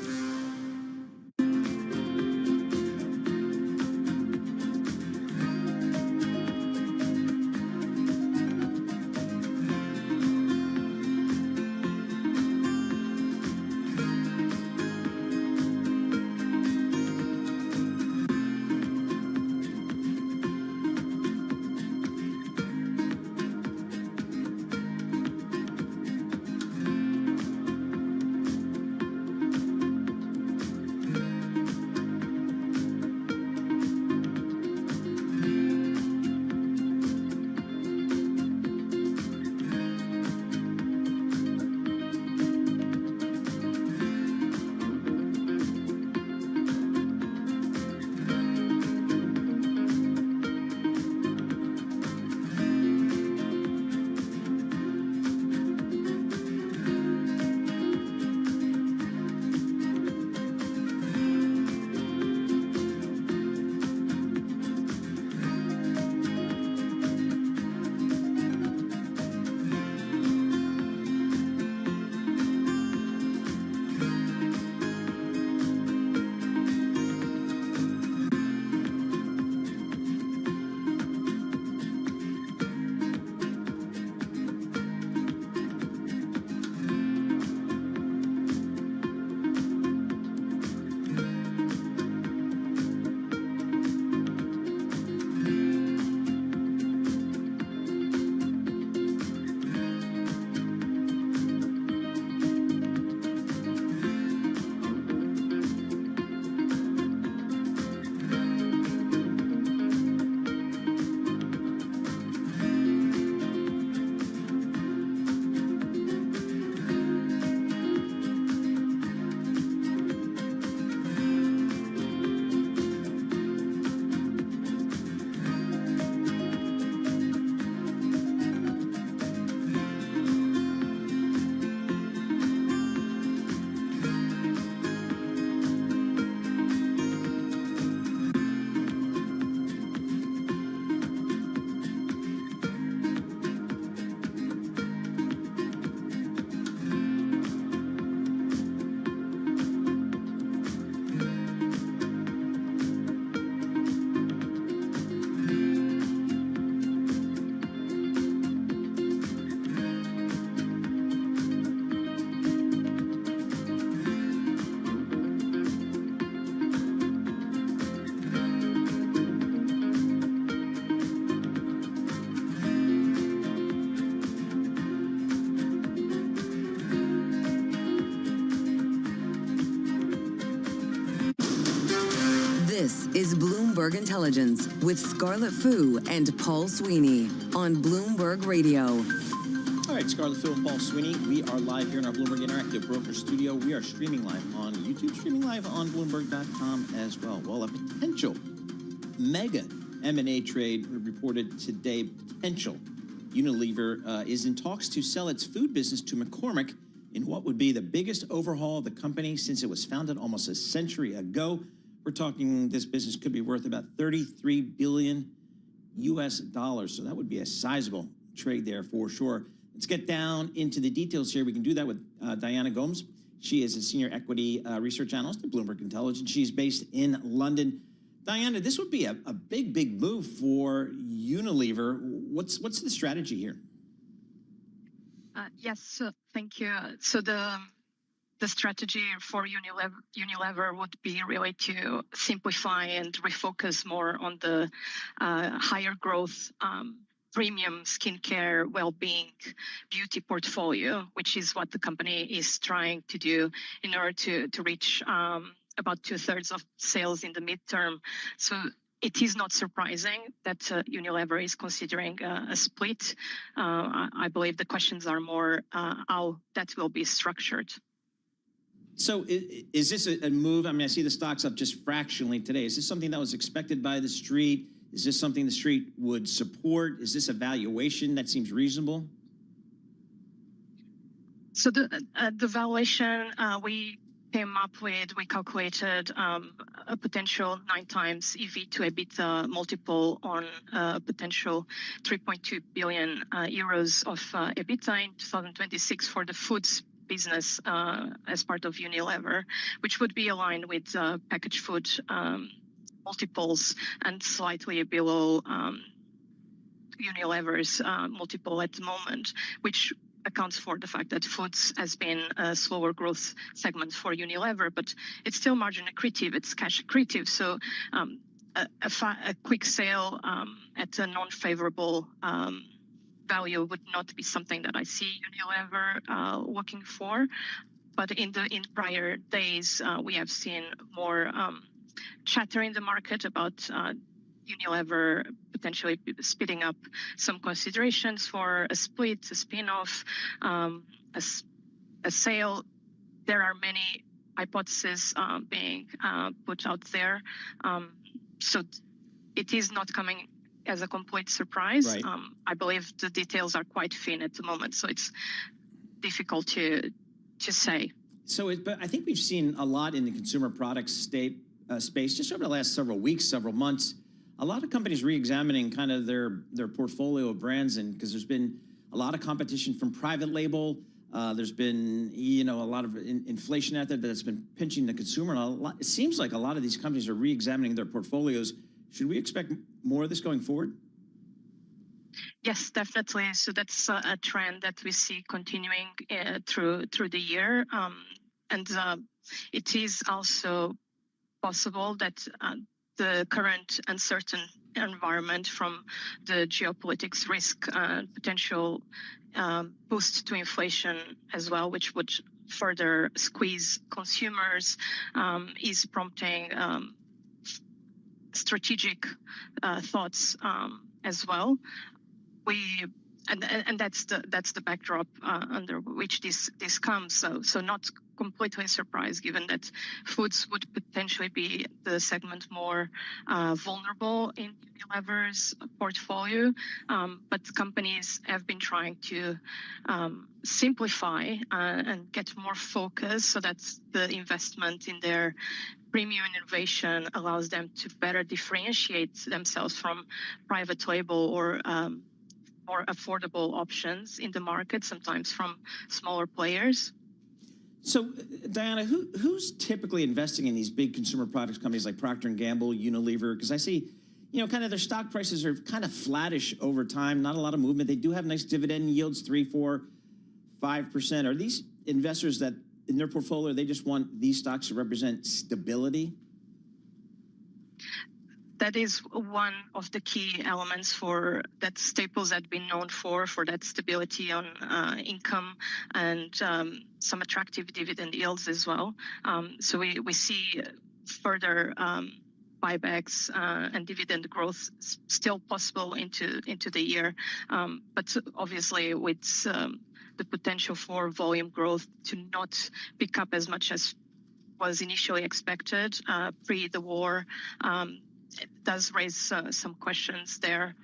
This is Bloomberg Intelligence with Scarlett Fu and Paul Sweeney on Bloomberg Radio. All right, Scarlett Fu and Paul Sweeney. We are live here in our Bloomberg Interactive Broker Studio. We are streaming live on YouTube, streaming live on Bloomberg.com as well. Well, a potential mega M&A trade reported today. Potential. Unilever is in talks to sell its food business to McCormick in what would be the biggest overhaul of the company since it was founded almost a century ago. We're talking this business could be worth about $33 billion US. So that would be a sizable trade there for sure. Let's get down into the details here. We can do that with Diana Gomes. She is a senior equity research analyst at Bloomberg Intelligence. She's based in London. Diana, this would be a big, big move for Unilever. What's the strategy here? Yes, thank you. So the strategy for Unilever would be really to simplify and refocus more on the higher growth premium skincare, well-being, beauty portfolio, which is what the company is trying to do in order to reach about 2/3 of sales in the midterm. So it is not surprising that Unilever is considering a split. I believe the questions are more how that will be structured. So is this a move? I mean, I see the stock's up just fractionally today. Is this something that was expected by the street? Is this something the street would support? Is this a valuation that seems reasonable? So the valuation we came up with, we calculated a potential 9 times EV to EBITDA multiple on a potential 3.2 billion euros of EBITDA in 2026 for the foods business as part of Unilever, which would be aligned with packaged food multiples and slightly below Unilever's multiple at the moment, which accounts for the fact that foods has been a slower growth segment for Unilever, but it's still margin accretive, it's cash accretive. So a quick sale at a non-favorable value would not be something that I see Unilever looking for. But in prior days, we have seen more chatter in the market about Unilever potentially speeding up some considerations for a split, a spin-off, a sale. There are many hypotheses being put out there. So it is not coming as a complete surprise. Right. I believe the details are quite thin at the moment, so it's difficult to say. So, but I think we've seen a lot in the consumer products space just over the last several weeks, several months. A lot of companies re-examining kind of their portfolio of brands, and because there's been a lot of competition from private label, there's been a lot of inflation out there that's been pinching the consumer. And it seems like a lot of these companies are re-examining their portfolios. Should we expect more of this going forward? Yes, definitely. So that's a trend that we see continuing through the year, and it is also possible that the current uncertain environment from the geopolitics risk potential boost to inflation as well, which would further squeeze consumers, is prompting strategic thoughts as well. And that's the backdrop under which this comes. So not completely surprised, given that foods would potentially be the segment more vulnerable in Unilever's portfolio. But companies have been trying to simplify and get more focus so that the investment in their premium innovation allows them to better differentiate themselves from private label or more affordable options in the market, sometimes from smaller players. So, Diana, who's typically investing in these big consumer products companies like Procter & Gamble, Unilever? Because I see, kind of their stock prices are kind of flattish over time, not a lot of movement. They do have nice dividend yields, 3%, 4%, 5%. Are these investors that in their portfolio, they just want these stocks to represent stability? That is one of the key elements for that Staples had been known for that stability on income and some attractive dividend yields as well. So we see further buybacks and dividend growth still possible into the year. But obviously with the potential for volume growth to not pick up as much as was initially expected pre the war, it does raise some questions there.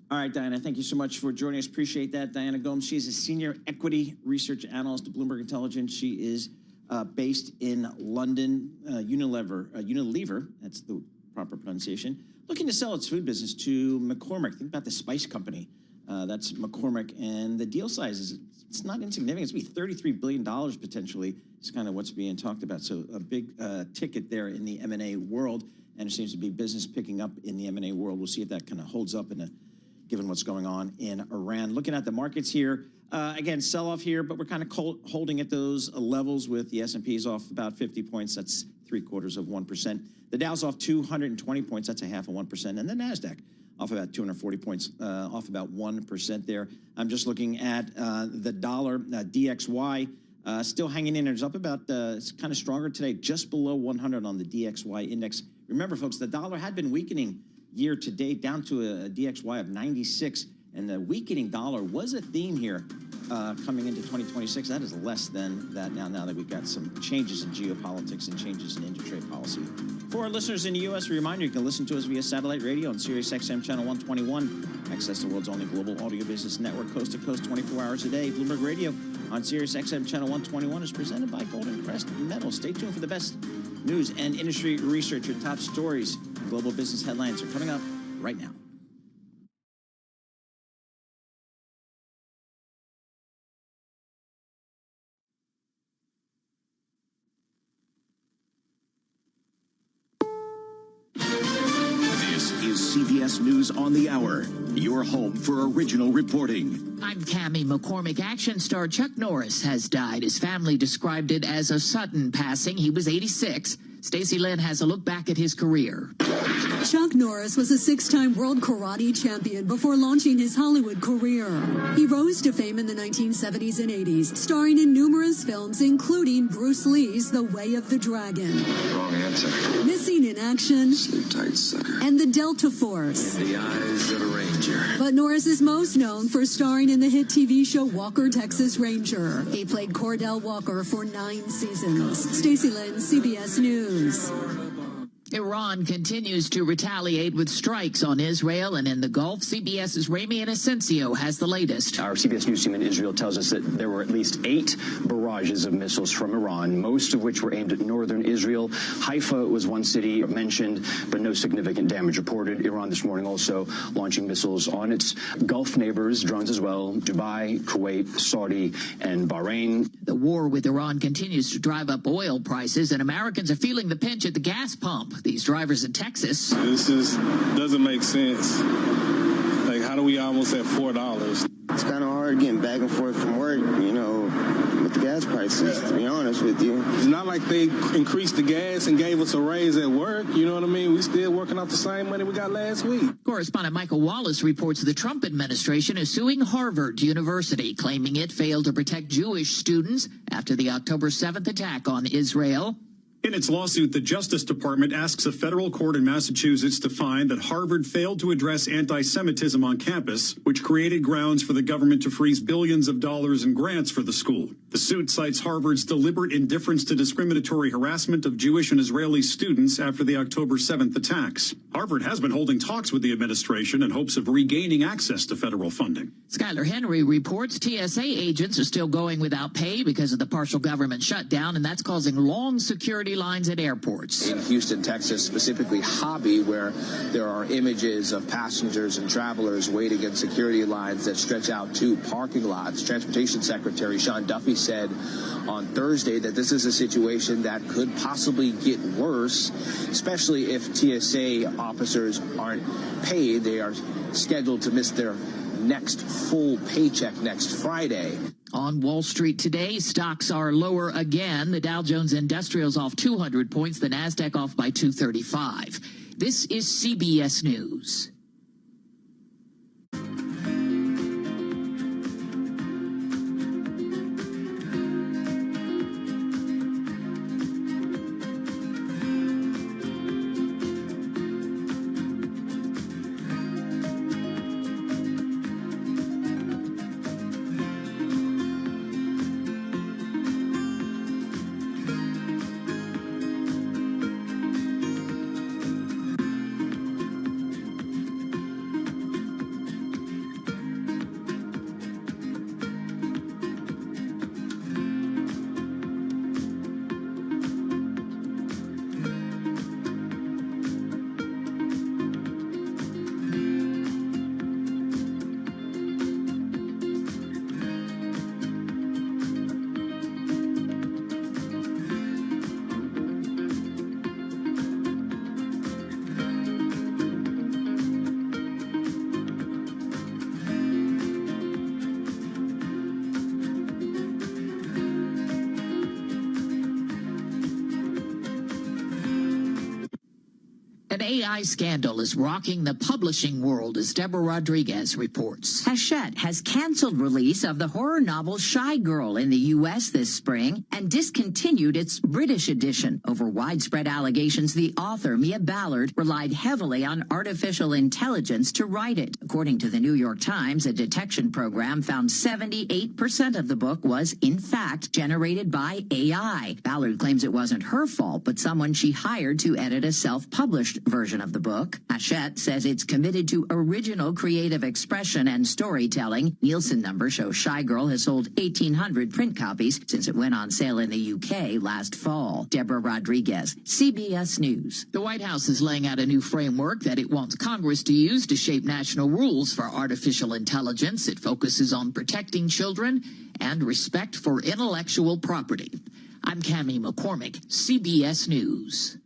All right, Diana, thank you so much for joining us. Appreciate that. Diana Gomes, she's a senior equity research analyst at Bloomberg Intelligence. She is based in London. Unilever, that's the proper pronunciation, looking to sell its food business to McCormick. Think about the spice company. That's McCormick, and the deal size it's not insignificant. It's going to be $33 billion potentially. It's kind of what's being talked about. So a big ticket there in the M&A world, and it seems to be business picking up in the M&A world. We'll see if that kind of holds up given what's going on in Iran. Looking at the markets here, again, sell-off here, but we're kind of holding at those levels with the S&P's off about 50 points. That's 0.75%. The Dow's off 220 points. That's 0.5%. And the NASDAQ off about 240 points, off about 1% there. I'm just looking at the dollar, DXY, still hanging in. It's up about, it's kind of stronger today, just below 100 on the DXY index. Remember, folks, the dollar had been weakening year to date down to a DXY of 96, and the weakening dollar was a theme here coming into 2026. That is less than that now that we've got some changes in geopolitics and changes in inter-trade policy. For our listeners in the U.S., a reminder, you can listen to us via satellite radio on Sirius XM Channel 121. Access the world's only global audio business network, coast to coast, 24 hours a day. Bloomberg Radio on Sirius XM Channel 121 is presented by Golden Crest Metals. Stay tuned for the best news and industry research. Your top stories, global business headlines are coming up right now. CBS News on the Hour, your home for original reporting. I'm Cammie McCormick. Action star Chuck Norris has died. His family described it as a sudden passing. He was 86. Stacey Lynn has a look back at his career. Chuck Norris was a six-time world karate champion before launching his Hollywood career. He rose to fame in the 1970s and 80s, starring in numerous films, including Bruce Lee's The Way of the Dragon. Wrong answer. Missing in Action. Sleep tight, sucker. And The Delta Force. In the eyes of a ranger. But Norris is most known for starring in the hit TV show Walker, Texas Ranger. He played Cordell Walker for 9 seasons. Stacey Lynn, CBS News. Iran continues to retaliate with strikes on Israel and in the Gulf. CBS's Ramy Inocencio has the latest. Our CBS News team in Israel tells us that there were at least 8 barrages of missiles from Iran, most of which were aimed at northern Israel. Haifa was one city mentioned, but no significant damage reported. Iran this morning also launching missiles on its Gulf neighbors, drones as well, Dubai, Kuwait, Saudi, and Bahrain. The war with Iran continues to drive up oil prices, and Americans are feeling the pinch at the gas pump. These drivers in Texas. This just doesn't make sense. Like, how do we almost at $4? It's kind of hard getting back and forth from work, you know, with the gas prices, to be honest with you. It's not like they increased the gas and gave us a raise at work, you know what I mean? We still working off the same money we got last week. Correspondent Michael Wallace reports the Trump administration is suing Harvard University, claiming it failed to protect Jewish students after the October 7th attack on Israel. In its lawsuit, the Justice Department asks a federal court in Massachusetts to find that Harvard failed to address anti-Semitism on campus, which created grounds for the government to freeze billions of dollars in grants for the school. The suit cites Harvard's deliberate indifference to discriminatory harassment of Jewish and Israeli students after the October 7th attacks. Harvard has been holding talks with the administration in hopes of regaining access to federal funding. Skylar Henry reports TSA agents are still going without pay because of the partial government shutdown, and that's causing long security lines at airports. In Houston, Texas, specifically Hobby, where there are images of passengers and travelers waiting in security lines that stretch out to parking lots. Transportation Secretary Sean Duffy said on Thursday that this is a situation that could possibly get worse, especially if TSA officers aren't paid. They are scheduled to miss their next full paycheck next Friday. On Wall Street today, stocks are lower again. The Dow Jones Industrial's off 200 points, the Nasdaq off by 235. This is CBS News. An AI scandal is rocking the publishing world, as Deborah Rodriguez reports. Hachette has canceled release of the horror novel Shy Girl in the U.S. this spring and discontinued its British edition over widespread allegations the author, Mia Ballard, relied heavily on artificial intelligence to write it. According to the New York Times, a detection program found 78% of the book was, in fact, generated by AI. Ballard claims it wasn't her fault, but someone she hired to edit a self-published version of the book. Hachette says it's committed to original creative expression and storytelling. Nielsen numbers show Shy Girl has sold 1,800 print copies since it went on sale in the UK last fall. Deborah Rodriguez, CBS News. The White House is laying out a new framework that it wants Congress to use to shape national rules for artificial intelligence. It focuses on protecting children and respect for intellectual property. I'm Cammie McCormick, CBS News.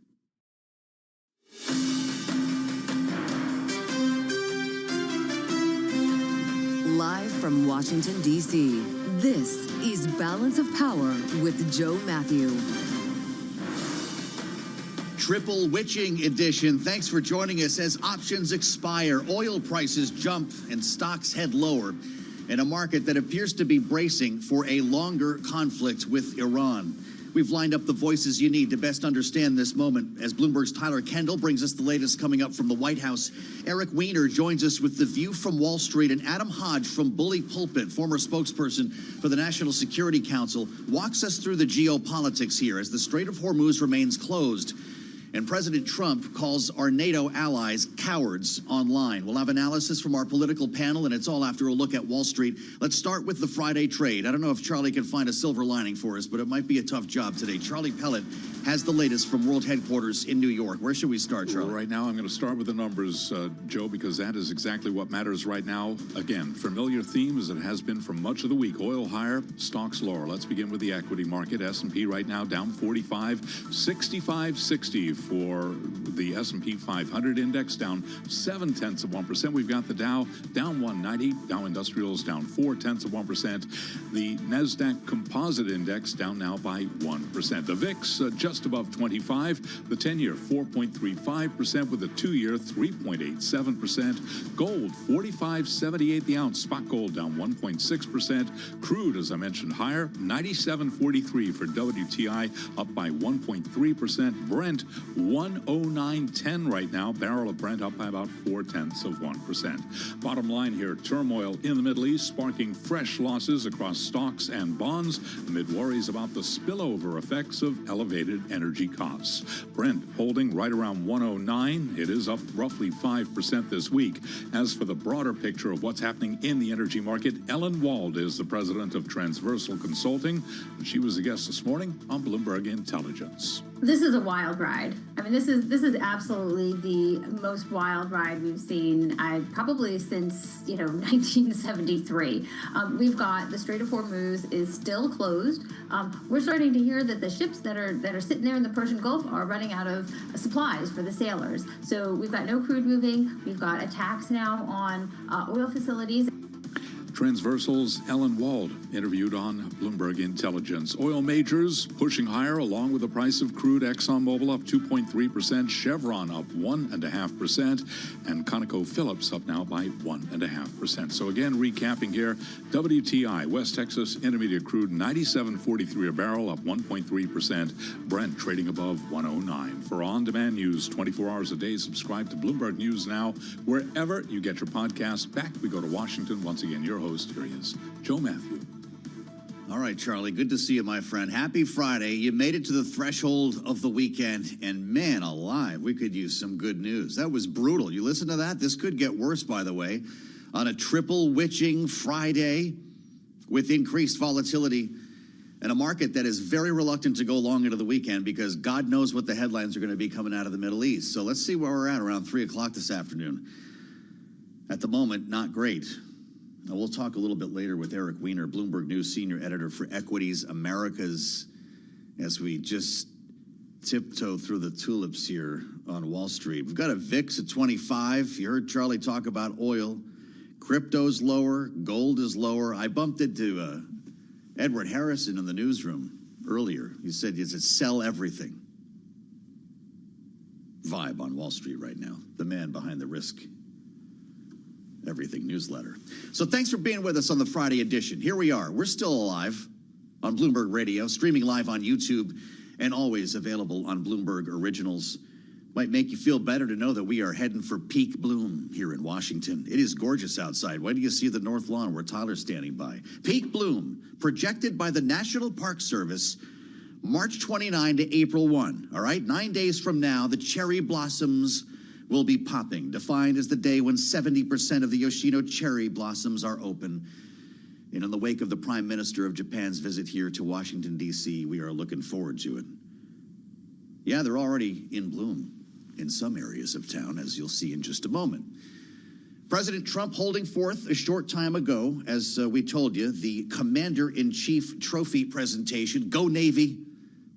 Live from Washington, D.C., this is Balance of Power with Joe Matthew. Triple Witching Edition. Thanks for joining us as options expire, oil prices jump, and stocks head lower in a market that appears to be bracing for a longer conflict with Iran. We've lined up the voices you need to best understand this moment as Bloomberg's Tyler Kendall brings us the latest coming up from the White House. Eric Weiner joins us with The View from Wall Street, and Adam Hodge from Bully Pulpit, former spokesperson for the National Security Council, walks us through the geopolitics here as the Strait of Hormuz remains closed. And President Trump calls our NATO allies cowards online. We'll have analysis from our political panel, and it's all after a look at Wall Street. Let's start with the Friday trade. I don't know if Charlie can find a silver lining for us, but it might be a tough job today. Charlie Pellet has the latest from World Headquarters in New York. Where should we start, Charlie? Well, right now, I'm going to start with the numbers, Joe, because that is exactly what matters right now. Again, familiar theme as it has been for much of the week. Oil higher, stocks lower. Let's begin with the equity market. S&P right now down 45, 65.60 for the S&P 500 index, down 0.7%. We've got the Dow down 190, Dow Industrials down 0.4%. The NASDAQ Composite Index down now by 1%. The VIX just above 25, the 10-year 4.35%, with the 2-year 3.87%. Gold 45.78 the ounce. Spot gold down 1.6%. Crude, as I mentioned, higher 97.43 for WTI, up by 1.3%. Brent 109.10 right now. Barrel of Brent up by about 0.4%. Bottom line here, turmoil in the Middle East sparking fresh losses across stocks and bonds amid worries about the spillover effects of elevated energy costs. Brent holding right around 109. It is up roughly 5% this week. As for the broader picture of what's happening in the energy market, Ellen Wald is the president of Transversal Consulting. She was a guest this morning on Bloomberg Intelligence. This is a wild ride. I mean, this is absolutely the most wild ride we've seen probably since 1973. We've got the Strait of Hormuz is still closed. We're starting to hear that the ships that are sitting there in the Persian Gulf are running out of supplies for the sailors. So we've got no crude moving. We've got attacks now on oil facilities. Transversal's Ellen Wald interviewed on Bloomberg Intelligence. Oil majors pushing higher along with the price of crude. ExxonMobil up 2.3%, Chevron up 1.5%, and ConocoPhillips up now by 1.5%. So again, recapping here, WTI, West Texas Intermediate crude, 97.43 a barrel, up 1.3%. Brent trading above 109. For on-demand news 24 hours a day, subscribe to Bloomberg News Now wherever you get your podcasts. Back we go to Washington. Once again, your host, here he is, Joe Matthew. All right, Charlie, good to see you, my friend. Happy Friday. You made it to the threshold of the weekend, and man alive, we could use some good news. That was brutal. You listen to that? This could get worse, by the way, on a triple witching Friday with increased volatility and a market that is very reluctant to go long into the weekend because God knows what the headlines are going to be coming out of the Middle East. So let's see where we're at around 3 o'clock this afternoon. At the moment, not great. Now, we'll talk a little bit later with Eric Weiner, Bloomberg News senior editor for Equities Americas, as we just tiptoe through the tulips here on Wall Street. We've got a VIX at 25. You heard Charlie talk about oil. Crypto's lower. Gold is lower. I bumped into Edward Harrison in the newsroom earlier. He said, sell everything. vibe on Wall Street right now. The man behind the Risk Everything newsletter. So thanks for being with us on the Friday edition. Here we are. We're still alive on Bloomberg Radio, streaming live on YouTube, and always available on Bloomberg Originals. Might make you feel better to know that we are heading for peak bloom here in Washington. It is gorgeous outside. Why do you see the North Lawn where Tyler's standing by? Peak bloom, projected by the National Park Service, March 29 to April 1. All right, 9 days from now, the cherry blossoms will be popping, defined as the day when 70% of the Yoshino cherry blossoms are open. And in the wake of the Prime Minister of Japan's visit here to Washington, D.C., we are looking forward to it. Yeah, they're already in bloom in some areas of town, as you'll see in just a moment. President Trump holding forth a short time ago, as we told you, the Commander-in-Chief trophy presentation. Go Navy.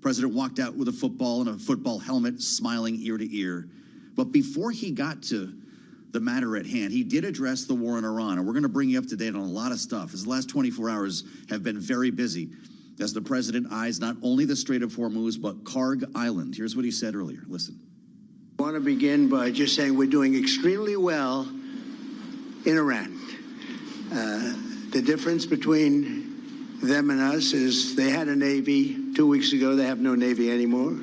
President walked out with a football and a football helmet, smiling ear to ear. But before he got to the matter at hand, he did address the war in Iran, and we're going to bring you up to date on a lot of stuff, as the last 24 hours have been very busy, as the president eyes not only the Strait of Hormuz, but Karg Island. Here's what he said earlier. Listen. I want to begin by just saying we're doing extremely well in Iran. The difference between them and us is they had a Navy 2 weeks ago. They have no Navy anymore.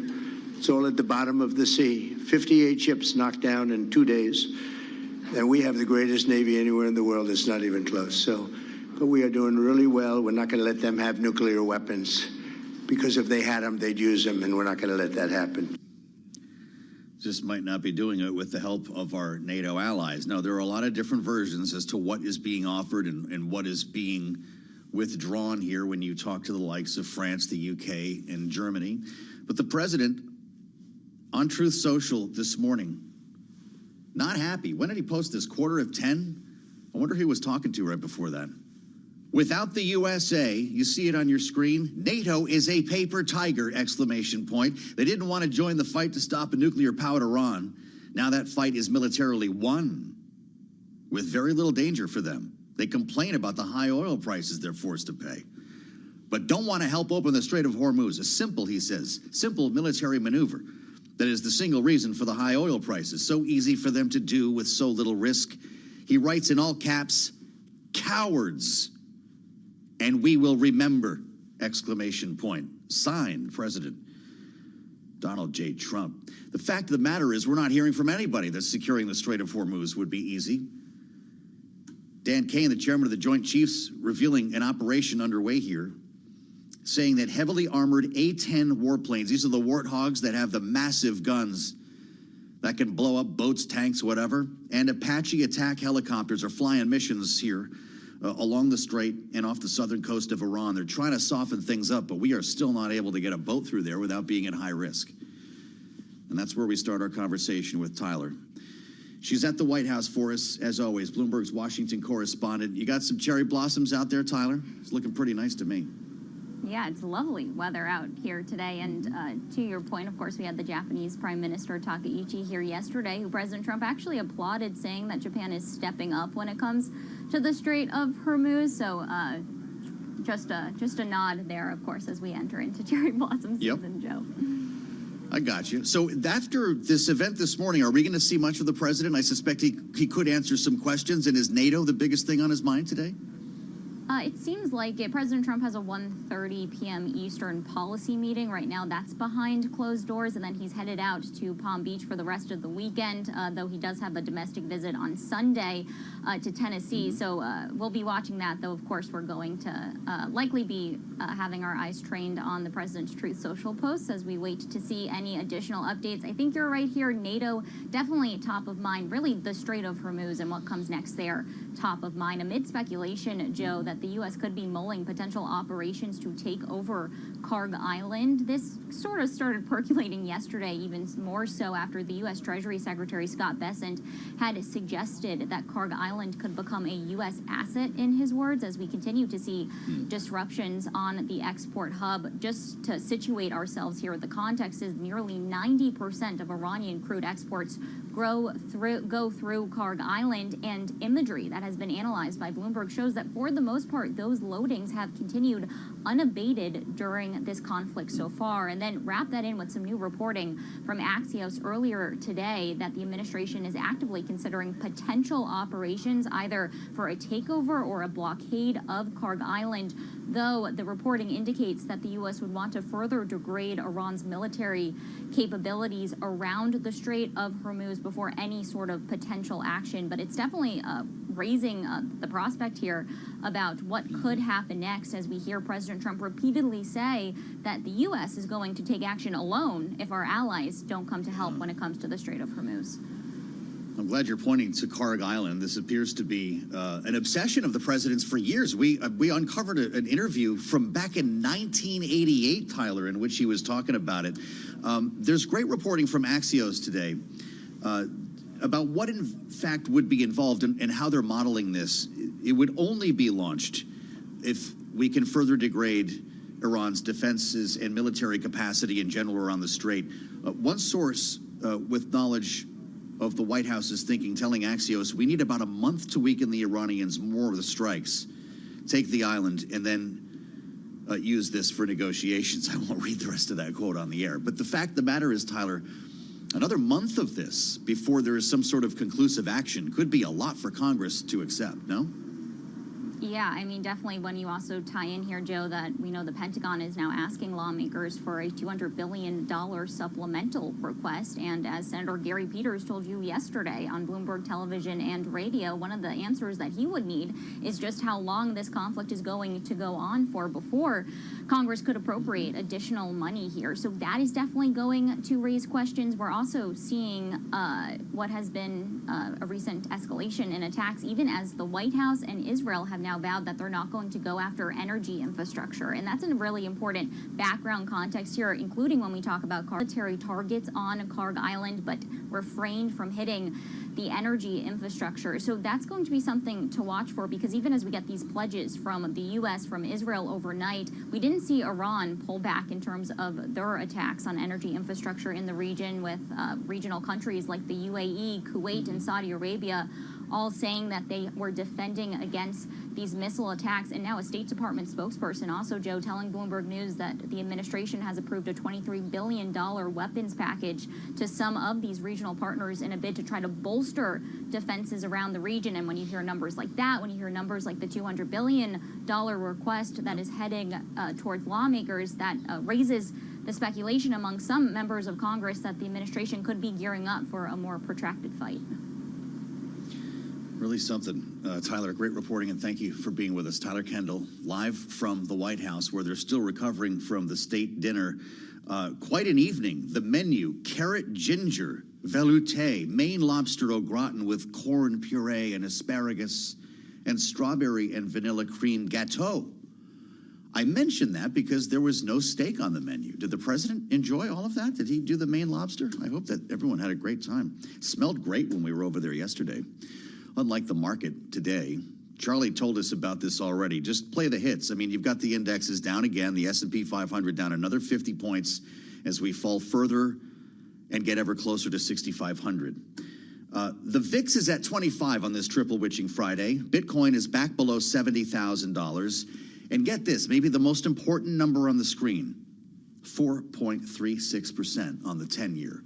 It's all at the bottom of the sea. 58 ships knocked down in 2 days. And we have the greatest Navy anywhere in the world. It's not even close. So, but we are doing really well. We're not going to let them have nuclear weapons, because if they had them, they'd use them, and we're not going to let that happen. Just might not be doing it with the help of our NATO allies. No, there are a lot of different versions as to what is being offered and what is being withdrawn here when you talk to the likes of France, the UK, and Germany. But the president on Truth Social this morning, not happy. When did he post this? 9:45? I wonder who he was talking to right before that. Without the USA, you see it on your screen, NATO is a paper tiger, exclamation point. They didn't want to join the fight to stop a nuclear-powered Iran. Now that fight is militarily won, with very little danger for them. They complain about the high oil prices they're forced to pay, but don't want to help open the Strait of Hormuz. A simple, he says, simple military maneuver. That is the single reason for the high oil prices. So easy for them to do with so little risk. He writes in all caps, cowards. And we will remember, exclamation point. Signed, President Donald J. Trump. The fact of the matter is we're not hearing from anybody that securing the Strait of Hormuz would be easy. Dan Kane, the chairman of the Joint Chiefs, revealing an operation underway here, saying that heavily armored A-10 warplanes, these are the warthogs that have the massive guns that can blow up boats, tanks, whatever, and Apache attack helicopters are flying missions here along the strait and off the southern coast of Iran. They're trying to soften things up, but we are still not able to get a boat through there without being at high risk. And that's where we start our conversation with Tyler. She's at the White House for us, as always, Bloomberg's Washington correspondent. You got some cherry blossoms out there, Tyler? It's looking pretty nice to me. Yeah, it's lovely weather out here today. And to your point, of course, we had the Japanese Prime Minister Takaichi here yesterday, who President Trump actually applauded, saying that Japan is stepping up when it comes to the Strait of Hormuz. So just a nod there, of course, as we enter into cherry blossom season, Joe. I got you. So after this event this morning, are we going to see much of the president? I suspect he could answer some questions. And is NATO the biggest thing on his mind today? It seems like it. President Trump has a 1:30 p.m. Eastern policy meeting. Right now, that's behind closed doors, and then he's headed out to Palm Beach for the rest of the weekend, though he does have a domestic visit on Sunday to Tennessee. So we'll be watching that, though, of course, we're going to likely be having our eyes trained on the president's Truth Social posts as we wait to see any additional updates. I think you're right here. NATO definitely top of mind. Really, the Strait of Hormuz and what comes next there, top of mind. Amid speculation, Joe, that the U.S. could be mulling potential operations to take over Karg Island. This sort of started percolating yesterday, even more so after the U.S. Treasury Secretary Scott Bessent had suggested that Karg Island could become a U.S. asset, in his words, as we continue to see disruptions on the export hub. Just to situate ourselves here, the context is nearly 90% of Iranian crude exports go through Karg Island, and imagery that has been analyzed by Bloomberg shows that for the most part, those loadings have continued unabated during this conflict so far. And then wrap that in with some new reporting from Axios earlier today that the administration is actively considering potential operations either for a takeover or a blockade of Karg Island, though the reporting indicates that the U.S. would want to further degrade Iran's military capabilities around the Strait of Hormuz before any sort of potential action. But it's definitely raising the prospect here about what could happen next as we hear President Trump repeatedly say that the U.S. is going to take action alone if our allies don't come to help when it comes to the Strait of Hormuz. I'm glad you're pointing to Karg Island. This appears to be an obsession of the president's for years. We uncovered an interview from back in 1988, Tyler, in which he was talking about it. There's great reporting from Axios today about what, in fact, would be involved and how they're modeling this. It would only be launched if we can further degrade Iran's defenses and military capacity in general around the Strait. One source with knowledge of the White House's thinking telling Axios we need about a month to weaken the Iranians more of the strikes, take the island, and then use this for negotiations. I won't read the rest of that quote on the air. But the fact of the matter is, Tyler, another month of this before there is some sort of conclusive action could be a lot for Congress to accept, no? Yeah, I mean, definitely when you also tie in here, Joe, that we know the Pentagon is now asking lawmakers for a $200 billion supplemental request. And as Senator Gary Peters told you yesterday on Bloomberg Television and radio, one of the answers that he would need is just how long this conflict is going to go on for before Congress could appropriate additional money here. So that is definitely going to raise questions. We're also seeing what has been a recent escalation in attacks, even as the White House and Israel have now vowed that they're not going to go after energy infrastructure. And that's a really important background context here, including when we talk about military targets on Karg Island, but refrained from hitting the energy infrastructure. So that's going to be something to watch for, because even as we get these pledges from the U.S., from Israel overnight, we didn't see Iran pull back in terms of their attacks on energy infrastructure in the region, with regional countries like the UAE, Kuwait, and Saudi Arabia all saying that they were defending against these missile attacks. And now a State Department spokesperson also, Joe, telling Bloomberg News that the administration has approved a $23 billion weapons package to some of these regional partners in a bid to try to bolster defenses around the region. And when you hear numbers like that, when you hear numbers like the $200 billion request that is heading towards lawmakers, that raises the speculation among some members of Congress that the administration could be gearing up for a more protracted fight. Really something. Tyler, great reporting, and thank you for being with us. Tyler Kendall, live from the White House, where they're still recovering from the state dinner. Quite an evening. The menu: carrot ginger, velouté, Maine lobster au gratin with corn puree and asparagus, and strawberry and vanilla cream gâteau. I mentioned that because there was no steak on the menu. Did the president enjoy all of that? Did he do the Maine lobster? I hope that everyone had a great time. It smelled great when we were over there yesterday. Unlike the market today, Charlie told us about this already. Just play the hits. I mean, you've got the indexes down again, the S&P 500 down another 50 points as we fall further and get ever closer to 6,500. The VIX is at 25 on this triple witching Friday. Bitcoin is back below $70,000. And get this, maybe the most important number on the screen, 4.36% on the 10-year.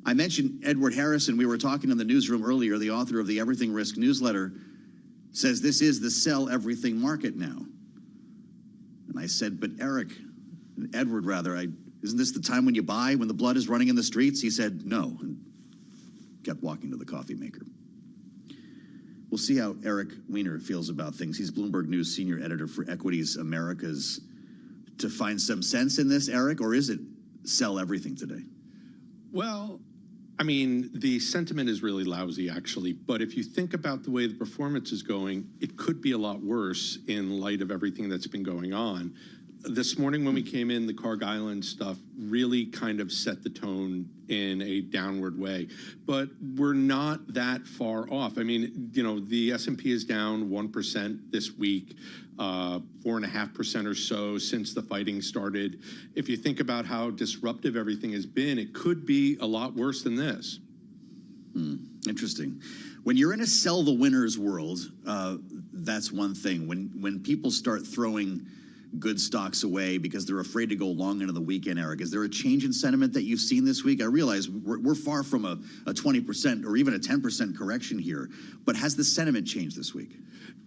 I mentioned Edward Harrison. We were talking in the newsroom earlier. The author of the Everything Risk newsletter says this is the sell everything market now. And I said, but Edward, isn't this the time when you buy, when the blood is running in the streets? He said, no, and kept walking to the coffee maker. We'll see how Eric Weiner feels about things. He's Bloomberg News senior editor for Equities Americas. To find some sense in this, Eric, or is it sell everything today? Well, I mean, the sentiment is really lousy, actually. But if you think about the way the performance is going, it could be a lot worse in light of everything that's been going on. This morning when we came in, the Karg Island stuff really kind of set the tone in a downward way. But we're not that far off. I mean, you know, the S&P is down 1% this week, 4.5% or so since the fighting started. If you think about how disruptive everything has been, it could be a lot worse than this. Interesting. When you're in a sell the winners world, that's one thing. When people start throwing good stocks away because they're afraid to go long into the weekend, Eric. Is there a change in sentiment that you've seen this week? I realize we're far from a 20% or even a 10% correction here, but has the sentiment changed this week?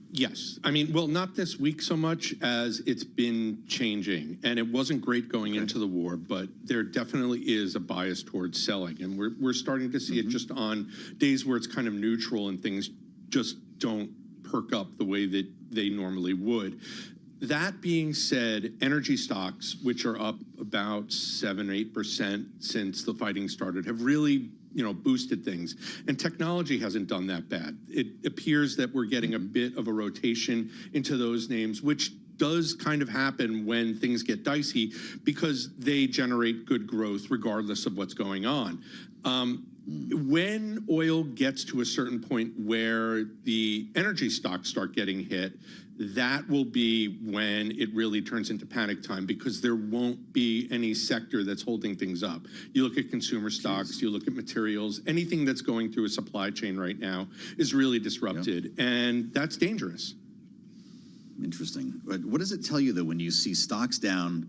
Yes. I mean, well, not this week so much as it's been changing. And it wasn't great going into the war, but there definitely is a bias towards selling. And we're starting to see it just on days where it's kind of neutral and things just don't perk up the way that they normally would. That being said, energy stocks, which are up about 7-8% since the fighting started, have really boosted things. And technology hasn't done that bad. It appears that we're getting a bit of a rotation into those names, which does kind of happen when things get dicey because they generate good growth regardless of what's going on. When oil gets to a certain point where the energy stocks start getting hit, that will be when it really turns into panic time because there won't be any sector that's holding things up. You look at consumer stocks, you look at materials, anything that's going through a supply chain right now is really disrupted, and that's dangerous. Interesting. What does it tell you, though, when you see stocks down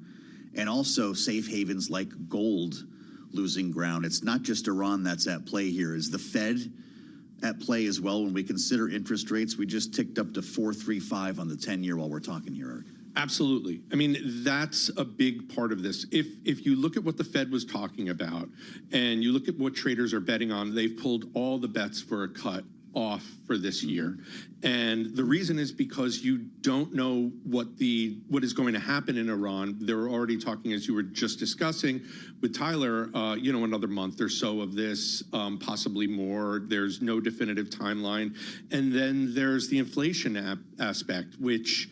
and also safe havens like gold losing ground? It's not just Iran that's at play here. Is the Fed at play as well when we consider interest rates? We just ticked up to 4.35 on the 10-year while we're talking here, Eric. Absolutely. I mean, that's a big part of this. If you look at what the Fed was talking about and you look at what traders are betting on, they've pulled all the bets for a cut off for this year. And the reason is because you don't know what is going to happen in Iran. They're already talking, as you were just discussing with Tyler, another month or so of this, possibly more. There's no definitive timeline. And then there's the inflation aspect, which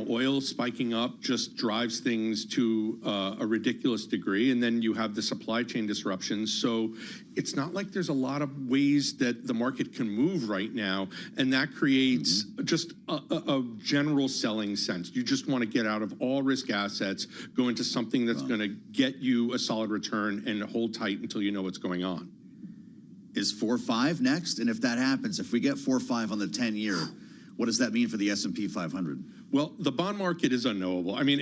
oil spiking up just drives things to a ridiculous degree. And then you have the supply chain disruptions. So it's not like there's a lot of ways that the market can move right now. And that creates just a general selling sense. You just want to get out of all risk assets, go into something that's going to get you a solid return and hold tight until you know what's going on. Is 4.5 next? And if that happens, if we get 4.5 on the 10-year, what does that mean for the S&P 500? Well, the bond market is unknowable. I mean,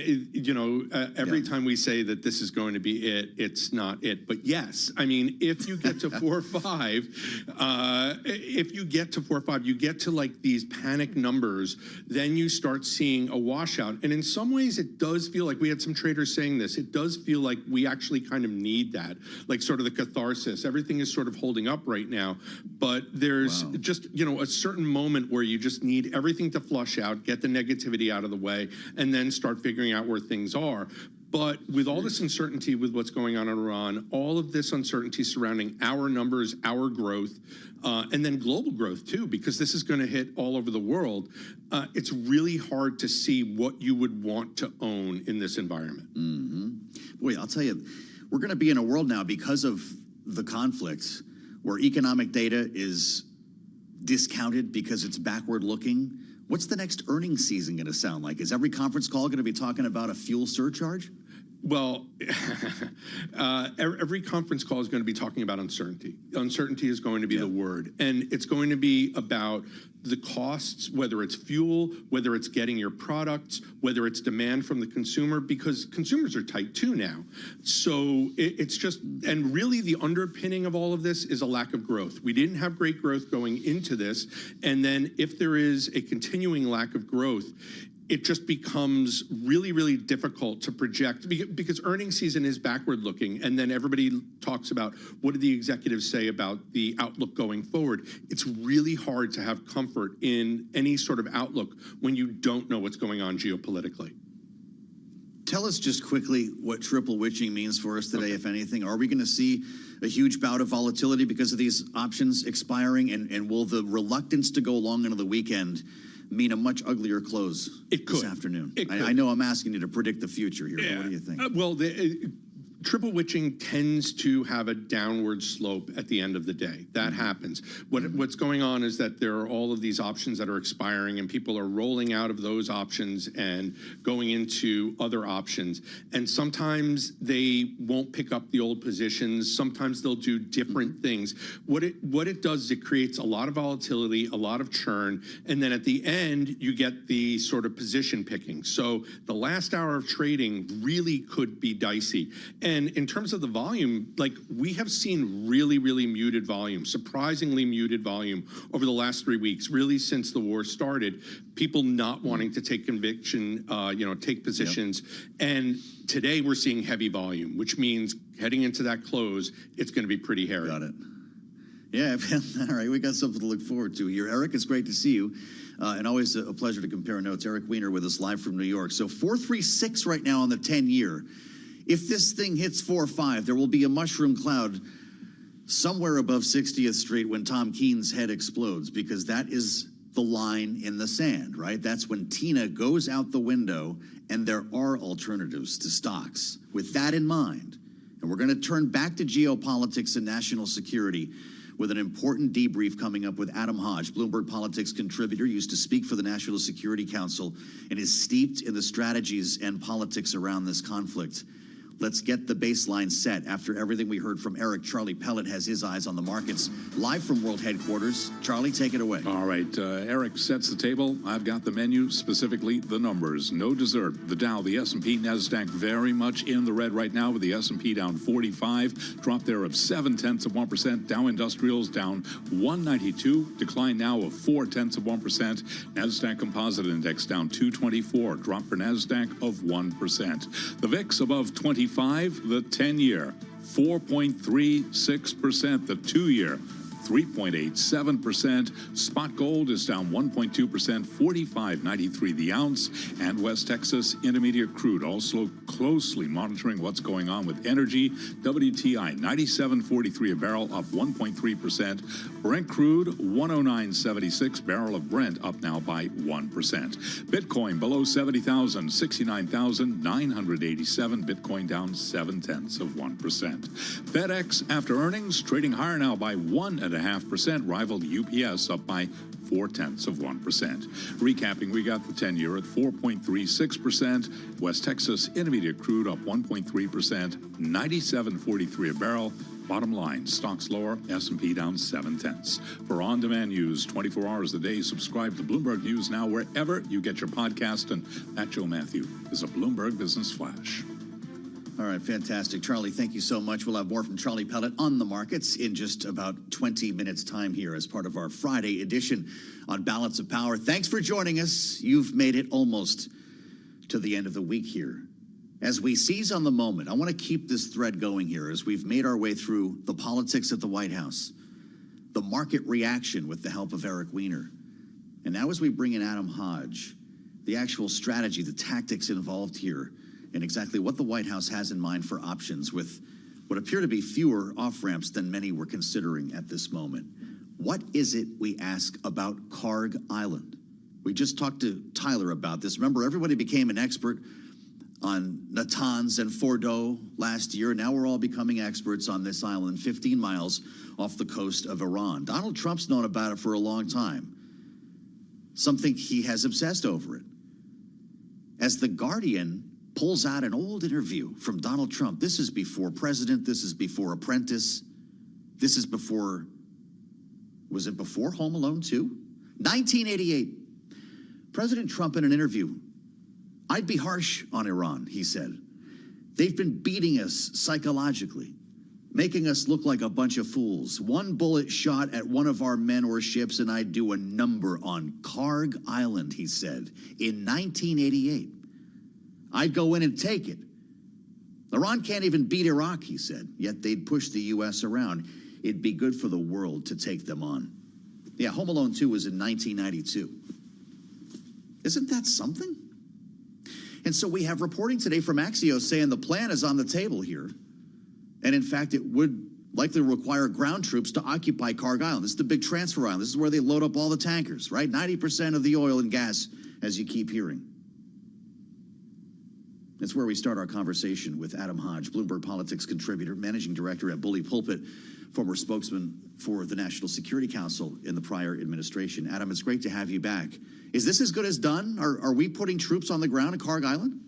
every time we say that this is going to be it, it's not it. But yes, I mean, if you get to 4.5, you get to like these panic numbers, then you start seeing a washout. And in some ways, it does feel like, we had some traders saying this, it does feel like we actually kind of need that, like sort of the catharsis. Everything is sort of holding up right now. But there's just, a certain moment where you just need everything to flush out, get the negativity out of the way, and then start figuring out where things are. But with all this uncertainty with what's going on in Iran, all of this uncertainty surrounding our numbers, our growth, and then global growth too, because this is going to hit all over the world, it's really hard to see what you would want to own in this environment. Boy, I'll tell you, we're going to be in a world now because of the conflicts where economic data is discounted because it's backward looking. What's the next earnings season going to sound like? Is every conference call going to be talking about a fuel surcharge? Well, every conference call is going to be talking about uncertainty. Uncertainty is going to be the word. And it's going to be about the costs, whether it's fuel, whether it's getting your products, whether it's demand from the consumer, because consumers are tight too now. So it's just, and really the underpinning of all of this is a lack of growth. We didn't have great growth going into this. And then if there is a continuing lack of growth, it just becomes really, really difficult to project because earnings season is backward looking. And then everybody talks about what do the executives say about the outlook going forward. It's really hard to have comfort in any sort of outlook when you don't know what's going on geopolitically. Tell us just quickly what triple witching means for us today, if anything. Are we going to see a huge bout of volatility because of these options expiring? And will the reluctance to go long into the weekend mean a much uglier close this afternoon? It could. I know I'm asking you to predict the future here. But what do you think? triple witching tends to have a downward slope at the end of the day. That happens. What's going on is that there are all of these options that are expiring, and people are rolling out of those options and going into other options. And sometimes they won't pick up the old positions. Sometimes they'll do different things. What it does is it creates a lot of volatility, a lot of churn, and then at the end you get the sort of position picking. So the last hour of trading really could be dicey. And in terms of the volume, like, we have seen really, really muted volume, surprisingly muted volume over the last 3 weeks, really since the war started. People not wanting to take conviction, take positions. And today we're seeing heavy volume, which means heading into that close, it's going to be pretty hairy. Got it. Yeah, all right, we got something to look forward to here. Eric, it's great to see you. And always a pleasure to compare notes. Eric Weiner with us live from New York. So 436 right now on the 10-year. If this thing hits 4.5, there will be a mushroom cloud somewhere above 60th Street when Tom Keene's head explodes, because that is the line in the sand, right? That's when Tina goes out the window and there are alternatives to stocks. With that in mind, and we're going to turn back to geopolitics and national security with an important debrief coming up with Adam Hodge, Bloomberg Politics contributor, used to speak for the National Security Council and is steeped in the strategies and politics around this conflict. Let's get the baseline set. After everything we heard from Eric, Charlie Pellet has his eyes on the markets. Live from World Headquarters, Charlie, take it away. All right, Eric sets the table. I've got the menu, specifically the numbers. No dessert. The Dow, the S&P, NASDAQ very much in the red right now, with the S&P down 45. Drop there of 0.7%. Dow Industrials down 192. Decline now of 0.4%. NASDAQ Composite Index down 224. Drop for NASDAQ of 1%. The VIX above 25. The 10-year, 4.36%. The 2-year, 3.87%. Spot gold is down 1.2%, 45.93 the ounce. And West Texas Intermediate crude also closely monitoring what's going on with energy. WTI 97.43 a barrel, up 1.3%. Brent crude 109.76, barrel of Brent up now by 1%. Bitcoin below 70,000, 69,987. Bitcoin down 0.7%. FedEx after earnings trading higher now by 1.5%. Rivaled UPS up by 0.4%. Recapping, we got the 10-year at 4.36%. West Texas Intermediate crude up 1.3%, 97.43 a barrel. Bottom line, stocks lower, S&P down 0.7. For on-demand news 24 hours a day, subscribe to Bloomberg News Now wherever you get your podcast. And that, Joe Matthew, is a Bloomberg Business Flash. All right, fantastic. Charlie, thank you so much. We'll have more from Charlie Pellet on the markets in just about 20 minutes' time here as part of our Friday edition on Balance of Power. Thanks for joining us. You've made it almost to the end of the week here. As we seize on the moment, I want to keep this thread going here as we've made our way through the politics at the White House, the market reaction with the help of Eric Weiner, and now as we bring in Adam Hodge, the actual strategy, the tactics involved here, and exactly what the White House has in mind for options with what appear to be fewer off-ramps than many were considering at this moment. What is it, we ask, about Carg Island? We just talked to Tyler about this. Remember, everybody became an expert on Natanz and Fordo last year. Now we're all becoming experts on this island 15 miles off the coast of Iran. Donald Trump's known about it for a long time. Some think he has obsessed over it. As The Guardian pulls out an old interview from Donald Trump, this is before president, this is before apprentice, this is before, was it before Home Alone 2? 1988. President Trump in an interview, I'd be harsh on Iran, he said. They've been beating us psychologically, making us look like a bunch of fools. One bullet shot at one of our men or ships and I'd do a number on Carg Island, he said, in 1988. I'd go in and take it. Iran can't even beat Iraq, he said, yet they'd push the U.S. around. It'd be good for the world to take them on. Yeah, Home Alone 2 was in 1992. Isn't that something? And so we have reporting today from Axios saying the plan is on the table here. And in fact, it would likely require ground troops to occupy Carg Island. This is the big transfer island. This is where they load up all the tankers, right? 90% of the oil and gas, as you keep hearing. That's where we start our conversation with Adam Hodge, Bloomberg Politics contributor, managing director at Bully Pulpit, former spokesman for the National Security Council in the prior administration. Adam, it's great to have you back. Is this as good as done? Are we putting troops on the ground at Carg Island?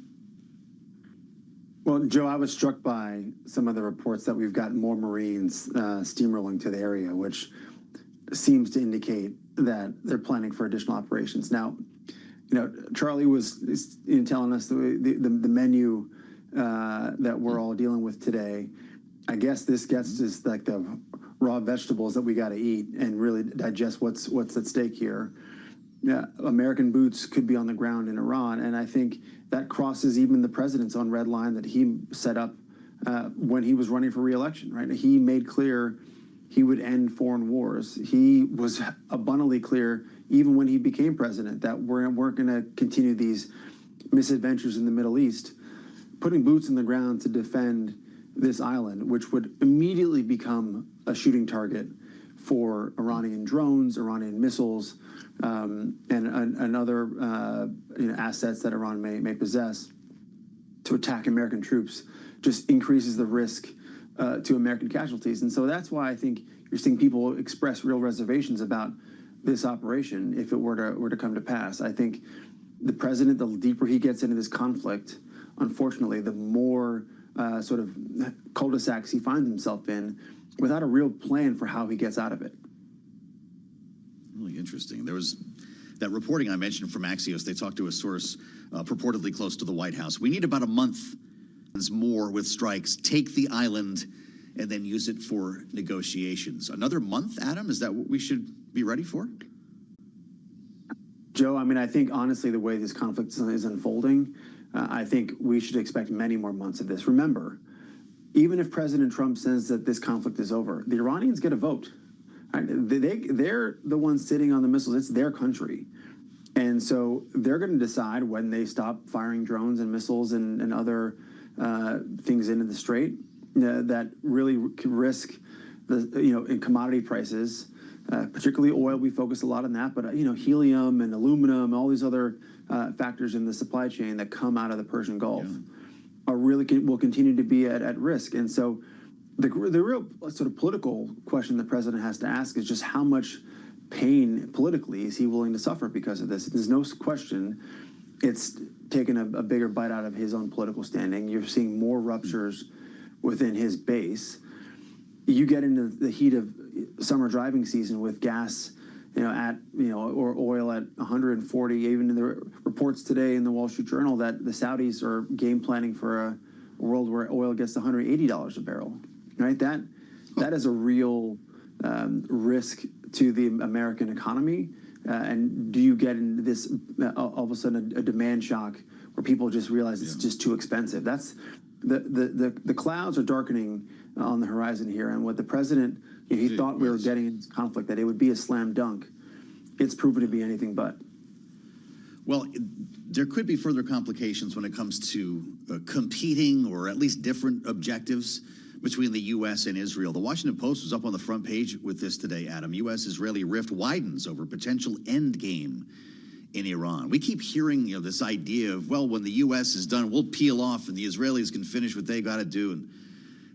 Well, Joe, I was struck by some of the reports that we've got more Marines steamrolling to the area, which seems to indicate that they're planning for additional operations. Now, Charlie was telling us the menu that we're all dealing with today. I guess this gets us like the raw vegetables that we got to eat and really digest what's at stake here. American boots could be on the ground in Iran, and I think that crosses even the president's own red line that he set up when he was running for re-election. Right, he made clear he would end foreign wars. He was abundantly clear, even when he became president, that we're going to continue these misadventures in the Middle East, putting boots in the ground to defend this island, which would immediately become a shooting target for Iranian drones, Iranian missiles, and other assets that Iran may possess to attack American troops, just increases the risk to American casualties. And so that's why I think you're seeing people express real reservations about this operation if it were to come to pass. I think the president, the deeper he gets into this conflict, unfortunately, the more sort of cul-de-sacs he finds himself in without a real plan for how he gets out of it. Really interesting. There was that reporting I mentioned from Axios. They talked to a source purportedly close to the White House. We need about a month more with strikes. Take the island and then use it for negotiations. Another month, Adam? Is that what we should be ready for? Joe, I mean, I think honestly the way this conflict is unfolding, I think we should expect many more months of this. Remember, even if President Trump says that this conflict is over, the Iranians get a vote. Right? They're the ones sitting on the missiles. It's their country. And so they're going to decide when they stop firing drones and missiles and other things into the strait that really could risk in commodity prices, particularly oil. We focus a lot on that, but helium and aluminum, all these other factors in the supply chain that come out of the Persian Gulf will continue to be at risk. And so the real sort of political question the president has to ask is just how much pain politically is he willing to suffer because of this? There's no question it's taken a bigger bite out of his own political standing. You're seeing more ruptures within his base. You get into the heat of summer driving season with gas, or oil at 140. Even in the reports today in the Wall Street Journal that the Saudis are game planning for a world where oil gets to $180 a barrel. Right, that is a real risk to the American economy. And do you get into this all of a sudden a demand shock where people just realize it's just too expensive? That's the clouds are darkening on the horizon here. And what the president, he thought we were getting in this conflict, that it would be a slam dunk. It's proven to be anything but. Well, there could be further complications when it comes to competing or at least different objectives between the U.S. and Israel. The Washington Post was up on the front page with this today, Adam. U.S.-Israeli rift widens over potential end game in Iran. We keep hearing this idea of, well, when the U.S. is done, we'll peel off and the Israelis can finish what they got to do. And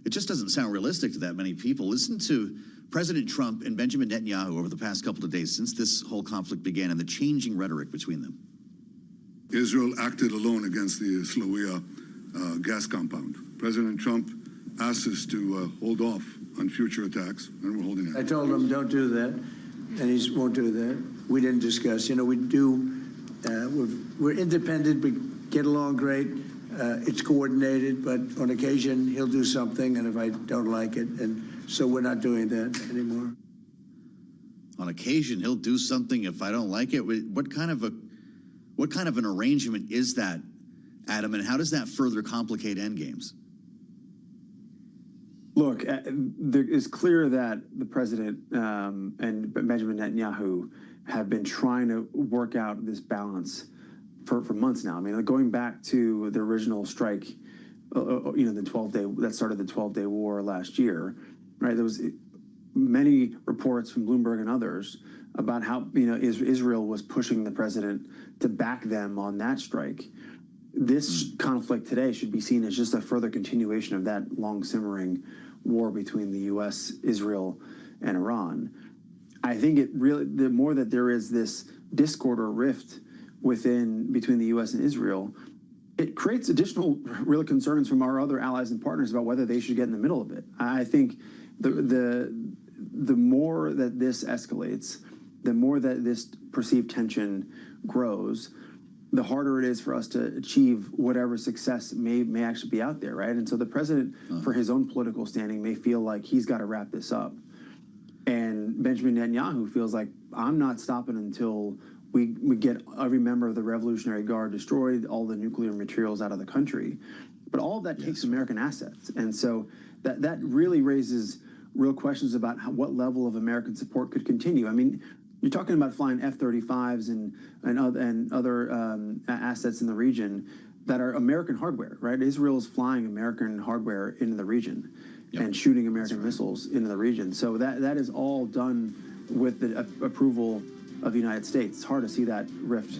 it just doesn't sound realistic to that many people. Listen to President Trump and Benjamin Netanyahu over the past couple of days since this whole conflict began and the changing rhetoric between them. Israel acted alone against the Slawia gas compound. President Trump asked us to hold off on future attacks, and we're holding it. I told him don't do that, and he won't do that. We didn't discuss. We do. We're independent. We get along great. It's coordinated, but on occasion he'll do something, and if I don't like it, and so we're not doing that anymore. On occasion he'll do something if I don't like it. What kind of an arrangement is that, Adam, and how does that further complicate endgames? Look, it's clear that the president and Benjamin Netanyahu have been trying to work out this balance for months now. I mean, going back to the original strike, the 12-day that started the 12-day war last year, right? There was many reports from Bloomberg and others about how Israel was pushing the president to back them on that strike. this conflict today should be seen as just a further continuation of that long simmering war between the U.S., Israel, and Iran. I think it really, the more that there is this discord or rift between the U.S. and Israel, it creates additional real concerns from our other allies and partners about whether they should get in the middle of it. I think the more that this escalates, the more that this perceived tension grows, the harder it is for us to achieve whatever success may actually be out there, right? And so the president, for his own political standing, may feel like he's got to wrap this up. And Benjamin Netanyahu feels like, I'm not stopping until we get every member of the Revolutionary Guard destroyed, all the nuclear materials out of the country. But all of that takes American assets. And so that really raises real questions about what level of American support could continue. I mean, you're talking about flying F-35s and other assets in the region that are American hardware, right? Israel is flying American hardware into the region and shooting American missiles into the region. So that is all done with the approval of the United States. It's hard to see that rift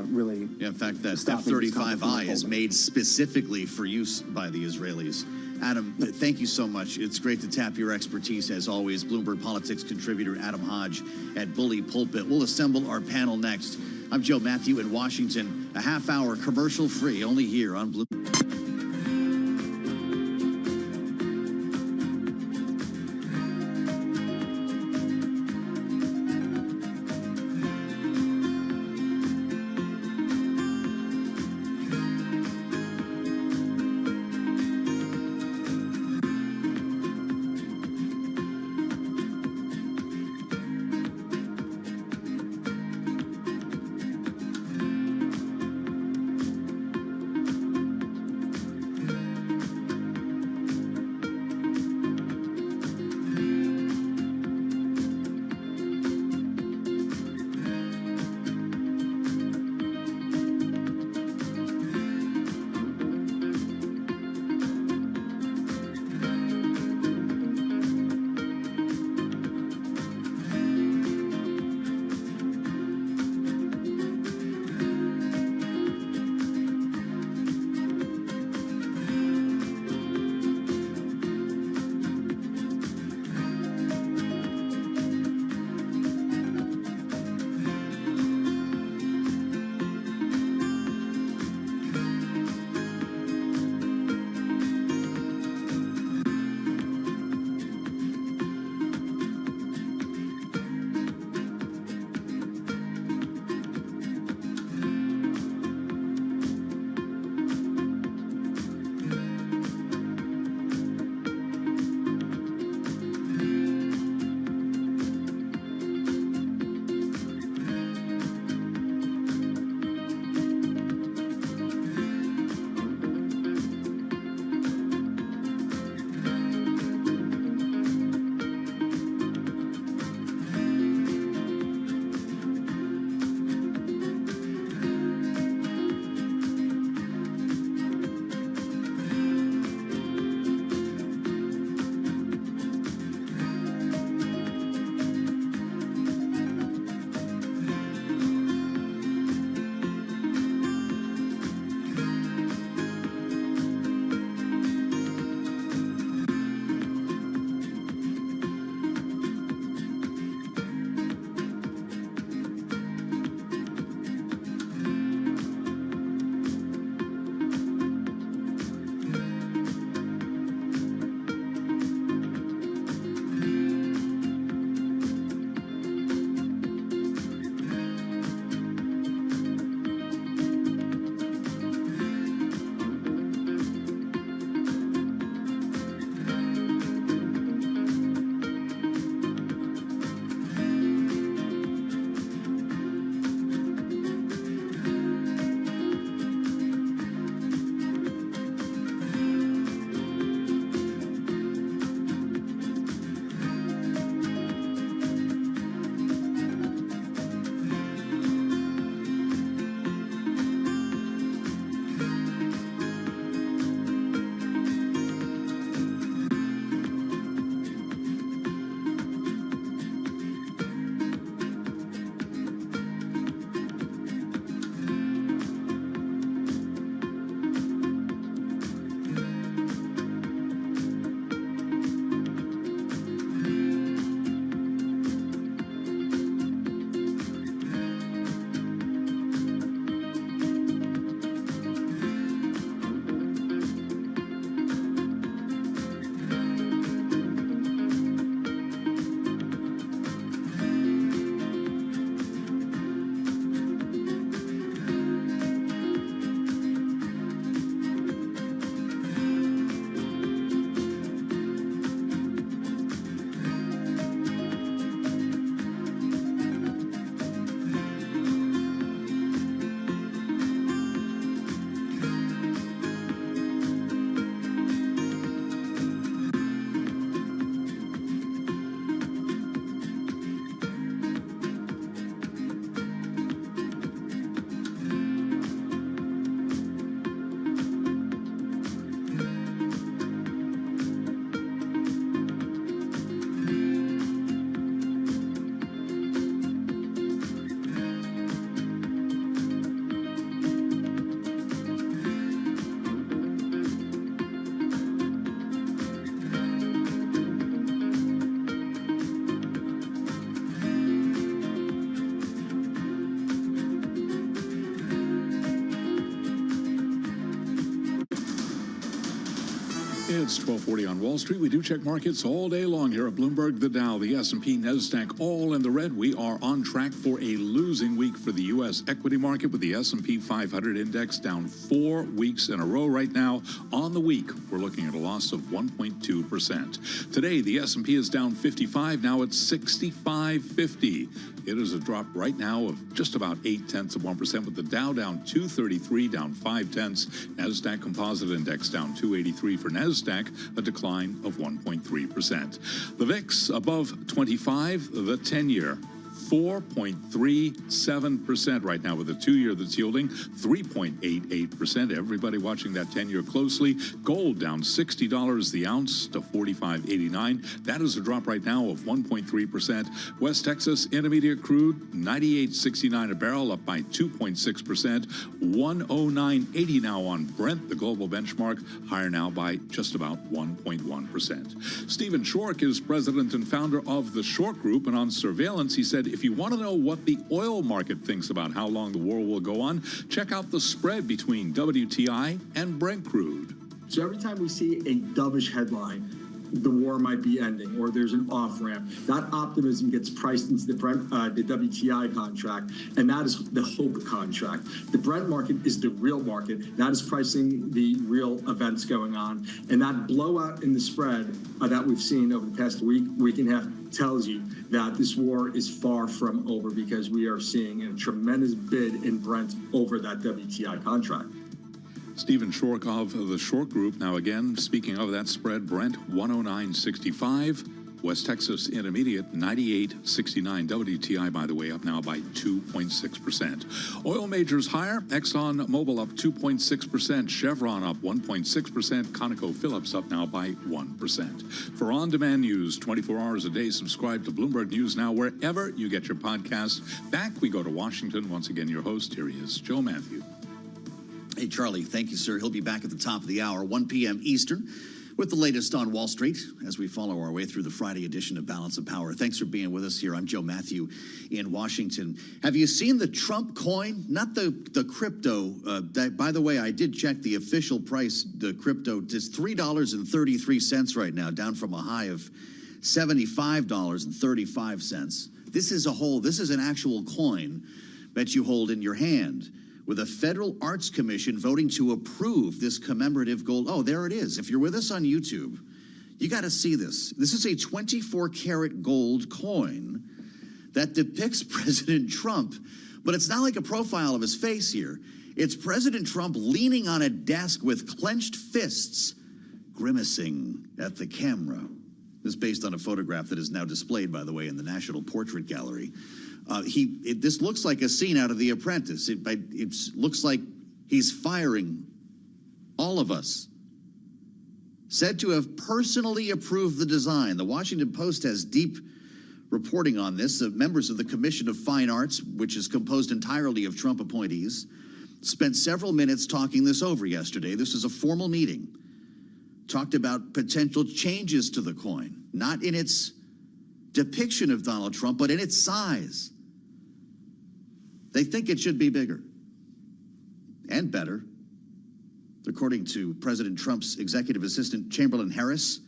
really. Yeah, in fact, that F-35I is made specifically for use by the Israelis. Adam, thank you so much. It's great to tap your expertise, as always. Bloomberg Politics contributor Adam Hodge at Bully Pulpit. We'll assemble our panel next. I'm Joe Matthew in Washington. A half-hour commercial-free, only here on Bloomberg. It's 12:40 on Wall Street. We do check markets all day long here at Bloomberg. The Dow, the S&P, NASDAQ, all in the red. We are on track for a losing week for the U.S. equity market with the S&P 500 index down 4 weeks in a row right now. On the week, we're looking at a loss of 1.2%. Today, the S&P is down 55. Now it's 65.50. It is a drop right now of just about 0.8%, with the Dow down 233, down 0.5. NASDAQ Composite Index down 283 for NASDAQ, a decline of 1.3%. The VIX above 25, the 10-year 4.37% right now, with a 2-year that's yielding 3.88%. Everybody watching that 10-year closely. Gold down $60 the ounce to $45.89. That is a drop right now of 1.3%. West Texas Intermediate crude 98.69 a barrel, up by 2.6%. 109.80 now on Brent, the global benchmark, higher now by just about 1.1%. Stephen Schwartz is president and founder of the Schwartz Group, and on surveillance, he said, if you want to know what the oil market thinks about how long the war will go on, check out the spread between WTI and Brent crude. So every time we see a dovish headline, the war might be ending, or there's an off-ramp, that optimism gets priced into the WTI contract, and that is the hope contract. The Brent market is the real market. That is pricing the real events going on, and that blowout in the spread that we've seen over the past week and a half tells you that this war is far from over, because we are seeing a tremendous bid in Brent over that WTI contract. Stephen Schwartz of the Schwartz Group. Now again, speaking of that spread, Brent 109.65, West Texas Intermediate 98.69. WTI, by the way, up now by 2.6%. Oil majors higher. ExxonMobil up 2.6%. Chevron up 1.6%. ConocoPhillips up now by 1%. For on-demand news 24 hours a day, subscribe to Bloomberg News Now wherever you get your podcasts. Back we go to Washington. Once again, your host, here he is, Joe Matthew. Hey, Charlie, thank you, sir. He'll be back at the top of the hour, 1 p.m. Eastern, with the latest on Wall Street as we follow our way through the Friday edition of Balance of Power. Thanks for being with us here. I'm Joe Matthew in Washington. Have you seen the Trump coin? Not the crypto. By the way, I did check the official price. The crypto is $3.33 right now, down from a high of $75.35. This is an actual coin that you hold in your hand, with a federal arts commission voting to approve this commemorative gold. Oh, there it is. If you're with us on YouTube, you got to see this. This is a 24-karat gold coin that depicts President Trump, but it's not like a profile of his face here. It's President Trump leaning on a desk with clenched fists, grimacing at the camera. This is based on a photograph that is now displayed, by the way, in the National Portrait Gallery. This looks like a scene out of The Apprentice. It looks like he's firing all of us. Said to have personally approved the design. The Washington Post has deep reporting on this. Members of the Commission of Fine Arts, which is composed entirely of Trump appointees, spent several minutes talking this over yesterday. This is a formal meeting. Talked about potential changes to the coin, not in its depiction of Donald Trump, but in its size. They think it should be bigger and better. According to President Trump's executive assistant, Chamberlain Harris,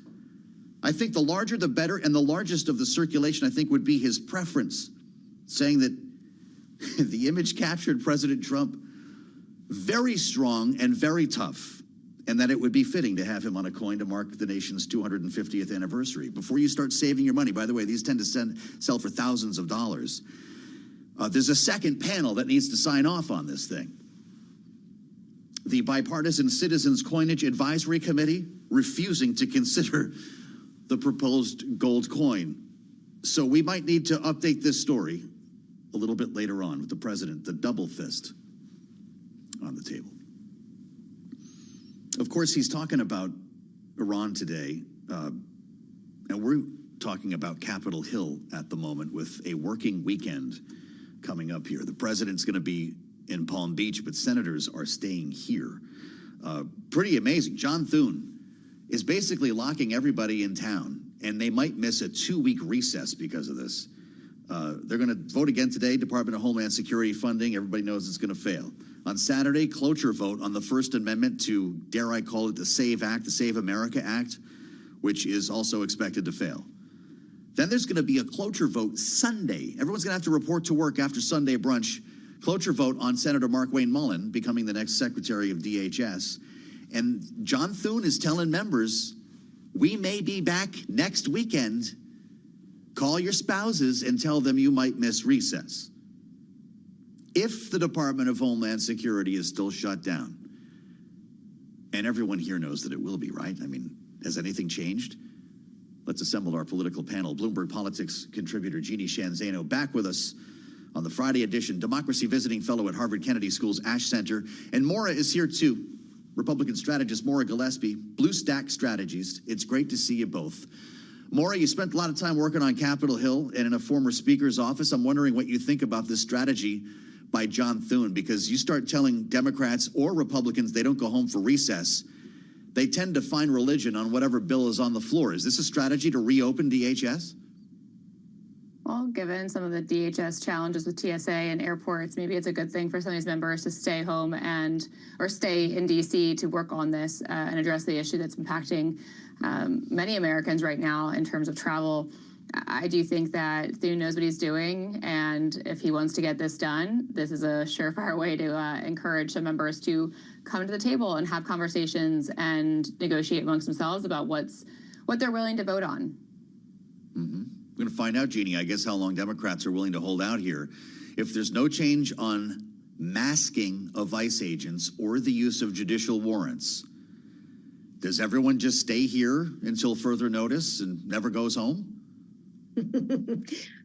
I think the larger the better, and the largest of the circulation, I think, would be his preference, saying that the image captured President Trump very strong and very tough, and that it would be fitting to have him on a coin to mark the nation's 250th anniversary. Before you start saving your money, by the way, these tend to sell for thousands of dollars. There's a second panel that needs to sign off on this thing. The Bipartisan Citizens Coinage Advisory Committee refusing to consider the proposed gold coin. So we might need to update this story a little bit later on with the president, the double fist on the table. Of course, he's talking about Iran today, and we're talking about Capitol Hill at the moment with a working weekend coming up here. The president's going to be in Palm Beach, but senators are staying here. Pretty amazing. John Thune is basically locking everybody in town, and they might miss a 2-week recess because of this. They're going to vote again today, Department of Homeland Security funding. Everybody knows it's going to fail. On Saturday, cloture vote on the First Amendment to, dare I call it, the SAVE Act, the Save America Act, which is also expected to fail. Then there's going to be a cloture vote Sunday. Everyone's going to have to report to work after Sunday brunch. Cloture vote on Senator Mark Wayne Mullen becoming the next Secretary of DHS. And John Thune is telling members, we may be back next weekend. Call your spouses and tell them you might miss recess. If the Department of Homeland Security is still shut down, and everyone here knows that it will be, right? I mean, has anything changed? Let's assemble our political panel. Bloomberg Politics contributor Jeannie Shanzano back with us on the Friday edition. Democracy visiting fellow at Harvard Kennedy School's Ash Center. And Maura is here too. Republican strategist Maura Gillespie, Blue Stack Strategies. It's great to see you both. Maura, you spent a lot of time working on Capitol Hill and in a former speaker's office. I'm wondering what you think about this strategy by John Thune, because you start telling Democrats or Republicans they don't go home for recess, they tend to find religion on whatever bill is on the floor. Is this a strategy to reopen DHS? Well, given some of the DHS challenges with TSA and airports, maybe it's a good thing for some of these members to stay home or stay in D.C. to work on this and address the issue that's impacting many Americans right now in terms of travel. I do think that Thune knows what he's doing, and if he wants to get this done, this is a surefire way to encourage some members to come to the table and have conversations and negotiate amongst themselves about what they're willing to vote on. Mm-hmm. We're going to find out, Jeannie, I guess, how long Democrats are willing to hold out here. If there's no change on masking of ICE agents or the use of judicial warrants, does everyone just stay here until further notice and never goes home?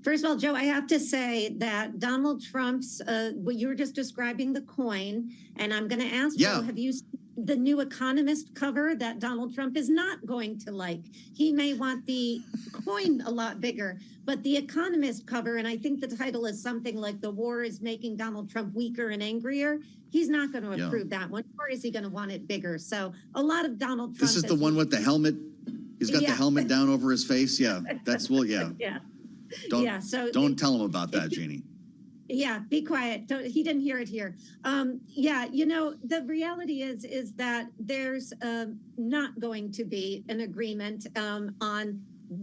First of all, Joe, I have to say that Donald Trump's, what you were just describing the coin, and I'm going to ask Joe, have you seen the new Economist cover that Donald Trump is not going to like? He may want the coin a lot bigger, but the Economist cover, and I think the title is something like "The War is Making Donald Trump Weaker and Angrier." He's not going to approve that one, or is he going to want it bigger? So a lot of Donald Trump. This is the one with the helmet. He's got the helmet down over his face. Yeah, that's yeah. Don't tell him about that, Jeannie. Yeah, be quiet. He didn't hear it here. The reality is that there's not going to be an agreement on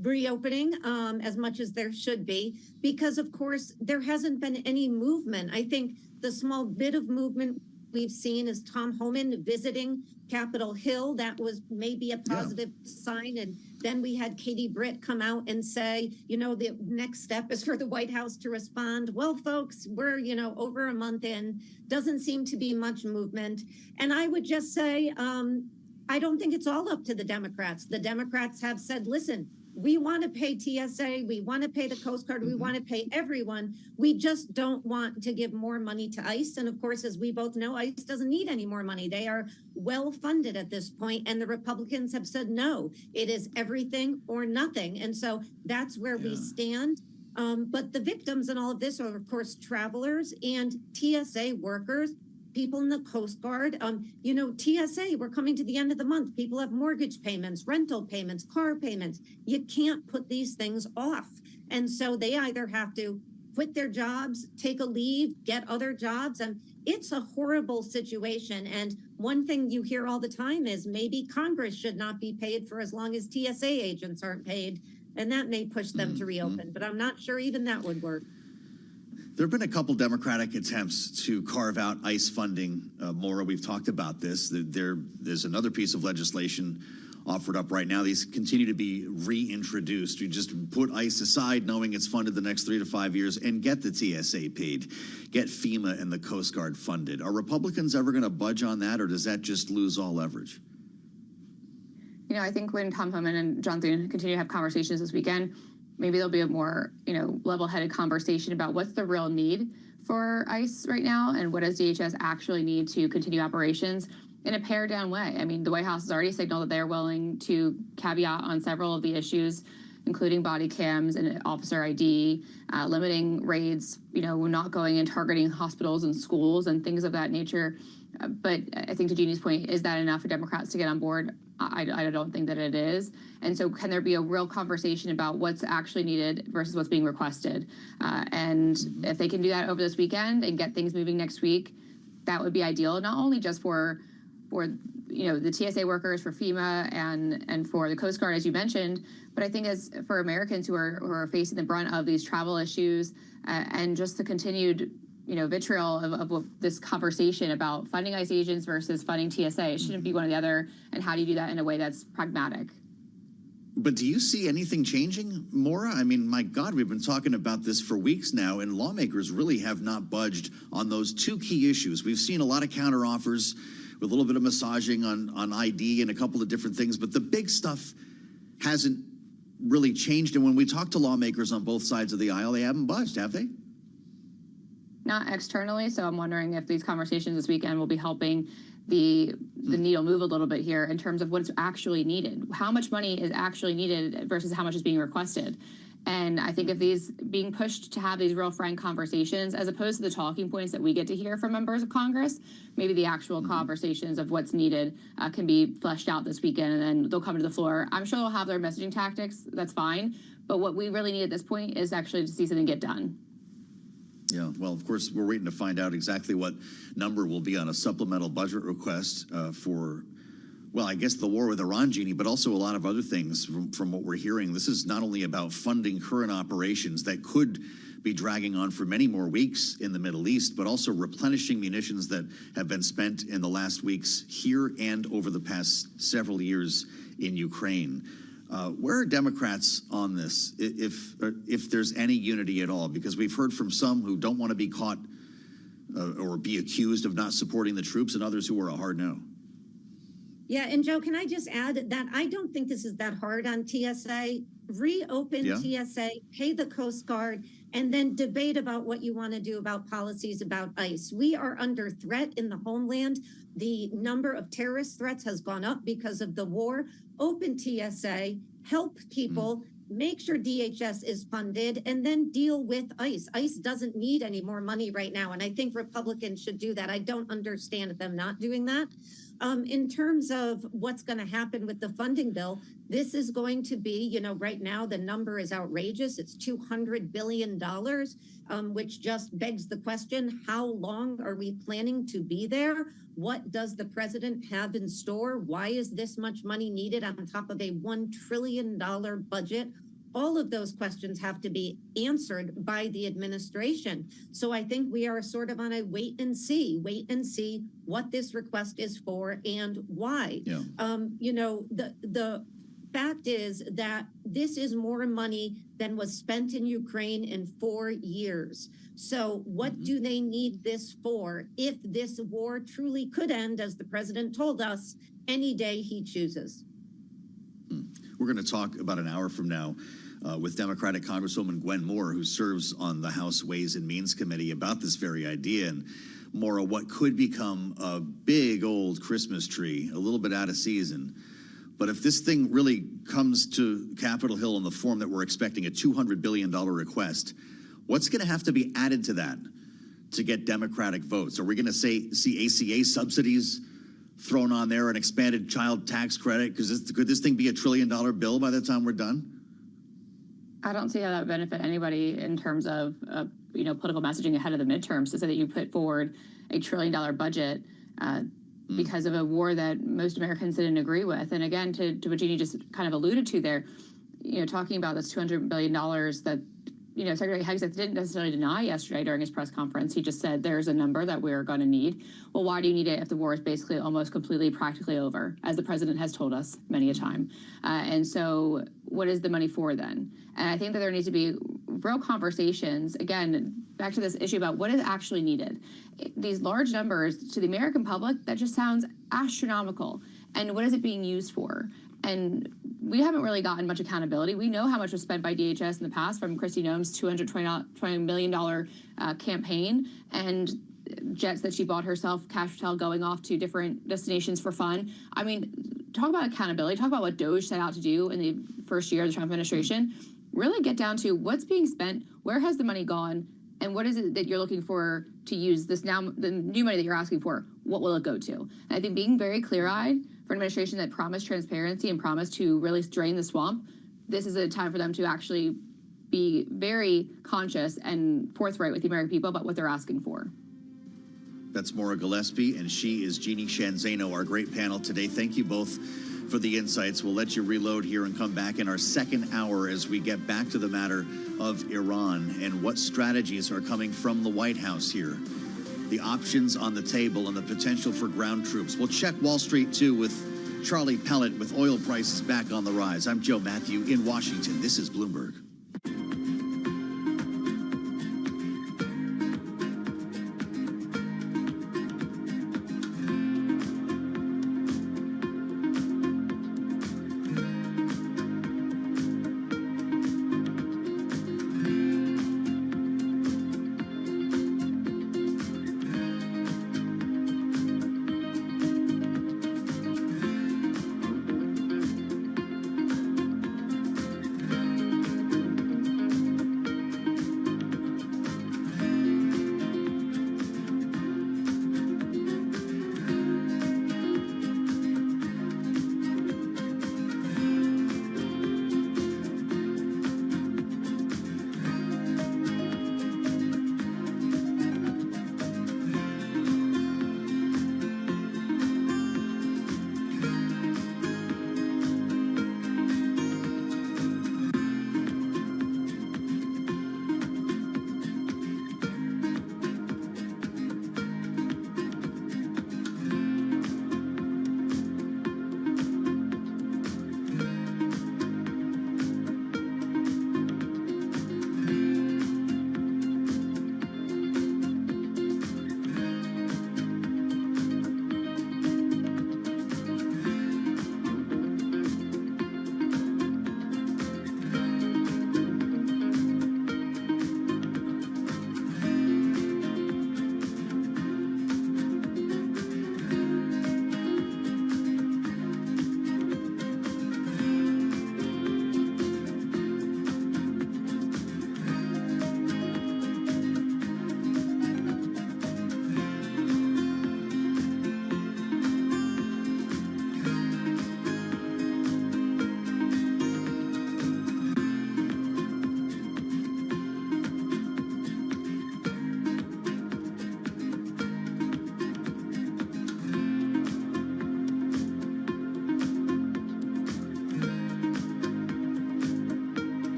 reopening as much as there should be, because, of course, there hasn't been any movement. I think the small bit of movement we've seen is Tom Homan visiting Capitol Hill. That was maybe a positive sign. And then we had Katie Britt come out and say, the next step is for the White House to respond. Well, folks, we're, over a month in, doesn't seem to be much movement. And I would just say, I don't think it's all up to the Democrats. The Democrats have said, listen, we want to pay TSA, we want to pay the Coast Guard, we want to pay everyone. We just don't want to give more money to ICE. And of course, as we both know, ICE doesn't need any more money. They are well funded at this point, and the Republicans have said, no, it is everything or nothing. And so that's where we stand. But the victims in all of this are, of course, travelers and TSA workers, people in the Coast Guard. TSA, we're coming to the end of the month. People have mortgage payments, rental payments, car payments. You can't put these things off. And so they either have to quit their jobs, take a leave, get other jobs. And it's a horrible situation. And one thing you hear all the time is maybe Congress should not be paid for as long as TSA agents aren't paid. And that may push them to reopen. But I'm not sure even that would work. There have been a couple Democratic attempts to carve out ICE funding. Maura, we've talked about this. There's another piece of legislation offered up right now. These continue to be reintroduced. You just put ICE aside, knowing it's funded the next 3 to 5 years, and get the TSA paid. Get FEMA and the Coast Guard funded. Are Republicans ever going to budge on that, or does that just lose all leverage? I think when Tom Homan and John Thune continue to have conversations this weekend, maybe there'll be a more, level-headed conversation about what's the real need for ICE right now and what does DHS actually need to continue operations in a pared-down way. I mean, the White House has already signaled that they're willing to caveat on several of the issues, including body cams and officer ID, limiting raids, not going and targeting hospitals and schools and things of that nature. But I think to Jeannie's point, is that enough for Democrats to get on board? I don't think that it is. And so can there be a real conversation about what's actually needed versus what's being requested? And if they can do that over this weekend and get things moving next week, that would be ideal, not only just for the TSA workers, for FEMA, and for the Coast Guard, as you mentioned, but I think as for Americans who are facing the brunt of these travel issues and just the continued vitriol of this conversation about funding ICE agents versus funding TSA. It shouldn't be one or the other, and how do you do that in a way that's pragmatic? But do you see anything changing, Maura? I mean, my God, we've been talking about this for weeks now, and lawmakers really have not budged on those two key issues. We've seen a lot of counteroffers with a little bit of massaging on ID and a couple of different things, but the big stuff hasn't really changed. And when we talk to lawmakers on both sides of the aisle, they haven't budged, have they? Not externally, so I'm wondering if these conversations this weekend will be helping the needle move a little bit here in terms of what's actually needed. How much money is actually needed versus how much is being requested. And I think if these being pushed to have these real frank conversations, as opposed to the talking points that we get to hear from members of Congress, maybe the actual conversations of what's needed can be fleshed out this weekend, and then they'll come to the floor. I'm sure they'll have their messaging tactics. That's fine. But what we really need at this point is actually to see something get done. Yeah, well, of course, we're waiting to find out exactly what number will be on a supplemental budget request for, well, I guess the war with Iran, Jeannie, but also a lot of other things from what we're hearing. This is not only about funding current operations that could be dragging on for many more weeks in the Middle East, but also replenishing munitions that have been spent in the last weeks here and over the past several years in Ukraine. Where are Democrats on this, if there's any unity at all? Because we've heard from some who don't want to be caught or be accused of not supporting the troops, and others who are a hard no. Yeah, and Joe, can I just add that I don't think this is that hard on TSA. Reopen TSA, pay the Coast Guard, and then debate about what you want to do about policies about ICE. We are under threat in the homeland. The number of terrorist threats has gone up because of the war. Open TSA, help people, make sure DHS is funded, and then deal with ICE. ICE doesn't need any more money right now, and I think Republicans should do that. I don't understand them not doing that. In terms of what's going to happen with the funding bill, this is going to be, right now the number is outrageous. It's $200 billion, which just begs the question, how long are we planning to be there? What does the president have in store? Why is this much money needed on top of a $1 trillion budget? All of those questions have to be answered by the administration. So I think we are sort of on a wait and see what this request is for and why. Yeah. The fact is that this is more money than was spent in Ukraine in 4 years. So what do they need this for if this war truly could end, as the president told us, any day he chooses? We're going to talk about an hour from now with Democratic Congresswoman Gwen Moore, who serves on the House Ways and Means Committee, about this very idea. And Maura, what could become a big old Christmas tree, a little bit out of season. But if this thing really comes to Capitol Hill in the form that we're expecting, a $200 billion request, what's going to have to be added to that to get Democratic votes? Are we going to see ACA subsidies thrown on there, an expanded child tax credit? Because could this thing be a $1 trillion bill by the time we're done? I don't see how that would benefit anybody in terms of political messaging ahead of the midterms to say that you put forward a $1 trillion budget because of a war that most Americans didn't agree with. And again, to what Jeannie just kind of alluded to there, talking about this $200 billion that Secretary Hegseth didn't necessarily deny yesterday during his press conference. He just said there's a number that we're going to need. Well, why do you need it if the war is basically almost completely practically over, as the president has told us many a time? And so what is the money for then? And I think that there needs to be real conversations, again, back to this issue about what is actually needed. These large numbers to the American public, that just sounds astronomical. And what is it being used for? And we haven't really gotten much accountability. We know how much was spent by DHS in the past from Kristi Noem's $220 million campaign and jets that she bought herself, cash hotel, going off to different destinations for fun. I mean, talk about accountability. Talk about what DOJ set out to do in the first year of the Trump administration. Really get down to what's being spent, where has the money gone, and what is it that you're looking for to use this now, the new money that you're asking for, what will it go to? And I think being very clear-eyed for an administration that promised transparency and promised to really drain the swamp, this is a time for them to actually be very conscious and forthright with the American people about what they're asking for. That's Maura Gillespie, and she is Jeannie Shanzano, our great panel today. Thank you both for the insights. We'll let you reload here and come back in our second hour as we get back to the matter of Iran and what strategies are coming from the White House here. The options on the table and the potential for ground troops. We'll check Wall Street, too, with Charlie Pellet with oil prices back on the rise. I'm Joe Matthew in Washington. This is Bloomberg.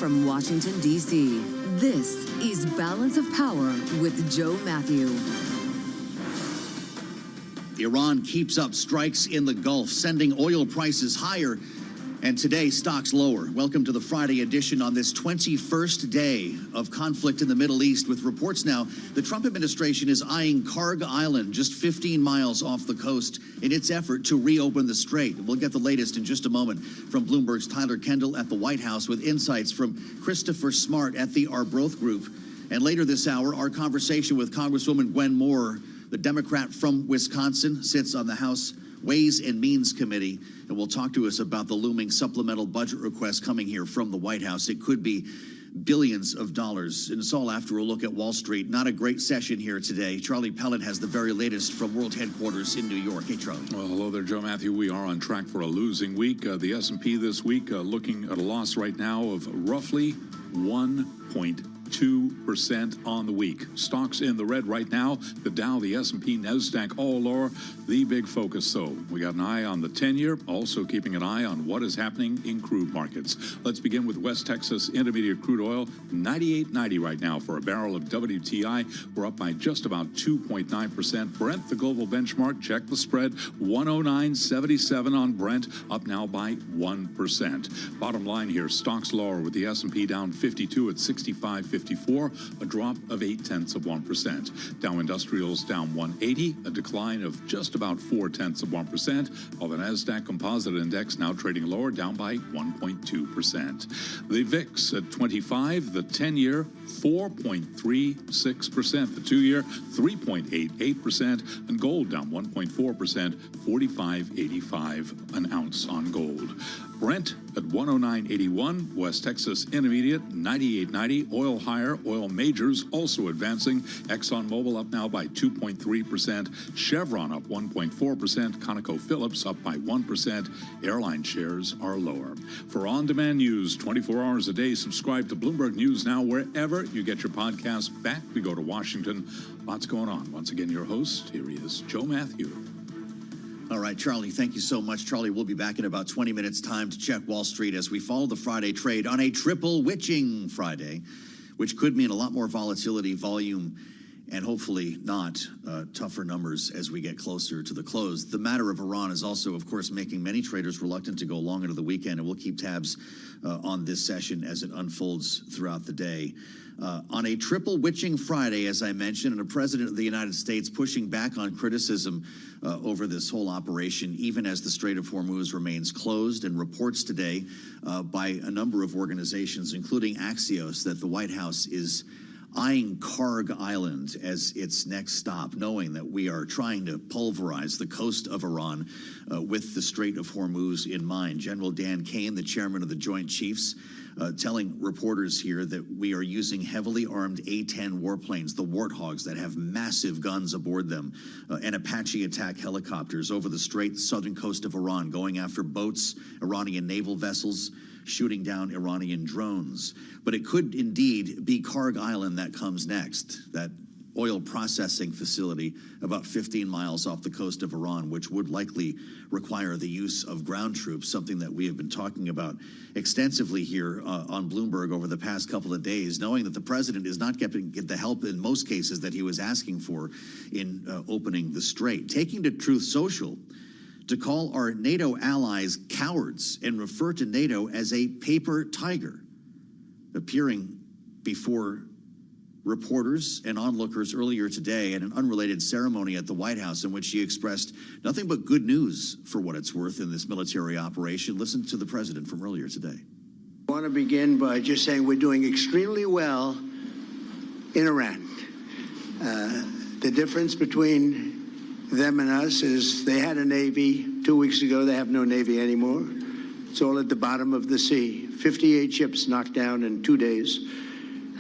From Washington, D.C., this is Balance of Power with Joe Matthew. Iran keeps up strikes in the Gulf, sending oil prices higher, and today stocks lower. Welcome to the Friday edition on this 21st day of conflict in the Middle East, with reports now the Trump administration is eyeing Karg Island, just 15 miles off the coast, in its effort to reopen the strait. We'll get the latest in just a moment from Bloomberg's Tyler Kendall at the White House, with insights from Christopher Smart at the Arbroath Group. And later this hour, our conversation with Congresswoman Gwen Moore, the Democrat from Wisconsin, sits on the House Ways and Means Committee, and will talk to us about the looming supplemental budget request coming here from the White House. It could be billions of dollars. And it's all after a look at Wall Street. Not a great session here today. Charlie Pellet has the very latest from World Headquarters in New York. Hey, Charlie. Well, hello there, Joe Matthew. We are on track for a losing week. The S&P this week looking at a loss right now of roughly 1.2% on the week. Stocks in the red right now. The Dow, the S&P, NASDAQ, all lower. The big focus, though, we got an eye on the 10-year, also keeping an eye on what is happening in crude markets. Let's begin with West Texas Intermediate crude oil, $98.90 right now for a barrel of WTI. We're up by just about 2.9%. Brent, the global benchmark, check the spread, 109.77 on Brent, up now by 1%. Bottom line here, stocks lower with the S&P down 52 at 65.54, a drop of 0.8%. Dow Industrials down 180, a decline of just about 0.4%, while the NASDAQ Composite Index now trading lower, down by 1.2%. The VIX at 25, the 10-year 4.36%, the 2-year 3.88%, and gold down 1.4%, 45.85 an ounce on gold. Brent at 109.81, West Texas Intermediate 98.90, oil higher, oil majors also advancing. ExxonMobil up now by 2.3%, Chevron up 1.4%, ConocoPhillips up by 1%. Airline shares are lower. For on-demand news 24 hours a day, subscribe to Bloomberg News Now wherever you get your podcasts. Back we go to Washington. Lots going on. Once again, your host, here he is, Joe Matthew. All right, Charlie, thank you so much. Charlie, we'll be back in about 20 minutes' time to check Wall Street as we follow the Friday trade on a triple witching Friday, which could mean a lot more volatility, volume, and hopefully not tougher numbers as we get closer to the close. The matter of Iran is also, of course, making many traders reluctant to go long into the weekend, and we'll keep tabs on this session as it unfolds throughout the day. On a triple witching Friday, as I mentioned, and a president of the United States pushing back on criticism over this whole operation, even as the Strait of Hormuz remains closed, and reports today by a number of organizations, including Axios, that the White House is eyeing Karg Island as its next stop, knowing that we are trying to pulverize the coast of Iran with the Strait of Hormuz in mind. General Dan Kane, the chairman of the Joint Chiefs, telling reporters here that we are using heavily armed A-10 warplanes, the Warthogs that have massive guns aboard them, and Apache attack helicopters over the strait, southern coast of Iran, going after boats, Iranian naval vessels, shooting down Iranian drones. But it could indeed be Karg Island that comes next, that oil processing facility about 15 miles off the coast of Iran, which would likely require the use of ground troops, something that we have been talking about extensively here on Bloomberg over the past couple of days, knowing that the president is not getting the help in most cases that he was asking for in opening the strait. Taking to Truth Social to call our NATO allies cowards and refer to NATO as a paper tiger, appearing before reporters and onlookers earlier today at an unrelated ceremony at the White House in which she expressed nothing but good news, for what it's worth, in this military operation. Listen to the president from earlier today. I want to begin by just saying we're doing extremely well in Iran. The difference between them and us is they had a Navy 2 weeks ago. They have no Navy anymore. It's all at the bottom of the sea. 58 ships knocked down in 2 days.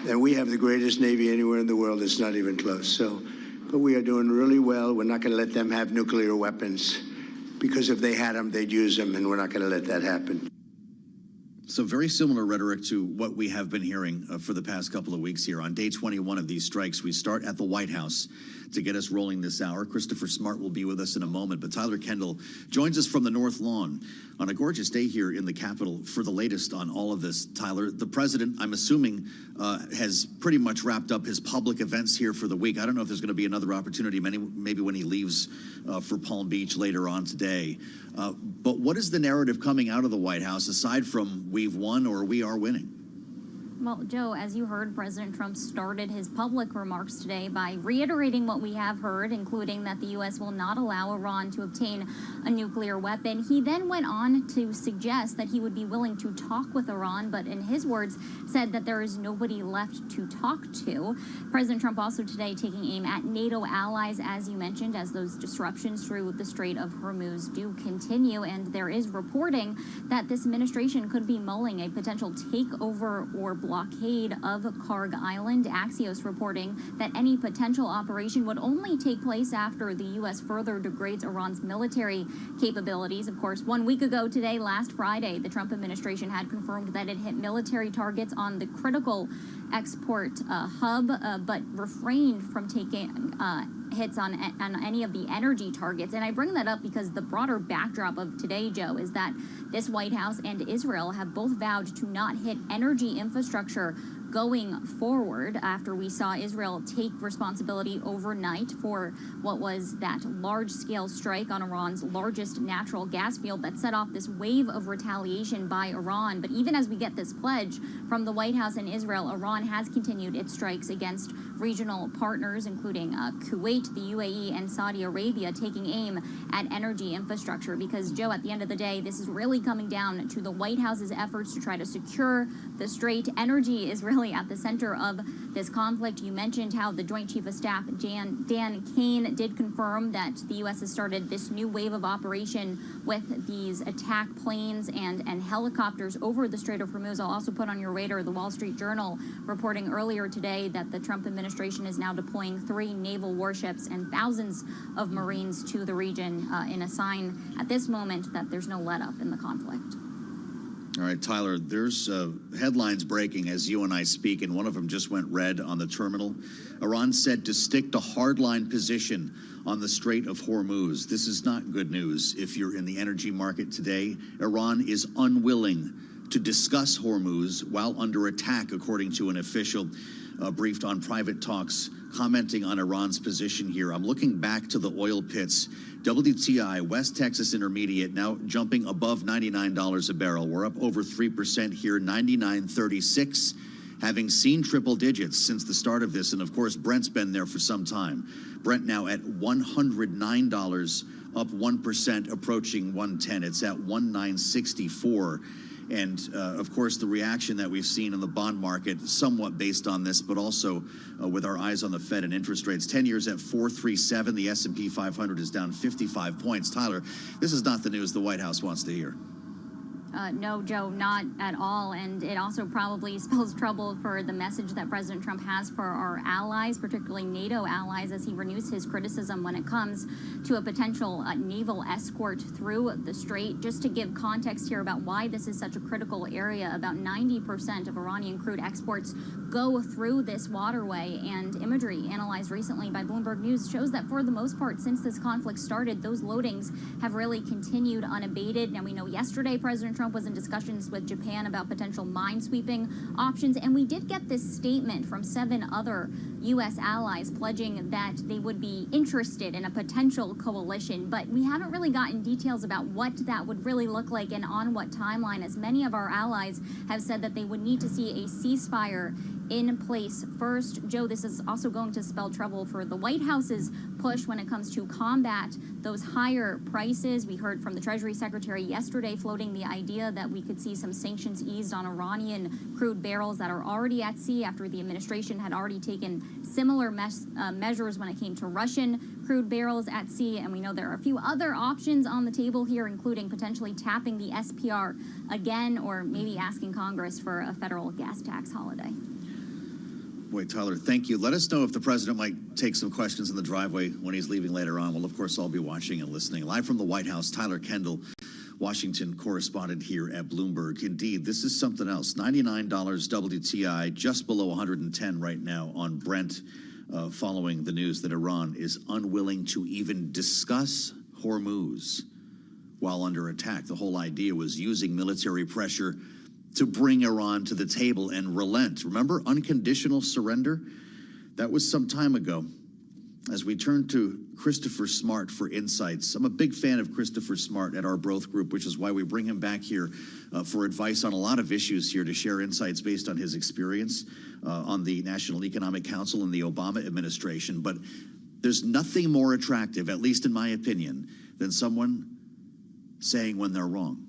And we have the greatest Navy anywhere in the world. It's not even close. So, but we are doing really well. We're not going to let them have nuclear weapons, because if they had them, they'd use them, and we're not going to let that happen. So very similar rhetoric to what we have been hearing for the past couple of weeks here. On day 21 of these strikes, we start at the White House to get us rolling this hour. Christopher Smart will be with us in a moment, but Tyler Kendall joins us from the North Lawn on a gorgeous day here in the Capitol for the latest on all of this. Tyler, the president, I'm assuming, has pretty much wrapped up his public events here for the week. I don't know if there's going to be another opportunity, maybe when he leaves for Palm Beach later on today. But what is the narrative coming out of the White House, aside from we've won or we are winning? Well, Joe, as you heard, President Trump started his public remarks today by reiterating what we have heard, including that the U.S. will not allow Iran to obtain a nuclear weapon. He then went on to suggest that he would be willing to talk with Iran, but in his words, said that there is nobody left to talk to. President Trump also today taking aim at NATO allies, as you mentioned, as those disruptions through the Strait of Hormuz do continue. And there is reporting that this administration could be mulling a potential takeover or blockade of Karg Island. Axios reporting that any potential operation would only take place after the U.S. further degrades Iran's military capabilities. Of course, 1 week ago today, last Friday, the Trump administration had confirmed that it hit military targets on the critical export hub, but refrained from taking hits on any of the energy targets. And I bring that up because the broader backdrop of today, Joe, is that this White House and Israel have both vowed to not hit energy infrastructure going forward after we saw Israel take responsibility overnight for what was that large-scale strike on Iran's largest natural gas field that set off this wave of retaliation by Iran. But even as we get this pledge from the White House and Israel, Iran has continued its strikes against regional partners, including Kuwait, the UAE, and Saudi Arabia, taking aim at energy infrastructure. Because, Joe, at the end of the day, this is really coming down to the White House's efforts to try to secure the strait. Energy is really at the center of this conflict. You mentioned how the Joint Chief of Staff, Dan Kane, did confirm that the U.S. has started this new wave of operation with these attack planes and helicopters over the Strait of Hormuz. I'll also put on your radar the Wall Street Journal reporting earlier today that the Trump administration is now deploying 3 naval warships and thousands of Marines to the region in a sign at this moment that there's no let-up in the conflict. All right, Tyler, there's headlines breaking as you and I speak, and one of them just went red on the terminal. Iran said to stick to hardline position on the Strait of Hormuz. This is not good news if you're in the energy market today. Iran is unwilling to discuss Hormuz while under attack, according to an official briefed on private talks, commenting on Iran's position here. I'm looking back to the oil pits. WTI, West Texas Intermediate, now jumping above $99 a barrel. We're up over 3% here, 99.36, having seen triple digits since the start of this. And of course, Brent's been there for some time. Brent now at $109, up 1%, approaching 110. It's at 1964. And, of course, the reaction that we've seen in the bond market, somewhat based on this, but also with our eyes on the Fed and interest rates. 10 years at 4.37. The S&P 500 is down 55 points. Tyler, this is not the news the White House wants to hear. No, Joe, not at all. And it also probably spells trouble for the message that President Trump has for our allies, particularly NATO allies, as he renews his criticism when it comes to a potential naval escort through the strait. Just to give context here about why this is such a critical area, about 90% of Iranian crude exports go through this waterway. And imagery analyzed recently by Bloomberg News shows that for the most part, since this conflict started, those loadings have really continued unabated. Now, we know yesterday President Trump was in discussions with Japan about potential minesweeping options, and we did get this statement from 7 other U.S. allies pledging that they would be interested in a potential coalition, but we haven't really gotten details about what that would really look like and on what timeline, as many of our allies have said that they would need to see a ceasefire in place first. Joe, this is also going to spell trouble for the White House's push when it comes to combat those higher prices. We heard from the Treasury Secretary yesterday floating the idea that we could see some sanctions eased on Iranian crude barrels that are already at sea after the administration had already taken similar measures when it came to Russian crude barrels at sea. And we know there are a few other options on the table here, including potentially tapping the SPR again, or maybe asking Congress for a federal gas tax holiday. Boy, Tyler, thank you. Let us know if the president might take some questions in the driveway when he's leaving later on. Well, of course, I'll be watching and listening. Live from the White House, Tyler Kendall, Washington correspondent here at Bloomberg. Indeed, this is something else. $99 WTI, just below 110 right now on Brent, following the news that Iran is unwilling to even discuss Hormuz while under attack. The whole idea was using military pressure to bring Iran to the table and relent. Remember unconditional surrender? That was some time ago. as we turn to Christopher Smart for insights. I'm a big fan of Christopher Smart at our Broth Group, which is why we bring him back here for advice on a lot of issues here, to share insights based on his experience on the National Economic Council and the Obama administration. But there's nothing more attractive, at least in my opinion, than someone saying when they're wrong.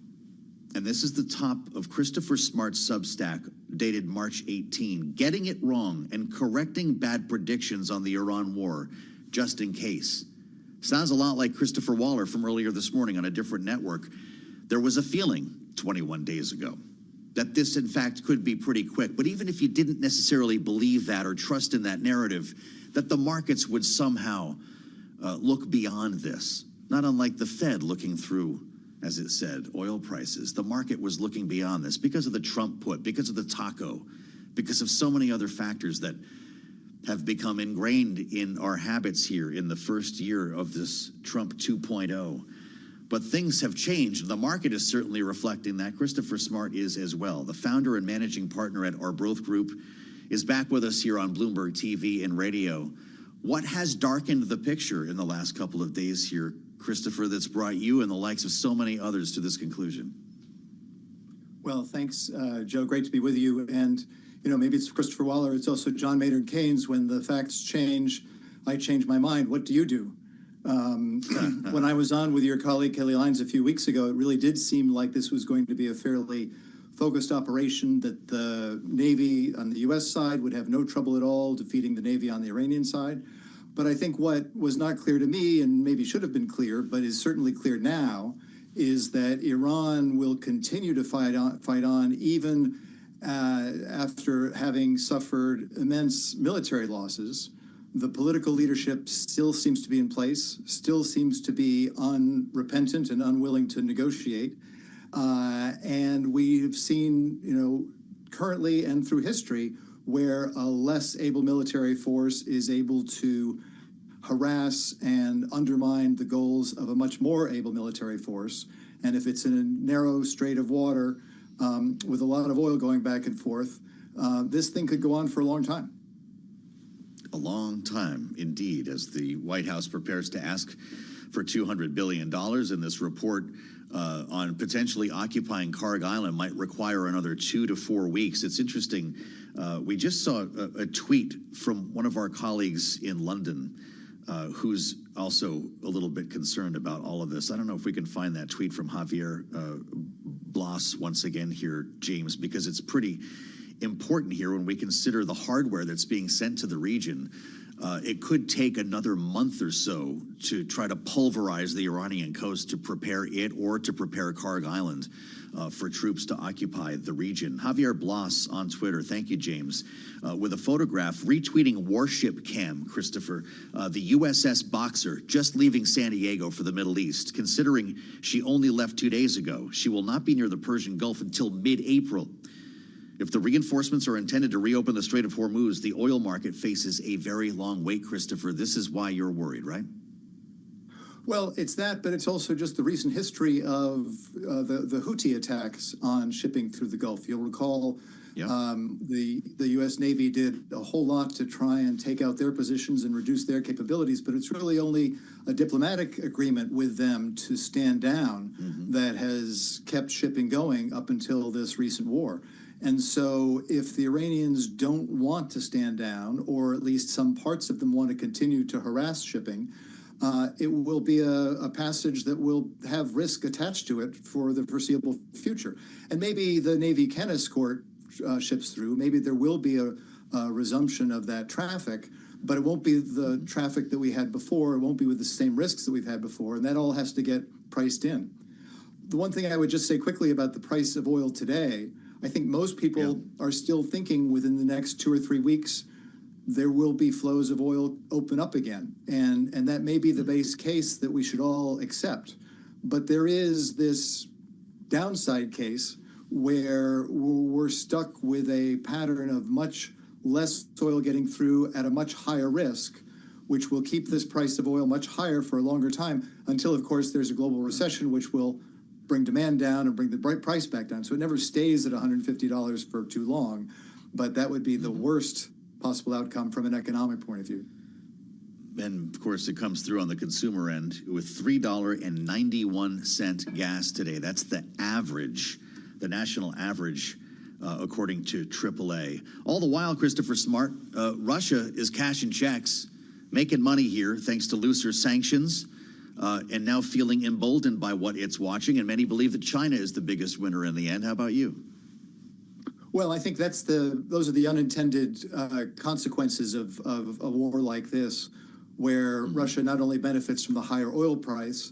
And this is the top of Christopher Smart's Substack, dated March 18, getting it wrong and correcting bad predictions on the Iran war, just in case. Sounds a lot like Christopher Waller from earlier this morning on a different network. There was a feeling 21 days ago that this, in fact, could be pretty quick. But even if you didn't necessarily believe that or trust in that narrative, that the markets would somehow look beyond this, not unlike the Fed looking through, as it said, oil prices. The market was looking beyond this because of the Trump put, because of the taco, because of so many other factors that have become ingrained in our habits here in the first year of this Trump 2.0. But things have changed. The market is certainly reflecting that. Christopher Smart is as well. The founder and managing partner at our Broth Group is back with us here on Bloomberg TV and radio. What has darkened the picture in the last couple of days here, Christopher, that's brought you and the likes of so many others to this conclusion? Well, thanks, Joe. Great to be with you. And, you know, maybe it's Christopher Waller. It's also John Maynard Keynes. When the facts change, I change my mind. What do you do? When I was on with your colleague, Kelly Lyons, a few weeks ago, it really did seem like this was going to be a fairly focused operation, that the Navy on the U.S. side would have no trouble at all defeating the Navy on the Iranian side. But I think what was not clear to me, and maybe should have been clear, but is certainly clear now, is that Iran will continue to fight on even after having suffered immense military losses. The political leadership still seems to be in place, still seems to be unrepentant and unwilling to negotiate. And we've seen, you know, currently and through history, where a less able military force is able to harass and undermine the goals of a much more able military force. And if it's in a narrow strait of water with a lot of oil going back and forth, this thing could go on for a long time. A long time, indeed, as the White House prepares to ask for $200 billion. And this report on potentially occupying Karg Island might require another 2 to 4 weeks. It's interesting. We just saw a tweet from one of our colleagues in London who's also a little bit concerned about all of this. I don't know if we can find that tweet from Javier Blas once again here, James, because it's pretty important here when we consider the hardware that's being sent to the region. It could take another month or so to try to pulverize the Iranian coast to prepare it or to prepare Karg Island for troops to occupy the region. Javier Blas on Twitter, thank you, James, with a photograph retweeting Warship Cam, Christopher, the USS Boxer, just leaving San Diego for the Middle East. Considering she only left 2 days ago, she will not be near the Persian Gulf until mid-April. If the reinforcements are intended to reopen the Strait of Hormuz, the oil market faces a very long wait, Christopher. This is why you're worried, right? Well, it's that, but it's also just the recent history of the Houthi attacks on shipping through the Gulf. You'll recall the U.S. Navy did a whole lot to try and take out their positions and reduce their capabilities, but it's really only a diplomatic agreement with them to stand down that has kept shipping going up until this recent war. And so if the Iranians don't want to stand down, or at least some parts of them want to continue to harass shipping, it will be a passage that will have risk attached to it for the foreseeable future. And maybe the Navy can escort ships through. Maybe there will be a resumption of that traffic, but it won't be the traffic that we had before. It won't be with the same risks that we've had before, and that all has to get priced in. The one thing I would just say quickly about the price of oil today, I think most people are still thinking within the next 2 or 3 weeks, there will be flows of oil open up again. And that may be the base case that we should all accept. But there is this downside case where we're stuck with a pattern of much less oil getting through at a much higher risk, which will keep this price of oil much higher for a longer time until, of course, there's a global recession, which will bring demand down and bring the price back down. So it never stays at $150 for too long, but that would be the worst possible outcome from an economic point of view. And of course, it comes through on the consumer end with $3.91 gas today. That's the average, the national average, according to AAA. All the while, Christopher Smart, Russia is cashing checks, making money here thanks to looser sanctions, and now feeling emboldened by what it's watching. And many believe that China is the biggest winner in the end. How about you? Well, I think those are the unintended consequences of a war like this, where Russia not only benefits from the higher oil price,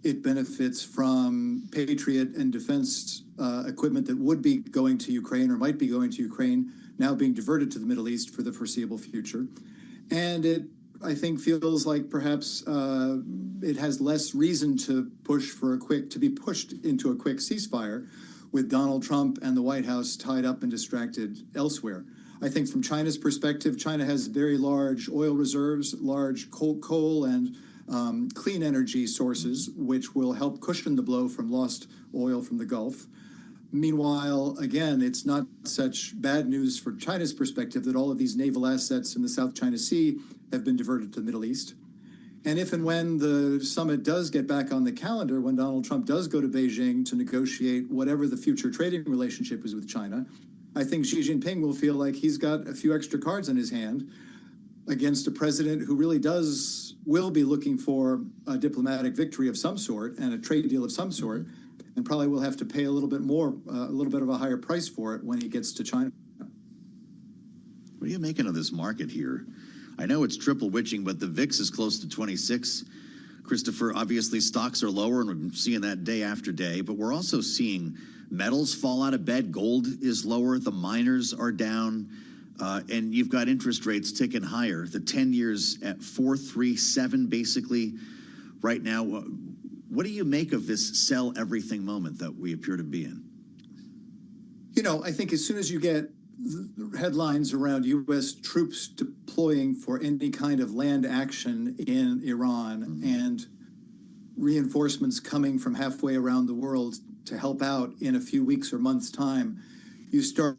it benefits from Patriot and defense equipment that would be going to Ukraine or might be going to Ukraine, now being diverted to the Middle East for the foreseeable future. And it, I think, feels like perhaps it has less reason to be pushed into a quick ceasefire, with Donald Trump and the White House tied up and distracted elsewhere. I think from China's perspective, China has very large oil reserves, large coal and clean energy sources, which will help cushion the blow from lost oil from the Gulf. Meanwhile, again, it's not such bad news for China's perspective that all of these naval assets in the South China Sea have been diverted to the Middle East. And if and when the summit does get back on the calendar, when Donald Trump does go to Beijing to negotiate whatever the future trading relationship is with China, I think Xi Jinping will feel like he's got a few extra cards in his hand against a president who really will be looking for a diplomatic victory of some sort and a trade deal of some sort, and probably will have to pay a little bit more, a little bit of a higher price for it when he gets to China. What are you making of this market here? I know it's triple witching, but the VIX is close to 26. Christopher, obviously stocks are lower, and we're seeing that day after day, but we're also seeing metals fall out of bed. Gold is lower. The miners are down, and you've got interest rates ticking higher. The 10 years at 4.37 basically right now. What do you make of this sell everything moment that we appear to be in? You know, I think as soon as you get headlines around U.S. troops deploying for any kind of land action in Iran and reinforcements coming from halfway around the world to help out in a few weeks or months' time, you start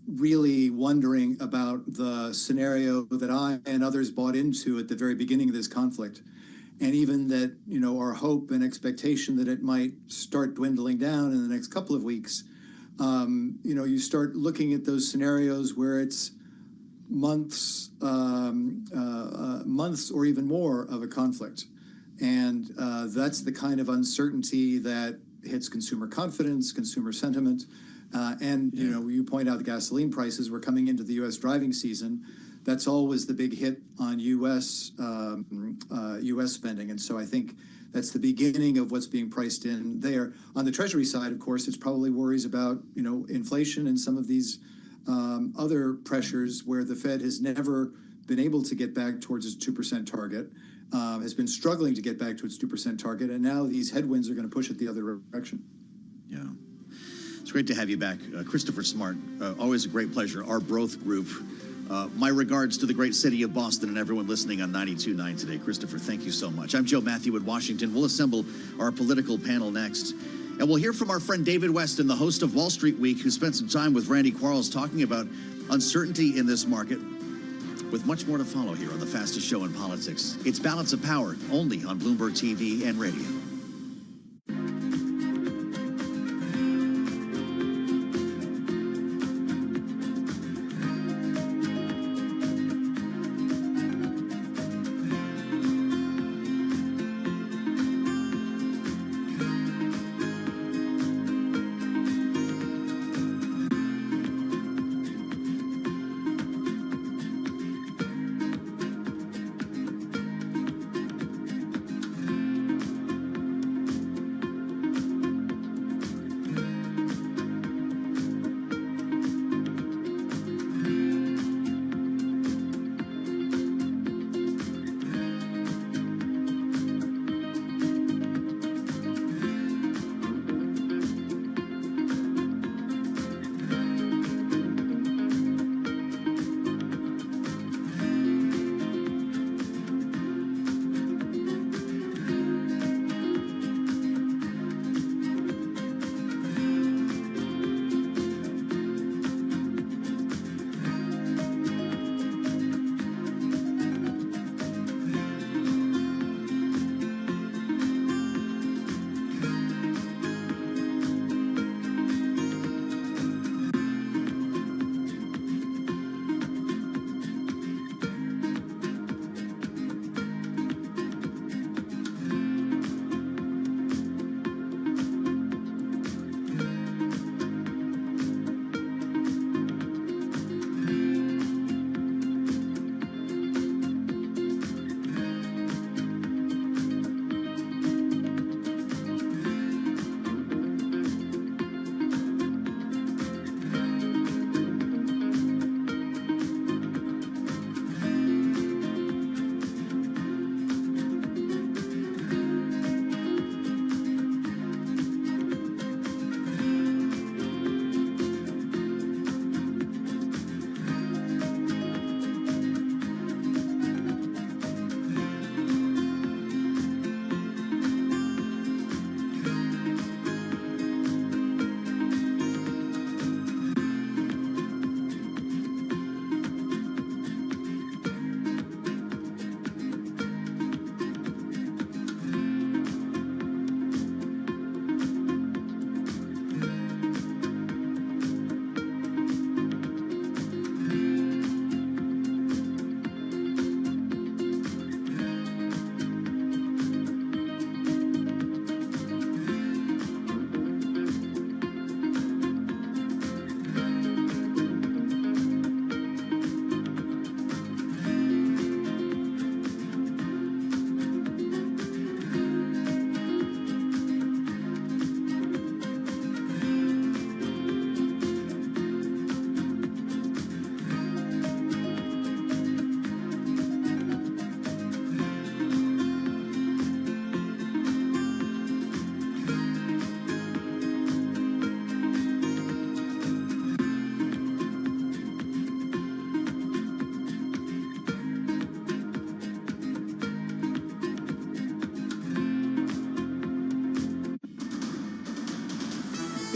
really wondering about the scenario that I and others bought into at the very beginning of this conflict. And even that, you know, our hope and expectation that it might start dwindling down in the next couple of weeks. You know, you start looking at those scenarios where it's months or even more of a conflict. And that's the kind of uncertainty that hits consumer confidence, consumer sentiment. And, you know, you point out the gasoline prices. We're coming into the U.S. driving season. That's always the big hit on U.S. spending. And so I think that's the beginning of what's being priced in there. On the Treasury side, of course, it's probably worries about, you know, inflation and some of these other pressures where the Fed has never been able to get back towards its 2% target, has been struggling to get back to its 2% target, and now these headwinds are going to push it the other direction. Yeah. It's great to have you back. Christopher Smart, always a great pleasure. Our Broth Group. My regards to the great city of Boston and everyone listening on 92.9 today. Christopher, thank you so much. I'm Joe Matthew in Washington. We'll assemble our political panel next. And we'll hear from our friend David Weston, the host of Wall Street Week, who spent some time with Randy Quarles talking about uncertainty in this market, with much more to follow here on the fastest show in politics. It's Balance of Power, only on Bloomberg TV and radio.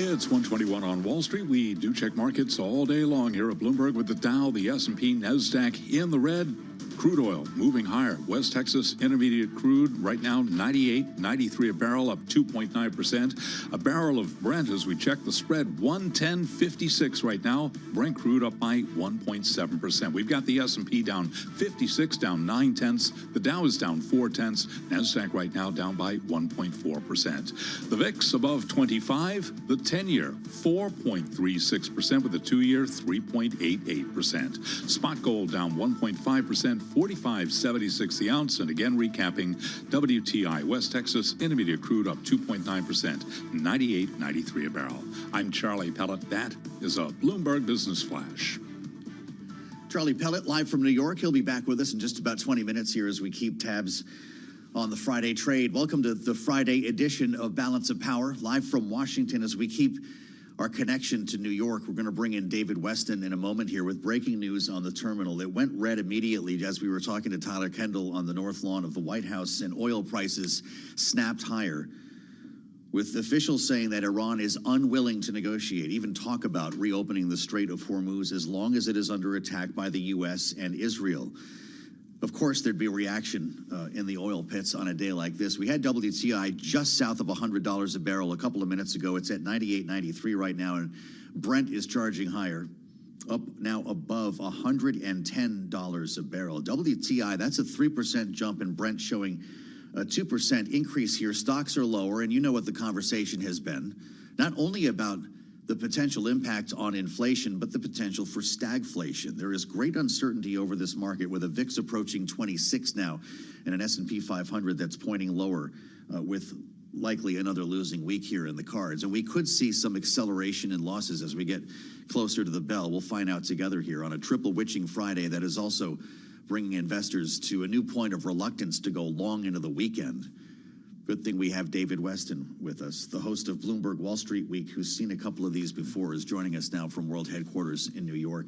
It's 121 on Wall Street. We do check markets all day long here at Bloomberg with the Dow, the S&P, NASDAQ in the red. Crude oil moving higher. West Texas Intermediate crude right now 98.93 a barrel, up 2.9%. A barrel of Brent, as we check the spread, 110.56 right now. Brent crude up by 1.7%. We've got the S&P down 56, down 0.9. The Dow is down 0.4. NASDAQ right now down by 1.4%. The VIX above 25. The 10-year 4.36% with the 2-year 3.88%. Spot gold down 1.5%. 45.76 the ounce. And again, recapping WTI, West Texas Intermediate crude up 2.9%, 98.93 a barrel. I'm Charlie Pellet. That is a Bloomberg Business Flash. Charlie Pellet, live from New York. He'll be back with us in just about 20 minutes here as we keep tabs on the Friday trade. Welcome to the Friday edition of Balance of Power, live from Washington as we keep our connection to New York. We're going to bring in David Weston in a moment here with breaking news on the terminal. It went red immediately as we were talking to Tyler Kendall on the North Lawn of the White House, and oil prices snapped higher, with officials saying that Iran is unwilling to negotiate, even talk about reopening the Strait of Hormuz as long as it is under attack by the U.S. and Israel. Of course, there'd be a reaction in the oil pits on a day like this. We had WTI just south of $100 a barrel a couple of minutes ago. It's at 98.93 right now, and Brent is charging higher, up now above $110 a barrel. WTI, that's a 3% jump, and Brent showing a 2% increase here. Stocks are lower, and you know what the conversation has been, not only about the potential impact on inflation, but the potential for stagflation. There is great uncertainty over this market, with a VIX approaching 26 now and an S&P 500 that's pointing lower, with likely another losing week here in the cards. And we could see some acceleration in losses as we get closer to the bell. We'll find out together here on a triple witching Friday that is also bringing investors to a new point of reluctance to go long into the weekend. Good thing we have David Weston with us, the host of Bloomberg Wall Street Week, who's seen a couple of these before, is joining us now from world headquarters in New York.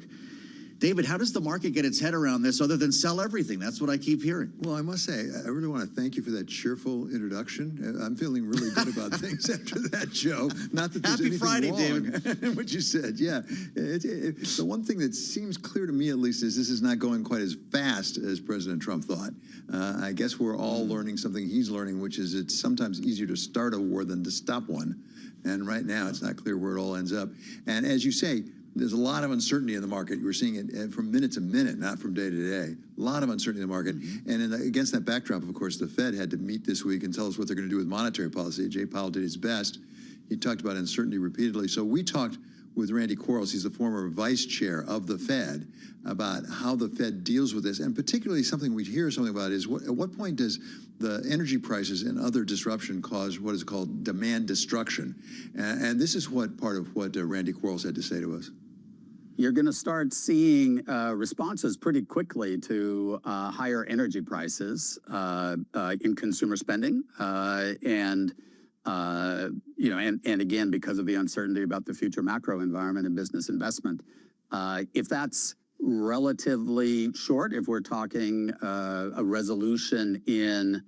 David, how does the market get its head around this other than sell everything? That's what I keep hearing. Well, I must say, I really want to thank you for that cheerful introduction. I'm feeling really good about things after that, Joe. Not that there's Happy anything Friday, wrong David. in what you said. Yeah. The one thing that seems clear to me, at least, is this is not going quite as fast as President Trump thought. I guess we're all learning something he's learning, which is it's sometimes easier to start a war than to stop one. And right now, it's not clear where it all ends up. And as you say, there's a lot of uncertainty in the market. We're seeing it from minute to minute, not from day to day. A lot of uncertainty in the market. And against that backdrop, of course, the Fed had to meet this week and tell us what they're going to do with monetary policy. Jay Powell did his best. He talked about uncertainty repeatedly. So we talked with Randy Quarles, he's the former vice chair of the Fed, about how the Fed deals with this. And particularly something we hear something about is at what point does the energy prices and other disruption cause what is called demand destruction? And this is what part of what Randy Quarles had to say to us. You're going to start seeing responses pretty quickly to higher energy prices in consumer spending, and again, because of the uncertainty about the future macro environment and business investment. If that's relatively short, if we're talking a resolution in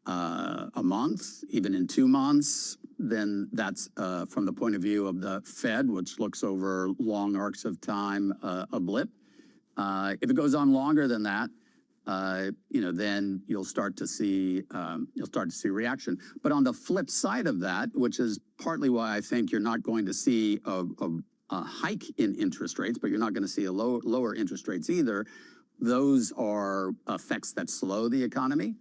a month, even in 2 months, then that's from the point of view of the Fed, which looks over long arcs of time, a blip. If it goes on longer than that, then you'll start to see reaction. But on the flip side of that, which is partly why I think you're not going to see a hike in interest rates, but you're not going to see lower interest rates either. Those are effects that slow the economy.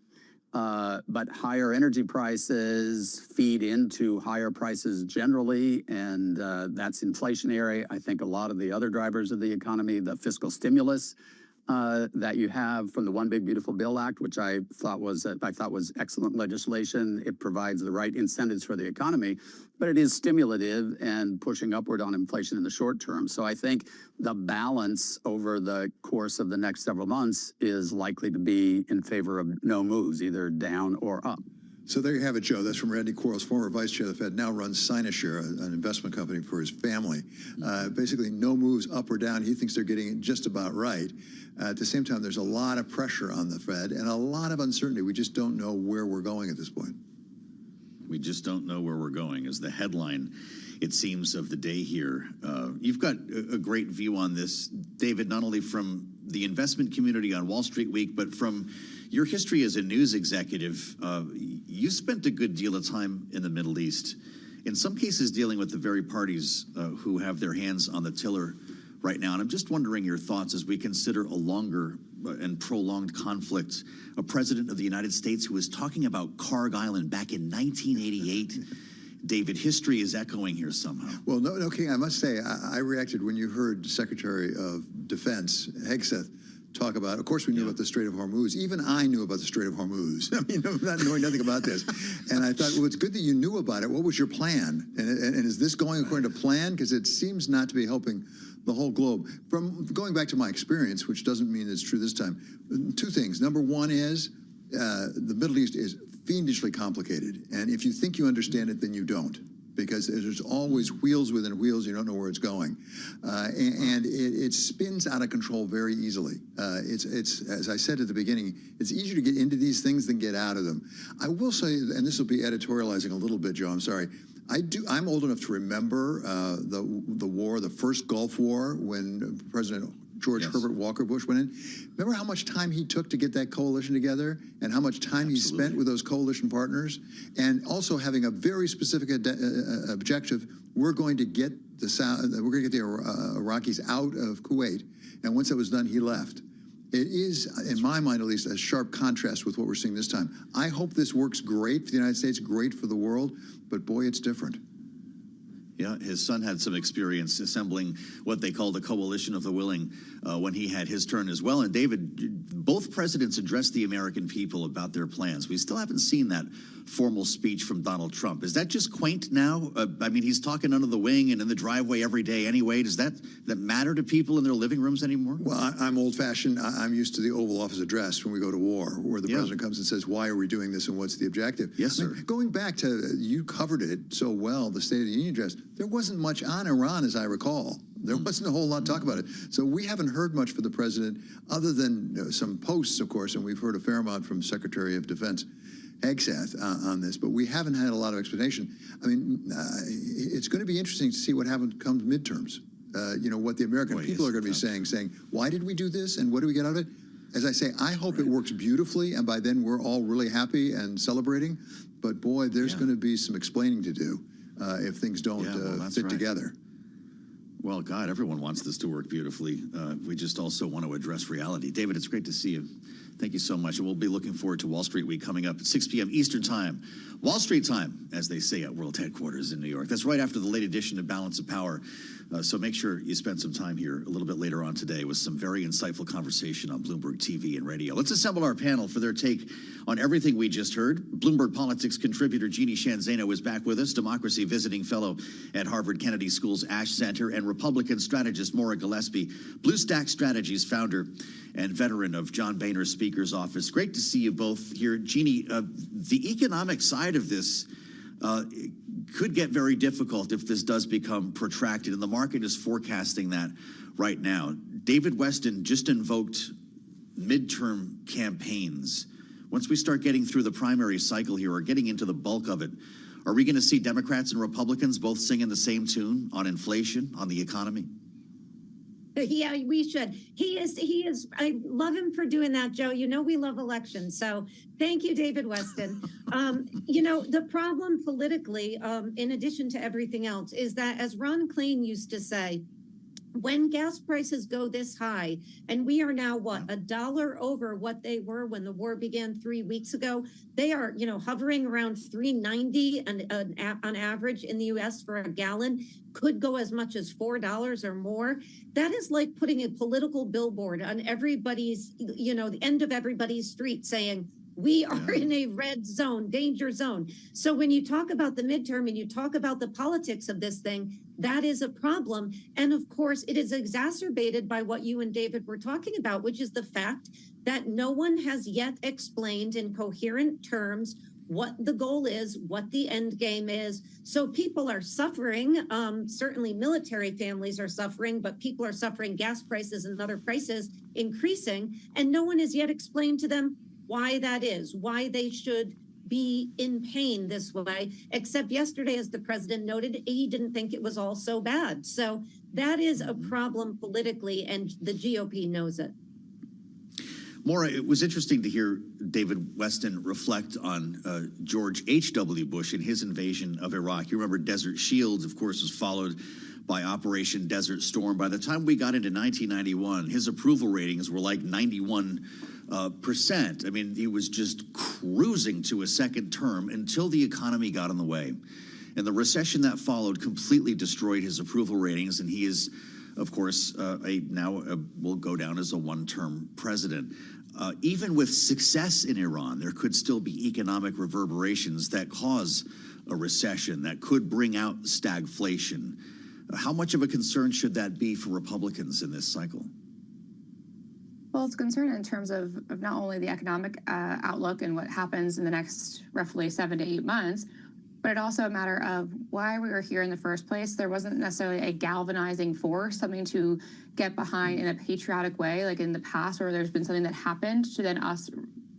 But higher energy prices feed into higher prices generally, and that's inflationary. I think a lot of the other drivers of the economy, the fiscal stimulus that you have from the One Big Beautiful Bill Act, which I thought was excellent legislation. It provides the right incentives for the economy, but it is stimulative and pushing upward on inflation in the short term. So I think the balance over the course of the next several months is likely to be in favor of no moves, either down or up. So there you have it, Joe. That's from Randy Quarles, former vice chair of the Fed, now runs Sinosure, an investment company for his family. Basically, no moves up or down. He thinks they're getting it just about right. At the same time, there's a lot of pressure on the Fed and a lot of uncertainty. We just don't know where we're going at this point. We just don't know where we're going is the headline, it seems, of the day here. You've got a great view on this, David, not only from the investment community on Wall Street Week, but from your history as a news executive. You spent a good deal of time in the Middle East, in some cases dealing with the very parties who have their hands on the tiller right now. And I'm just wondering your thoughts as we consider a longer and prolonged conflict. A president of the United States who was talking about Karg Island back in 1988. David, history is echoing here somehow. Well, no, King, I must say, I reacted when you heard Secretary of Defense Hegseth talk about, of course we knew about the Strait of Hormuz. Even I knew about the Strait of Hormuz. I mean, not knowing nothing about this. And I thought, well, it's good that you knew about it. What was your plan? And is this going according to plan? Because it seems not to be helping the whole globe. From going back to my experience, which doesn't mean it's true this time, two things. Number one is the Middle East is fiendishly complicated. And if you think you understand it, then you don't. Because there's always wheels within wheels. You don't know where it's going. And it spins out of control very easily. It's as I said at the beginning, it's easier to get into these things than get out of them. I will say, and this will be editorializing a little bit, Joe, I'm sorry. I'm old enough to remember the war, the first Gulf War, when President George Herbert Walker Bush went in. Remember how much time he took to get that coalition together and how much time he spent with those coalition partners? And also having a very specific objective, we're going to get the Iraqis out of Kuwait. And once that was done, he left. It is, in my mind at least, a sharp contrast with what we're seeing this time. I hope this works great for the United States, great for the world, but boy, it's different. Yeah, his son had some experience assembling what they call the coalition of the willing when he had his turn as well. And David, both presidents addressed the American people about their plans. We still haven't seen that formal speech from Donald Trump. Is that just quaint now? I mean, he's talking under the wing and in the driveway every day anyway. Does that matter to people in their living rooms anymore? Well, I'm old-fashioned. I'm used to the Oval Office address when we go to war, where the president comes and says, why are we doing this and what's the objective? Yes, sir. Going back to, you covered it so well, the State of the Union address, there wasn't much on Iran, as I recall. There wasn't a whole lot to talk about it. So we haven't heard much from the president, other than some posts, of course, and we've heard a fair amount from Secretary of Defense Hegseth on this, but we haven't had a lot of explanation. I mean, it's going to be interesting to see what happens comes midterms. What the American people are going to be saying, why did we do this and what do we get out of it? As I say, I hope it works beautifully, and by then we're all really happy and celebrating. But boy, there's going to be some explaining to do if things don't fit together. Well, God, everyone wants this to work beautifully. We just also want to address reality. David, it's great to see you. Thank you so much. And we'll be looking forward to Wall Street Week coming up at 6 p.m. Eastern Time. Wall Street time, as they say at World Headquarters in New York. That's right after the late edition of Balance of Power. So make sure you spend some time here a little bit later on today with some very insightful conversation on Bloomberg TV and radio. Let's assemble our panel for their take on everything we just heard. Bloomberg Politics contributor Jeannie Shanzano is back with us, Democracy Visiting Fellow at Harvard Kennedy School's Ash Center, and Republican strategist Maura Gillespie, Blue Stack Strategies founder and veteran of John Boehner's Speaker's Office. Great to see you both here. Jeannie, the economic side of this could get very difficult if this does become protracted, and the market is forecasting that right now. David Weston just invoked midterm campaigns. Once we start getting through the primary cycle here or getting into the bulk of it, are we going to see Democrats and Republicans both singing the same tune on inflation, on the economy? Yeah, we should. He is. I love him for doing that, Joe. You know, we love elections. So thank you, David Weston. The problem politically, in addition to everything else, is that, as Ron Klain used to say, when gas prices go this high, and we are now, $1 over what they were when the war began 3 weeks ago, they are, hovering around $3.90 on average in the U.S. for a gallon, could go as much as $4 or more. That is like putting a political billboard on everybody's, the end of everybody's street saying, we are in a red zone, danger zone. So when you talk about the midterm and you talk about the politics of this thing, that is a problem. And of course, it is exacerbated by what you and David were talking about, which is the fact that no one has yet explained in coherent terms what the goal is, what the end game is. So people are suffering. Certainly military families are suffering, but people are suffering, gas prices and other prices increasing. And no one has yet explained to them why that is, why they should be in pain this way, except yesterday, as the president noted, he didn't think it was all so bad. So that is a problem politically, and the GOP knows it. Maura, it was interesting to hear David Weston reflect on George H.W. Bush and his invasion of Iraq. You remember Desert Shield, of course, was followed by Operation Desert Storm. By the time we got into 1991, his approval ratings were like 91%. I mean, he was just cruising to a second term until the economy got in the way. And the recession that followed completely destroyed his approval ratings, and he is, of course, will go down as a one-term president. Even with success in Iran, there could still be economic reverberations that cause a recession, that could bring out stagflation. How much of a concern should that be for Republicans in this cycle? Well, it's a concern in terms of not only the economic outlook and what happens in the next roughly 7 to 8 months, but it's also a matter of why we were here in the first place. There wasn't necessarily a galvanizing force, something to get behind in a patriotic way, like in the past, where there's been something that happened to then us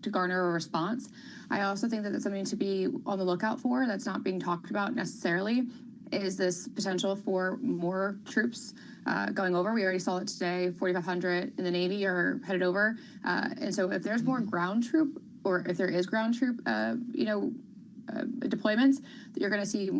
to garner a response. I also think that that's something to be on the lookout for that's not being talked about necessarily, is this potential for more troops going over. We already saw it today, 4,500 in the Navy are headed over. And so if there's more ground troop, or if there is ground troop, deployments, you're going to see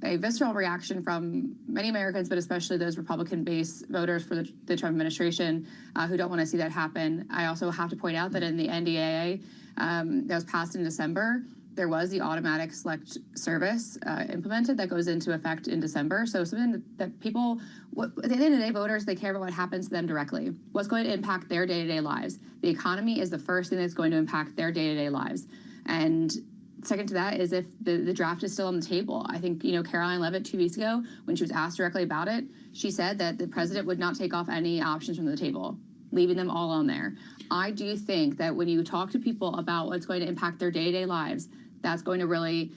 a visceral reaction from many Americans, but especially those Republican-based voters for the Trump administration who don't want to see that happen. I also have to point out that in the NDAA that was passed in December, there was the automatic select service implemented that goes into effect in December. So something that people, at the end of the day, voters, they care about what happens to them directly. What's going to impact their day-to-day lives. The economy is the first thing that's going to impact their day-to-day lives. And second to that is if the draft is still on the table. I think, Caroline Leavitt 2 weeks ago, when she was asked directly about it, she said that the president would not take off any options from the table, leaving them all on there. I do think that when you talk to people about what's going to impact their day-to-day lives, that's going to really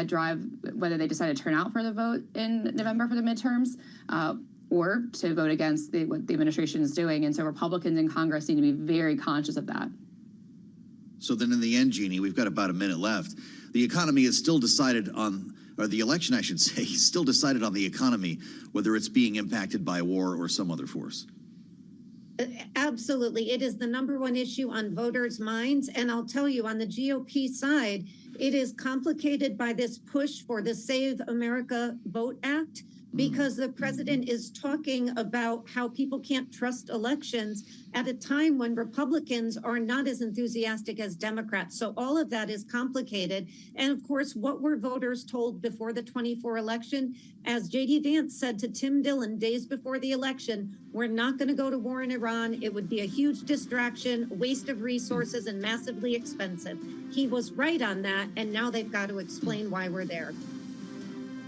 drive whether they decide to turn out for the vote in November for the midterms or to vote against what the administration is doing. And so Republicans in Congress need to be very conscious of that. So then in the end, Jeannie, we've got about a minute left. The economy is still decided on, or the election, I should say, is still decided on the economy, whether it's being impacted by war or some other force. Absolutely. It is the #1 issue on voters' minds. And I'll tell you, on the GOP side, it is complicated by this push for the Save America Vote Act, because the president is talking about how people can't trust elections at a time when Republicans are not as enthusiastic as Democrats. So all of that is complicated. And of course, what were voters told before the 24 election? As J.D. Vance said to Tim Dillon days before the election, we're not going to go to war in Iran. It would be a huge distraction, waste of resources, and massively expensive. He was right on that, and now they've got to explain why we're there.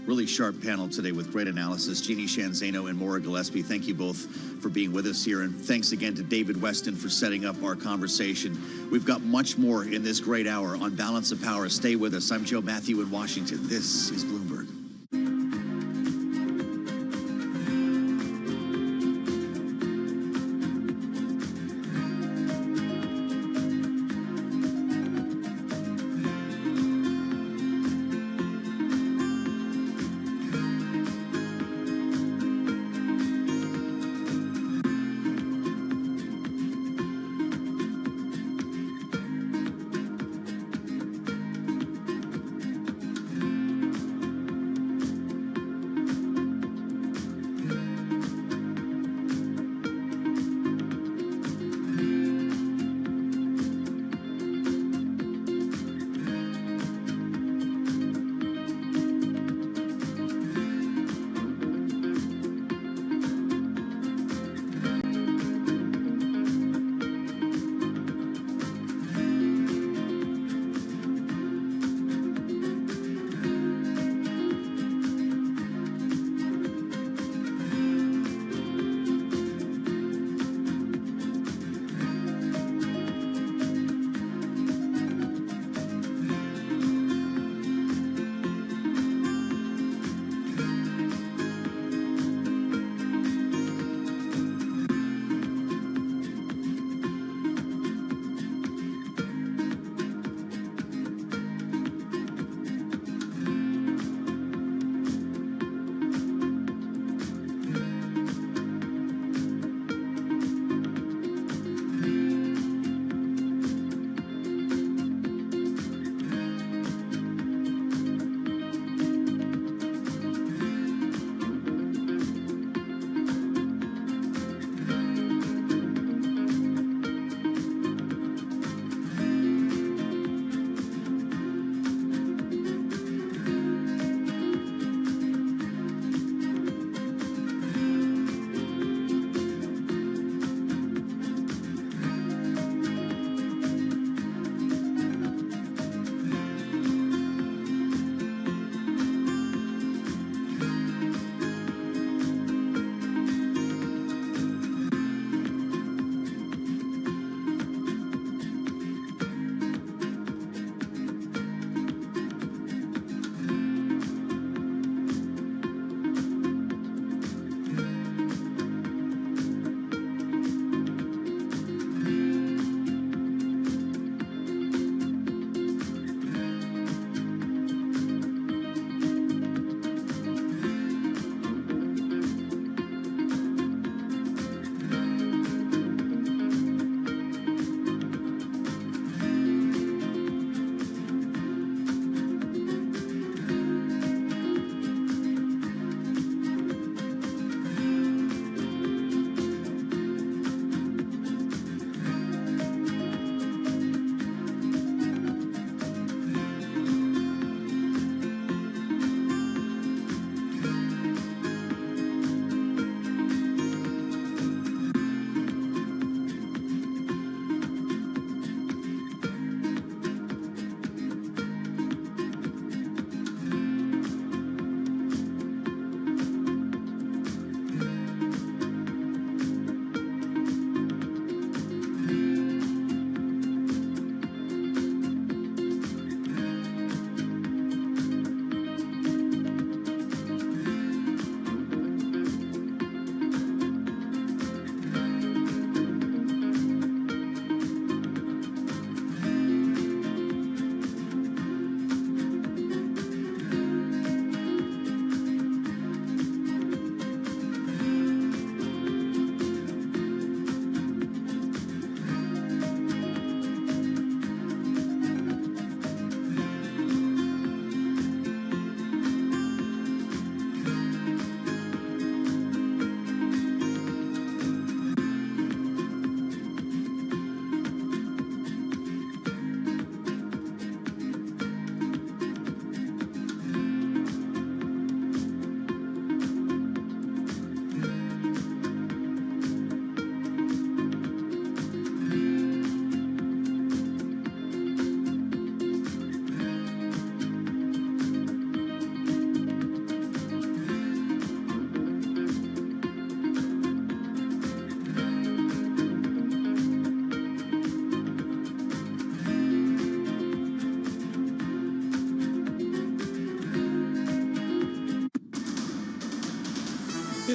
Really sharp panel today with great analysis. Jeannie Shanzano and Maura Gillespie, thank you both for being with us here. And thanks again to David Weston for setting up our conversation. We've got much more in this great hour on Balance of Power. Stay with us. I'm Joe Matthew in Washington. This is Bloomberg.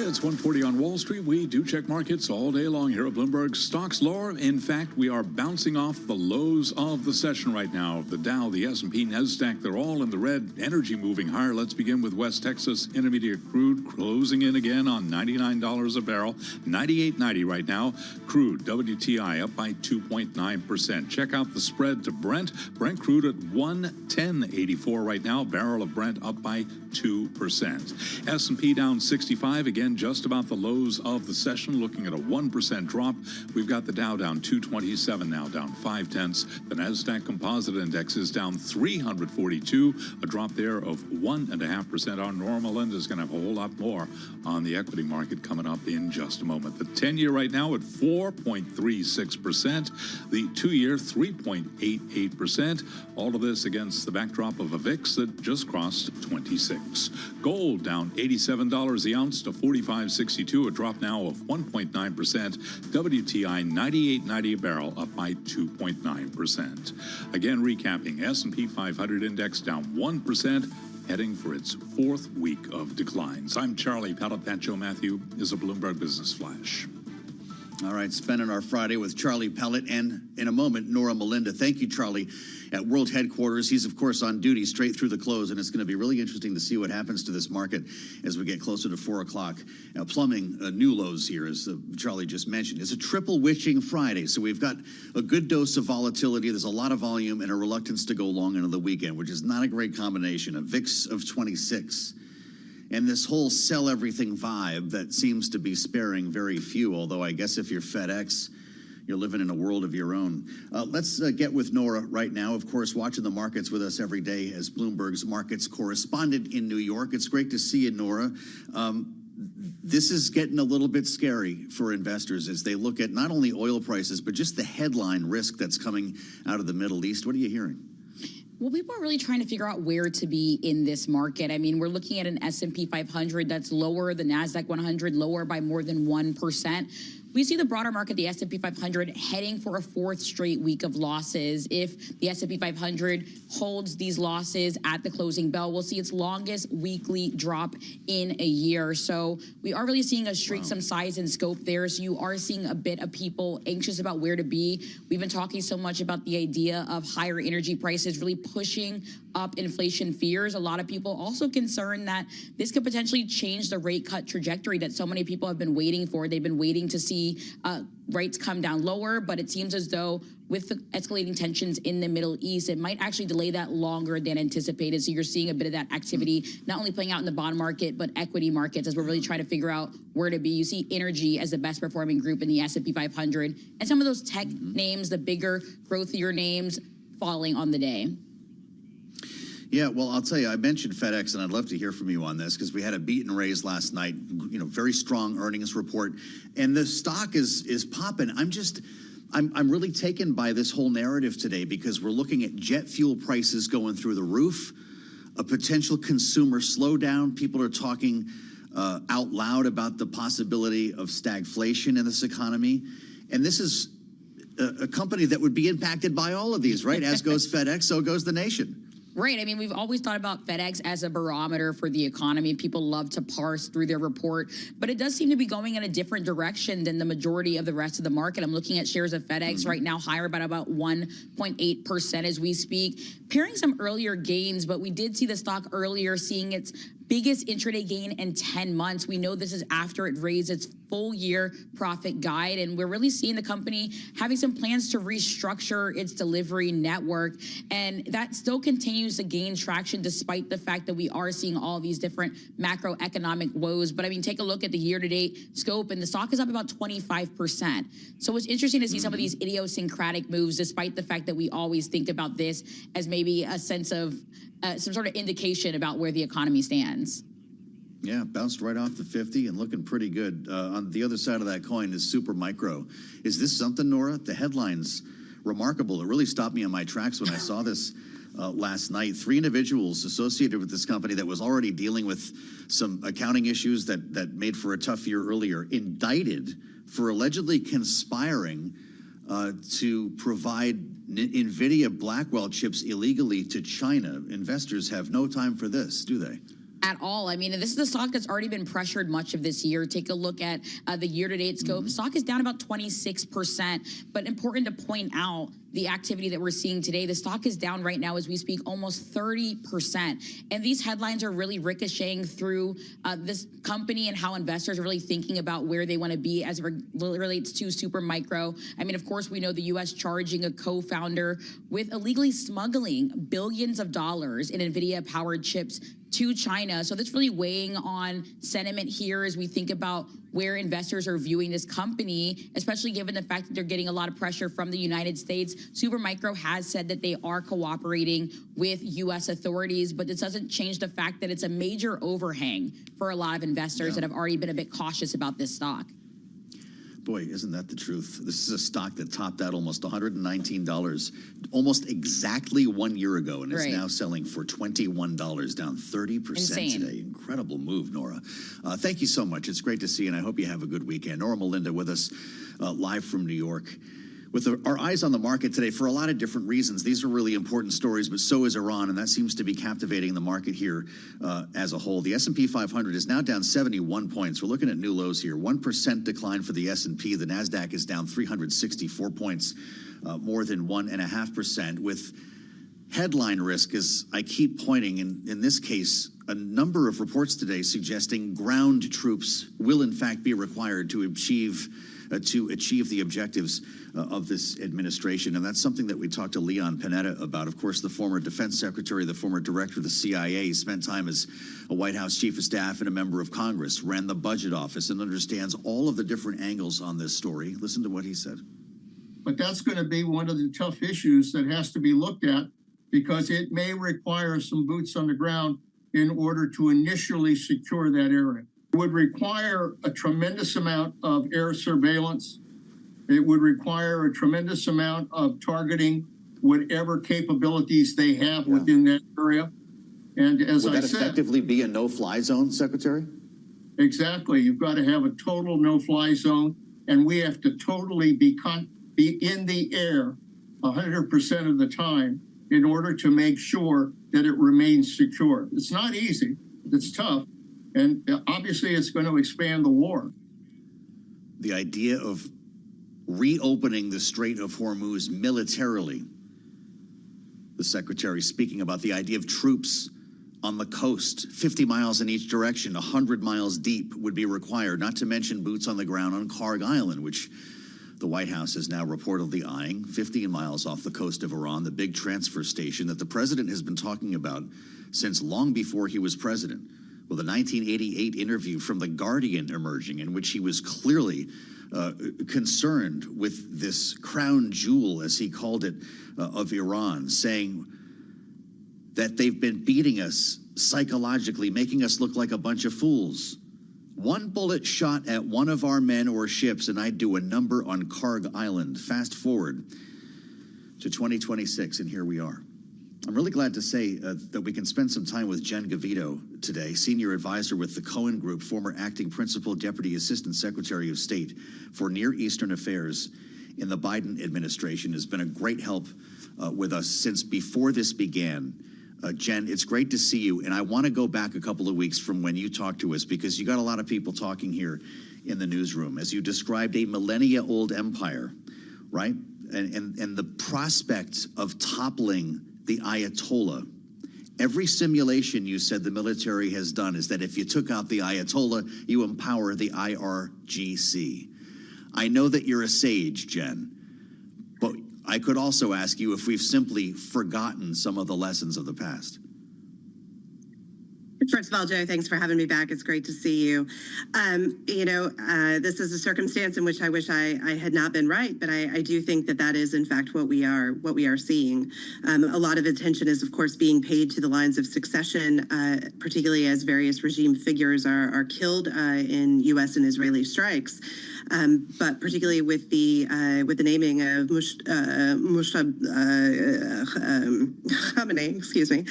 It's 1:40 on Wall Street. We do check markets all day long here at Bloomberg. Stocks lower. In fact, we are bouncing off the lows of the session right now. The Dow, the S&P, NASDAQ, they're all in the red. Energy moving higher. Let's begin with West Texas Intermediate crude closing in again on $99 a barrel. $98.90 right now. Crude, WTI, up by 2.9%. Check out the spread to Brent. Brent crude at $110.84 right now. Barrel of Brent up by 2%. S&P down 65, again, just about the lows of the session, looking at a 1% drop. We've got the Dow down 227 now, down 0.5. The NASDAQ Composite Index is down 342, a drop there of 1.5%. Our normal end is going to have a whole lot more on the equity market coming up in just a moment. The 10-year right now at 4.36%, the 2-year 3.88%. All of this against the backdrop of a VIX that just crossed 26. Gold down $87 the ounce to $45.62, a drop now of 1.9%. WTI $98.90 a barrel, up by 2.9%. Again, recapping, S&P 500 index down 1%, heading for its 4th week of declines. I'm Charlie Pellet. That Joe Matthew is a Bloomberg Business Flash. All right, spending our Friday with Charlie Pellet and, in a moment, Nora Melinda. Thank you, Charlie, at World Headquarters. He's, of course, on duty straight through the close, and it's going to be really interesting to see what happens to this market as we get closer to 4 o'clock. Now, plumbing new lows here, as Charlie just mentioned. It's a triple witching Friday, so we've got a good dose of volatility. There's a lot of volume and a reluctance to go long into the weekend, which is not a great combination. A VIX of 26. And this whole sell everything vibe that seems to be sparing very few, although I guess if you're FedEx, you're living in a world of your own. Let's get with Nora right now, of course, watching the markets with us every day as Bloomberg's markets correspondent in New York. It's great to see you, Nora. This is getting a little bit scary for investors as they look at not only oil prices, but just the headline risk that's coming out of the Middle East. What are you hearing? Well, people are really trying to figure out where to be in this market. I mean, we're looking at an S&P 500 that's lower, the NASDAQ 100 lower by more than 1%. We see the broader market, the S&P 500, heading for a 4th straight week of losses. If the S&P 500 holds these losses at the closing bell, we'll see its longest weekly drop in a year. So we are really seeing a shrink, some size and scope there. So you are seeing a bit of people anxious about where to be. We've been talking so much about the idea of higher energy prices really pushing up inflation fears. A lot of people also concerned that this could potentially change the rate cut trajectory that so many people have been waiting for. They've been waiting to see rates come down lower, but it seems as though with the escalating tensions in the Middle East, it might actually delay that longer than anticipated. So you're seeing a bit of that activity, not only playing out in the bond market, but equity markets as we're really trying to figure out where to be. You see energy as the best performing group in the S&P 500, and some of those tech names, the bigger, growthier names, falling on the day. Yeah, well, I'll tell you, I mentioned FedEx, and I'd love to hear from you on this because we had a beat and raise last night, very strong earnings report, and the stock is popping. I'm really taken by this whole narrative today because we're looking at jet fuel prices going through the roof, a potential consumer slowdown. People are talking out loud about the possibility of stagflation in this economy, and this is a company that would be impacted by all of these, right? As goes FedEx, so goes the nation. Right. I mean, we've always thought about FedEx as a barometer for the economy. People love to parse through their report, but it does seem to be going in a different direction than the majority of the rest of the market. I'm looking at shares of FedEx right now higher by about 1.8% as we speak, pairing some earlier gains, but we did see the stock earlier seeing its biggest intraday gain in 10 months. We know this is after it raised its full year profit guide, and we're really seeing the company having some plans to restructure its delivery network, and that still continues to gain traction despite the fact that we are seeing all these different macroeconomic woes. But I mean, take a look at the year-to-date scope, and the stock is up about 25%. So it's interesting to see some of these idiosyncratic moves, despite the fact that we always think about this as maybe a sense of some sort of indication about where the economy stands. Yeah, bounced right off the 50 and looking pretty good. On the other side of that coin is Super Micro. Is this something, Nora? The headline's remarkable. It really stopped me in my tracks when I saw this last night. 3 individuals associated with this company that was already dealing with some accounting issues that made for a tough year earlier, indicted for allegedly conspiring to provide NVIDIA Blackwell chips illegally to China. Investors have no time for this, do they? At all. I mean, this is a stock that's already been pressured much of this year. Take a look at the year-to-date scope. Stock is down about 26%, but important to point out the activity that we're seeing today. The stock is down right now as we speak almost 30%. And these headlines are really ricocheting through this company and how investors are really thinking about where they want to be as it relates to Supermicro. I mean, of course, we know the U.S. charging a co-founder with illegally smuggling billions of dollars in NVIDIA-powered chips to China. So that's really weighing on sentiment here as we think about where investors are viewing this company, especially given the fact that they're getting a lot of pressure from the United States. Supermicro has said that they are cooperating with U.S. authorities, but this doesn't change the fact that it's a major overhang for a lot of investors that have already been a bit cautious about this stock. Boy, isn't that the truth? This is a stock that topped out almost $119 almost exactly 1 year ago, and is now selling for $21, down 30% today. Incredible move, Nora. Thank you so much. It's great to see you, and I hope you have a good weekend. Nora Melinda with us live from New York. With our eyes on the market today for a lot of different reasons. These are really important stories, but so is Iran, and that seems to be captivating the market here as a whole. The S&P 500 is now down 71 points. We're looking at new lows here. 1% decline for the S&P. The NASDAQ is down 364 points, more than 1.5%, with headline risk, as I keep pointing, in this case, a number of reports today suggesting ground troops will in fact be required to achieve the objectives of this administration. And that's something that we talked to Leon Panetta about. Of course, the former defense secretary, the former director of the CIA, spent time as a White House chief of staff and a member of Congress, ran the budget office, and understands all of the different angles on this story. Listen to what he said. But that's going to be one of the tough issues that has to be looked at, because it may require some boots on the ground in order to initially secure that area. It would require a tremendous amount of air surveillance. It would require a tremendous amount of targeting whatever capabilities they have within that area. And as Would I that said, effectively be a no-fly zone, Secretary? exactly, you've got to have a total no-fly zone, and we have to totally be in the air 100% of the time in order to make sure that it remains secure. It's not easy. It's tough. And obviously, it's going to expand the war. The idea of reopening the Strait of Hormuz militarily. The secretary speaking about the idea of troops on the coast, 50 miles in each direction, 100 miles deep would be required, not to mention boots on the ground on Karg Island, which the White House is now reportedly eyeing, 15 miles off the coast of Iran, the big transfer station that the president has been talking about since long before he was president. Well, the 1988 interview from The Guardian emerging, in which he was clearly concerned with this crown jewel, as he called it, of Iran, saying that they've been beating us psychologically, making us look like a bunch of fools. One bullet shot at one of our men or ships, and I'd do a number on Karg Island. Fast forward to 2026, and here we are. I'm really glad to say that we can spend some time with Jen Gavito today, senior advisor with the Cohen Group, former acting principal deputy assistant secretary of state for Near Eastern Affairs in the Biden administration, has been a great help with us since before this began. Jen, it's great to see you, and I want to go back a couple of weeks from when you talked to us, because you got a lot of people talking here in the newsroom as you described a millennia-old empire, right? And the prospect of toppling the Ayatollah. Every simulation you said the military has done is that if you took out the Ayatollah, you empower the IRGC. I know that you're a sage, Jen, but I could also ask you if we've simply forgotten some of the lessons of the past. First of all, Joe, thanks for having me back. It's great to see you. This is a circumstance in which I wish I had not been right, but I do think that is in fact what we are seeing. A lot of attention is, of course, being paid to the lines of succession, particularly as various regime figures are killed in U.S. and Israeli strikes. But particularly with the naming of Khamenei, excuse me,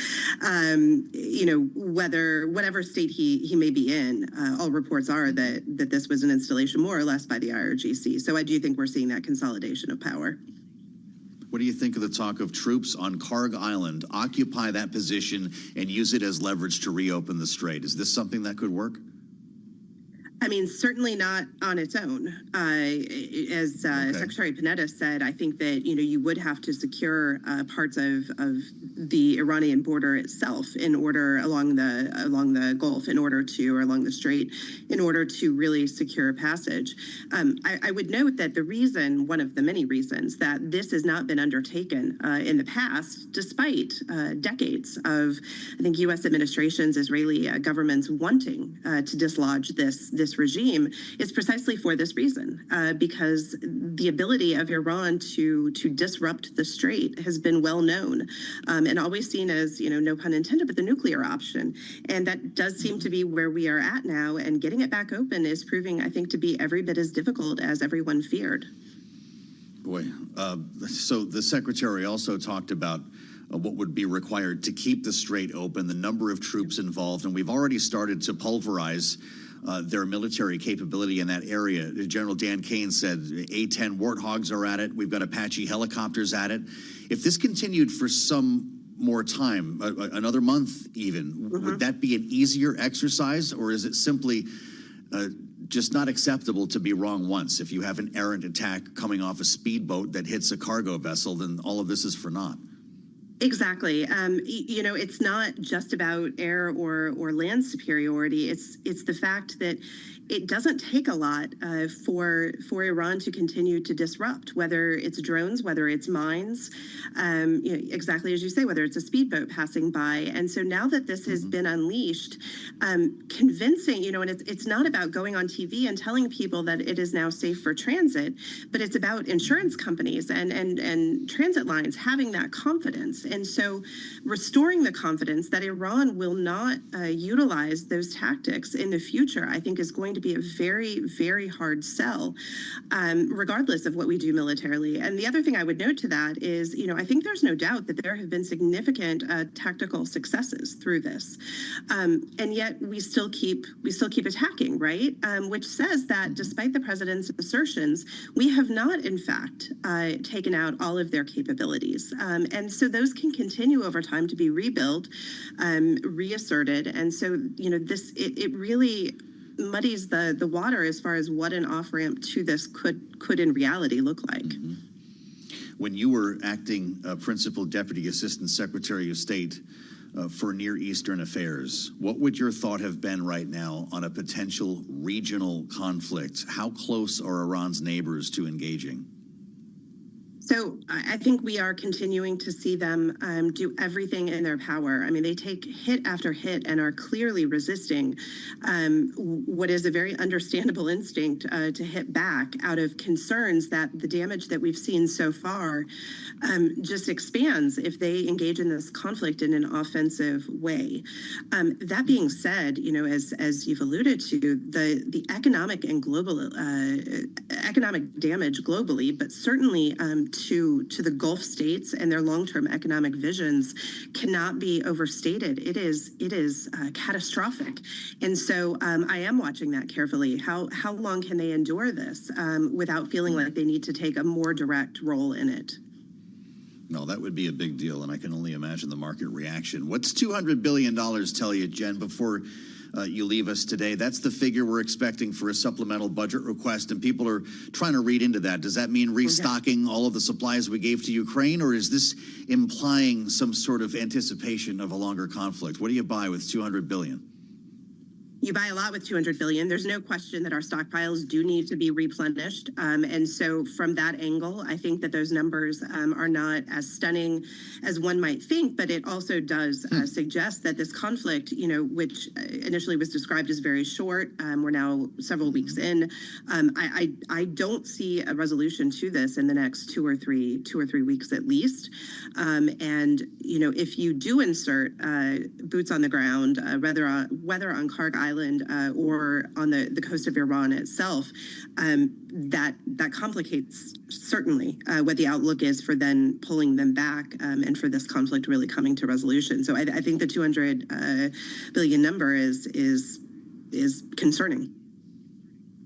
whatever state he may be in, all reports are that this was an installation more or less by the IRGC. So I do think we're seeing that consolidation of power. What do you think of the talk of troops on Karg Island, occupy that position and use it as leverage to reopen the strait? Is this something that could work? I mean, certainly not on its own. As Secretary Panetta said, I think that you would have to secure parts of the Iranian border itself in order along the Gulf or along the Strait in order to really secure passage. I would note that one of the many reasons that this has not been undertaken in the past, despite decades of I think U.S. administrations, Israeli governments wanting to dislodge this regime, is precisely for this reason, because the ability of Iran to disrupt the Strait has been well known and always seen as, no pun intended, but the nuclear option. And that does seem to be where we are at now. And getting it back open is proving, I think, to be every bit as difficult as everyone feared. Boy, so the Secretary also talked about what would be required to keep the Strait open, the number of troops involved, and we've already started to pulverize their military capability in that area. General Dan Kane said A-10 Warthogs are at it. We've got Apache helicopters at it. If this continued for some more time, another month even, would that be an easier exercise, or is it simply just not acceptable to be wrong once? If you have an errant attack coming off a speedboat that hits a cargo vessel, then all of this is for naught. Exactly. It's not just about air or land superiority. It's the fact that it doesn't take a lot for Iran to continue to disrupt, whether it's drones, whether it's mines, exactly as you say, whether it's a speedboat passing by. And so now that this has been unleashed, convincing, and it's not about going on TV and telling people that it is now safe for transit, but it's about insurance companies and transit lines having that confidence. And so restoring the confidence that Iran will not utilize those tactics in the future, I think, is going to be a very, very hard sell, regardless of what we do militarily. And the other thing I would note to that is, I think there's no doubt that there have been significant tactical successes through this, and yet we still keep attacking, right? Which says that despite the president's assertions, we have not, in fact, taken out all of their capabilities, and so those can continue over time to be rebuilt, reasserted, and so it really muddies the water as far as what an off-ramp to this could in reality look like. When you were acting Principal Deputy Assistant Secretary of State for Near Eastern Affairs, what would your thought have been right now on a potential regional conflict? How close are Iran's neighbors to engaging? So I think we are continuing to see them do everything in their power. I mean, they take hit after hit and are clearly resisting what is a very understandable instinct to hit back out of concerns that the damage that we've seen so far just expands if they engage in this conflict in an offensive way. That being said, as you've alluded to, the economic and global economic damage globally, but certainly to the Gulf states and their long-term economic visions cannot be overstated. It is catastrophic, and so I am watching that carefully. How long can they endure this without feeling like they need to take a more direct role in it? No, that would be a big deal, and I can only imagine the market reaction. What's $200 billion tell you, Jen, before you leave us today? That's the figure we're expecting for a supplemental budget request, and people are trying to read into that. Does that mean restocking all of the supplies we gave to Ukraine, or is this implying some sort of anticipation of a longer conflict? What do you buy with $200 billion? You buy a lot with $200 billion. There's no question that our stockpiles do need to be replenished. And so from that angle, I think that those numbers are not as stunning as one might think, but it also does suggest that this conflict, which initially was described as very short, we're now several weeks in. I don't see a resolution to this in the next two or three weeks at least. And, if you do insert boots on the ground, whether on Karg Island, or on the coast of Iran itself, that complicates certainly what the outlook is for then pulling them back and for this conflict really coming to resolution. So I think the 200 billion number is concerning.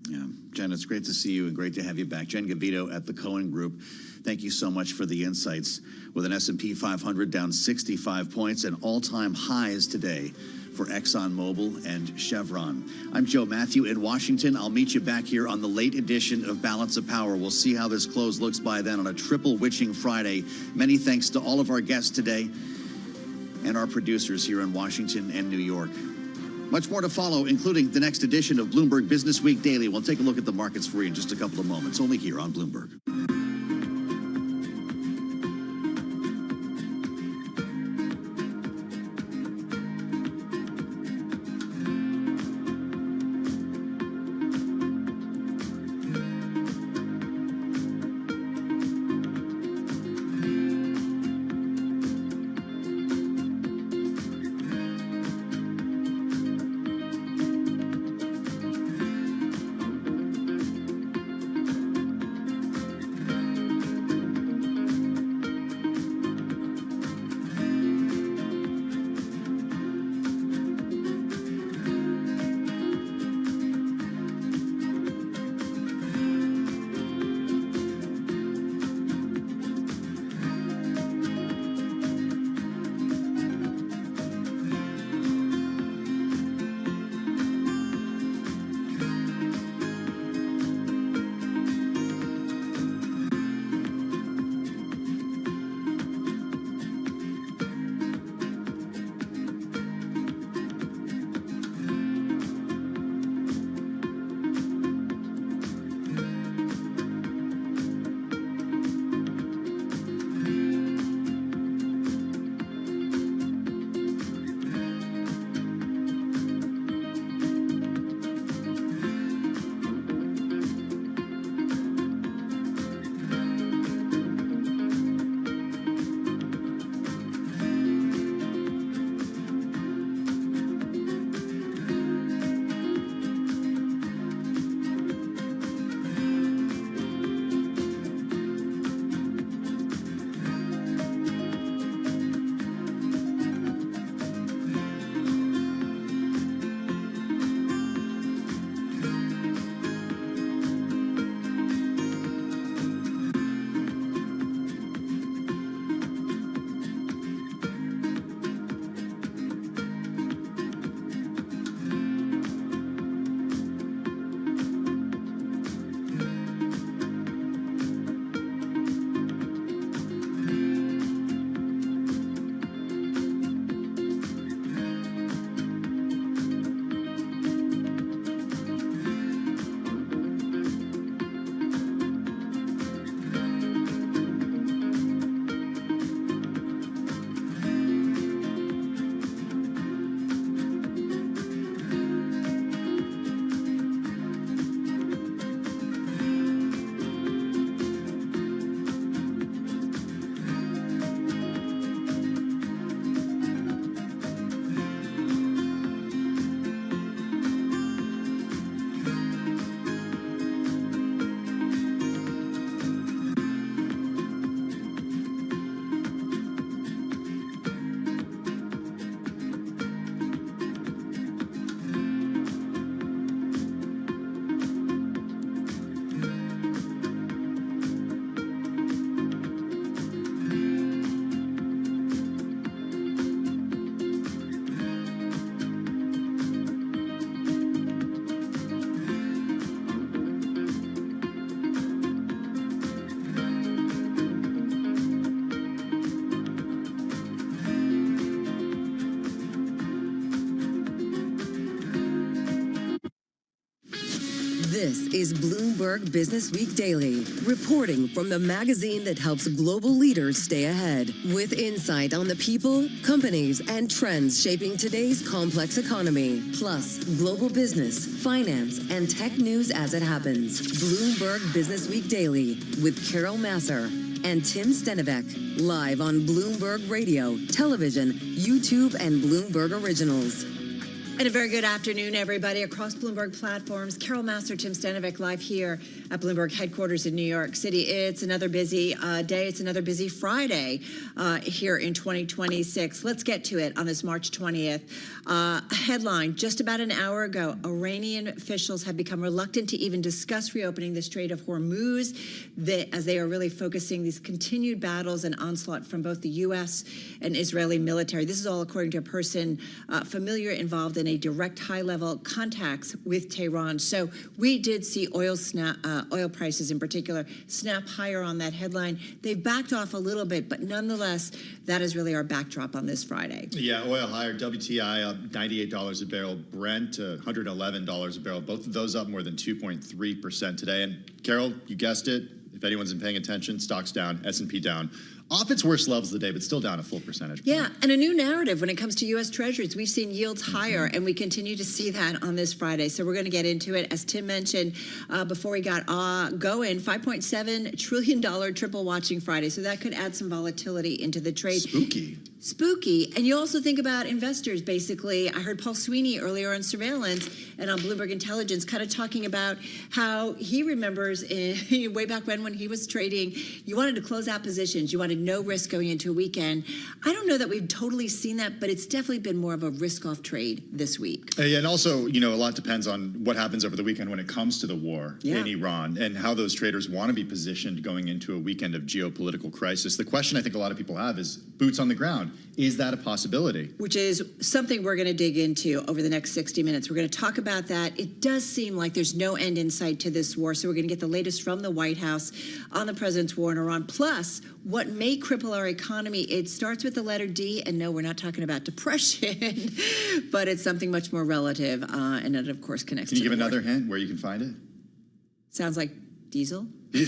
Yeah. Jen, it's great to see you and great to have you back. Jen Gavito at the Cohen Group. Thank you so much for the insights. With an S&P 500 down 65 points and all-time highs today for ExxonMobil and Chevron. I'm Joe Matthew in Washington. I'll meet you back here on the late edition of Balance of Power. We'll see how this close looks by then on a triple witching Friday. Many thanks to all of our guests today and our producers here in Washington and New York. Much more to follow, including the next edition of Bloomberg Business Week Daily. We'll take a look at the markets for you in just a couple of moments, only here on Bloomberg. This is Bloomberg Business Week Daily, reporting from the magazine that helps global leaders stay ahead, with insight on the people, companies, and trends shaping today's complex economy, plus global business, finance, and tech news as it happens. Bloomberg Business Week Daily with Carol Masser and Tim Stenivek, live on Bloomberg Radio, television, YouTube, and Bloomberg Originals. And a very good afternoon, everybody, across Bloomberg platforms. Carol Master, Tim Stanovic, live here at Bloomberg headquarters in New York City. It's another busy day. It's another busy Friday here in 2026. Let's get to it on this March 20th. A headline just about an hour ago: Iranian officials have become reluctant to even discuss reopening the Strait of Hormuz as they are really focusing these continued battles and onslaught from both the U.S. and Israeli military. This is all according to a person familiar, involved in a direct high-level contacts with Tehran. So we did see oil prices in particular snap higher on that headline. They've backed off a little bit, but nonetheless, that is really our backdrop on this Friday. Yeah, oil higher. WTI up $98 a barrel. Brent $111 a barrel. Both of those up more than 2.3% today. And Carol, you guessed it. If anyone's been paying attention, stocks down, S&P down. Off its worst levels of the day, but still down a full percentage point. Yeah, and a new narrative when it comes to U.S. Treasuries. We've seen yields higher, and we continue to see that on this Friday. So we're going to get into it. As Tim mentioned before we got going, $5.7 trillion triple watching Friday. So that could add some volatility into the trade. Spooky. And you also think about investors, basically. I heard Paul Sweeney earlier on surveillance and on Bloomberg Intelligence kind of talking about how he remembers way back when he was trading, you wanted to close out positions. You wanted no risk going into a weekend. I don't know that we've totally seen that, but it's definitely been more of a risk-off trade this week. And also, a lot depends on what happens over the weekend when it comes to the war in Iran and how those traders want to be positioned going into a weekend of geopolitical crisis. The question I think a lot of people have is boots on the ground. Is that a possibility? Which is something we're going to dig into over the next 60 minutes. We're going to talk about that. It does seem like there's no end in sight to this war, so we're going to get the latest from the White House on the president's war in Iran, plus what may cripple our economy. It starts with the letter D, and no, we're not talking about depression, but it's something much more relative, and it, of course, connects to the war. Can you give another hint where you can find it? Sounds like diesel. I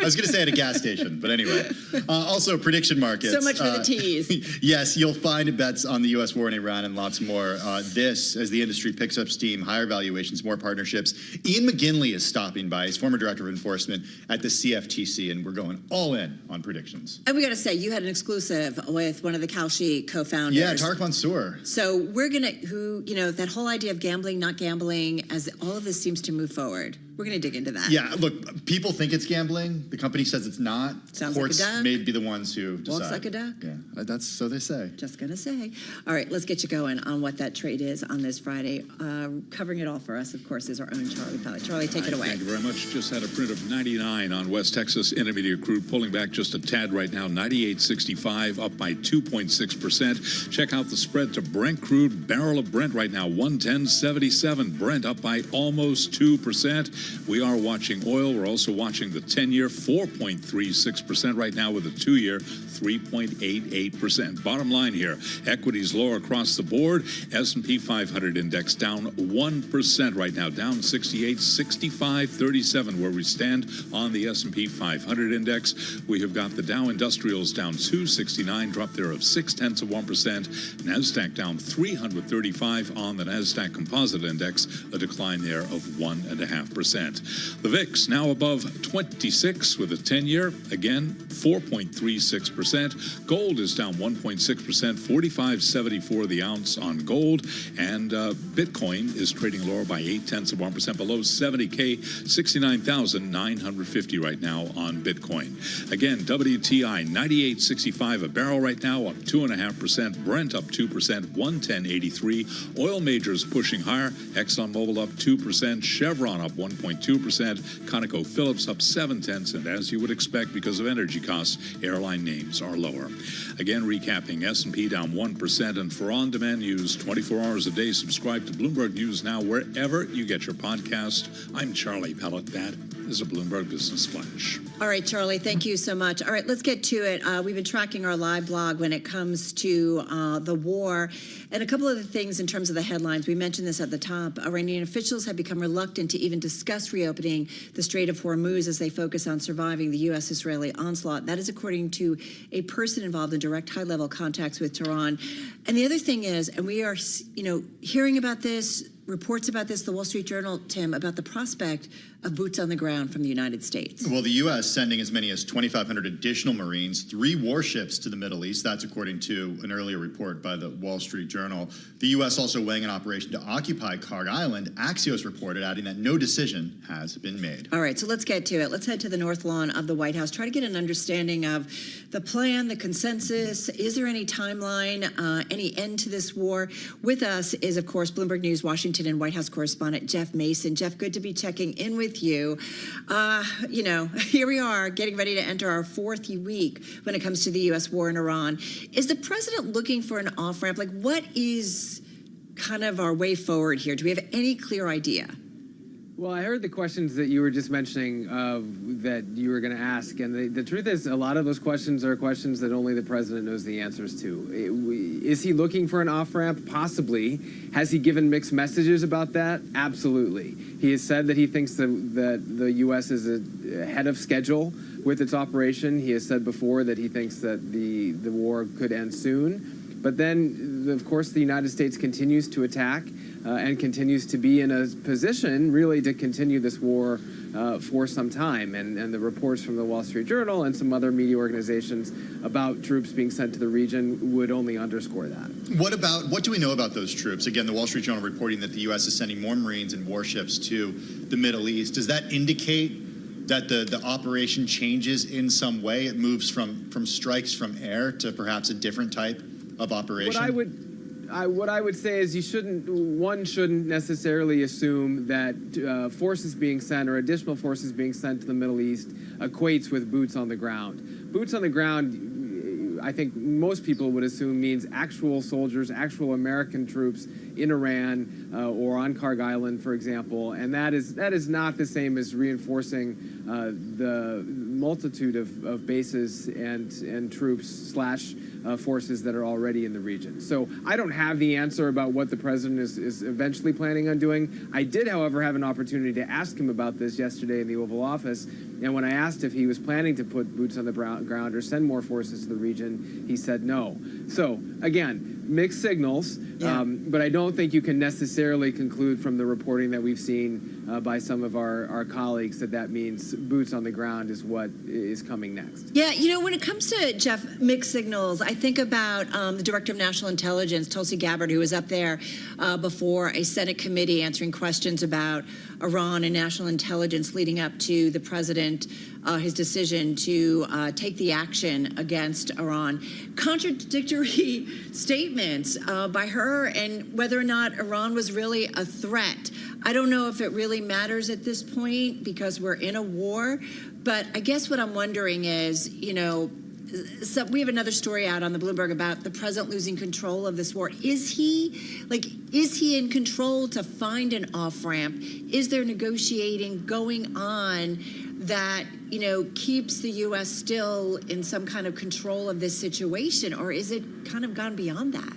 was going to say at a gas station, but anyway. Also, prediction markets. So much for the tease. Yes, you'll find bets on the U.S. war in Iran and lots more. This, as the industry picks up steam, higher valuations, more partnerships. Ian McGinley is stopping by. He's former director of enforcement at the CFTC, and we're going all in on predictions. And we got to say, you had an exclusive with one of the Kalshi co-founders. Yeah, Tarek Mansour. So we're going to, that whole idea of gambling, not gambling, as all of this seems to move forward. We're going to dig into that. Yeah, look, people think it's gambling. The company says it's not. Sounds Courts like a duck. may be the ones who decide. Walks like a duck. Yeah, that's so they say. Just going to say. All right, let's get you going on what that trade is on this Friday. Covering it all for us, of course, is our own Charlie Pellet. Charlie, take it away. Thank you very much. Just had a print of 99 on West Texas Intermediate crude, pulling back just a tad right now. 98.65, up by 2.6%. Check out the spread to Brent crude. Barrel of Brent right now, 110.77. Brent up by almost 2%. We are watching oil. We're also watching the 10-year, 4.36% right now, with a 2-year, 3.88%. Bottom line here, equities lower across the board. S&P 500 index down 1% right now, down 68, 65.37 where we stand on the S&P 500 index. We have got the Dow Industrials down 269, drop there of 0.6%. NASDAQ down 335 on the NASDAQ Composite Index, a decline there of 1.5%. The VIX now above 26 with a 10-year, again, 4.36%. Gold is down 1.6%, 45.74 the ounce on gold. And Bitcoin is trading lower by 0.8%, below 70K, 69,950 right now on Bitcoin. Again, WTI 98.65 a barrel right now, up 2.5%. Brent up 2%, 110.83. Oil majors pushing higher. ExxonMobil up 2%. Chevron up 1.2%. ConocoPhillips up 0.7, and as you would expect because of energy costs, airline names are lower. Again, recapping, S&P down 1%, and for on-demand news 24 hours a day, subscribe to Bloomberg News Now wherever you get your podcast. I'm Charlie Pellet. That is a Bloomberg Business Flash. All right, Charlie, thank you so much. All right, let's get to it. We've been tracking our live blog when it comes to the war, and a couple of the things in terms of the headlines. We mentioned this at the top. Iranian officials have become reluctant to even discuss reopening the Strait of Hormuz as they focus on surviving the U.S.-Israeli onslaught. That is according to a person involved in direct high-level contacts with Tehran. And the other thing is, and we are, hearing about this, reports about this, the Wall Street Journal, Tim, about the prospect of boots on the ground from the United States. Well, the U.S. sending as many as 2,500 additional Marines, 3 warships to the Middle East. That's according to an earlier report by the Wall Street Journal. Journal. The U.S. also weighing an operation to occupy Kharg Island. Axios reported, adding that no decision has been made. All right, so let's get to it. Let's head to the North Lawn of the White House, try to get an understanding of the plan, the consensus. Is there any timeline, any end to this war? With us is, of course, Bloomberg News Washington and White House correspondent Jeff Mason. Jeff, good to be checking in with you. You know, here we are getting ready to enter our fourth week when it comes to the U.S. war in Iran. Is the president looking for an off-ramp? Like, what is kind of our way forward here? Do we have any clear idea? Well, I heard the questions that you were just mentioning that you were going to ask, and the truth is a lot of those questions are questions that only the president knows the answers to. Is he looking for an off-ramp? Possibly. Has he given mixed messages about that? Absolutely. He has said that he thinks that the U.S. is ahead of schedule with its operation. He has said before that he thinks that the war could end soon. But then, of course, the United States continues to attack and continues to be in a position really to continue this war for some time. And the reports from the Wall Street Journal and some other media organizations about troops being sent to the region would only underscore that. What do we know about those troops? Again, the Wall Street Journal reporting that the U.S. is sending more Marines and warships to the Middle East. Does that indicate that the operation changes in some way? It moves from strikes from air to perhaps a different type of operation? What I would say is one shouldn't necessarily assume that forces being sent or additional forces being sent to the Middle East equates with boots on the ground. Boots on the ground, I think most people would assume, means actual soldiers, actual American troops in Iran or on Kharg Island, for example, and that is not the same as reinforcing the multitude of bases and troops / forces that are already in the region. So I don't have the answer about what the president is eventually planning on doing. I did, however, have an opportunity to ask him about this yesterday in the Oval Office, and when I asked if he was planning to put boots on the ground or send more forces to the region, he said no. So again, mixed signals, but I don't think you can necessarily conclude from the reporting that we've seen by some of our colleagues that means boots on the ground is what is coming next. Yeah, you know, when it comes to, Jeff, mixed signals, I think about the Director of National Intelligence, Tulsi Gabbard, who was up there before a Senate committee answering questions about Iran and national intelligence leading up to the president, his decision to take the action against Iran. Contradictory statements by her and whether or not Iran was really a threat. I don't know if it really matters at this point because we're in a war, but I guess what I'm wondering is, you know, so we have another story out on the Bloomberg about the president losing control of this war. Is he in control to find an off-ramp? Is there negotiating going on that, you know, keeps the U.S. still in some kind of control of this situation, or is it kind of gone beyond that?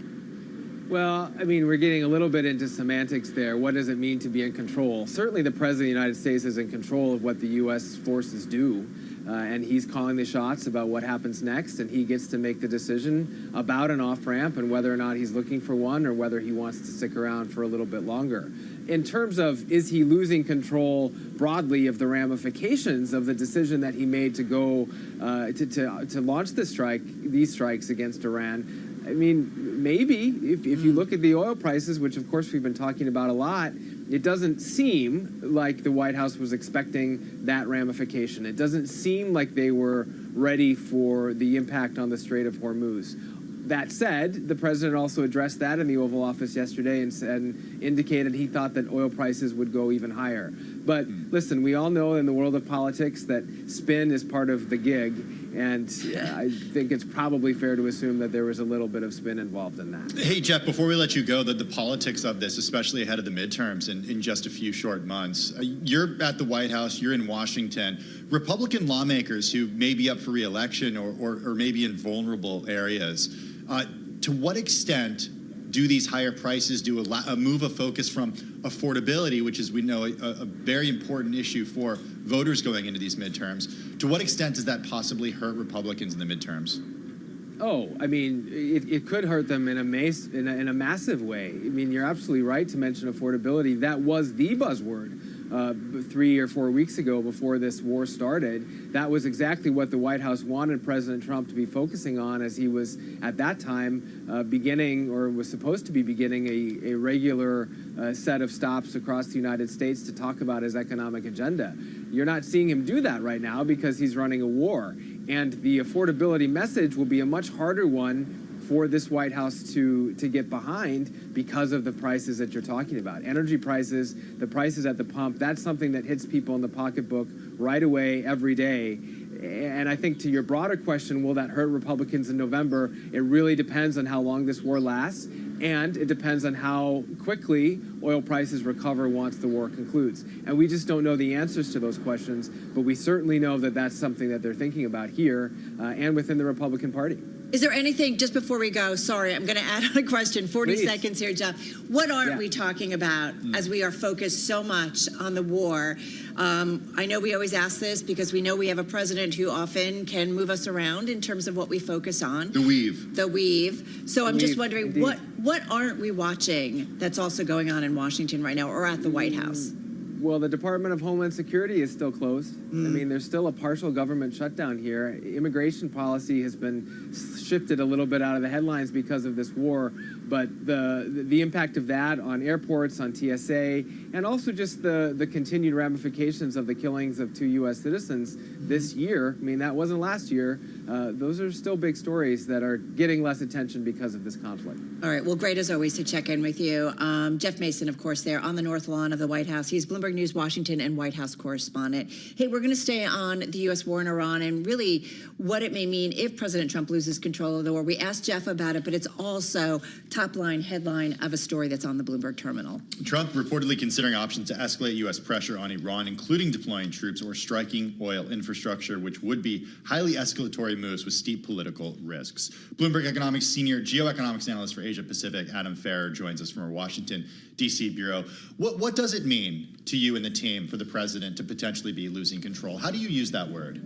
Well, I mean, we're getting a little bit into semantics there. What does it mean to be in control? Certainly the president of the United States is in control of what the U.S. forces do. And he's calling the shots about what happens next, and he gets to make the decision about an off-ramp and whether or not he's looking for one or whether he wants to stick around for a little bit longer. In terms of, is he losing control broadly of the ramifications of the decision that he made to go to launch these strikes against Iran? I mean, maybe if you look at the oil prices, which of course we've been talking about a lot, it doesn't seem like the White House was expecting that ramification. It doesn't seem like they were ready for the impact on the Strait of Hormuz. That said, the president also addressed that in the Oval Office yesterday and indicated he thought that oil prices would go even higher. But listen, we all know in the world of politics that spin is part of the gig, and I think it's probably fair to assume that there was a little bit of spin involved in that. Hey, Jeff, before we let you go, the politics of this, especially ahead of the midterms in just a few short months. You're at the White House, you're in Washington. Republican lawmakers who may be up for re-election or maybe in vulnerable areas, to what extent do these higher prices move a focus from affordability, which is, we know, a very important issue for voters going into these midterms? To what extent does that possibly hurt Republicans in the midterms? Oh, I mean, it could hurt them in a massive way. I mean, you're absolutely right to mention affordability. That was the buzzword 3 or 4 weeks ago before this war started, that was exactly what the White House wanted President Trump to be focusing on, as he was at that time beginning, or was supposed to be beginning, a regular set of stops across the United States to talk about his economic agenda. You're not seeing him do that right now because he's running a war. And the affordability message will be a much harder one for this White House to get behind because of the prices that you're talking about. Energy prices, the prices at the pump, that's something that hits people in the pocketbook right away, every day. And I think to your broader question, will that hurt Republicans in November? It really depends on how long this war lasts, and it depends on how quickly oil prices recover once the war concludes. And we just don't know the answers to those questions, but we certainly know that that's something that they're thinking about here and within the Republican Party. Is there anything, just before we go, sorry, I'm going to add on a question, 40 Please. seconds here, Jeff. What aren't we talking about as we are focused so much on the war? I know we always ask this because we know we have a president who often can move us around in terms of what we focus on. The weave. The weave. So I'm just wondering, indeed. what aren't we watching that's also going on in Washington right now or at the White House? Well, the Department of Homeland Security is still closed. I mean, there's still a partial government shutdown here. Immigration policy has been shifted a little bit out of the headlines because of this war, but the impact of that on airports, on TSA, and also just the continued ramifications of the killings of 2 U.S. citizens this year. I mean, that wasn't last year. Those are still big stories that are getting less attention because of this conflict. All right. Well, great as always to check in with you. Jeff Mason, of course, there on the North Lawn of the White House. He's Bloomberg News Washington and White House correspondent. Hey, we're going to stay on the U.S. war in Iran and really what it may mean if President Trump loses control of the war. We asked Jeff about it, but it's also top line headline of a story that's on the Bloomberg terminal. Trump reportedly considering options to escalate U.S. pressure on Iran, including deploying troops or striking oil infrastructure, which would be highly escalatory moves with steep political risks. Bloomberg Economics senior geoeconomics analyst for Asia Pacific, Adam Farrer, joins us from our Washington, D.C. bureau. What does it mean to you and the team for the president to potentially be losing control? How do you use that word?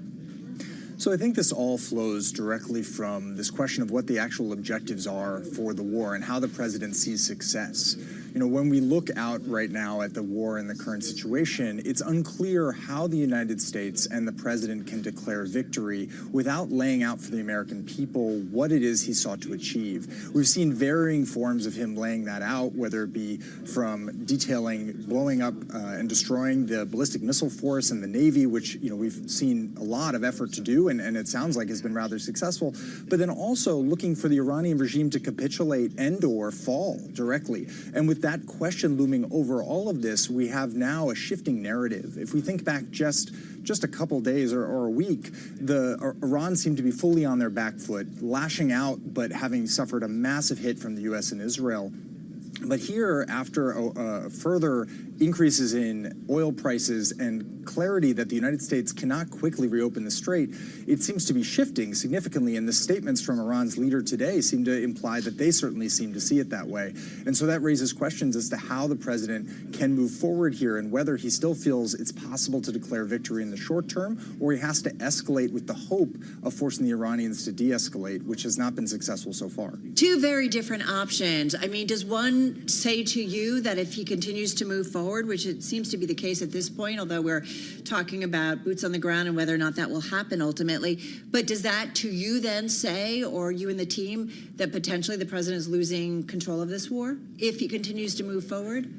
So I think this all flows directly from this question of what the actual objectives are for the war and how the president sees success. You know, when we look out right now at the war and the current situation, it's unclear how the United States and the president can declare victory without laying out for the American people what it is he sought to achieve. We've seen varying forms of him laying that out, whether it be from detailing blowing up and destroying the ballistic missile force and the Navy, which, you know, we've seen a lot of effort to do, and it sounds like has been rather successful, but then also looking for the Iranian regime to capitulate and or fall directly. And with that question looming over all of this, we have now a shifting narrative. If we think back just a couple days or a week, Iran seemed to be fully on their back foot, lashing out, but having suffered a massive hit from the U.S. and Israel. But here, after further increases in oil prices and clarity that the United States cannot quickly reopen the strait, it seems to be shifting significantly. And the statements from Iran's leader today seem to imply that they certainly seem to see it that way. And so that raises questions as to how the president can move forward here and whether he still feels it's possible to declare victory in the short term, or he has to escalate with the hope of forcing the Iranians to de-escalate, which has not been successful so far. Two very different options. I mean, does one say to you that if he continues to move forward, which it seems to be the case at this point, although we're talking about boots on the ground and whether or not that will happen ultimately, but does that to you then say, or you and the team, that potentially the president is losing control of this war if he continues to move forward?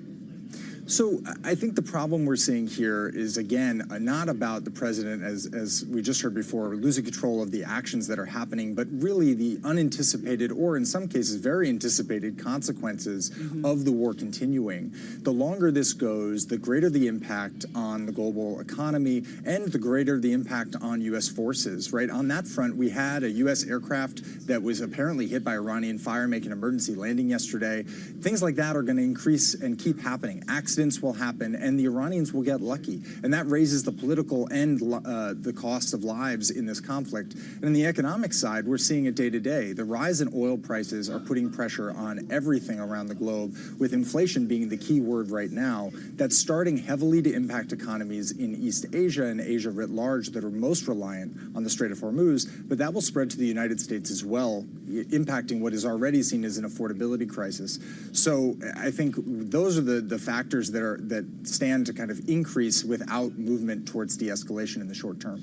So I think the problem we're seeing here is, again, not about the president, as we just heard before, losing control of the actions that are happening, but really the unanticipated, or in some cases very anticipated, consequences of the war continuing. The longer this goes, the greater the impact on the global economy and the greater the impact on U.S. forces, right? On that front, we had a U.S. aircraft that was apparently hit by Iranian fire, making an emergency landing yesterday. Things like that are going to increase and keep happening. Accidents will happen, and the Iranians will get lucky. And that raises the political and the cost of lives in this conflict. And on the economic side, we're seeing it day to day. The rise in oil prices are putting pressure on everything around the globe, with inflation being the key word right now. That's starting heavily to impact economies in East Asia and Asia writ large that are most reliant on the Strait of Hormuz, but that will spread to the United States as well, impacting what is already seen as an affordability crisis. So I think those are the factors factors that stand to kind of increase without movement towards de-escalation in the short term.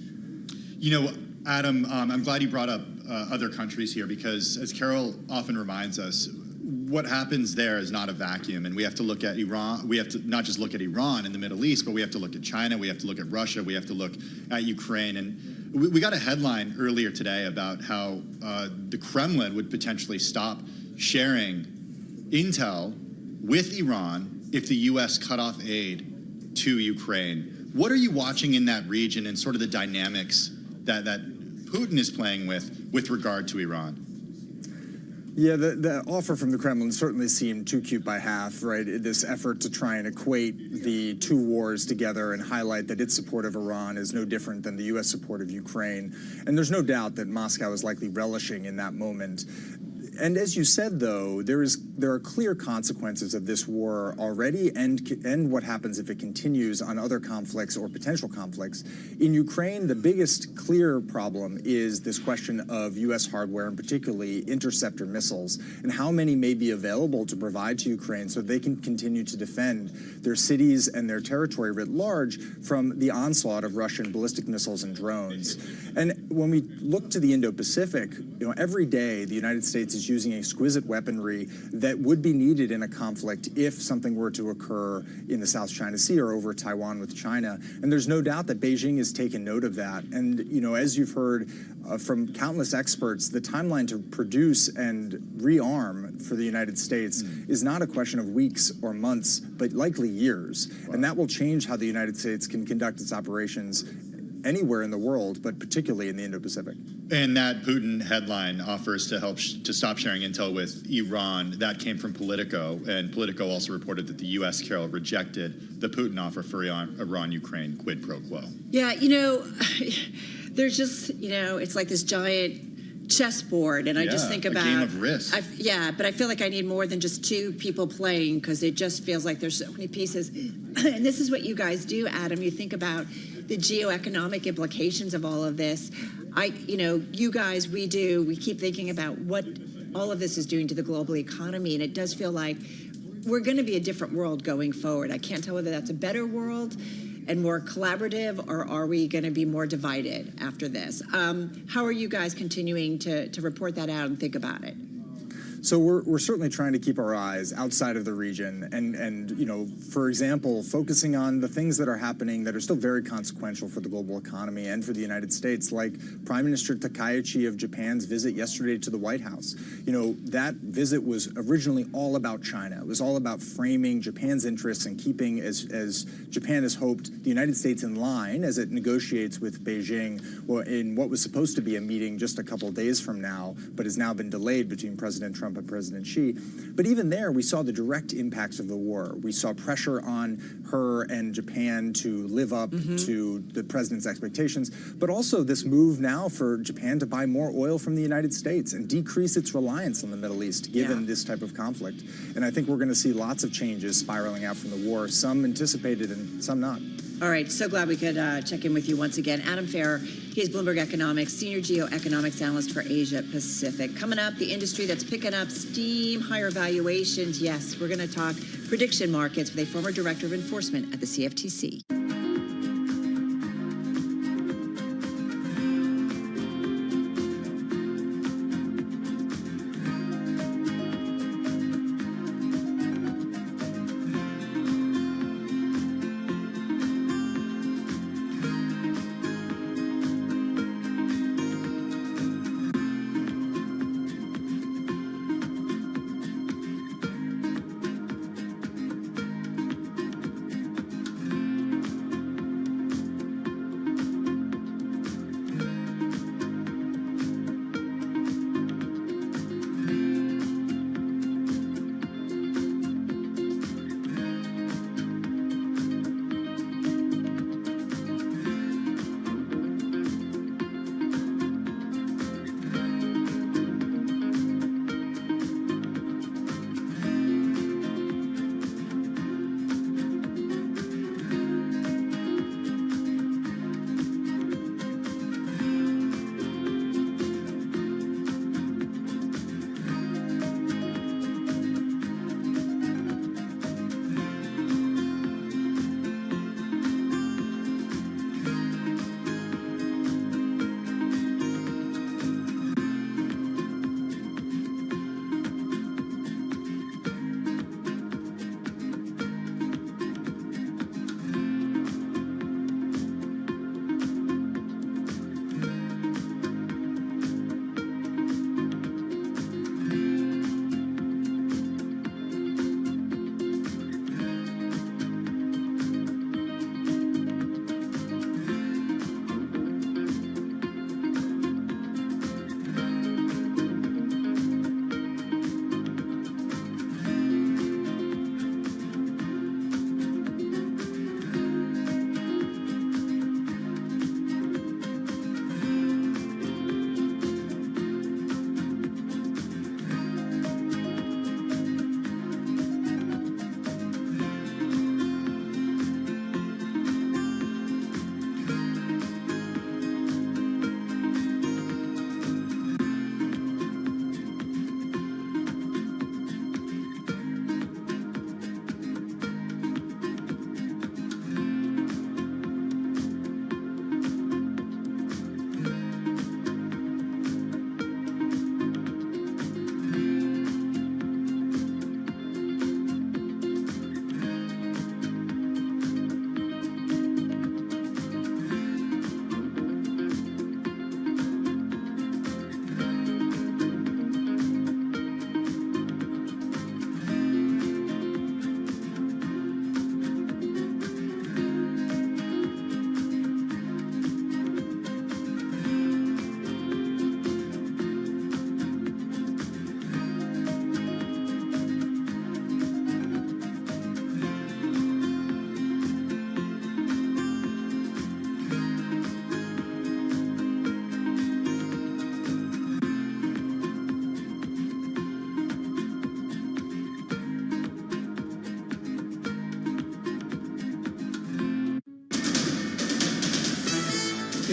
You know, Adam, I'm glad you brought up other countries here because, as Carol often reminds us, what happens there is not a vacuum, and we have to look at Iran. We have to not just look at Iran in the Middle East, but we have to look at China. We have to look at Russia. We have to look at Ukraine. And we got a headline earlier today about how the Kremlin would potentially stop sharing intel with Iran if the U.S. cut off aid to Ukraine. What are you watching in that region and sort of the dynamics that Putin is playing with regard to Iran? Yeah, the offer from the Kremlin certainly seemed too cute by half, right? This effort to try and equate the two wars together and highlight that its support of Iran is no different than the U.S. support of Ukraine. And there's no doubt that Moscow is likely relishing in that moment. And as you said, though, there are clear consequences of this war already, and what happens if it continues on other conflicts or potential conflicts. In Ukraine, the biggest clear problem is this question of U.S. hardware, and particularly interceptor missiles, and how many may be available to provide to Ukraine so they can continue to defend their cities and their territory writ large from the onslaught of Russian ballistic missiles and drones. And when we look to the Indo-Pacific, every day the United States is using exquisite weaponry that would be needed in a conflict if something were to occur in the South China Sea or over Taiwan with China. And there's no doubt that Beijing has taken note of that. And, as you've heard from countless experts, the timeline to produce and rearm for the United States is not a question of weeks or months, but likely years. Wow. And that will change how the United States can conduct its operations anywhere in the world, but particularly in the Indo-Pacific. And that Putin headline offers to help to stop sharing intel with Iran. That came from Politico, and Politico also reported that the U.S. Carol rejected the Putin offer for Iran-Ukraine quid pro quo. Yeah, there's just, it's like this giant chessboard, and I just think about a game of risk. But I feel like I need more than just two people playing because it just feels like there's so many pieces. And this is what you guys do, Adam. You think about the geoeconomic implications of all of this. You guys, we keep thinking about what all of this is doing to the global economy, and it does feel like we're going to be a different world going forward. I can't tell whether that's a better world and more collaborative, or are we going to be more divided after this? How are you guys continuing to report that out and think about it? So we're certainly trying to keep our eyes outside of the region and for example, focusing on the things that are happening that are still very consequential for the global economy and for the United States, like Prime Minister Takaichi of Japan's visit yesterday to the White House. That visit was originally all about China. It was all about framing Japan's interests and keeping, as Japan has hoped, the United States in line as it negotiates with Beijing in what was supposed to be a meeting just a couple of days from now, but has now been delayed between President Trump and President Xi. But even there, we saw the direct impacts of the war. We saw pressure on her and Japan to live up to the president's expectations, but also this move now for Japan to buy more oil from the United States and decrease its reliance on the Middle East, given this type of conflict. And I think we're going to see lots of changes spiraling out from the war, some anticipated and some not. All right, so glad we could check in with you once again. Adam Farrer, he's Bloomberg Economics, Senior Geoeconomics Analyst for Asia Pacific. Coming up, the industry that's picking up steam, higher valuations. Yes, we're going to talk prediction markets with a former Director of Enforcement at the CFTC.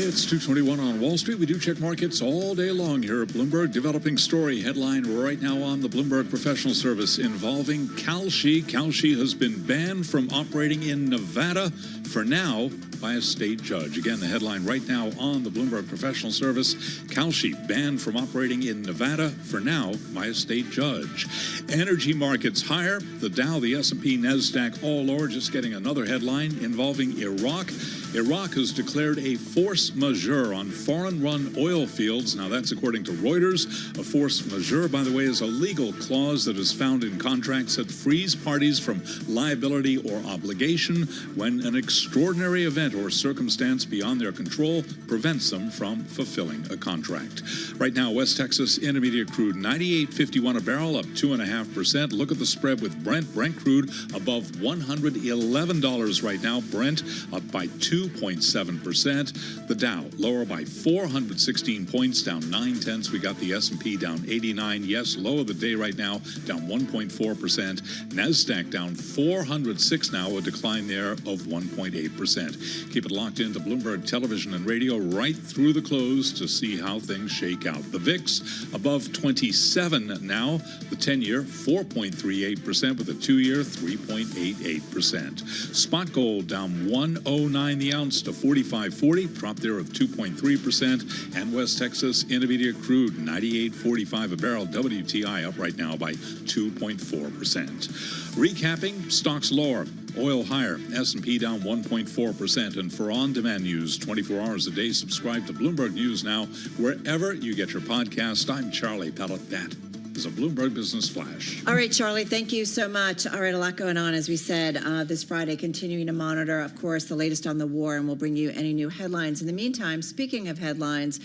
It's 2:21 on Wall Street. We do check markets all day long here at Bloomberg. Developing story headline right now on the Bloomberg Professional Service involving Kalshi. Kalshi has been banned from operating in Nevada for now by a state judge. Again, the headline right now on the Bloomberg Professional Service: Kalshi banned from operating in Nevada for now by a state judge. Energy markets higher. The Dow, the S&P, NASDAQ all lower. Just getting another headline involving Iraq. Iraq has declared a force majeure on foreign-run oil fields. Now, that's according to Reuters. A force majeure, by the way, is a legal clause that is found in contracts that frees parties from liability or obligation when an extraordinary event or circumstance beyond their control prevents them from fulfilling a contract. Right now, West Texas Intermediate crude, $98.51 a barrel, up 2.5%. Look at the spread with Brent. Brent crude above $111 right now. Brent up by 2.7%. The Dow lower by 416 points, down 0.9. We got the S&P down 89. Yes, low of the day right now, down 1.4%. NASDAQ down 406 now, a decline there of 1.8%. Keep it locked into Bloomberg Television and Radio right through the close to see how things shake out. The VIX above 27 now. The 10-year 4.38% with the 2-year 3.88%. Spot gold down 109 the ounce to 45.40, drop there of 2.3%. And West Texas Intermediate crude 98.45 a barrel. WTI up right now by 2.4%. Recapping, stocks lower. Oil higher, S&P down 1.4%. And for on-demand news 24 hours a day, subscribe to Bloomberg News now wherever you get your podcast. I'm Charlie Pellet. That is a Bloomberg Business Flash. All right, Charlie, thank you so much. All right, a lot going on, as we said, this Friday, continuing to monitor, of course, the latest on the war, and we'll bring you any new headlines. In the meantime, speaking of headlines,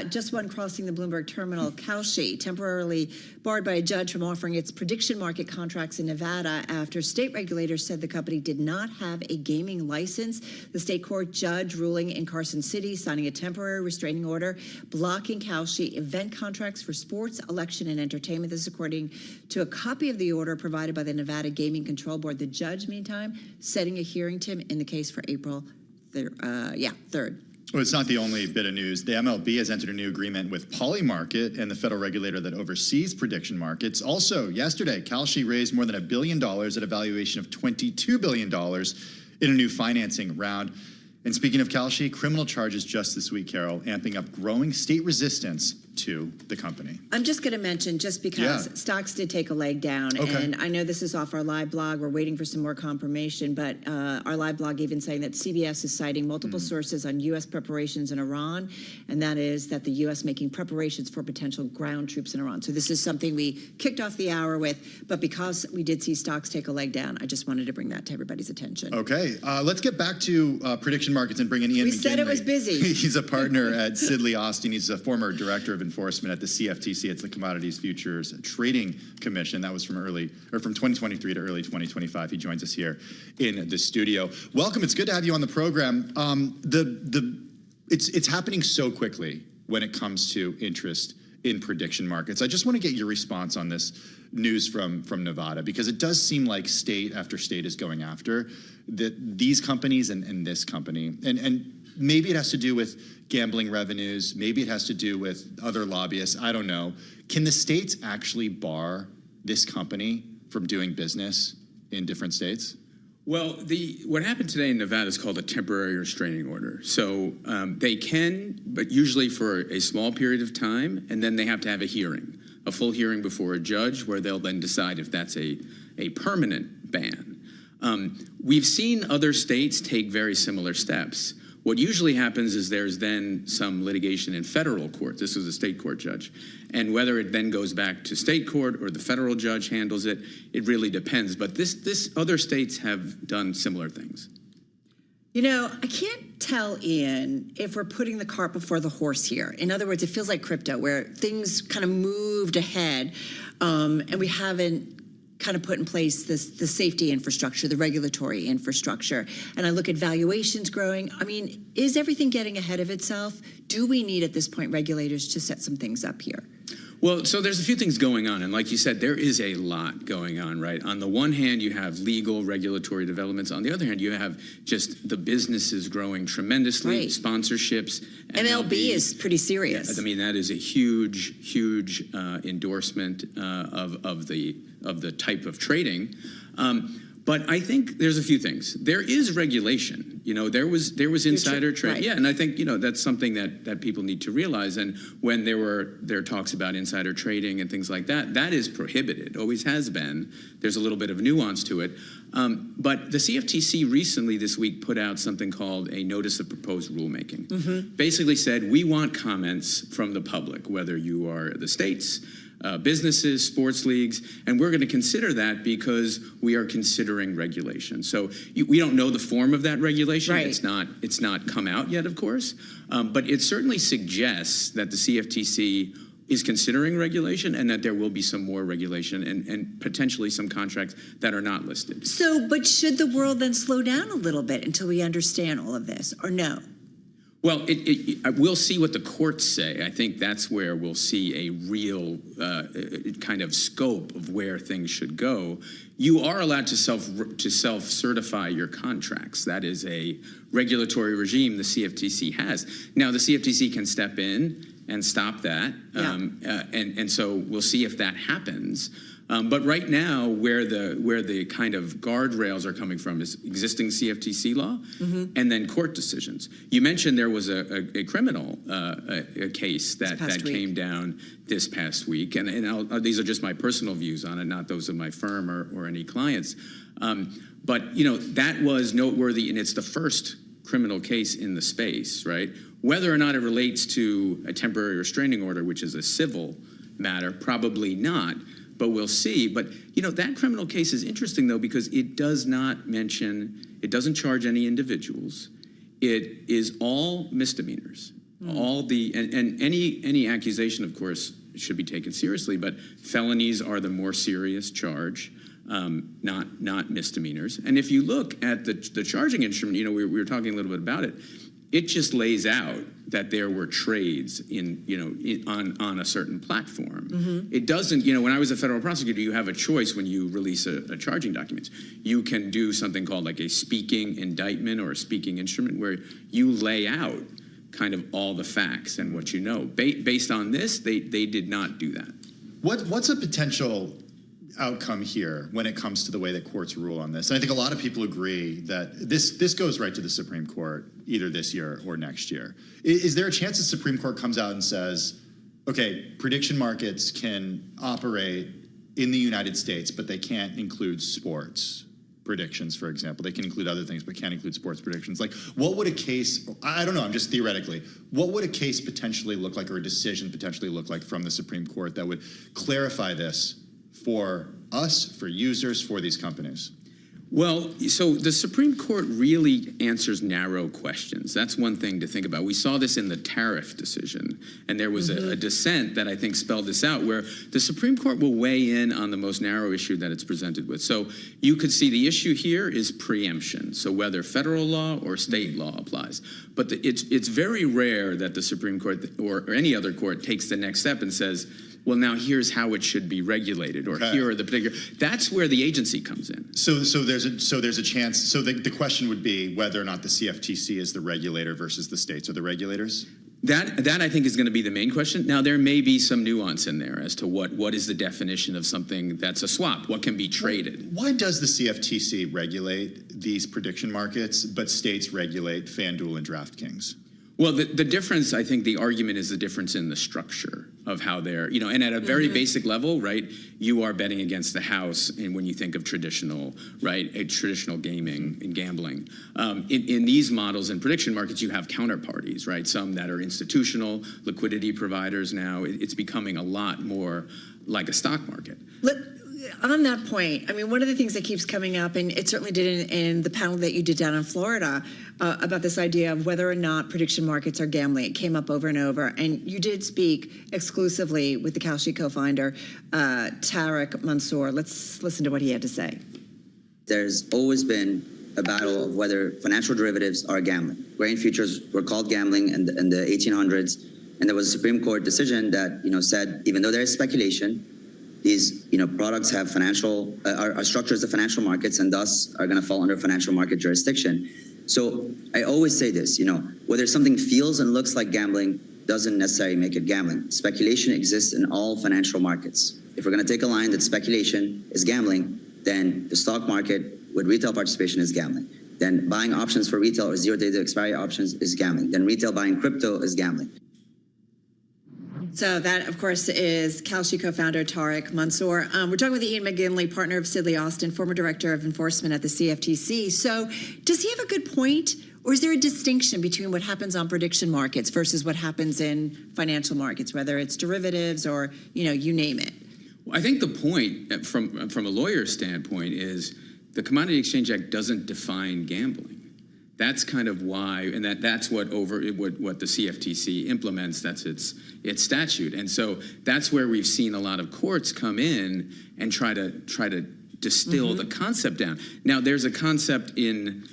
just one crossing the Bloomberg terminal, Kalshi, temporarily barred by a judge from offering its prediction market contracts in Nevada after state regulators said the company did not have a gaming license. The state court judge ruling in Carson City, signing a temporary restraining order, blocking Kalshi event contracts for sports, election, and entertainment. This is according to a copy of the order provided by the Nevada Gaming Control Board. The judge, meantime, setting a hearing, Tim, in the case for April 3rd. Well, it's not the only bit of news. The MLB has entered a new agreement with Polymarket and the federal regulator that oversees prediction markets. Also, yesterday, Kalshi raised more than $1 billion at a valuation of $22 billion in a new financing round. And speaking of Kalshi, criminal charges just this week, Carol, amping up growing state resistance to the company. I'm just going to mention, just because stocks did take a leg down, and I know this is off our live blog. We're waiting for some more confirmation, but our live blog even saying that CBS is citing multiple sources on U.S. preparations in Iran, and that is that the U.S. making preparations for potential ground troops in Iran. So this is something we kicked off the hour with, but because we did see stocks take a leg down, I just wanted to bring that to everybody's attention. Okay, let's get back to prediction markets and bring in Ian McGinley. We said it was busy. He's a partner at Sidley Austin. He's a former director of enforcement at the CFTC. It's the Commodities Futures Trading Commission. That was from 2023 to early 2025. He joins us here in the studio. Welcome. It's good to have you on the program. It's happening so quickly when it comes to interest in prediction markets. I just want to get your response on this news from Nevada, because it does seem like state after state is going after these companies and this company. And maybe it has to do with gambling revenues. Maybe it has to do with other lobbyists. I don't know. Can the states actually bar this company from doing business in different states? Well, what happened today in Nevada is called a temporary restraining order. So they can, but usually for a small period of time, and then they have to have a hearing, a full hearing before a judge, where they'll then decide if that's a permanent ban. We've seen other states take very similar steps. What usually happens is there's then some litigation in federal court. This was a state court judge. And whether it then goes back to state court or the federal judge handles it, it really depends. But this other states have done similar things. You know, I can't tell, Ian, if we're putting the cart before the horse here. In other words, it feels like crypto, where things kind of moved ahead, and we haven't kind of put in place the safety infrastructure, the regulatory infrastructure. And I look at valuations growing. I mean, is everything getting ahead of itself? Do we need at this point regulators to set some things up here? Well, so there's a few things going on. And like you said, there is a lot going on, right? On the one hand, you have legal regulatory developments. On the other hand, you have just the businesses growing tremendously, Right. sponsorships. MLB is pretty serious. I mean, that is a huge endorsement of the type of trading. But I think there's a few things. There is regulation. You know, there was insider trade. right. Yeah, and I think, you know, that's something that people need to realize. And when there are talks about insider trading and things like that, that is prohibited. Always has been. There's a little bit of nuance to it. But the CFTC recently this week put out something called a notice of proposed rulemaking. Basically said, we want comments from the public, whether you are the states, businesses, sports leagues, and we're going to consider that because we are considering regulation. So we don't know the form of that regulation. Right. It's not come out yet, of course, but it certainly suggests that the CFTC is considering regulation and that there will be some more regulation and potentially some contracts that are not listed. So, but should the world then slow down a little bit until we understand all of this, or no? Well, we'll see what the courts say. I think that's where we'll see a real kind of scope of where things should go. You are allowed to self-certify your contracts. That is a regulatory regime the CFTC has. Now, the CFTC can step in and stop that, and so we'll see if that happens. But right now, where the kind of guardrails are coming from is existing CFTC law and then court decisions. You mentioned there was a criminal case that came down this past week, and these are just my personal views on it, not those of my firm or any clients. But you know, that was noteworthy, and it's the first criminal case in the space, right? Whether or not it relates to a temporary restraining order, which is a civil matter, probably not. But we'll see. But, you know, that criminal case is interesting, though, because it does not mention, it doesn't charge any individuals. It is all misdemeanors. All the, and any accusation, of course, should be taken seriously, but felonies are the more serious charge, not misdemeanors. And if you look at the charging instrument, you know, we were talking a little bit about it, it just lays out that there were trades on a certain platform. It doesn't, you know, when I was a federal prosecutor, you have a choice when you release a charging document. You can do something called like a speaking indictment or a speaking instrument where you lay out kind of all the facts and what you know. Based on this, they did not do that. What's a potential outcome here when it comes to the way that courts rule on this? And I think a lot of people agree that this goes right to the Supreme Court either this year or next year. Is there a chance the Supreme Court comes out and says, okay, prediction markets can operate in the United States, but they can't include sports predictions, for example. They can include other things, but can't include sports predictions. Like, what would a case, I don't know, I'm just theoretically, what would a case potentially look like, or a decision potentially look like from the Supreme Court that would clarify this for us, for users, for these companies? Well, so the Supreme Court really answers narrow questions. That's one thing to think about. We saw this in the tariff decision, and there was a dissent that I think spelled this out, where the Supreme Court will weigh in on the most narrow issue that it's presented with. So you could see the issue here is preemption, so whether federal law or state law applies. But it's very rare that the Supreme Court or any other court takes the next step and says, well, now here's how it should be regulated, or here are the particular. That's where the agency comes in. So there's a chance. So the question would be whether or not the CFTC is the regulator versus the states are the regulators. That I think is going to be the main question. Now, there may be some nuance in there as to what is the definition of something that's a swap. What can be traded? Why does the CFTC regulate these prediction markets, but states regulate FanDuel and DraftKings? Well, the difference, I think the argument is the difference in the structure of how they're, you know, and at a very basic level, right, you are betting against the house and when you think of traditional, right, traditional gaming and gambling. In these models and prediction markets, you have counterparties, right, some that are institutional, liquidity providers now. It's becoming a lot more like a stock market. On that point, I mean, one of the things that keeps coming up, and it certainly did in the panel that you did down in Florida, about this idea of whether or not prediction markets are gambling. It came up over and over. And you did speak exclusively with the Kalshi co-founder, Tariq Mansour. Let's listen to what he had to say. There's always been a battle of whether financial derivatives are gambling. Grain futures were called gambling in the 1800s. And there was a Supreme Court decision that, said even though there is speculation, these, products have are structured as the financial markets and thus are going to fall under financial market jurisdiction. So I always say this, whether something feels and looks like gambling doesn't necessarily make it gambling. Speculation exists in all financial markets. If we're going to take a line that speculation is gambling, then the stock market with retail participation is gambling. Then buying options for retail or zero-day expiry options is gambling. Then retail buying crypto is gambling. So that, of course, is Kalshi co-founder Tariq Mansour. We're talking with Ian McGinley, partner of Sidley Austin, former director of enforcement at the CFTC. So does he have a good point? Or is there a distinction between what happens on prediction markets versus what happens in financial markets, whether it's derivatives or, you name it? Well, I think the point from a lawyer's standpoint is the Commodity Exchange Act doesn't define gambling. That's kind of why, and that's what the CFTC implements. That's its statute, and so that's where we've seen a lot of courts come in and try to distill the concept down. Now, there's a concept in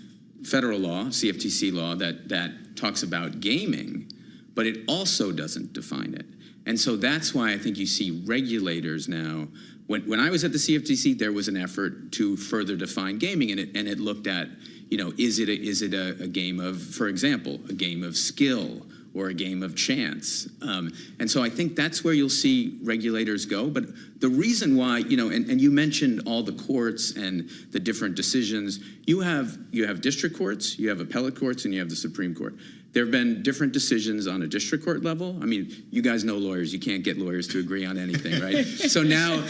federal law, CFTC law, that talks about gaming, but it also doesn't define it. And so that's why I think you see regulators now. When I was at the CFTC, there was an effort to further define gaming, and it looked at, is it a game of, for example, a game of skill or a game of chance? And so I think that's where you'll see regulators go. But the reason why, and you mentioned all the courts and the different decisions. You have district courts, you have appellate courts, and you have the Supreme Court. There have been different decisions on a district court level. I mean, you guys know lawyers. You can't get lawyers to agree on anything, right? So now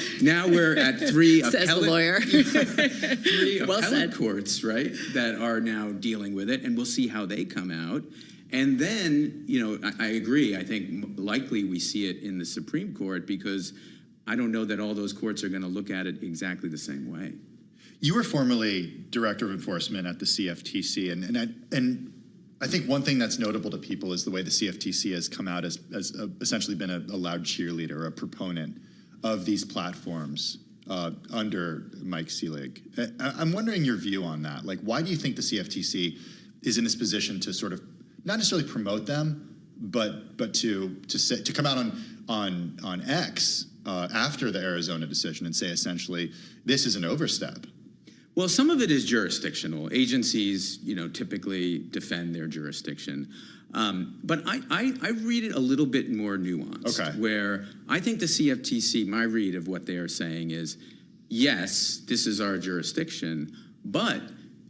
we're at three Says the lawyer. three Well appellate said. courts, right, that are now dealing with it, and we'll see how they come out. And then, I agree. I think likely we see it in the Supreme Court because I don't know that all those courts are going to look at it exactly the same way. You were formerly director of enforcement at the CFTC, and I think one thing that's notable to people is the way the CFTC has come out as essentially been a loud cheerleader, a proponent of these platforms under Mike Selig. I'm wondering your view on that. Like, why do you think the CFTC is in this position to sort of not necessarily promote them, but to come out on X after the Arizona decision and say essentially this is an overstep? Well, some of it is jurisdictional. Agencies, typically defend their jurisdiction. But I read it a little bit more nuanced, where I think the CFTC, my read of what they are saying is, yes, this is our jurisdiction, but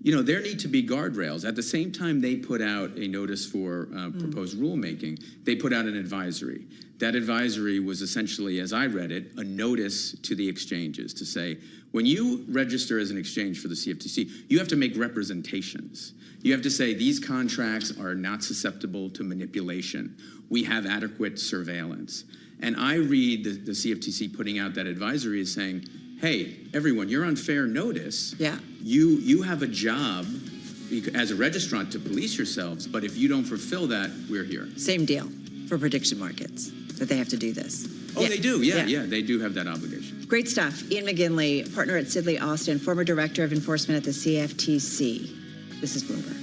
there need to be guardrails. At the same time they put out a notice for proposed rulemaking, they put out an advisory. That advisory was essentially, as I read it, a notice to the exchanges to say, when you register as an exchange for the CFTC, you have to make representations. You have to say these contracts are not susceptible to manipulation. We have adequate surveillance. And I read the CFTC putting out that advisory as saying, hey, everyone, you're on fair notice. Yeah. You have a job as a registrant to police yourselves, but if you don't fulfill that, we're here. Same deal for prediction markets, that they have to do this. Oh, yeah. They do. Yeah, they do have that obligation. Great stuff. Ian McGinley, partner at Sidley Austin, former director of enforcement at the CFTC. This is Bloomberg.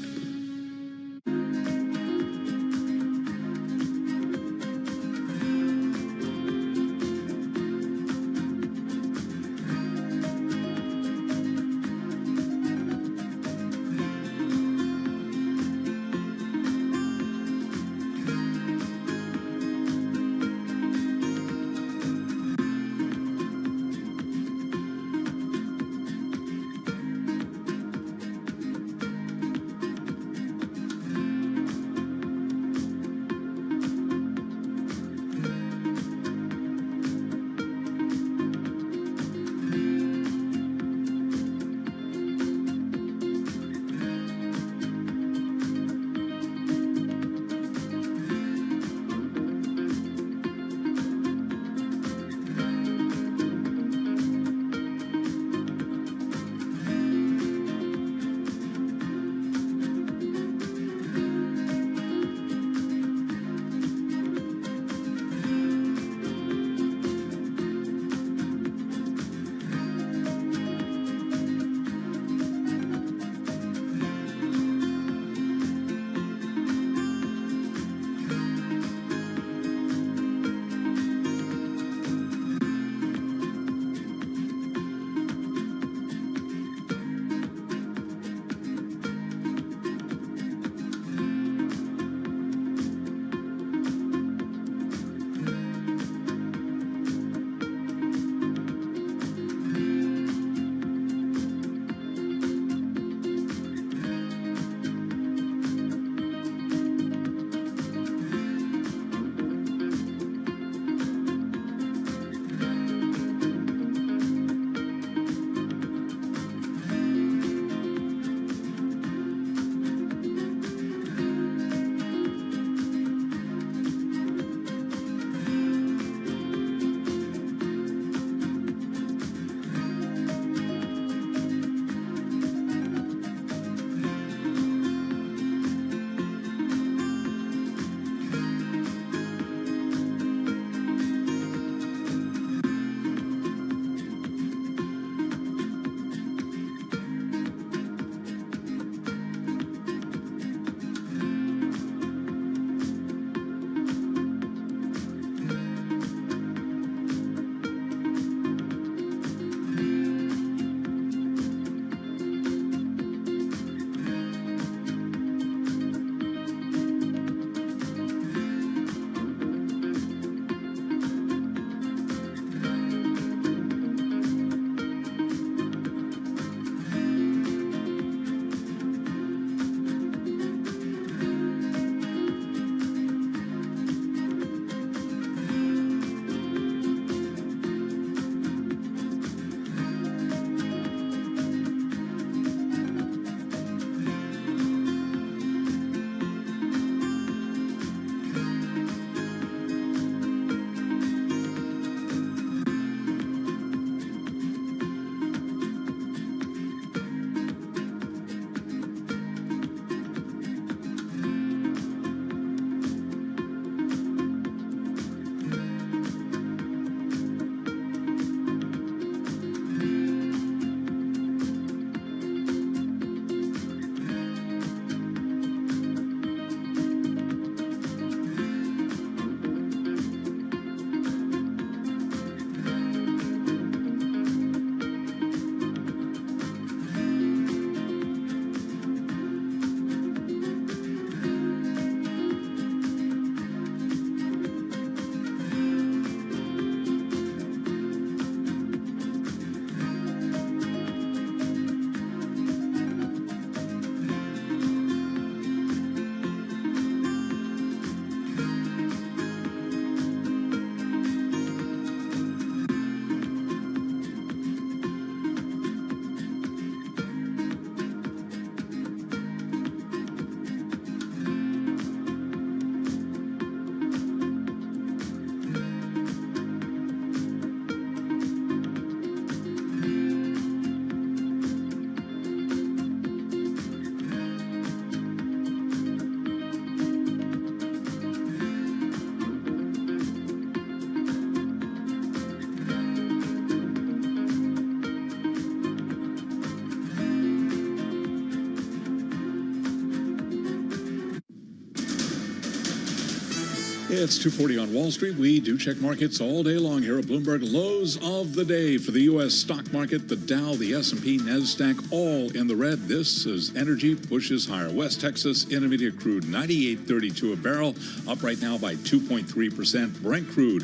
It's 2:40 on Wall Street. We do check markets all day long here at Bloomberg. Lows of the day for the U.S. stock market. The Dow, the S&P, NASDAQ, all in the red. This is energy pushes higher. West Texas Intermediate crude, $98.32 a barrel, up right now by 2.3%. Brent crude,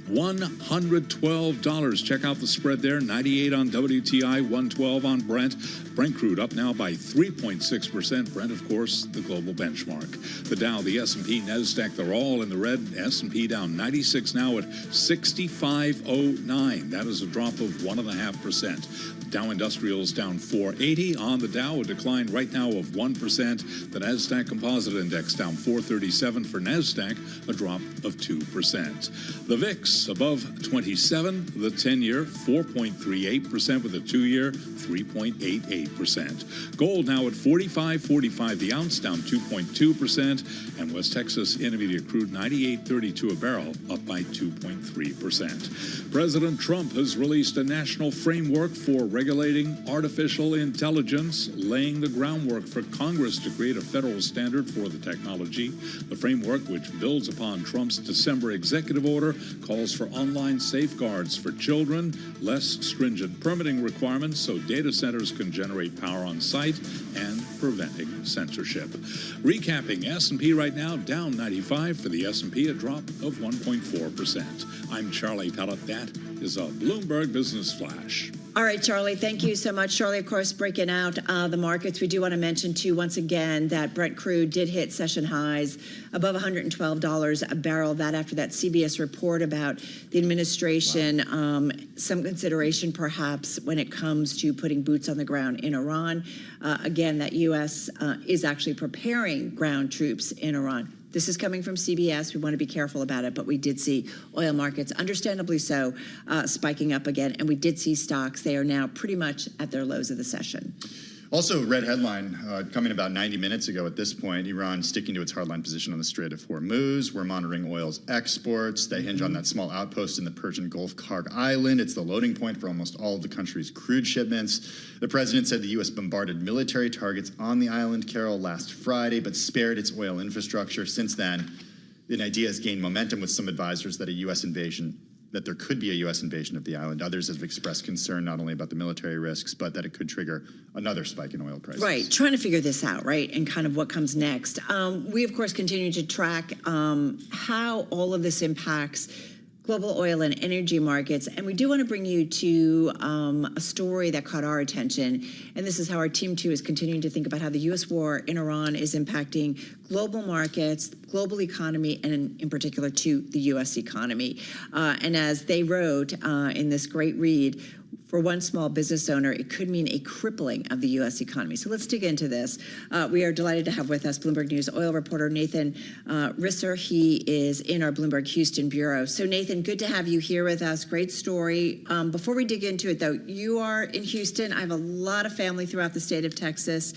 $112. Check out the spread there. 98 on WTI, 112 on Brent. Brent crude up now by 3.6%. Brent, of course, the global benchmark. The Dow, the S&P, NASDAQ, they're all in the red. S&P down 96 now at 65.09. That is a drop of 1.5%. Dow Industrials down 480 on the Dow, a decline right now of 1%. The NASDAQ Composite Index down 437 for NASDAQ, a drop of 2%. The VIX above 27, the 10-year 4.38% with a 2-year 3.88%. Gold now at $45.45 the ounce, down 2.2%, and West Texas Intermediate crude $98.32 a barrel, up by 2.3%. President Trump has released a national framework for regulating artificial intelligence, laying the groundwork for Congress to create a federal standard for the technology. The framework, which builds upon Trump's December executive order, calls for online safeguards for children, less stringent permitting requirements so data centers can generate power on site, and preventing censorship. Recapping, S&P right now down 95 for the S&P, a drop of 1.4%. I'm Charlie Pellet. That is a Bloomberg Business Flash. All right, Charlie, thank you so much. Charlie, of course, breaking out the markets. We do want to mention, too, once again, that Brent crude did hit session highs above $112 a barrel. That after that CBS report about the administration, some consideration perhaps when it comes to putting boots on the ground in Iran. Again, that U.S. is actually preparing ground troops in Iran. This is coming from CBS. We want to be careful about it, but we did see oil markets, understandably so, spiking up again, and we did see stocks. They are now pretty much at their lows of the session. Also, red headline coming about 90 minutes ago at this point, Iran sticking to its hardline position on the Strait of Hormuz. We're monitoring oil's exports. They hinge on that small outpost in the Persian Gulf, Karg Island. It's the loading point for almost all of the country's crude shipments. The president said the U.S. bombarded military targets on the island, Carol, last Friday, but spared its oil infrastructure. Since then, an idea has gained momentum with some advisors that that there could be a U.S. invasion of the island. Others have expressed concern not only about the military risks, but that it could trigger another spike in oil prices. Right, trying to figure this out, right, and kind of what comes next. We, of course, continue to track how all of this impacts global oil and energy markets. And we do want to bring you to a story that caught our attention. And this is how our team, too, is continuing to think about how the U.S. war in Iran is impacting global markets, global economy, and in particular, to the U.S. economy. And as they wrote in this great read, for one small business owner, it could mean a crippling of the U.S. economy. So let's dig into this. We are delighted to have with us Bloomberg News oil reporter Nathan Risser. He is in our Bloomberg Houston bureau. So Nathan, good to have you here with us. Great story. Before we dig into it, though, you are in Houston. I have a lot of family throughout the state of Texas.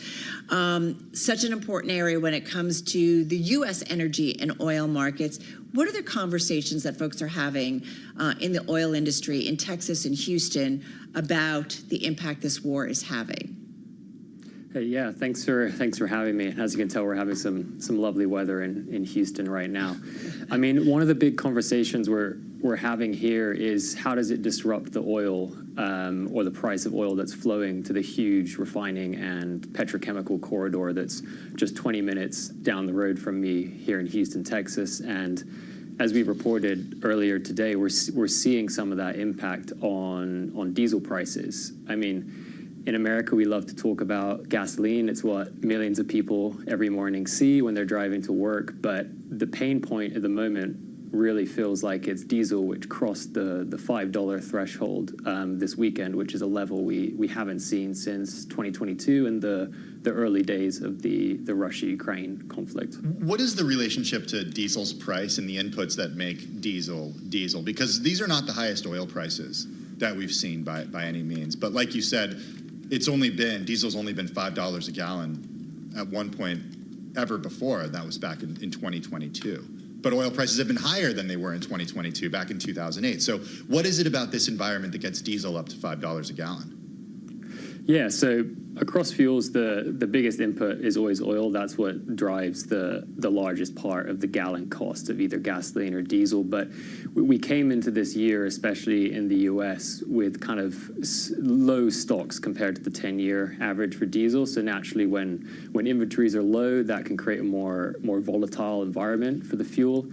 Such an important area when it comes to the U.S. energy and oil markets. What are the conversations that folks are having in the oil industry in Texas and Houston about the impact this war is having? Hey, yeah, thanks for having me. As you can tell, we're having some lovely weather in Houston right now. I mean, one of the big conversations we're having here is how does it disrupt the oil or the price of oil that's flowing to the huge refining and petrochemical corridor that's just 20 minutes down the road from me here in Houston, Texas. And as we reported earlier today, we're seeing some of that impact on diesel prices. I mean, in America, we love to talk about gasoline. It's what millions of people every morning see when they're driving to work. But the pain point at the moment really feels like it's diesel, which crossed the $5 threshold this weekend, which is a level we haven't seen since 2022 and the early days of the Russia-Ukraine conflict. What is the relationship to diesel's price and the inputs that make diesel? Because these are not the highest oil prices that we've seen by any means. But like you said, diesel's only been $5 a gallon at one point ever before, and that was back in 2022. But oil prices have been higher than they were in 2022, back in 2008. So what is it about this environment that gets diesel up to $5 a gallon? Yeah, so across fuels, the biggest input is always oil. That's what drives the largest part of the gallon cost of either gasoline or diesel. But we came into this year, especially in the US, with kind of low stocks compared to the 10-year average for diesel. So naturally, when inventories are low, that can create a more volatile environment for the fuel.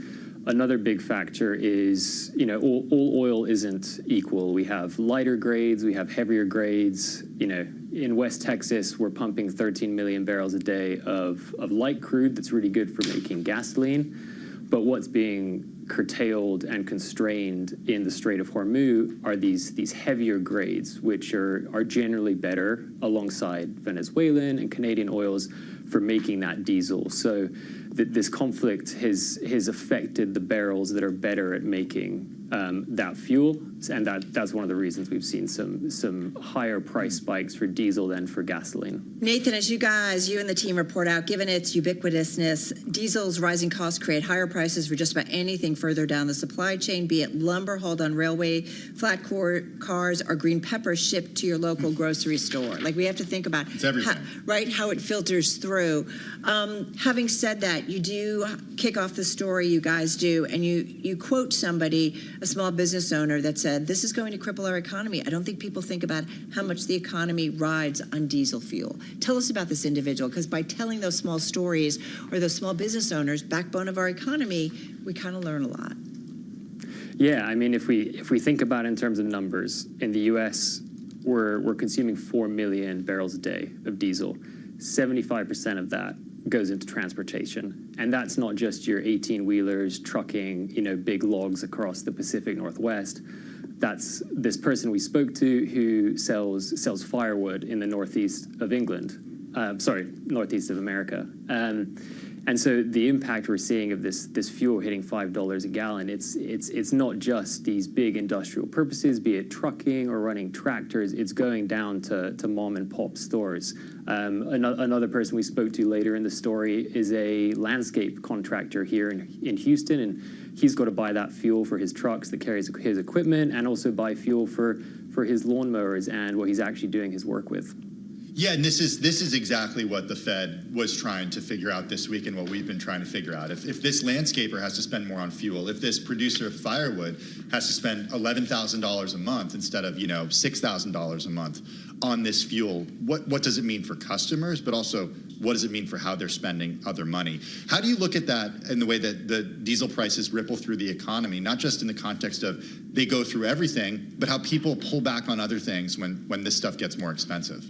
Another big factor is, all oil isn't equal. We have lighter grades, we have heavier grades. In West Texas, we're pumping 13 million barrels a day of light crude that's really good for making gasoline. But what's being curtailed and constrained in the Strait of Hormuz are these heavier grades, which are generally better alongside Venezuelan and Canadian oils for making that diesel. So this conflict has affected the barrels that are better at making that fuel, and that's one of the reasons we've seen some higher price spikes for diesel than for gasoline. Nathan, as you and the team report out, given its ubiquitousness, diesel's rising costs create higher prices for just about anything further down the supply chain, be it lumber hauled on railway, flat cars, or green peppers shipped to your local grocery store. Like, we have to think about how it filters through. Having said that, you do kick off the story, you guys do, and you quote somebody, a small business owner, that said, "This is going to cripple our economy." I don't think people think about how much the economy rides on diesel fuel. Tell us about this individual, because by telling those small stories, or those small business owners, backbone of our economy, we kind of learn a lot. Yeah, I mean, if we think about it in terms of numbers, in the US, we're consuming 4 million barrels a day of diesel. 75% of that goes into transportation. And that's not just your 18-wheelers trucking, big logs across the Pacific Northwest. That's this person we spoke to who sells firewood in the northeast of England. Northeast of America. And so the impact we're seeing of this fuel hitting $5 a gallon, it's not just these big industrial purposes, be it trucking or running tractors. It's going down to mom and pop stores. Another person we spoke to later in the story is a landscape contractor here in Houston, and he's got to buy that fuel for his trucks that carries his equipment, and also buy fuel for his lawnmowers and what he's actually doing his work with. Yeah, and this is exactly what the Fed was trying to figure out this week, and what we've been trying to figure out. If this landscaper has to spend more on fuel, if this producer of firewood has to spend $11,000 a month instead of $6,000 a month on this fuel, what does it mean for customers? But also, what does it mean for how they're spending other money? How do you look at that in the way that the diesel prices ripple through the economy, not just in the context of they go through everything, but how people pull back on other things when this stuff gets more expensive?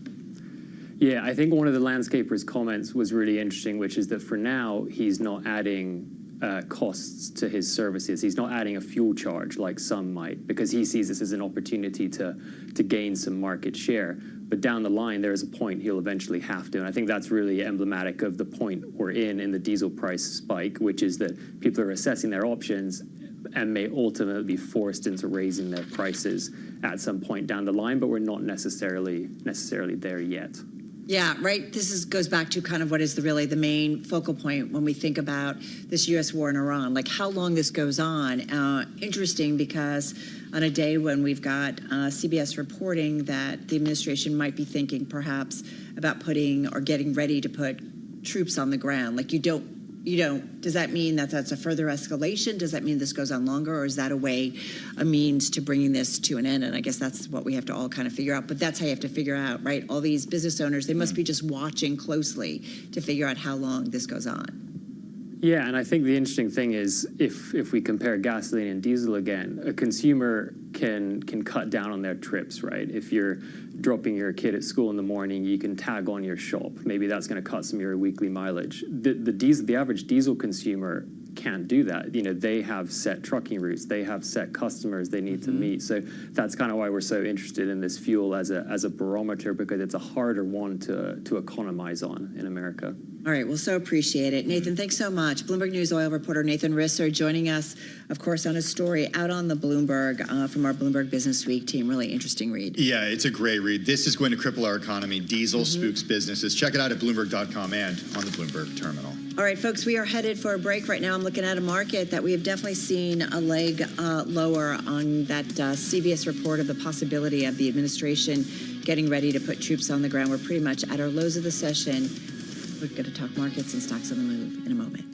Yeah, I think one of the landscaper's comments was really interesting, which is that for now, he's not adding costs to his services. He's not adding a fuel charge like some might, because he sees this as an opportunity to gain some market share. But down the line, there is a point he'll eventually have to. And I think that's really emblematic of the point we're in the diesel price spike, which is that people are assessing their options and may ultimately be forced into raising their prices at some point down the line, but we're not necessarily there yet. Yeah, right. This goes back to kind of what is really the main focal point when we think about this U.S. war in Iran, like how long this goes on. Interesting, because on a day when we've got CBS reporting that the administration might be thinking perhaps about putting or getting ready to put troops on the ground, like you don't, does that mean that that's a further escalation? Does that mean this goes on longer, or is that a means to bringing this to an end? And I guess that's what we have to all kind of figure out. But that's how you have to figure out, right? All these business owners, they must be just watching closely to figure out how long this goes on. Yeah, and I think the interesting thing is if we compare gasoline and diesel again, a consumer can cut down on their trips, right? If you're dropping your kid at school in the morning, you can tag on your shop. Maybe that's going to cut some of your weekly mileage. The average diesel consumer can't do that. They have set trucking routes, they have set customers they need to meet. So that's kind of why we're so interested in this fuel as a barometer, because it's a harder one to economize on in America. All right, well, so appreciate it. Nathan, thanks so much. Bloomberg News oil reporter Nathan Risser joining us, of course, on a story out on the Bloomberg from our Bloomberg Business Week team. Really interesting read. Yeah, it's a great read. This is going to cripple our economy. Diesel spooks businesses. Check it out at Bloomberg.com and on the Bloomberg terminal. All right, folks, we are headed for a break right now. I'm looking at a market that we have definitely seen a leg lower on that CBS report of the possibility of the administration getting ready to put troops on the ground. We're pretty much at our lows of the session. We're going to talk markets and stocks on the move in a moment.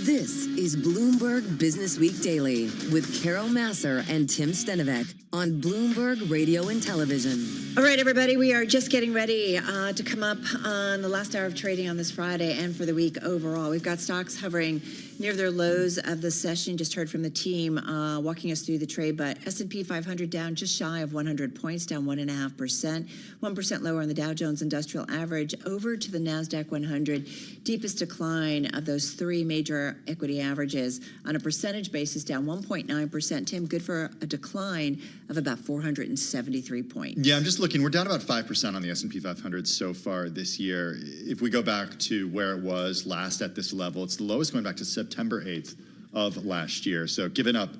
This is Bloomberg Business Week Daily with Carol Masser and Tim Stenovec on Bloomberg Radio and Television. All right, everybody, we are just getting ready to come up on the last hour of trading on this Friday and for the week overall. We've got stocks hovering near their lows of the session. Just heard from the team walking us through the trade, but S&P 500 down just shy of 100 points, down 1.5%, 1% lower on the Dow Jones Industrial Average. Over to the NASDAQ 100, deepest decline of those three major equity averages on a percentage basis, down 1.9%. Tim, good for a decline of about 473 points. Yeah, I'm just looking. We're down about 5% on the S&P 500 so far this year. If we go back to where it was last at this level, it's the lowest going back to September 8th of last year. So giving up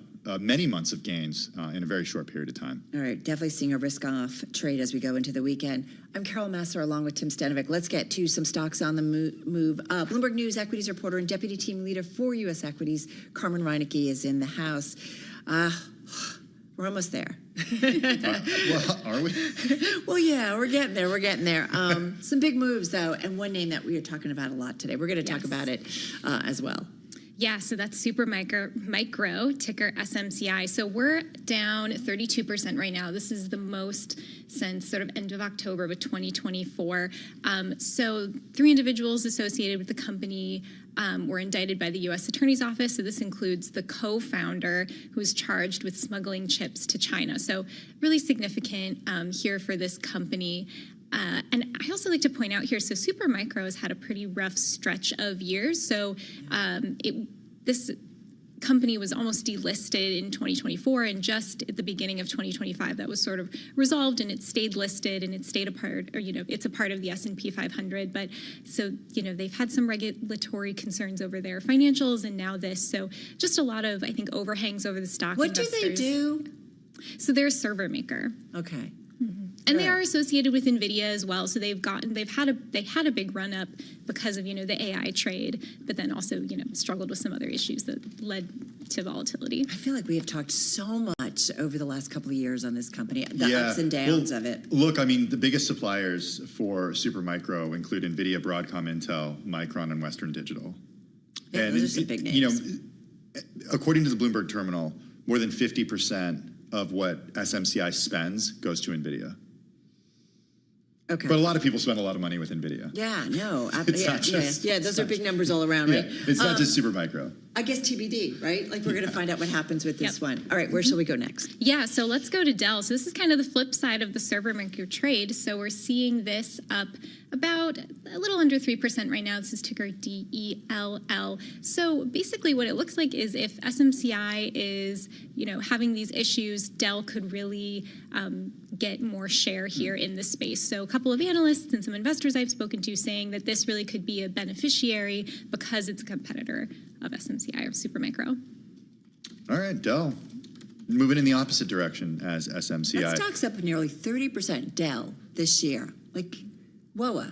many months of gains in a very short period of time. All right, definitely seeing a risk-off trade as we go into the weekend. I'm Carol Masser along with Tim Stenovec. Let's get to some stocks on the move. Bloomberg News equities reporter and deputy team leader for U.S. equities, Carmen Reinecke, is in the house. We're almost there. Well, are we? Well, yeah, we're getting there. We're getting there. Some big moves, though, and one name that we are talking about a lot today. We're going to talk about it as well. Yeah, so that's Super Micro, ticker SMCI. So we're down 32% right now. This is the most since sort of end of October of 2024. So 3 individuals associated with the company were indicted by the U.S. Attorney's Office. So this includes the co-founder who's charged with smuggling chips to China. So really significant here for this company. And I also like to point out here, so Supermicro has had a pretty rough stretch of years. So this company was almost delisted in 2024, and just at the beginning of 2025, that was sort of resolved, and it stayed listed, and it stayed a part, or it's a part of the S&P 500. But so they've had some regulatory concerns over their financials, and now this. So just a lot of, I think, overhangs over the stock. What do they do? So they're a server maker. Okay. And they are associated with NVIDIA as well, so they had a big run up because of the AI trade, but then also struggled with some other issues that led to volatility. I feel like we have talked so much over the last couple of years on this company, the ups and downs of it. Look, I mean, the biggest suppliers for Supermicro include NVIDIA, Broadcom, Intel, Micron, and Western Digital. Yeah, and those are some big names. According to the Bloomberg terminal, more than 50% of what SMCI spends goes to NVIDIA. Okay. But a lot of people spend a lot of money with NVIDIA. Yeah, no. It's those are big numbers all around, right? It's not just Supermicro. I guess TBD, right? Like we're going to find out what happens with this one. All right, where shall we go next? Yeah, so let's go to Dell. So this is kind of the flip side of the server maker trade. So we're seeing this up about a little under 3% right now. This is ticker DELL. So basically what it looks like is if SMCI is, having these issues, Dell could really get more share here in this space. So a couple of analysts and some investors I've spoken to saying that this really could be a beneficiary because it's a competitor of SMCI or Supermicro. All right, Dell. Moving in the opposite direction as SMCI. That stock's up nearly 30% Dell this year. Like, whoa.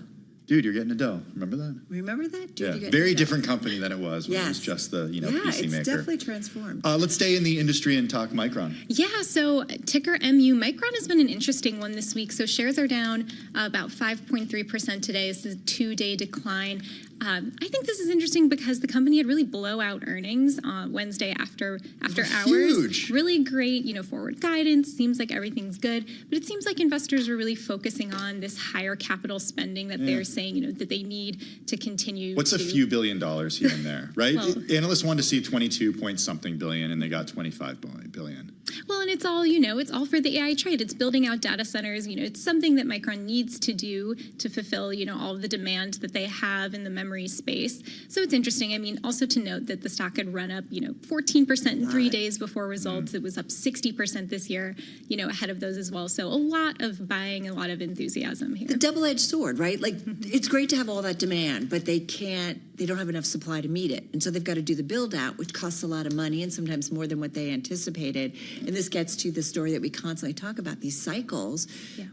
Dude, you're getting a Dell. Remember that? Remember that? Dude, yeah, very different company than it was when it was just the PC maker. It's definitely transformed. Let's stay in the industry and talk Micron. Yeah, so ticker MU. Micron has been an interesting one this week. So shares are down about 5.3% today. This is a 2-day decline. I think this is interesting because the company had really blowout earnings on Wednesday after hours. Huge. Really great, forward guidance. Seems like everything's good, but it seems like investors are really focusing on this higher capital spending that they're saying, that they need to continue. What's a few $1 billion here and there, right? Well, analysts wanted to see 22-point-something billion, and they got 25 billion. Well, and it's all, it's all for the AI trade. It's building out data centers. It's something that Micron needs to do to fulfill, all of the demand that they have in the memory space. So it's interesting. I mean, also to note that the stock had run up, 14% in 3 days before results. It was up 60% this year, ahead of those as well. So a lot of buying, a lot of enthusiasm here. The double-edged sword, right? Like, it's great to have all that demand, but they don't have enough supply to meet it. And so they've got to do the build-out, which costs a lot of money and sometimes more than what they anticipated. And this gets to the story that we constantly talk about, these cycles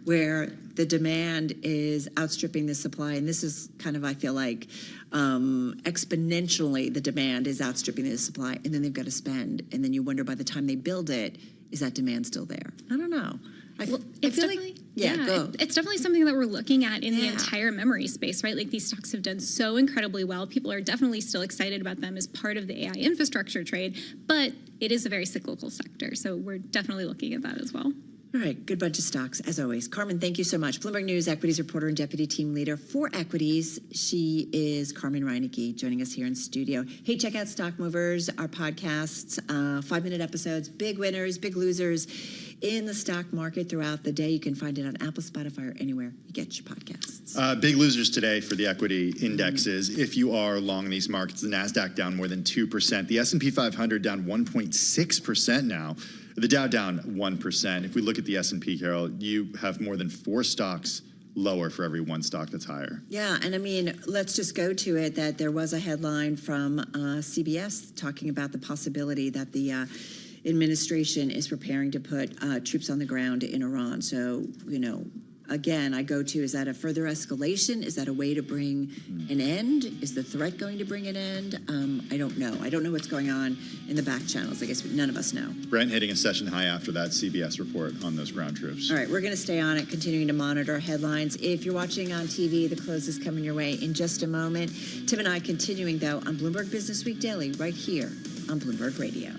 where the demand is outstripping the supply. And this is kind of, I feel like, exponentially the demand is outstripping the supply. And then they've got to spend. And then you wonder by the time they build it, is that demand still there? I don't know. It's definitely something that we're looking at in the entire memory space, right? Like these stocks have done so incredibly well. People are definitely still excited about them as part of the AI infrastructure trade, but it is a very cyclical sector. So we're definitely looking at that as well. All right, good bunch of stocks, as always. Carmen, thank you so much. Bloomberg News equities reporter and deputy team leader for equities. She is Carmen Reinecke, joining us here in studio. Hey, check out Stock Movers, our podcasts, 5-minute episodes, big winners, big losers in the stock market throughout the day. You can find it on Apple, Spotify, or anywhere you get your podcasts. Big losers today for the equity indexes. If you are long these markets, the NASDAQ down more than 2%. The S&P 500 down 1.6% now. The Dow down 1%. If we look at the S&P, Carol, you have more than 4 stocks lower for every 1 stock that's higher. Yeah, and I mean, let's just go to it that there was a headline from CBS talking about the possibility that the administration is preparing to put troops on the ground in Iran. So, again, I go to, is that a further escalation? Is that a way to bring an end? Is the threat going to bring an end? I don't know. I don't know what's going on in the back channels. I guess none of us know. Brent hitting a session high after that CBS report on those ground troops. All right, we're going to stay on it, continuing to monitor headlines. If you're watching on TV, the close is coming your way in just a moment. Tim and I continuing, though, on Bloomberg Business Week Daily, right here on Bloomberg Radio.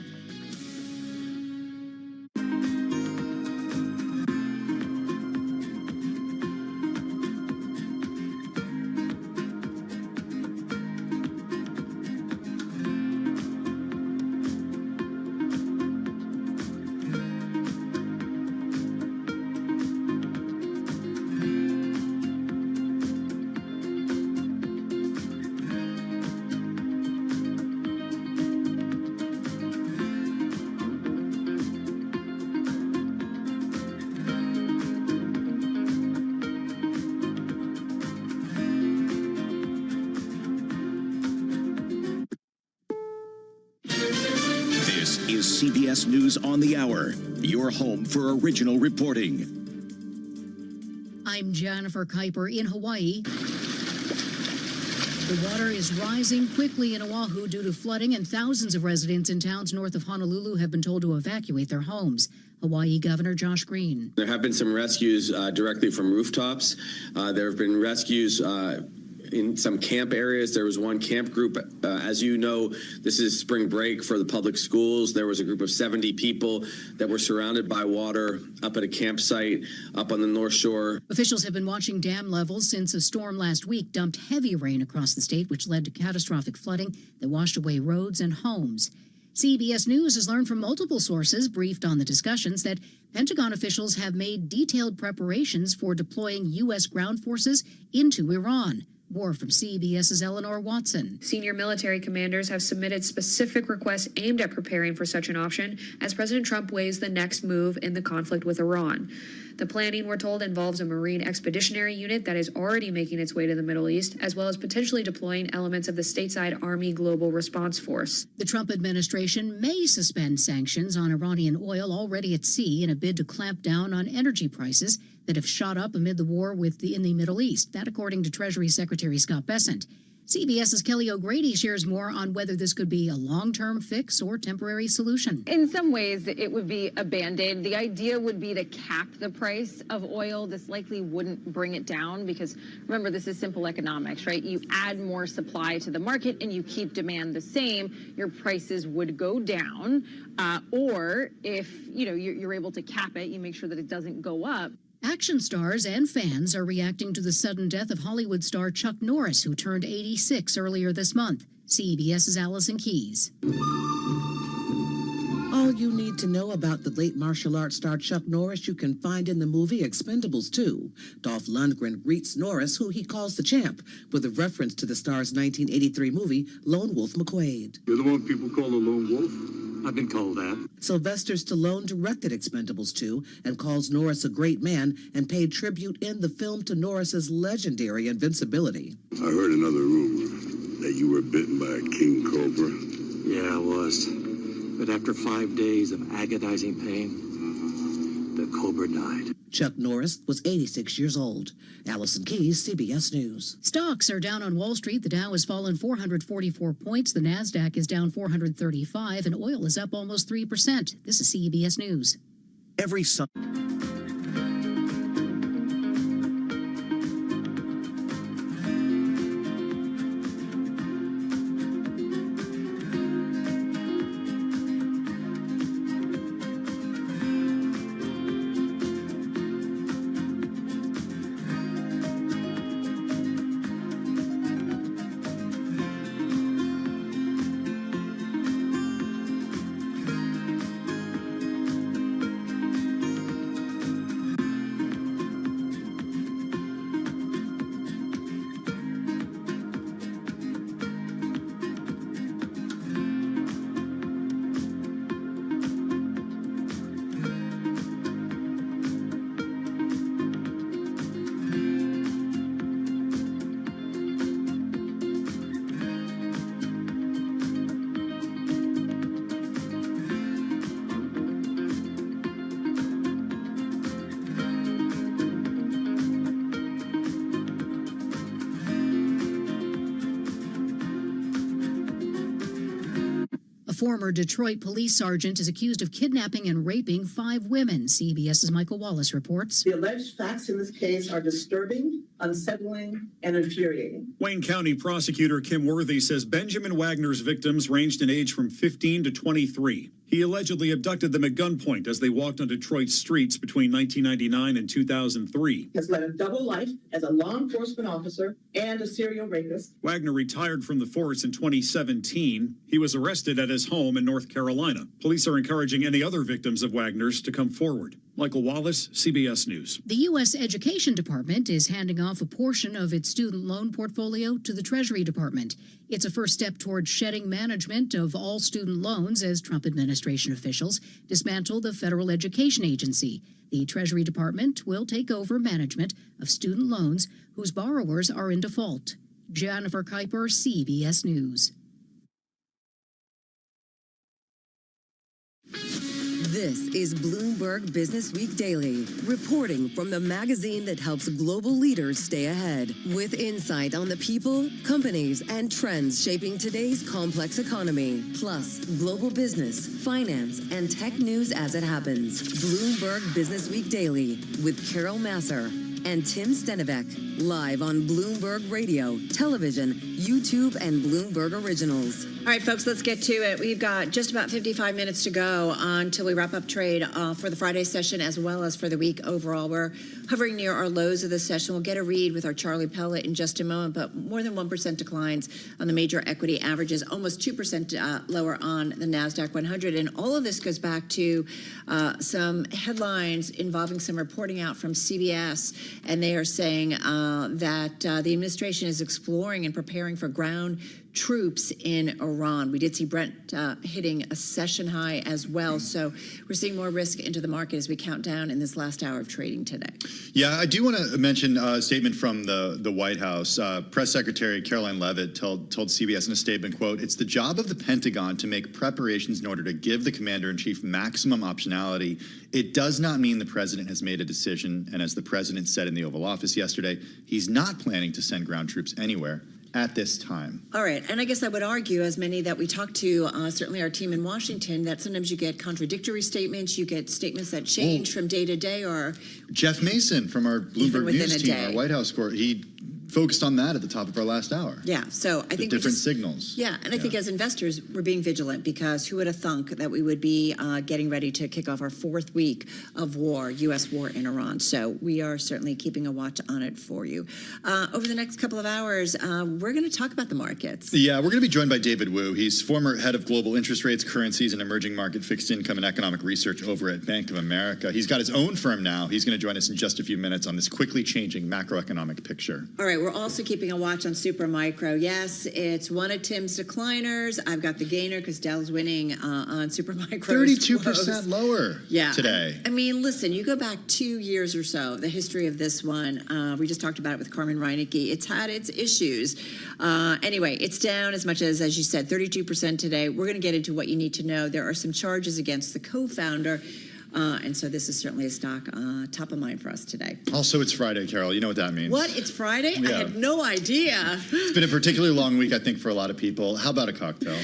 This is CBS News on the Hour, your home for original reporting. I'm Jennifer Kuiper in Hawaii. The water is rising quickly in Oahu due to flooding, and thousands of residents in towns north of Honolulu have been told to evacuate their homes. Hawaii Governor Josh Green. There have been some rescues directly from rooftops. There have been rescues in some camp areas. There was one camp group, as you know, this is spring break for the public schools. There was a group of 70 people that were surrounded by water up at a campsite up on the North Shore. Officials have been watching dam levels since a storm last week dumped heavy rain across the state, which led to catastrophic flooding that washed away roads and homes. CBS News has learned from multiple sources briefed on the discussions that Pentagon officials have made detailed preparations for deploying U.S. ground forces into Iran. More from CBS's Eleanor Watson. Senior military commanders have submitted specific requests aimed at preparing for such an option as President Trump weighs the next move in the conflict with Iran. The planning, we're told, involves a Marine Expeditionary Unit that is already making its way to the Middle East, as well as potentially deploying elements of the stateside Army Global Response Force. The Trump administration may suspend sanctions on Iranian oil already at sea in a bid to clamp down on energy prices that have shot up amid the war in the Middle East. That, according to Treasury Secretary Scott Bessent. CBS's Kelly O'Grady shares more on whether this could be a long-term fix or temporary solution. In some ways, it would be a Band-Aid. The idea would be to cap the price of oil. This likely wouldn't bring it down because, remember, this is simple economics, right? You add more supply to the market and you keep demand the same, your prices would go down. Or if, you're able to cap it, you make sure that it doesn't go up. Action stars and fans are reacting to the sudden death of Hollywood star Chuck Norris, who turned 86 earlier this month. CBS's Allison Keyes. All you need to know about the late martial arts star Chuck Norris you can find in the movie Expendables 2. Dolph Lundgren greets Norris, who he calls the champ, with a reference to the star's 1983 movie Lone Wolf McQuade. You're the one people call a lone wolf? I've been called that. Sylvester Stallone directed Expendables 2 and calls Norris a great man and paid tribute in the film to Norris's legendary invincibility. I heard another rumor that you were bitten by a king cobra. Yeah, I was. But after 5 days of agonizing pain, the cobra died. Chuck Norris was 86 years old. Allison Keyes, CBS News. Stocks are down on Wall Street. The Dow has fallen 444 points. The Nasdaq is down 435, and oil is up almost 3%. This is CBS News. Every Sunday. former Detroit police sergeant is accused of kidnapping and raping 5 women. CBS's Michael Wallace reports. The alleged facts in this case are disturbing, unsettling, and infuriating. Wayne County prosecutor Kim Worthy says Benjamin Wagner's victims ranged in age from 15 to 23. He allegedly abducted them at gunpoint as they walked on Detroit's streets between 1999 and 2003. Has led a double life as a law enforcement officer and a serial rapist. Wagner retired from the force in 2017. He was arrested at his home in North Carolina. Police are encouraging any other victims of Wagner's to come forward. Michael Wallace, CBS News. The U.S. Education Department is handing off a portion of its student loan portfolio to the Treasury Department. It's a first step toward shedding management of all student loans as Trump administration officials dismantle the Federal Education Agency. The Treasury Department will take over management of student loans whose borrowers are in default. Jennifer Kuiper, CBS News. This is Bloomberg Business Week Daily, reporting from the magazine that helps global leaders stay ahead, with insight on the people, companies, and trends shaping today's complex economy, plus global business, finance, and tech news as it happens. Bloomberg Business Week Daily with Carol Masser and Tim Stenivek, live on Bloomberg Radio, television, YouTube, and Bloomberg Originals. All right, folks, let's get to it. We've got just about 55 minutes to go until we wrap up trade for the Friday session as well as for the week overall. We're hovering near our lows of the session. We'll get a read with our Charlie Pellet in just a moment, but more than 1% declines on the major equity averages, almost 2% lower on the NASDAQ 100. And all of this goes back to some headlines involving some reporting out from CBS, and they are saying that the administration is exploring and preparing for ground troops in Iran. We did see Brent hitting a session high as well. So we're seeing more risk into the market as we count down in this last hour of trading today. Yeah, I do want to mention a statement from the White House. Press Secretary Caroline Leavitt told CBS in a statement, quote, "It's the job of the Pentagon to make preparations in order to give the commander-in-chief maximum optionality. It does not mean the president has made a decision. And as the president said in the Oval Office yesterday, he's not planning to send ground troops anywhere at this time." All right. And I guess I would argue, as many that we talked to, certainly our team in Washington, that sometimes you get contradictory statements. You get statements that change from day to day, or Jeff Mason from our Bloomberg News team, our White House corps, he focused on that at the top of our last hour. Yeah. So I think different signals. Yeah. And I think as investors, we're being vigilant, because who would have thunk that we would be getting ready to kick off our 4th week of war, U.S. war in Iran. So we are certainly keeping a watch on it for you. Over the next couple of hours, we're going to talk about the markets. Yeah, we're going to be joined by David Wu. He's former head of global interest rates, currencies, and emerging market fixed income and economic research over at Bank of America. He's got his own firm now. He's going to join us in just a few minutes on this quickly changing macroeconomic picture. All right, we're also keeping a watch on Supermicro. Yes, it's one of Tim's decliners. I've got the gainer because Dell's winning on Supermicro. 32% lower today. I mean, listen, you go back 2 years or so, the history of this one. We just talked about it with Carmen Reinecke. It's had its issues. Anyway, it's down as much as you said, 32% today. We're going to get into what you need to know. There are some charges against the co-founder. And so this is certainly a stock top of mind for us today. Also, it's Friday, Carol. You know what that means. What? It's Friday? Yeah. I had no idea. It's been a particularly long week, I think, for a lot of people. How about a cocktail?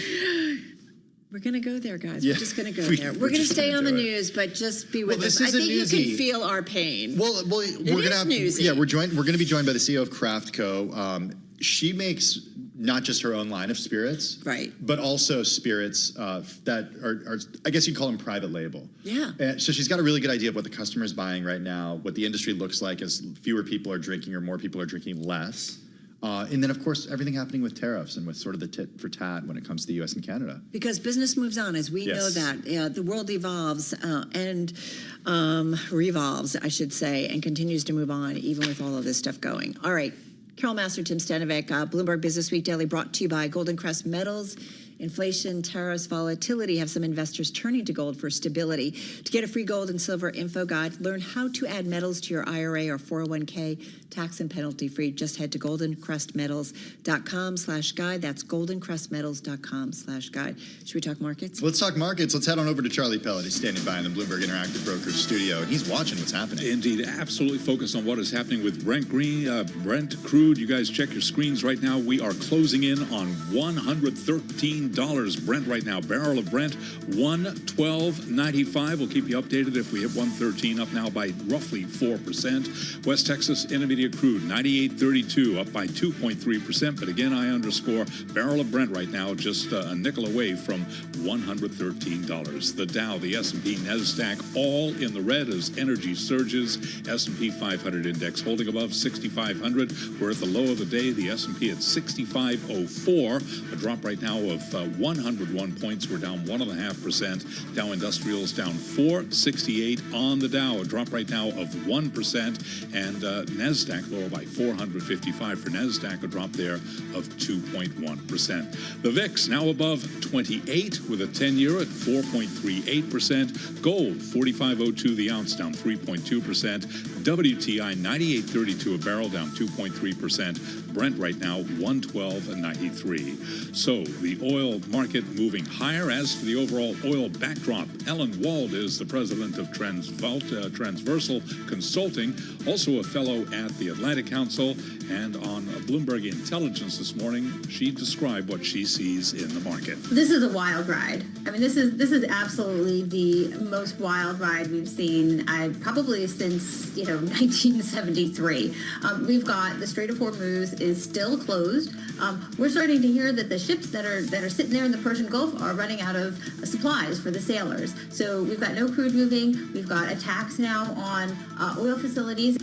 We're going to go there, guys. Yeah. We're just going to go there. We're going to stay on the news, but just be with us. I think you can feel our pain. Well, we're going to have newsy. Yeah, we're going to be joined by the CEO of Craft Co. She makes not just her own line of spirits, right, but also spirits that are, I guess you'd call them private label. Yeah. So she's got a really good idea of what the customer's buying right now, what the industry looks like as fewer people are drinking or more people are drinking less. And then, of course, everything happening with tariffs and with sort of the tit for tat when it comes to the U.S. and Canada. Because business moves on, as we know that. The world evolves and revolves, I should say, and continues to move on, even with all of this stuff going. All right. Carol Master, Tim Stenivek, Bloomberg Business Week Daily, brought to you by Golden Crest Metals. Inflation, tariffs, volatility have some investors turning to gold for stability. To get a free gold and silver info guide, learn how to add metals to your IRA or 401k, tax and penalty free. Just head to goldencrestmetals.com/guide. That's goldencrestmetals.com/guide. Should we talk markets? Let's talk markets. Let's head on over to Charlie Pellet. He's standing by in the Bloomberg Interactive Brokers studio, and he's watching what's happening. Indeed, absolutely focused on what is happening with Brent crude. You guys check your screens right now. We are closing in on $113 $112. Brent right now, barrel of Brent, $112.95. We'll keep you updated if we hit 113, up now by roughly 4%. West Texas Intermediate crude, 98.32, up by 2.3%. But again, I underscore, barrel of Brent right now just a nickel away from $113. The Dow, the S&P, NASDAQ, all in the red as energy surges. S&P 500 index holding above 6,500. We're at the low of the day. The S&P at 65.04. A drop right now of 101 points. We're down 1.5%. Dow Industrials down 468 on the Dow. A drop right now of 1%. And NASDAQ lower by 455 for NASDAQ. A drop there of 2.1%. The VIX now above 28 with a 10-year at 4.38%. Gold 45.02 the ounce, down 3.2%. WTI 98.32 a barrel, down 2.3%. Brent right now 112.93. So the oil market moving higher. As for the overall oil backdrop, Ellen Wald is the president of Transversal Consulting, also a fellow at the Atlantic Council, and on Bloomberg Intelligence this morning, she described what she sees in the market. This is a wild ride. I mean, this is absolutely the most wild ride we've seen probably since 1973. We've got the Strait of Hormuz is still closed. We're starting to hear that the ships that are sitting there in the Persian Gulf are running out of supplies for the sailors. So we've got no crude moving. We've got attacks now on oil facilities.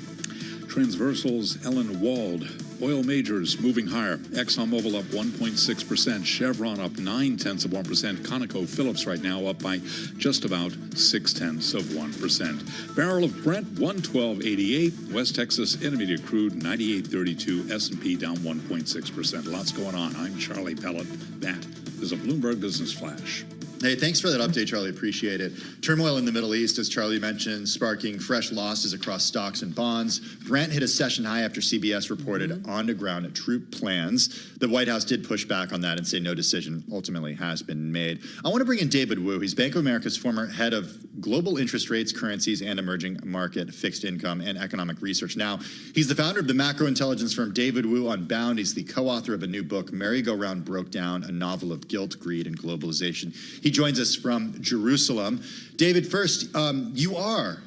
Transversal's Ellen Wald. Oil majors moving higher. ExxonMobil up 1.6%. Chevron up 0.9%. ConocoPhillips right now up by just about 0.6%. Barrel of Brent 112.88. West Texas Intermediate crude 98.32. S&P down 1.6%. Lots going on. I'm Charlie Pellet. That is a Bloomberg Business Flash. Hey, thanks for that update, Charlie. Appreciate it. Turmoil in the Middle East, as Charlie mentioned, sparking fresh losses across stocks and bonds. Brent hit a session high after CBS reported on-the-ground troop plans. The White House did push back on that and say no decision ultimately has been made. I want to bring in David Wu. He's Bank of America's former head of global interest rates, currencies, and emerging market fixed income and economic research. Now, he's the founder of the macro intelligence firm David Wu Unbound. He's the co-author of a new book, Merry-Go-Round Broke Down, a novel of guilt, greed, and globalization. He joins us from Jerusalem. David, first, you are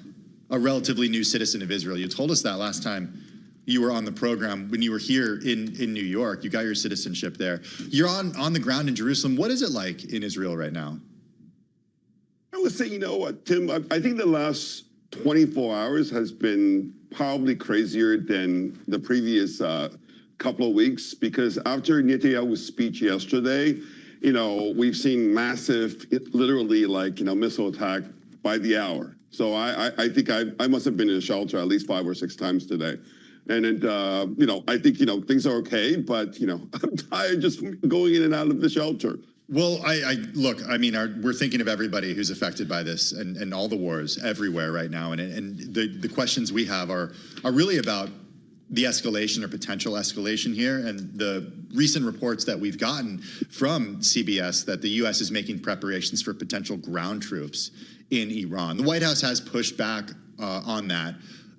a relatively new citizen of Israel. You told us that last time you were on the program when you were here in New York. You got your citizenship there. You're on the ground in Jerusalem. What is it like in Israel right now? I would say, Tim, I think the last 24 hours has been probably crazier than the previous couple of weeks, because after Netanyahu's speech yesterday, we've seen massive, literally missile attack by the hour. So I think I must have been in a shelter at least 5 or 6 times today. And I think, things are okay, but, I'm tired just going in and out of the shelter. Well, we're thinking of everybody who's affected by this and all the wars everywhere right now. And the questions we have are really about the escalation or potential escalation here, and the recent reports that we've gotten from CBS that the U.S. is making preparations for potential ground troops in Iran. The White House has pushed back on that.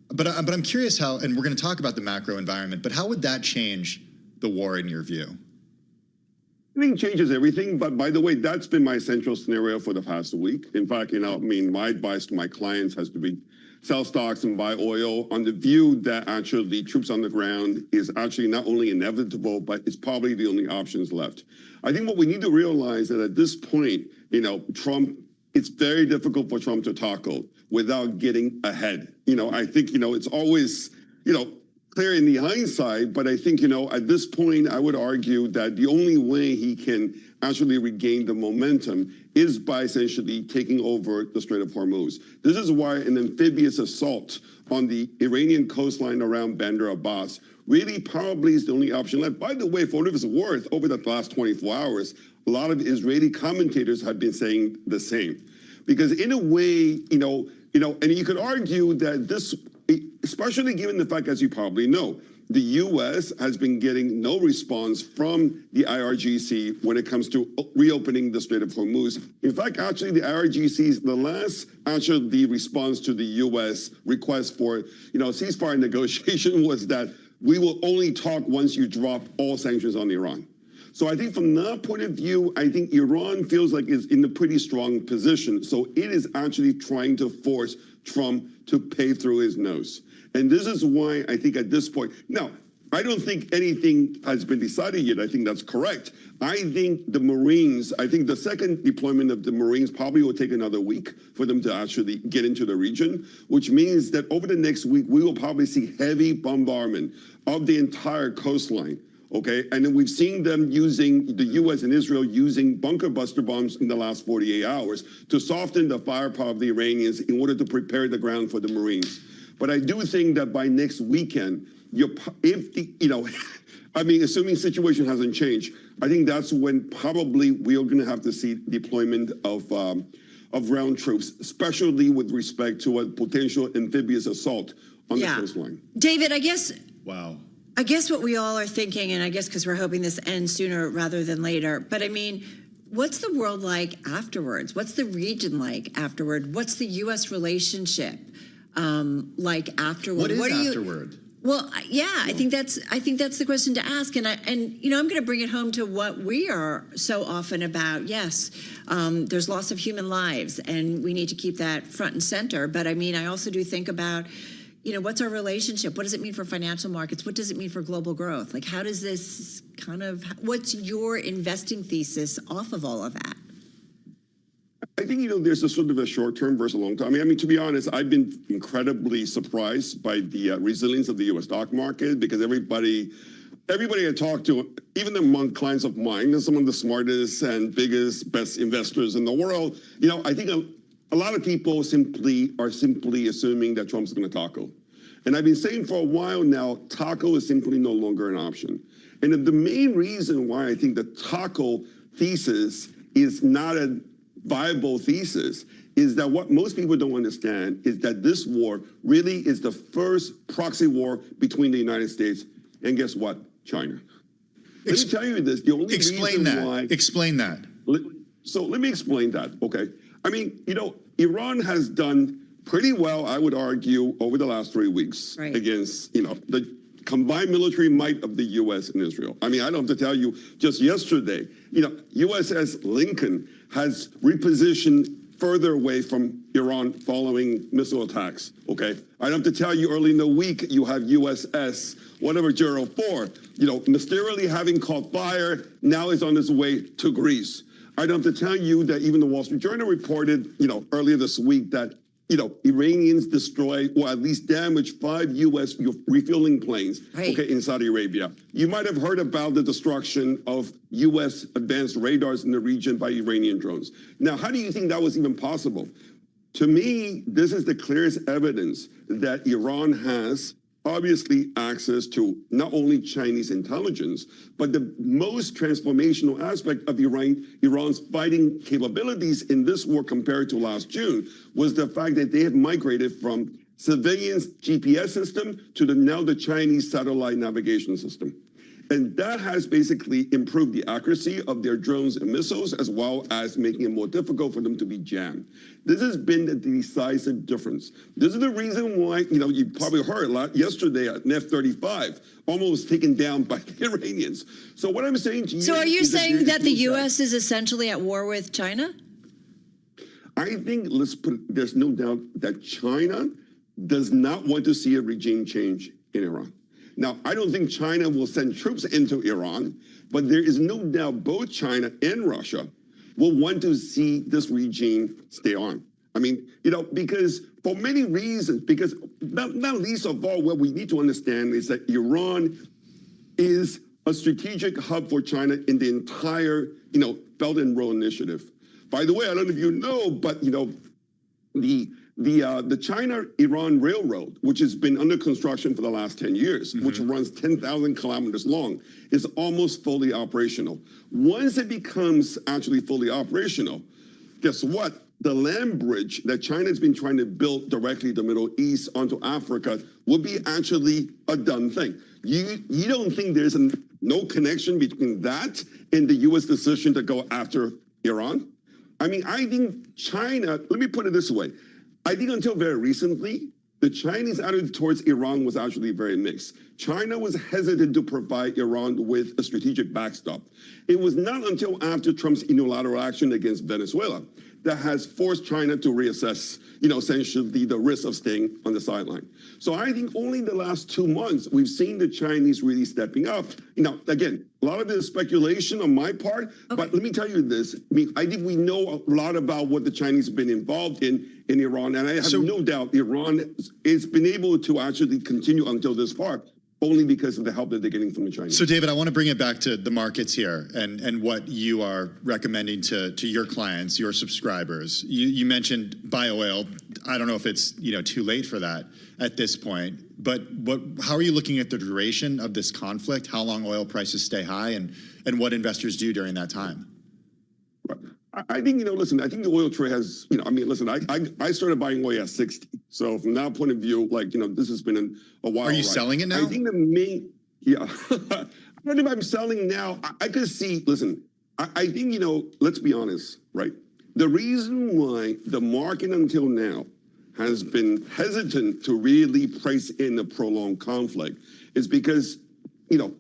But I'm curious how, and we're going to talk about the macro environment, but how would that change the war in your view? I think it changes everything. But by the way, that's been my central scenario for the past week. In fact, my advice to my clients has to be sell stocks and buy oil on the view that actually the troops on the ground is actually not only inevitable, but it's probably the only options left. I think what we need to realize that at this point, Trump, it's very difficult for Trump to tackle without getting ahead. I think, it's always, clear in the hindsight, but I think, at this point, I would argue that the only way he can actually regain the momentum is by essentially taking over the Strait of Hormuz. This is why an amphibious assault on the Iranian coastline around Bandar Abbas really probably is the only option left. By the way, for what it's worth, over the last 24 hours, a lot of Israeli commentators have been saying the same. Because in a way, and you could argue that this, especially given the fact, as you probably know, the U.S. has been getting no response from the IRGC when it comes to reopening the Strait of Hormuz. In fact, actually, the IRGC's the last the response to the U.S. request for ceasefire negotiation was that we will only talk once you drop all sanctions on Iran. So I think from that point of view, I think Iran feels like it's in a pretty strong position. So it is actually trying to force Trump to pay through his nose. And this is why I think at this point, now, I don't think anything has been decided yet. I think that's correct. I think the Marines, I think the second deployment of the Marines probably will take another week for them to actually get into the region, which means that over the next week, we will probably see heavy bombardment of the entire coastline. Okay, and then we've seen them using, the U.S. and Israel using bunker buster bombs in the last 48 hours to soften the firepower of the Iranians in order to prepare the ground for the Marines. But I do think that by next weekend, I mean, assuming situation hasn't changed, I think that's when probably we are going to have to see deployment of ground troops, especially with respect to a potential amphibious assault on the coastline. David, I guess. Wow. I guess what we all are thinking, and I guess because we're hoping this ends sooner rather than later, but I mean, what's the world like afterwards? What's the region like afterward? What's the U.S. relationship like afterward? What is afterward? Well, yeah, I think that's the question to ask, and you know, I'm going to bring it home to what we are so often about. Yes, there's loss of human lives, and we need to keep that front and center. But I mean, I also do think about, you know, what's our relationship? What does it mean for financial markets? What does it mean for global growth? Like, how does this what's your investing thesis off of all of that? I think, you know, there's a sort of a short-term versus a long-term. I mean, to be honest, I've been incredibly surprised by the resilience of the U.S. stock market, because everybody I talk to, even among clients of mine, they're some of the smartest and biggest, best investors in the world. You know, I think a lot of people are simply assuming that Trump's going to tackle. And I've been saying for a while now, tackle is simply no longer an option. And the main reason why I think the tackle thesis is not a viable thesis is that what most people don't understand is that this war really is the first proxy war between the United States and guess what? China. Let me tell you this, the only Explain that. So let me explain that, okay? I mean, you know, Iran has done pretty well, I would argue, over the last 3 weeks against, you know, the combined military might of the U.S. and Israel. I mean, I don't have to tell you, just yesterday, you know, USS Lincoln has repositioned further away from Iran following missile attacks, okay? I don't have to tell you, early in the week, you have USS whatever, Gerald Ford, you know, mysteriously having caught fire, now is on its way to Greece. I don't have to tell you that even the Wall Street Journal reported, you know, earlier this week that, you know, Iranians destroyed or at least damaged 5 U.S. refueling planes, okay, in Saudi Arabia. You might have heard about the destruction of U.S. advanced radars in the region by Iranian drones. Now, how do you think that was even possible? To me, this is the clearest evidence that Iran has obviously access to not only Chinese intelligence, but the most transformational aspect of Iran's fighting capabilities in this war compared to last June was the fact that they have migrated from civilian GPS system to now the Chinese satellite navigation system. And that has basically improved the accuracy of their drones and missiles, as well as making it more difficult for them to be jammed. This has been the decisive difference. This is the reason why, you know, you probably heard yesterday an F-35 almost taken down by the Iranians. So what I'm saying to you— So are you saying that the U.S. is essentially at war with China? I think, there's no doubt that China does not want to see a regime change in Iran. Now, I don't think China will send troops into Iran, but there is no doubt both China and Russia will want to see this regime stay on. I mean, you know, because for many reasons, because not least of all, what we need to understand is that Iran is a strategic hub for China in the entire, you know, Belt and Road Initiative. By the way, I don't know if you know, but, you know, the China-Iran Railroad, which has been under construction for the last 10 years, which runs 10,000 kilometers long, is almost fully operational. Once it becomes actually fully operational, guess what? The land bridge that China has been trying to build directly the Middle East onto Africa will be actually a done thing. You don't think there's no connection between that and the U.S. decision to go after Iran? I mean, I think China, let me put it this way. I think until very recently, the Chinese attitude towards Iran was actually very mixed. China was hesitant to provide Iran with a strategic backstop. It was not until after Trump's unilateral action against Venezuela that has forced China to reassess, essentially the risk of staying on the sideline. So I think only in the last 2 months, we've seen the Chinese really stepping up. Again, a lot of it is speculation on my part, but let me tell you this. I think we know a lot about what the Chinese have been involved in Iran, and I have no doubt Iran has been able to actually continue until this far, only because of the help that they're getting from the Chinese. So, David, I want to bring it back to the markets here and what you are recommending to your clients, your subscribers. You mentioned buy oil. I don't know if it's too late for that at this point, but how are you looking at the duration of this conflict? How long oil prices stay high, and what investors do during that time? I think, listen, I think the oil trade has, listen, I started buying oil at 60. So from that point of view, this has been a while. Are you selling it now? I think the main, I don't know if I'm selling now. I could see, listen, I think, let's be honest, right? The reason why the market until now has been hesitant to really price in a prolonged conflict is because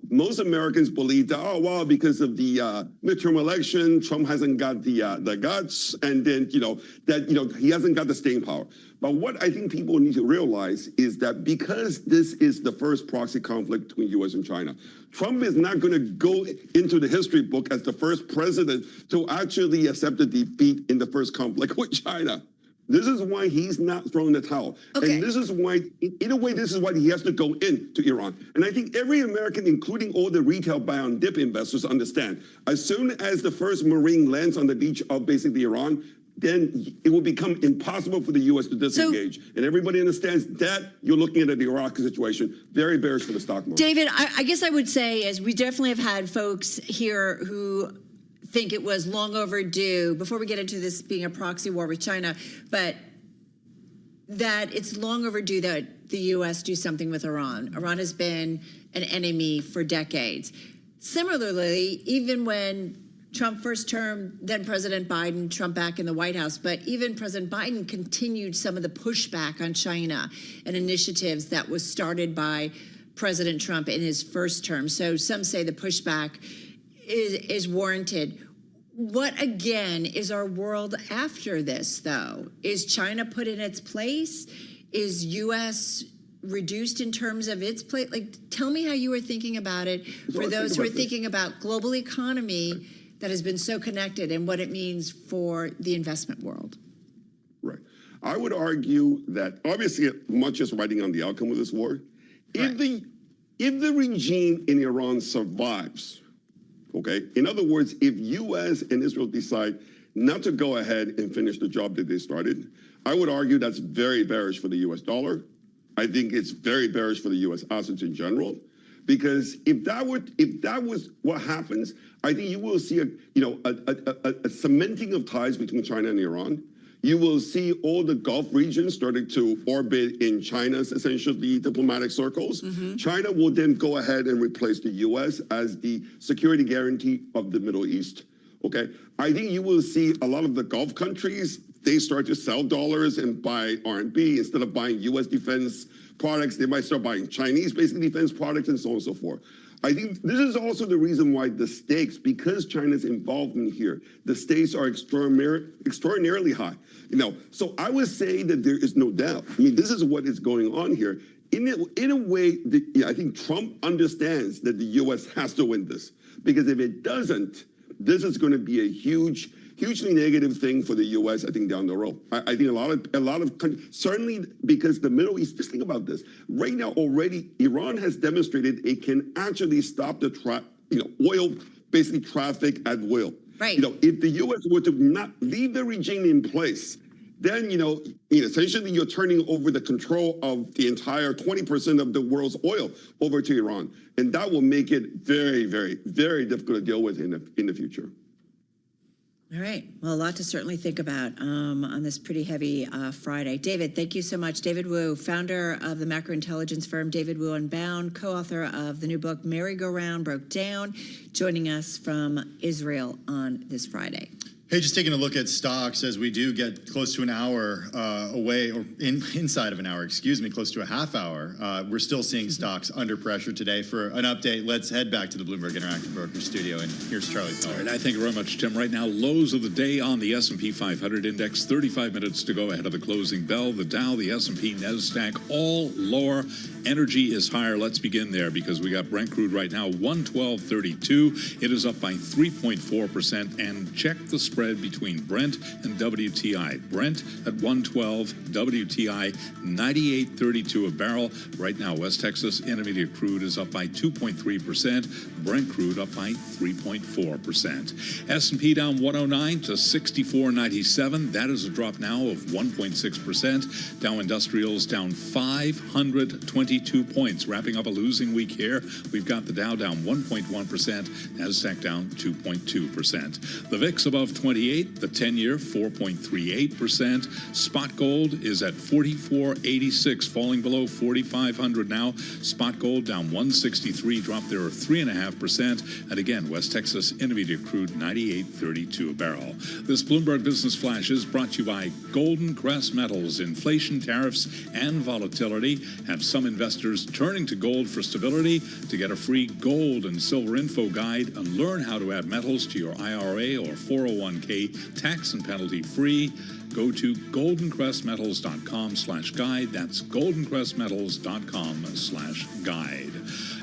most Americans believe that, because of the midterm election, Trump hasn't got the guts, and then, he hasn't got the staying power. But what I think people need to realize is that because this is the first proxy conflict between U.S. and China, Trump is not going to go into the history book as the first president to actually accept a defeat in the first conflict with China. This is why he's not throwing the towel. Okay. And this is why, in a way, this is why he has to go into Iran. And I think every American, including all the retail buy on dip investors, understand, as soon as the first Marine lands on the beach of basically Iran, then it will become impossible for the U.S. to disengage. And everybody understands that. You're looking at the Iraq situation, very bearish for the stock market. David, I guess I would say, as we definitely have had folks here who think it was long overdue, before we get into this being a proxy war with China, but that it's long overdue that the U.S. do something with Iran. Iran has been an enemy for decades. Similarly, even when Trump first term, then President Biden, Trump back in the White House, but even President Biden continued some of the pushback on China and initiatives that was started by President Trump in his first term. So some say the pushback is warranted. What, again, is our world after this, though? Is China put in its place? Is U.S. reduced in terms of its place? Tell me how you were thinking about it for those who are thinking about global economy that has been so connected and what it means for the investment world. Right. I would argue that, obviously, much is riding on the outcome of this war. If the regime in Iran survives, okay? In other words, if U.S. and Israel decide not to go ahead and finish the job that they started, I would argue that's very bearish for the U.S. dollar. I think it's very bearish for the U.S. assets in general, because if that was what happens, I think you will see a cementing of ties between China and Iran. You will see all the Gulf regions starting to orbit in China's essentially diplomatic circles. Mm-hmm. China will then go ahead and replace the U.S. as the security guarantee of the Middle East. Okay, I think you will see a lot of the Gulf countries, they start to sell dollars and buy RMB instead of buying U.S. defense products. They might start buying Chinese basically defense products and so on and so forth. I think this is also the reason why the stakes, because China's involvement here, the stakes are extraordinarily high. So I would say that there is no doubt. I mean, this is what is going on here. In a way, I think Trump understands that the U.S. has to win this, because if it doesn't, this is going to be a hugely negative thing for the U.S., I think, down the road. I think a lot of countries, certainly because the Middle East, just think about this. Right now, already, Iran has demonstrated it can actually stop the oil, basically traffic at will. Right. If the U.S. were to not leave the regime in place, then, essentially you're turning over the control of the entire 20% of the world's oil over to Iran. And that will make it very, very, very difficult to deal with in the future. All right. Well, a lot to certainly think about on this pretty heavy Friday. David, thank you so much. David Wu, founder of the macro intelligence firm David Wu Unbound, co-author of the new book Merry-Go-Round Broke Down, joining us from Israel on this Friday. Hey, just taking a look at stocks as we do get close to an hour away, or inside of an hour, excuse me, close to a half hour. We're still seeing stocks under pressure today. For an update, let's head back to the Bloomberg Interactive Brokers studio, and here's Charlie Powell. All right, I thank you very much, Tim. Right now, lows of the day on the S&P 500 index, 35 minutes to go ahead of the closing bell. The Dow, the S&P, NASDAQ, all lower. Energy is higher. Let's begin there because we got Brent crude right now, 112.32. It is up by 3.4%, and check the spread between Brent and WTI. Brent at 112, WTI 98.32 a barrel. Right now, West Texas Intermediate crude is up by 2.3%. Brent crude up by 3.4%. S&P down 109 to 64.97. That is a drop now of 1.6%. Dow Industrials down 522 points, wrapping up a losing week here. We've got the Dow down 1.1%, NASDAQ down 2.2%. The VIX above 28. The 10-year, 4.38%. Spot gold is at 44.86, falling below 4,500 now. Spot gold down 163, drop there of 3.5%. And again, West Texas Intermediate crude 98.32 a barrel. This Bloomberg Business Flash is brought to you by Golden Crest Metals. Inflation, tariffs, and volatility have some investors turning to gold for stability. To get a free gold and silver info guide and learn how to add metals to your IRA or 401k tax and penalty free, go to goldencrestmetals.com/guide. That's goldencrestmetals.com/guide.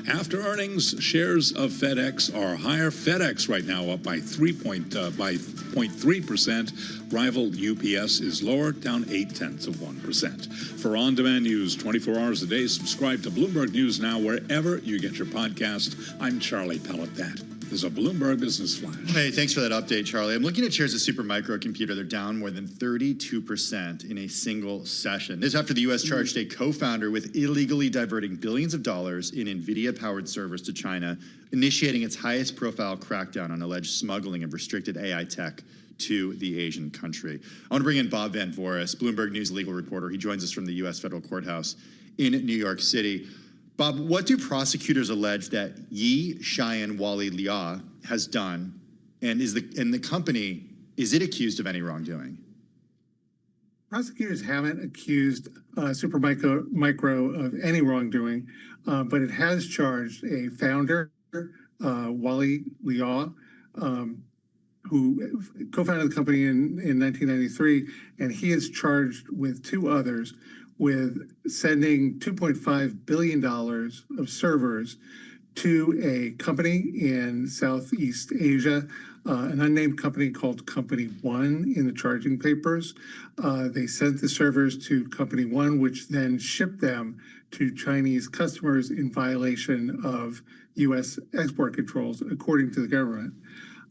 After earnings, shares of FedEx are higher. FedEx right now up by 0.3%. Rival UPS is lower, down 0.8%. For on-demand news 24 hours a day, subscribe to Bloomberg News Now wherever you get your podcast. I'm Charlie Pellet. That is a Bloomberg Business Flash. Hey, thanks for that update, Charlie. I'm looking at shares of Supermicro Computer. They're down more than 32% in a single session. This after the U.S. charged a co-founder with illegally diverting billions of dollars in NVIDIA-powered servers to China, initiating its highest-profile crackdown on alleged smuggling of restricted AI tech to the Asian country. I want to bring in Bob Van Voris, Bloomberg News legal reporter. He joins us from the U.S. federal courthouse in New York City. Bob, what do prosecutors allege that Yi Xian Wali Lia has done, and the company, is it accused of any wrongdoing? Prosecutors haven't accused Supermicro of any wrongdoing, but it has charged a founder, Wali Lia, who co-founded the company in 1993, and he is charged with two others with sending $2.5 billion of servers to a company in Southeast Asia, an unnamed company called Company One in the charging papers. They sent the servers to Company One, which then shipped them to Chinese customers in violation of U.S. export controls, according to the government.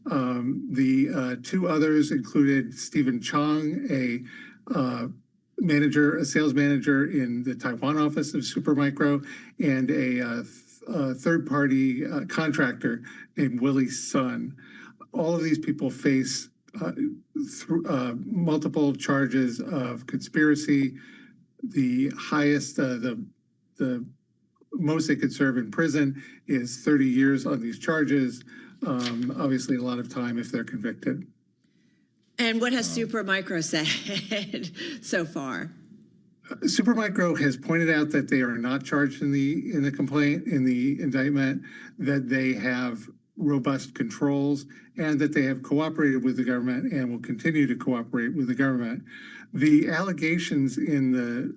The two others included Stephen Chong, a sales manager in the Taiwan office of Supermicro, and a third-party contractor named Willie Sun. All of these people face multiple charges of conspiracy. The highest, the most they could serve in prison is 30 years on these charges. Obviously, a lot of time if they're convicted. And what has Supermicro said so far? Supermicro has pointed out that they are not charged in the complaint, in the indictment, that they have robust controls, and that they have cooperated with the government and will continue to cooperate with the government. The allegations in the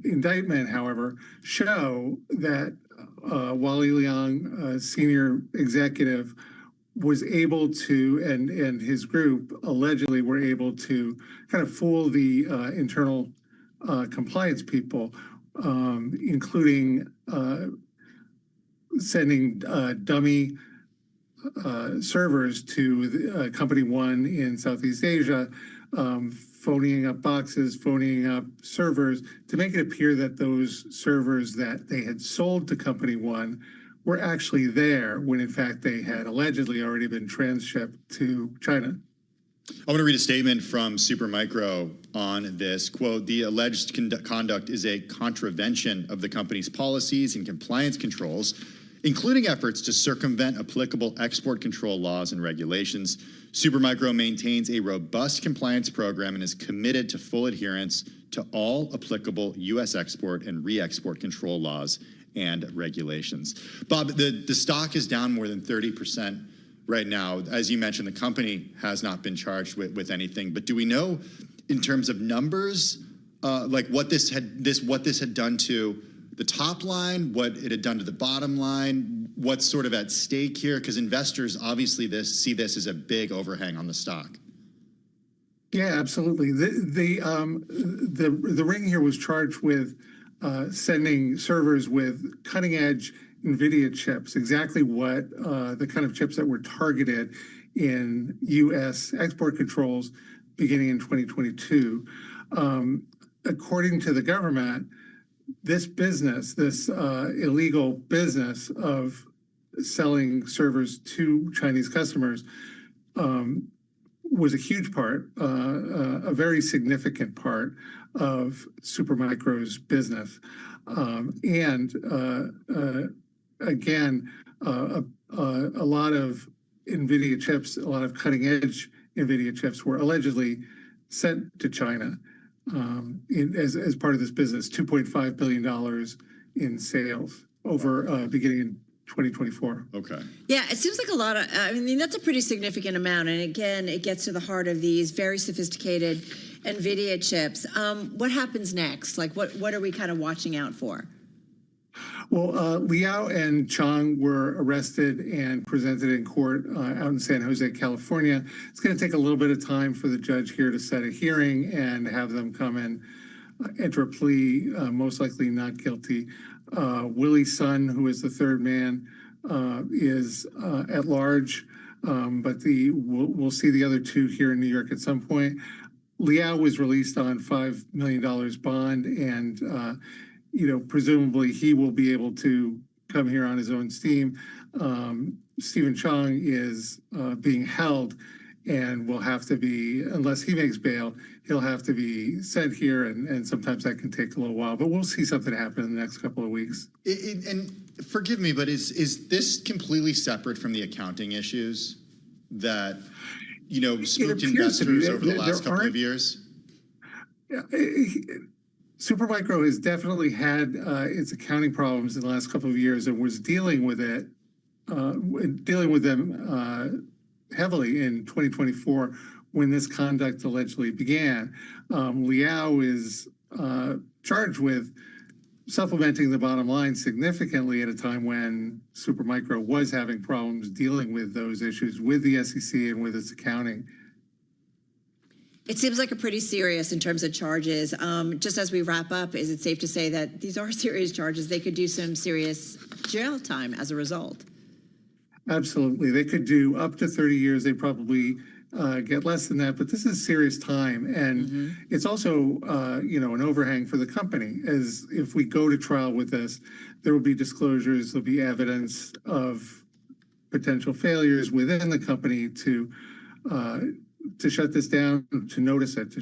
indictment, however, show that Wali Liang, a senior executive, was able to, and his group allegedly were able to kind of fool the internal compliance people, including sending dummy servers to Company One in Southeast Asia, phoning up boxes, phoning up servers to make it appear that those servers that they had sold to Company One were actually there when in fact they had allegedly already been transshipped to China. I want to read a statement from Supermicro on this. Quote, the alleged conduct is a contravention of the company's policies and compliance controls including efforts to circumvent applicable export control laws and regulations. Supermicro maintains a robust compliance program and is committed to full adherence to all applicable U.S. export and re-export control laws and regulations. Bob, the stock is down more than 30% right now. As you mentioned, the company has not been charged with anything, but do we know in terms of numbers, like what this had done to the top line, what it had done to the bottom line, what's sort of at stake here? Because investors obviously see this as a big overhang on the stock. Yeah, absolutely. The ring here was charged with sending servers with cutting edge NVIDIA chips, exactly what the kind of chips that were targeted in U.S. export controls beginning in 2022. According to the government, this business, this illegal business of selling servers to Chinese customers was a huge part, a very significant part of Supermicro's business. Again, a lot of NVIDIA chips, a lot of cutting edge NVIDIA chips were allegedly sent to China as part of this business, $2.5 billion in sales over beginning in 2024. Okay. Yeah, it seems like a lot of, I mean, that's a pretty significant amount. And again, it gets to the heart of these very sophisticated NVIDIA chips. What happens next? Like, what are we kind of watching out for? Well, Liao and Chang were arrested and presented in court out in San Jose, California. It's going to take a little bit of time for the judge here to set a hearing and have them come and enter a plea, most likely not guilty. Willie Sun, who is the third man, is at large, but we'll see the other two here in New York at some point. Liao was released on $5 million bond, and presumably he will be able to come here on his own steam. Stephen Chang is being held and will have to be, unless he makes bail, he'll have to be sent here, and sometimes that can take a little while, but we'll see something happen in the next couple of weeks. And forgive me, but is this completely separate from the accounting issues that, spooked investors over the last couple of years? Supermicro has definitely had its accounting problems in the last couple of years and was dealing with them heavily in 2024 when this conduct allegedly began. Liao is charged with supplementing the bottom line significantly at a time when Supermicro was having problems dealing with those issues with the SEC and with its accounting. It seems like a pretty serious in terms of charges. Just as we wrap up, is it safe to say that these are serious charges? They could do some serious jail time as a result. Absolutely. They could do up to 30 years. They probably get less than that, but this is serious time. And it's also, an overhang for the company, as if we go to trial with this, there will be disclosures, there'll be evidence of potential failures within the company to shut this down, to notice it, to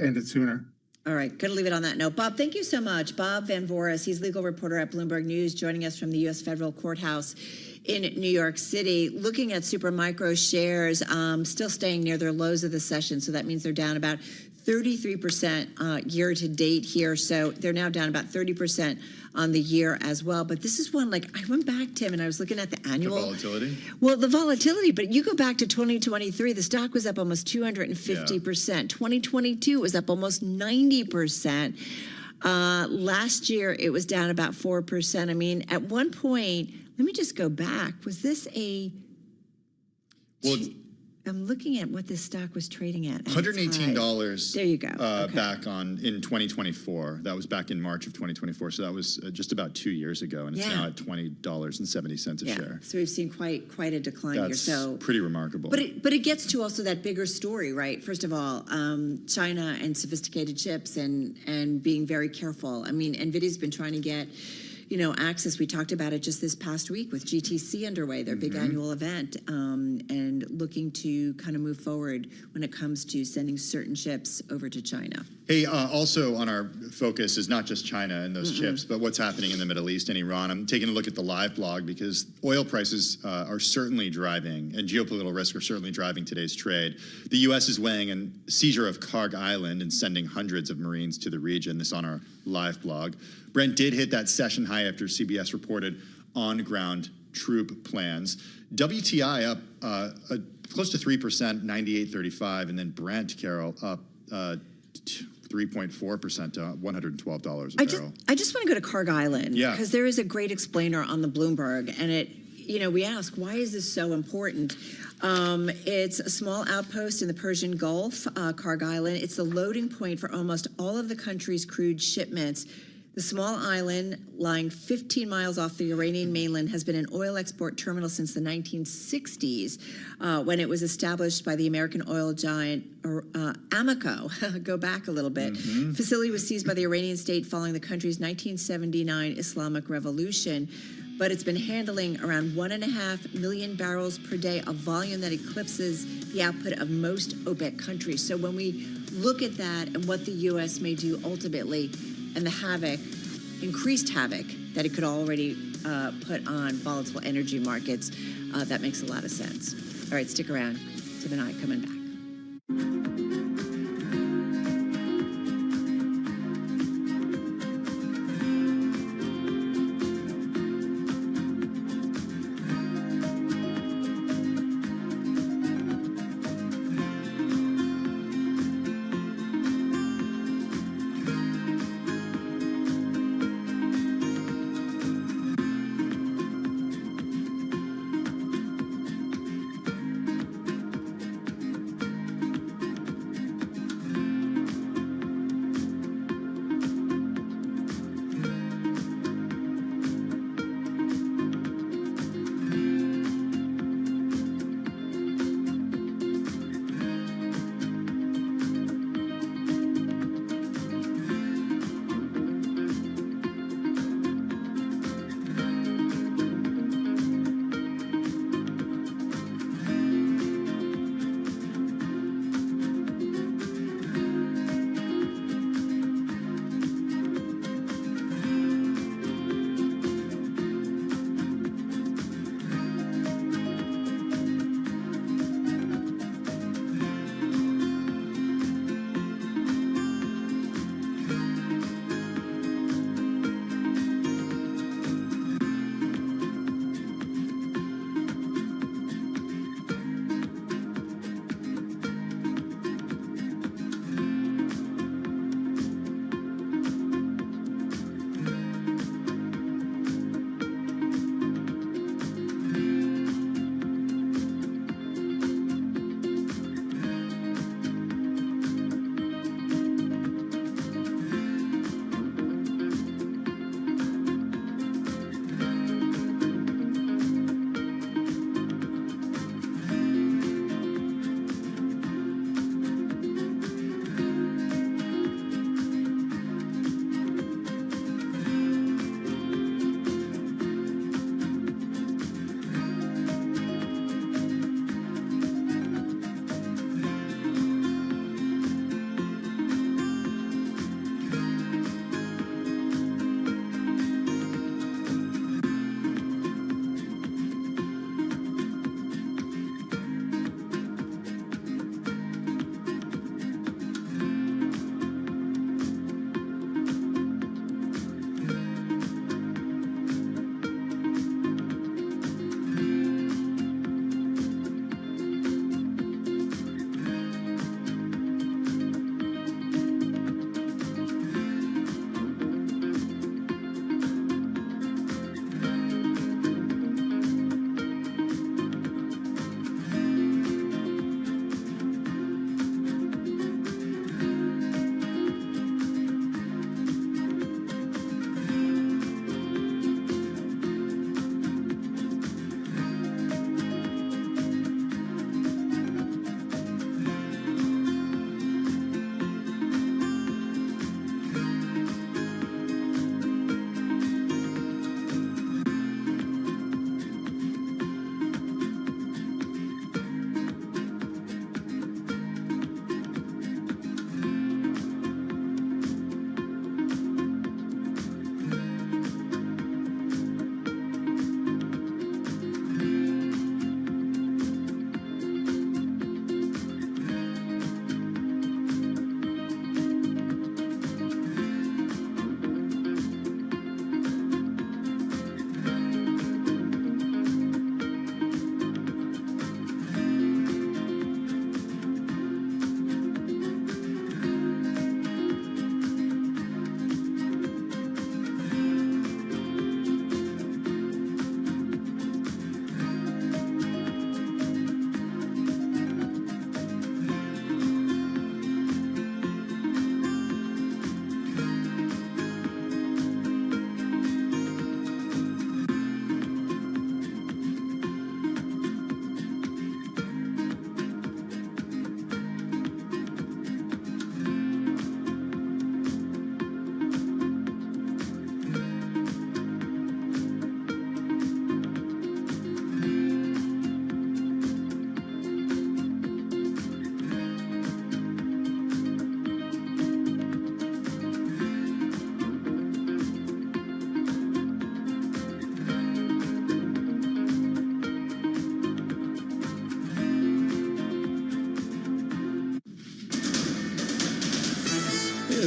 end it sooner. All right, going to leave it on that note. Bob, thank you so much. Bob Van Voris, he's legal reporter at Bloomberg News, joining us from the U.S. Federal Courthouse in New York City. Looking at Supermicro shares, still staying near their lows of the session, so that means they're down about 33% year to date here. So they're now down about 30% on the year as well. But this is one, like, I went back, Tim, and I was looking at the annual. The volatility? Well, the volatility, but you go back to 2023, the stock was up almost 250%. 2022 was up almost 90%. Last year, it was down about 4%. I mean, at one point, let me just go back. Was this a... Well, I'm looking at what this stock was trading at. $118. There you go. Okay. Back in 2024. That was back in March of 2024. So that was just about 2 years ago, and it's now at $20.70 a share. So we've seen quite a decline here. So pretty remarkable. But it gets to also that bigger story, right? First of all, China and sophisticated chips and being very careful. I mean, NVIDIA's been trying to get access. We talked about it just this past week with GTC underway, their big annual event, and looking to kind of move forward when it comes to sending certain chips over to China. Hey, also on our focus is not just China and those chips, but what's happening in the Middle East and Iran. I'm taking a look at the live blog because oil prices are certainly driving, and geopolitical risks are certainly driving today's trade. The U.S. is weighing a seizure of Karg Island and sending hundreds of Marines to the region. This on our live blog. Brent did hit that session high after CBS reported on-ground troop plans. WTI up close to 3%, 98.35, and then Brent, Carol, up 3.4% to $112 a barrel. I just want to go to Karg Island because there is a great explainer on the Bloomberg, and we ask, why is this so important? It's a small outpost in the Persian Gulf, Karg Island. It's the loading point for almost all of the country's crude shipments. The small island, lying 15 miles off the Iranian mainland, has been an oil export terminal since the 1960s, when it was established by the American oil giant Amoco. Go back a little bit. Facility was seized by the Iranian state following the country's 1979 Islamic Revolution, but it's been handling around 1.5 million barrels per day, a volume that eclipses the output of most OPEC countries. So when we look at that and what the U.S. may do ultimately, and the increased havoc that it could already put on volatile energy markets, that makes a lot of sense. All right, stick around. Tim and I coming back.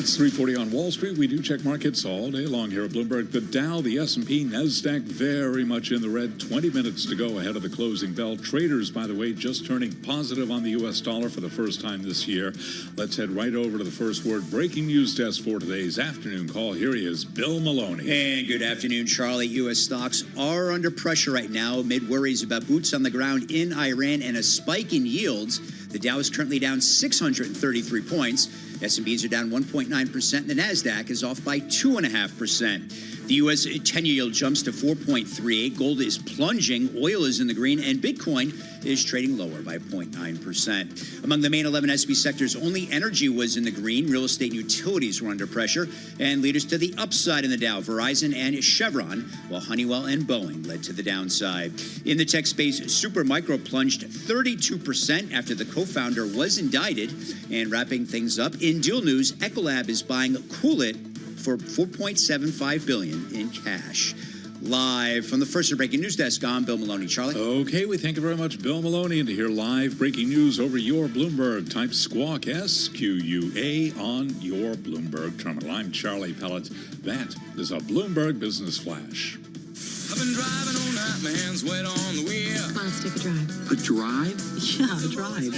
It's 3:40 on Wall Street. We do check markets all day long here at Bloomberg. The Dow, the S&P, NASDAQ very much in the red. 20 minutes to go ahead of the closing bell. Traders, by the way, just turning positive on the U.S. dollar for the first time this year. Let's head right over to the first word breaking news desk for today's afternoon call. Here he is, Bill Maloney. And good afternoon, Charlie. U.S. stocks are under pressure right now amid worries about boots on the ground in Iran and a spike in yields. The Dow is currently down 633 points. S&Ps are down 1.9%, and the NASDAQ is off by 2.5%. The U.S. 10-year yield jumps to 4.38. Gold is plunging. Oil is in the green, and Bitcoin is trading lower by 0.9%. Among the main 11 S&P sectors, only energy was in the green. Real estate and utilities were under pressure, and leaders to the upside in the Dow, Verizon and Chevron, while Honeywell and Boeing led to the downside. In the tech space, Supermicro plunged 32% after the co-founder was indicted. And wrapping things up, in deal news, Ecolab is buying Coolit for $4.75 billion in cash. Live from the first breaking news desk, I'm Bill Maloney. Charlie? Okay, we thank you very much, Bill Maloney. And to hear live breaking news over your Bloomberg, type Squawk, SQUA, on your Bloomberg terminal. I'm Charlie Pellet. That is a Bloomberg Business Flash. I've been driving all night, my hands wet on the wheel. Come on, let's take a drive. A drive? Yeah, a drive.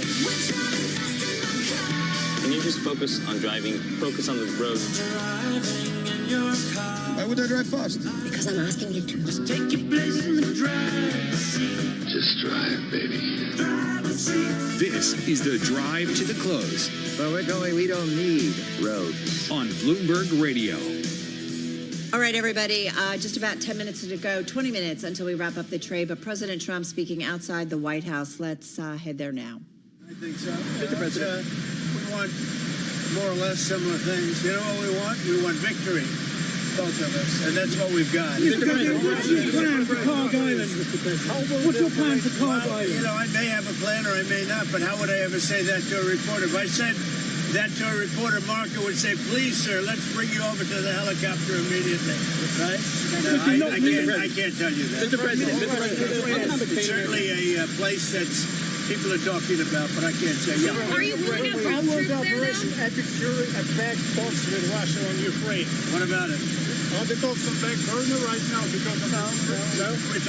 Can you just focus on driving? Focus on the road. Why would I drive fast? Because I'm asking you to. Just take your place in the driver's seat. Just drive, baby. This is the drive to the close. Where we're going, we don't need roads. On Bloomberg Radio. All right, everybody, just about 10 minutes to go, 20 minutes until we wrap up the trade. But President Trump speaking outside the White House. Let's head there now. I think so. Mr. President. We want more or less similar things. You know what we want? We want victory, both of us, and that's what we've got. Mr. President, what's your plan for Carl Island, Mr. President? What's your plan for Carl Island? You know, I may have a plan or I may not, but how would I ever say that to a reporter? If I said that to a reporter, Marker would say, please, sir, let's bring you over to the helicopter immediately, right? No, I can't tell you that. Mr. President, it's certainly a place that's people are talking about, but I can't say. Yeah. Are you moving up How was Operation there now? Epic Fury attack talks with Russia on Ukraine? What about it? Are the talks on back burner right now because of no? We're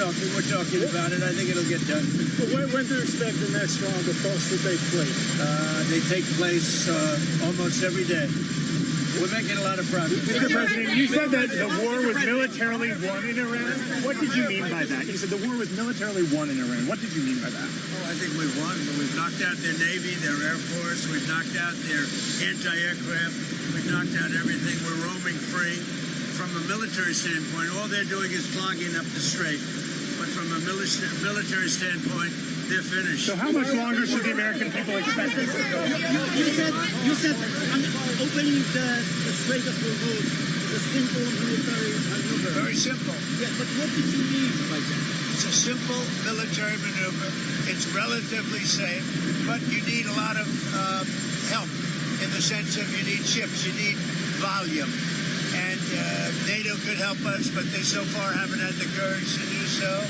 talking about it. I think it'll get done. Well, when do you expect the next round of talks to take place? They take place almost every day. We're making a lot of progress. Mr. President, you said that the war was militarily won in Iran. What did you mean by that? You said the war was militarily won in Iran. What did you mean by that? Oh, I think we've won. We've knocked out their Navy, their Air Force. We've knocked out their anti-aircraft. We've knocked out everything. We're roaming free. From a military standpoint, all they're doing is clogging up the strait. But from a military standpoint, they're finished. So how much longer should the American people expect this to go? You said opening the Strait of Hormuz is a simple military maneuver. Very simple. Yeah, but what did you mean by that? It's a simple military maneuver. It's relatively safe, but you need a lot of help in the sense of you need ships, you need volume. And NATO could help us, but they so far haven't had the courage to do so.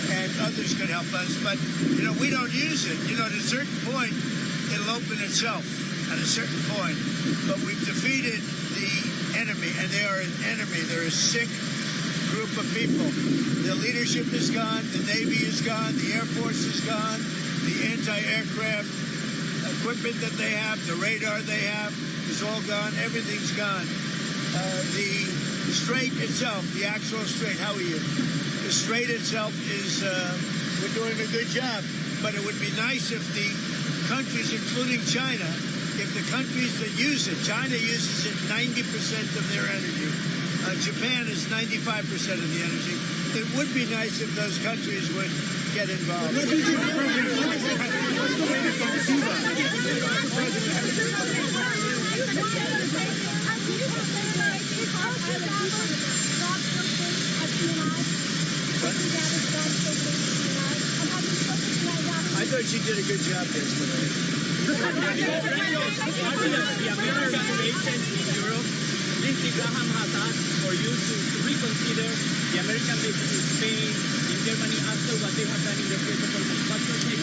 And others could help us, but, you know, we don't use it. You know, at a certain point, it'll open itself at a certain point. But we've defeated the enemy, and they are an enemy. They're a sick group of people. The leadership is gone, the Navy is gone, the Air Force is gone, the anti-aircraft equipment that they have, the radar they have is all gone. Everything's gone. The strait itself, the actual strait, how are you? The strait itself is, we're doing a good job, but it would be nice if the countries, including China, if the countries that use it, China uses it 90% of their energy. Japan is 95% of the energy. It would be nice if those countries would get involved. I thought she did a good job yesterday. The American bases in Europe, Lindsey Graham has asked for you to reconsider the American bases in Spain, in Germany, after what they have done in the case of Holmes.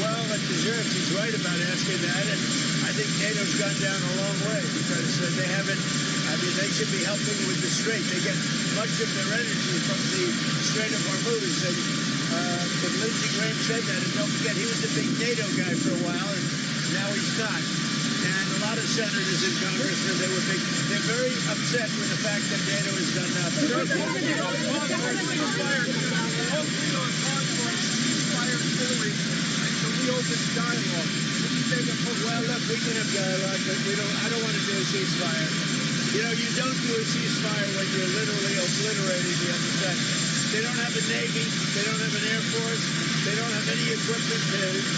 Well, it deserves. He's right about asking that, and I think NATO's gone down a long way because they haven't I mean, they should be helping with the Strait. They get much of their energy from the Strait of Hormuz. And but Lindsey Graham said that. And don't forget, he was a big NATO guy for a while, and now he's not. And a lot of senators in Congress, they're very upset with the fact that NATO has done nothing. Well, look, we can have dialogue, but I don't want to do a ceasefire. You know, you don't do a ceasefire when you're literally obliterating the other side. They don't have a Navy. They don't have an Air Force. They don't have any equipment.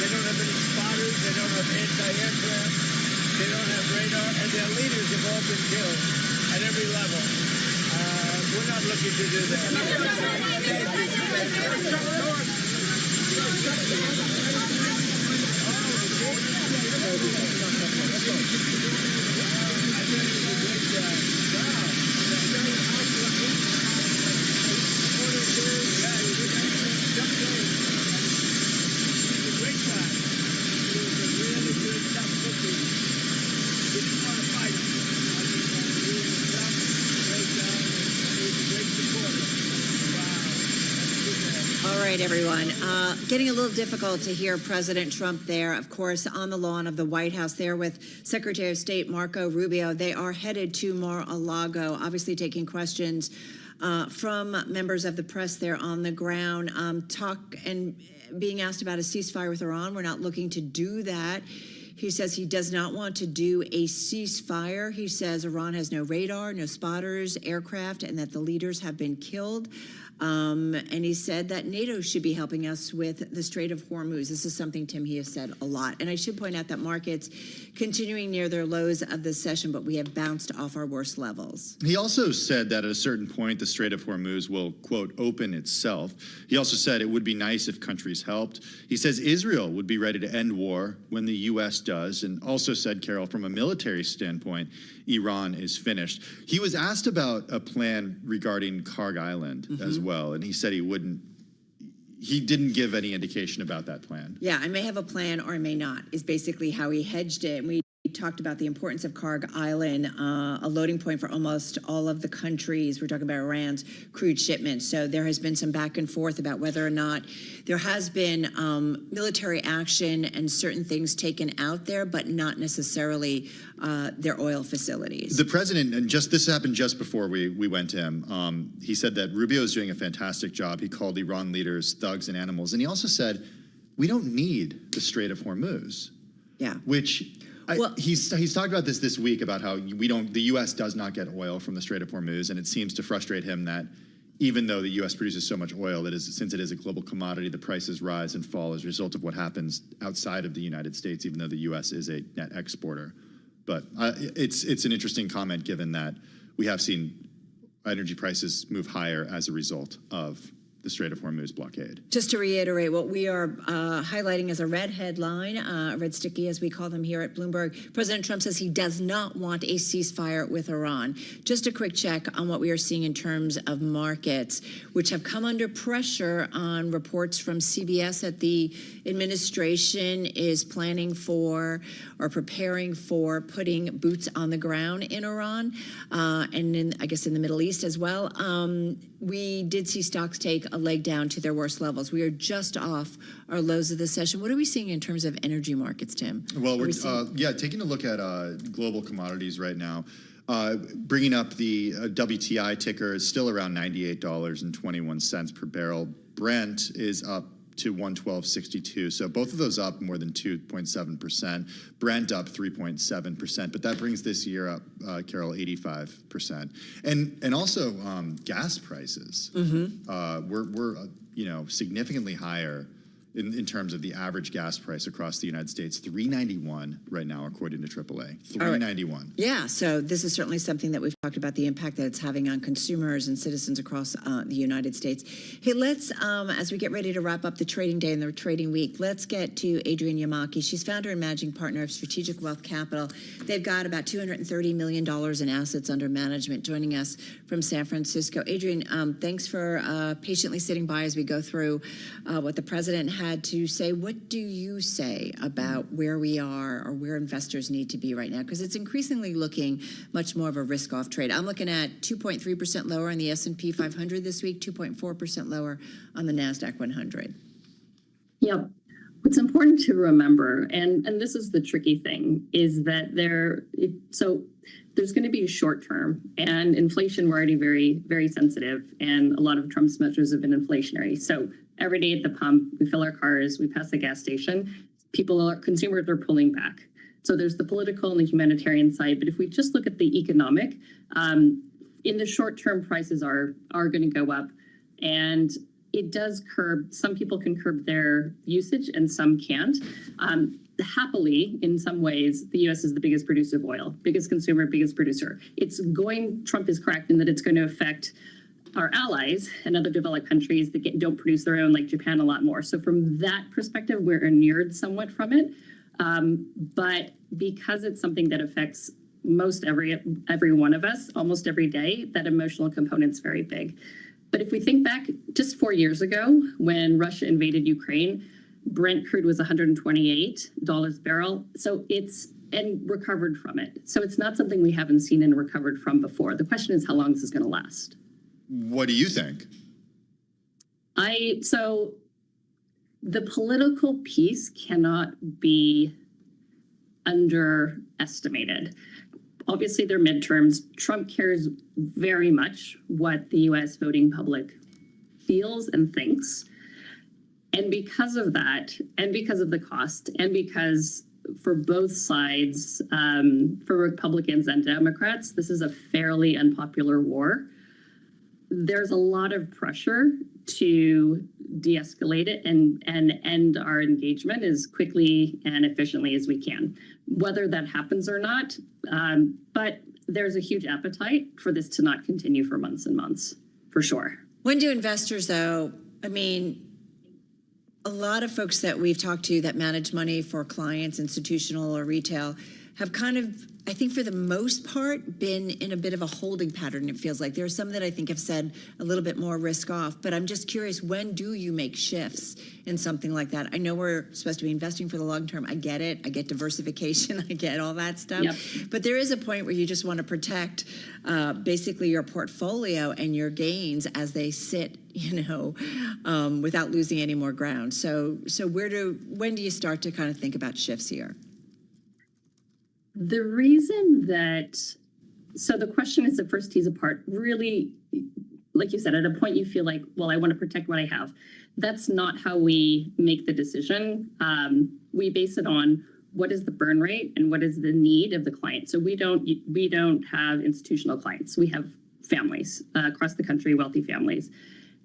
They don't have any spotters. They don't have anti-aircraft. They don't have radar. And their leaders have all been killed at every level. We're not looking to do that. All right, everyone. Getting a little difficult to hear President Trump there, of course, on the lawn of the White House there with Secretary of State Marco Rubio. They are headed to Mar-a-Lago, obviously taking questions from members of the press there on the ground. Being asked about a ceasefire with Iran. We're not looking to do that. He says he does not want to do a ceasefire. He says Iran has no radar, no spotters, aircraft, and that the leaders have been killed. And he said that NATO should be helping us with the Strait of Hormuz. This is something, Tim, he has said a lot. And I should point out that markets continuing near their lows of the session, but we have bounced off our worst levels. He also said that at a certain point, the Strait of Hormuz will, quote, open itself. He also said it would be nice if countries helped. He says Israel would be ready to end war when the U.S. does, and also said, Carol, from a military standpoint, Iran is finished. He was asked about a plan regarding Karg Island as well, and he said he didn't give any indication about that plan. Yeah, I may have a plan or I may not, is basically how he hedged it. And we talked about the importance of Karg Island, a loading point for almost all of the countries. We're talking about Iran's crude shipments. So there has been some back and forth about whether or not there has been military action and certain things taken out there, but not necessarily their oil facilities. The president, and this happened just before we went to him, he said that Rubio is doing a fantastic job. He called Iran leaders thugs and animals. And he also said, we don't need the Strait of Hormuz. Yeah. Which... he's talked about this week about how the U.S. does not get oil from the Strait of Hormuz, and it seems to frustrate him that even though the U.S. produces so much oil, since it is a global commodity, the prices rise and fall as a result of what happens outside of the United States, even though the U.S. is a net exporter. But it's an interesting comment given that we have seen energy prices move higher as a result of the Strait of Hormuz blockade. Just to reiterate, what we are highlighting as a red headline, red sticky as we call them here at Bloomberg, President Trump says he does not want a ceasefire with Iran. Just a quick check on what we are seeing in terms of markets, which have come under pressure on reports from CBS that the administration is planning for or preparing for putting boots on the ground in Iran and I guess in the Middle East as well. We did see stocks take a leg down to their worst levels. We are just off our lows of the session. What are we seeing in terms of energy markets, Tim? Well, we're taking a look at global commodities right now. Bringing up the WTI ticker is still around $98.21 per barrel. Brent is up to 112.62. So both of those up more than 2.7%. Brent up 3.7%. But that brings this year up, Carol, 85%. And also gas prices. We're significantly higher in terms of the average gas price across the United States, $3.91 right now, according to AAA. $3.91. Yeah, so this is certainly something that we've talked about, the impact that it's having on consumers and citizens across the United States. Hey, let's, as we get ready to wrap up the trading day and the trading week, let's get to Adrienne Yamaki. She's founder and managing partner of Strategic Wealth Capital. They've got about $230 million in assets under management, joining us from San Francisco. Adrienne, thanks for patiently sitting by as we go through what the president had to say, what do you say about where we are or where investors need to be right now? Because it's increasingly looking much more of a risk-off trade. I'm looking at 2.3% lower on the S&P 500 this week, 2.4% lower on the NASDAQ 100. Yep. What's important to remember, and this is the tricky thing, is that there's going to be a short term, and inflation, we're already very, very sensitive, and a lot of Trump's measures have been inflationary. So every day at the pump, we fill our cars, we pass the gas station, consumers are pulling back. So there's the political and the humanitarian side, but if we just look at the economic, in the short term, prices are going to go up, and it does curb, some people can curb their usage and some can't. Happily, in some ways, the U.S. is the biggest producer of oil, biggest consumer, biggest producer. Trump is correct in that it's going to affect our allies and other developed countries that don't produce their own, like Japan, a lot more. So from that perspective, we're inured somewhat from it. But because it's something that affects most every one of us, almost every day, that emotional component's very big. But if we think back just 4 years ago, when Russia invaded Ukraine, Brent crude was $128 a barrel. So and recovered from it. So it's not something we haven't seen and recovered from before. The question is how long this is going to last. What do you think? So the political piece cannot be underestimated. Obviously, they're midterms. Trump cares very much what the U.S. voting public feels and thinks. And because of that, and because of the cost, and because for both sides, for Republicans and Democrats, this is a fairly unpopular war. There's a lot of pressure to de-escalate it and end our engagement as quickly and efficiently as we can. Whether that happens or not, but there's a huge appetite for this to not continue for months and months, for sure. When do investors, though, a lot of folks that we've talked to that manage money for clients, institutional or retail, have kind of, I think for the most part, been in a bit of a holding pattern, it feels like. There are some that I think have said a little bit more risk off, but I'm just curious, when do you make shifts in something like that? I know we're supposed to be investing for the long term. I get it. I get diversification. I get all that stuff. Yep. But there is a point where you just want to protect basically your portfolio and your gains as they sit, without losing any more ground. So when do you start to kind of think about shifts here? The reason so the question is, the first tease apart, really, like you said, at a point you feel like, well, I want to protect what I have. That's not how we make the decision. We base it on what is the burn rate and what is the need of the client. So we don't have institutional clients. We have families across the country, wealthy families.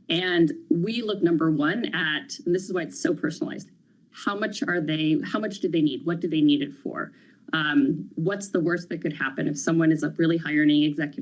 And we look, number one, at, and this is why it's so personalized, how much do they need? What do they need it for? What's the worst that could happen if someone is a really high earning executive